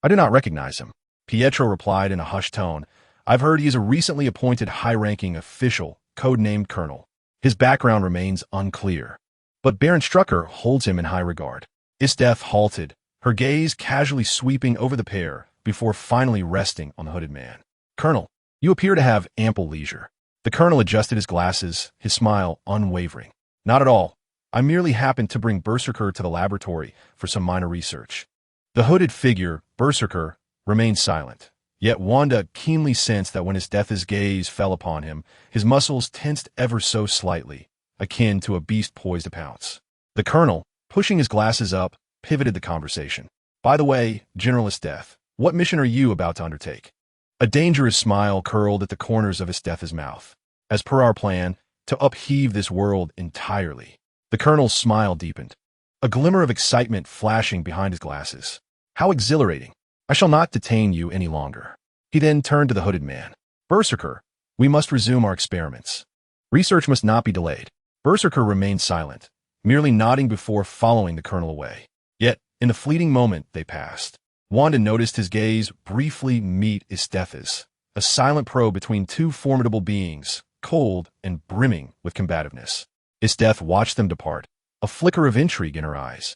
I do not recognize him. Pietro replied in a hushed tone. I've heard he is a recently appointed high-ranking official, codenamed Colonel. His background remains unclear, but Baron Strucker holds him in high regard. Esdeath halted, her gaze casually sweeping over the pair before finally resting on the hooded man. Colonel, you appear to have ample leisure. The colonel adjusted his glasses, his smile unwavering. Not at all. I merely happened to bring Berserker to the laboratory for some minor research. The hooded figure, Berserker, remained silent. Yet Wanda keenly sensed that when Esdeath's gaze fell upon him, his muscles tensed ever so slightly, akin to a beast poised to pounce. The colonel, pushing his glasses up, pivoted the conversation. By the way, General Esdeath, what mission are you about to undertake? A dangerous smile curled at the corners of Esdeath's mouth. As per our plan, to upheave this world entirely. The colonel's smile deepened, a glimmer of excitement flashing behind his glasses. How exhilarating. I shall not detain you any longer. He then turned to the hooded man. Berserker, we must resume our experiments. Research must not be delayed. Berserker remained silent, merely nodding before following the colonel away. Yet, in the fleeting moment they passed, Wanda noticed his gaze briefly meet Esdeath's, a silent probe between two formidable beings, cold and brimming with combativeness. Esdeath watched them depart, a flicker of intrigue in her eyes.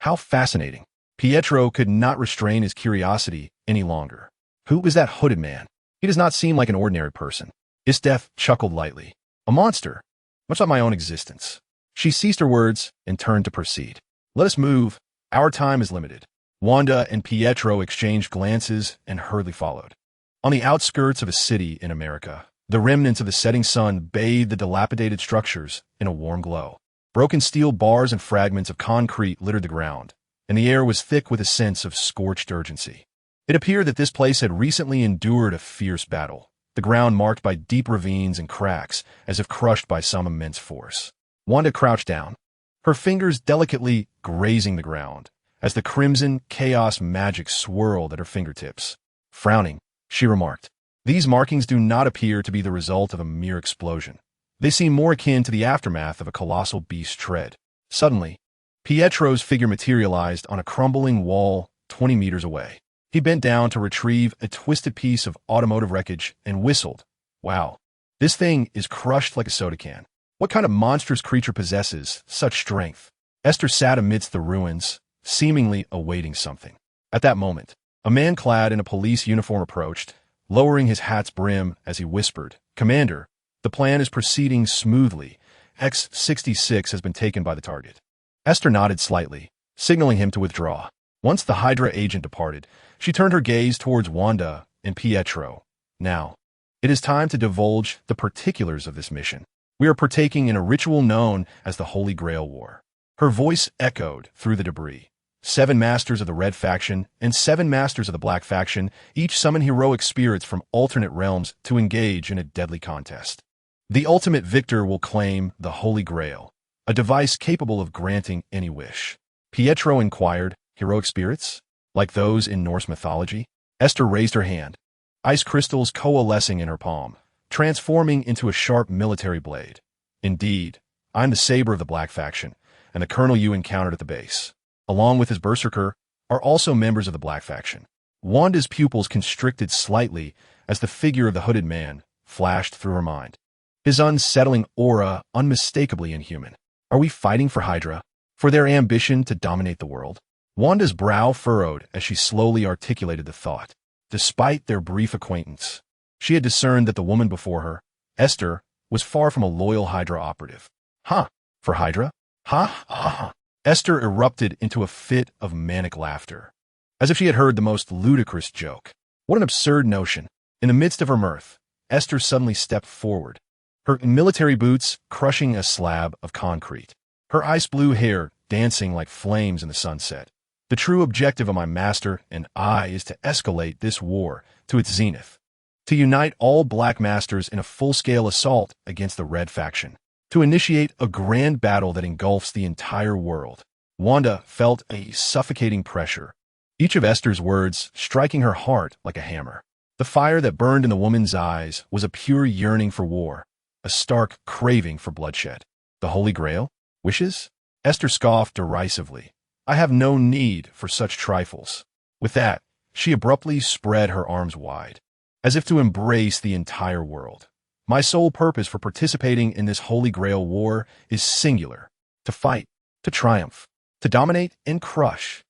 How fascinating. Pietro could not restrain his curiosity any longer. Who is that hooded man? He does not seem like an ordinary person. Esdeath chuckled lightly. A monster, much like my own existence. She ceased her words and turned to proceed. Let us move. Our time is limited. Wanda and Pietro exchanged glances and hurriedly followed. On the outskirts of a city in America, the remnants of the setting sun bathed the dilapidated structures in a warm glow. Broken steel bars and fragments of concrete littered the ground, and the air was thick with a sense of scorched urgency. It appeared that this place had recently endured a fierce battle, the ground marked by deep ravines and cracks, as if crushed by some immense force. Wanda crouched down, her fingers delicately grazing the ground, as the crimson chaos magic swirled at her fingertips. Frowning, she remarked, these markings do not appear to be the result of a mere explosion. They seem more akin to the aftermath of a colossal beast's tread. Suddenly, Pietro's figure materialized on a crumbling wall 20 meters away. He bent down to retrieve a twisted piece of automotive wreckage and whistled. Wow, this thing is crushed like a soda can. What kind of monstrous creature possesses such strength? Esther sat amidst the ruins, seemingly awaiting something. At that moment, a man clad in a police uniform approached, lowering his hat's brim as he whispered, Commander, the plan is proceeding smoothly. X-66 has been taken by the target. Esther nodded slightly, signaling him to withdraw. Once the Hydra agent departed, she turned her gaze towards Wanda and Pietro. Now, it is time to divulge the particulars of this mission. We are partaking in a ritual known as the Holy Grail War. Her voice echoed through the debris. 7 masters of the Red faction and 7 masters of the Black faction each summon heroic spirits from alternate realms to engage in a deadly contest. The ultimate victor will claim the Holy Grail, a device capable of granting any wish. Pietro inquired, heroic spirits? Like those in Norse mythology? Esther raised her hand, ice crystals coalescing in her palm, transforming into a sharp military blade. Indeed, I'm the saber of the Black faction, and the colonel you encountered at the base, along with his berserker, are also members of the Black faction. Wanda's pupils constricted slightly as the figure of the hooded man flashed through her mind. His unsettling aura unmistakably inhuman. Are we fighting for Hydra? For their ambition to dominate the world? Wanda's brow furrowed as she slowly articulated the thought. Despite their brief acquaintance, she had discerned that the woman before her, Esther, was far from a loyal Hydra operative. Huh? For Hydra? Ha ha ha. Esther erupted into a fit of manic laughter, as if she had heard the most ludicrous joke. What an absurd notion. In the midst of her mirth, Esther suddenly stepped forward, her military boots crushing a slab of concrete, her ice blue hair dancing like flames in the sunset. The true objective of my master and I is to escalate this war to its zenith, to unite all Black masters in a full-scale assault against the Red faction, to initiate a grand battle that engulfs the entire world. Wanda felt a suffocating pressure, each of Esther's words striking her heart like a hammer. The fire that burned in the woman's eyes was a pure yearning for war, a stark craving for bloodshed. The Holy Grail? Wishes? Esther scoffed derisively. I have no need for such trifles. With that, She abruptly spread her arms wide, as if to embrace the entire world. My sole purpose for participating in this Holy Grail War is singular: to fight, to triumph, to dominate and crush.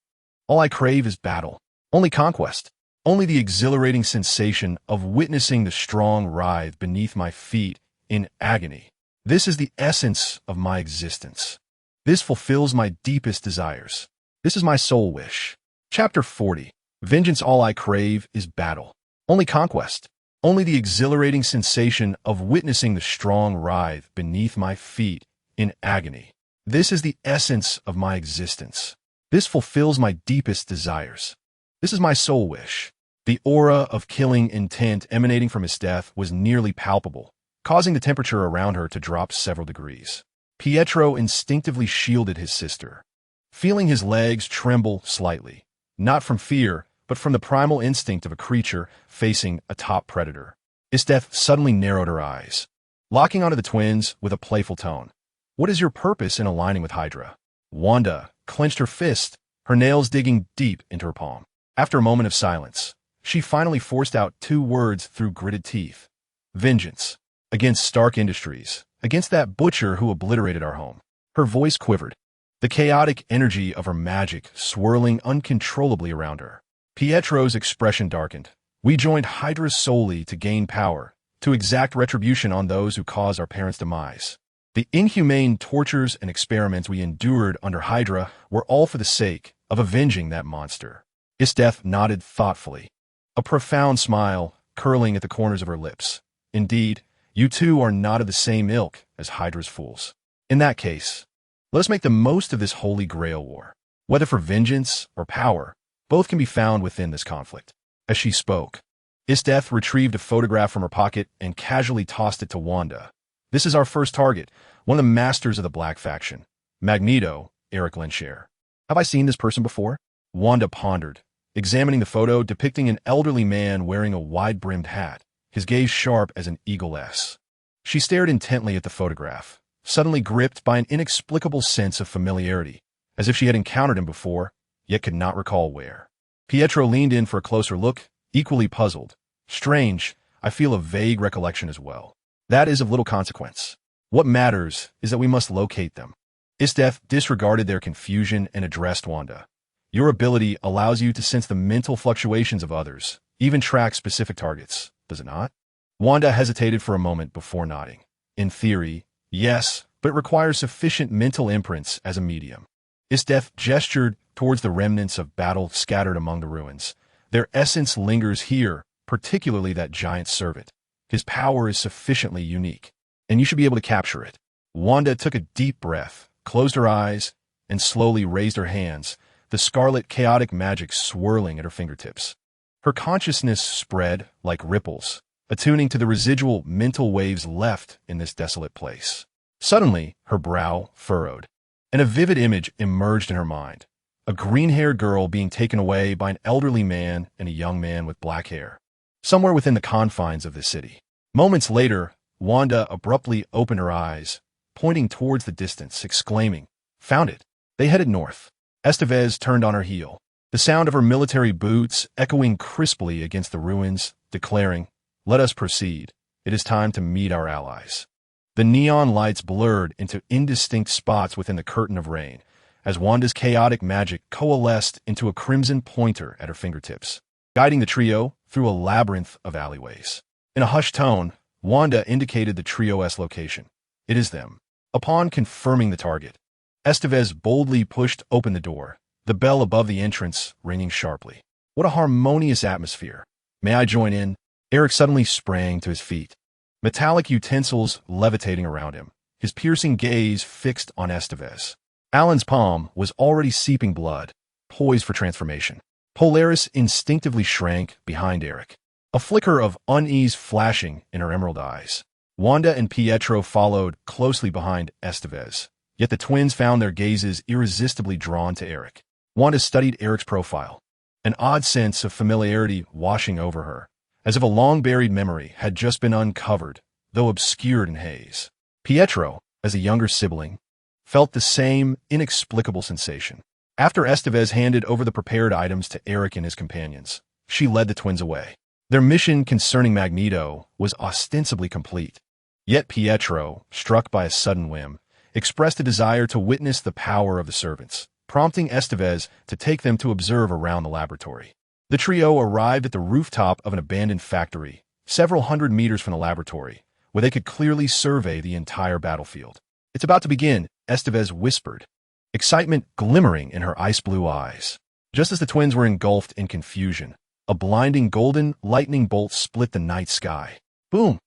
All I crave is battle, only conquest, only the exhilarating sensation of witnessing the strong writhe beneath my feet in agony. This is the essence of my existence. This fulfills my deepest desires. This is my soul wish. Chapter 40. Vengeance. All I crave is battle, only conquest, only the exhilarating sensation of witnessing the strong writhe beneath my feet in agony. This is the essence of my existence. This fulfills my deepest desires. This is my soul wish. The aura of killing intent emanating from Esdeath was nearly palpable, causing the temperature around her to drop several degrees. Pietro instinctively shielded his sister, feeling his legs tremble slightly, not from fear, but from the primal instinct of a creature facing a top predator. Esdeath suddenly narrowed her eyes, locking onto the twins with a playful tone. What is your purpose in aligning with Hydra? Wanda clenched her fist, her nails digging deep into her palm. After a moment of silence, she finally forced out 2 words through gritted teeth. Vengeance. Against Stark Industries. Against that butcher who obliterated our home. Her voice quivered, the chaotic energy of her magic swirling uncontrollably around her. Pietro's expression darkened. We joined Hydra solely to gain power, to exact retribution on those who caused our parents' demise. The inhumane tortures and experiments we endured under Hydra were all for the sake of avenging that monster. Esdeath nodded thoughtfully, a profound smile curling at the corners of her lips. Indeed, you two are not of the same ilk as Hydra's fools. In that case, let us make the most of this Holy Grail War. Whether for vengeance or power, both can be found within this conflict. As she spoke, Esdeath retrieved a photograph from her pocket and casually tossed it to Wanda. This is our first target, one of the masters of the Black Faction, Magneto, Eric Lensher. Have I seen this person before? Wanda pondered, examining the photo depicting an elderly man wearing a wide-brimmed hat, his gaze sharp as an eagle-s. She stared intently at the photograph, suddenly gripped by an inexplicable sense of familiarity, as if she had encountered him before, yet could not recall where. Pietro leaned in for a closer look, equally puzzled. Strange, I feel a vague recollection as well. That is of little consequence. What matters is that we must locate them. Esdeath disregarded their confusion and addressed Wanda. Your ability allows you to sense the mental fluctuations of others, even track specific targets, does it not? Wanda hesitated for a moment before nodding. In theory, yes, but it requires sufficient mental imprints as a medium. Esdeath gestured towards the remnants of battle scattered among the ruins. Their essence lingers here, particularly that giant servant. His power is sufficiently unique, and you should be able to capture it. Wanda took a deep breath, closed her eyes, and slowly raised her hands, the scarlet chaotic magic swirling at her fingertips. Her consciousness spread like ripples, attuning to the residual mental waves left in this desolate place. Suddenly, her brow furrowed, and a vivid image emerged in her mind. A green-haired girl being taken away by an elderly man and a young man with black hair, somewhere within the confines of the city. Moments later, Wanda abruptly opened her eyes, pointing towards the distance, exclaiming, "Found it." They headed north. Estevez turned on her heel, the sound of her military boots echoing crisply against the ruins, declaring, "Let us proceed. It is time to meet our allies." The neon lights blurred into indistinct spots within the curtain of rain, as Wanda's chaotic magic coalesced into a crimson pointer at her fingertips, guiding the trio through a labyrinth of alleyways. In a hushed tone, Wanda indicated the trio's location. "It is them." Upon confirming the target, Estevez boldly pushed open the door, the bell above the entrance ringing sharply. What a harmonious atmosphere. "May I join in?" Eric suddenly sprang to his feet, metallic utensils levitating around him, his piercing gaze fixed on Estevez. Alan's palm was already seeping blood, poised for transformation. Polaris instinctively shrank behind Eric, a flicker of unease flashing in her emerald eyes. Wanda and Pietro followed closely behind Estevez, yet the twins found their gazes irresistibly drawn to Eric. Wanda studied Eric's profile, an odd sense of familiarity washing over her, as if a long-buried memory had just been uncovered, though obscured in haze. Pietro, as a younger sibling, felt the same inexplicable sensation. After Estevez handed over the prepared items to Eric and his companions, she led the twins away. Their mission concerning Magneto was ostensibly complete. Yet Pietro, struck by a sudden whim, expressed a desire to witness the power of the servants, prompting Estevez to take them to observe around the laboratory. The trio arrived at the rooftop of an abandoned factory, several hundred meters from the laboratory, where they could clearly survey the entire battlefield. "It's about to begin," Estevez whispered, excitement glimmering in her ice-blue eyes. Just as the twins were engulfed in confusion, a blinding golden lightning bolt split the night sky. Boom!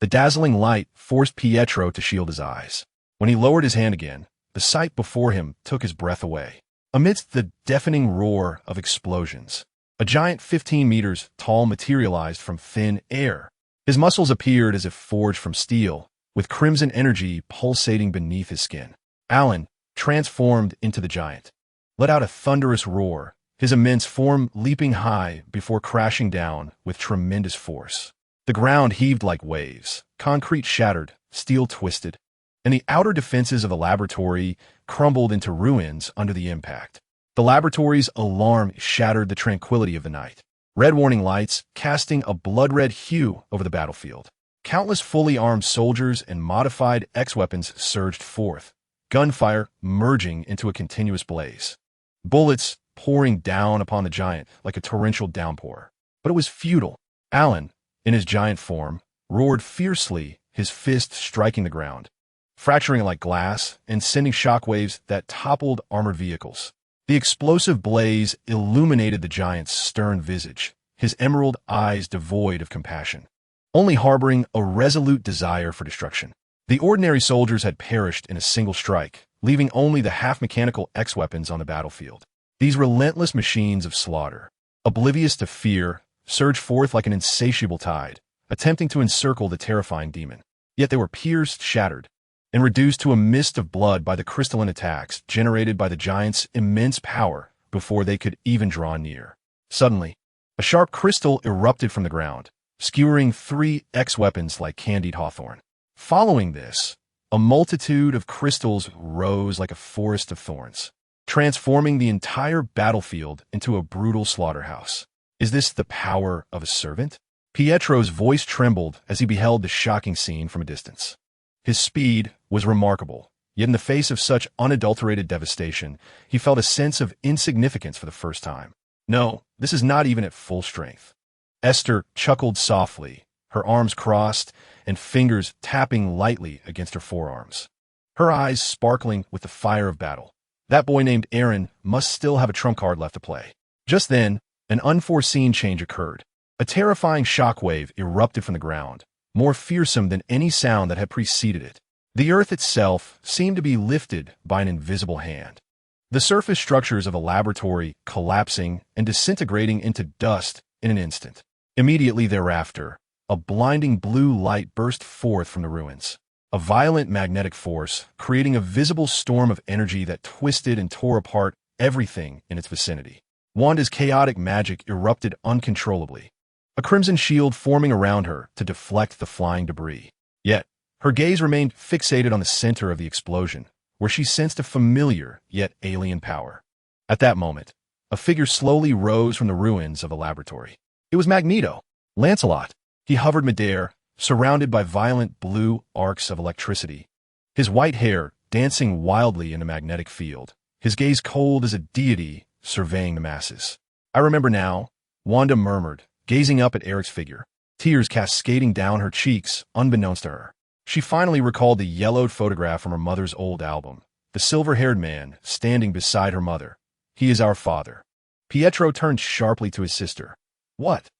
The dazzling light forced Pietro to shield his eyes. When he lowered his hand again, the sight before him took his breath away. Amidst the deafening roar of explosions, a giant 15 meters tall materialized from thin air. His muscles appeared as if forged from steel, with crimson energy pulsating beneath his skin. Alan, transformed into the giant, let out a thunderous roar, his immense form leaping high before crashing down with tremendous force. The ground heaved like waves, concrete shattered, steel twisted, and the outer defenses of the laboratory crumbled into ruins under the impact. The laboratory's alarm shattered the tranquility of the night. Red warning lights casting a blood-red hue over the battlefield. Countless fully armed soldiers and modified X-weapons surged forth, gunfire merging into a continuous blaze. Bullets pouring down upon the giant like a torrential downpour. But it was futile. Alan, in his giant form, roared fiercely, his fist striking the ground, fracturing it like glass and sending shockwaves that toppled armored vehicles. The explosive blaze illuminated the giant's stern visage, his emerald eyes devoid of compassion, only harboring a resolute desire for destruction. The ordinary soldiers had perished in a single strike, leaving only the half-mechanical X-weapons on the battlefield. These relentless machines of slaughter, oblivious to fear, surged forth like an insatiable tide, attempting to encircle the terrifying demon. Yet they were pierced, shattered, and reduced to a mist of blood by the crystalline attacks generated by the giant's immense power before they could even draw near. Suddenly, a sharp crystal erupted from the ground, skewering 3 X-weapons like candied hawthorn. Following this, a multitude of crystals rose like a forest of thorns, transforming the entire battlefield into a brutal slaughterhouse. Is this the power of a servant? Pietro's voice trembled as he beheld the shocking scene from a distance. His speed was remarkable, yet in the face of such unadulterated devastation, he felt a sense of insignificance for the first time. No, this is not even at full strength. Esther chuckled softly, her arms crossed and fingers tapping lightly against her forearms, her eyes sparkling with the fire of battle. That boy named Aaron must still have a trump card left to play. Just then, an unforeseen change occurred. A terrifying shockwave erupted from the ground, more fearsome than any sound that had preceded it. The earth itself seemed to be lifted by an invisible hand. The surface structures of a laboratory collapsing and disintegrating into dust in an instant. Immediately thereafter, a blinding blue light burst forth from the ruins. A violent magnetic force, creating a visible storm of energy that twisted and tore apart everything in its vicinity. Wanda's chaotic magic erupted uncontrollably, a crimson shield forming around her to deflect the flying debris. Yet, her gaze remained fixated on the center of the explosion, where she sensed a familiar yet alien power. At that moment, a figure slowly rose from the ruins of the laboratory. It was Magneto, Lancelot. He hovered midair, surrounded by violent blue arcs of electricity, his white hair dancing wildly in a magnetic field, his gaze cold as a deity surveying the masses. "I remember now," Wanda murmured, gazing up at Eric's figure, tears cascading down her cheeks unbeknownst to her. She finally recalled the yellowed photograph from her mother's old album, the silver-haired man standing beside her mother. "He is our father." Pietro turned sharply to his sister. "What?"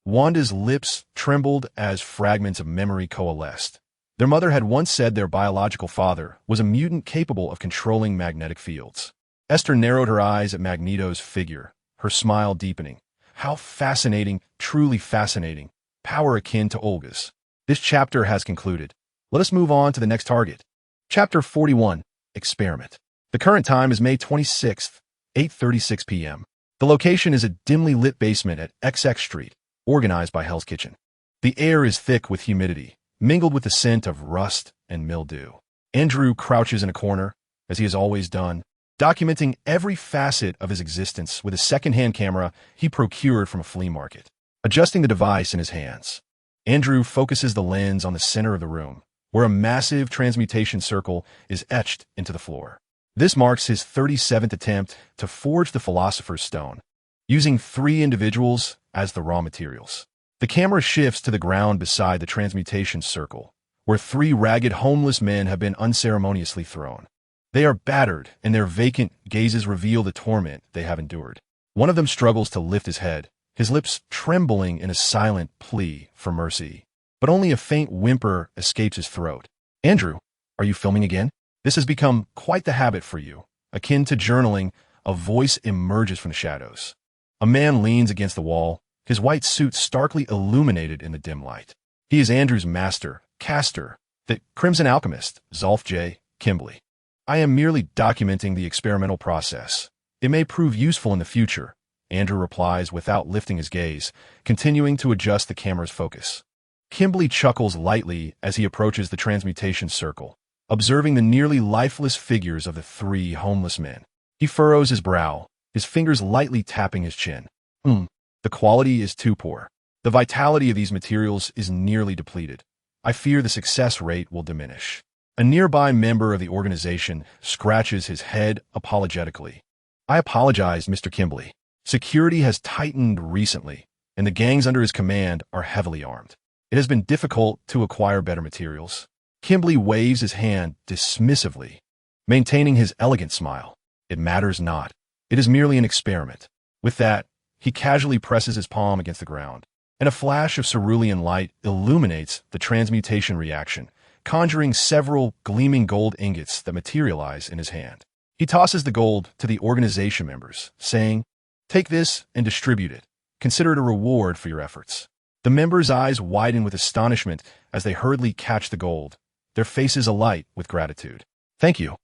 Wanda's lips trembled as fragments of memory coalesced. Their mother had once said their biological father was a mutant capable of controlling magnetic fields. Esther narrowed her eyes at Magneto's figure, her smile deepening. How fascinating, truly fascinating. Power akin to Olga's. This chapter has concluded. Let us move on to the next target. Chapter 41, Experiment. The current time is May 26th, 8:36 p.m. The location is a dimly lit basement at XX Street, organized by Hell's Kitchen. The air is thick with humidity, mingled with the scent of rust and mildew. Andrew crouches in a corner, as he has always done, documenting every facet of his existence with a second-hand camera he procured from a flea market. Adjusting the device in his hands, Andrew focuses the lens on the center of the room, where a massive transmutation circle is etched into the floor. This marks his 37th attempt to forge the Philosopher's Stone, using 3 individuals as the raw materials. The camera shifts to the ground beside the transmutation circle, where 3 ragged homeless men have been unceremoniously thrown. They are battered, and their vacant gazes reveal the torment they have endured. One of them struggles to lift his head, his lips trembling in a silent plea for mercy. But only a faint whimper escapes his throat. "Andrew, are you filming again? This has become quite the habit for you." Akin to journaling, a voice emerges from the shadows. A man leans against the wall, his white suit starkly illuminated in the dim light. He is Andrew's master, caster, the Crimson Alchemist, Zolf J. Kimbley. "I am merely documenting the experimental process. It may prove useful in the future," Andrew replies without lifting his gaze, continuing to adjust the camera's focus. Kimbley chuckles lightly as he approaches the transmutation circle, observing the nearly lifeless figures of the 3 homeless men. He furrows his brow, his fingers lightly tapping his chin. The quality is too poor. The vitality of these materials is nearly depleted. I fear the success rate will diminish." A nearby member of the organization scratches his head apologetically. "I apologize, Mr. Kimbley. Security has tightened recently, and the gangs under his command are heavily armed. It has been difficult to acquire better materials." Kimbley waves his hand dismissively, maintaining his elegant smile. "It matters not. It is merely an experiment." With that, he casually presses his palm against the ground, and a flash of cerulean light illuminates the transmutation reaction, conjuring several gleaming gold ingots that materialize in his hand. He tosses the gold to the organization members, saying, "Take this and distribute it. Consider it a reward for your efforts." The members' eyes widen with astonishment as they hurriedly catch the gold, their faces alight with gratitude. "Thank you,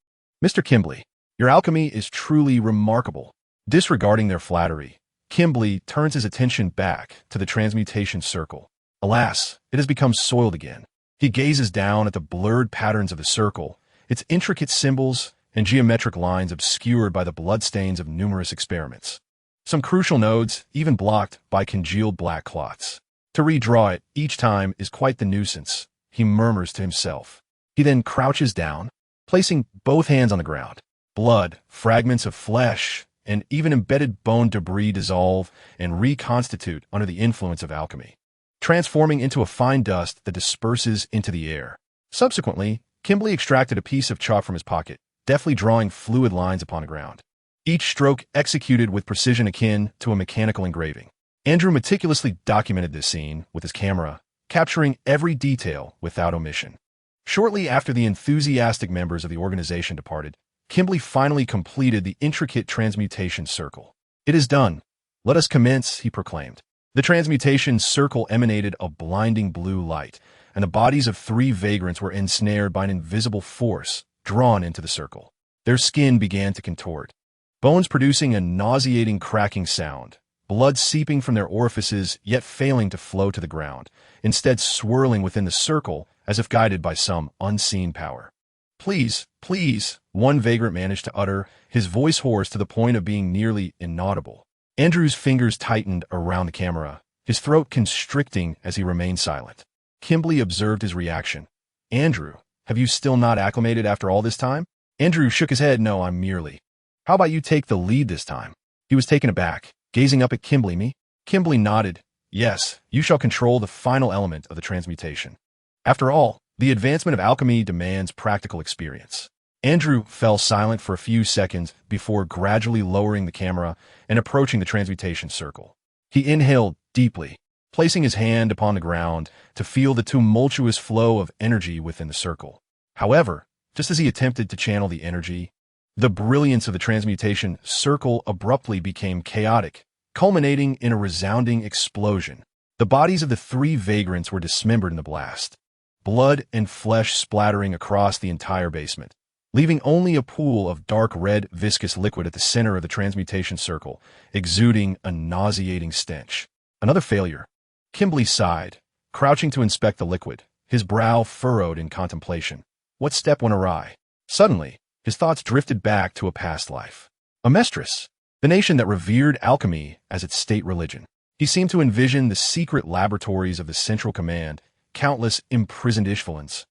Mr. Kimbley. Your alchemy is truly remarkable." Disregarding their flattery, Kimbley turns his attention back to the transmutation circle. Alas, it has become soiled again. He gazes down at the blurred patterns of the circle, its intricate symbols and geometric lines obscured by the bloodstains of numerous experiments. Some crucial nodes even blocked by congealed black clots. To redraw it each time is quite the nuisance, he murmurs to himself. He then crouches down, placing both hands on the ground. Blood, fragments of flesh, and even embedded bone debris dissolve and reconstitute under the influence of alchemy, transforming into a fine dust that disperses into the air. Subsequently, Kimbley extracted a piece of chalk from his pocket, deftly drawing fluid lines upon the ground. Each stroke executed with precision akin to a mechanical engraving. Andrew meticulously documented this scene with his camera, capturing every detail without omission. Shortly after the enthusiastic members of the organization departed, Kimbley finally completed the intricate transmutation circle. "It is done. Let us commence," he proclaimed. The transmutation circle emanated a blinding blue light, and the bodies of 3 vagrants were ensnared by an invisible force drawn into the circle. Their skin began to contort, bones producing a nauseating cracking sound, blood seeping from their orifices yet failing to flow to the ground, instead swirling within the circle as if guided by some unseen power. "Please, please," one vagrant managed to utter, his voice hoarse to the point of being nearly inaudible. Andrew's fingers tightened around the camera, his throat constricting as he remained silent. Kimbley observed his reaction. "Andrew, have you still not acclimated after all this time?" Andrew shook his head. "No, I'm merely." "How about you take the lead this time?" He was taken aback, gazing up at Kimbley. "Me?" Kimbley nodded. "Yes, you shall control the final element of the transmutation. After all, the advancement of alchemy demands practical experience." Andrew fell silent for a few seconds before gradually lowering the camera and approaching the transmutation circle. He inhaled deeply, placing his hand upon the ground to feel the tumultuous flow of energy within the circle. However, just as he attempted to channel the energy, the brilliance of the transmutation circle abruptly became chaotic, culminating in a resounding explosion. The bodies of the 3 vagrants were dismembered in the blast, blood and flesh splattering across the entire basement, leaving only a pool of dark red viscous liquid at the center of the transmutation circle, exuding a nauseating stench. Another failure. Kimbley sighed, crouching to inspect the liquid, his brow furrowed in contemplation. What step went awry? Suddenly, His thoughts drifted back to a past life. Amestris, the nation that revered alchemy as its state religion. He seemed to envision the secret laboratories of the Central Command, countless imprisoned Ishvalans,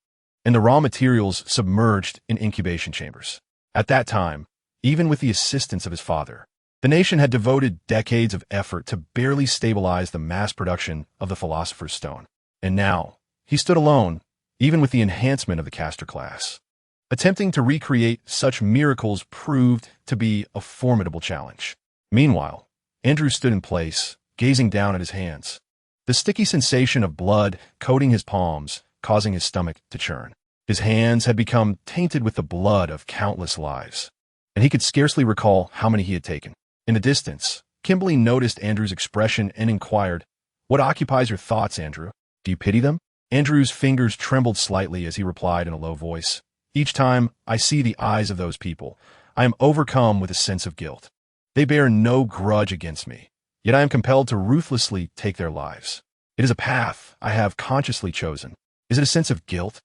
and the raw materials submerged in incubation chambers. At that time, even with the assistance of his father, the nation had devoted decades of effort to barely stabilize the mass production of the Philosopher's Stone. And now, he stood alone, even with the enhancement of the caster class. Attempting to recreate such miracles proved to be a formidable challenge. Meanwhile, Andrew stood in place, gazing down at his hands. The sticky sensation of blood coating his palms, causing his stomach to churn. His hands had become tainted with the blood of countless lives, and he could scarcely recall how many he had taken. In the distance, Kimberly noticed Andrew's expression and inquired, "What occupies your thoughts, Andrew? Do you pity them?" Andrew's fingers trembled slightly as he replied in a low voice, "Each time I see the eyes of those people, I am overcome with a sense of guilt. They bear no grudge against me, yet I am compelled to ruthlessly take their lives. It is a path I have consciously chosen. Is it a sense of guilt?"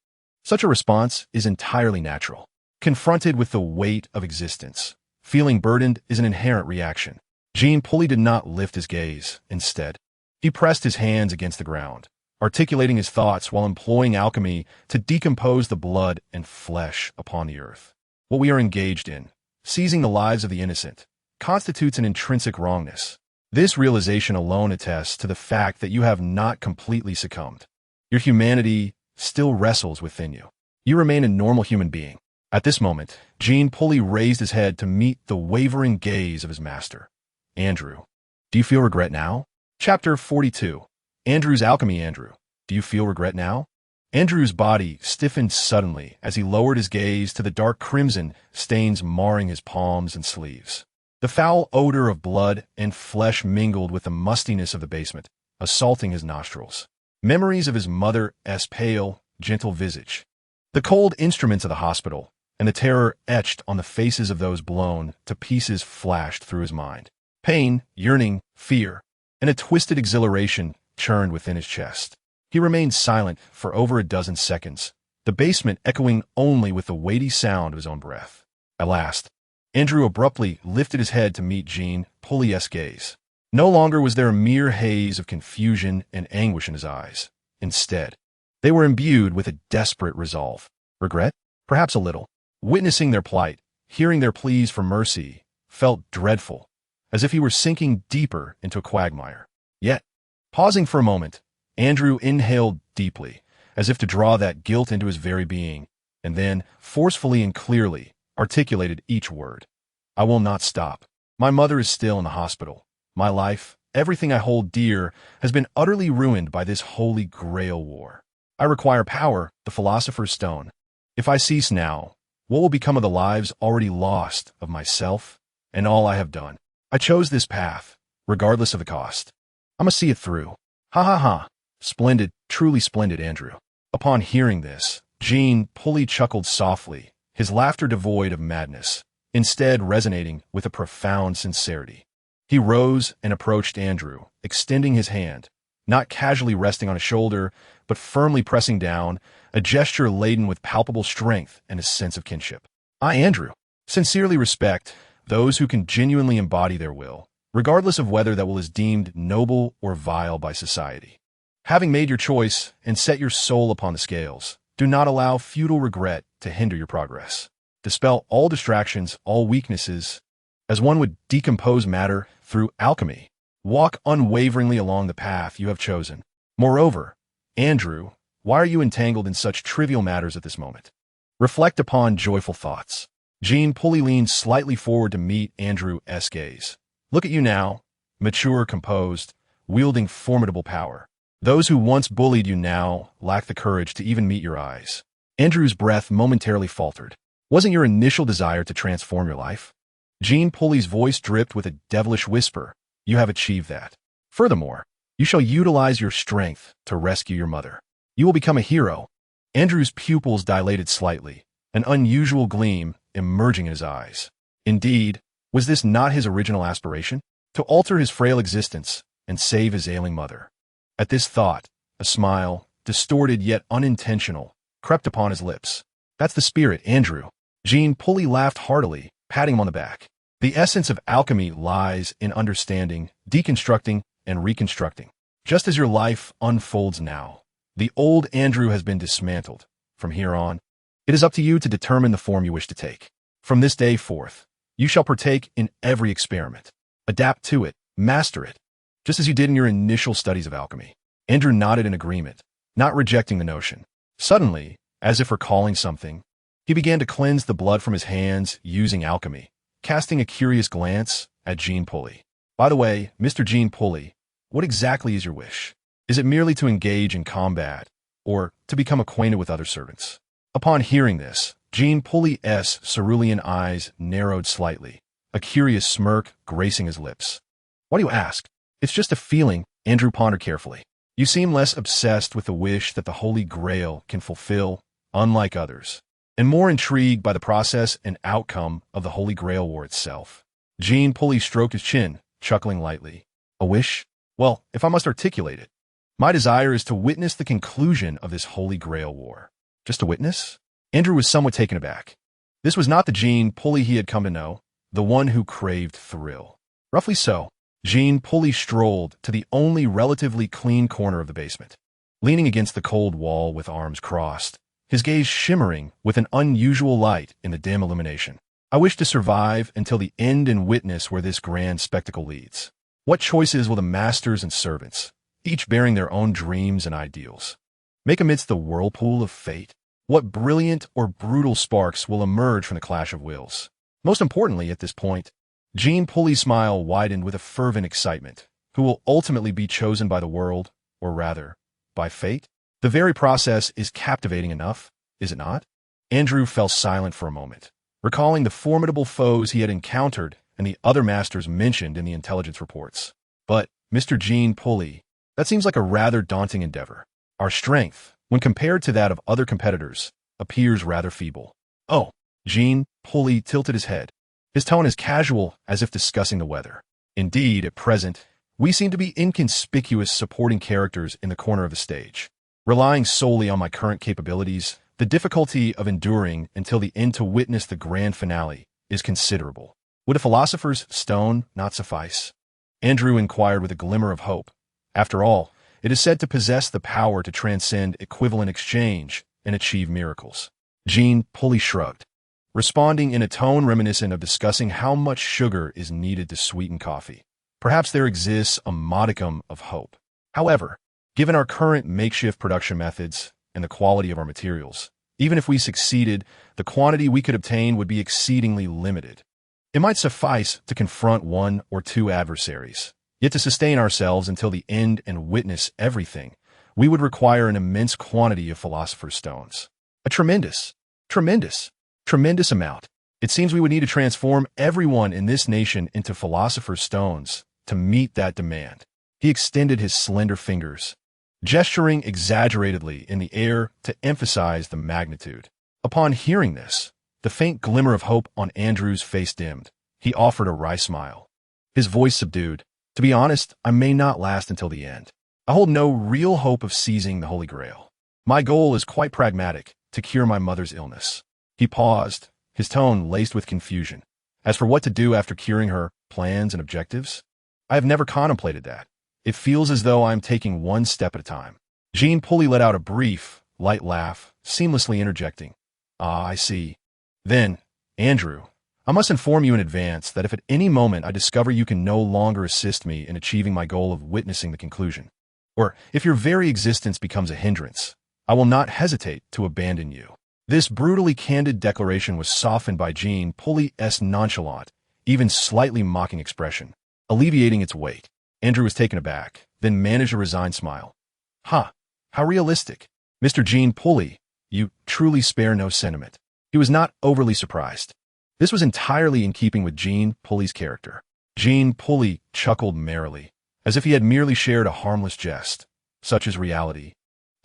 Such a response is entirely natural. Confronted with the weight of existence, feeling burdened is an inherent reaction. Jean Pulley did not lift his gaze. Instead, he pressed his hands against the ground, articulating his thoughts while employing alchemy to decompose the blood and flesh upon the earth. What we are engaged in, seizing the lives of the innocent, constitutes an intrinsic wrongness. This realization alone attests to the fact that you have not completely succumbed. Your humanity still wrestles within you. You remain a normal human being. At this moment, Jean Pulley raised his head to meet the wavering gaze of his master. "Andrew, do you feel regret now?" Chapter 42. Andrew's Alchemy. Andrew, do you feel regret now? Andrew's body stiffened suddenly as he lowered his gaze to the dark crimson stains marring his palms and sleeves. The foul odor of blood and flesh mingled with the mustiness of the basement, assaulting his nostrils. Memories of his mother's pale, gentle visage, the cold instruments of the hospital, and the terror etched on the faces of those blown to pieces flashed through his mind. Pain, yearning, fear, and a twisted exhilaration churned within his chest. He remained silent for over a dozen seconds, the basement echoing only with the weighty sound of his own breath. At last, Andrew abruptly lifted his head to meet Jean Pulley's gaze. No longer was there a mere haze of confusion and anguish in his eyes. Instead, they were imbued with a desperate resolve. Regret? Perhaps a little. Witnessing their plight, hearing their pleas for mercy, felt dreadful, as if he were sinking deeper into a quagmire. Yet, pausing for a moment, Andrew inhaled deeply, as if to draw that guilt into his very being, and then, forcefully and clearly, articulated each word. "I will not stop. My mother is still in the hospital. My life, everything I hold dear, has been utterly ruined by this Holy Grail War. I require power, the Philosopher's Stone. If I cease now, what will become of the lives already lost, of myself, and all I have done? I chose this path, regardless of the cost. I must see it through." "Ha ha ha. Splendid, truly splendid, Andrew." Upon hearing this, Jean Pulley chuckled softly, his laughter devoid of madness, instead resonating with a profound sincerity. He rose and approached Andrew, extending his hand, not casually resting on his shoulder, but firmly pressing down, a gesture laden with palpable strength and a sense of kinship. "I, Andrew, sincerely respect those who can genuinely embody their will, regardless of whether that will is deemed noble or vile by society. Having made your choice and set your soul upon the scales, do not allow futile regret to hinder your progress. Dispel all distractions, all weaknesses, as one would decompose matter through alchemy. Walk unwaveringly along the path you have chosen. Moreover, Andrew, why are you entangled in such trivial matters at this moment? Reflect upon joyful thoughts." Jean Pulley leaned slightly forward to meet Andrew's gaze. "Look at you now, mature, composed, wielding formidable power. Those who once bullied you now lack the courage to even meet your eyes." Andrew's breath momentarily faltered. "Wasn't your initial desire to transform your life?" Jean Pulley's voice dripped with a devilish whisper. "You have achieved that. Furthermore, you shall utilize your strength to rescue your mother. You will become a hero." Andrew's pupils dilated slightly, an unusual gleam emerging in his eyes. Indeed, was this not his original aspiration? To alter his frail existence and save his ailing mother. At this thought, a smile, distorted yet unintentional, crept upon his lips. "That's the spirit, Andrew. Jean Pulley laughed heartily, patting him on the back. The essence of alchemy lies in understanding, deconstructing, and reconstructing. Just as your life unfolds now, the old Andrew has been dismantled. From here on, it is up to you to determine the form you wish to take. From this day forth, you shall partake in every experiment. Adapt to it, master it, just as you did in your initial studies of alchemy. Andrew nodded in agreement, not rejecting the notion. Suddenly, as if recalling something, he began to cleanse the blood from his hands using alchemy, casting a curious glance at Jean Pulley. By the way, Mr. Jean Pulley, what exactly is your wish? Is it merely to engage in combat, or to become acquainted with other servants? Upon hearing this, Jean Pulley's cerulean eyes narrowed slightly, a curious smirk gracing his lips. Why do you ask? It's just a feeling, Andrew pondered carefully. You seem less obsessed with the wish that the Holy Grail can fulfill, unlike others, and more intrigued by the process and outcome of the Holy Grail War itself. Jean Pulley stroked his chin, chuckling lightly. A wish? Well, if I must articulate it, my desire is to witness the conclusion of this Holy Grail War. Just a witness? Andrew was somewhat taken aback. This was not the Jean Pulley he had come to know, the one who craved thrill. Roughly so, Jean Pulley strolled to the only relatively clean corner of the basement. Leaning against the cold wall with arms crossed, his gaze shimmering with an unusual light in the dim illumination. I wish to survive until the end and witness where this grand spectacle leads. What choices will the masters and servants, each bearing their own dreams and ideals, make amidst the whirlpool of fate? What brilliant or brutal sparks will emerge from the clash of wills? Most importantly, at this point, Jean Pulley's smile widened with a fervent excitement. Who will ultimately be chosen by the world, or rather, by fate? The very process is captivating enough, is it not? Andrew fell silent for a moment, recalling the formidable foes he had encountered and the other masters mentioned in the intelligence reports. But, Mr. Jean Pulley, that seems like a rather daunting endeavor. Our strength, when compared to that of other competitors, appears rather feeble. Oh, Jean Pulley tilted his head, his tone as casual as if discussing the weather. Indeed, at present, we seem to be inconspicuous supporting characters in the corner of the stage. Relying solely on my current capabilities, the difficulty of enduring until the end to witness the grand finale is considerable. Would a philosopher's stone not suffice? Andrew inquired with a glimmer of hope. After all, it is said to possess the power to transcend equivalent exchange and achieve miracles. Jean Pulley shrugged, responding in a tone reminiscent of discussing how much sugar is needed to sweeten coffee. Perhaps there exists a modicum of hope. However, given our current makeshift production methods and the quality of our materials, even if we succeeded, the quantity we could obtain would be exceedingly limited. It might suffice to confront one or two adversaries, yet to sustain ourselves until the end and witness everything, we would require an immense quantity of philosopher's stones. A tremendous amount. It seems we would need to transform everyone in this nation into philosopher's stones to meet that demand. He extended his slender fingers, gesturing exaggeratedly in the air to emphasize the magnitude. Upon hearing this, the faint glimmer of hope on Andrew's face dimmed. He offered a wry smile, his voice subdued. To be honest, I may not last until the end. I hold no real hope of seizing the Holy Grail. My goal is quite pragmatic, to cure my mother's illness. He paused, his tone laced with confusion. As for what to do after curing her, plans and objectives? I have never contemplated that. It feels as though I am taking one step at a time. Jean Pulley let out a brief, light laugh, seamlessly interjecting. Ah, I see. Then, Andrew, I must inform you in advance that if at any moment I discover you can no longer assist me in achieving my goal of witnessing the conclusion, or if your very existence becomes a hindrance, I will not hesitate to abandon you. This brutally candid declaration was softened by Jean Pulley's nonchalant, even slightly mocking expression, alleviating its weight. Andrew was taken aback, then managed a resigned smile. How realistic. Mr. Jean Pulley, you truly spare no sentiment. He was not overly surprised. This was entirely in keeping with Jean Pulley's character. Jean Pulley chuckled merrily, as if he had merely shared a harmless jest, such as reality.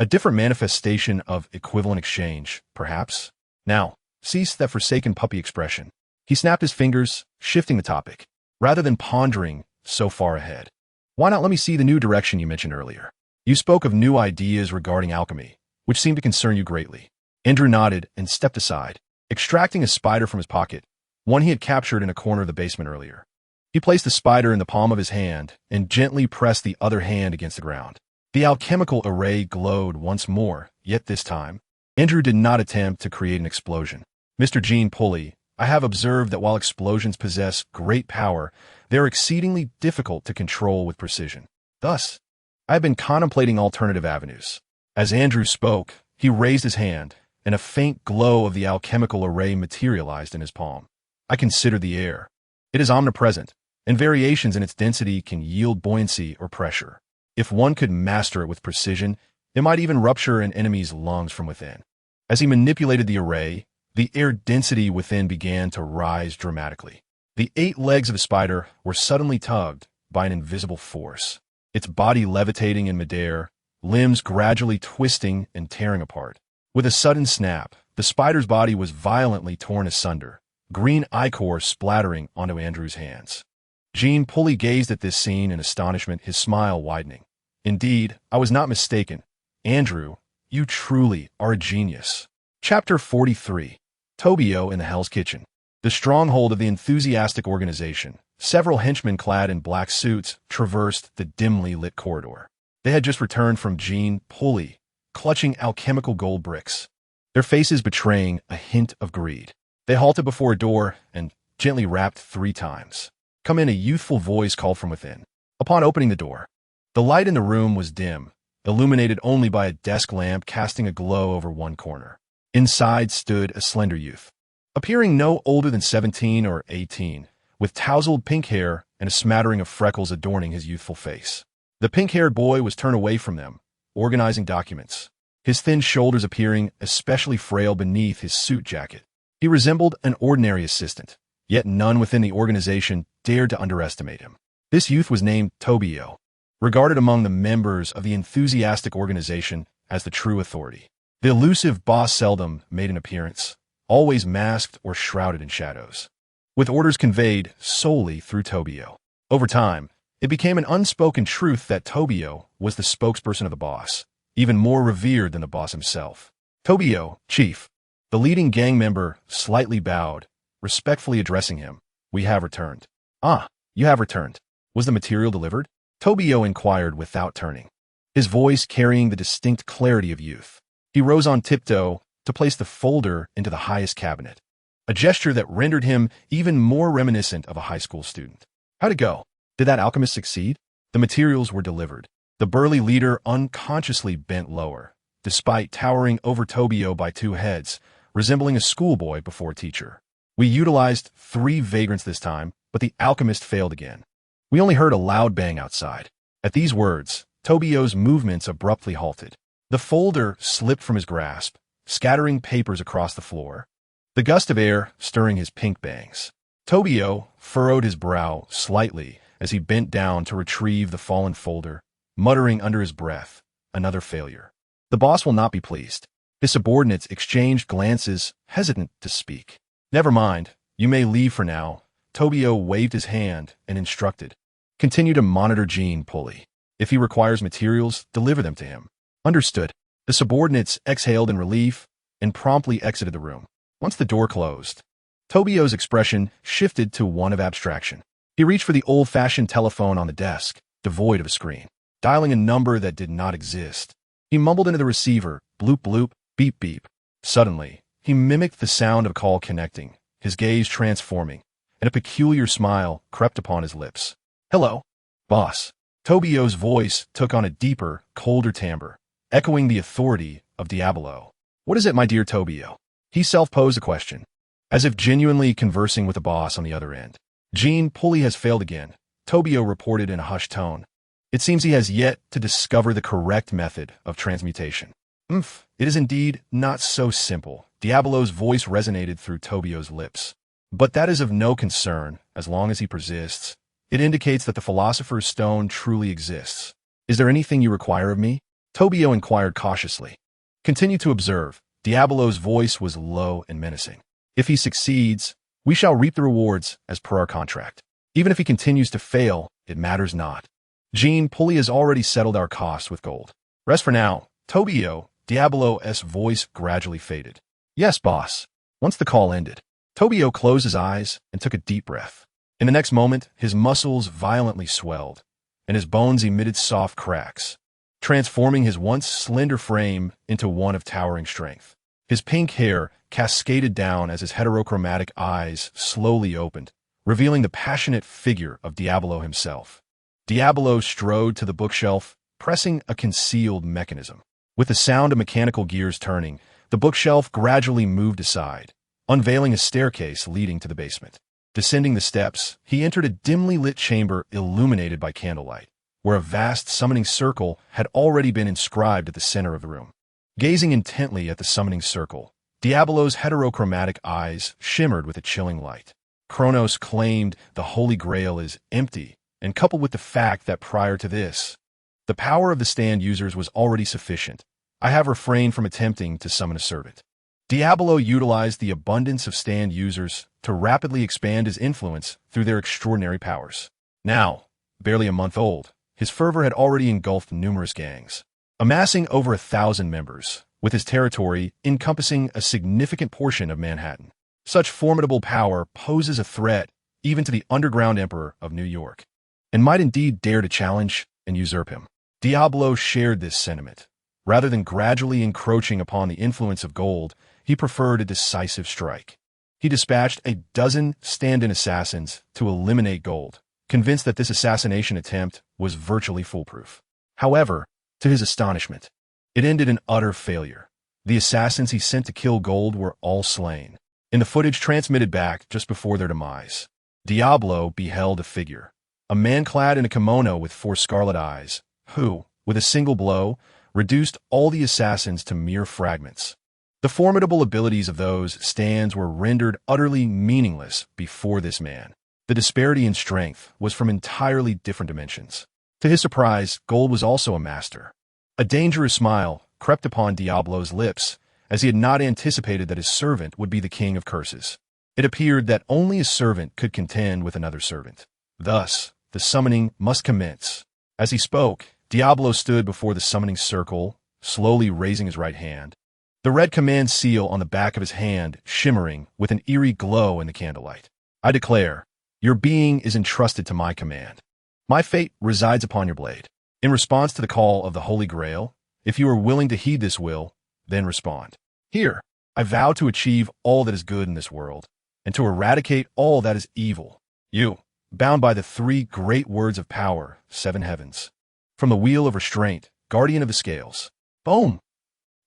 A different manifestation of equivalent exchange, perhaps. Now, cease that forsaken puppy expression. He snapped his fingers, shifting the topic, rather than pondering so far ahead. Why not let me see the new direction you mentioned earlier? You spoke of new ideas regarding alchemy, which seemed to concern you greatly. Andrew nodded and stepped aside, extracting a spider from his pocket, one he had captured in a corner of the basement earlier. He placed the spider in the palm of his hand and gently pressed the other hand against the ground. The alchemical array glowed once more, yet this time, Andrew did not attempt to create an explosion. Mr. Gene Pulley, I have observed that while explosions possess great power, they are exceedingly difficult to control with precision. Thus, I have been contemplating alternative avenues. As Andrew spoke, he raised his hand, and a faint glow of the alchemical array materialized in his palm. I consider the air. It is omnipresent, and variations in its density can yield buoyancy or pressure. If one could master it with precision, it might even rupture an enemy's lungs from within. As he manipulated the array, the air density within began to rise dramatically. The 8 legs of a spider were suddenly tugged by an invisible force, its body levitating in midair, limbs gradually twisting and tearing apart. With a sudden snap, the spider's body was violently torn asunder, green ichor splattering onto Andrew's hands. Gene Pulley gazed at this scene in astonishment, his smile widening. Indeed, I was not mistaken. Andrew, you truly are a genius. Chapter 43. Tobio in the Hell's Kitchen. The stronghold of the enthusiastic organization, several henchmen clad in black suits traversed the dimly lit corridor. They had just returned from Gene Pulley, clutching alchemical gold bricks, their faces betraying a hint of greed. They halted before a door and gently rapped 3 times. Come in, a youthful voice called from within. Upon opening the door, the light in the room was dim, illuminated only by a desk lamp casting a glow over one corner. Inside stood a slender youth, appearing no older than 17 or 18, with tousled pink hair and a smattering of freckles adorning his youthful face. The pink-haired boy was turned away from them, organizing documents, his thin shoulders appearing especially frail beneath his suit jacket. He resembled an ordinary assistant, yet none within the organization dared to underestimate him. This youth was named Tobio, regarded among the members of the enthusiastic organization as the true authority. The elusive boss seldom made an appearance, always masked or shrouded in shadows, with orders conveyed solely through Tobio. Over time, it became an unspoken truth that Tobio was the spokesperson of the boss, even more revered than the boss himself. Tobio, chief. The leading gang member slightly bowed, respectfully addressing him. We have returned. Ah, you have returned. Was the material delivered? Tobio inquired without turning, his voice carrying the distinct clarity of youth. He rose on tiptoe to place the folder into the highest cabinet, a gesture that rendered him even more reminiscent of a high school student. How'd it go? Did that alchemist succeed? The materials were delivered. The burly leader unconsciously bent lower, despite towering over Tobio by 2 heads, resembling a schoolboy before a teacher. We utilized 3 vagrants this time, but the alchemist failed again. We only heard a loud bang outside. At these words, Tobio's movements abruptly halted. The folder slipped from his grasp, scattering papers across the floor, the gust of air stirring his pink bangs. Tobio furrowed his brow slightly as he bent down to retrieve the fallen folder, muttering under his breath, another failure. The boss will not be pleased. His subordinates exchanged glances, hesitant to speak. Never mind, you may leave for now. Tobio waved his hand and instructed. Continue to monitor Gene Pulley. If he requires materials, deliver them to him. Understood. The subordinates exhaled in relief and promptly exited the room. Once the door closed, Tobio's expression shifted to one of abstraction. He reached for the old-fashioned telephone on the desk, devoid of a screen, dialing a number that did not exist. He mumbled into the receiver, bloop bloop, beep beep. Suddenly, he mimicked the sound of a call connecting, his gaze transforming, and a peculiar smile crept upon his lips. Hello, boss. Tobio's voice took on a deeper, colder timbre, echoing the authority of Diablo. What is it, my dear Tobio? He self-posed a question, as if genuinely conversing with the boss on the other end. Gene Pulley has failed again, Tobio reported in a hushed tone. It seems he has yet to discover the correct method of transmutation. It is indeed not so simple. Diablo's voice resonated through Tobio's lips. But that is of no concern, as long as he persists. It indicates that the Philosopher's Stone truly exists. Is there anything you require of me? Tobio inquired cautiously. Continue to observe. Diablo's voice was low and menacing. If he succeeds, we shall reap the rewards as per our contract. Even if he continues to fail, it matters not. Gene Pulley has already settled our costs with gold. Rest for now. Tobio, Diablo's voice gradually faded. Yes, boss. Once the call ended, Tobio closed his eyes and took a deep breath. In the next moment, his muscles violently swelled, and his bones emitted soft cracks, transforming his once slender frame into one of towering strength. His pink hair cascaded down as his heterochromatic eyes slowly opened, revealing the passionate figure of Diablo himself. Diablo strode to the bookshelf, pressing a concealed mechanism. With the sound of mechanical gears turning, the bookshelf gradually moved aside, unveiling a staircase leading to the basement. Descending the steps, he entered a dimly lit chamber illuminated by candlelight, where a vast summoning circle had already been inscribed at the center of the room. Gazing intently at the summoning circle, Diablo's heterochromatic eyes shimmered with a chilling light. Kronos claimed the Holy Grail is empty, and coupled with the fact that prior to this, the power of the stand users was already sufficient, I have refrained from attempting to summon a servant. Diablo utilized the abundance of stand users to rapidly expand his influence through their extraordinary powers. Now, barely a month old, his fervor had already engulfed numerous gangs, amassing over 1,000 members, with his territory encompassing a significant portion of Manhattan. Such formidable power poses a threat even to the underground emperor of New York, and might indeed dare to challenge and usurp him. Diablo shared this sentiment. Rather than gradually encroaching upon the influence of gold, he preferred a decisive strike. He dispatched a dozen stand-in assassins to eliminate gold, convinced that this assassination attempt was virtually foolproof. However, to his astonishment, it ended in utter failure. The assassins he sent to kill gold were all slain. In the footage transmitted back just before their demise, Diablo beheld a figure, a man clad in a kimono with 4 scarlet eyes, who, with a single blow, reduced all the assassins to mere fragments. The formidable abilities of those stands were rendered utterly meaningless before this man. The disparity in strength was from entirely different dimensions. To his surprise, gold was also a master. A dangerous smile crept upon Diablo's lips, as he had not anticipated that his servant would be the king of curses. It appeared that only a servant could contend with another servant. Thus, the summoning must commence. As he spoke, Diablo stood before the summoning circle, slowly raising his right hand, the red command seal on the back of his hand shimmering with an eerie glow in the candlelight. I declare, your being is entrusted to my command. My fate resides upon your blade. In response to the call of the Holy Grail, if you are willing to heed this will, then respond. Here, I vow to achieve all that is good in this world, and to eradicate all that is evil. You, bound by the 3 great words of power, 7 heavens. From the wheel of restraint, guardian of the scales. Boom!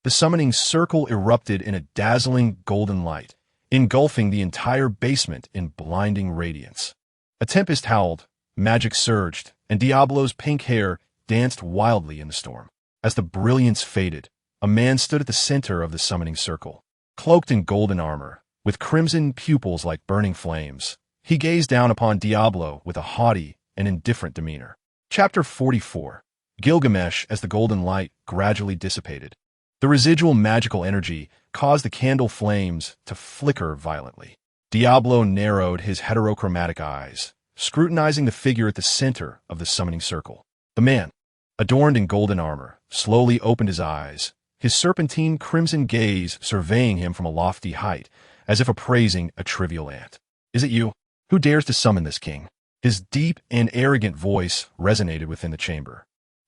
The summoning circle erupted in a dazzling golden light, engulfing the entire basement in blinding radiance. A tempest howled, magic surged, and Diablo's pink hair danced wildly in the storm. As the brilliance faded, a man stood at the center of the summoning circle. Cloaked in golden armor, with crimson pupils like burning flames, he gazed down upon Diablo with a haughty and indifferent demeanor. Chapter 44. Gilgamesh as the golden light gradually dissipated. The residual magical energy caused the candle flames to flicker violently. Diablo narrowed his heterochromatic eyes, scrutinizing the figure at the center of the summoning circle. The man, adorned in golden armor, slowly opened his eyes, his serpentine crimson gaze surveying him from a lofty height, as if appraising a trivial ant. Is it you? Who dares to summon this king? His deep and arrogant voice resonated within the chamber.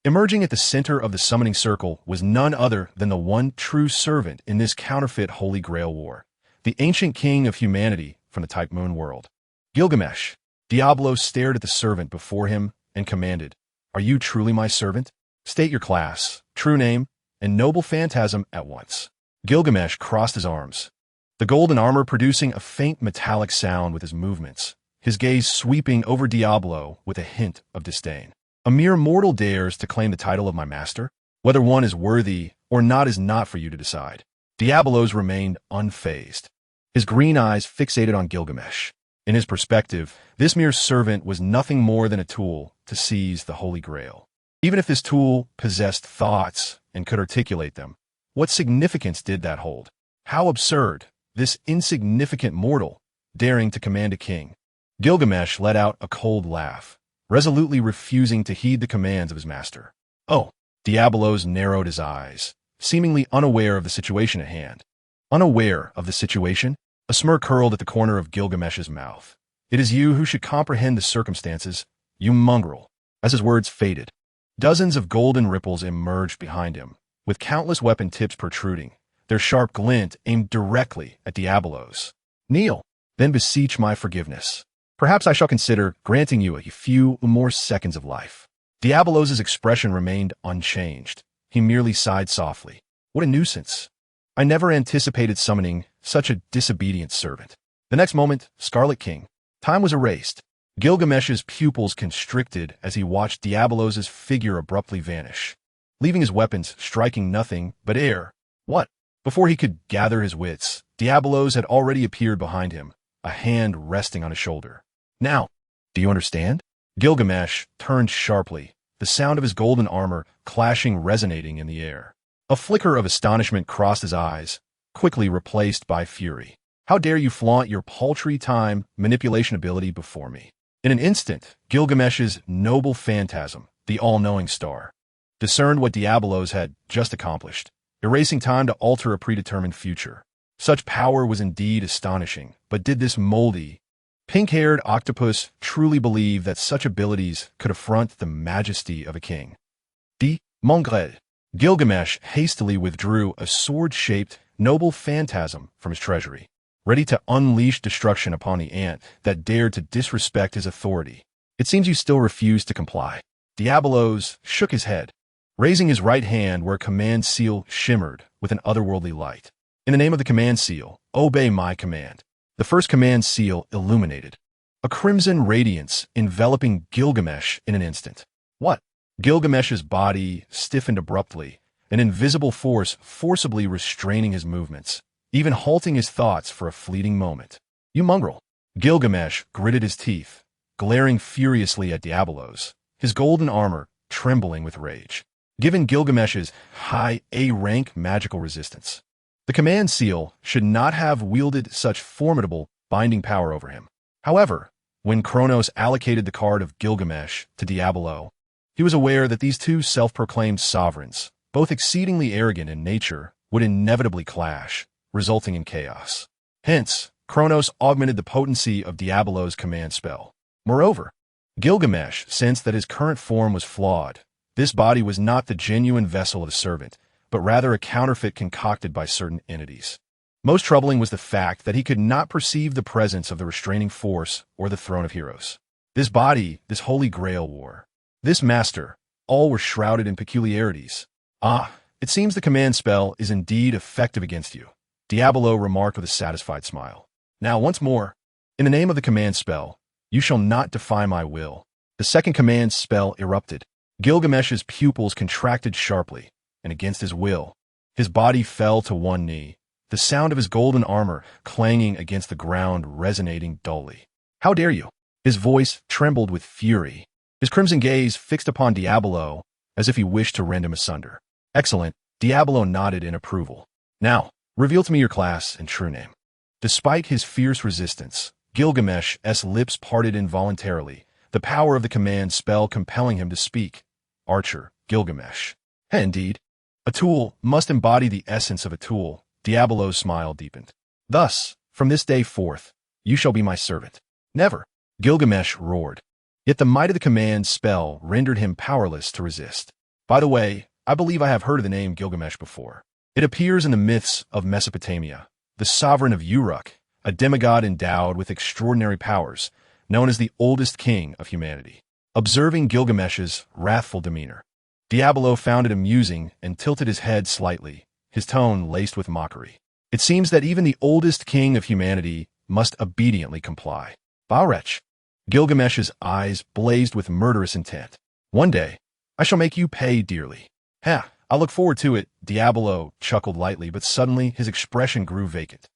Emerging at the center of the summoning circle was none other than the one true servant in this counterfeit Holy Grail War, the ancient king of humanity from the Type Moon world. Gilgamesh. Diablo stared at the servant before him and commanded, Are you truly my servant? State your class, true name, and noble phantasm at once. Gilgamesh crossed his arms, the golden armor producing a faint metallic sound with his movements, his gaze sweeping over Diablo with a hint of disdain. A mere mortal dares to claim the title of my master? Whether one is worthy or not is not for you to decide. Diablo's remained unfazed, his green eyes fixated on Gilgamesh. In his perspective, this mere servant was nothing more than a tool to seize the Holy Grail. Even if this tool possessed thoughts and could articulate them, what significance did that hold? How absurd, this insignificant mortal daring to command a king. Gilgamesh let out a cold laugh, resolutely refusing to heed the commands of his master. Oh, Diablo's narrowed his eyes, seemingly unaware of the situation at hand. Unaware of the situation? A smirk curled at the corner of Gilgamesh's mouth. "It is you who should comprehend the circumstances, you mongrel." As his words faded, dozens of golden ripples emerged behind him, with countless weapon tips protruding, their sharp glint aimed directly at Diabolos. "Kneel, then beseech my forgiveness. Perhaps I shall consider granting you a few more seconds of life." Diabolos's expression remained unchanged. He merely sighed softly. "What a nuisance. I never anticipated summoning such a disobedient servant." The next moment, Scarlet King. Time was erased. Gilgamesh's pupils constricted as he watched Diabolos's figure abruptly vanish, leaving his weapons striking nothing but air. What? Before he could gather his wits, Diabolos had already appeared behind him, a hand resting on his shoulder. "Now, do you understand?" Gilgamesh turned sharply, the sound of his golden armor clashing resonating in the air. A flicker of astonishment crossed his eyes, quickly replaced by fury. "How dare you flaunt your paltry time manipulation ability before me?" In an instant, Gilgamesh's noble phantasm, the all-knowing star, discerned what Diabolos had just accomplished, erasing time to alter a predetermined future. Such power was indeed astonishing, but did this moldy, pink-haired octopus truly believe that such abilities could affront the majesty of a king? Mongrel. Gilgamesh hastily withdrew a sword-shaped, noble phantasm from his treasury, ready to unleash destruction upon the ant that dared to disrespect his authority. "It seems you still refuse to comply." Diabolos shook his head, raising his right hand where a command seal shimmered with an otherworldly light. "In the name of the command seal, obey my command." The first command seal illuminated, a crimson radiance enveloping Gilgamesh in an instant. "What?" Gilgamesh's body stiffened abruptly, an invisible force forcibly restraining his movements, even halting his thoughts for a fleeting moment. "You mongrel." Gilgamesh gritted his teeth, glaring furiously at Diabolos, his golden armor trembling with rage. Given Gilgamesh's high A-rank magical resistance, the command seal should not have wielded such formidable binding power over him. However, when Kronos allocated the card of Gilgamesh to Diabolo, he was aware that these two self-proclaimed sovereigns, both exceedingly arrogant in nature, would inevitably clash, resulting in chaos. Hence, Kronos augmented the potency of Diabolo's command spell. Moreover, Gilgamesh sensed that his current form was flawed. This body was not the genuine vessel of the servant, but rather a counterfeit concocted by certain entities. Most troubling was the fact that he could not perceive the presence of the restraining force or the throne of heroes. This body, this Holy Grail War, this master, all were shrouded in peculiarities. "Ah, it seems the command spell is indeed effective against you," Diabolo remarked with a satisfied smile. "Now, once more, in the name of the command spell, you shall not defy my will." The second command spell erupted. Gilgamesh's pupils contracted sharply, and against his will, his body fell to one knee, the sound of his golden armor clanging against the ground resonating dully. "How dare you?" His voice trembled with fury, his crimson gaze fixed upon Diabolo as if he wished to rend him asunder. "Excellent." Diabolo nodded in approval. "Now, reveal to me your class and true name." Despite his fierce resistance, Gilgamesh's lips parted involuntarily, the power of the command spell compelling him to speak. "Archer, Gilgamesh." Indeed, a tool must embody the essence of a tool. Diabolo's smile deepened. "Thus, from this day forth, you shall be my servant." "Never!" Gilgamesh roared. Yet the might of the command spell rendered him powerless to resist. "By the way, I believe I have heard of the name Gilgamesh before. It appears in the myths of Mesopotamia. The sovereign of Uruk, a demigod endowed with extraordinary powers, known as the oldest king of humanity." Observing Gilgamesh's wrathful demeanor, Diabolo found it amusing and tilted his head slightly, his tone laced with mockery. "It seems that even the oldest king of humanity must obediently comply." "Foul wretch." Gilgamesh's eyes blazed with murderous intent. "One day, I shall make you pay dearly." "Ha, I'll look forward to it." Diabolo chuckled lightly, but suddenly his expression grew vacant.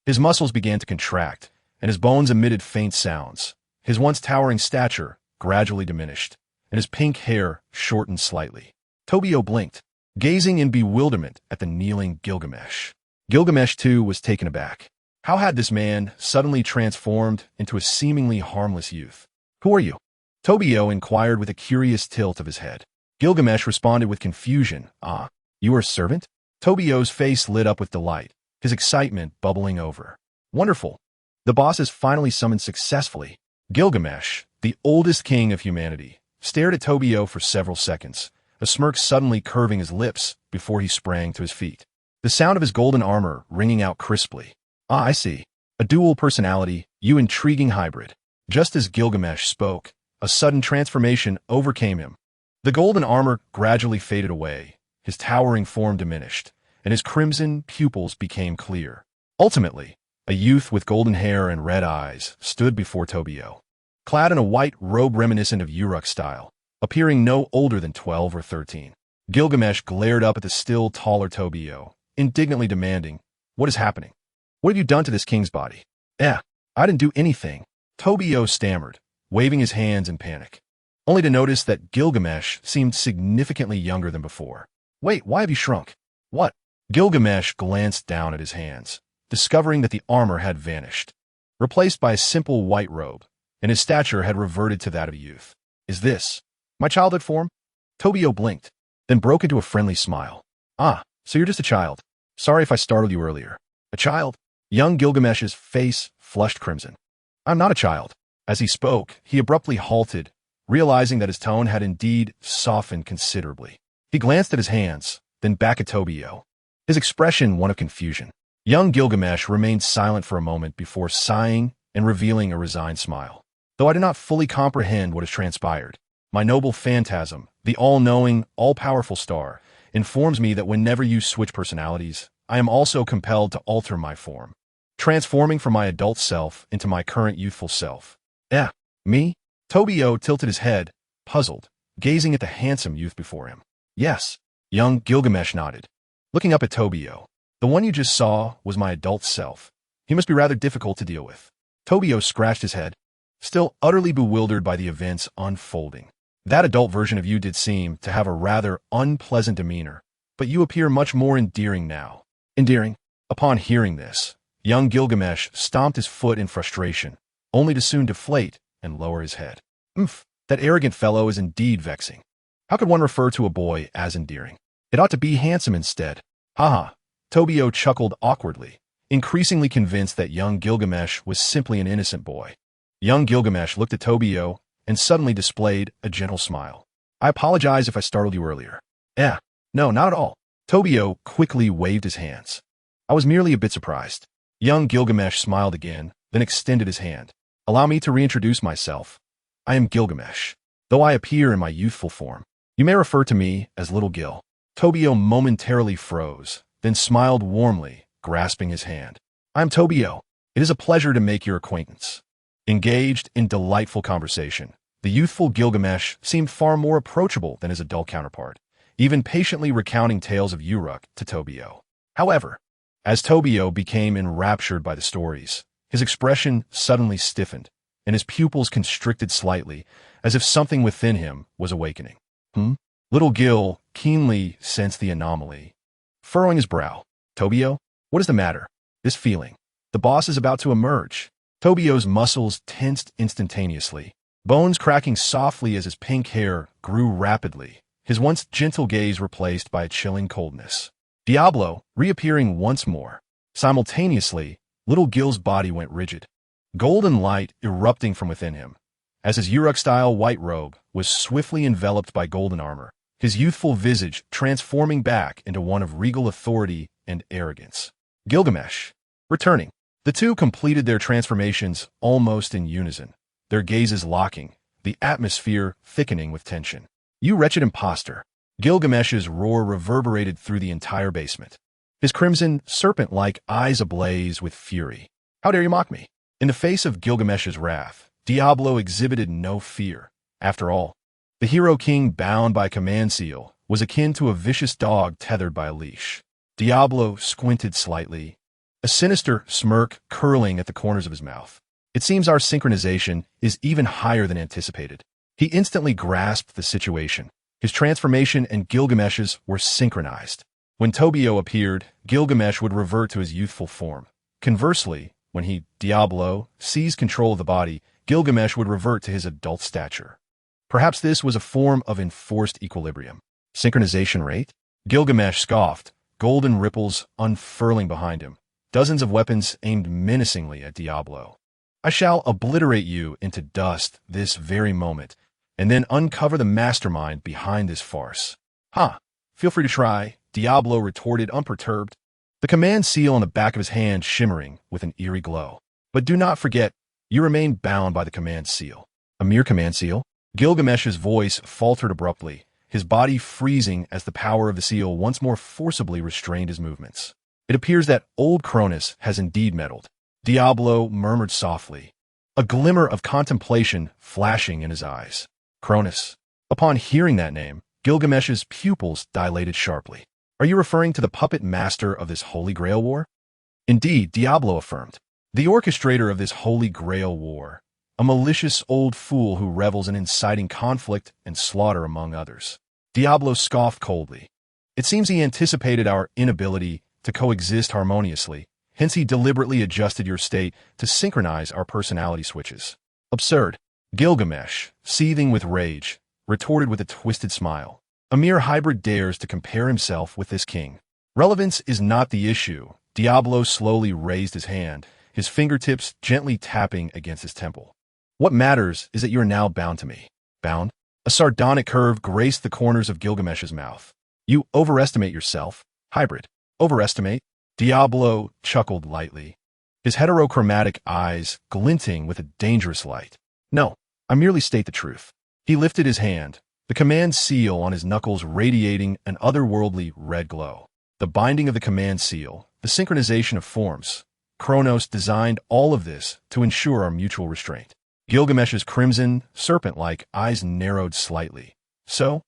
His muscles began to contract, and his bones emitted faint sounds. His once towering stature gradually diminished, and his pink hair shortened slightly. Tobio blinked, gazing in bewilderment at the kneeling Gilgamesh. Gilgamesh, too, was taken aback. How had this man suddenly transformed into a seemingly harmless youth? "Who are you?" Tobio inquired with a curious tilt of his head. Gilgamesh responded with confusion. "Ah, you are a servant?" Tobio's face lit up with delight, his excitement bubbling over. Wonderful. The boss is finally summoned successfully. Gilgamesh, the oldest king of humanity, stared at Tobio for several seconds, a smirk suddenly curving his lips before he sprang to his feet. The sound of his golden armor ringing out crisply. Ah, I see. A dual personality, you intriguing hybrid. Just as Gilgamesh spoke, a sudden transformation overcame him. The golden armor gradually faded away, his towering form diminished, and his crimson pupils became clear. Ultimately, a youth with golden hair and red eyes stood before Tobio. Clad in a white robe reminiscent of Uruk style, appearing no older than 12 or 13. Gilgamesh glared up at the still taller Tobio, indignantly demanding, "What is happening? What have you done to this king's body?" I didn't do anything," Tobio stammered, waving his hands in panic, only to notice that Gilgamesh seemed significantly younger than before. "Wait, why have you shrunk?" "What?" Gilgamesh glanced down at his hands, discovering that the armor had vanished, replaced by a simple white robe, and his stature had reverted to that of a youth. "Is this my childhood form?" Tobio blinked, then broke into a friendly smile. "Ah, so you're just a child. Sorry if I startled you earlier." "A child?" Young Gilgamesh's face flushed crimson. "I'm not a child." As he spoke, he abruptly halted, realizing that his tone had indeed softened considerably. He glanced at his hands, then back at Tobio, his expression one of confusion. Young Gilgamesh remained silent for a moment before sighing and revealing a resigned smile. "Though I do not fully comprehend what has transpired, my noble phantasm, the all-knowing, all-powerful star, informs me that whenever you switch personalities, I am also compelled to alter my form, transforming from my adult self into my current youthful self." Me?" Tobio tilted his head, puzzled, gazing at the handsome youth before him. "Yes." Young Gilgamesh nodded, looking up at Tobio. "The one you just saw was my adult self. He must be rather difficult to deal with." Tobio scratched his head, still utterly bewildered by the events unfolding. "That adult version of you did seem to have a rather unpleasant demeanor, but you appear much more endearing now." "Endearing?" Upon hearing this, young Gilgamesh stomped his foot in frustration, only to soon deflate and lower his head. That arrogant fellow is indeed vexing. How could one refer to a boy as endearing? It ought to be handsome instead. Haha. Tobio chuckled awkwardly, increasingly convinced that young Gilgamesh was simply an innocent boy. Young Gilgamesh looked at Tobio and suddenly displayed a gentle smile. "I apologize if I startled you earlier." No, not at all." Tobio quickly waved his hands. "I was merely a bit surprised." Young Gilgamesh smiled again, then extended his hand. "Allow me to reintroduce myself. I am Gilgamesh, though I appear in my youthful form. You may refer to me as Little Gil." Tobio momentarily froze, then smiled warmly, grasping his hand. "I am Tobio. It is a pleasure to make your acquaintance." Engaged in delightful conversation, the youthful Gilgamesh seemed far more approachable than his adult counterpart, even patiently recounting tales of Uruk to Tobio. However, as Tobio became enraptured by the stories, his expression suddenly stiffened, and his pupils constricted slightly, as if something within him was awakening. Little Gil keenly sensed the anomaly, furrowing his brow. "Tobio, what is the matter?" "This feeling. The boss is about to emerge." Tobio's muscles tensed instantaneously, bones cracking softly as his pink hair grew rapidly, his once gentle gaze replaced by a chilling coldness. Diablo, reappearing once more. Simultaneously, Little Gil's body went rigid, golden light erupting from within him, as his Uruk-style white robe was swiftly enveloped by golden armor, his youthful visage transforming back into one of regal authority and arrogance. Gilgamesh, returning. The two completed their transformations almost in unison, their gazes locking, the atmosphere thickening with tension. "You wretched imposter!" Gilgamesh's roar reverberated through the entire basement, his crimson, serpent-like eyes ablaze with fury. "How dare you mock me?" In the face of Gilgamesh's wrath, Diablo exhibited no fear. After all, the hero king bound by a command seal was akin to a vicious dog tethered by a leash. Diablo squinted slightly, a sinister smirk curling at the corners of his mouth. "It seems our synchronization is even higher than anticipated." He instantly grasped the situation. His transformation and Gilgamesh's were synchronized. When Tobio appeared, Gilgamesh would revert to his youthful form. Conversely, when Diablo, seized control of the body, Gilgamesh would revert to his adult stature. Perhaps this was a form of enforced equilibrium. "Synchronization rate?" Gilgamesh scoffed, golden ripples unfurling behind him. dozens of weapons aimed menacingly at Diablo. I shall obliterate you into dust this very moment, and then uncover the mastermind behind this farce. Ha! Feel free to try, Diablo retorted unperturbed, the command seal on the back of his hand shimmering with an eerie glow. But do not forget, you remain bound by the command seal. A mere command seal? Gilgamesh's voice faltered abruptly, his body freezing as the power of the seal once more forcibly restrained his movements. It appears that old Kronos has indeed meddled, Diablo murmured softly, a glimmer of contemplation flashing in his eyes. Kronos. Upon hearing that name, Gilgamesh's pupils dilated sharply. Are you referring to the puppet master of this Holy Grail War? Indeed, Diablo affirmed. The orchestrator of this Holy Grail War, a malicious old fool who revels in inciting conflict and slaughter among others. Diablo scoffed coldly. It seems he anticipated our inability to coexist harmoniously, hence he deliberately adjusted your state to synchronize our personality switches. Absurd. Gilgamesh, seething with rage, retorted with a twisted smile. A mere hybrid dares to compare himself with this king. Relevance is not the issue. Diablo slowly raised his hand, his fingertips gently tapping against his temple. What matters is that you are now bound to me. Bound? A sardonic curve graced the corners of Gilgamesh's mouth. You overestimate yourself, hybrid. Overestimate? Diablo chuckled lightly, his heterochromatic eyes glinting with a dangerous light. No, I merely state the truth. He lifted his hand, the command seal on his knuckles radiating an otherworldly red glow. The binding of the command seal, the synchronization of forms. Kronos designed all of this to ensure our mutual restraint. Gilgamesh's crimson, serpent-like eyes narrowed slightly. So?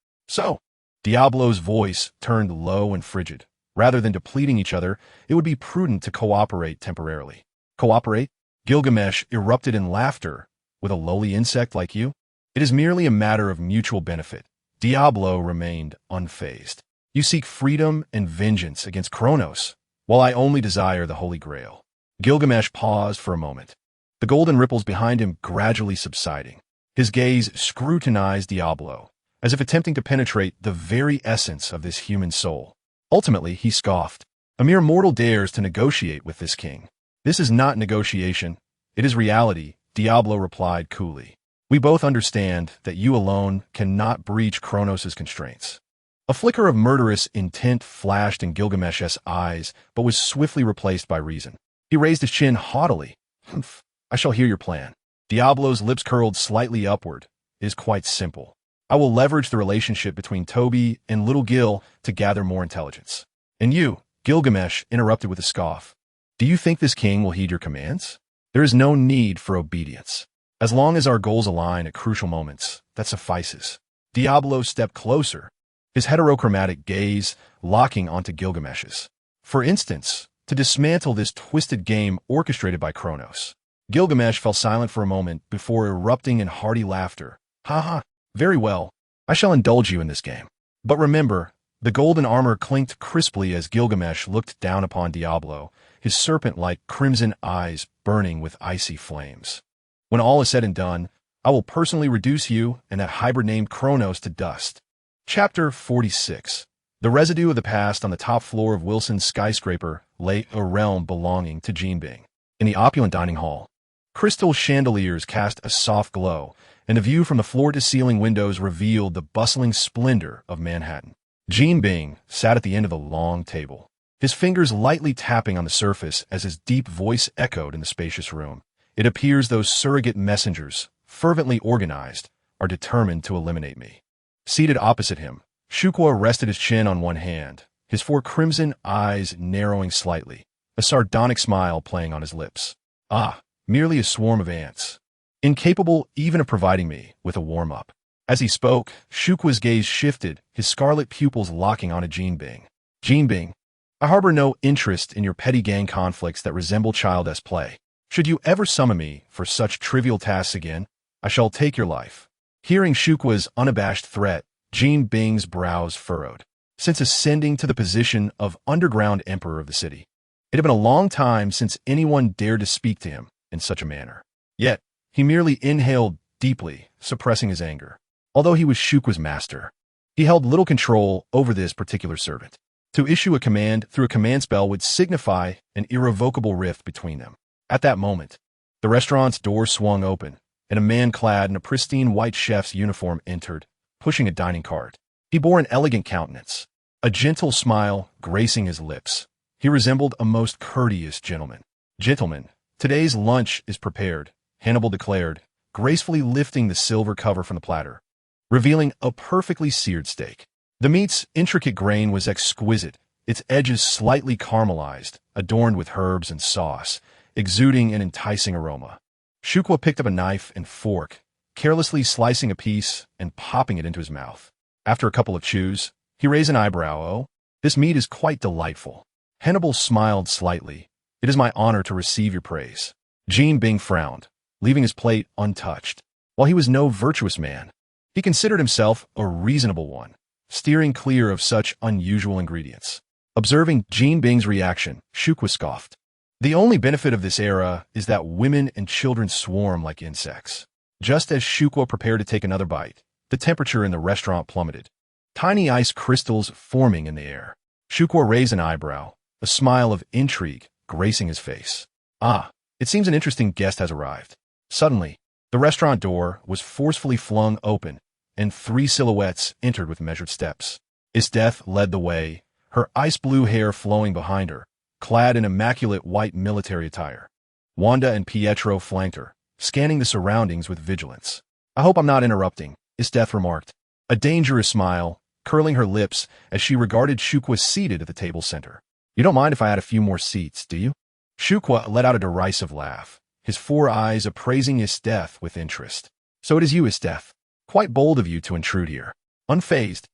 Diablo's voice turned low and frigid. Rather than depleting each other, it would be prudent to cooperate temporarily. Cooperate? Gilgamesh erupted in laughter. With a lowly insect like you? It is merely a matter of mutual benefit. Diablo remained unfazed. You seek freedom and vengeance against Kronos, while I only desire the Holy Grail. Gilgamesh paused for a moment, the golden ripples behind him gradually subsiding. His gaze scrutinized Diablo, as if attempting to penetrate the very essence of this human soul. Ultimately, he scoffed. A mere mortal dares to negotiate with this king. This is not negotiation. It is reality, Diablo replied coolly. We both understand that you alone cannot breach Kronos' constraints. A flicker of murderous intent flashed in Gilgamesh's eyes, but was swiftly replaced by reason. He raised his chin haughtily. Humph, I shall hear your plan. Diablo's lips curled slightly upward. It is quite simple. I will leverage the relationship between Toby and Little Gil to gather more intelligence. And you, Gilgamesh interrupted with a scoff. Do you think this king will heed your commands? There is no need for obedience. As long as our goals align at crucial moments, that suffices. Diablo stepped closer, his heterochromatic gaze locking onto Gilgamesh's. For instance, to dismantle this twisted game orchestrated by Kronos. Gilgamesh fell silent for a moment before erupting in hearty laughter. Ha ha, very well. I shall indulge you in this game. But remember, the golden armor clinked crisply as Gilgamesh looked down upon Diablo, his serpent-like crimson eyes burning with icy flames. When all is said and done, I will personally reduce you and that hybrid named Kronos to dust. Chapter 46. The residue of the past on the top floor of Wilson's skyscraper lay a realm belonging to Jinbing. In the opulent dining hall, crystal chandeliers cast a soft glow, and a view from the floor-to-ceiling windows revealed the bustling splendor of Manhattan. Jinbing sat at the end of the long table, his fingers lightly tapping on the surface as his deep voice echoed in the spacious room. It appears those surrogate messengers, fervently organized, are determined to eliminate me. Seated opposite him, Shukwa rested his chin on one hand, his four crimson eyes narrowing slightly, a sardonic smile playing on his lips. Ah, merely a swarm of ants, incapable even of providing me with a warm-up. As he spoke, Shukwa's gaze shifted, his scarlet pupils locking onto Jinbing. Jinbing, I harbor no interest in your petty gang conflicts that resemble childish play. Should you ever summon me for such trivial tasks again, I shall take your life. Hearing Shukwa's unabashed threat, Jinbing's brows furrowed. Since ascending to the position of underground emperor of the city, it had been a long time since anyone dared to speak to him in such a manner. Yet, he merely inhaled deeply, suppressing his anger. Although he was Shukwa's master, he held little control over this particular servant. To issue a command through a command spell would signify an irrevocable rift between them. At that moment, the restaurant's door swung open, and a man clad in a pristine white chef's uniform entered, pushing a dining cart. He bore an elegant countenance, a gentle smile gracing his lips. He resembled a most courteous gentleman. "Gentlemen, today's lunch is prepared," Hannibal declared, gracefully lifting the silver cover from the platter, revealing a perfectly seared steak. The meat's intricate grain was exquisite, its edges slightly caramelized, adorned with herbs and sauce, exuding an enticing aroma. Shukwa picked up a knife and fork, carelessly slicing a piece and popping it into his mouth. After a couple of chews, he raised an eyebrow. "Oh, this meat is quite delightful." Hannibal smiled slightly. "It is my honor to receive your praise." Jean Bing frowned, leaving his plate untouched. While he was no virtuous man, he considered himself a reasonable one, steering clear of such unusual ingredients. Observing Jean Bing's reaction, Shukwa scoffed. "The only benefit of this era is that women and children swarm like insects." Just as Shukwa prepared to take another bite, the temperature in the restaurant plummeted, tiny ice crystals forming in the air. Shukwa raised an eyebrow, a smile of intrigue gracing his face. "Ah, it seems an interesting guest has arrived." Suddenly, the restaurant door was forcefully flung open, and 3 silhouettes entered with measured steps. Esdeath led the way, her ice-blue hair flowing behind her, clad in immaculate white military attire. Wanda and Pietro flanked her, scanning the surroundings with vigilance. "I hope I'm not interrupting," Esdeath remarked, a dangerous smile curling her lips as she regarded Shukwa seated at the table center. "You don't mind if I add a few more seats, do you?" Shukwa let out a derisive laugh, his 4 eyes appraising Esdeath with interest. "So it is you, Esdeath. Quite bold of you to intrude here." Unfazed,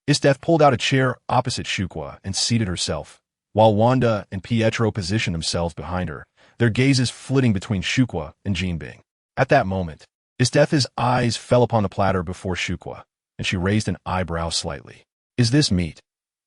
Esdeath pulled out a chair opposite Shukwa and seated herself, while Wanda and Pietro positioned themselves behind her, their gazes flitting between Shukwa and Jean Bing. At that moment, Esdeath's eyes fell upon the platter before Shukwa, and she raised an eyebrow slightly. "Is this meat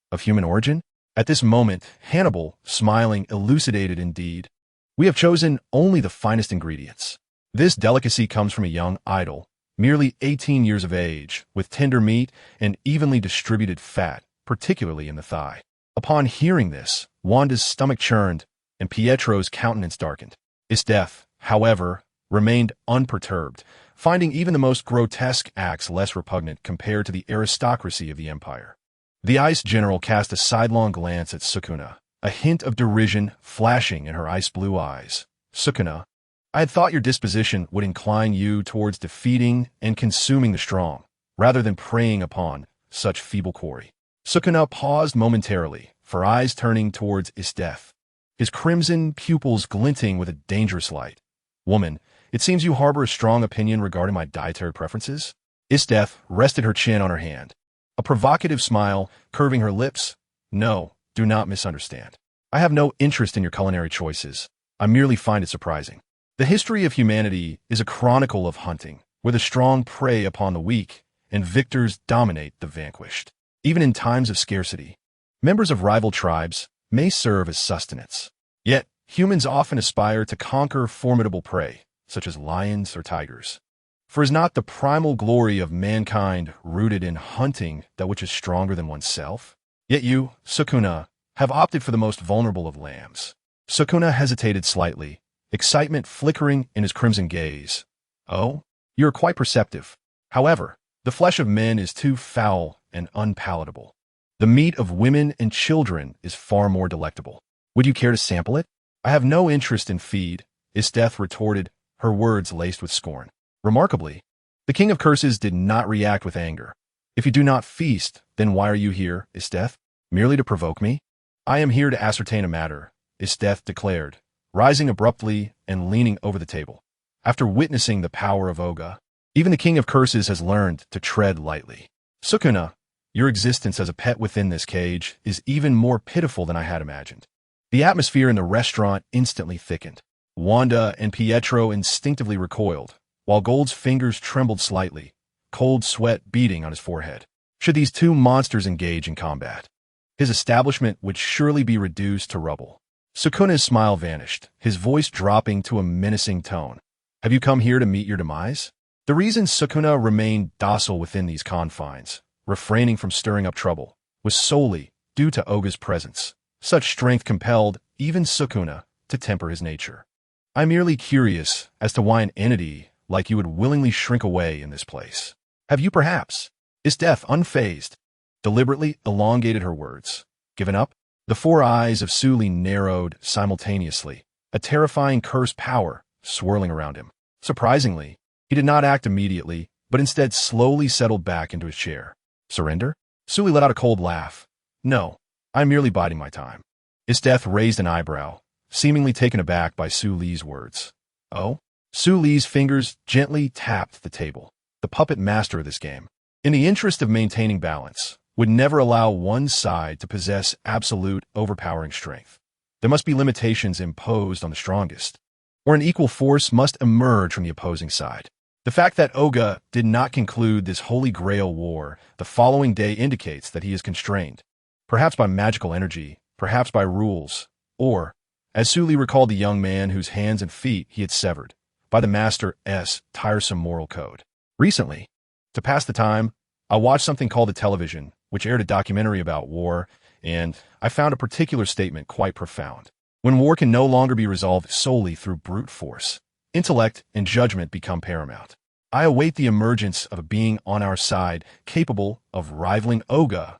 of human origin?" At this moment, Hannibal, smiling, elucidated indeed. "We have chosen only the finest ingredients. This delicacy comes from a young idol, merely 18 years of age, with tender meat and evenly distributed fat, particularly in the thigh." Upon hearing this, Wanda's stomach churned, and Pietro's countenance darkened. Esdeath, however, remained unperturbed, finding even the most grotesque acts less repugnant compared to the aristocracy of the empire. The Ice General cast a sidelong glance at Sukuna, a hint of derision flashing in her ice-blue eyes. "Sukuna, I had thought your disposition would incline you towards defeating and consuming the strong, rather than preying upon such feeble quarry." Sukuna paused momentarily, her eyes turning towards Esdeath, his crimson pupils glinting with a dangerous light. "Woman, it seems you harbor a strong opinion regarding my dietary preferences?" Esdeath rested her chin on her hand, a provocative smile curving her lips. "No, do not misunderstand. I have no interest in your culinary choices. I merely find it surprising. The history of humanity is a chronicle of hunting, where the strong prey upon the weak, and victors dominate the vanquished. Even in times of scarcity, members of rival tribes may serve as sustenance. Yet, humans often aspire to conquer formidable prey, such as lions or tigers. For is not the primal glory of mankind rooted in hunting that which is stronger than oneself? Yet you, Sukuna, have opted for the most vulnerable of lambs." Sukuna hesitated slightly, excitement flickering in his crimson gaze. "Oh, you are quite perceptive. However, the flesh of men is too foul and unpalatable. The meat of women and children is far more delectable. Would you care to sample it?" "I have no interest in feed," Esdeath retorted, her words laced with scorn. Remarkably, the King of Curses did not react with anger. "If you do not feast, then why are you here, Esdeath? Merely to provoke me?" "I am here to ascertain a matter," Esdeath declared, rising abruptly and leaning over the table. After witnessing the power of Oga, even the King of Curses has learned to tread lightly. "Sukuna, your existence as a pet within this cage is even more pitiful than I had imagined." The atmosphere in the restaurant instantly thickened. Wanda and Pietro instinctively recoiled, while Gold's fingers trembled slightly, cold sweat beading on his forehead. Should these 2 monsters engage in combat, his establishment would surely be reduced to rubble. Sukuna's smile vanished, his voice dropping to a menacing tone. "Have you come here to meet your demise?" The reason Sukuna remained docile within these confines, refraining from stirring up trouble, was solely due to Oga's presence. Such strength compelled even Sukuna to temper his nature. I'm merely curious as to why an entity like you would willingly shrink away in this place. Have you perhaps, Esdeath, unfazed, deliberately elongated her words, given up? The four eyes of Suli narrowed simultaneously, a terrifying cursed power swirling around him. Surprisingly, he did not act immediately, but instead slowly settled back into his chair. Surrender? Suli let out a cold laugh. No, I'm merely biding my time. Esdeath raised an eyebrow, seemingly taken aback by Suli's words. Oh? Suli's fingers gently tapped the table. The puppet master of this game, in the interest of maintaining balance, would never allow one side to possess absolute overpowering strength. There must be limitations imposed on the strongest, or an equal force must emerge from the opposing side. The fact that Oga did not conclude this Holy Grail War the following day indicates that he is constrained, perhaps by magical energy, perhaps by rules, or, as Suli recalled the young man whose hands and feet he had severed, by the Master's tiresome moral code. Recently, to pass the time, I watched something called The Television, which aired a documentary about war, and I found a particular statement quite profound. When war can no longer be resolved solely through brute force, intellect and judgment become paramount. I await the emergence of a being on our side capable of rivaling Oga.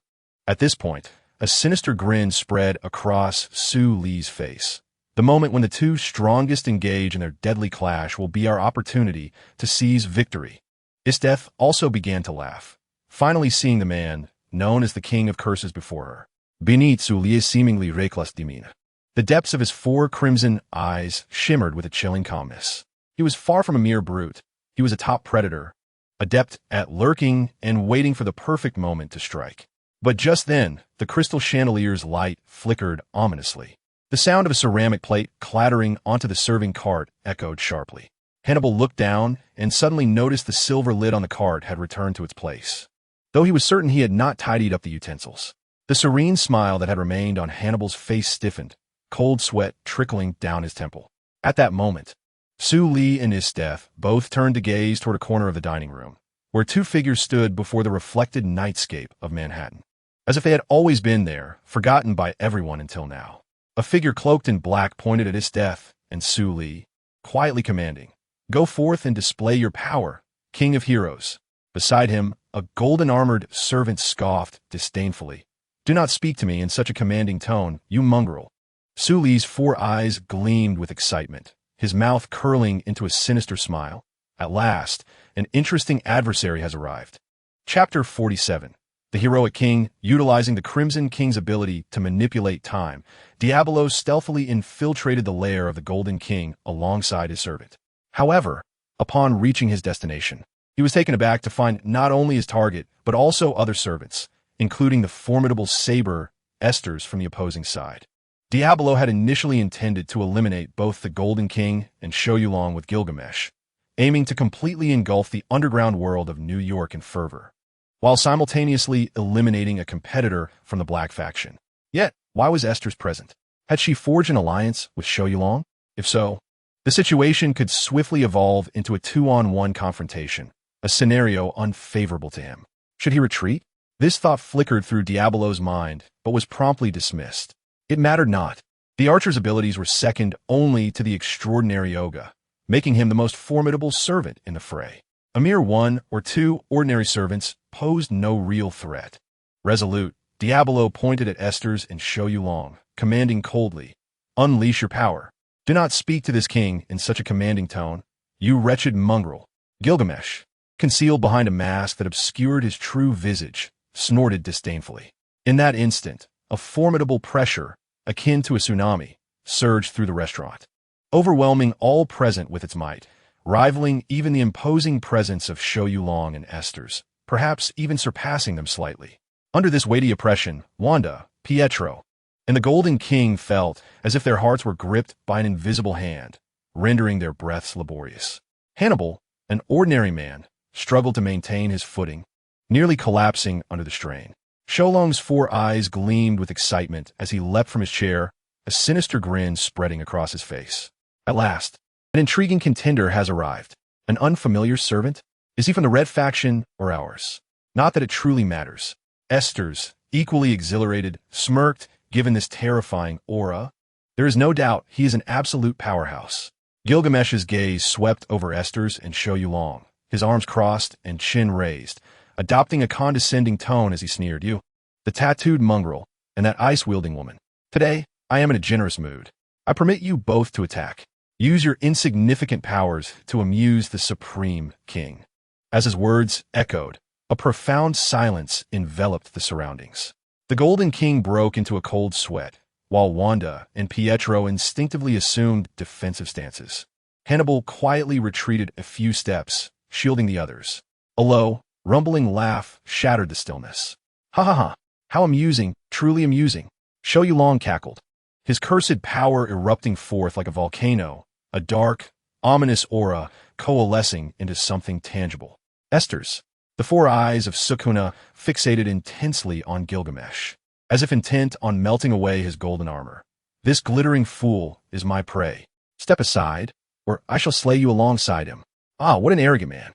At this point, a sinister grin spread across Suli's face. The moment when the two strongest engage in their deadly clash will be our opportunity to seize victory. Esdeath also began to laugh, finally seeing the man known as the King of Curses before her. Beneath Suli's seemingly reckless demeanor, the depths of his four crimson eyes shimmered with a chilling calmness. He was far from a mere brute. He was a top predator, adept at lurking and waiting for the perfect moment to strike. But just then, the crystal chandelier's light flickered ominously. The sound of a ceramic plate clattering onto the serving cart echoed sharply. Hannibal looked down and suddenly noticed the silver lid on the cart had returned to its place, though he was certain he had not tidied up the utensils. The serene smile that had remained on Hannibal's face stiffened, cold sweat trickling down his temple. At that moment, Suli and Esdeath both turned to gaze toward a corner of the dining room, where two figures stood before the reflected nightscape of Manhattan, as if they had always been there, forgotten by everyone until now. A figure cloaked in black pointed at Esdeath and Suli, quietly commanding, "Go forth and display your power, King of Heroes." Beside him, a golden-armored servant scoffed disdainfully. "Do not speak to me in such a commanding tone, you mongrel." Suli's four eyes gleamed with excitement, his mouth curling into a sinister smile. At last, an interesting adversary has arrived. Chapter 47. The heroic king, utilizing the Crimson King's ability to manipulate time, Diablo stealthily infiltrated the lair of the Golden King alongside his servant. However, upon reaching his destination, he was taken aback to find not only his target, but also other servants, including the formidable saber Esters from the opposing side. Diablo had initially intended to eliminate both the Golden King and show you along with Gilgamesh, aiming to completely engulf the underground world of New York in fervor, while simultaneously eliminating a competitor from the Black faction. Yet, why was Esters present? Had she forged an alliance with Shou Yulong? If so, the situation could swiftly evolve into a 2-on-1 confrontation, a scenario unfavorable to him. Should he retreat? This thought flickered through Diablo's mind, but was promptly dismissed. It mattered not. The archer's abilities were second only to the extraordinary Oga, making him the most formidable servant in the fray. A mere one or two ordinary servants posed no real threat. Resolute, Diablo pointed at Esters and Shou Yulong, commanding coldly, "Unleash your power. Do not speak to this king in such a commanding tone, you wretched mongrel." Gilgamesh, concealed behind a mask that obscured his true visage, snorted disdainfully. In that instant, a formidable pressure, akin to a tsunami, surged through the restaurant, overwhelming all present with its might, rivaling even the imposing presence of Shou Yulong and Esters, perhaps even surpassing them slightly. Under this weighty oppression, Wanda, Pietro, and the Golden King felt as if their hearts were gripped by an invisible hand, rendering their breaths laborious. Hannibal, an ordinary man, struggled to maintain his footing, nearly collapsing under the strain. Shou Yulong's four eyes gleamed with excitement as he leapt from his chair, a sinister grin spreading across his face. At last, an intriguing contender has arrived. An unfamiliar servant? Is he from the Red faction or ours? Not that it truly matters. Esters, equally exhilarated, smirked, given this terrifying aura. There is no doubt he is an absolute powerhouse. Gilgamesh's gaze swept over Esther's and Shou Yulong, his arms crossed and chin raised, adopting a condescending tone as he sneered, "You, the tattooed mongrel, and that ice-wielding woman. Today, I am in a generous mood. I permit you both to attack. Use your insignificant powers to amuse the Supreme King." As his words echoed, a profound silence enveloped the surroundings. The Golden King broke into a cold sweat, while Wanda and Pietro instinctively assumed defensive stances. Hannibal quietly retreated a few steps, shielding the others. A low, rumbling laugh shattered the stillness. "Ha ha ha! How amusing, truly amusing!" Shou Yulong cackled, his cursed power erupting forth like a volcano, a dark, ominous aura coalescing into something tangible. Esther's. The four eyes of Sukuna fixated intensely on Gilgamesh, as if intent on melting away his golden armor. "This glittering fool is my prey. Step aside, or I shall slay you alongside him." "Ah, what an arrogant man.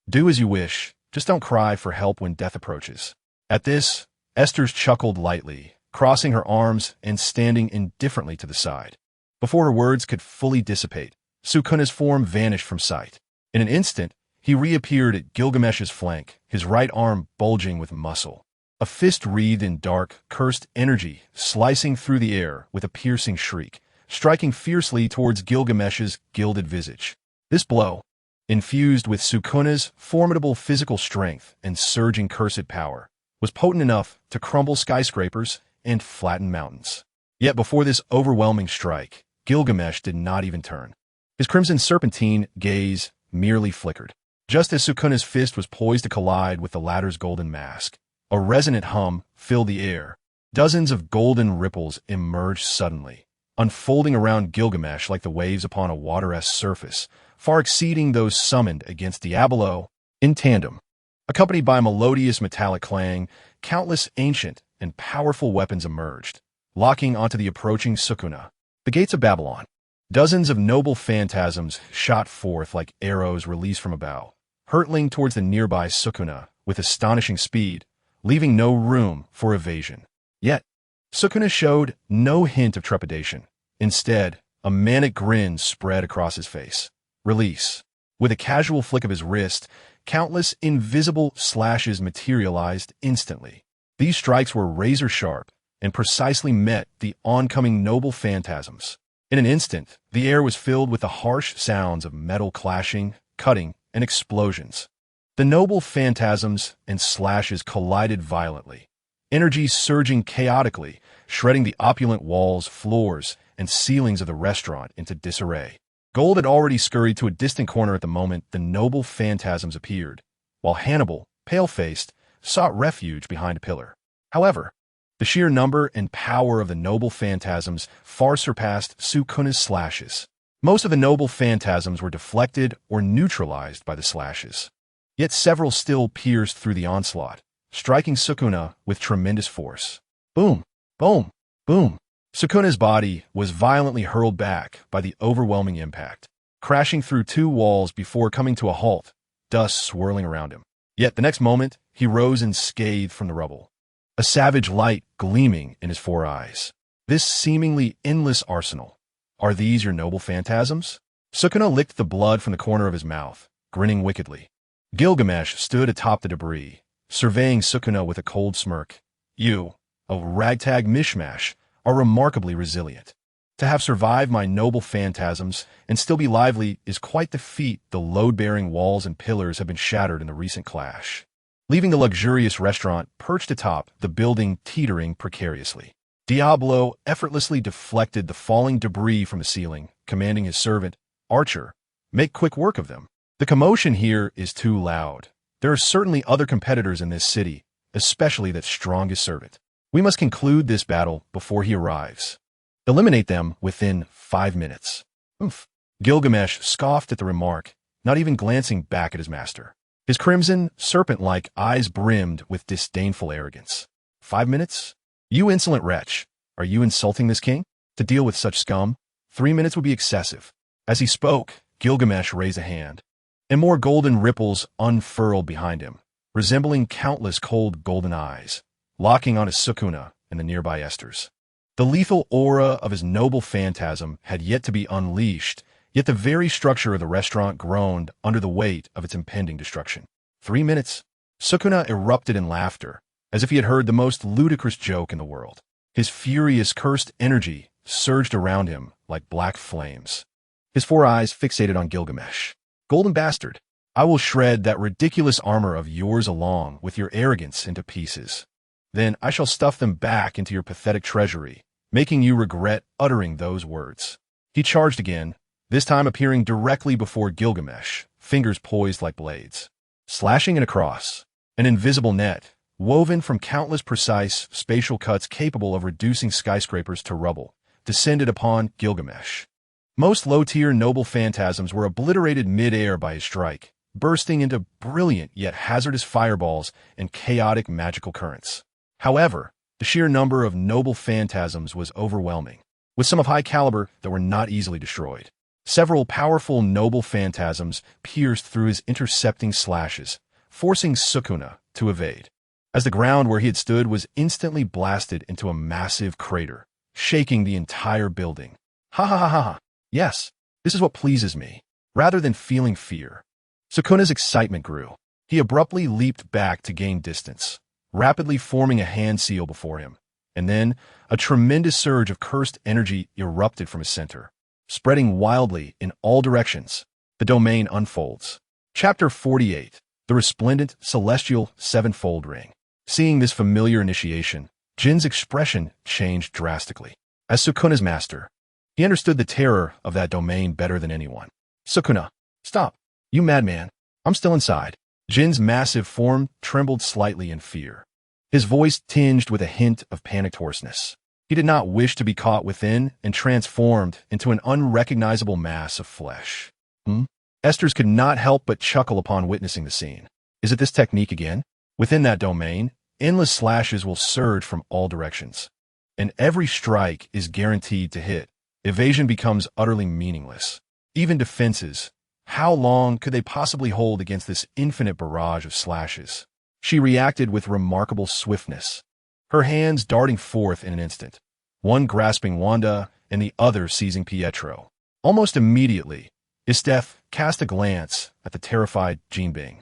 Do as you wish, just don't cry for help when death approaches." At this, Esther's chuckled lightly, crossing her arms and standing indifferently to the side. Before her words could fully dissipate, Sukuna's form vanished from sight. In an instant, he reappeared at Gilgamesh's flank, his right arm bulging with muscle. A fist wreathed in dark, cursed energy, slicing through the air with a piercing shriek, striking fiercely towards Gilgamesh's gilded visage. This blow, infused with Sukuna's formidable physical strength and surging cursed power, was potent enough to crumble skyscrapers and flatten mountains. Yet before this overwhelming strike, Gilgamesh did not even turn. His crimson serpentine gaze merely flickered. Just as Sukuna's fist was poised to collide with the latter's golden mask, a resonant hum filled the air. Dozens of golden ripples emerged suddenly, unfolding around Gilgamesh like the waves upon a water-esque surface, far exceeding those summoned against Diablo. In tandem, accompanied by a melodious metallic clang, countless ancient and powerful weapons emerged, locking onto the approaching Sukuna. The gates of Babylon. Dozens of noble phantasms shot forth like arrows released from a bow, hurtling towards the nearby Sukuna with astonishing speed, leaving no room for evasion. Yet, Sukuna showed no hint of trepidation. Instead, a manic grin spread across his face. Release. With a casual flick of his wrist, countless invisible slashes materialized instantly. These strikes were razor-sharp and precisely met the oncoming noble phantasms. In an instant, the air was filled with the harsh sounds of metal clashing, cutting, and explosions. The noble phantasms and slashes collided violently, energy surging chaotically, shredding the opulent walls, floors, and ceilings of the restaurant into disarray. Gold had already scurried to a distant corner at the moment the noble phantasms appeared, while Hannibal, pale-faced, sought refuge behind a pillar. However, the sheer number and power of the noble phantasms far surpassed Sukuna's slashes. Most of the noble phantasms were deflected or neutralized by the slashes. Yet several still pierced through the onslaught, striking Sukuna with tremendous force. Boom! Boom! Boom! Sukuna's body was violently hurled back by the overwhelming impact, crashing through two walls before coming to a halt, dust swirling around him. Yet the next moment, he rose unscathed from the rubble, a savage light gleaming in his four eyes. This seemingly endless arsenal. Are these your noble phantasms? Sukuna licked the blood from the corner of his mouth, grinning wickedly. Gilgamesh stood atop the debris, surveying Sukuna with a cold smirk. You, a ragtag mishmash, are remarkably resilient. To have survived my noble phantasms and still be lively is quite the feat. The load-bearing walls and pillars have been shattered in the recent clash, leaving the luxurious restaurant perched atop the building teetering precariously. Diablo effortlessly deflected the falling debris from the ceiling, commanding his servant, Archer, make quick work of them. The commotion here is too loud. There are certainly other competitors in this city, especially that strongest servant. We must conclude this battle before he arrives. Eliminate them within 5 minutes. Oof. Gilgamesh scoffed at the remark, not even glancing back at his master. His crimson, serpent-like eyes brimmed with disdainful arrogance. 5 minutes? You insolent wretch, are you insulting this king? To deal with such scum, 3 minutes would be excessive. As he spoke, Gilgamesh raised a hand, and more golden ripples unfurled behind him, resembling countless cold golden eyes, locking onto Sukuna and the nearby Esters. The lethal aura of his noble phantasm had yet to be unleashed, yet the very structure of the restaurant groaned under the weight of its impending destruction. 3 minutes. Sukuna erupted in laughter, as if he had heard the most ludicrous joke in the world. His furious, cursed energy surged around him like black flames. His 4 eyes fixated on Gilgamesh. Golden bastard, I will shred that ridiculous armor of yours along with your arrogance into pieces. Then I shall stuff them back into your pathetic treasury, making you regret uttering those words. He charged again, this time appearing directly before Gilgamesh, fingers poised like blades. Slashing it across, an invisible net, woven from countless precise spatial cuts capable of reducing skyscrapers to rubble, descended upon Gilgamesh. Most low-tier noble phantasms were obliterated mid-air by his strike, bursting into brilliant yet hazardous fireballs and chaotic magical currents. However, the sheer number of noble phantasms was overwhelming, with some of high caliber that were not easily destroyed. Several powerful noble phantasms pierced through his intercepting slashes, forcing Sukuna to evade, as the ground where he had stood was instantly blasted into a massive crater, shaking the entire building. Ha ha ha ha! Yes, this is what pleases me, rather than feeling fear. Sukuna's excitement grew. He abruptly leaped back to gain distance, rapidly forming a hand seal before him, and then a tremendous surge of cursed energy erupted from his center, spreading wildly in all directions. The domain unfolds. Chapter 48, The Resplendent Celestial Sevenfold Ring. Seeing this familiar initiation, Jin's expression changed drastically. As Sukuna's master, he understood the terror of that domain better than anyone. Sukuna, stop! You madman! I'm still inside. Jin's massive form trembled slightly in fear, his voice tinged with a hint of panicked hoarseness. He did not wish to be caught within and transformed into an unrecognizable mass of flesh. Esters could not help but chuckle upon witnessing the scene. Is it this technique again? Within that domain, endless slashes will surge from all directions, and every strike is guaranteed to hit. Evasion becomes utterly meaningless. Even defenses, how long could they possibly hold against this infinite barrage of slashes? She reacted with remarkable swiftness, her hands darting forth in an instant, one grasping Wanda and the other seizing Pietro. Almost immediately, Esdeath cast a glance at the terrified Jinbing,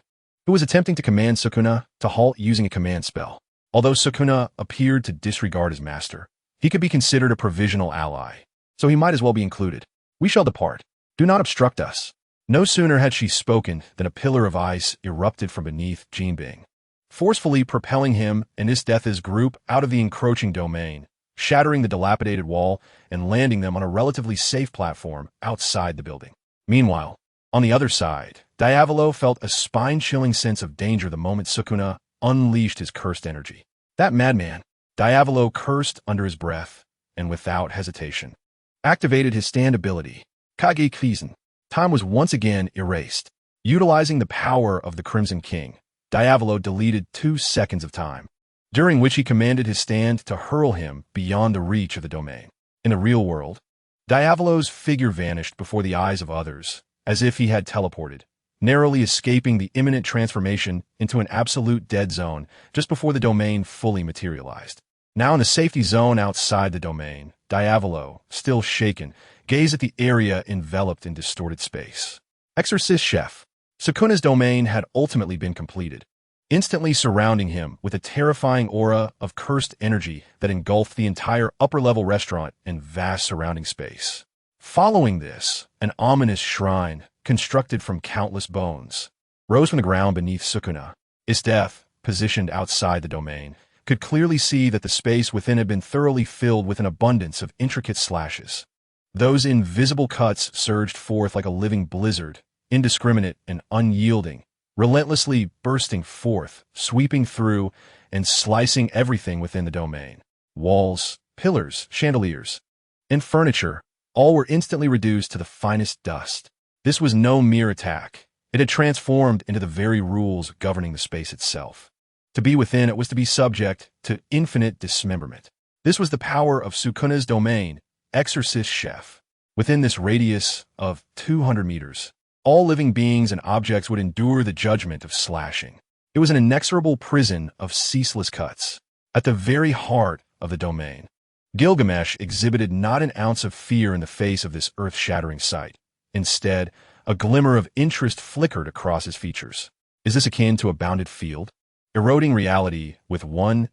who was attempting to command Sukuna to halt using a command spell. Although Sukuna appeared to disregard his master, he could be considered a provisional ally, so he might as well be included. We shall depart. Do not obstruct us. No sooner had she spoken than a pillar of ice erupted from beneath Jinbing, forcefully propelling him and Esdeath's group out of the encroaching domain, shattering the dilapidated wall and landing them on a relatively safe platform outside the building. Meanwhile, on the other side, Diavolo felt a spine-chilling sense of danger the moment Sukuna unleashed his cursed energy. That madman, Diavolo cursed under his breath and without hesitation, activated his stand ability, Kage Kvizen. Time was once again erased. Utilizing the power of the Crimson King, Diavolo deleted 2 seconds of time, during which he commanded his stand to hurl him beyond the reach of the domain. In the real world, Diavolo's figure vanished before the eyes of others, as if he had teleported, narrowly escaping the imminent transformation into an absolute dead zone just before the domain fully materialized. Now in the safety zone outside the domain, Diavolo, still shaken, gazed at the area enveloped in distorted space. Exorcist Chef. Sukuna's domain had ultimately been completed, instantly surrounding him with a terrifying aura of cursed energy that engulfed the entire upper-level restaurant and vast surrounding space. Following this, an ominous shrine, constructed from countless bones, rose from the ground beneath Sukuna. Esdeath, positioned outside the domain, could clearly see that the space within had been thoroughly filled with an abundance of intricate slashes. Those invisible cuts surged forth like a living blizzard, indiscriminate and unyielding, relentlessly bursting forth, sweeping through, and slicing everything within the domain. Walls, pillars, chandeliers, and furniture, all were instantly reduced to the finest dust. This was no mere attack. It had transformed into the very rules governing the space itself. To be within it was to be subject to infinite dismemberment. This was the power of Sukuna's domain, Exorcist Chef. Within this radius of 200 meters, all living beings and objects would endure the judgment of slashing. It was an inexorable prison of ceaseless cuts. At the very heart of the domain, Gilgamesh exhibited not an ounce of fear in the face of this earth-shattering sight. Instead, a glimmer of interest flickered across his features. Is this akin to a bounded field? Eroding reality with one's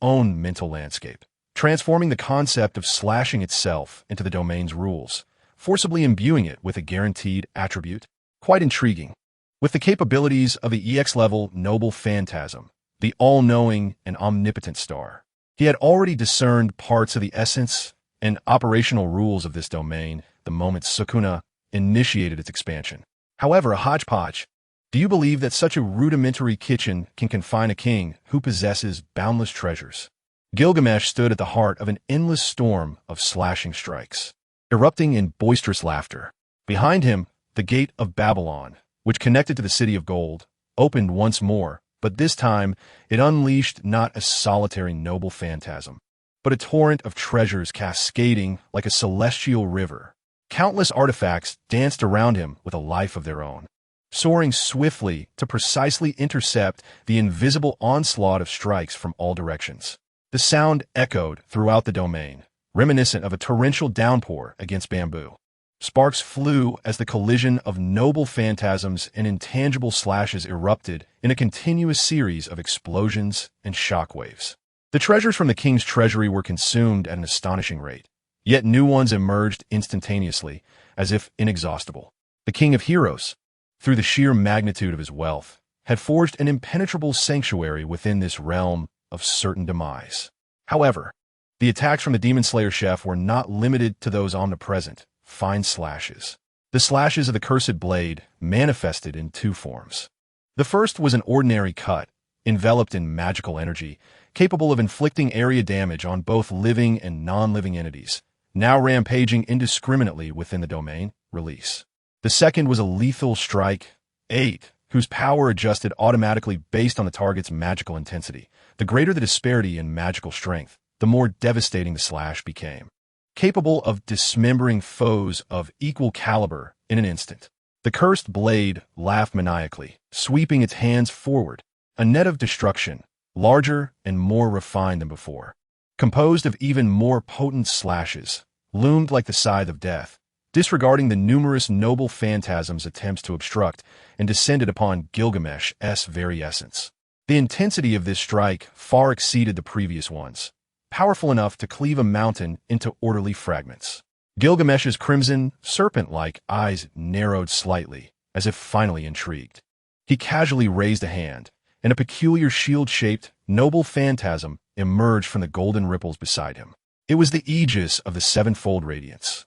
own mental landscape, transforming the concept of slashing itself into the domain's rules, forcibly imbuing it with a guaranteed attribute? Quite intriguing. With the capabilities of the EX-level noble phantasm, the all-knowing and omnipotent star, he had already discerned parts of the essence and operational rules of this domain the moment Sukuna initiated its expansion. However, a hodgepodge. Do you believe that such a rudimentary kitchen can confine a king who possesses boundless treasures? Gilgamesh stood at the heart of an endless storm of slashing strikes, erupting in boisterous laughter. Behind him, the gate of Babylon, which connected to the city of gold, opened once more, but this time it unleashed not a solitary noble phantasm, but a torrent of treasures cascading like a celestial river. Countless artifacts danced around him with a life of their own, soaring swiftly to precisely intercept the invisible onslaught of strikes from all directions. The sound echoed throughout the domain, reminiscent of a torrential downpour against bamboo. Sparks flew as the collision of noble phantasms and intangible slashes erupted in a continuous series of explosions and shockwaves. The treasures from the king's treasury were consumed at an astonishing rate, yet new ones emerged instantaneously, as if inexhaustible. The king of heroes, through the sheer magnitude of his wealth, had forged an impenetrable sanctuary within this realm of certain demise. However, the attacks from the Demon Slayer chef were not limited to those omnipresent, fine slashes. The slashes of the Cursed Blade manifested in two forms. The first was an ordinary cut, enveloped in magical energy, capable of inflicting area damage on both living and non-living entities, now rampaging indiscriminately within the domain. Release. The second was a lethal strike, 8, whose power adjusted automatically based on the target's magical intensity. The greater the disparity in magical strength, the more devastating the slash became, capable of dismembering foes of equal caliber in an instant. The Cursed Blade laughed maniacally, sweeping its hands forward, a net of destruction, larger and more refined than before, composed of even more potent slashes, loomed like the scythe of death, disregarding the numerous noble phantasms' attempts to obstruct, and descended upon Gilgamesh's very essence. The intensity of this strike far exceeded the previous ones, powerful enough to cleave a mountain into orderly fragments. Gilgamesh's crimson, serpent-like eyes narrowed slightly, as if finally intrigued. He casually raised a hand, and a peculiar shield-shaped, noble phantasm emerged from the golden ripples beside him. It was the aegis of the sevenfold radiance,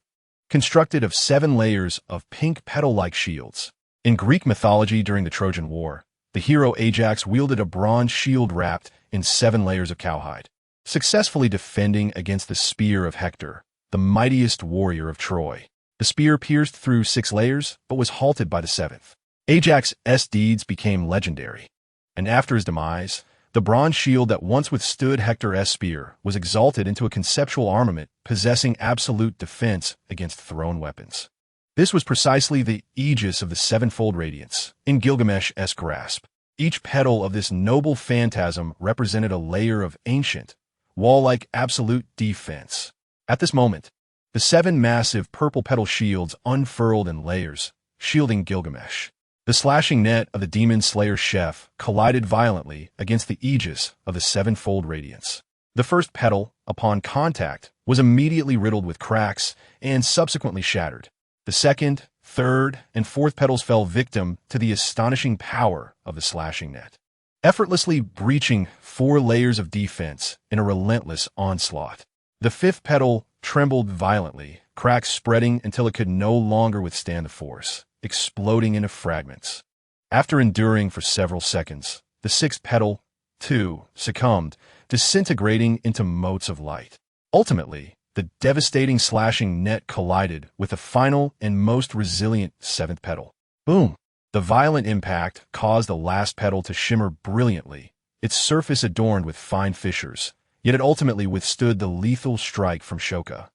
constructed of 7 layers of pink petal-like shields. In Greek mythology during the Trojan War, the hero Ajax wielded a bronze shield wrapped in 7 layers of cowhide, successfully defending against the spear of Hector, the mightiest warrior of Troy. The spear pierced through 6 layers, but was halted by the 7th. Ajax's deeds became legendary, and after his demise, the bronze shield that once withstood Hector's spear was exalted into a conceptual armament possessing absolute defense against thrown weapons. This was precisely the aegis of the sevenfold radiance in Gilgamesh's grasp. Each petal of this noble phantasm represented a layer of ancient, wall-like absolute defense. At this moment, the 7 massive purple petal shields unfurled in layers, shielding Gilgamesh. The slashing net of the Demon Slayer chef collided violently against the aegis of the sevenfold radiance. The first petal, upon contact, was immediately riddled with cracks and subsequently shattered. The second, third, and fourth petals fell victim to the astonishing power of the slashing net, effortlessly breaching 4 layers of defense in a relentless onslaught. The fifth petal trembled violently, cracks spreading until it could no longer withstand the force, exploding into fragments. After enduring for several seconds, the sixth petal, too, succumbed, disintegrating into motes of light. Ultimately, the devastating slashing net collided with the final and most resilient 7th petal. Boom! The violent impact caused the last petal to shimmer brilliantly, its surface adorned with fine fissures, yet it ultimately withstood the lethal strike from Shoka.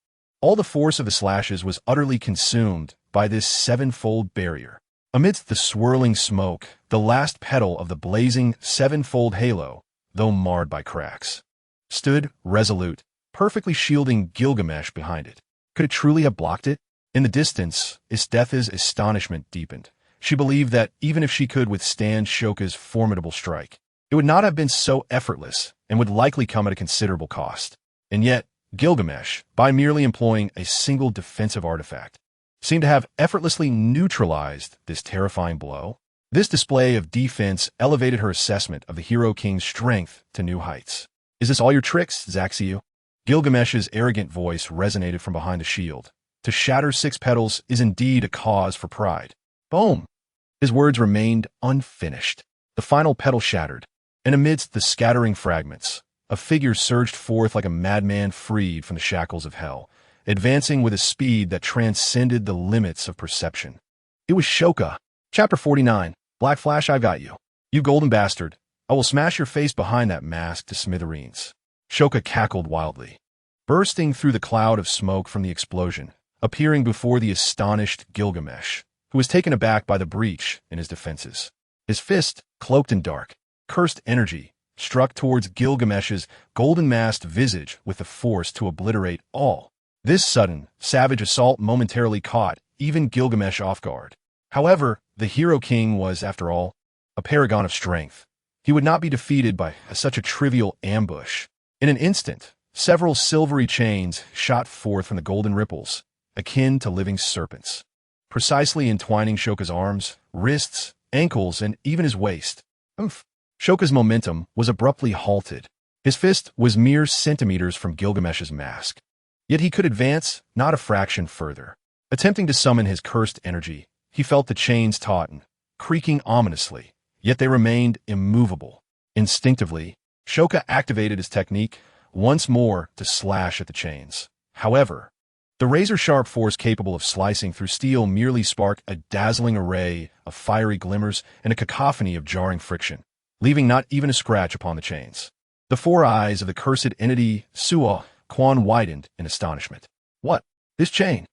All the force of the slashes was utterly consumed by this sevenfold barrier. Amidst the swirling smoke, the last petal of the blazing sevenfold halo, though marred by cracks, stood resolute, perfectly shielding Gilgamesh behind it. Could it truly have blocked it? In the distance, Esdeath's astonishment deepened. She believed that even if she could withstand Shoka's formidable strike, it would not have been so effortless and would likely come at a considerable cost. And yet, Gilgamesh, by merely employing a single defensive artifact, seemed to have effortlessly neutralized this terrifying blow. This display of defense elevated her assessment of the Hero King's strength to new heights. "Is this all your tricks, Zaxiu?" Gilgamesh's arrogant voice resonated from behind the shield. "To shatter 6 petals is indeed a cause for pride." Boom! His words remained unfinished. The final petal shattered, and amidst the scattering fragments, a figure surged forth like a madman freed from the shackles of hell, advancing with a speed that transcended the limits of perception. It was Shoka. Chapter 49. Black Flash, I've got you. You golden bastard. I will smash your face behind that mask to smithereens. Shoka cackled wildly, bursting through the cloud of smoke from the explosion, appearing before the astonished Gilgamesh, who was taken aback by the breach in his defenses. His fist, cloaked in dark, cursed energy, struck towards Gilgamesh's golden-masked visage with the force to obliterate all. This sudden, savage assault momentarily caught even Gilgamesh off guard. However, the Hero King was, after all, a paragon of strength. He would not be defeated by such a trivial ambush. In an instant, several silvery chains shot forth from the golden ripples, akin to living serpents, precisely entwining Shoka's arms, wrists, ankles, and even his waist. Shoka's momentum was abruptly halted. His fist was mere centimeters from Gilgamesh's mask. Yet he could advance not a fraction further. Attempting to summon his cursed energy, he felt the chains tauten, creaking ominously, yet they remained immovable. Instinctively, Shoka activated his technique once more to slash at the chains. However, the razor-sharp force capable of slicing through steel merely sparked a dazzling array of fiery glimmers and a cacophony of jarring friction, leaving not even a scratch upon the chains. The 4 eyes of the cursed entity Suo Quan widened in astonishment. "What? This chain?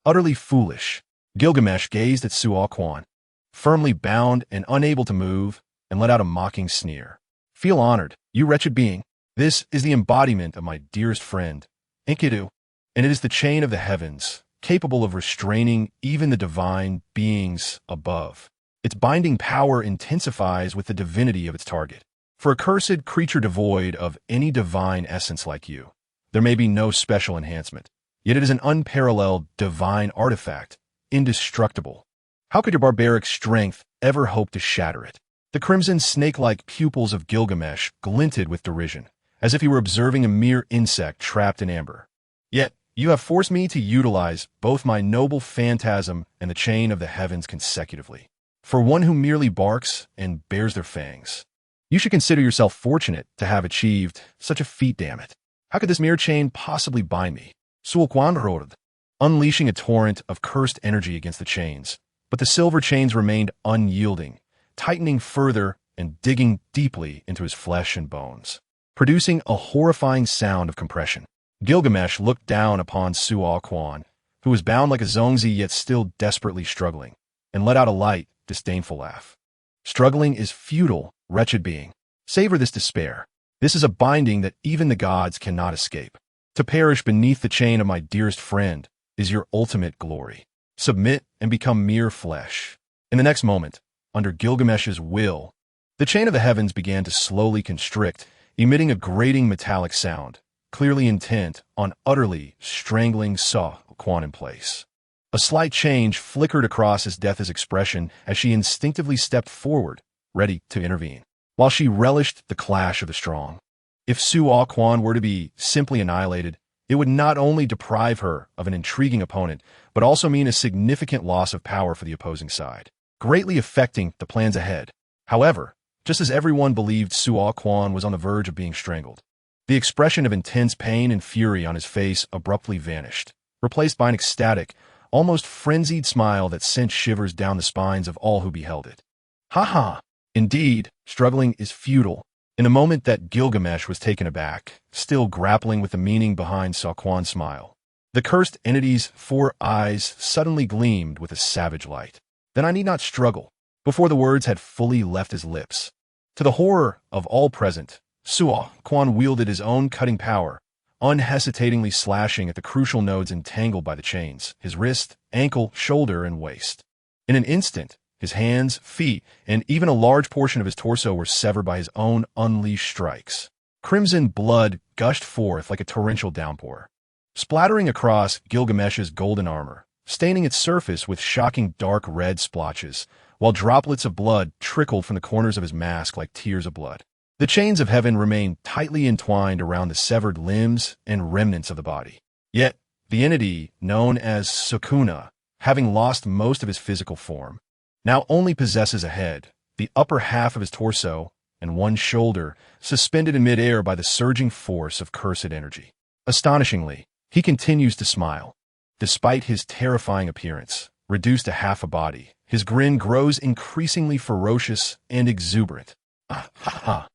Utterly foolish." Gilgamesh gazed at Suo Quan, firmly bound and unable to move, and let out a mocking sneer. "Feel honored, you wretched being. This is the embodiment of my dearest friend, Enkidu, and it is the chain of the heavens, capable of restraining even the divine beings above. Its binding power intensifies with the divinity of its target. For a cursed creature devoid of any divine essence like you, there may be no special enhancement, yet it is an unparalleled divine artifact, indestructible. How could your barbaric strength ever hope to shatter it?" The crimson snake-like pupils of Gilgamesh glinted with derision, as if he were observing a mere insect trapped in amber. "Yet, you have forced me to utilize both my noble phantasm and the chain of the heavens consecutively. For one who merely barks and bares their fangs, you should consider yourself fortunate to have achieved such a feat, damn it. How could this mere chain possibly bind me?" Sulquan roared, unleashing a torrent of cursed energy against the chains, but the silver chains remained unyielding, tightening further and digging deeply into his flesh and bones, producing a horrifying sound of compression. Gilgamesh looked down upon Suo Quan, who was bound like a Zhongzi yet still desperately struggling, and let out a light, disdainful laugh. "Struggling is futile, wretched being. Savor this despair. This is a binding that even the gods cannot escape. To perish beneath the chain of my dearest friend is your ultimate glory. Submit and become mere flesh." In the next moment, under Gilgamesh's will, the chain of the heavens began to slowly constrict, emitting a grating metallic sound, clearly intent on utterly strangling Suo Quan in place. A slight change flickered across Esdeath's expression as she instinctively stepped forward, ready to intervene. While she relished the clash of the strong, if Suo Quan were to be simply annihilated, it would not only deprive her of an intriguing opponent, but also mean a significant loss of power for the opposing side, greatly affecting the plans ahead. However, just as everyone believed Suo Quan was on the verge of being strangled, the expression of intense pain and fury on his face abruptly vanished, replaced by an ecstatic, almost frenzied smile that sent shivers down the spines of all who beheld it. "Ha ha! Indeed, struggling is futile." In a moment that Gilgamesh was taken aback, still grappling with the meaning behind Suo Quan's smile, the cursed entity's 4 eyes suddenly gleamed with a savage light. "Then I need not struggle." Before the words had fully left his lips, to the horror of all present, Suo Quan wielded his own cutting power, unhesitatingly slashing at the crucial nodes entangled by the chains, his wrist, ankle, shoulder, and waist. In an instant, his hands, feet, and even a large portion of his torso were severed by his own unleashed strikes. Crimson blood gushed forth like a torrential downpour, splattering across Gilgamesh's golden armor, staining its surface with shocking dark red splotches, while droplets of blood trickled from the corners of his mask like tears of blood. The chains of heaven remained tightly entwined around the severed limbs and remnants of the body. Yet, the entity known as Sukuna, having lost most of his physical form, now only possesses a head, the upper half of his torso, and one shoulder, suspended in midair by the surging force of cursed energy. Astonishingly, he continues to smile. Despite his terrifying appearance, reduced to half a body, his grin grows increasingly ferocious and exuberant. Ah, ha, ha.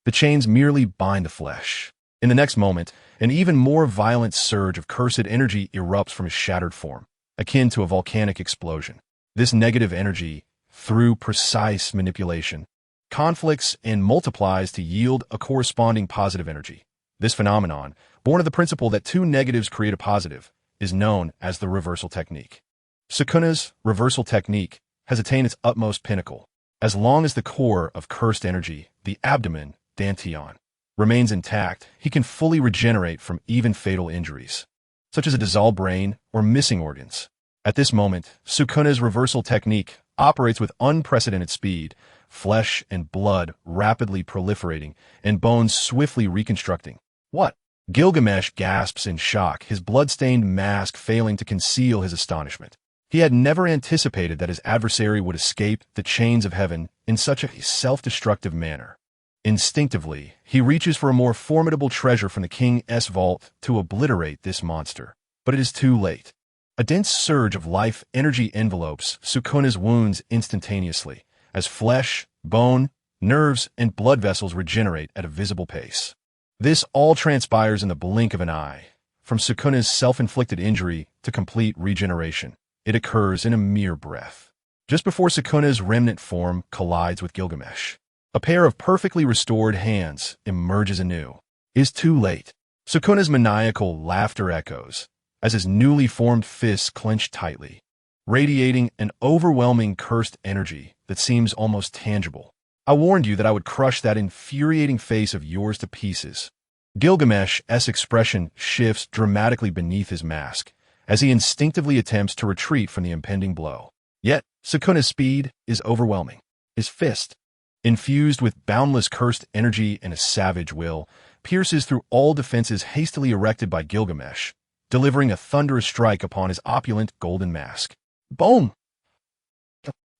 The chains merely bind the flesh. In the next moment, an even more violent surge of cursed energy erupts from his shattered form, akin to a volcanic explosion. This negative energy, through precise manipulation, conflicts and multiplies to yield a corresponding positive energy. This phenomenon, born of the principle that two negatives create a positive, is known as the reversal technique. Sukuna's reversal technique has attained its utmost pinnacle. As long as the core of cursed energy, the abdomen, Dantian, remains intact, he can fully regenerate from even fatal injuries, such as a dissolved brain or missing organs. At this moment, Sukuna's reversal technique operates with unprecedented speed, flesh and blood rapidly proliferating, and bones swiftly reconstructing. What? Gilgamesh gasps in shock, his blood-stained mask failing to conceal his astonishment. He had never anticipated that his adversary would escape the chains of heaven in such a self-destructive manner. Instinctively, he reaches for a more formidable treasure from the King's vault to obliterate this monster. But it is too late. A dense surge of life energy envelopes Sukuna's wounds instantaneously, as flesh, bone, nerves, and blood vessels regenerate at a visible pace. This all transpires in the blink of an eye. From Sukuna's self-inflicted injury to complete regeneration, it occurs in a mere breath. Just before Sukuna's remnant form collides with Gilgamesh, a pair of perfectly restored hands emerges anew. It is too late. Sukuna's maniacal laughter echoes, as his newly formed fists clench tightly, radiating an overwhelming cursed energy that seems almost tangible. I warned you that I would crush that infuriating face of yours to pieces. Gilgamesh's expression shifts dramatically beneath his mask, as he instinctively attempts to retreat from the impending blow. Yet, Sukuna's speed is overwhelming. His fist, infused with boundless cursed energy and a savage will, pierces through all defenses hastily erected by Gilgamesh, delivering a thunderous strike upon his opulent golden mask. Boom!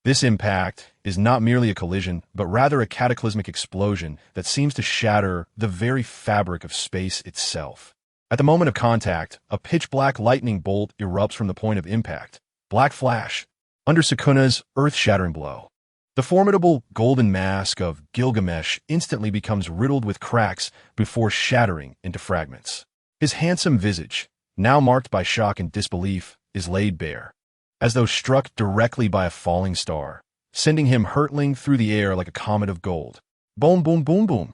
This impact is not merely a collision, but rather a cataclysmic explosion that seems to shatter the very fabric of space itself. At the moment of contact, a pitch-black lightning bolt erupts from the point of impact. Black flash, under Sukuna's earth-shattering blow. The formidable golden mask of Gilgamesh instantly becomes riddled with cracks before shattering into fragments. His handsome visage, now marked by shock and disbelief, is laid bare, as though struck directly by a falling star, sending him hurtling through the air like a comet of gold. Boom, boom, boom, boom.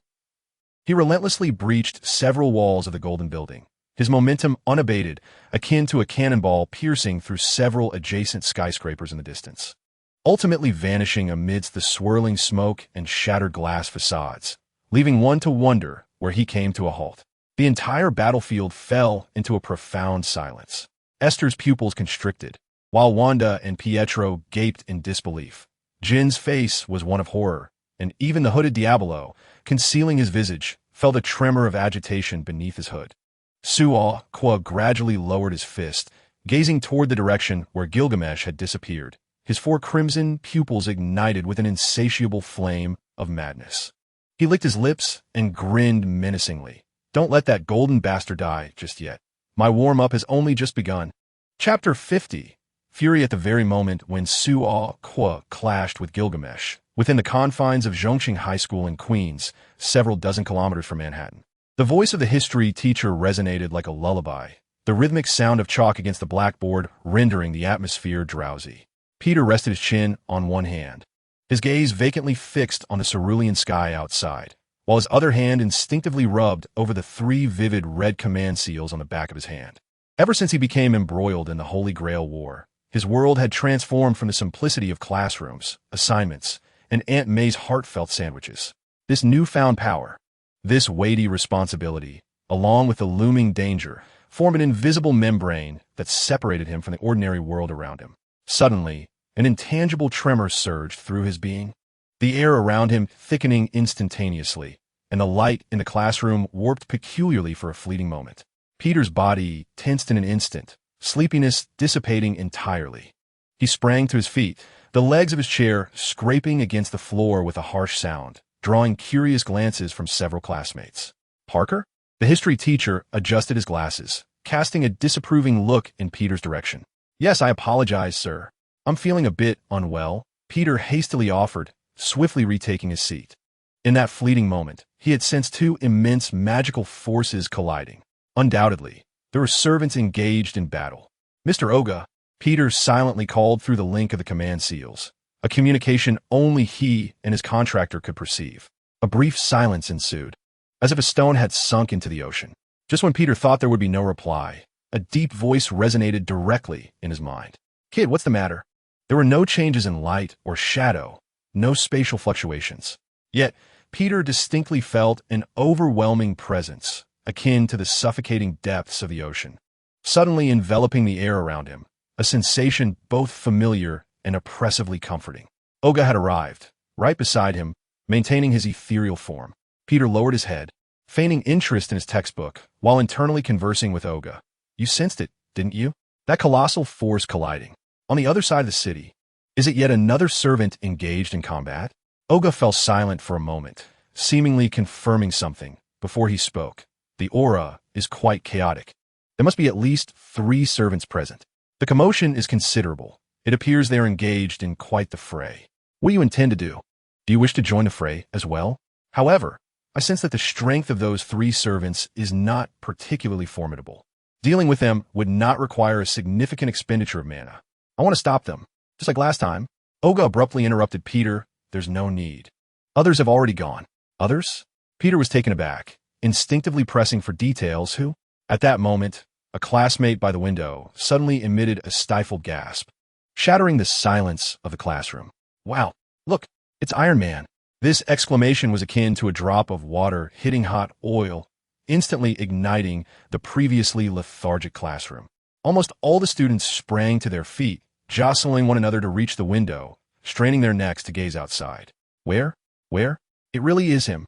He relentlessly breached several walls of the golden building, his momentum unabated, akin to a cannonball piercing through several adjacent skyscrapers in the distance, ultimately vanishing amidst the swirling smoke and shattered glass facades, leaving one to wonder where he came to a halt. The entire battlefield fell into a profound silence. Esther's pupils constricted, while Wanda and Pietro gaped in disbelief. Jin's face was one of horror, and even the hooded Diablo, concealing his visage, felt a tremor of agitation beneath his hood. Suo Kwa gradually lowered his fist, gazing toward the direction where Gilgamesh had disappeared, his four crimson pupils ignited with an insatiable flame of madness. He licked his lips and grinned menacingly. Don't let that golden bastard die just yet. My warm-up has only just begun. Chapter 50. Fury at the very moment when Suo Kwa clashed with Gilgamesh, within the confines of Zhongqing High School in Queens, several dozen kilometers from Manhattan. The voice of the history teacher resonated like a lullaby, the rhythmic sound of chalk against the blackboard rendering the atmosphere drowsy. Peter rested his chin on one hand, his gaze vacantly fixed on the cerulean sky outside, while his other hand instinctively rubbed over the 3 vivid red command seals on the back of his hand. Ever since he became embroiled in the Holy Grail War, his world had transformed from the simplicity of classrooms, assignments, and Aunt May's heartfelt sandwiches. This newfound power, this weighty responsibility, along with the looming danger, formed an invisible membrane that separated him from the ordinary world around him. Suddenly, an intangible tremor surged through his being, the air around him thickening instantaneously, and the light in the classroom warped peculiarly for a fleeting moment. Peter's body tensed in an instant, sleepiness dissipating entirely. He sprang to his feet, the legs of his chair scraping against the floor with a harsh sound, drawing curious glances from several classmates. Parker? The history teacher adjusted his glasses, casting a disapproving look in Peter's direction. Yes, I apologize, sir. I'm feeling a bit unwell, Peter hastily offered, swiftly retaking his seat. In that fleeting moment, he had sensed 2 immense magical forces colliding. Undoubtedly, there were servants engaged in battle. Mr. Oga, Peter silently called through the link of the command seals, a communication only he and his contractor could perceive. A brief silence ensued, as if a stone had sunk into the ocean. Just when Peter thought there would be no reply, a deep voice resonated directly in his mind. Kid, what's the matter? There were no changes in light or shadow, no spatial fluctuations. Yet, Peter distinctly felt an overwhelming presence, akin to the suffocating depths of the ocean, suddenly enveloping the air around him, a sensation both familiar and oppressively comforting. Oga had arrived, right beside him, maintaining his ethereal form. Peter lowered his head, feigning interest in his textbook, while internally conversing with Oga. You sensed it, didn't you? That colossal force colliding. On the other side of the city, is it yet another servant engaged in combat? Oga fell silent for a moment, seemingly confirming something, before he spoke. The aura is quite chaotic. There must be at least 3 servants present. The commotion is considerable. It appears they are engaged in quite the fray. What do you intend to do? Do you wish to join the fray as well? However, I sense that the strength of those 3 servants is not particularly formidable. Dealing with them would not require a significant expenditure of mana. I want to stop them. Just like last time. Oga abruptly interrupted Peter. There's no need. Others have already gone. Others? Peter was taken aback, instinctively pressing for details. Who? At that moment, a classmate by the window suddenly emitted a stifled gasp, shattering the silence of the classroom. Wow, look, it's Iron Man. This exclamation was akin to a drop of water hitting hot oil, instantly igniting the previously lethargic classroom. Almost all the students sprang to their feet, jostling one another to reach the window, straining their necks to gaze outside. Where? It really is him.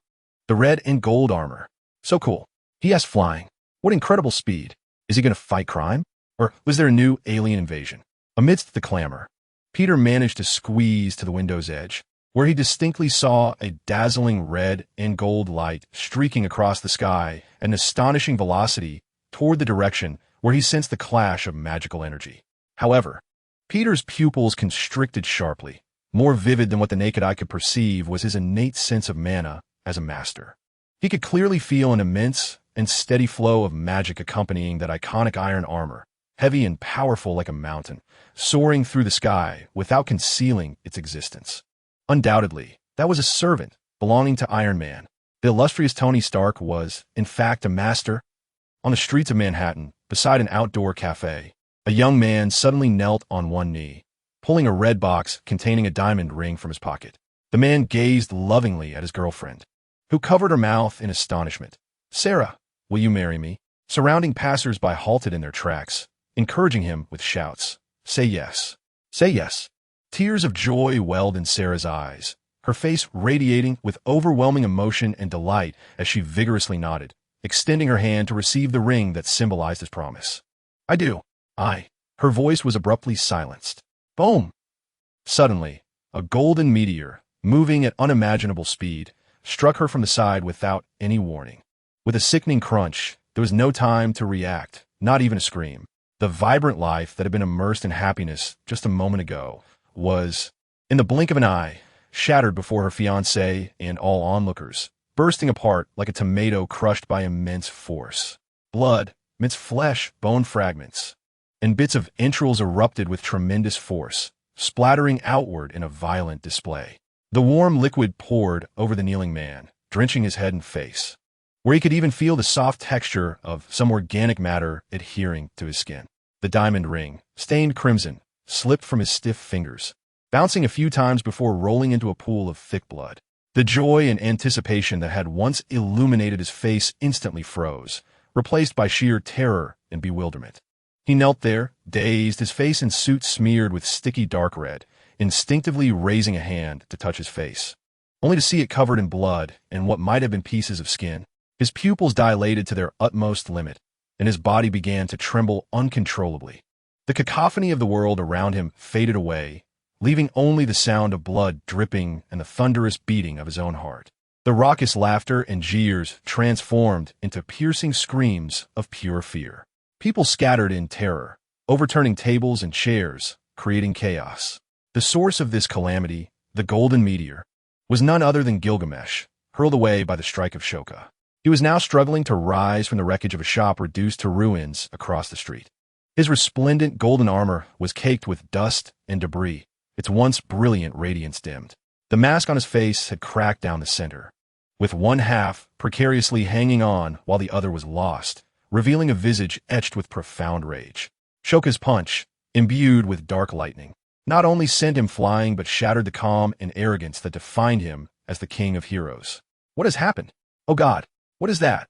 The red and gold armor. So cool. He has flying. What incredible speed. Is he going to fight crime? Or was there a new alien invasion? Amidst the clamor, Peter managed to squeeze to the window's edge, where he distinctly saw a dazzling red and gold light streaking across the sky at an astonishing velocity toward the direction where he sensed the clash of magical energy. However, Peter's pupils constricted sharply. More vivid than what the naked eye could perceive was his innate sense of mana as a master. He could clearly feel an immense and steady flow of magic accompanying that iconic iron armor, heavy and powerful like a mountain, soaring through the sky without concealing its existence. Undoubtedly, that was a servant belonging to Iron Man. The illustrious Tony Stark was, in fact, a master. On the streets of Manhattan, beside an outdoor cafe, a young man suddenly knelt on one knee, pulling a red box containing a diamond ring from his pocket. The man gazed lovingly at his girlfriend, who covered her mouth in astonishment. Sarah, will you marry me? Surrounding passers-by halted in their tracks, encouraging him with shouts. Say yes. Say yes. Tears of joy welled in Sarah's eyes, her face radiating with overwhelming emotion and delight as she vigorously nodded, extending her hand to receive the ring that symbolized his promise. I do. Her voice was abruptly silenced. Boom! Suddenly, a golden meteor, moving at unimaginable speed, struck her from the side without any warning. With a sickening crunch, there was no time to react, not even a scream. The vibrant life that had been immersed in happiness just a moment ago was, in the blink of an eye, shattered before her fiancé and all onlookers, bursting apart like a tomato crushed by immense force. Blood, minced flesh, bone fragments, and bits of entrails erupted with tremendous force, splattering outward in a violent display. The warm liquid poured over the kneeling man, drenching his head and face, where he could even feel the soft texture of some organic matter adhering to his skin. The diamond ring, stained crimson, slipped from his stiff fingers, bouncing a few times before rolling into a pool of thick blood. The joy and anticipation that had once illuminated his face instantly froze, replaced by sheer terror and bewilderment. He knelt there, dazed, his face and suit smeared with sticky dark red, instinctively raising a hand to touch his face, only to see it covered in blood and what might have been pieces of skin. His pupils dilated to their utmost limit, and his body began to tremble uncontrollably. The cacophony of the world around him faded away, leaving only the sound of blood dripping and the thunderous beating of his own heart. The raucous laughter and jeers transformed into piercing screams of pure fear. People scattered in terror, overturning tables and chairs, creating chaos. The source of this calamity, the golden meteor, was none other than Gilgamesh, hurled away by the strike of Shoka. He was now struggling to rise from the wreckage of a shop reduced to ruins across the street. His resplendent golden armor was caked with dust and debris, its once brilliant radiance dimmed. The mask on his face had cracked down the center, with one half precariously hanging on while the other was lost, revealing a visage etched with profound rage. Shoka's punch, imbued with dark lightning, not only sent him flying but shattered the calm and arrogance that defined him as the king of heroes. What has happened? Oh God, what is that?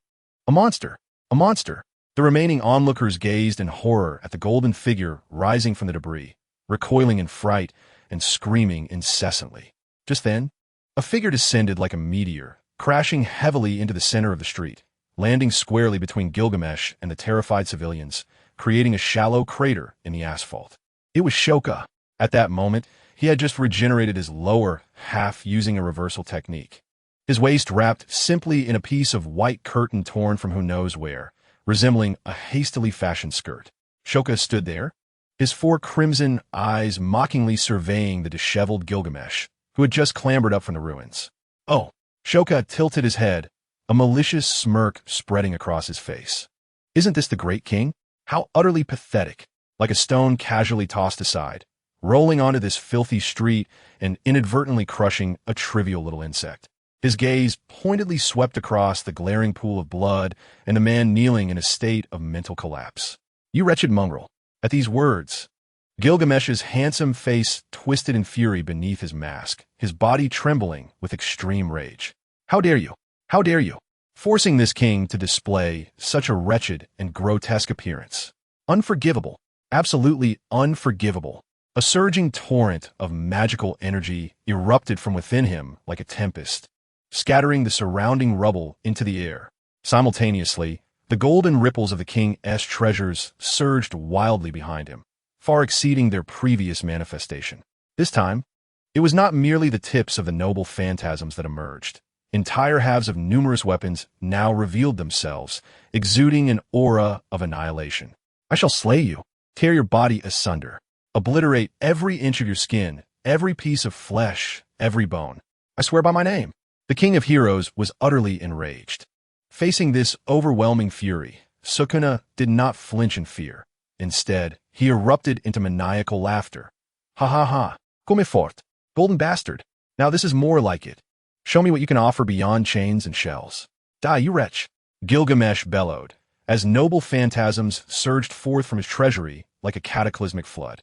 A monster! A monster! The remaining onlookers gazed in horror at the golden figure rising from the debris, recoiling in fright and screaming incessantly. Just then, a figure descended like a meteor, crashing heavily into the center of the street, landing squarely between Gilgamesh and the terrified civilians, creating a shallow crater in the asphalt. It was Shoka. At that moment, he had just regenerated his lower half using a reversal technique. His waist wrapped simply in a piece of white curtain torn from who knows where, resembling a hastily fashioned skirt. Shoka stood there, his four crimson eyes mockingly surveying the disheveled Gilgamesh, who had just clambered up from the ruins. Oh! Shoka tilted his head, a malicious smirk spreading across his face. Isn't this the great king? How utterly pathetic, like a stone casually tossed aside, rolling onto this filthy street and inadvertently crushing a trivial little insect. His gaze pointedly swept across the glaring pool of blood and the man kneeling in a state of mental collapse. You wretched mongrel. At these words, Gilgamesh's handsome face twisted in fury beneath his mask, his body trembling with extreme rage. How dare you? How dare you? Forcing this king to display such a wretched and grotesque appearance. Unforgivable. Absolutely unforgivable. A surging torrent of magical energy erupted from within him like a tempest, scattering the surrounding rubble into the air. Simultaneously, the golden ripples of the king's treasures surged wildly behind him, far exceeding their previous manifestation. This time, it was not merely the tips of the noble phantasms that emerged. Entire halves of numerous weapons now revealed themselves, exuding an aura of annihilation. I shall slay you, tear your body asunder, obliterate every inch of your skin, every piece of flesh, every bone. I swear by my name. The king of heroes was utterly enraged. Facing this overwhelming fury, Sukuna did not flinch in fear. Instead, he erupted into maniacal laughter. Ha ha ha, come fort, golden bastard. Now this is more like it. Show me what you can offer beyond chains and shells. Die, you wretch! Gilgamesh bellowed, as noble phantasms surged forth from his treasury like a cataclysmic flood.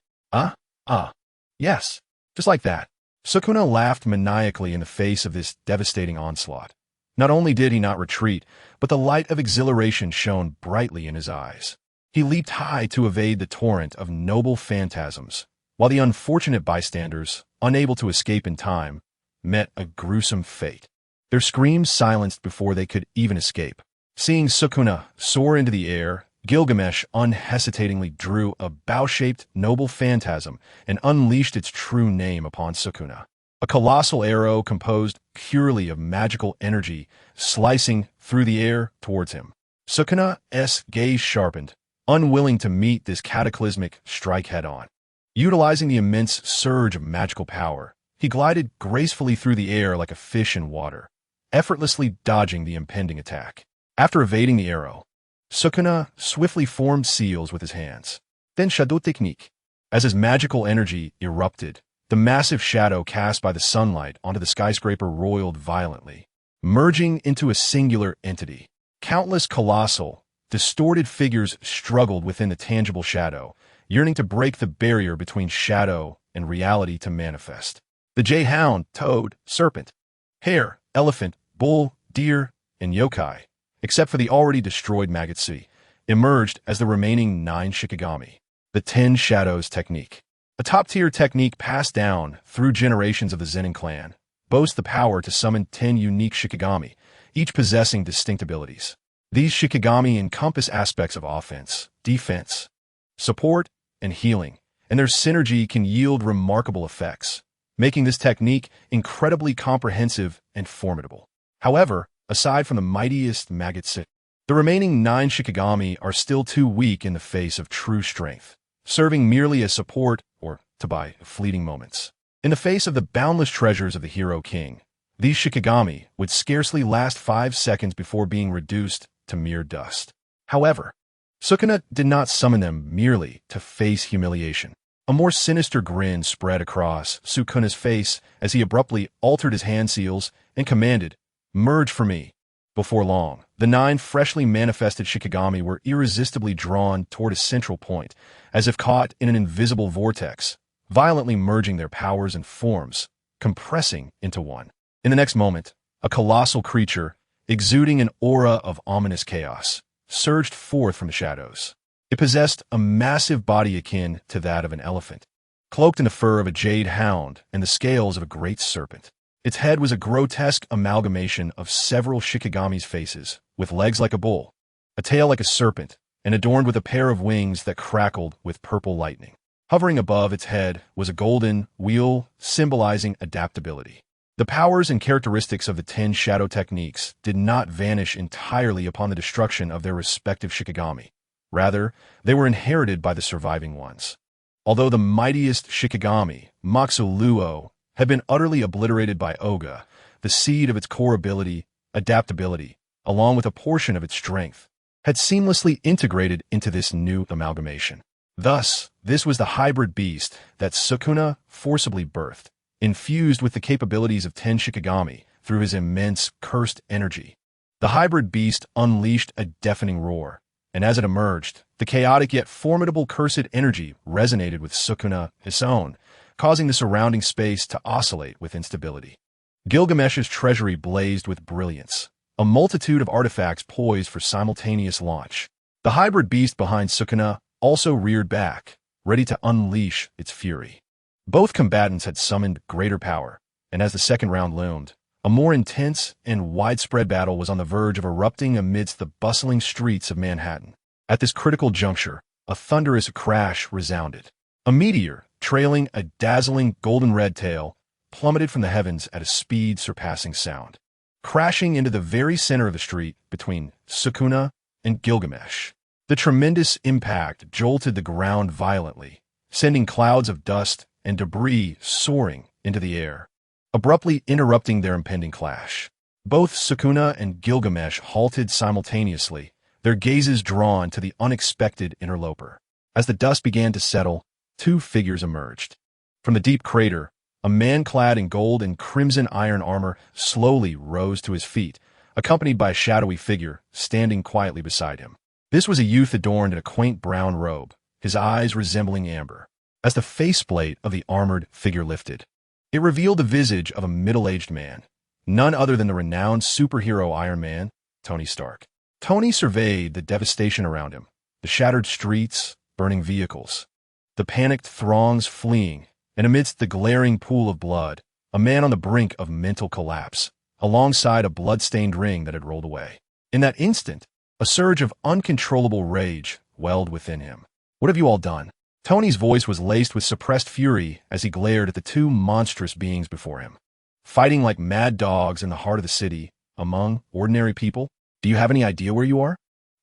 Yes, just like that. Sukuna laughed maniacally in the face of this devastating onslaught. Not only did he not retreat, but the light of exhilaration shone brightly in his eyes. He leaped high to evade the torrent of noble phantasms, while the unfortunate bystanders, unable to escape in time, met a gruesome fate. Their screams silenced before they could even escape. Seeing Sukuna soar into the air, Gilgamesh unhesitatingly drew a bow-shaped noble phantasm and unleashed its true name upon Sukuna. A colossal arrow composed purely of magical energy slicing through the air towards him. Sukuna's gaze sharpened, unwilling to meet this cataclysmic strike head-on. Utilizing the immense surge of magical power, he glided gracefully through the air like a fish in water, effortlessly dodging the impending attack. After evading the arrow, Sukuna swiftly formed seals with his hands. Then shadow technique. As his magical energy erupted, the massive shadow cast by the sunlight onto the skyscraper roiled violently, merging into a singular entity. Countless colossal, distorted figures struggled within the tangible shadow, yearning to break the barrier between shadow and reality to manifest. The Jade-hound, toad, serpent, hare, elephant, bull, deer, and yokai, except for the already destroyed Magatsu, emerged as the remaining 9 Shikigami. The 10 Shadows Technique. A top-tier technique passed down through generations of the Zenin clan, boasts the power to summon 10 unique Shikigami, each possessing distinct abilities. These Shikigami encompass aspects of offense, defense, support, and healing, and their synergy can yield remarkable effects, making this technique incredibly comprehensive and formidable. However, aside from the mightiest Magatsu, the remaining 9 Shikigami are still too weak in the face of true strength, serving merely as support or to buy fleeting moments. In the face of the boundless treasures of the Hero King, these Shikigami would scarcely last 5 seconds before being reduced to mere dust. However, Sukuna did not summon them merely to face humiliation. A more sinister grin spread across Sukuna's face as he abruptly altered his hand seals and commanded, "Merge for me." Before long, the 9 freshly manifested Shikigami were irresistibly drawn toward a central point, as if caught in an invisible vortex, violently merging their powers and forms, compressing into one. In the next moment, a colossal creature, exuding an aura of ominous chaos, surged forth from the shadows. It possessed a massive body akin to that of an elephant, cloaked in the fur of a jade hound and the scales of a great serpent. Its head was a grotesque amalgamation of several Shikigami's faces, with legs like a bull, a tail like a serpent, and adorned with a pair of wings that crackled with purple lightning. Hovering above its head was a golden wheel symbolizing adaptability. The powers and characteristics of the 10 shadow techniques did not vanish entirely upon the destruction of their respective Shikigami. Rather, they were inherited by the surviving ones. Although the mightiest Shikigami, Moxuluo, had been utterly obliterated by Oga, the seed of its core ability, adaptability, along with a portion of its strength, had seamlessly integrated into this new amalgamation. Thus, this was the hybrid beast that Sukuna forcibly birthed, infused with the capabilities of 10 Shikigami through his immense cursed energy. The hybrid beast unleashed a deafening roar, and as it emerged, the chaotic yet formidable cursed energy resonated with Sukuna, his own, causing the surrounding space to oscillate with instability. Gilgamesh's treasury blazed with brilliance, a multitude of artifacts poised for simultaneous launch. The hybrid beast behind Sukuna also reared back, ready to unleash its fury. Both combatants had summoned greater power, and as the second round loomed, a more intense and widespread battle was on the verge of erupting amidst the bustling streets of Manhattan. At this critical juncture, a thunderous crash resounded. A meteor, trailing a dazzling golden-red tail, plummeted from the heavens at a speed surpassing sound, crashing into the very center of the street between Sukuna and Gilgamesh. The tremendous impact jolted the ground violently, sending clouds of dust and debris soaring into the air, abruptly interrupting their impending clash. Both Sukuna and Gilgamesh halted simultaneously, their gazes drawn to the unexpected interloper. As the dust began to settle, 2 figures emerged. From the deep crater, a man clad in gold and crimson iron armor slowly rose to his feet, accompanied by a shadowy figure standing quietly beside him. This was a youth adorned in a quaint brown robe, his eyes resembling amber. As the faceplate of the armored figure lifted, it revealed the visage of a middle-aged man, none other than the renowned superhero Iron Man, Tony Stark. Tony surveyed the devastation around him, the shattered streets, burning vehicles, the panicked throngs fleeing, and amidst the glaring pool of blood, a man on the brink of mental collapse, alongside a blood-stained ring that had rolled away. In that instant, a surge of uncontrollable rage welled within him. "What have you all done?" Tony's voice was laced with suppressed fury as he glared at the 2 monstrous beings before him. "Fighting like mad dogs in the heart of the city, among ordinary people? Do you have any idea where you are?"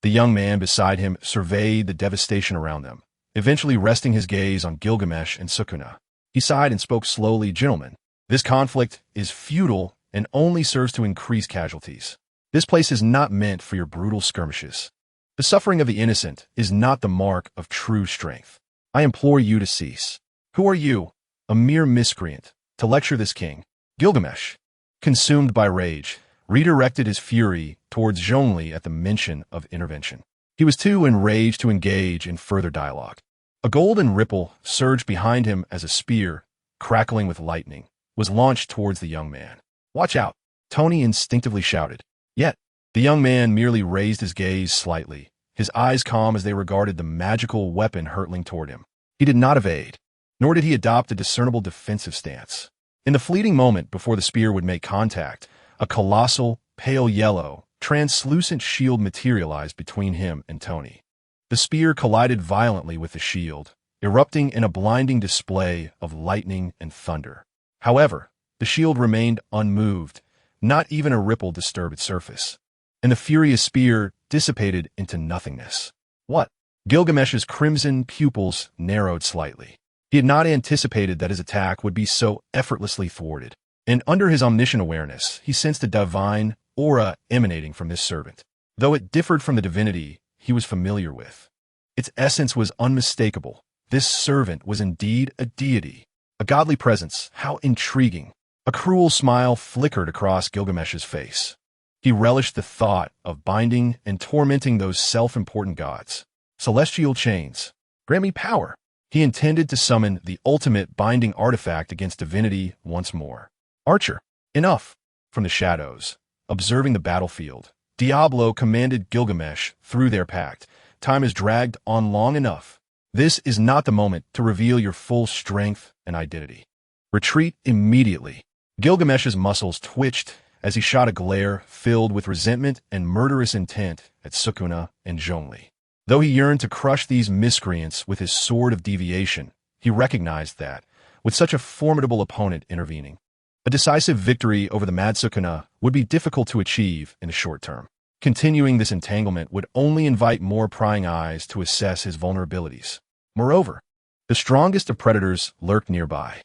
The young man beside him surveyed the devastation around them, eventually resting his gaze on Gilgamesh and Sukuna. He sighed and spoke slowly, "Gentlemen, this conflict is futile and only serves to increase casualties. This place is not meant for your brutal skirmishes. The suffering of the innocent is not the mark of true strength. I implore you to cease. Who are you, a mere miscreant, to lecture this king?" Gilgamesh, consumed by rage, redirected his fury towards Zhongli at the mention of intervention. He was too enraged to engage in further dialogue. A golden ripple surged behind him as a spear, crackling with lightning, was launched towards the young man. "Watch out!" Tony instinctively shouted. Yet, the young man merely raised his gaze slightly, his eyes calm as they regarded the magical weapon hurtling toward him. He did not evade, nor did he adopt a discernible defensive stance. In the fleeting moment before the spear would make contact, a colossal, pale yellow, translucent shield materialized between him and Tony. The spear collided violently with the shield, erupting in a blinding display of lightning and thunder. However, the shield remained unmoved, not even a ripple disturbed its surface, and the furious spear dissipated into nothingness. What? Gilgamesh's crimson pupils narrowed slightly. He had not anticipated that his attack would be so effortlessly thwarted, and under his omniscient awareness, he sensed a divine aura emanating from this servant. Though it differed from the divinity he was familiar with, its essence was unmistakable. This servant was indeed a deity, a godly presence. How intriguing! A cruel smile flickered across Gilgamesh's face. He relished the thought of binding and tormenting those self-important gods. Celestial chains. Grant me power. He intended to summon the ultimate binding artifact against divinity once more. Archer. Enough. From the shadows, observing the battlefield, Diablo commanded Gilgamesh through their pact. Time has dragged on long enough. This is not the moment to reveal your full strength and identity. Retreat immediately. Gilgamesh's muscles twitched as he shot a glare filled with resentment and murderous intent at Sukuna and Zhongli. Though he yearned to crush these miscreants with his sword of deviation, he recognized that, with such a formidable opponent intervening, a decisive victory over the mad Sukuna would be difficult to achieve in the short term. Continuing this entanglement would only invite more prying eyes to assess his vulnerabilities. Moreover, the strongest of predators lurked nearby.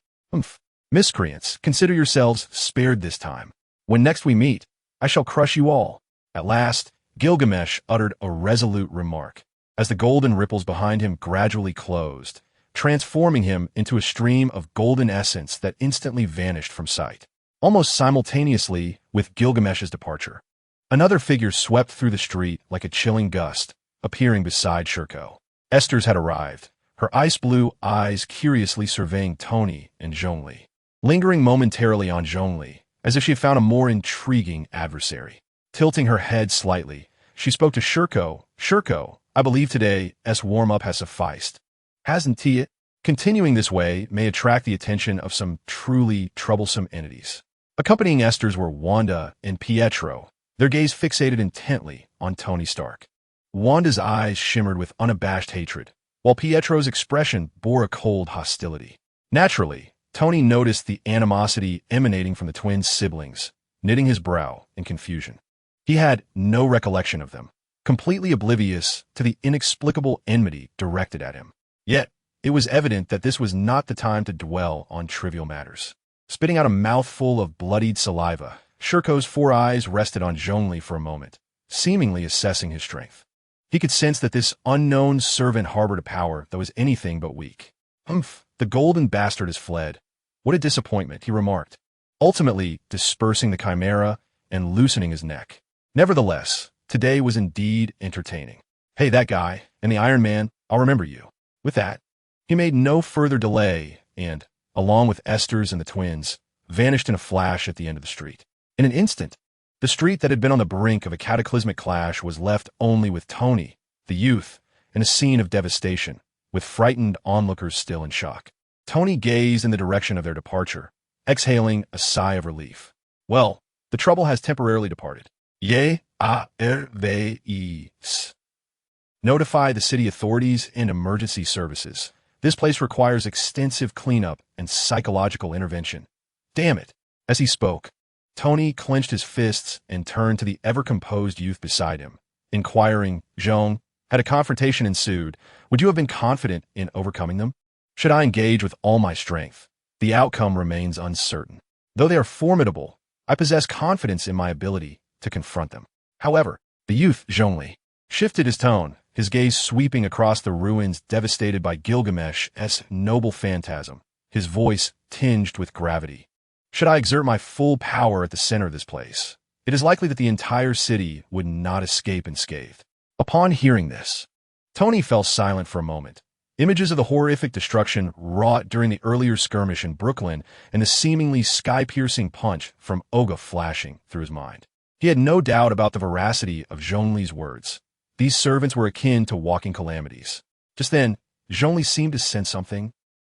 Miscreants, consider yourselves spared this time. When next we meet, I shall crush you all. At last, Gilgamesh uttered a resolute remark, as the golden ripples behind him gradually closed, transforming him into a stream of golden essence that instantly vanished from sight. Almost simultaneously with Gilgamesh's departure, another figure swept through the street like a chilling gust, appearing beside Shurko. Esther's had arrived, her ice-blue eyes curiously surveying Tony and Zhongli, lingering momentarily on Zhongli, as if she had found a more intriguing adversary. Tilting her head slightly, she spoke to Shurko. "Shurko, I believe today's warm-up has sufficed. Hasn't it? Continuing this way may attract the attention of some truly troublesome entities." Accompanying Esther's were Wanda and Pietro, their gaze fixated intently on Tony Stark. Wanda's eyes shimmered with unabashed hatred, while Pietro's expression bore a cold hostility. Naturally, Tony noticed the animosity emanating from the twin siblings, knitting his brow in confusion. He had no recollection of them, completely oblivious to the inexplicable enmity directed at him. Yet, it was evident that this was not the time to dwell on trivial matters. Spitting out a mouthful of bloodied saliva, Shurko's 4 eyes rested on Zhongli for a moment, seemingly assessing his strength. He could sense that this unknown servant harbored a power that was anything but weak. The golden bastard has fled. What a disappointment, he remarked, ultimately dispersing the chimera and loosening his neck. Nevertheless, today was indeed entertaining. Hey, that guy, and the Iron Man, I'll remember you. With that, he made no further delay and, along with Esther's and the twins, vanished in a flash at the end of the street. In an instant, the street that had been on the brink of a cataclysmic clash was left only with Tony, the youth, in a scene of devastation, with frightened onlookers still in shock. Tony gazed in the direction of their departure, exhaling a sigh of relief. Well, the trouble has temporarily departed. Notify the city authorities and emergency services. This place requires extensive cleanup and psychological intervention. Damn it. As he spoke, Tony clenched his fists and turned to the ever-composed youth beside him, inquiring, "Zhong, had a confrontation ensued, would you have been confident in overcoming them? Should I engage with all my strength? The outcome remains uncertain. Though they are formidable, I possess confidence in my ability to confront them." However, the youth, Zhongli, shifted his tone, his gaze sweeping across the ruins devastated by Gilgamesh's noble phantasm, his voice tinged with gravity. "Should I exert my full power at the center of this place, it is likely that the entire city would not escape unscathed. Upon hearing this, Tony fell silent for a moment. Images of the horrific destruction wrought during the earlier skirmish in Brooklyn and the seemingly sky-piercing punch from Oga flashing through his mind. He had no doubt about the veracity of Zhongli's words. These servants were akin to walking calamities. Just then, Zhongli seemed to sense something,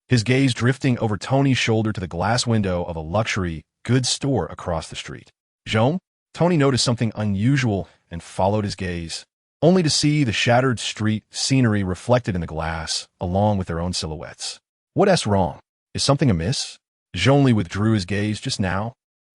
his gaze drifting over Tony's shoulder to the glass window of a luxury goods store across the street. Zhong? Tony noticed something unusual and followed his gaze, only to see the shattered street scenery reflected in the glass, along with their own silhouettes. What's wrong? Is something amiss? Zhongli withdrew his gaze just now.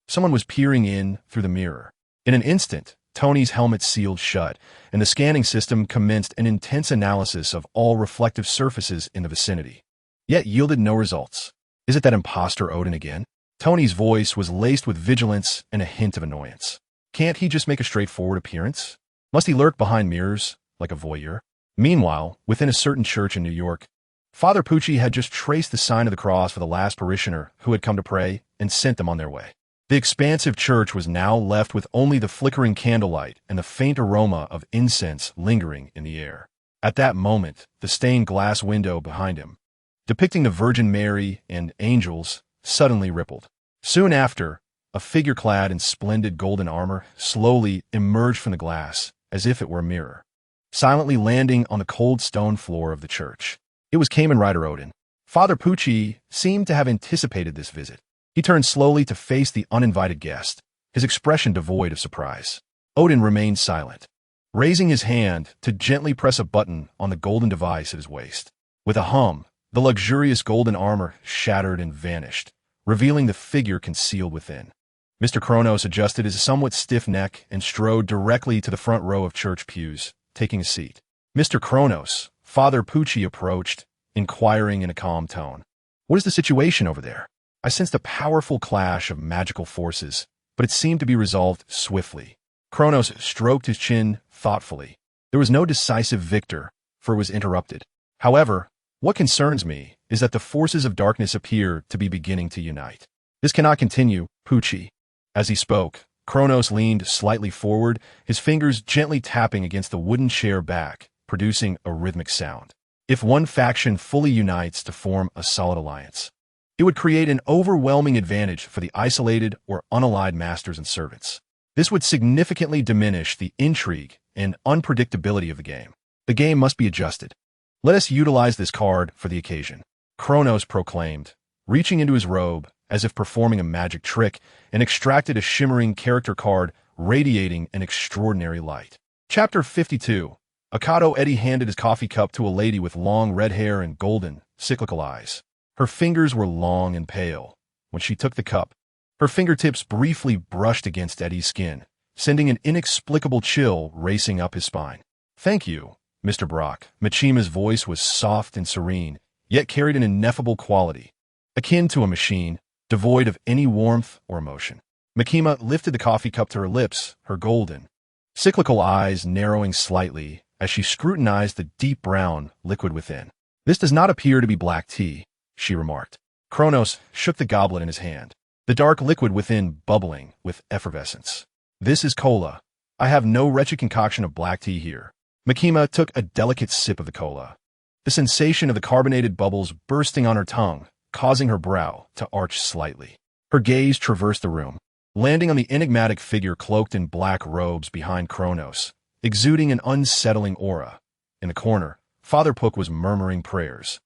Someone was peering in through the mirror. In an instant, Tony's helmet sealed shut, and the scanning system commenced an intense analysis of all reflective surfaces in the vicinity, yet yielded no results. Is it that imposter Odin again? Tony's voice was laced with vigilance and a hint of annoyance. Can't he just make a straightforward appearance? Must he lurk behind mirrors, like a voyeur? Meanwhile, within a certain church in New York, Father Pucci had just traced the sign of the cross for the last parishioner who had come to pray and sent them on their way. The expansive church was now left with only the flickering candlelight and the faint aroma of incense lingering in the air. At that moment, the stained glass window behind him, depicting the Virgin Mary and angels, suddenly rippled. Soon after, a figure clad in splendid golden armor slowly emerged from the glass, as if it were a mirror, silently landing on the cold stone floor of the church. It was Kamen Rider Odin. Father Pucci seemed to have anticipated this visit. He turned slowly to face the uninvited guest, his expression devoid of surprise. Odin remained silent, raising his hand to gently press a button on the golden device at his waist. With a hum, the luxurious golden armor shattered and vanished, revealing the figure concealed within. Mr. Kronos adjusted his somewhat stiff neck and strode directly to the front row of church pews, taking a seat. Mr. Kronos, Father Pucci approached, inquiring in a calm tone. What is the situation over there? I sensed a powerful clash of magical forces, but it seemed to be resolved swiftly. Kronos stroked his chin thoughtfully. There was no decisive victor, for it was interrupted. However, what concerns me is that the forces of darkness appear to be beginning to unite. This cannot continue, Pucci. As he spoke, Kronos leaned slightly forward, his fingers gently tapping against the wooden chair back, producing a rhythmic sound. If one faction fully unites to form a solid alliance, it would create an overwhelming advantage for the isolated or unallied masters and servants. This would significantly diminish the intrigue and unpredictability of the game. The game must be adjusted. Let us utilize this card for the occasion, Kronos proclaimed, reaching into his robe as if performing a magic trick, and extracted a shimmering character card radiating an extraordinary light. Chapter 52. Akato Eddie handed his coffee cup to a lady with long red hair and golden, cyclical eyes. Her fingers were long and pale. When she took the cup, her fingertips briefly brushed against Eddie's skin, sending an inexplicable chill racing up his spine. Thank you, Mr. Brock. Michima's voice was soft and serene, yet carried an ineffable quality, akin to a machine, devoid of any warmth or emotion. Mikima lifted the coffee cup to her lips, her golden, cyclical eyes narrowing slightly as she scrutinized the deep brown liquid within. This does not appear to be black tea, she remarked. Kronos shook the goblet in his hand, the dark liquid within bubbling with effervescence. This is cola. I have no wretched concoction of black tea here. Mikima took a delicate sip of the cola, the sensation of the carbonated bubbles bursting on her tongue, causing her brow to arch slightly. Her gaze traversed the room, landing on the enigmatic figure cloaked in black robes behind Kronos, exuding an unsettling aura. In the corner, Father Puck was murmuring prayers,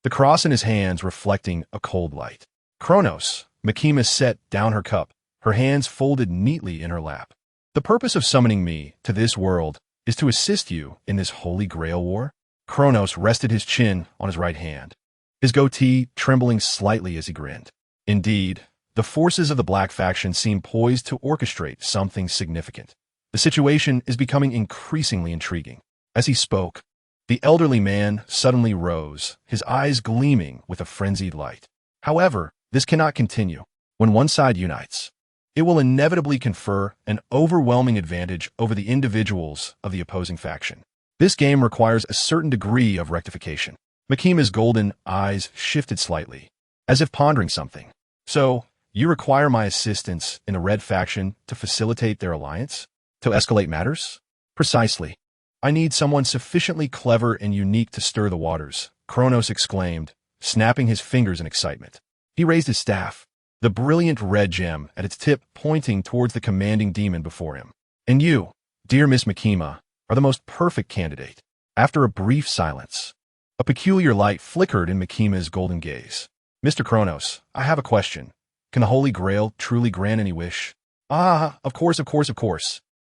the cross in his hands reflecting a cold light. Kronos, Mikima set down her cup, her hands folded neatly in her lap. The purpose of summoning me to this world is to assist you in this Holy Grail War. Kronos rested his chin on his right hand, his goatee trembling slightly as he grinned. Indeed, the forces of the Black faction seem poised to orchestrate something significant. The situation is becoming increasingly intriguing. As he spoke, the elderly man suddenly rose, his eyes gleaming with a frenzied light. However, this cannot continue. When one side unites, it will inevitably confer an overwhelming advantage over the individuals of the opposing faction. This game requires a certain degree of rectification. Mikima's golden eyes shifted slightly, as if pondering something. So, You require my assistance in the Red faction to facilitate their alliance? To escalate matters? Precisely. I need someone sufficiently clever and unique to stir the waters, Kronos exclaimed, snapping his fingers in excitement. He raised his staff, the brilliant red gem at its tip pointing towards the commanding demon before him. And you, dear Miss Makima, are the most perfect candidate. After a brief silence, a peculiar light flickered in Makima's golden gaze. Mr. Kronos, I have a question. Can the Holy Grail truly grant any wish? Ah, of course.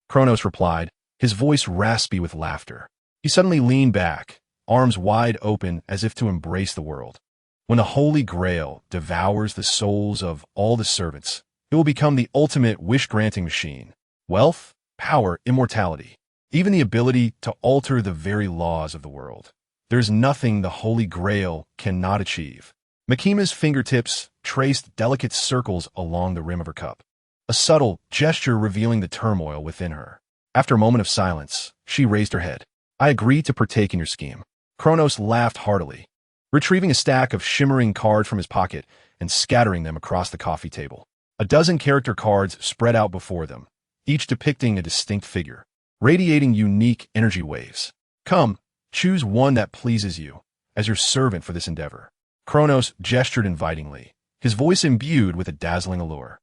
Kronos replied, his voice raspy with laughter. He suddenly leaned back, arms wide open as if to embrace the world. When the Holy Grail devours the souls of all the servants, it will become the ultimate wish-granting machine. Wealth, power, immortality, even the ability to alter the very laws of the world. There's nothing the Holy Grail cannot achieve. Makima's fingertips traced delicate circles along the rim of her cup, a subtle gesture revealing the turmoil within her. After a moment of silence, she raised her head. I agree to partake in your scheme. Kronos laughed heartily, retrieving a stack of shimmering cards from his pocket and scattering them across the coffee table. A dozen character cards spread out before them, each depicting a distinct figure, radiating unique energy waves. Come, choose one that pleases you, as your servant for this endeavor. Kronos gestured invitingly, his voice imbued with a dazzling allure.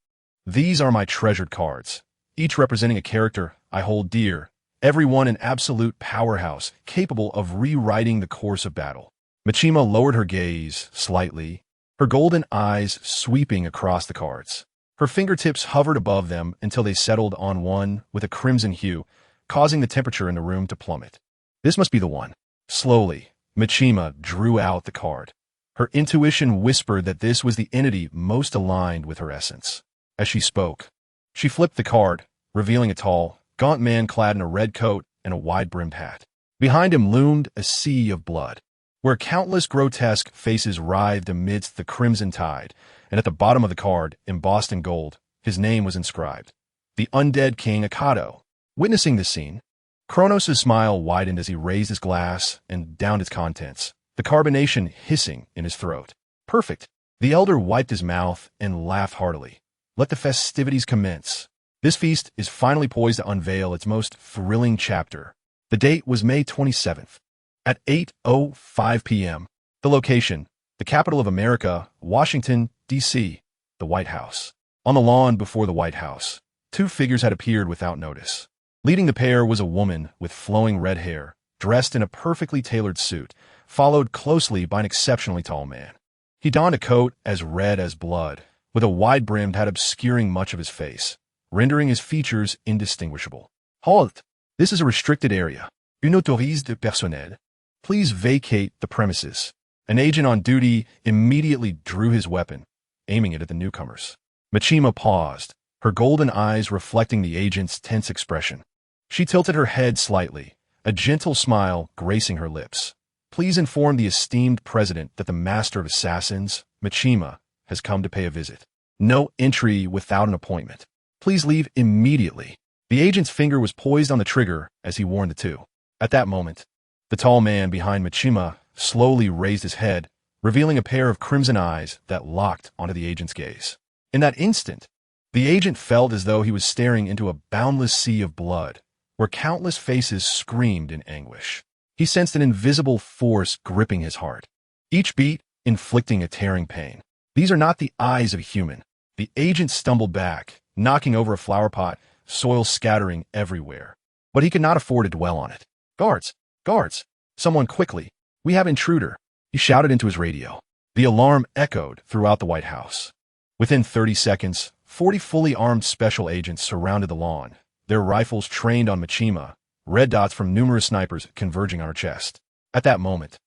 These are my treasured cards, each representing a character I hold dear, every one an absolute powerhouse capable of rewriting the course of battle. Makima lowered her gaze slightly, her golden eyes sweeping across the cards. Her fingertips hovered above them until they settled on one with a crimson hue, causing the temperature in the room to plummet. This must be the one. Slowly, Makima drew out the card. Her intuition whispered that this was the entity most aligned with her essence. As she spoke, she flipped the card, revealing a tall, gaunt man clad in a red coat and a wide-brimmed hat. Behind him loomed a sea of blood, where countless grotesque faces writhed amidst the crimson tide, and at the bottom of the card, embossed in gold, his name was inscribed. The undead King Akado. Witnessing this scene, Kronos' smile widened as he raised his glass and downed its contents, the carbonation hissing in his throat. Perfect. The elder wiped his mouth and laughed heartily. Let the festivities commence. This feast is finally poised to unveil its most thrilling chapter. The date was May 27th. At 8:05 p.m., the location, the capital of America, Washington, D.C., the White House. On the lawn before the White House, two figures had appeared without notice. Leading the pair was a woman with flowing red hair, dressed in a perfectly tailored suit, followed closely by an exceptionally tall man. He donned a coat as red as blood, with a wide-brimmed hat obscuring much of his face, rendering his features indistinguishable. Halt! This is a restricted area. Une autorise de personnel. Please vacate the premises. An agent on duty immediately drew his weapon, aiming it at the newcomers. Makima paused, her golden eyes reflecting the agent's tense expression. She tilted her head slightly, a gentle smile gracing her lips. Please inform the esteemed president that the master of assassins, Makima, has come to pay a visit. No entry without an appointment. Please leave immediately. The agent's finger was poised on the trigger as he warned the two. At that moment, the tall man behind Makima slowly raised his head, revealing a pair of crimson eyes that locked onto the agent's gaze. In that instant, the agent felt as though he was staring into a boundless sea of blood, where countless faces screamed in anguish. He sensed an invisible force gripping his heart, each beat inflicting a tearing pain. These are not the eyes of a human. The agent stumbled back, knocking over a flower pot, soil scattering everywhere. But he could not afford to dwell on it. Guards! Guards! Someone quickly! We have intruder! He shouted into his radio. The alarm echoed throughout the White House. Within 30 seconds, 40 fully armed special agents surrounded the lawn, their rifles trained on Makima, red dots from numerous snipers converging on her chest. At that moment,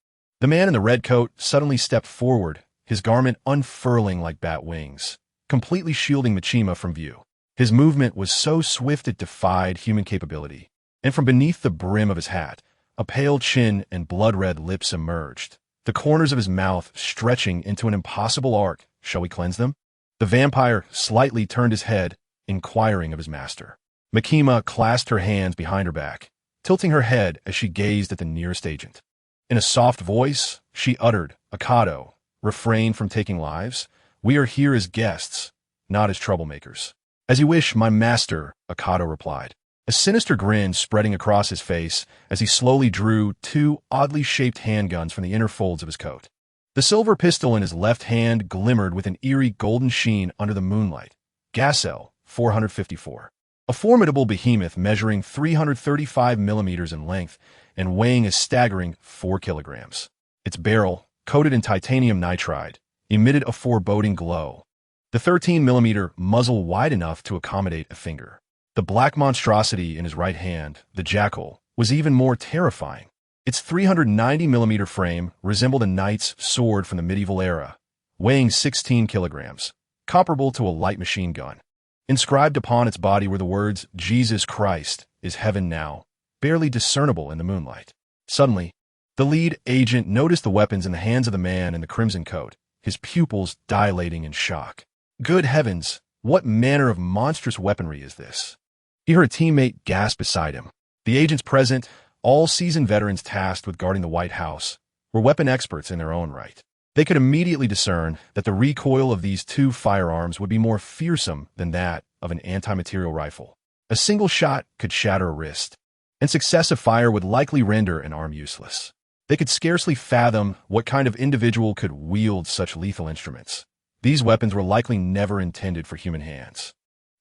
the man in the red coat suddenly stepped forward, his garment unfurling like bat wings, completely shielding Makima from view. His movement was so swift it defied human capability, and from beneath the brim of his hat, a pale chin and blood-red lips emerged, the corners of his mouth stretching into an impossible arc. Shall we cleanse them? The vampire slightly turned his head, inquiring of his master. Makima clasped her hands behind her back, tilting her head as she gazed at the nearest agent. In a soft voice, she uttered, Akado, refrain from taking lives. We are here as guests. not as troublemakers. As you wish, my master, Akato replied, a sinister grin spreading across his face as he slowly drew two oddly shaped handguns from the inner folds of his coat. The silver pistol in his left hand glimmered with an eerie golden sheen under the moonlight. Gasel, 454. A formidable behemoth measuring 335 millimeters in length and weighing a staggering 4 kilograms. Its barrel, coated in titanium nitride, emitted a foreboding glow. The 13-millimeter muzzle wide enough to accommodate a finger. The black monstrosity in his right hand, the jackal, was even more terrifying. Its 390-millimeter frame resembled a knight's sword from the medieval era, weighing 16 kilograms, comparable to a light machine gun. Inscribed upon its body were the words, "Jesus Christ is heaven now," barely discernible in the moonlight. Suddenly, the lead agent noticed the weapons in the hands of the man in the crimson coat, his pupils dilating in shock. Good heavens, what manner of monstrous weaponry is this? He heard a teammate gasp beside him. The agents present, all seasoned veterans tasked with guarding the White House, were weapon experts in their own right. They could immediately discern that the recoil of these two firearms would be more fearsome than that of an anti-material rifle. A single shot could shatter a wrist, and successive fire would likely render an arm useless. They could scarcely fathom what kind of individual could wield such lethal instruments. These weapons were likely never intended for human hands.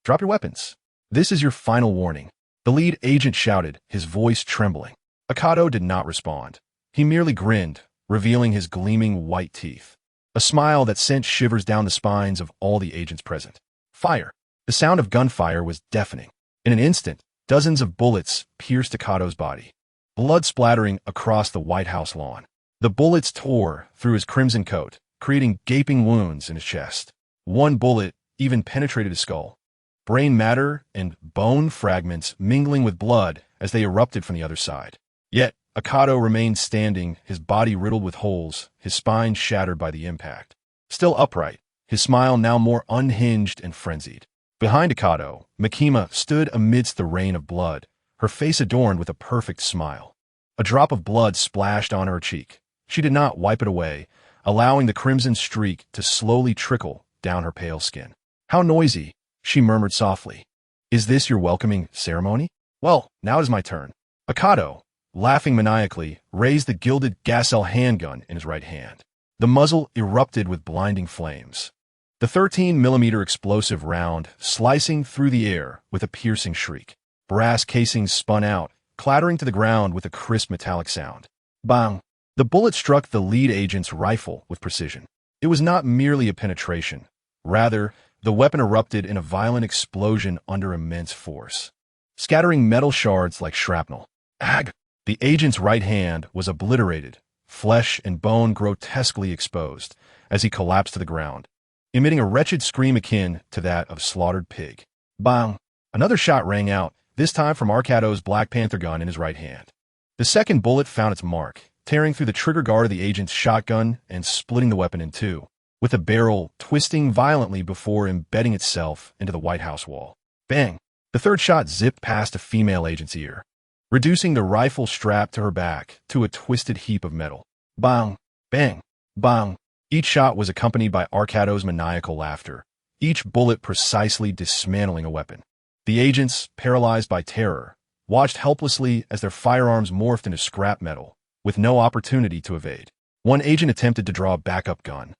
Drop your weapons. This is your final warning. The lead agent shouted, his voice trembling. Akato did not respond. He merely grinned, revealing his gleaming white teeth. A smile that sent shivers down the spines of all the agents present. Fire. The sound of gunfire was deafening. In an instant, dozens of bullets pierced Akato's body, blood splattering across the White House lawn. The bullets tore through his crimson coat, creating gaping wounds in his chest. One bullet even penetrated his skull. Brain matter and bone fragments mingling with blood as they erupted from the other side. Yet, Akato remained standing, his body riddled with holes, his spine shattered by the impact. Still upright, his smile now more unhinged and frenzied. Behind Akato, Makima stood amidst the rain of blood, her face adorned with a perfect smile. A drop of blood splashed on her cheek. She did not wipe it away, allowing the crimson streak to slowly trickle down her pale skin. How noisy, she murmured softly. Is this your welcoming ceremony? Well, now it is my turn. Akato, laughing maniacally, raised the gilded Gasel handgun in his right hand. The muzzle erupted with blinding flames. The 13-millimeter explosive round slicing through the air with a piercing shriek. Brass casings spun out, clattering to the ground with a crisp metallic sound. Bang! The bullet struck the lead agent's rifle with precision. It was not merely a penetration. Rather, the weapon erupted in a violent explosion under immense force, scattering metal shards like shrapnel. Ag! The agent's right hand was obliterated, flesh and bone grotesquely exposed, as he collapsed to the ground, emitting a wretched scream akin to that of a slaughtered pig. Bang! Another shot rang out, this time from Akato's Black Panther gun in his right hand. The second bullet found its mark, tearing through the trigger guard of the agent's shotgun and splitting the weapon in two, with the barrel twisting violently before embedding itself into the White House wall. Bang! The third shot zipped past a female agent's ear, reducing the rifle strap to her back to a twisted heap of metal. Bang! Bang! Bang! Each shot was accompanied by Akato's maniacal laughter, each bullet precisely dismantling a weapon. The agents, paralyzed by terror, watched helplessly as their firearms morphed into scrap metal, with no opportunity to evade. One agent attempted to draw a backup gun,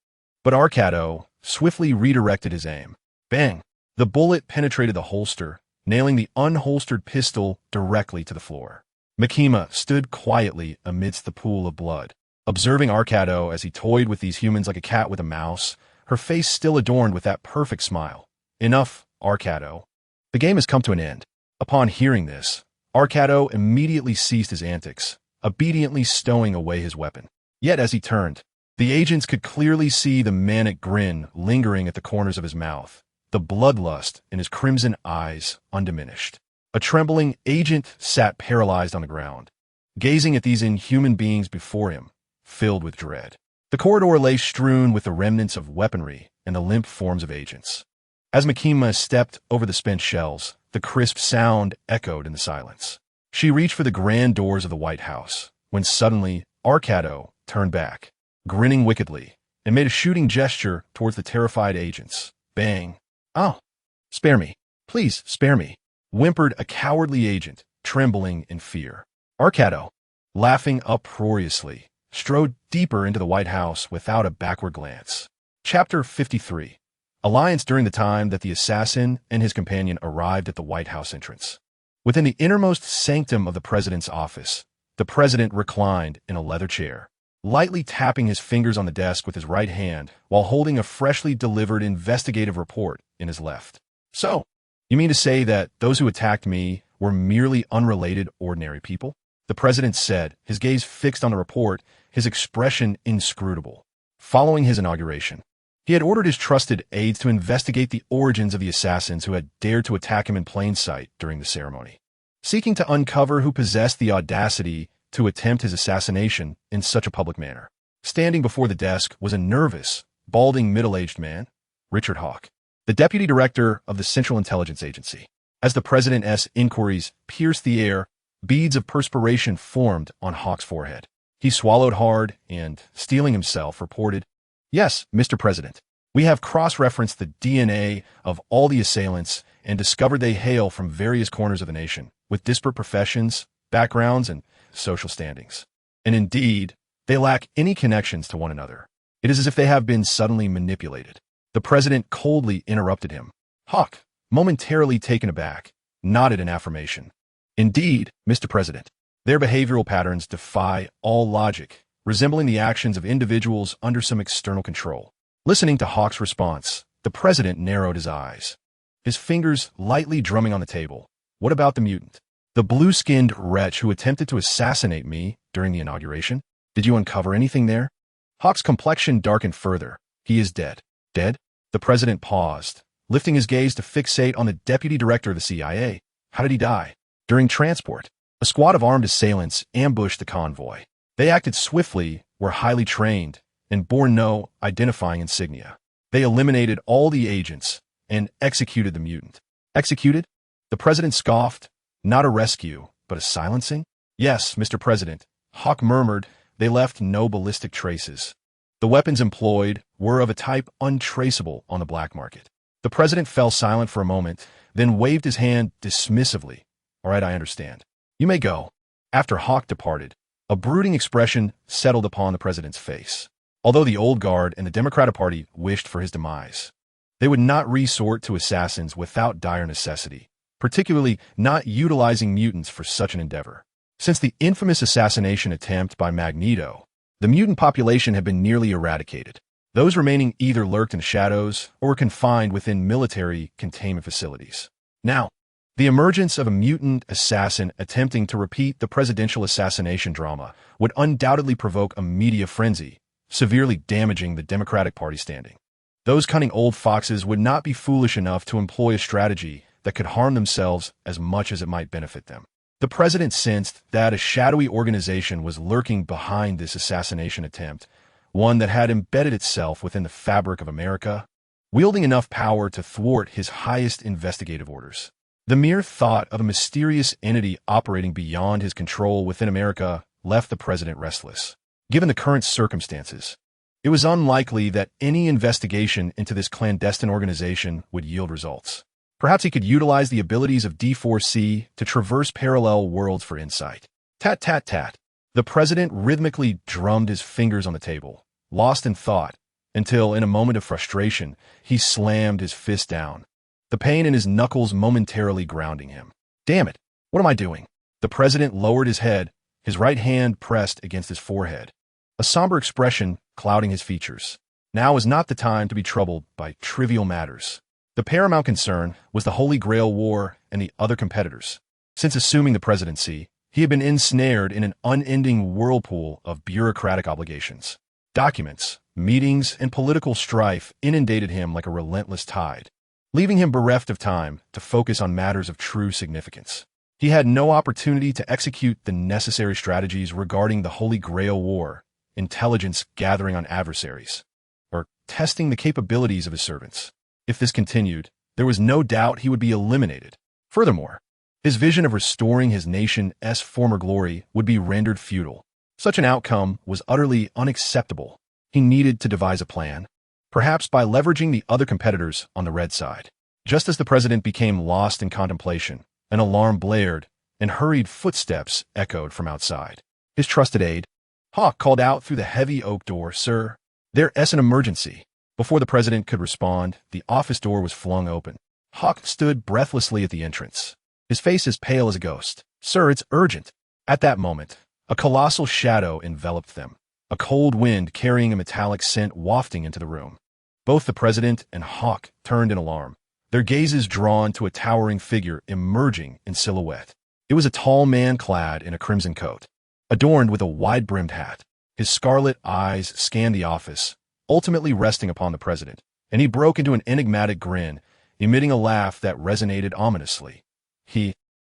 but Akato swiftly redirected his aim. Bang! The bullet penetrated the holster, nailing the unholstered pistol directly to the floor. Makima stood quietly amidst the pool of blood, observing Akato as he toyed with these humans like a cat with a mouse, her face still adorned with that perfect smile. Enough, Akato. The game has come to an end. Upon hearing this, Akato immediately ceased his antics, obediently stowing away his weapon. Yet as he turned, the agents could clearly see the manic grin lingering at the corners of his mouth, the bloodlust in his crimson eyes undiminished. A trembling agent sat paralyzed on the ground, gazing at these inhuman beings before him, filled with dread. The corridor lay strewn with the remnants of weaponry and the limp forms of agents. As Makima stepped over the spent shells, the crisp sound echoed in the silence. She reached for the grand doors of the White House, when suddenly Akato turned back, grinning wickedly, and made a shooting gesture towards the terrified agents. Bang! "Oh, spare me. Please, spare me," whimpered a cowardly agent, trembling in fear. Arcado, laughing uproariously, strode deeper into the White House without a backward glance. Chapter 53. Alliance during the time that the assassin and his companion arrived at the White House entrance. Within the innermost sanctum of the president's office, the president reclined in a leather chair, lightly tapping his fingers on the desk with his right hand while holding a freshly delivered investigative report in his left. "So, you mean to say that those who attacked me were merely unrelated ordinary people?" the president said, his gaze fixed on the report, his expression inscrutable. Following his inauguration, he had ordered his trusted aides to investigate the origins of the assassins who had dared to attack him in plain sight during the ceremony, seeking to uncover who possessed the audacity to attempt his assassination in such a public manner. Standing before the desk was a nervous, balding middle-aged man, Richard Hawke, the deputy director of the Central Intelligence Agency. As the president's inquiries pierced the air, beads of perspiration formed on Hawke's forehead. He swallowed hard and, steeling himself, reported, "Yes, Mr. President, we have cross-referenced the DNA of all the assailants and discovered they hail from various corners of the nation, with disparate professions, backgrounds, and social standings. And indeed, they lack any connections to one another. It is as if they have been suddenly manipulated." The president coldly interrupted him. Hawke, momentarily taken aback, nodded in affirmation. "Indeed, Mr. President, their behavioral patterns defy all logic, resembling the actions of individuals under some external control." Listening to Hawke's response, the president narrowed his eyes, his fingers lightly drumming on the table. "What about the mutant? The blue-skinned wretch who attempted to assassinate me during the inauguration? Did you uncover anything there?" Hawke's complexion darkened further. "He is dead." "Dead?" The president paused, lifting his gaze to fixate on the deputy director of the CIA. "How did he die?" "During transport, a squad of armed assailants ambushed the convoy. They acted swiftly, were highly trained, and bore no identifying insignia. They eliminated all the agents and executed the mutant." "Executed?" The president scoffed. "Not a rescue, but a silencing?" "Yes, Mr. President," Hawke murmured. "They left no ballistic traces. The weapons employed were of a type untraceable on the black market." The president fell silent for a moment, then waved his hand dismissively. "All right, I understand. You may go." After Hawke departed, a brooding expression settled upon the president's face. Although the old guard and the Democratic Party wished for his demise, they would not resort to assassins without dire necessity, particularly not utilizing mutants for such an endeavor. Since the infamous assassination attempt by Magneto, the mutant population had been nearly eradicated. Those remaining either lurked in the shadows or were confined within military containment facilities. Now, the emergence of a mutant assassin attempting to repeat the presidential assassination drama would undoubtedly provoke a media frenzy, severely damaging the Democratic Party standing. Those cunning old foxes would not be foolish enough to employ a strategy that could harm themselves as much as it might benefit them. The president sensed that a shadowy organization was lurking behind this assassination attempt, one that had embedded itself within the fabric of America, wielding enough power to thwart his highest investigative orders. The mere thought of a mysterious entity operating beyond his control within America left the president restless. Given the current circumstances, it was unlikely that any investigation into this clandestine organization would yield results. Perhaps he could utilize the abilities of D4C to traverse parallel worlds for insight. Tat, tat, tat. The president rhythmically drummed his fingers on the table, lost in thought, until, in a moment of frustration, he slammed his fist down, the pain in his knuckles momentarily grounding him. "Damn it! What am I doing?" The president lowered his head, his right hand pressed against his forehead, a somber expression clouding his features. Now was not the time to be troubled by trivial matters. The paramount concern was the Holy Grail War and the other competitors. Since assuming the presidency, he had been ensnared in an unending whirlpool of bureaucratic obligations. Documents, meetings, and political strife inundated him like a relentless tide, leaving him bereft of time to focus on matters of true significance. He had no opportunity to execute the necessary strategies regarding the Holy Grail War, intelligence gathering on adversaries, or testing the capabilities of his servants. If this continued, there was no doubt he would be eliminated. Furthermore, his vision of restoring his nation's former glory would be rendered futile. Such an outcome was utterly unacceptable. He needed to devise a plan, perhaps by leveraging the other competitors on the red side. Just as the president became lost in contemplation, an alarm blared, and hurried footsteps echoed from outside. His trusted aide, Hawk, called out through the heavy oak door, "Sir, there's an emergency." Before the president could respond, the office door was flung open. Hawk stood breathlessly at the entrance, his face as pale as a ghost. "Sir, it's urgent." At that moment, a colossal shadow enveloped them, a cold wind carrying a metallic scent wafting into the room. Both the president and Hawk turned in alarm, their gazes drawn to a towering figure emerging in silhouette. It was a tall man clad in a crimson coat, adorned with a wide-brimmed hat. His scarlet eyes scanned the office, ultimately resting upon the president, and he broke into an enigmatic grin, emitting a laugh that resonated ominously.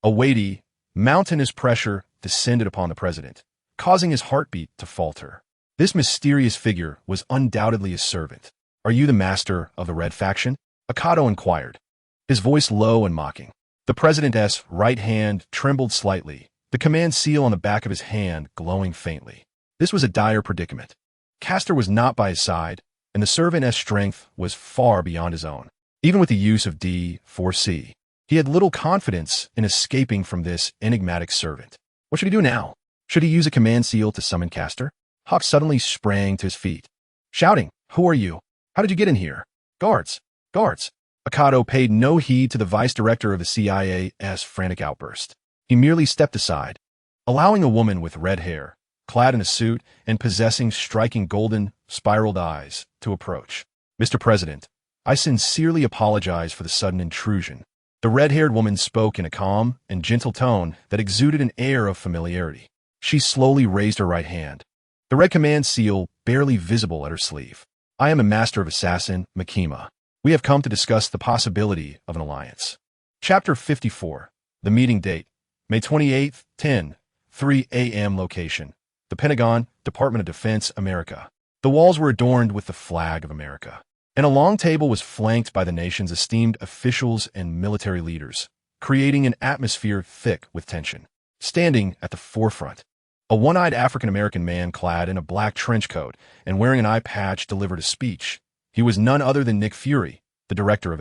A weighty, mountainous pressure descended upon the president, causing his heartbeat to falter. This mysterious figure was undoubtedly his servant. "Are you the master of the Red Faction?" Akato inquired, his voice low and mocking. The president's right hand trembled slightly, the command seal on the back of his hand glowing faintly. This was a dire predicament. Castor was not by his side, and the servant's strength was far beyond his own. Even with the use of D4C, he had little confidence in escaping from this enigmatic servant. What should he do now? Should he use a command seal to summon Castor? Hawk suddenly sprang to his feet, shouting, "Who are you? How did you get in here? Guards! Guards!" Akato paid no heed to the vice director of the CIA's frantic outburst. He merely stepped aside, allowing a woman with red hair, clad in a suit and possessing striking golden, spiraled eyes, to approach. "Mr. President, I sincerely apologize for the sudden intrusion." The red-haired woman spoke in a calm and gentle tone that exuded an air of familiarity. She slowly raised her right hand, the red command seal barely visible at her sleeve. "I am a master of assassin, Makima. We have come to discuss the possibility of an alliance." Chapter 54. The meeting date, May 28th, 10:03 a.m. Location, the Pentagon, Department of Defense, America. The walls were adorned with the flag of America, and a long table was flanked by the nation's esteemed officials and military leaders, creating an atmosphere thick with tension. Standing at the forefront, a one-eyed African-American man clad in a black trench coat and wearing an eye patch delivered a speech. He was none other than Nick Fury, the director of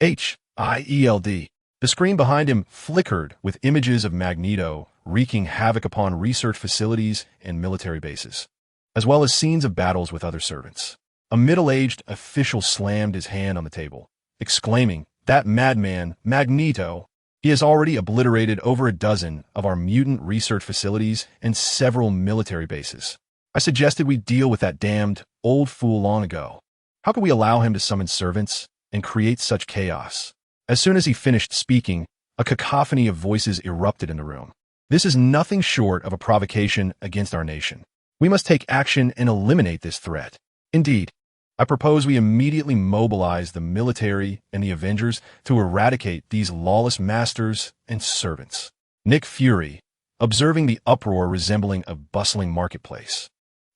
SHIELD. The screen behind him flickered with images of Magneto wreaking havoc upon research facilities and military bases, as well as scenes of battles with other servants. A middle-aged official slammed his hand on the table, exclaiming, "That madman, Magneto! He has already obliterated over a dozen of our mutant research facilities and several military bases. I suggested we deal with that damned old fool long ago. How could we allow him to summon servants and create such chaos?" As soon as he finished speaking, a cacophony of voices erupted in the room. "This is nothing short of a provocation against our nation. We must take action and eliminate this threat. Indeed, I propose we immediately mobilize the military and the Avengers to eradicate these lawless masters and servants." Nick Fury, observing the uproar resembling a bustling marketplace,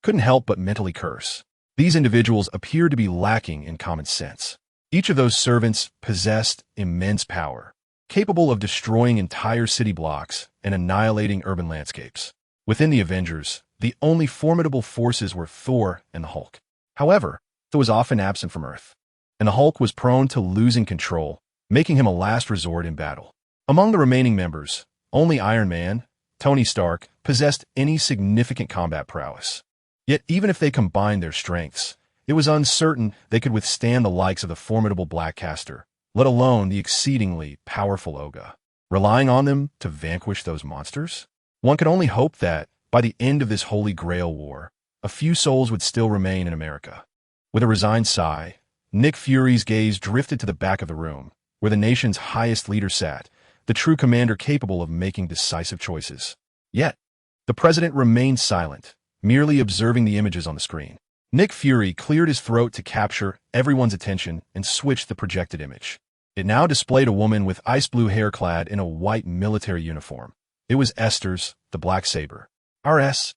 couldn't help but mentally curse. These individuals appeared to be lacking in common sense. Each of those servants possessed immense power, capable of destroying entire city blocks and annihilating urban landscapes. Within the Avengers, the only formidable forces were Thor and the Hulk. However, Thor was often absent from Earth, and the Hulk was prone to losing control, making him a last resort in battle. Among the remaining members, only Iron Man, Tony Stark, possessed any significant combat prowess. Yet even if they combined their strengths, it was uncertain they could withstand the likes of the formidable Black Castor, let alone the exceedingly powerful Oga. Relying on them to vanquish those monsters? One could only hope that, by the end of this Holy Grail War, a few souls would still remain in America. With a resigned sigh, Nick Fury's gaze drifted to the back of the room, where the nation's highest leader sat, the true commander capable of making decisive choices. Yet, the president remained silent, merely observing the images on the screen. Nick Fury cleared his throat to capture everyone's attention and switched the projected image. It now displayed a woman with ice blue hair clad in a white military uniform. It was Esther's, the Black Saber. SHIELD.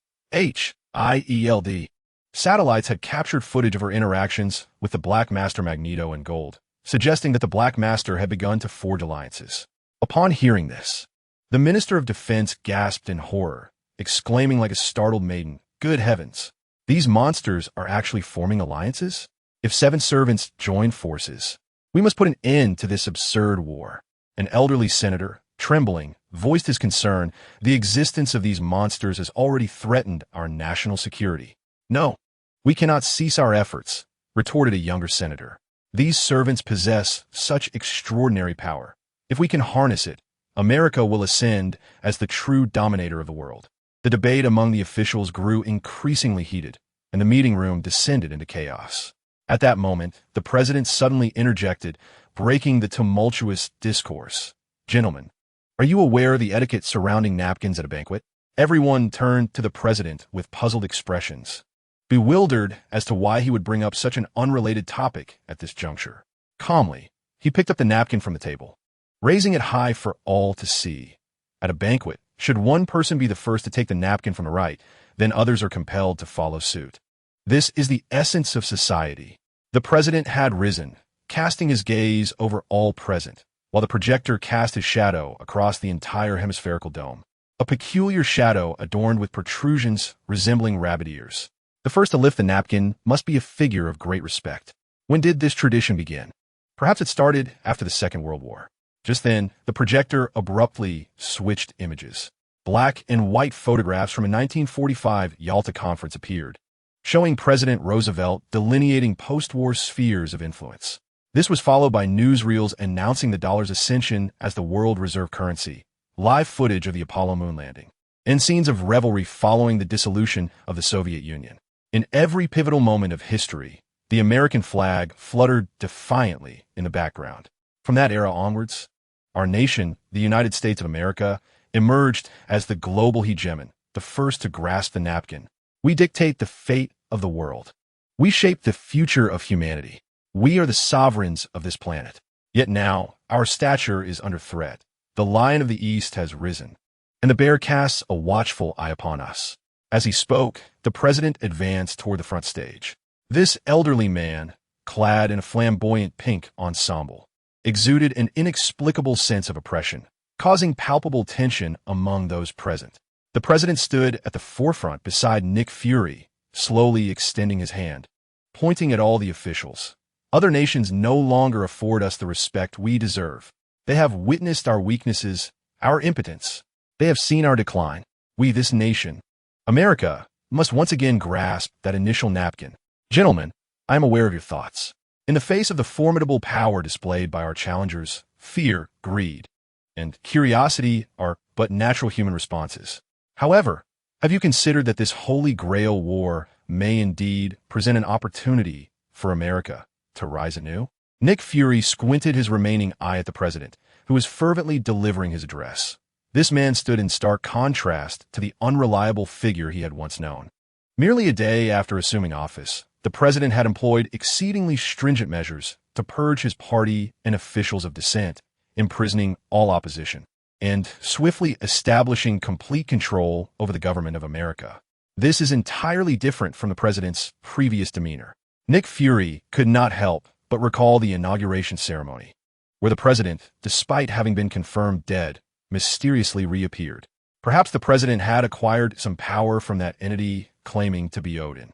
Satellites had captured footage of her interactions with the Black Master Magneto and Gold, suggesting that the Black Master had begun to forge alliances. Upon hearing this, the Minister of Defense gasped in horror, exclaiming like a startled maiden, "Good heavens! These monsters are actually forming alliances? If 7 servants join forces, We must put an end to this absurd war. An elderly senator, trembling, voiced his concern. The existence of these monsters has already threatened our national security. No, we cannot cease our efforts, retorted a younger senator. These servants possess such extraordinary power. If we can harness it, America will ascend as the true dominator of the world. The debate among the officials grew increasingly heated, and the meeting room descended into chaos. At that moment, the president suddenly interjected, breaking the tumultuous discourse. Gentlemen, are you aware of the etiquette surrounding napkins at a banquet? Everyone turned to the president with puzzled expressions, bewildered as to why he would bring up such an unrelated topic at this juncture. Calmly, he picked up the napkin from the table, raising it high for all to see. At a banquet, should one person be the first to take the napkin from the right, then others are compelled to follow suit. This is the essence of society. The president had risen, casting his gaze over all present, while the projector cast his shadow across the entire hemispherical dome. A peculiar shadow adorned with protrusions resembling rabbit ears. The first to lift the napkin must be a figure of great respect. When did this tradition begin? Perhaps it started after the Second World War. Just then, the projector abruptly switched images. Black and white photographs from a 1945 Yalta conference appeared, showing President Roosevelt delineating post-war spheres of influence. This was followed by newsreels announcing the dollar's ascension as the world reserve currency, live footage of the Apollo moon landing, and scenes of revelry following the dissolution of the Soviet Union. In every pivotal moment of history, the American flag fluttered defiantly in the background. From that era onwards, our nation, the United States of America, emerged as the global hegemon, the first to grasp the napkin. We dictate the fate of the world. We shape the future of humanity. We are the sovereigns of this planet. Yet now, our stature is under threat. The Lion of the East has risen, and the bear casts a watchful eye upon us. As he spoke, the president advanced toward the front stage. This elderly man, clad in a flamboyant pink ensemble, exuded an inexplicable sense of oppression, causing palpable tension among those present. The president stood at the forefront beside Nick Fury, slowly extending his hand, pointing at all the officials. Other nations no longer afford us the respect we deserve. They have witnessed our weaknesses, our impotence. They have seen our decline. We, this nation, America, must once again grasp that initial napkin. Gentlemen, I am aware of your thoughts. In the face of the formidable power displayed by our challengers, fear, greed, and curiosity are but natural human responses. However, have you considered that this Holy Grail War may indeed present an opportunity for America to rise anew? Nick Fury squinted his remaining eye at the president, who was fervently delivering his address. This man stood in stark contrast to the unreliable figure he had once known. Merely a day after assuming office, the president had employed exceedingly stringent measures to purge his party and officials of dissent, imprisoning all opposition, and swiftly establishing complete control over the government of America. This is entirely different from the president's previous demeanor. Nick Fury could not help but recall the inauguration ceremony, where the president, despite having been confirmed dead, mysteriously reappeared. Perhaps the president had acquired some power from that entity claiming to be Odin,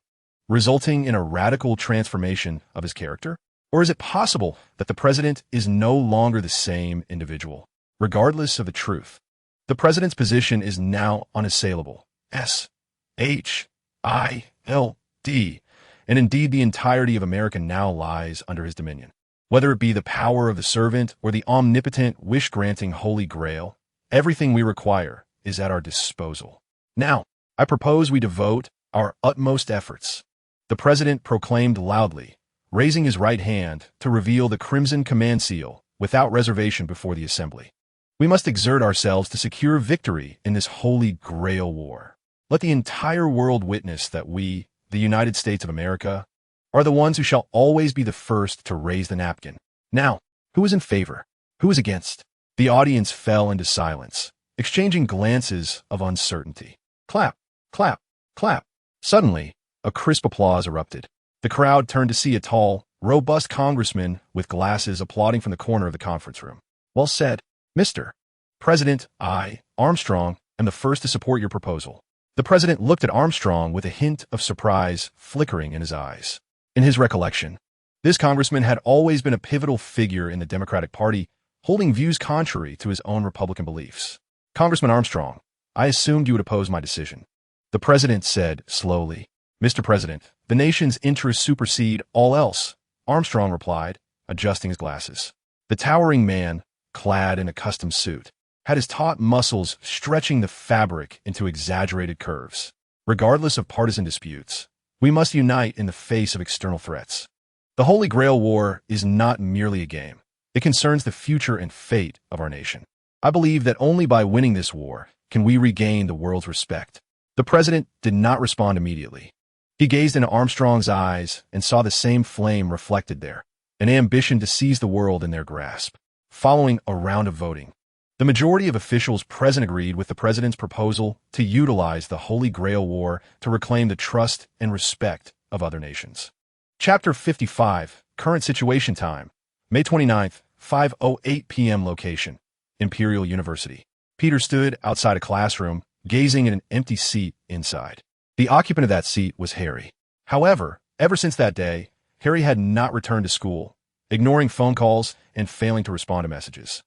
resulting in a radical transformation of his character? Or is it possible that the president is no longer the same individual? Regardless of the truth, the president's position is now unassailable. S-H-I-L-D. And indeed, the entirety of America now lies under his dominion. Whether it be the power of the servant or the omnipotent, wish-granting Holy Grail, everything we require is at our disposal. Now, I propose we devote our utmost efforts. The president proclaimed loudly, raising his right hand to reveal the crimson command seal without reservation before the assembly. We must exert ourselves to secure victory in this Holy Grail War. Let the entire world witness that we, the United States of America, are the ones who shall always be the first to raise the napkin. Now, who is in favor? Who is against? The audience fell into silence, exchanging glances of uncertainty. Clap, clap, clap. Suddenly, a crisp applause erupted. The crowd turned to see a tall, robust congressman with glasses applauding from the corner of the conference room. Well said, Mr. President. I, Armstrong, am the first to support your proposal. The president looked at Armstrong with a hint of surprise flickering in his eyes. In his recollection, This congressman had always been a pivotal figure in the Democratic Party, holding views contrary to his own Republican beliefs. Congressman Armstrong, I assumed you would oppose my decision. The president said slowly. Mr. President, the nation's interests supersede all else, Armstrong replied, adjusting his glasses. The towering man, clad in a custom suit, had his taut muscles stretching the fabric into exaggerated curves. Regardless of partisan disputes, we must unite in the face of external threats. The Holy Grail War is not merely a game. It concerns the future and fate of our nation. I believe that only by winning this war can we regain the world's respect. The president did not respond immediately. He gazed into Armstrong's eyes and saw the same flame reflected there, an ambition to seize the world in their grasp. Following a round of voting, the majority of officials present agreed with the president's proposal to utilize the Holy Grail War to reclaim the trust and respect of other nations. Chapter 55, Current Situation Time, May 29th, 5:08 p.m. Location, Imperial University. Peter stood outside a classroom, gazing at an empty seat inside. The occupant of that seat was Harry. However, ever since that day, Harry had not returned to school, ignoring phone calls and failing to respond to messages.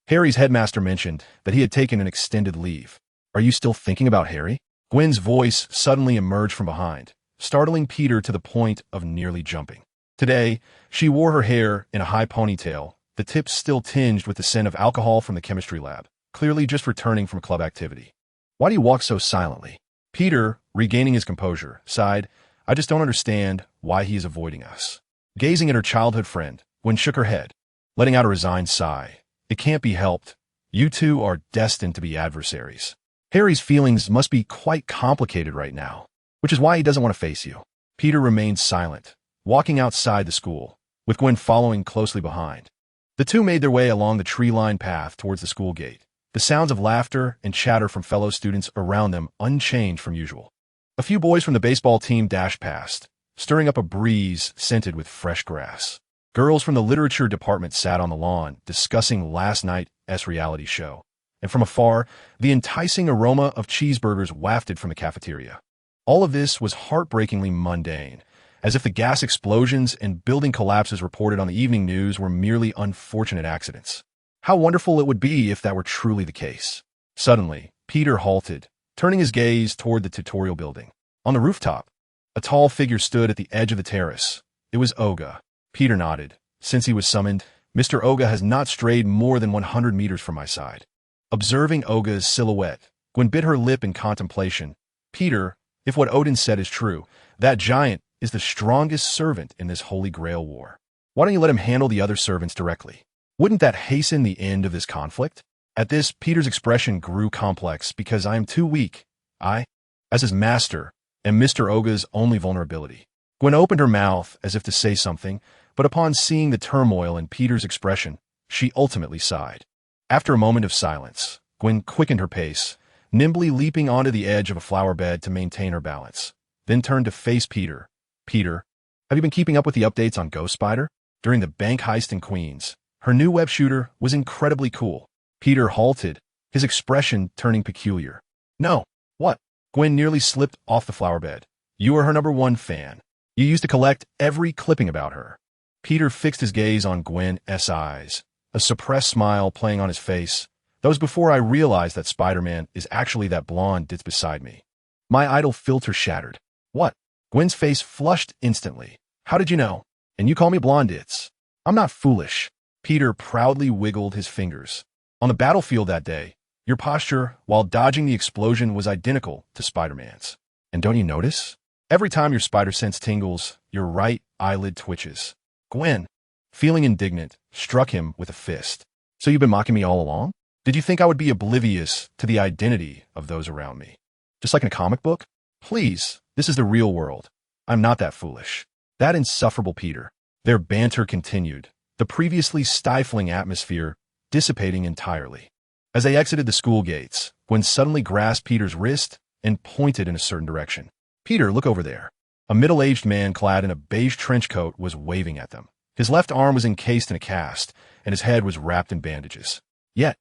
Harry's headmaster mentioned that he had taken an extended leave. Are you still thinking about Harry? Gwen's voice suddenly emerged from behind, startling Peter to the point of nearly jumping. Today, she wore her hair in a high ponytail, the tips still tinged with the scent of alcohol from the chemistry lab, clearly just returning from club activity. Why do you walk so silently? Peter, regaining his composure, sighed, I just don't understand why he is avoiding us. Gazing at her childhood friend, Gwen shook her head, letting out a resigned sigh. It can't be helped. You two are destined to be adversaries. Harry's feelings must be quite complicated right now, which is why he doesn't want to face you. Peter remained silent, walking outside the school, with Gwen following closely behind. The two made their way along the tree-lined path towards the school gate, the sounds of laughter and chatter from fellow students around them unchanged from usual. A few boys from the baseball team dashed past, stirring up a breeze scented with fresh grass. Girls from the literature department sat on the lawn, discussing last night's reality show. And from afar, the enticing aroma of cheeseburgers wafted from the cafeteria. All of this was heartbreakingly mundane, as if the gas explosions and building collapses reported on the evening news were merely unfortunate accidents. How wonderful it would be if that were truly the case. Suddenly, Peter halted, turning his gaze toward the tutorial building. On the rooftop, a tall figure stood at the edge of the terrace. It was Olga. Peter nodded. Since he was summoned, Mr. Olga has not strayed more than 100 meters from my side. Observing Olga's silhouette, Gwen bit her lip in contemplation. Peter, if what Odin said is true, that giant is the strongest servant in this Holy Grail War. Why don't you let him handle the other servants directly? Wouldn't that hasten the end of this conflict? At this, Peter's expression grew complex because I am too weak. I, as his master, am Mr. Olga's only vulnerability. Gwen opened her mouth as if to say something, but upon seeing the turmoil in Peter's expression, she ultimately sighed. After a moment of silence, Gwen quickened her pace, nimbly leaping onto the edge of a flower bed to maintain her balance, then turned to face Peter. Peter, have you been keeping up with the updates on Ghost Spider? During the bank heist in Queens, her new web shooter was incredibly cool. Peter halted, his expression turning peculiar. No. What? Gwen nearly slipped off the flower bed. You are her #1 fan. You used to collect every clipping about her. Peter fixed his gaze on Gwen's eyes, a suppressed smile playing on his face. That was before I realized that Spider-Man is actually that blonde ditz beside me. My idol filter shattered. What? Gwen's face flushed instantly. How did you know? And you call me blonde ditz? I'm not foolish. Peter proudly wiggled his fingers. On the battlefield that day, your posture while dodging the explosion was identical to Spider-Man's. And don't you notice? Every time your spider sense tingles, your right eyelid twitches. Gwen, feeling indignant, struck him with a fist. So you've been mocking me all along? Did you think I would be oblivious to the identity of those around me? Just like in a comic book? Please, this is the real world. I'm not that foolish. That insufferable Peter. Their banter continued, the previously stifling atmosphere dissipating entirely. As they exited the school gates, Gwen suddenly grasped Peter's wrist and pointed in a certain direction. Peter, look over there. A middle-aged man clad in a beige trench coat was waving at them. His left arm was encased in a cast, and his head was wrapped in bandages. Yet,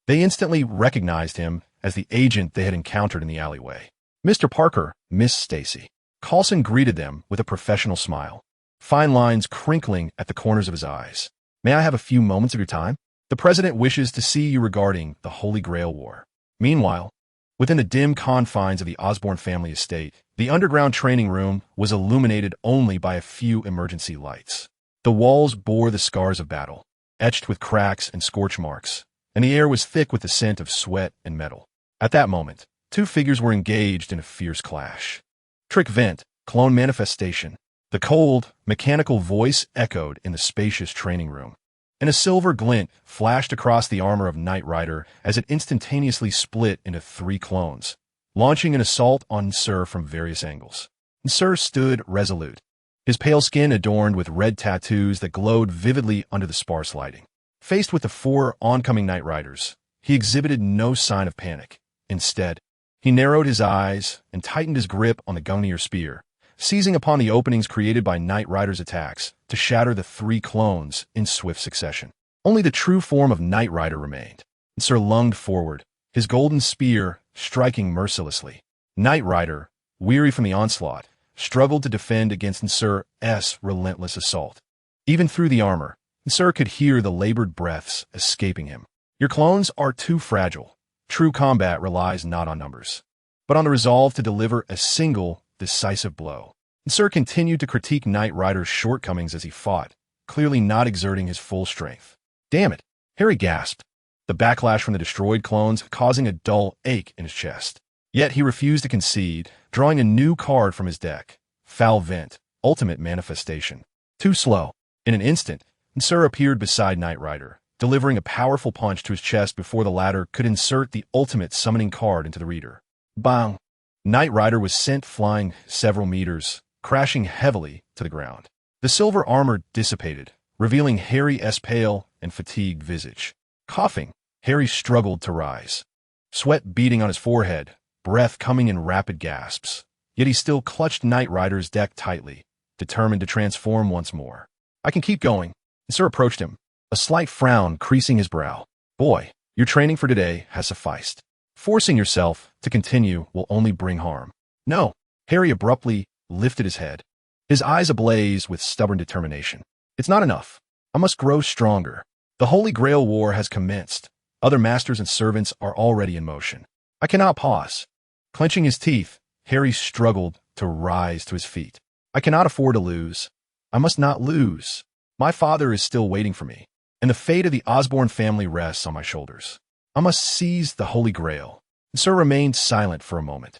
they instantly recognized him as the agent they had encountered in the alleyway. Mr. Parker, Miss Stacy. Coulson greeted them with a professional smile. fine lines crinkling at the corners of his eyes. May I have a few moments of your time? The president wishes to see you regarding the Holy Grail War. Meanwhile, within the dim confines of the Osborne family estate, the underground training room was illuminated only by a few emergency lights. The walls bore the scars of battle, etched with cracks and scorch marks, and the air was thick with the scent of sweat and metal. At that moment, two figures were engaged in a fierce clash. Trick Vent, clone manifestation. The cold, mechanical voice echoed in the spacious training room, and a silver glint flashed across the armor of Knight Rider as it instantaneously split into 3 clones, launching an assault on Sir from various angles. Sir stood resolute, his pale skin adorned with red tattoos that glowed vividly under the sparse lighting. Faced with the 4 oncoming Knight Riders, he exhibited no sign of panic. Instead, he narrowed his eyes and tightened his grip on the Gungnir spear, seizing upon the openings created by Knight Rider's attacks to shatter the 3 clones in swift succession. Only the true form of Knight Rider remained. Sir lunged forward, his golden spear striking mercilessly. Knight Rider, weary from the onslaught, struggled to defend against Sir's relentless assault. Even through the armor, Sir could hear the labored breaths escaping him. Your clones are too fragile. True combat relies not on numbers, but on the resolve to deliver a single, decisive blow. Sir continued to critique Knight Rider's shortcomings as he fought, clearly not exerting his full strength. Damn it, Harry gasped, the backlash from the destroyed clones causing a dull ache in his chest. Yet he refused to concede, drawing a new card from his deck, Foul Vent, Ultimate Manifestation. Too slow. In an instant, Sir appeared beside Knight Rider, delivering a powerful punch to his chest before the latter could insert the ultimate summoning card into the reader. Bang! Knight Rider was sent flying several meters, crashing heavily to the ground. The silver armor dissipated, revealing Harry's pale and fatigued visage. Coughing, Harry struggled to rise, sweat beading on his forehead, breath coming in rapid gasps. Yet he still clutched Knight Rider's deck tightly, determined to transform once more. I can keep going. Sir approached him, a slight frown creasing his brow. Boy, your training for today has sufficed. Forcing yourself to continue will only bring harm. No. Harry abruptly lifted his head, his eyes ablaze with stubborn determination. It's not enough. I must grow stronger. The Holy Grail War has commenced. Other masters and servants are already in motion. I cannot pause. Clenching his teeth, Harry struggled to rise to his feet. I cannot afford to lose. I must not lose. My father is still waiting for me, and the fate of the Osborne family rests on my shoulders. I must seize the Holy Grail. Sir remained silent for a moment,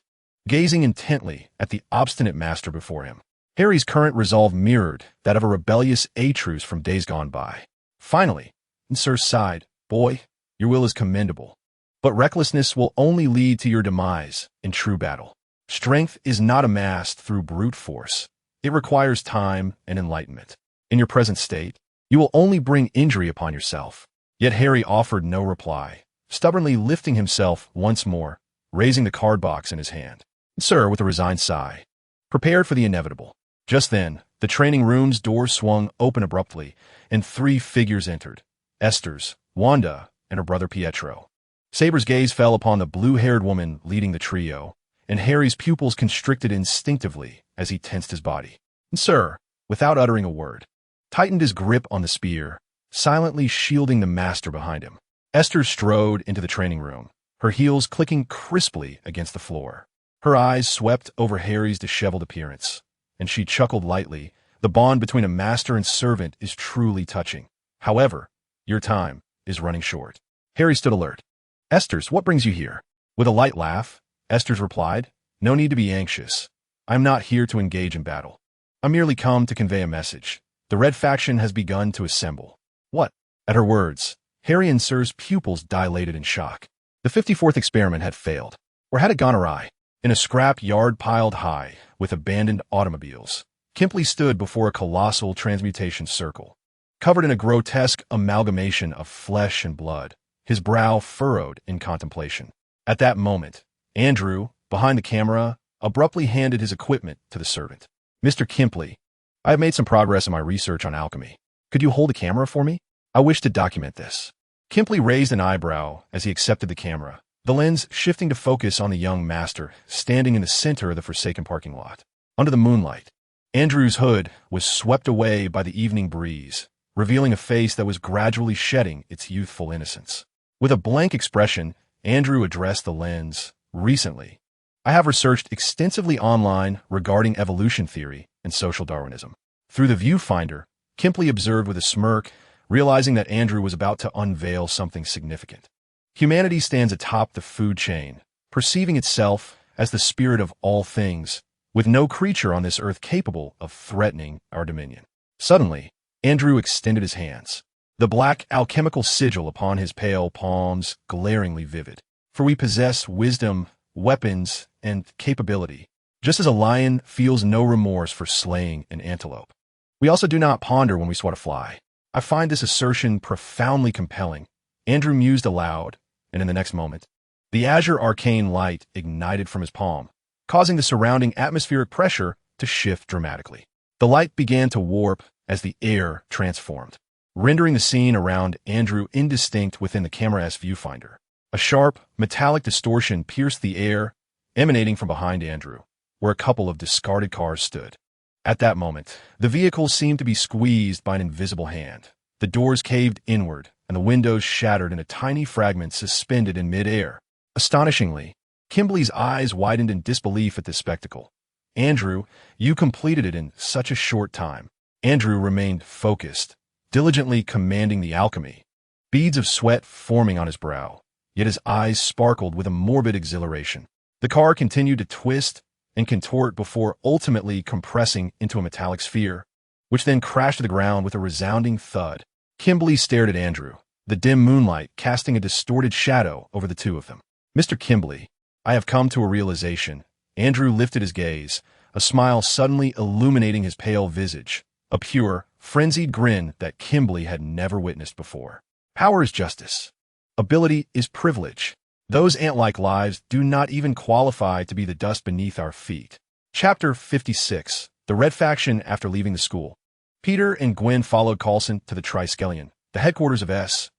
gazing intently at the obstinate master before him. Harry's current resolve mirrored that of a rebellious Atrus from days gone by. Finally, Sir sighed, Boy, your will is commendable, but recklessness will only lead to your demise in true battle. Strength is not amassed through brute force. It requires time and enlightenment. In your present state, you will only bring injury upon yourself. Yet Harry offered no reply, stubbornly lifting himself once more, raising the card box in his hand. Sir, with a resigned sigh, prepared for the inevitable. Just then, the training room's door swung open abruptly, and 3 figures entered. Esther's, Wanda, and her brother Pietro. Saber's gaze fell upon the blue-haired woman leading the trio, and Harry's pupils constricted instinctively as he tensed his body. Sir, without uttering a word, tightened his grip on the spear, silently shielding the master behind him. Esther strode into the training room, her heels clicking crisply against the floor. Her eyes swept over Harry's disheveled appearance, and she chuckled lightly. The bond between a master and servant is truly touching. However, your time is running short. Harry stood alert. Esther's, what brings you here? With a light laugh, Esther's replied, No need to be anxious. I'm not here to engage in battle. I merely come to convey a message. The Red faction has begun to assemble. What? At her words, Harry and Sir's pupils dilated in shock. The 54th experiment had failed. Or had it gone awry? In a scrap yard piled high, with abandoned automobiles, Kimpley stood before a colossal transmutation circle, covered in a grotesque amalgamation of flesh and blood, his brow furrowed in contemplation. At that moment, Andrew, behind the camera, abruptly handed his equipment to the servant. Mr. Kimpley, I have made some progress in my research on alchemy. Could you hold the camera for me? I wish to document this. Kimpley raised an eyebrow as he accepted the camera, the lens shifting to focus on the young master standing in the center of the forsaken parking lot. Under the moonlight, Andrew's hood was swept away by the evening breeze, revealing a face that was gradually shedding its youthful innocence. With a blank expression, Andrew addressed the lens. Recently, I have researched extensively online regarding evolution theory and social Darwinism. Through the viewfinder, Kimpley observed with a smirk, realizing that Andrew was about to unveil something significant. Humanity stands atop the food chain, perceiving itself as the spirit of all things, with no creature on this earth capable of threatening our dominion. Suddenly, Andrew extended his hands, the black alchemical sigil upon his pale palms glaringly vivid. For we possess wisdom, weapons, and capability, just as a lion feels no remorse for slaying an antelope. We also do not ponder when we swat a fly. I find this assertion profoundly compelling. Andrew mused aloud, and in the next moment, the azure arcane light ignited from his palm, causing the surrounding atmospheric pressure to shift dramatically. The light began to warp as the air transformed, rendering the scene around Andrew indistinct within the camera's viewfinder. A sharp, metallic distortion pierced the air, emanating from behind Andrew, where a couple of discarded cars stood. At that moment, the vehicle seemed to be squeezed by an invisible hand. The doors caved inward, and the windows shattered into tiny fragments suspended in mid-air. Astonishingly, Kimbley's eyes widened in disbelief at this spectacle. Andrew, you completed it in such a short time. Andrew remained focused, diligently commanding the alchemy, beads of sweat forming on his brow, yet his eyes sparkled with a morbid exhilaration. The car continued to twist and contort before ultimately compressing into a metallic sphere, which then crashed to the ground with a resounding thud. Kimbley stared at Andrew, the dim moonlight casting a distorted shadow over the two of them. Mr. Kimbley, I have come to a realization. Andrew lifted his gaze, a smile suddenly illuminating his pale visage, a pure, frenzied grin that Kimbley had never witnessed before. Power is justice. Ability is privilege. Those ant-like lives do not even qualify to be the dust beneath our feet. Chapter 56. The Red Faction After Leaving the School. Peter and Gwen followed Coulson to the Triskelion, the headquarters of S.H.I.E.L.D.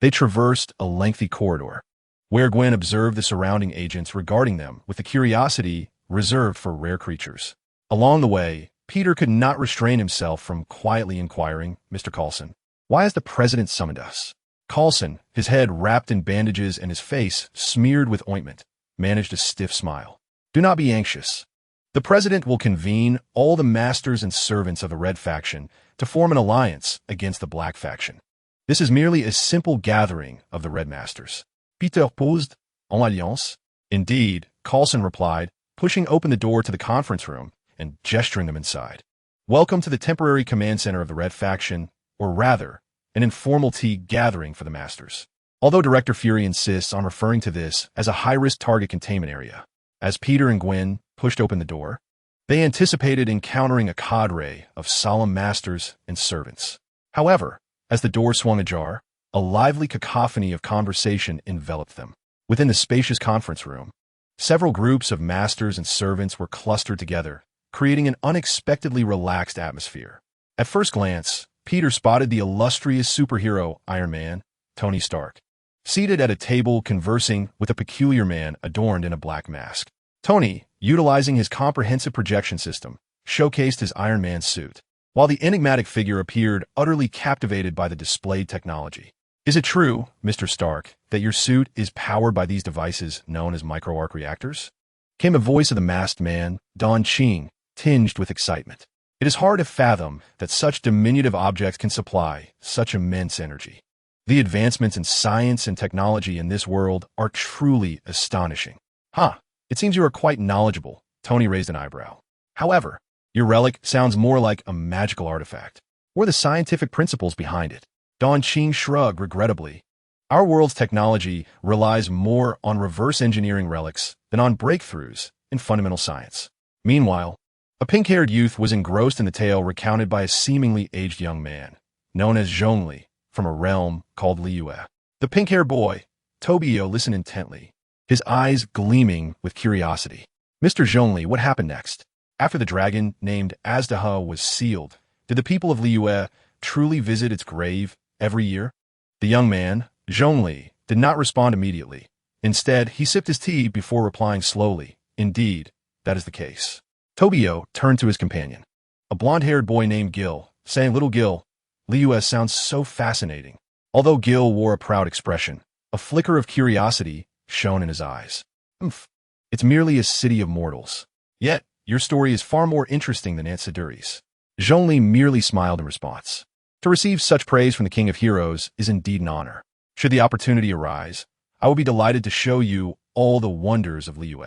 They traversed a lengthy corridor, where Gwen observed the surrounding agents regarding them with the curiosity reserved for rare creatures. Along the way, Peter could not restrain himself from quietly inquiring, Mr. Coulson, why has the president summoned us? Coulson, his head wrapped in bandages and his face smeared with ointment, managed a stiff smile. Do not be anxious. The president will convene all the masters and servants of the Red Faction to form an alliance against the Black Faction. This is merely a simple gathering of the Red Masters. Peter posed en alliance. Indeed, Coulson replied, pushing open the door to the conference room and gesturing them inside. Welcome to the temporary command center of the Red Faction, or rather, an informal tea gathering for the Masters. Although Director Fury insists on referring to this as a high-risk target containment area. As Peter and Gwen pushed open the door, they anticipated encountering a cadre of solemn masters and servants. However, as the door swung ajar, a lively cacophony of conversation enveloped them. Within the spacious conference room, several groups of masters and servants were clustered together, creating an unexpectedly relaxed atmosphere. At first glance, Peter spotted the illustrious superhero Iron Man, Tony Stark, seated at a table conversing with a peculiar man adorned in a black mask. Tony, utilizing his comprehensive projection system, showcased his Iron Man suit, while the enigmatic figure appeared utterly captivated by the displayed technology. Is it true, Mr. Stark, that your suit is powered by these devices known as micro-arc reactors? Came a voice of the masked man, Don Ching, tinged with excitement. It is hard to fathom that such diminutive objects can supply such immense energy. The advancements in science and technology in this world are truly astonishing. It seems you are quite knowledgeable. Tony raised an eyebrow. However, your relic sounds more like a magical artifact. What are the scientific principles behind it? Don Ching shrugged regrettably. Our world's technology relies more on reverse engineering relics than on breakthroughs in fundamental science. Meanwhile, a pink-haired youth was engrossed in the tale recounted by a seemingly aged young man, known as Zhongli, from a realm called Liyue. The pink-haired boy, Tobio, listened intently, his eyes gleaming with curiosity. Mr. Zhongli, what happened next? After the dragon named Azdaha was sealed, did the people of Liyue truly visit its grave every year? The young man, Zhongli, did not respond immediately. Instead, he sipped his tea before replying slowly, indeed, that is the case. Tobio turned to his companion, a blonde-haired boy named Gil, saying, "Little Gil, Liu sounds so fascinating." Although Gil wore a proud expression, a flicker of curiosity shone in his eyes. "Umph, it's merely a city of mortals. Yet, your story is far more interesting than Aunt Siduri's." Zhongli merely smiled in response. To receive such praise from the King of Heroes is indeed an honor. Should the opportunity arise, I will be delighted to show you all the wonders of Liu.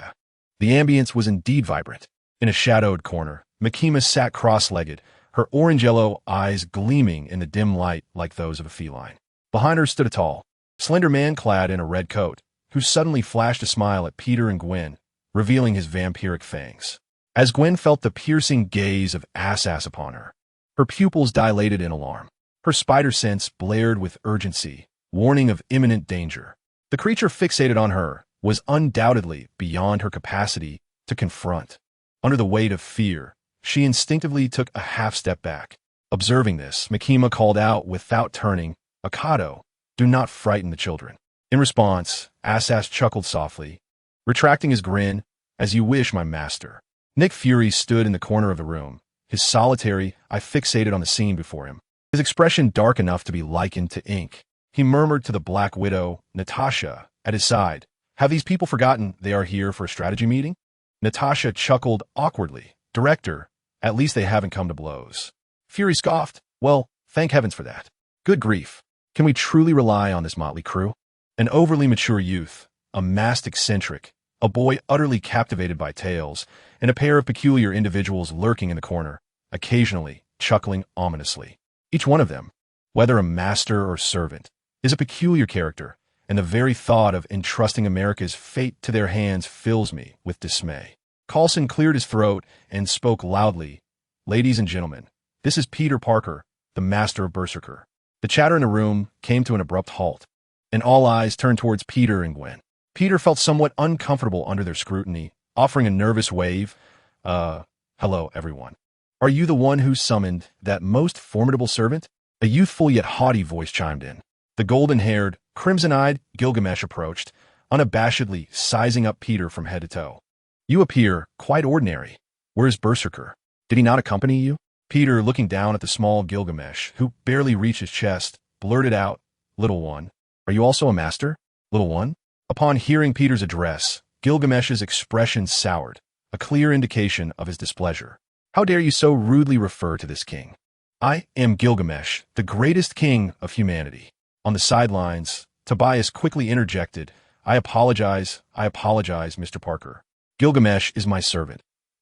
The ambience was indeed vibrant. In a shadowed corner, Makima sat cross-legged, her orange-yellow eyes gleaming in the dim light like those of a feline. Behind her stood a tall, slender man clad in a red coat, who suddenly flashed a smile at Peter and Gwen, revealing his vampiric fangs. As Gwen felt the piercing gaze of Ass upon her, her pupils dilated in alarm. Her spider sense blared with urgency, warning of imminent danger. The creature fixated on her was undoubtedly beyond her capacity to confront. Under the weight of fear, she instinctively took a half-step back. Observing this, Makima called out without turning, "Akado, do not frighten the children." In response, Assas chuckled softly, retracting his grin, "As you wish, my master." Nick Fury stood in the corner of the room, his solitary eye fixated on the scene before him, his expression dark enough to be likened to ink. He murmured to the Black Widow, Natasha, at his side, "Have these people forgotten they are here for a strategy meeting?" Natasha chuckled awkwardly. "Director, at least they haven't come to blows." Fury scoffed, "Well, thank heavens for that. Good grief. Can we truly rely on this motley crew?" An overly mature youth, a masked eccentric, a boy utterly captivated by tales, and a pair of peculiar individuals lurking in the corner, occasionally chuckling ominously. Each one of them, whether a master or servant, is a peculiar character, and the very thought of entrusting America's fate to their hands fills me with dismay. Coulson cleared his throat and spoke loudly, "Ladies and gentlemen, this is Peter Parker, the Master of Berserker." The chatter in the room came to an abrupt halt, and all eyes turned towards Peter and Gwen. Peter felt somewhat uncomfortable under their scrutiny, offering a nervous wave. Hello, everyone. Are you the one who summoned that most formidable servant?" A youthful yet haughty voice chimed in. The golden-haired, crimson-eyed Gilgamesh approached, unabashedly sizing up Peter from head to toe. "You appear quite ordinary. Where's Berserker? Did he not accompany you?" Peter, looking down at the small Gilgamesh, who barely reached his chest, blurted out, "Little one, are you also a master, little one?" Upon hearing Peter's address, Gilgamesh's expression soured, a clear indication of his displeasure. "How dare you so rudely refer to this king? I am Gilgamesh, the greatest king of humanity." On the sidelines, Tobias quickly interjected, I apologize, Mr. Parker. Gilgamesh is my servant.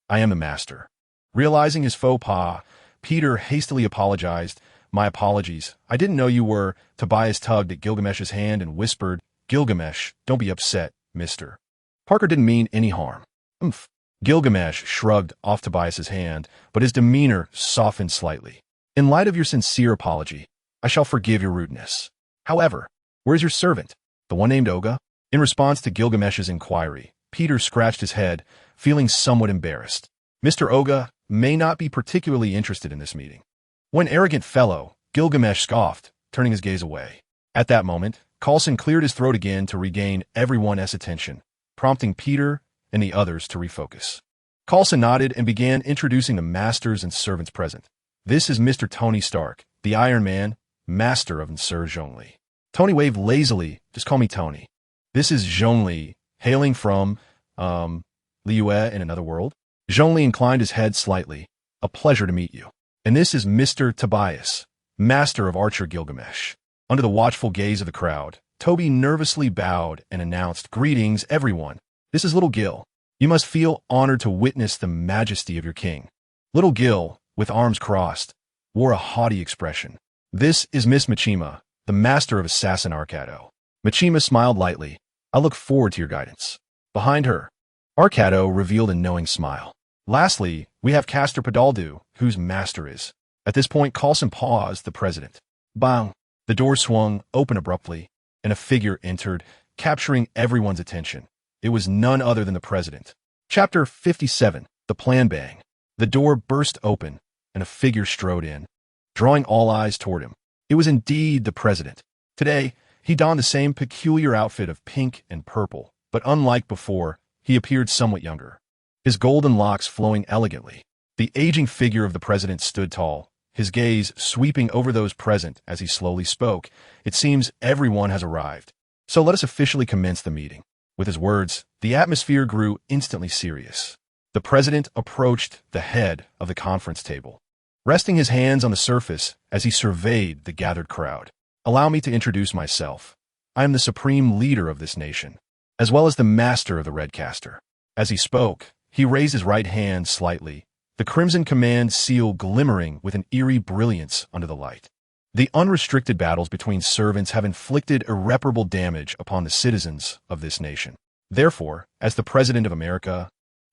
I am the master." Realizing his faux pas, Peter hastily apologized. "My apologies. I didn't know you were." Tobias tugged at Gilgamesh's hand and whispered, "Gilgamesh, don't be upset, mister. Parker didn't mean any harm." "Umph." Gilgamesh shrugged off Tobias's hand, but his demeanor softened slightly. "In light of your sincere apology, I shall forgive your rudeness. However, where's your servant, the one named Oga?" In response to Gilgamesh's inquiry, Peter scratched his head, feeling somewhat embarrassed. "Mr. Oga may not be particularly interested in this meeting." "What an arrogant fellow," Gilgamesh scoffed, turning his gaze away. At that moment, Coulson cleared his throat again to regain everyone's attention, prompting Peter and the others to refocus. Coulson nodded and began introducing the masters and servants present. "This is Mr. Tony Stark, the Iron Man, master of Sir Zhongli." Tony waved lazily. "Just call me Tony." "This is Zhongli, hailing from, Liu in another world." Zhongli inclined his head slightly. "A pleasure to meet you." "And this is Mr. Tobias, master of Archer Gilgamesh." Under the watchful gaze of the crowd, Toby nervously bowed and announced, "Greetings, everyone. This is Little Gil. You must feel honored to witness the majesty of your king." Little Gil, with arms crossed, wore a haughty expression. "This is Miss Machima, the master of Assassin Arcado." Machima smiled lightly. "I look forward to your guidance." Behind her, Arcado revealed a knowing smile. "Lastly, we have Castor Padaldu, whose master is." At this point, Coulson paused, the president. Bang! The door swung open abruptly, and a figure entered, capturing everyone's attention. It was none other than the president. Chapter 57, The Plan Bang. The door burst open, and a figure strode in, drawing all eyes toward him. It was indeed the president. Today, he donned the same peculiar outfit of pink and purple, but unlike before, he appeared somewhat younger. his golden locks flowing elegantly. The aging figure of the president stood tall, his gaze sweeping over those present as he slowly spoke. It seems everyone has arrived. So let us officially commence the meeting. With his words, the atmosphere grew instantly serious. The president approached the head of the conference table, resting his hands on the surface as he surveyed the gathered crowd. Allow me to introduce myself. I am the supreme leader of this nation, as well as the master of the Redcaster. As he spoke, he raised his right hand slightly, the crimson command seal glimmering with an eerie brilliance under the light. The unrestricted battles between servants have inflicted irreparable damage upon the citizens of this nation. Therefore, as the President of America,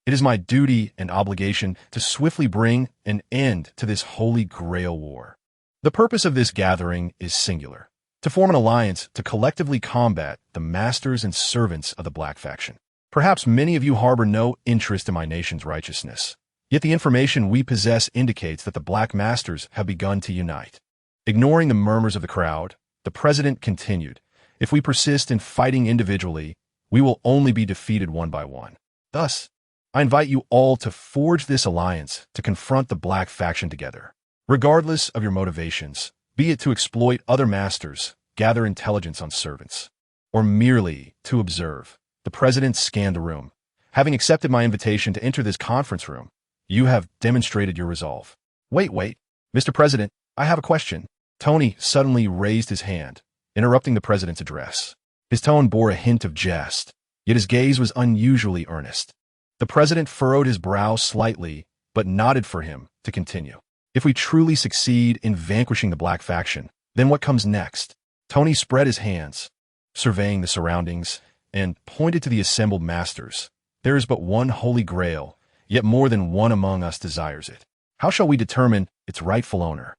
it is my duty and obligation to swiftly bring an end to this Holy Grail War. The purpose of this gathering is singular: to form an alliance to collectively combat the masters and servants of the Black Faction. Perhaps many of you harbor no interest in my nation's righteousness, yet the information we possess indicates that the Black Masters have begun to unite. Ignoring the murmurs of the crowd, the president continued, "If we persist in fighting individually, we will only be defeated one by one. Thus, I invite you all to forge this alliance to confront the Black Faction together. Regardless of your motivations, be it to exploit other masters, gather intelligence on servants, or merely to observe." The president scanned the room. "Having accepted my invitation to enter this conference room, you have demonstrated your resolve." Wait, Mr. President, I have a question." Tony suddenly raised his hand, interrupting the president's address. His tone bore a hint of jest, yet his gaze was unusually earnest. The president furrowed his brow slightly, but nodded for him to continue. "If we truly succeed in vanquishing the Black Faction, then what comes next?" Tony spread his hands, surveying the surroundings, and pointed to the assembled masters. "There is but one Holy Grail, yet more than one among us desires it. How shall we determine its rightful owner?"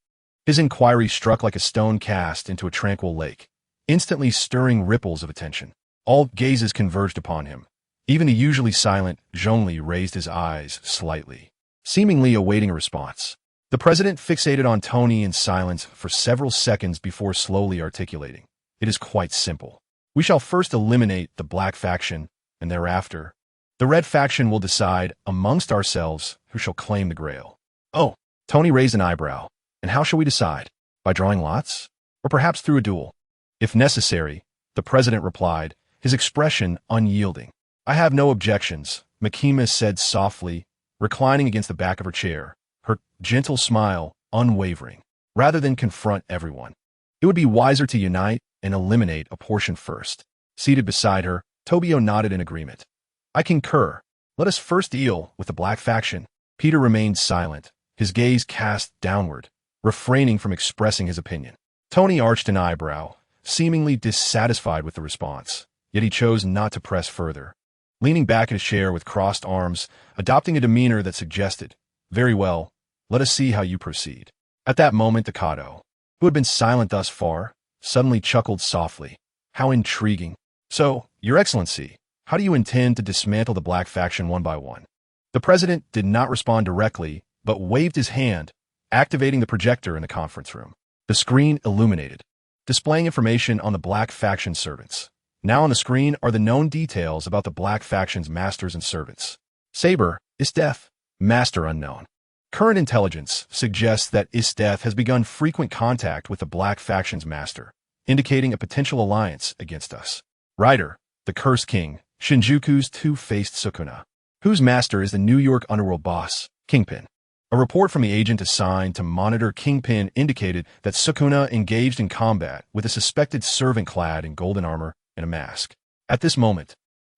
His inquiry struck like a stone cast into a tranquil lake, instantly stirring ripples of attention. All gazes converged upon him. Even the usually silent Zhongli raised his eyes slightly, seemingly awaiting a response. The president fixated on Tony in silence for several seconds before slowly articulating, "It is quite simple. We shall first eliminate the Black Faction, and thereafter, the Red Faction will decide amongst ourselves who shall claim the Grail." "Oh," Tony raised an eyebrow. "And how shall we decide? By drawing lots? Or perhaps through a duel?" "If necessary," the president replied, his expression unyielding. "I have no objections," Makima said softly, reclining against the back of her chair, her gentle smile unwavering. "Rather than confront everyone, it would be wiser to unite and eliminate a portion first." Seated beside her, Tobio nodded in agreement. "I concur. Let us first deal with the Black Faction." Peter remained silent, his gaze cast downward, refraining from expressing his opinion. Tony arched an eyebrow, seemingly dissatisfied with the response, yet he chose not to press further. Leaning back in his chair with crossed arms, adopting a demeanor that suggested, "Very well, let us see how you proceed." At that moment, Mikado, who had been silent thus far, suddenly chuckled softly. "How intriguing. So, Your Excellency, how do you intend to dismantle the Black Faction one by one?" The president did not respond directly, but waved his hand, activating the projector in the conference room. The screen illuminated, displaying information on the Black Faction servants. Now on the screen are the known details about the Black Faction's masters and servants. Saber, Esdeath, Master Unknown. Current intelligence suggests that Esdeath has begun frequent contact with the Black Faction's master, indicating a potential alliance against us. Rider, the Cursed King, Shinjuku's two-faced Sukuna, whose master is the New York underworld boss, Kingpin. A report from the agent assigned to monitor Kingpin indicated that Sukuna engaged in combat with a suspected servant clad in golden armor and a mask. At this moment,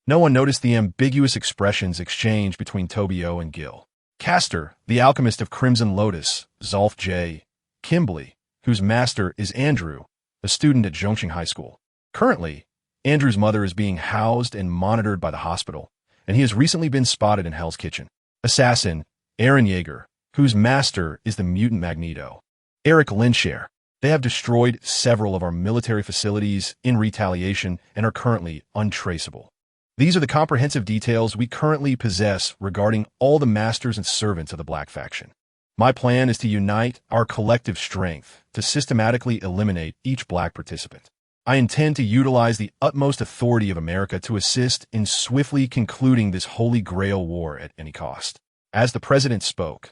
no one noticed the ambiguous expressions exchanged between Tobio and Gil. Castor, the alchemist of Crimson Lotus, Zolf J. Kimbley, whose master is Andrew, a student at Zhongqing High School. Currently, Andrew's mother is being housed and monitored by the hospital, and he has recently been spotted in Hell's Kitchen. Assassin, Aaron Yeager, whose master is the mutant Magneto. Eric Lynshare. They have destroyed several of our military facilities in retaliation and are currently untraceable. These are the comprehensive details we currently possess regarding all the masters and servants of the Black Faction. My plan is to unite our collective strength to systematically eliminate each Black participant. I intend to utilize the utmost authority of America to assist in swiftly concluding this Holy Grail War at any cost. As the president spoke,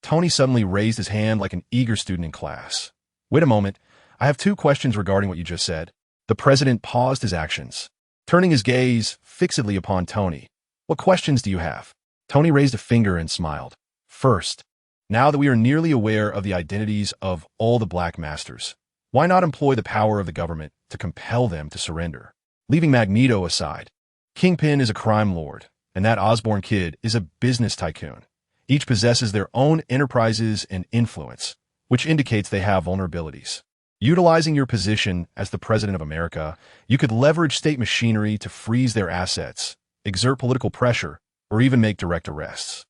Tony suddenly raised his hand like an eager student in class. Wait a moment. I have 2 questions regarding what you just said. The president paused his actions, turning his gaze fixedly upon Tony. What questions do you have? Tony raised a finger and smiled. First, now that we are nearly aware of the identities of all the Black Masters, why not employ the power of the government to compel them to surrender? Leaving Magneto aside, Kingpin is a crime lord, and that Osborn kid is a business tycoon. Each possesses their own enterprises and influence, which indicates they have vulnerabilities. Utilizing your position as the President of America, you could leverage state machinery to freeze their assets, exert political pressure, or even make direct arrests.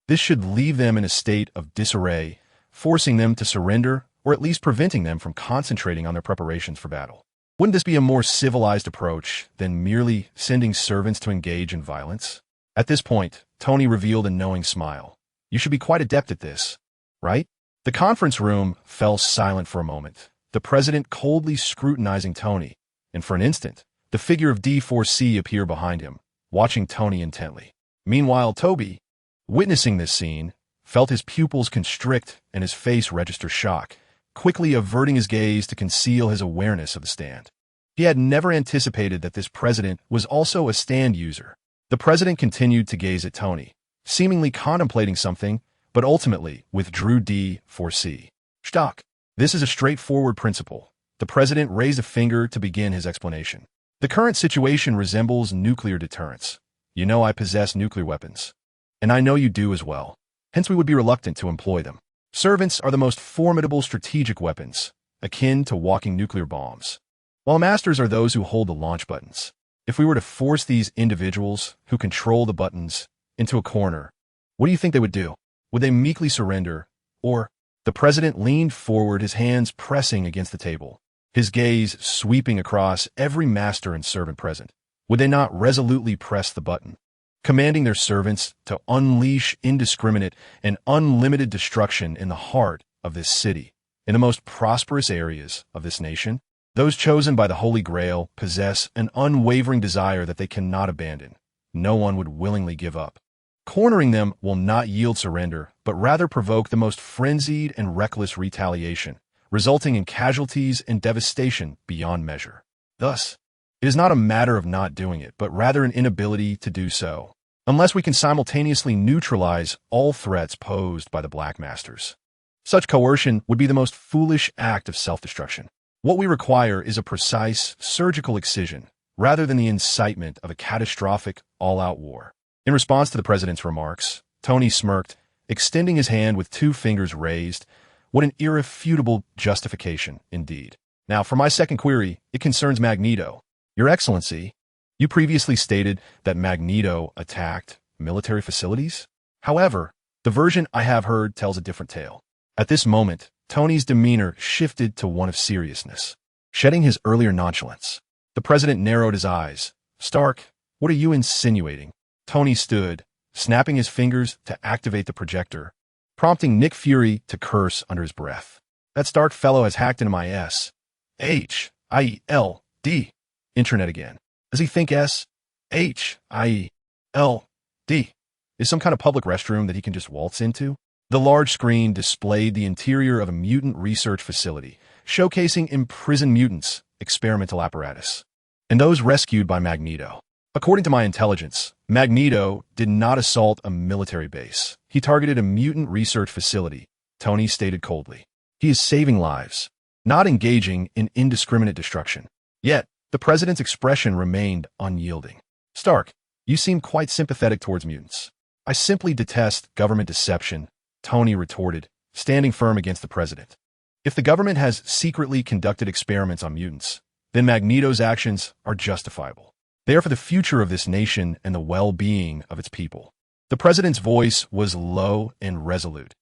This should leave them in a state of disarray, forcing them to surrender or at least preventing them from concentrating on their preparations for battle. Wouldn't this be a more civilized approach than merely sending servants to engage in violence? At this point, Tony revealed a knowing smile. You should be quite adept at this, right? The conference room fell silent for a moment, the president coldly scrutinizing Tony, and for an instant, the figure of D4C appeared behind him, watching Tony intently. Meanwhile, Toby, witnessing this scene, felt his pupils constrict and his face register shock, quickly averting his gaze to conceal his awareness of the stand. He had never anticipated that this president was also a stand user. The president continued to gaze at Tony, seemingly contemplating something, but ultimately withdrew D4C. Stock. This is a straightforward principle. The president raised a finger to begin his explanation. The current situation resembles nuclear deterrence. You know I possess nuclear weapons, and I know you do as well. Hence we would be reluctant to employ them. Servants are the most formidable strategic weapons, akin to walking nuclear bombs, while masters are those who hold the launch buttons. If we were to force these individuals who control the buttons into a corner, what do you think they would do? Would they meekly surrender, or... The president leaned forward, his hands pressing against the table, his gaze sweeping across every master and servant present. Would they not resolutely press the button, commanding their servants to unleash indiscriminate and unlimited destruction in the heart of this city, in the most prosperous areas of this nation? Those chosen by the Holy Grail possess an unwavering desire that they cannot abandon. No one would willingly give up. Cornering them will not yield surrender, but rather provoke the most frenzied and reckless retaliation, resulting in casualties and devastation beyond measure. Thus, it is not a matter of not doing it, but rather an inability to do so, unless we can simultaneously neutralize all threats posed by the Black Masters. Such coercion would be the most foolish act of self-destruction. What we require is a precise, surgical excision, rather than the incitement of a catastrophic, all-out war. In response to the president's remarks, Tony smirked, extending his hand with 2 fingers raised. What an irrefutable justification, indeed. Now, for my second query, it concerns Magneto. Your Excellency, you previously stated that Magneto attacked military facilities? However, the version I have heard tells a different tale. At this moment, Tony's demeanor shifted to one of seriousness, shedding his earlier nonchalance. The president narrowed his eyes. Stark, what are you insinuating? Tony stood, snapping his fingers to activate the projector, prompting Nick Fury to curse under his breath. That Stark fellow has hacked into my S-H-I-E-L-D intranet again. Does he think S-H-I-E-L-D is some kind of public restroom that he can just waltz into? The large screen displayed the interior of a mutant research facility, showcasing imprisoned mutants, experimental apparatus, and those rescued by Magneto. According to my intelligence, Magneto did not assault a military base. He targeted a mutant research facility, Tony stated coldly. He is saving lives, not engaging in indiscriminate destruction. Yet, the president's expression remained unyielding. Stark, you seem quite sympathetic towards mutants. I simply detest government deception, Tony retorted, standing firm against the president. If the government has secretly conducted experiments on mutants, then Magneto's actions are justifiable. They are for the future of this nation and the well-being of its people. The president's voice was low and resolute.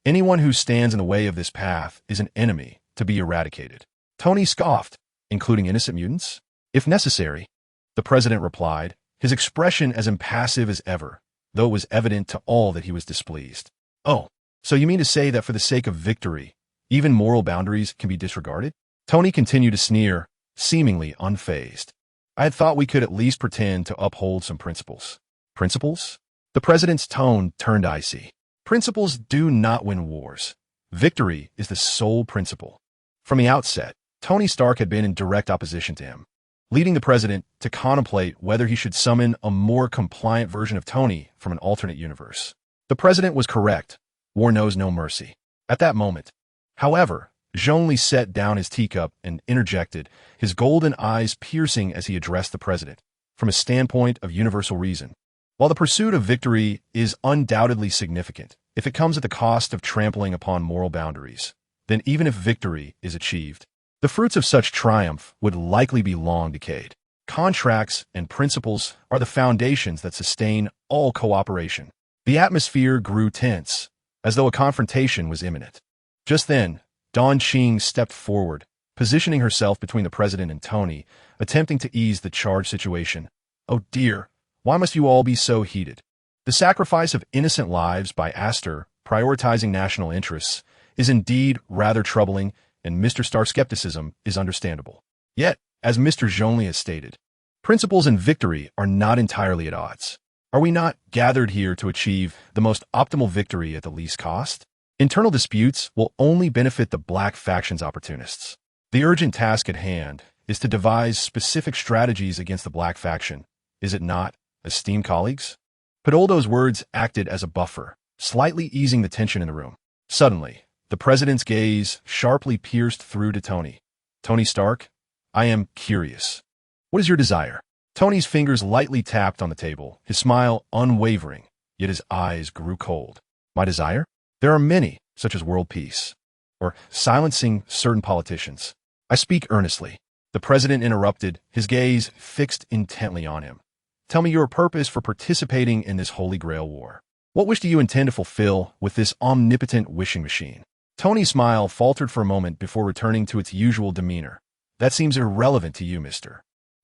Anyone who stands in the way of this path is an enemy to be eradicated. Tony scoffed, including innocent mutants? If necessary, the president replied, his expression as impassive as ever, though it was evident to all that he was displeased. Oh, so you mean to say that for the sake of victory, even moral boundaries can be disregarded? Tony continued to sneer, seemingly unfazed. I had thought we could at least pretend to uphold some principles. Principles? The president's tone turned icy. Principles do not win wars. Victory is the sole principle. From the outset, Tony Stark had been in direct opposition to him, leading the president to contemplate whether he should summon a more compliant version of Tony from an alternate universe. The president was correct. War knows no mercy. At that moment, however, Zhongli set down his teacup and interjected, his golden eyes piercing as he addressed the president, from a standpoint of universal reason. While the pursuit of victory is undoubtedly significant, if it comes at the cost of trampling upon moral boundaries, then even if victory is achieved, the fruits of such triumph would likely be long decayed. Contracts and principles are the foundations that sustain all cooperation. The atmosphere grew tense, as though a confrontation was imminent. Just then, Don Qing stepped forward, positioning herself between the president and Tony, attempting to ease the charged situation. Oh dear, why must you all be so heated? The sacrifice of innocent lives by Aster, prioritizing national interests, is indeed rather troubling, and Mr. Stark's skepticism is understandable. Yet, as Mr. Zhongli has stated, principles and victory are not entirely at odds. Are we not gathered here to achieve the most optimal victory at the least cost? Internal disputes will only benefit the Black faction's opportunists. The urgent task at hand is to devise specific strategies against the Black faction, is it not, esteemed colleagues? Podoldo's words acted as a buffer, slightly easing the tension in the room. Suddenly, the president's gaze sharply pierced through to Tony. Tony Stark, I am curious. What is your desire? Tony's fingers lightly tapped on the table, his smile unwavering, yet his eyes grew cold. My desire? There are many, such as world peace, or silencing certain politicians. I speak earnestly. The president interrupted, his gaze fixed intently on him. Tell me your purpose for participating in this Holy Grail War. What wish do you intend to fulfill with this omnipotent wishing machine? Tony's smile faltered for a moment before returning to its usual demeanor. That seems irrelevant to you, Mr.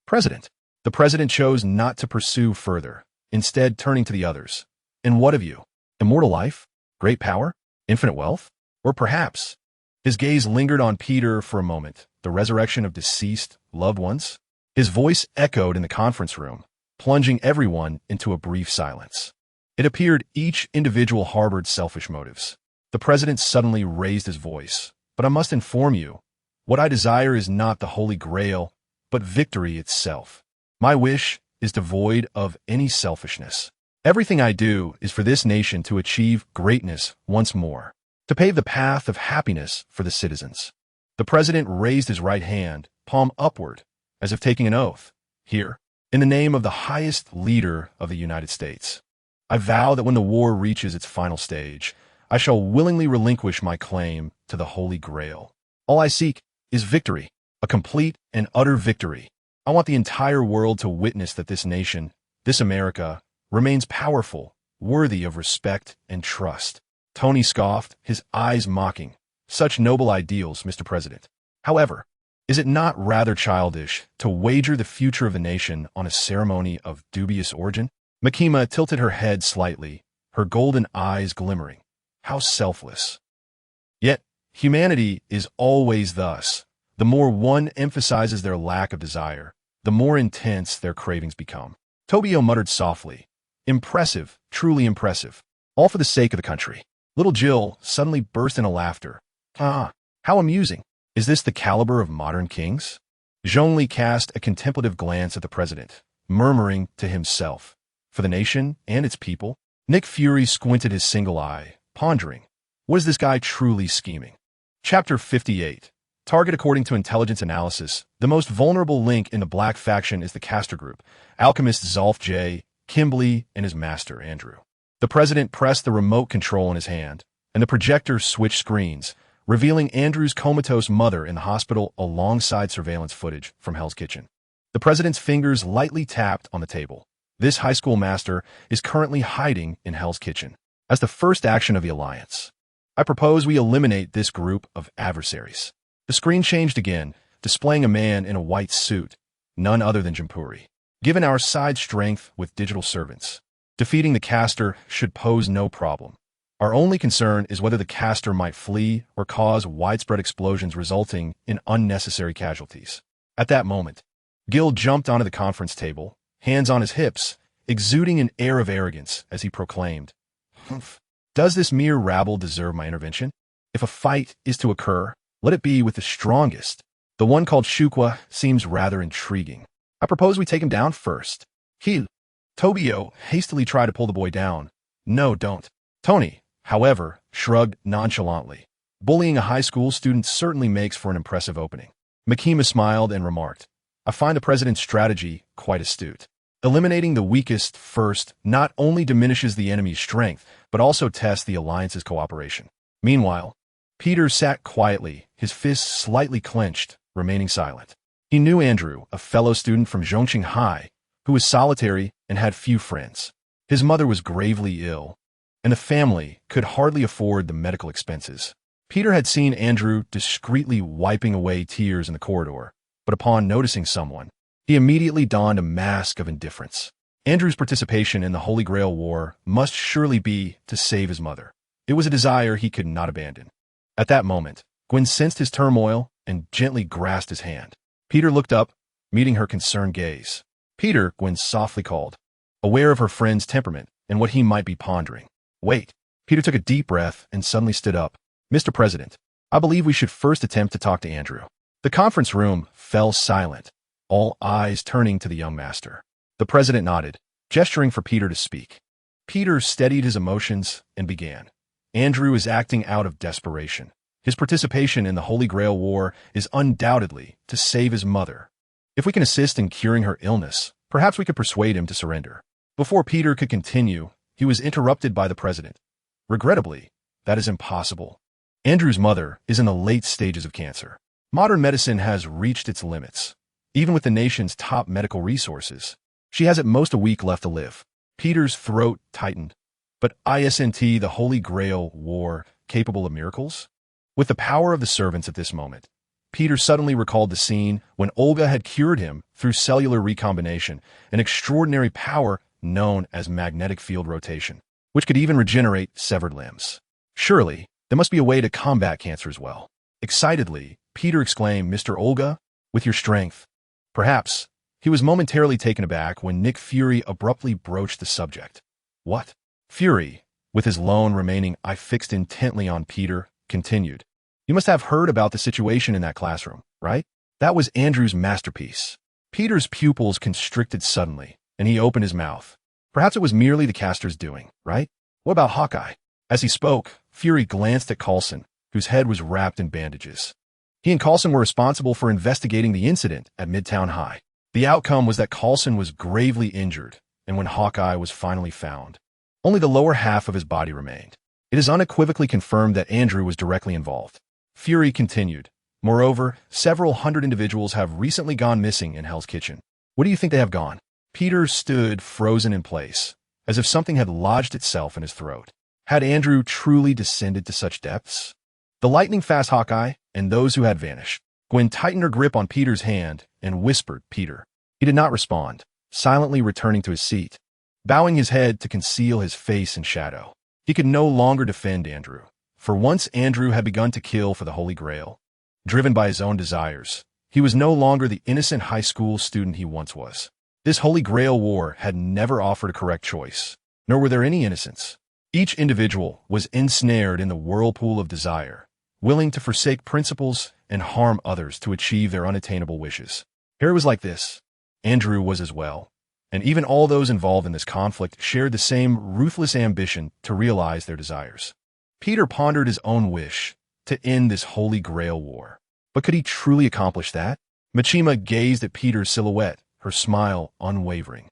President. The president chose not to pursue further, instead turning to the others. And what of you? Immortal life? Great power? Infinite wealth? Or perhaps? His gaze lingered on Peter for a moment, the resurrection of deceased loved ones. His voice echoed in the conference room, plunging everyone into a brief silence. It appeared each individual harbored selfish motives. The president suddenly raised his voice. But I must inform you, what I desire is not the Holy Grail, but victory itself. My wish is devoid of any selfishness. Everything I do is for this nation to achieve greatness once more, to pave the path of happiness for the citizens. The president raised his right hand, palm upward, as if taking an oath. Here, in the name of the highest leader of the United States, I vow that when the war reaches its final stage, I shall willingly relinquish my claim to the Holy Grail. All I seek is victory, a complete and utter victory. I want the entire world to witness that this nation, this America, remains powerful, worthy of respect and trust. Tony scoffed, his eyes mocking. Such noble ideals, Mr. President. However, is it not rather childish to wager the future of the nation on a ceremony of dubious origin? Makima tilted her head slightly, her golden eyes glimmering. How selfless. Yet, humanity is always thus. The more one emphasizes their lack of desire, the more intense their cravings become. Tobio muttered softly. Impressive, truly impressive. All for the sake of the country. Little Jill suddenly burst into laughter. Ah, how amusing. Is this the caliber of modern kings? Zhongli cast a contemplative glance at the president, murmuring to himself. For the nation and its people? Nick Fury squinted his single eye, pondering. Was this guy truly scheming? Chapter 58. Target. According to intelligence analysis, the most vulnerable link in the Black faction is the caster group, Alchemist Zolf J, Kimberly, and his master, Andrew. The president pressed the remote control in his hand, and the projector switched screens, revealing Andrew's comatose mother in the hospital alongside surveillance footage from Hell's Kitchen. The president's fingers lightly tapped on the table. This high school master is currently hiding in Hell's Kitchen. As the first action of the Alliance, I propose we eliminate this group of adversaries. The screen changed again, displaying a man in a white suit, none other than Jampuri. Given our side strength with digital servants, defeating the caster should pose no problem. Our only concern is whether the caster might flee or cause widespread explosions resulting in unnecessary casualties. At that moment, Gil jumped onto the conference table, hands on his hips, exuding an air of arrogance as he proclaimed, "Humph. Does this mere rabble deserve my intervention? If a fight is to occur, let it be with the strongest. The one called Shukwa seems rather intriguing. I propose we take him down first." Tobio hastily tried to pull the boy down. "No, don't." Tony, however, shrugged nonchalantly. Bullying a high school student certainly makes for an impressive opening. Makima smiled and remarked, "I find the president's strategy quite astute. Eliminating the weakest first not only diminishes the enemy's strength, but also tests the alliance's cooperation." Meanwhile, Peter sat quietly, his fists slightly clenched, remaining silent. He knew Andrew, a fellow student from Zhongqing High, who was solitary and had few friends. His mother was gravely ill, and the family could hardly afford the medical expenses. Peter had seen Andrew discreetly wiping away tears in the corridor, but upon noticing someone, he immediately donned a mask of indifference. Andrew's participation in the Holy Grail War must surely be to save his mother. It was a desire he could not abandon. At that moment, Gwen sensed his turmoil and gently grasped his hand. Peter looked up, meeting her concerned gaze. "Peter," Gwen softly called, aware of her friend's temperament and what he might be pondering. "Wait." Peter took a deep breath and suddenly stood up. "Mr. President, I believe we should first attempt to talk to Andrew." The conference room fell silent, all eyes turning to the young master. The president nodded, gesturing for Peter to speak. Peter steadied his emotions and began. "Andrew is acting out of desperation. His participation in the Holy Grail War is undoubtedly to save his mother. If we can assist in curing her illness, perhaps we could persuade him to surrender." Before Peter could continue, he was interrupted by the president. "Regrettably, that is impossible. Andrew's mother is in the late stages of cancer. Modern medicine has reached its limits. Even with the nation's top medical resources, she has at most a week left to live." Peter's throat tightened. "But isn't the Holy Grail War capable of miracles?" With the power of the servants at this moment, Peter suddenly recalled the scene when Olga had cured him through cellular recombination, an extraordinary power known as magnetic field rotation, which could even regenerate severed limbs. Surely, there must be a way to combat cancer as well. Excitedly, Peter exclaimed, "Mr. Olga, with your strength." Perhaps he was momentarily taken aback when Nick Fury abruptly broached the subject. "What?" Fury, with his lone remaining eye fixed intently on Peter, continued, "You must have heard about the situation in that classroom, right? That was Andrew's masterpiece." Peter's pupils constricted suddenly, and he opened his mouth. Perhaps it was merely the caster's doing, right? What about Hawkeye? As he spoke, Fury glanced at Coulson, whose head was wrapped in bandages. He and Coulson were responsible for investigating the incident at Midtown High. The outcome was that Coulson was gravely injured, and when Hawkeye was finally found, only the lower half of his body remained. It is unequivocally confirmed that Andrew was directly involved. Fury continued, "Moreover, several hundred individuals have recently gone missing in Hell's Kitchen. Where do you think they have gone?" Peter stood frozen in place, as if something had lodged itself in his throat. Had Andrew truly descended to such depths? The lightning-fast Hawkeye and those who had vanished. Gwen tightened her grip on Peter's hand and whispered, "Peter." He did not respond, silently returning to his seat, bowing his head to conceal his face in shadow. He could no longer defend Andrew. For once Andrew had begun to kill for the Holy Grail. Driven by his own desires, he was no longer the innocent high school student he once was. This Holy Grail War had never offered a correct choice, nor were there any innocents. Each individual was ensnared in the whirlpool of desire, willing to forsake principles and harm others to achieve their unattainable wishes. Here was like this. Andrew was as well, and even all those involved in this conflict shared the same ruthless ambition to realize their desires. Peter pondered his own wish to end this Holy Grail War. But could he truly accomplish that? Machima gazed at Peter's silhouette, her smile unwavering,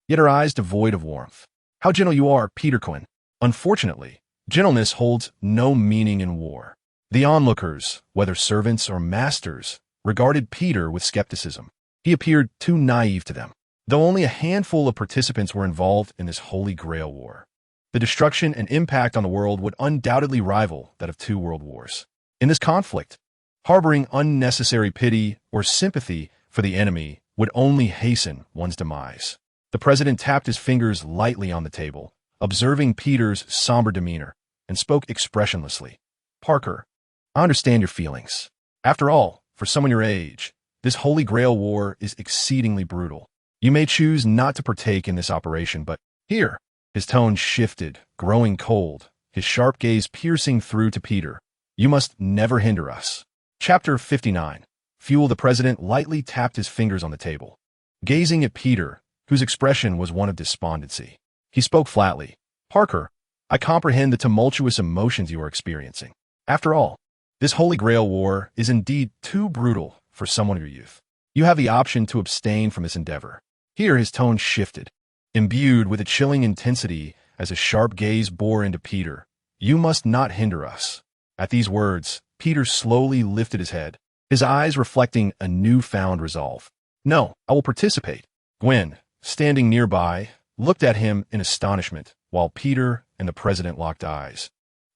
yet her eyes devoid of warmth. "How gentle you are, Peter-kun." Unfortunately, gentleness holds no meaning in war. The onlookers, whether servants or masters, regarded Peter with skepticism. He appeared too naive to them. Though only a handful of participants were involved in this Holy Grail War, the destruction and impact on the world would undoubtedly rival that of 2 world wars. In this conflict, harboring unnecessary pity or sympathy for the enemy would only hasten one's demise. The president tapped his fingers lightly on the table, observing Peter's somber demeanor, and spoke expressionlessly. "Parker, I understand your feelings. After all, for someone your age, This Holy Grail War is exceedingly brutal. You may choose not to partake in this operation, but here." His tone shifted, growing cold, his sharp gaze piercing through to Peter. "You must never hinder us." Chapter 59. Fuel. The president lightly tapped his fingers on the table, gazing at Peter, whose expression was one of despondency. He spoke flatly. "Parker, I comprehend the tumultuous emotions you are experiencing. After all, this Holy Grail War is indeed too brutal for someone of your youth. You have the option to abstain from this endeavor." Here his tone shifted, imbued with a chilling intensity as a sharp gaze bore into Peter. "You must not hinder us." At these words, Peter slowly lifted his head, his eyes reflecting a newfound resolve. "No, I will participate." Gwen, standing nearby, looked at him in astonishment, while Peter and the president locked eyes,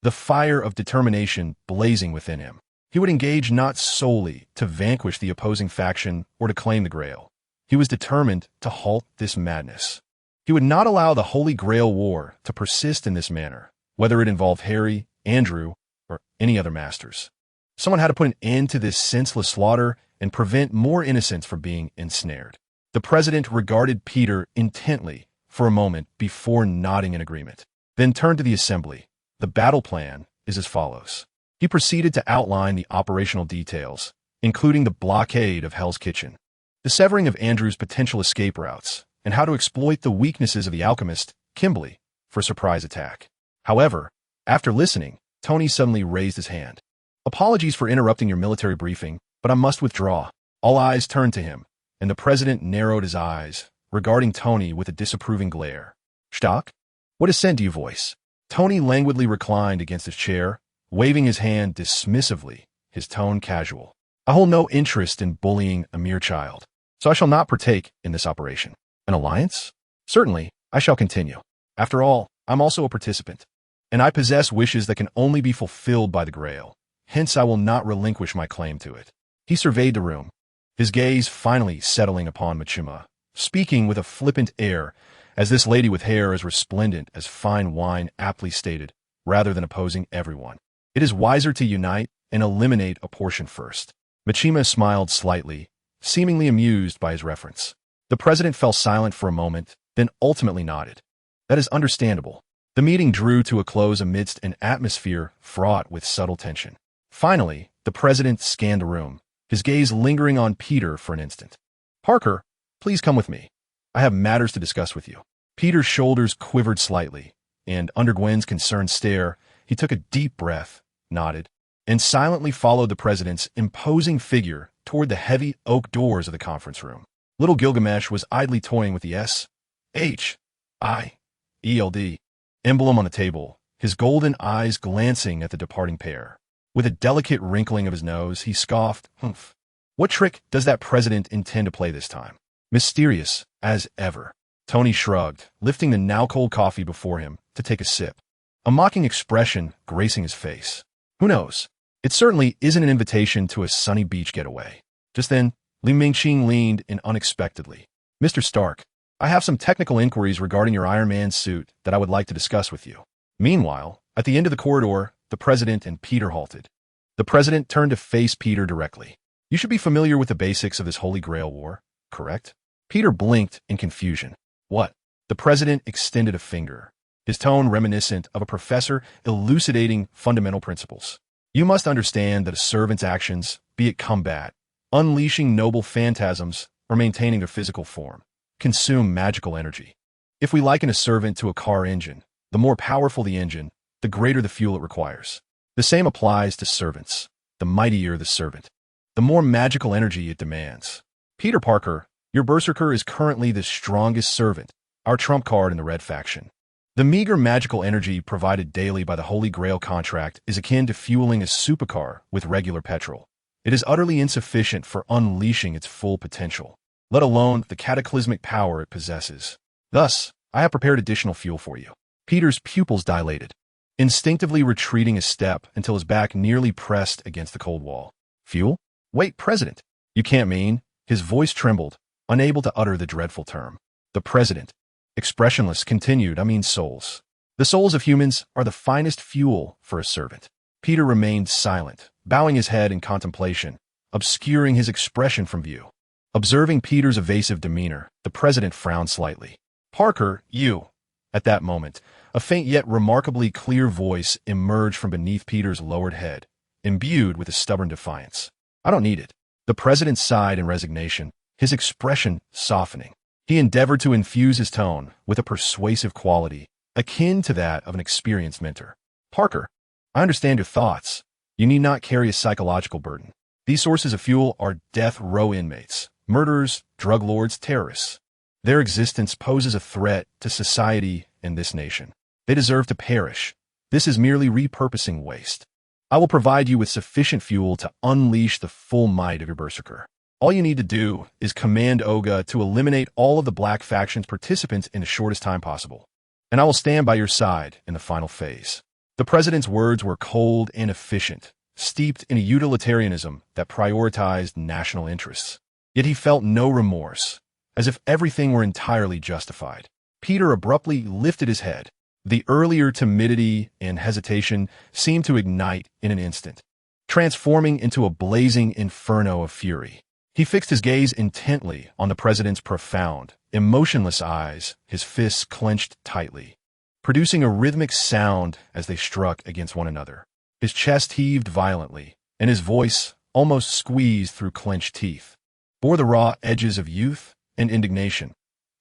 the fire of determination blazing within him. He would engage not solely to vanquish the opposing faction or to claim the Grail. He was determined to halt this madness. He would not allow the Holy Grail War to persist in this manner, whether it involved Harry, Andrew, or any other masters. Someone had to put an end to this senseless slaughter and prevent more innocents from being ensnared. The president regarded Peter intently for a moment before nodding in agreement, then turned to the assembly. "The battle plan is as follows." He proceeded to outline the operational details, including the blockade of Hell's Kitchen, the severing of Andrew's potential escape routes, and how to exploit the weaknesses of the Alchemist, Kimberly, for a surprise attack. However, after listening, Tony suddenly raised his hand. "Apologies for interrupting your military briefing, but I must withdraw." All eyes turned to him, and the president narrowed his eyes, regarding Tony with a disapproving glare. "Stock? What assent do you voice?" Tony languidly reclined against his chair, waving his hand dismissively, his tone casual. "I hold no interest in bullying a mere child, so I shall not partake in this operation." "An alliance? Certainly, I shall continue. After all, I'm also a participant, and I possess wishes that can only be fulfilled by the Grail. Hence I will not relinquish my claim to it." He surveyed the room, his gaze finally settling upon Machima, speaking with a flippant air, as this lady with hair as resplendent as fine wine aptly stated, rather than opposing everyone. "It is wiser to unite and eliminate a portion first." Machima smiled slightly, seemingly amused by his reference. The president fell silent for a moment, then ultimately nodded. "That is understandable." The meeting drew to a close amidst an atmosphere fraught with subtle tension. Finally, the president scanned the room, his gaze lingering on Peter for an instant. "Parker, please come with me. I have matters to discuss with you." Peter's shoulders quivered slightly, and under Gwen's concerned stare, he took a deep breath, nodded, and silently followed the president's imposing figure toward the heavy oak doors of the conference room. Little Gilgamesh was idly toying with the S-H-I-E-L-D emblem on the table, his golden eyes glancing at the departing pair. With a delicate wrinkling of his nose, he scoffed, "Humph. What trick does that president intend to play this time?" "Mysterious, as ever." Tony shrugged, lifting the now-cold coffee before him to take a sip, a mocking expression gracing his face. "Who knows? It certainly isn't an invitation to a sunny beach getaway." Just then, Li Mingqing leaned in unexpectedly. "Mr. Stark, I have some technical inquiries regarding your Iron Man suit that I would like to discuss with you." Meanwhile, at the end of the corridor, the president and Peter halted. The president turned to face Peter directly. "You should be familiar with the basics of this Holy Grail War, correct?" Peter blinked in confusion. "What?" The president extended a finger, his tone reminiscent of a professor elucidating fundamental principles. "You must understand that a servant's actions, be it combat, unleashing noble phantasms, or maintaining their physical form, consume magical energy. If we liken a servant to a car engine, the more powerful the engine, the greater the fuel it requires. The same applies to servants. The mightier the servant, the more magical energy it demands. Peter Parker, your Berserker is currently the strongest servant, our trump card in the Red faction. The meager magical energy provided daily by the Holy Grail contract is akin to fueling a supercar with regular petrol. It is utterly insufficient for unleashing its full potential, let alone the cataclysmic power it possesses. Thus, I have prepared additional fuel for you." Peter's pupils dilated, instinctively retreating a step until his back nearly pressed against the cold wall. "Fuel? Wait, President. You can't mean..." His voice trembled, unable to utter the dreadful term. The president, expressionless, continued, "I mean souls. The souls of humans are the finest fuel for a servant." Peter remained silent, bowing his head in contemplation, obscuring his expression from view. Observing Peter's evasive demeanor, the president frowned slightly. "Parker, you." At that moment, a faint yet remarkably clear voice emerged from beneath Peter's lowered head, imbued with a stubborn defiance. "I don't need it." The president sighed in resignation, his expression softening. He endeavored to infuse his tone with a persuasive quality, akin to that of an experienced mentor. "Parker, I understand your thoughts. You need not carry a psychological burden. These sources of fuel are death row inmates, murderers, drug lords, terrorists. Their existence poses a threat to society and this nation. They deserve to perish. This is merely repurposing waste. I will provide you with sufficient fuel to unleash the full might of your berserker. All you need to do is command Oga to eliminate all of the Black Faction's participants in the shortest time possible, and I will stand by your side in the final phase." The president's words were cold and efficient, steeped in a utilitarianism that prioritized national interests. Yet he felt no remorse, as if everything were entirely justified. Peter abruptly lifted his head. The earlier timidity and hesitation seemed to ignite in an instant, transforming into a blazing inferno of fury. He fixed his gaze intently on the president's profound, emotionless eyes, his fists clenched tightly, producing a rhythmic sound as they struck against one another. His chest heaved violently, and his voice, almost squeezed through clenched teeth, bore the raw edges of youth and indignation.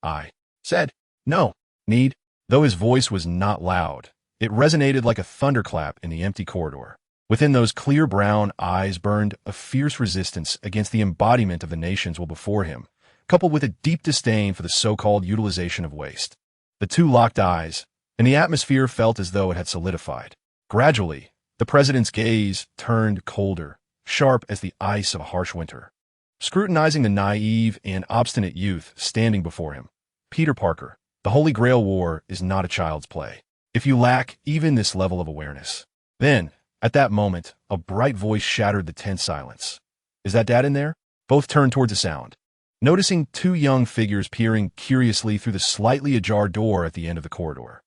"I said, no need." Though his voice was not loud, it resonated like a thunderclap in the empty corridor. Within those clear brown eyes burned a fierce resistance against the embodiment of the nation's will before him, coupled with a deep disdain for the so-called utilization of waste. The two locked eyes, and the atmosphere felt as though it had solidified. Gradually, the president's gaze turned colder, sharp as the ice of a harsh winter, scrutinizing the naive and obstinate youth standing before him. "Peter Parker, the Holy Grail War is not a child's play. If you lack even this level of awareness." Then, at that moment, a bright voice shattered the tense silence. "Is that Dad in there?" Both turned towards the sound, noticing two young figures peering curiously through the slightly ajar door at the end of the corridor.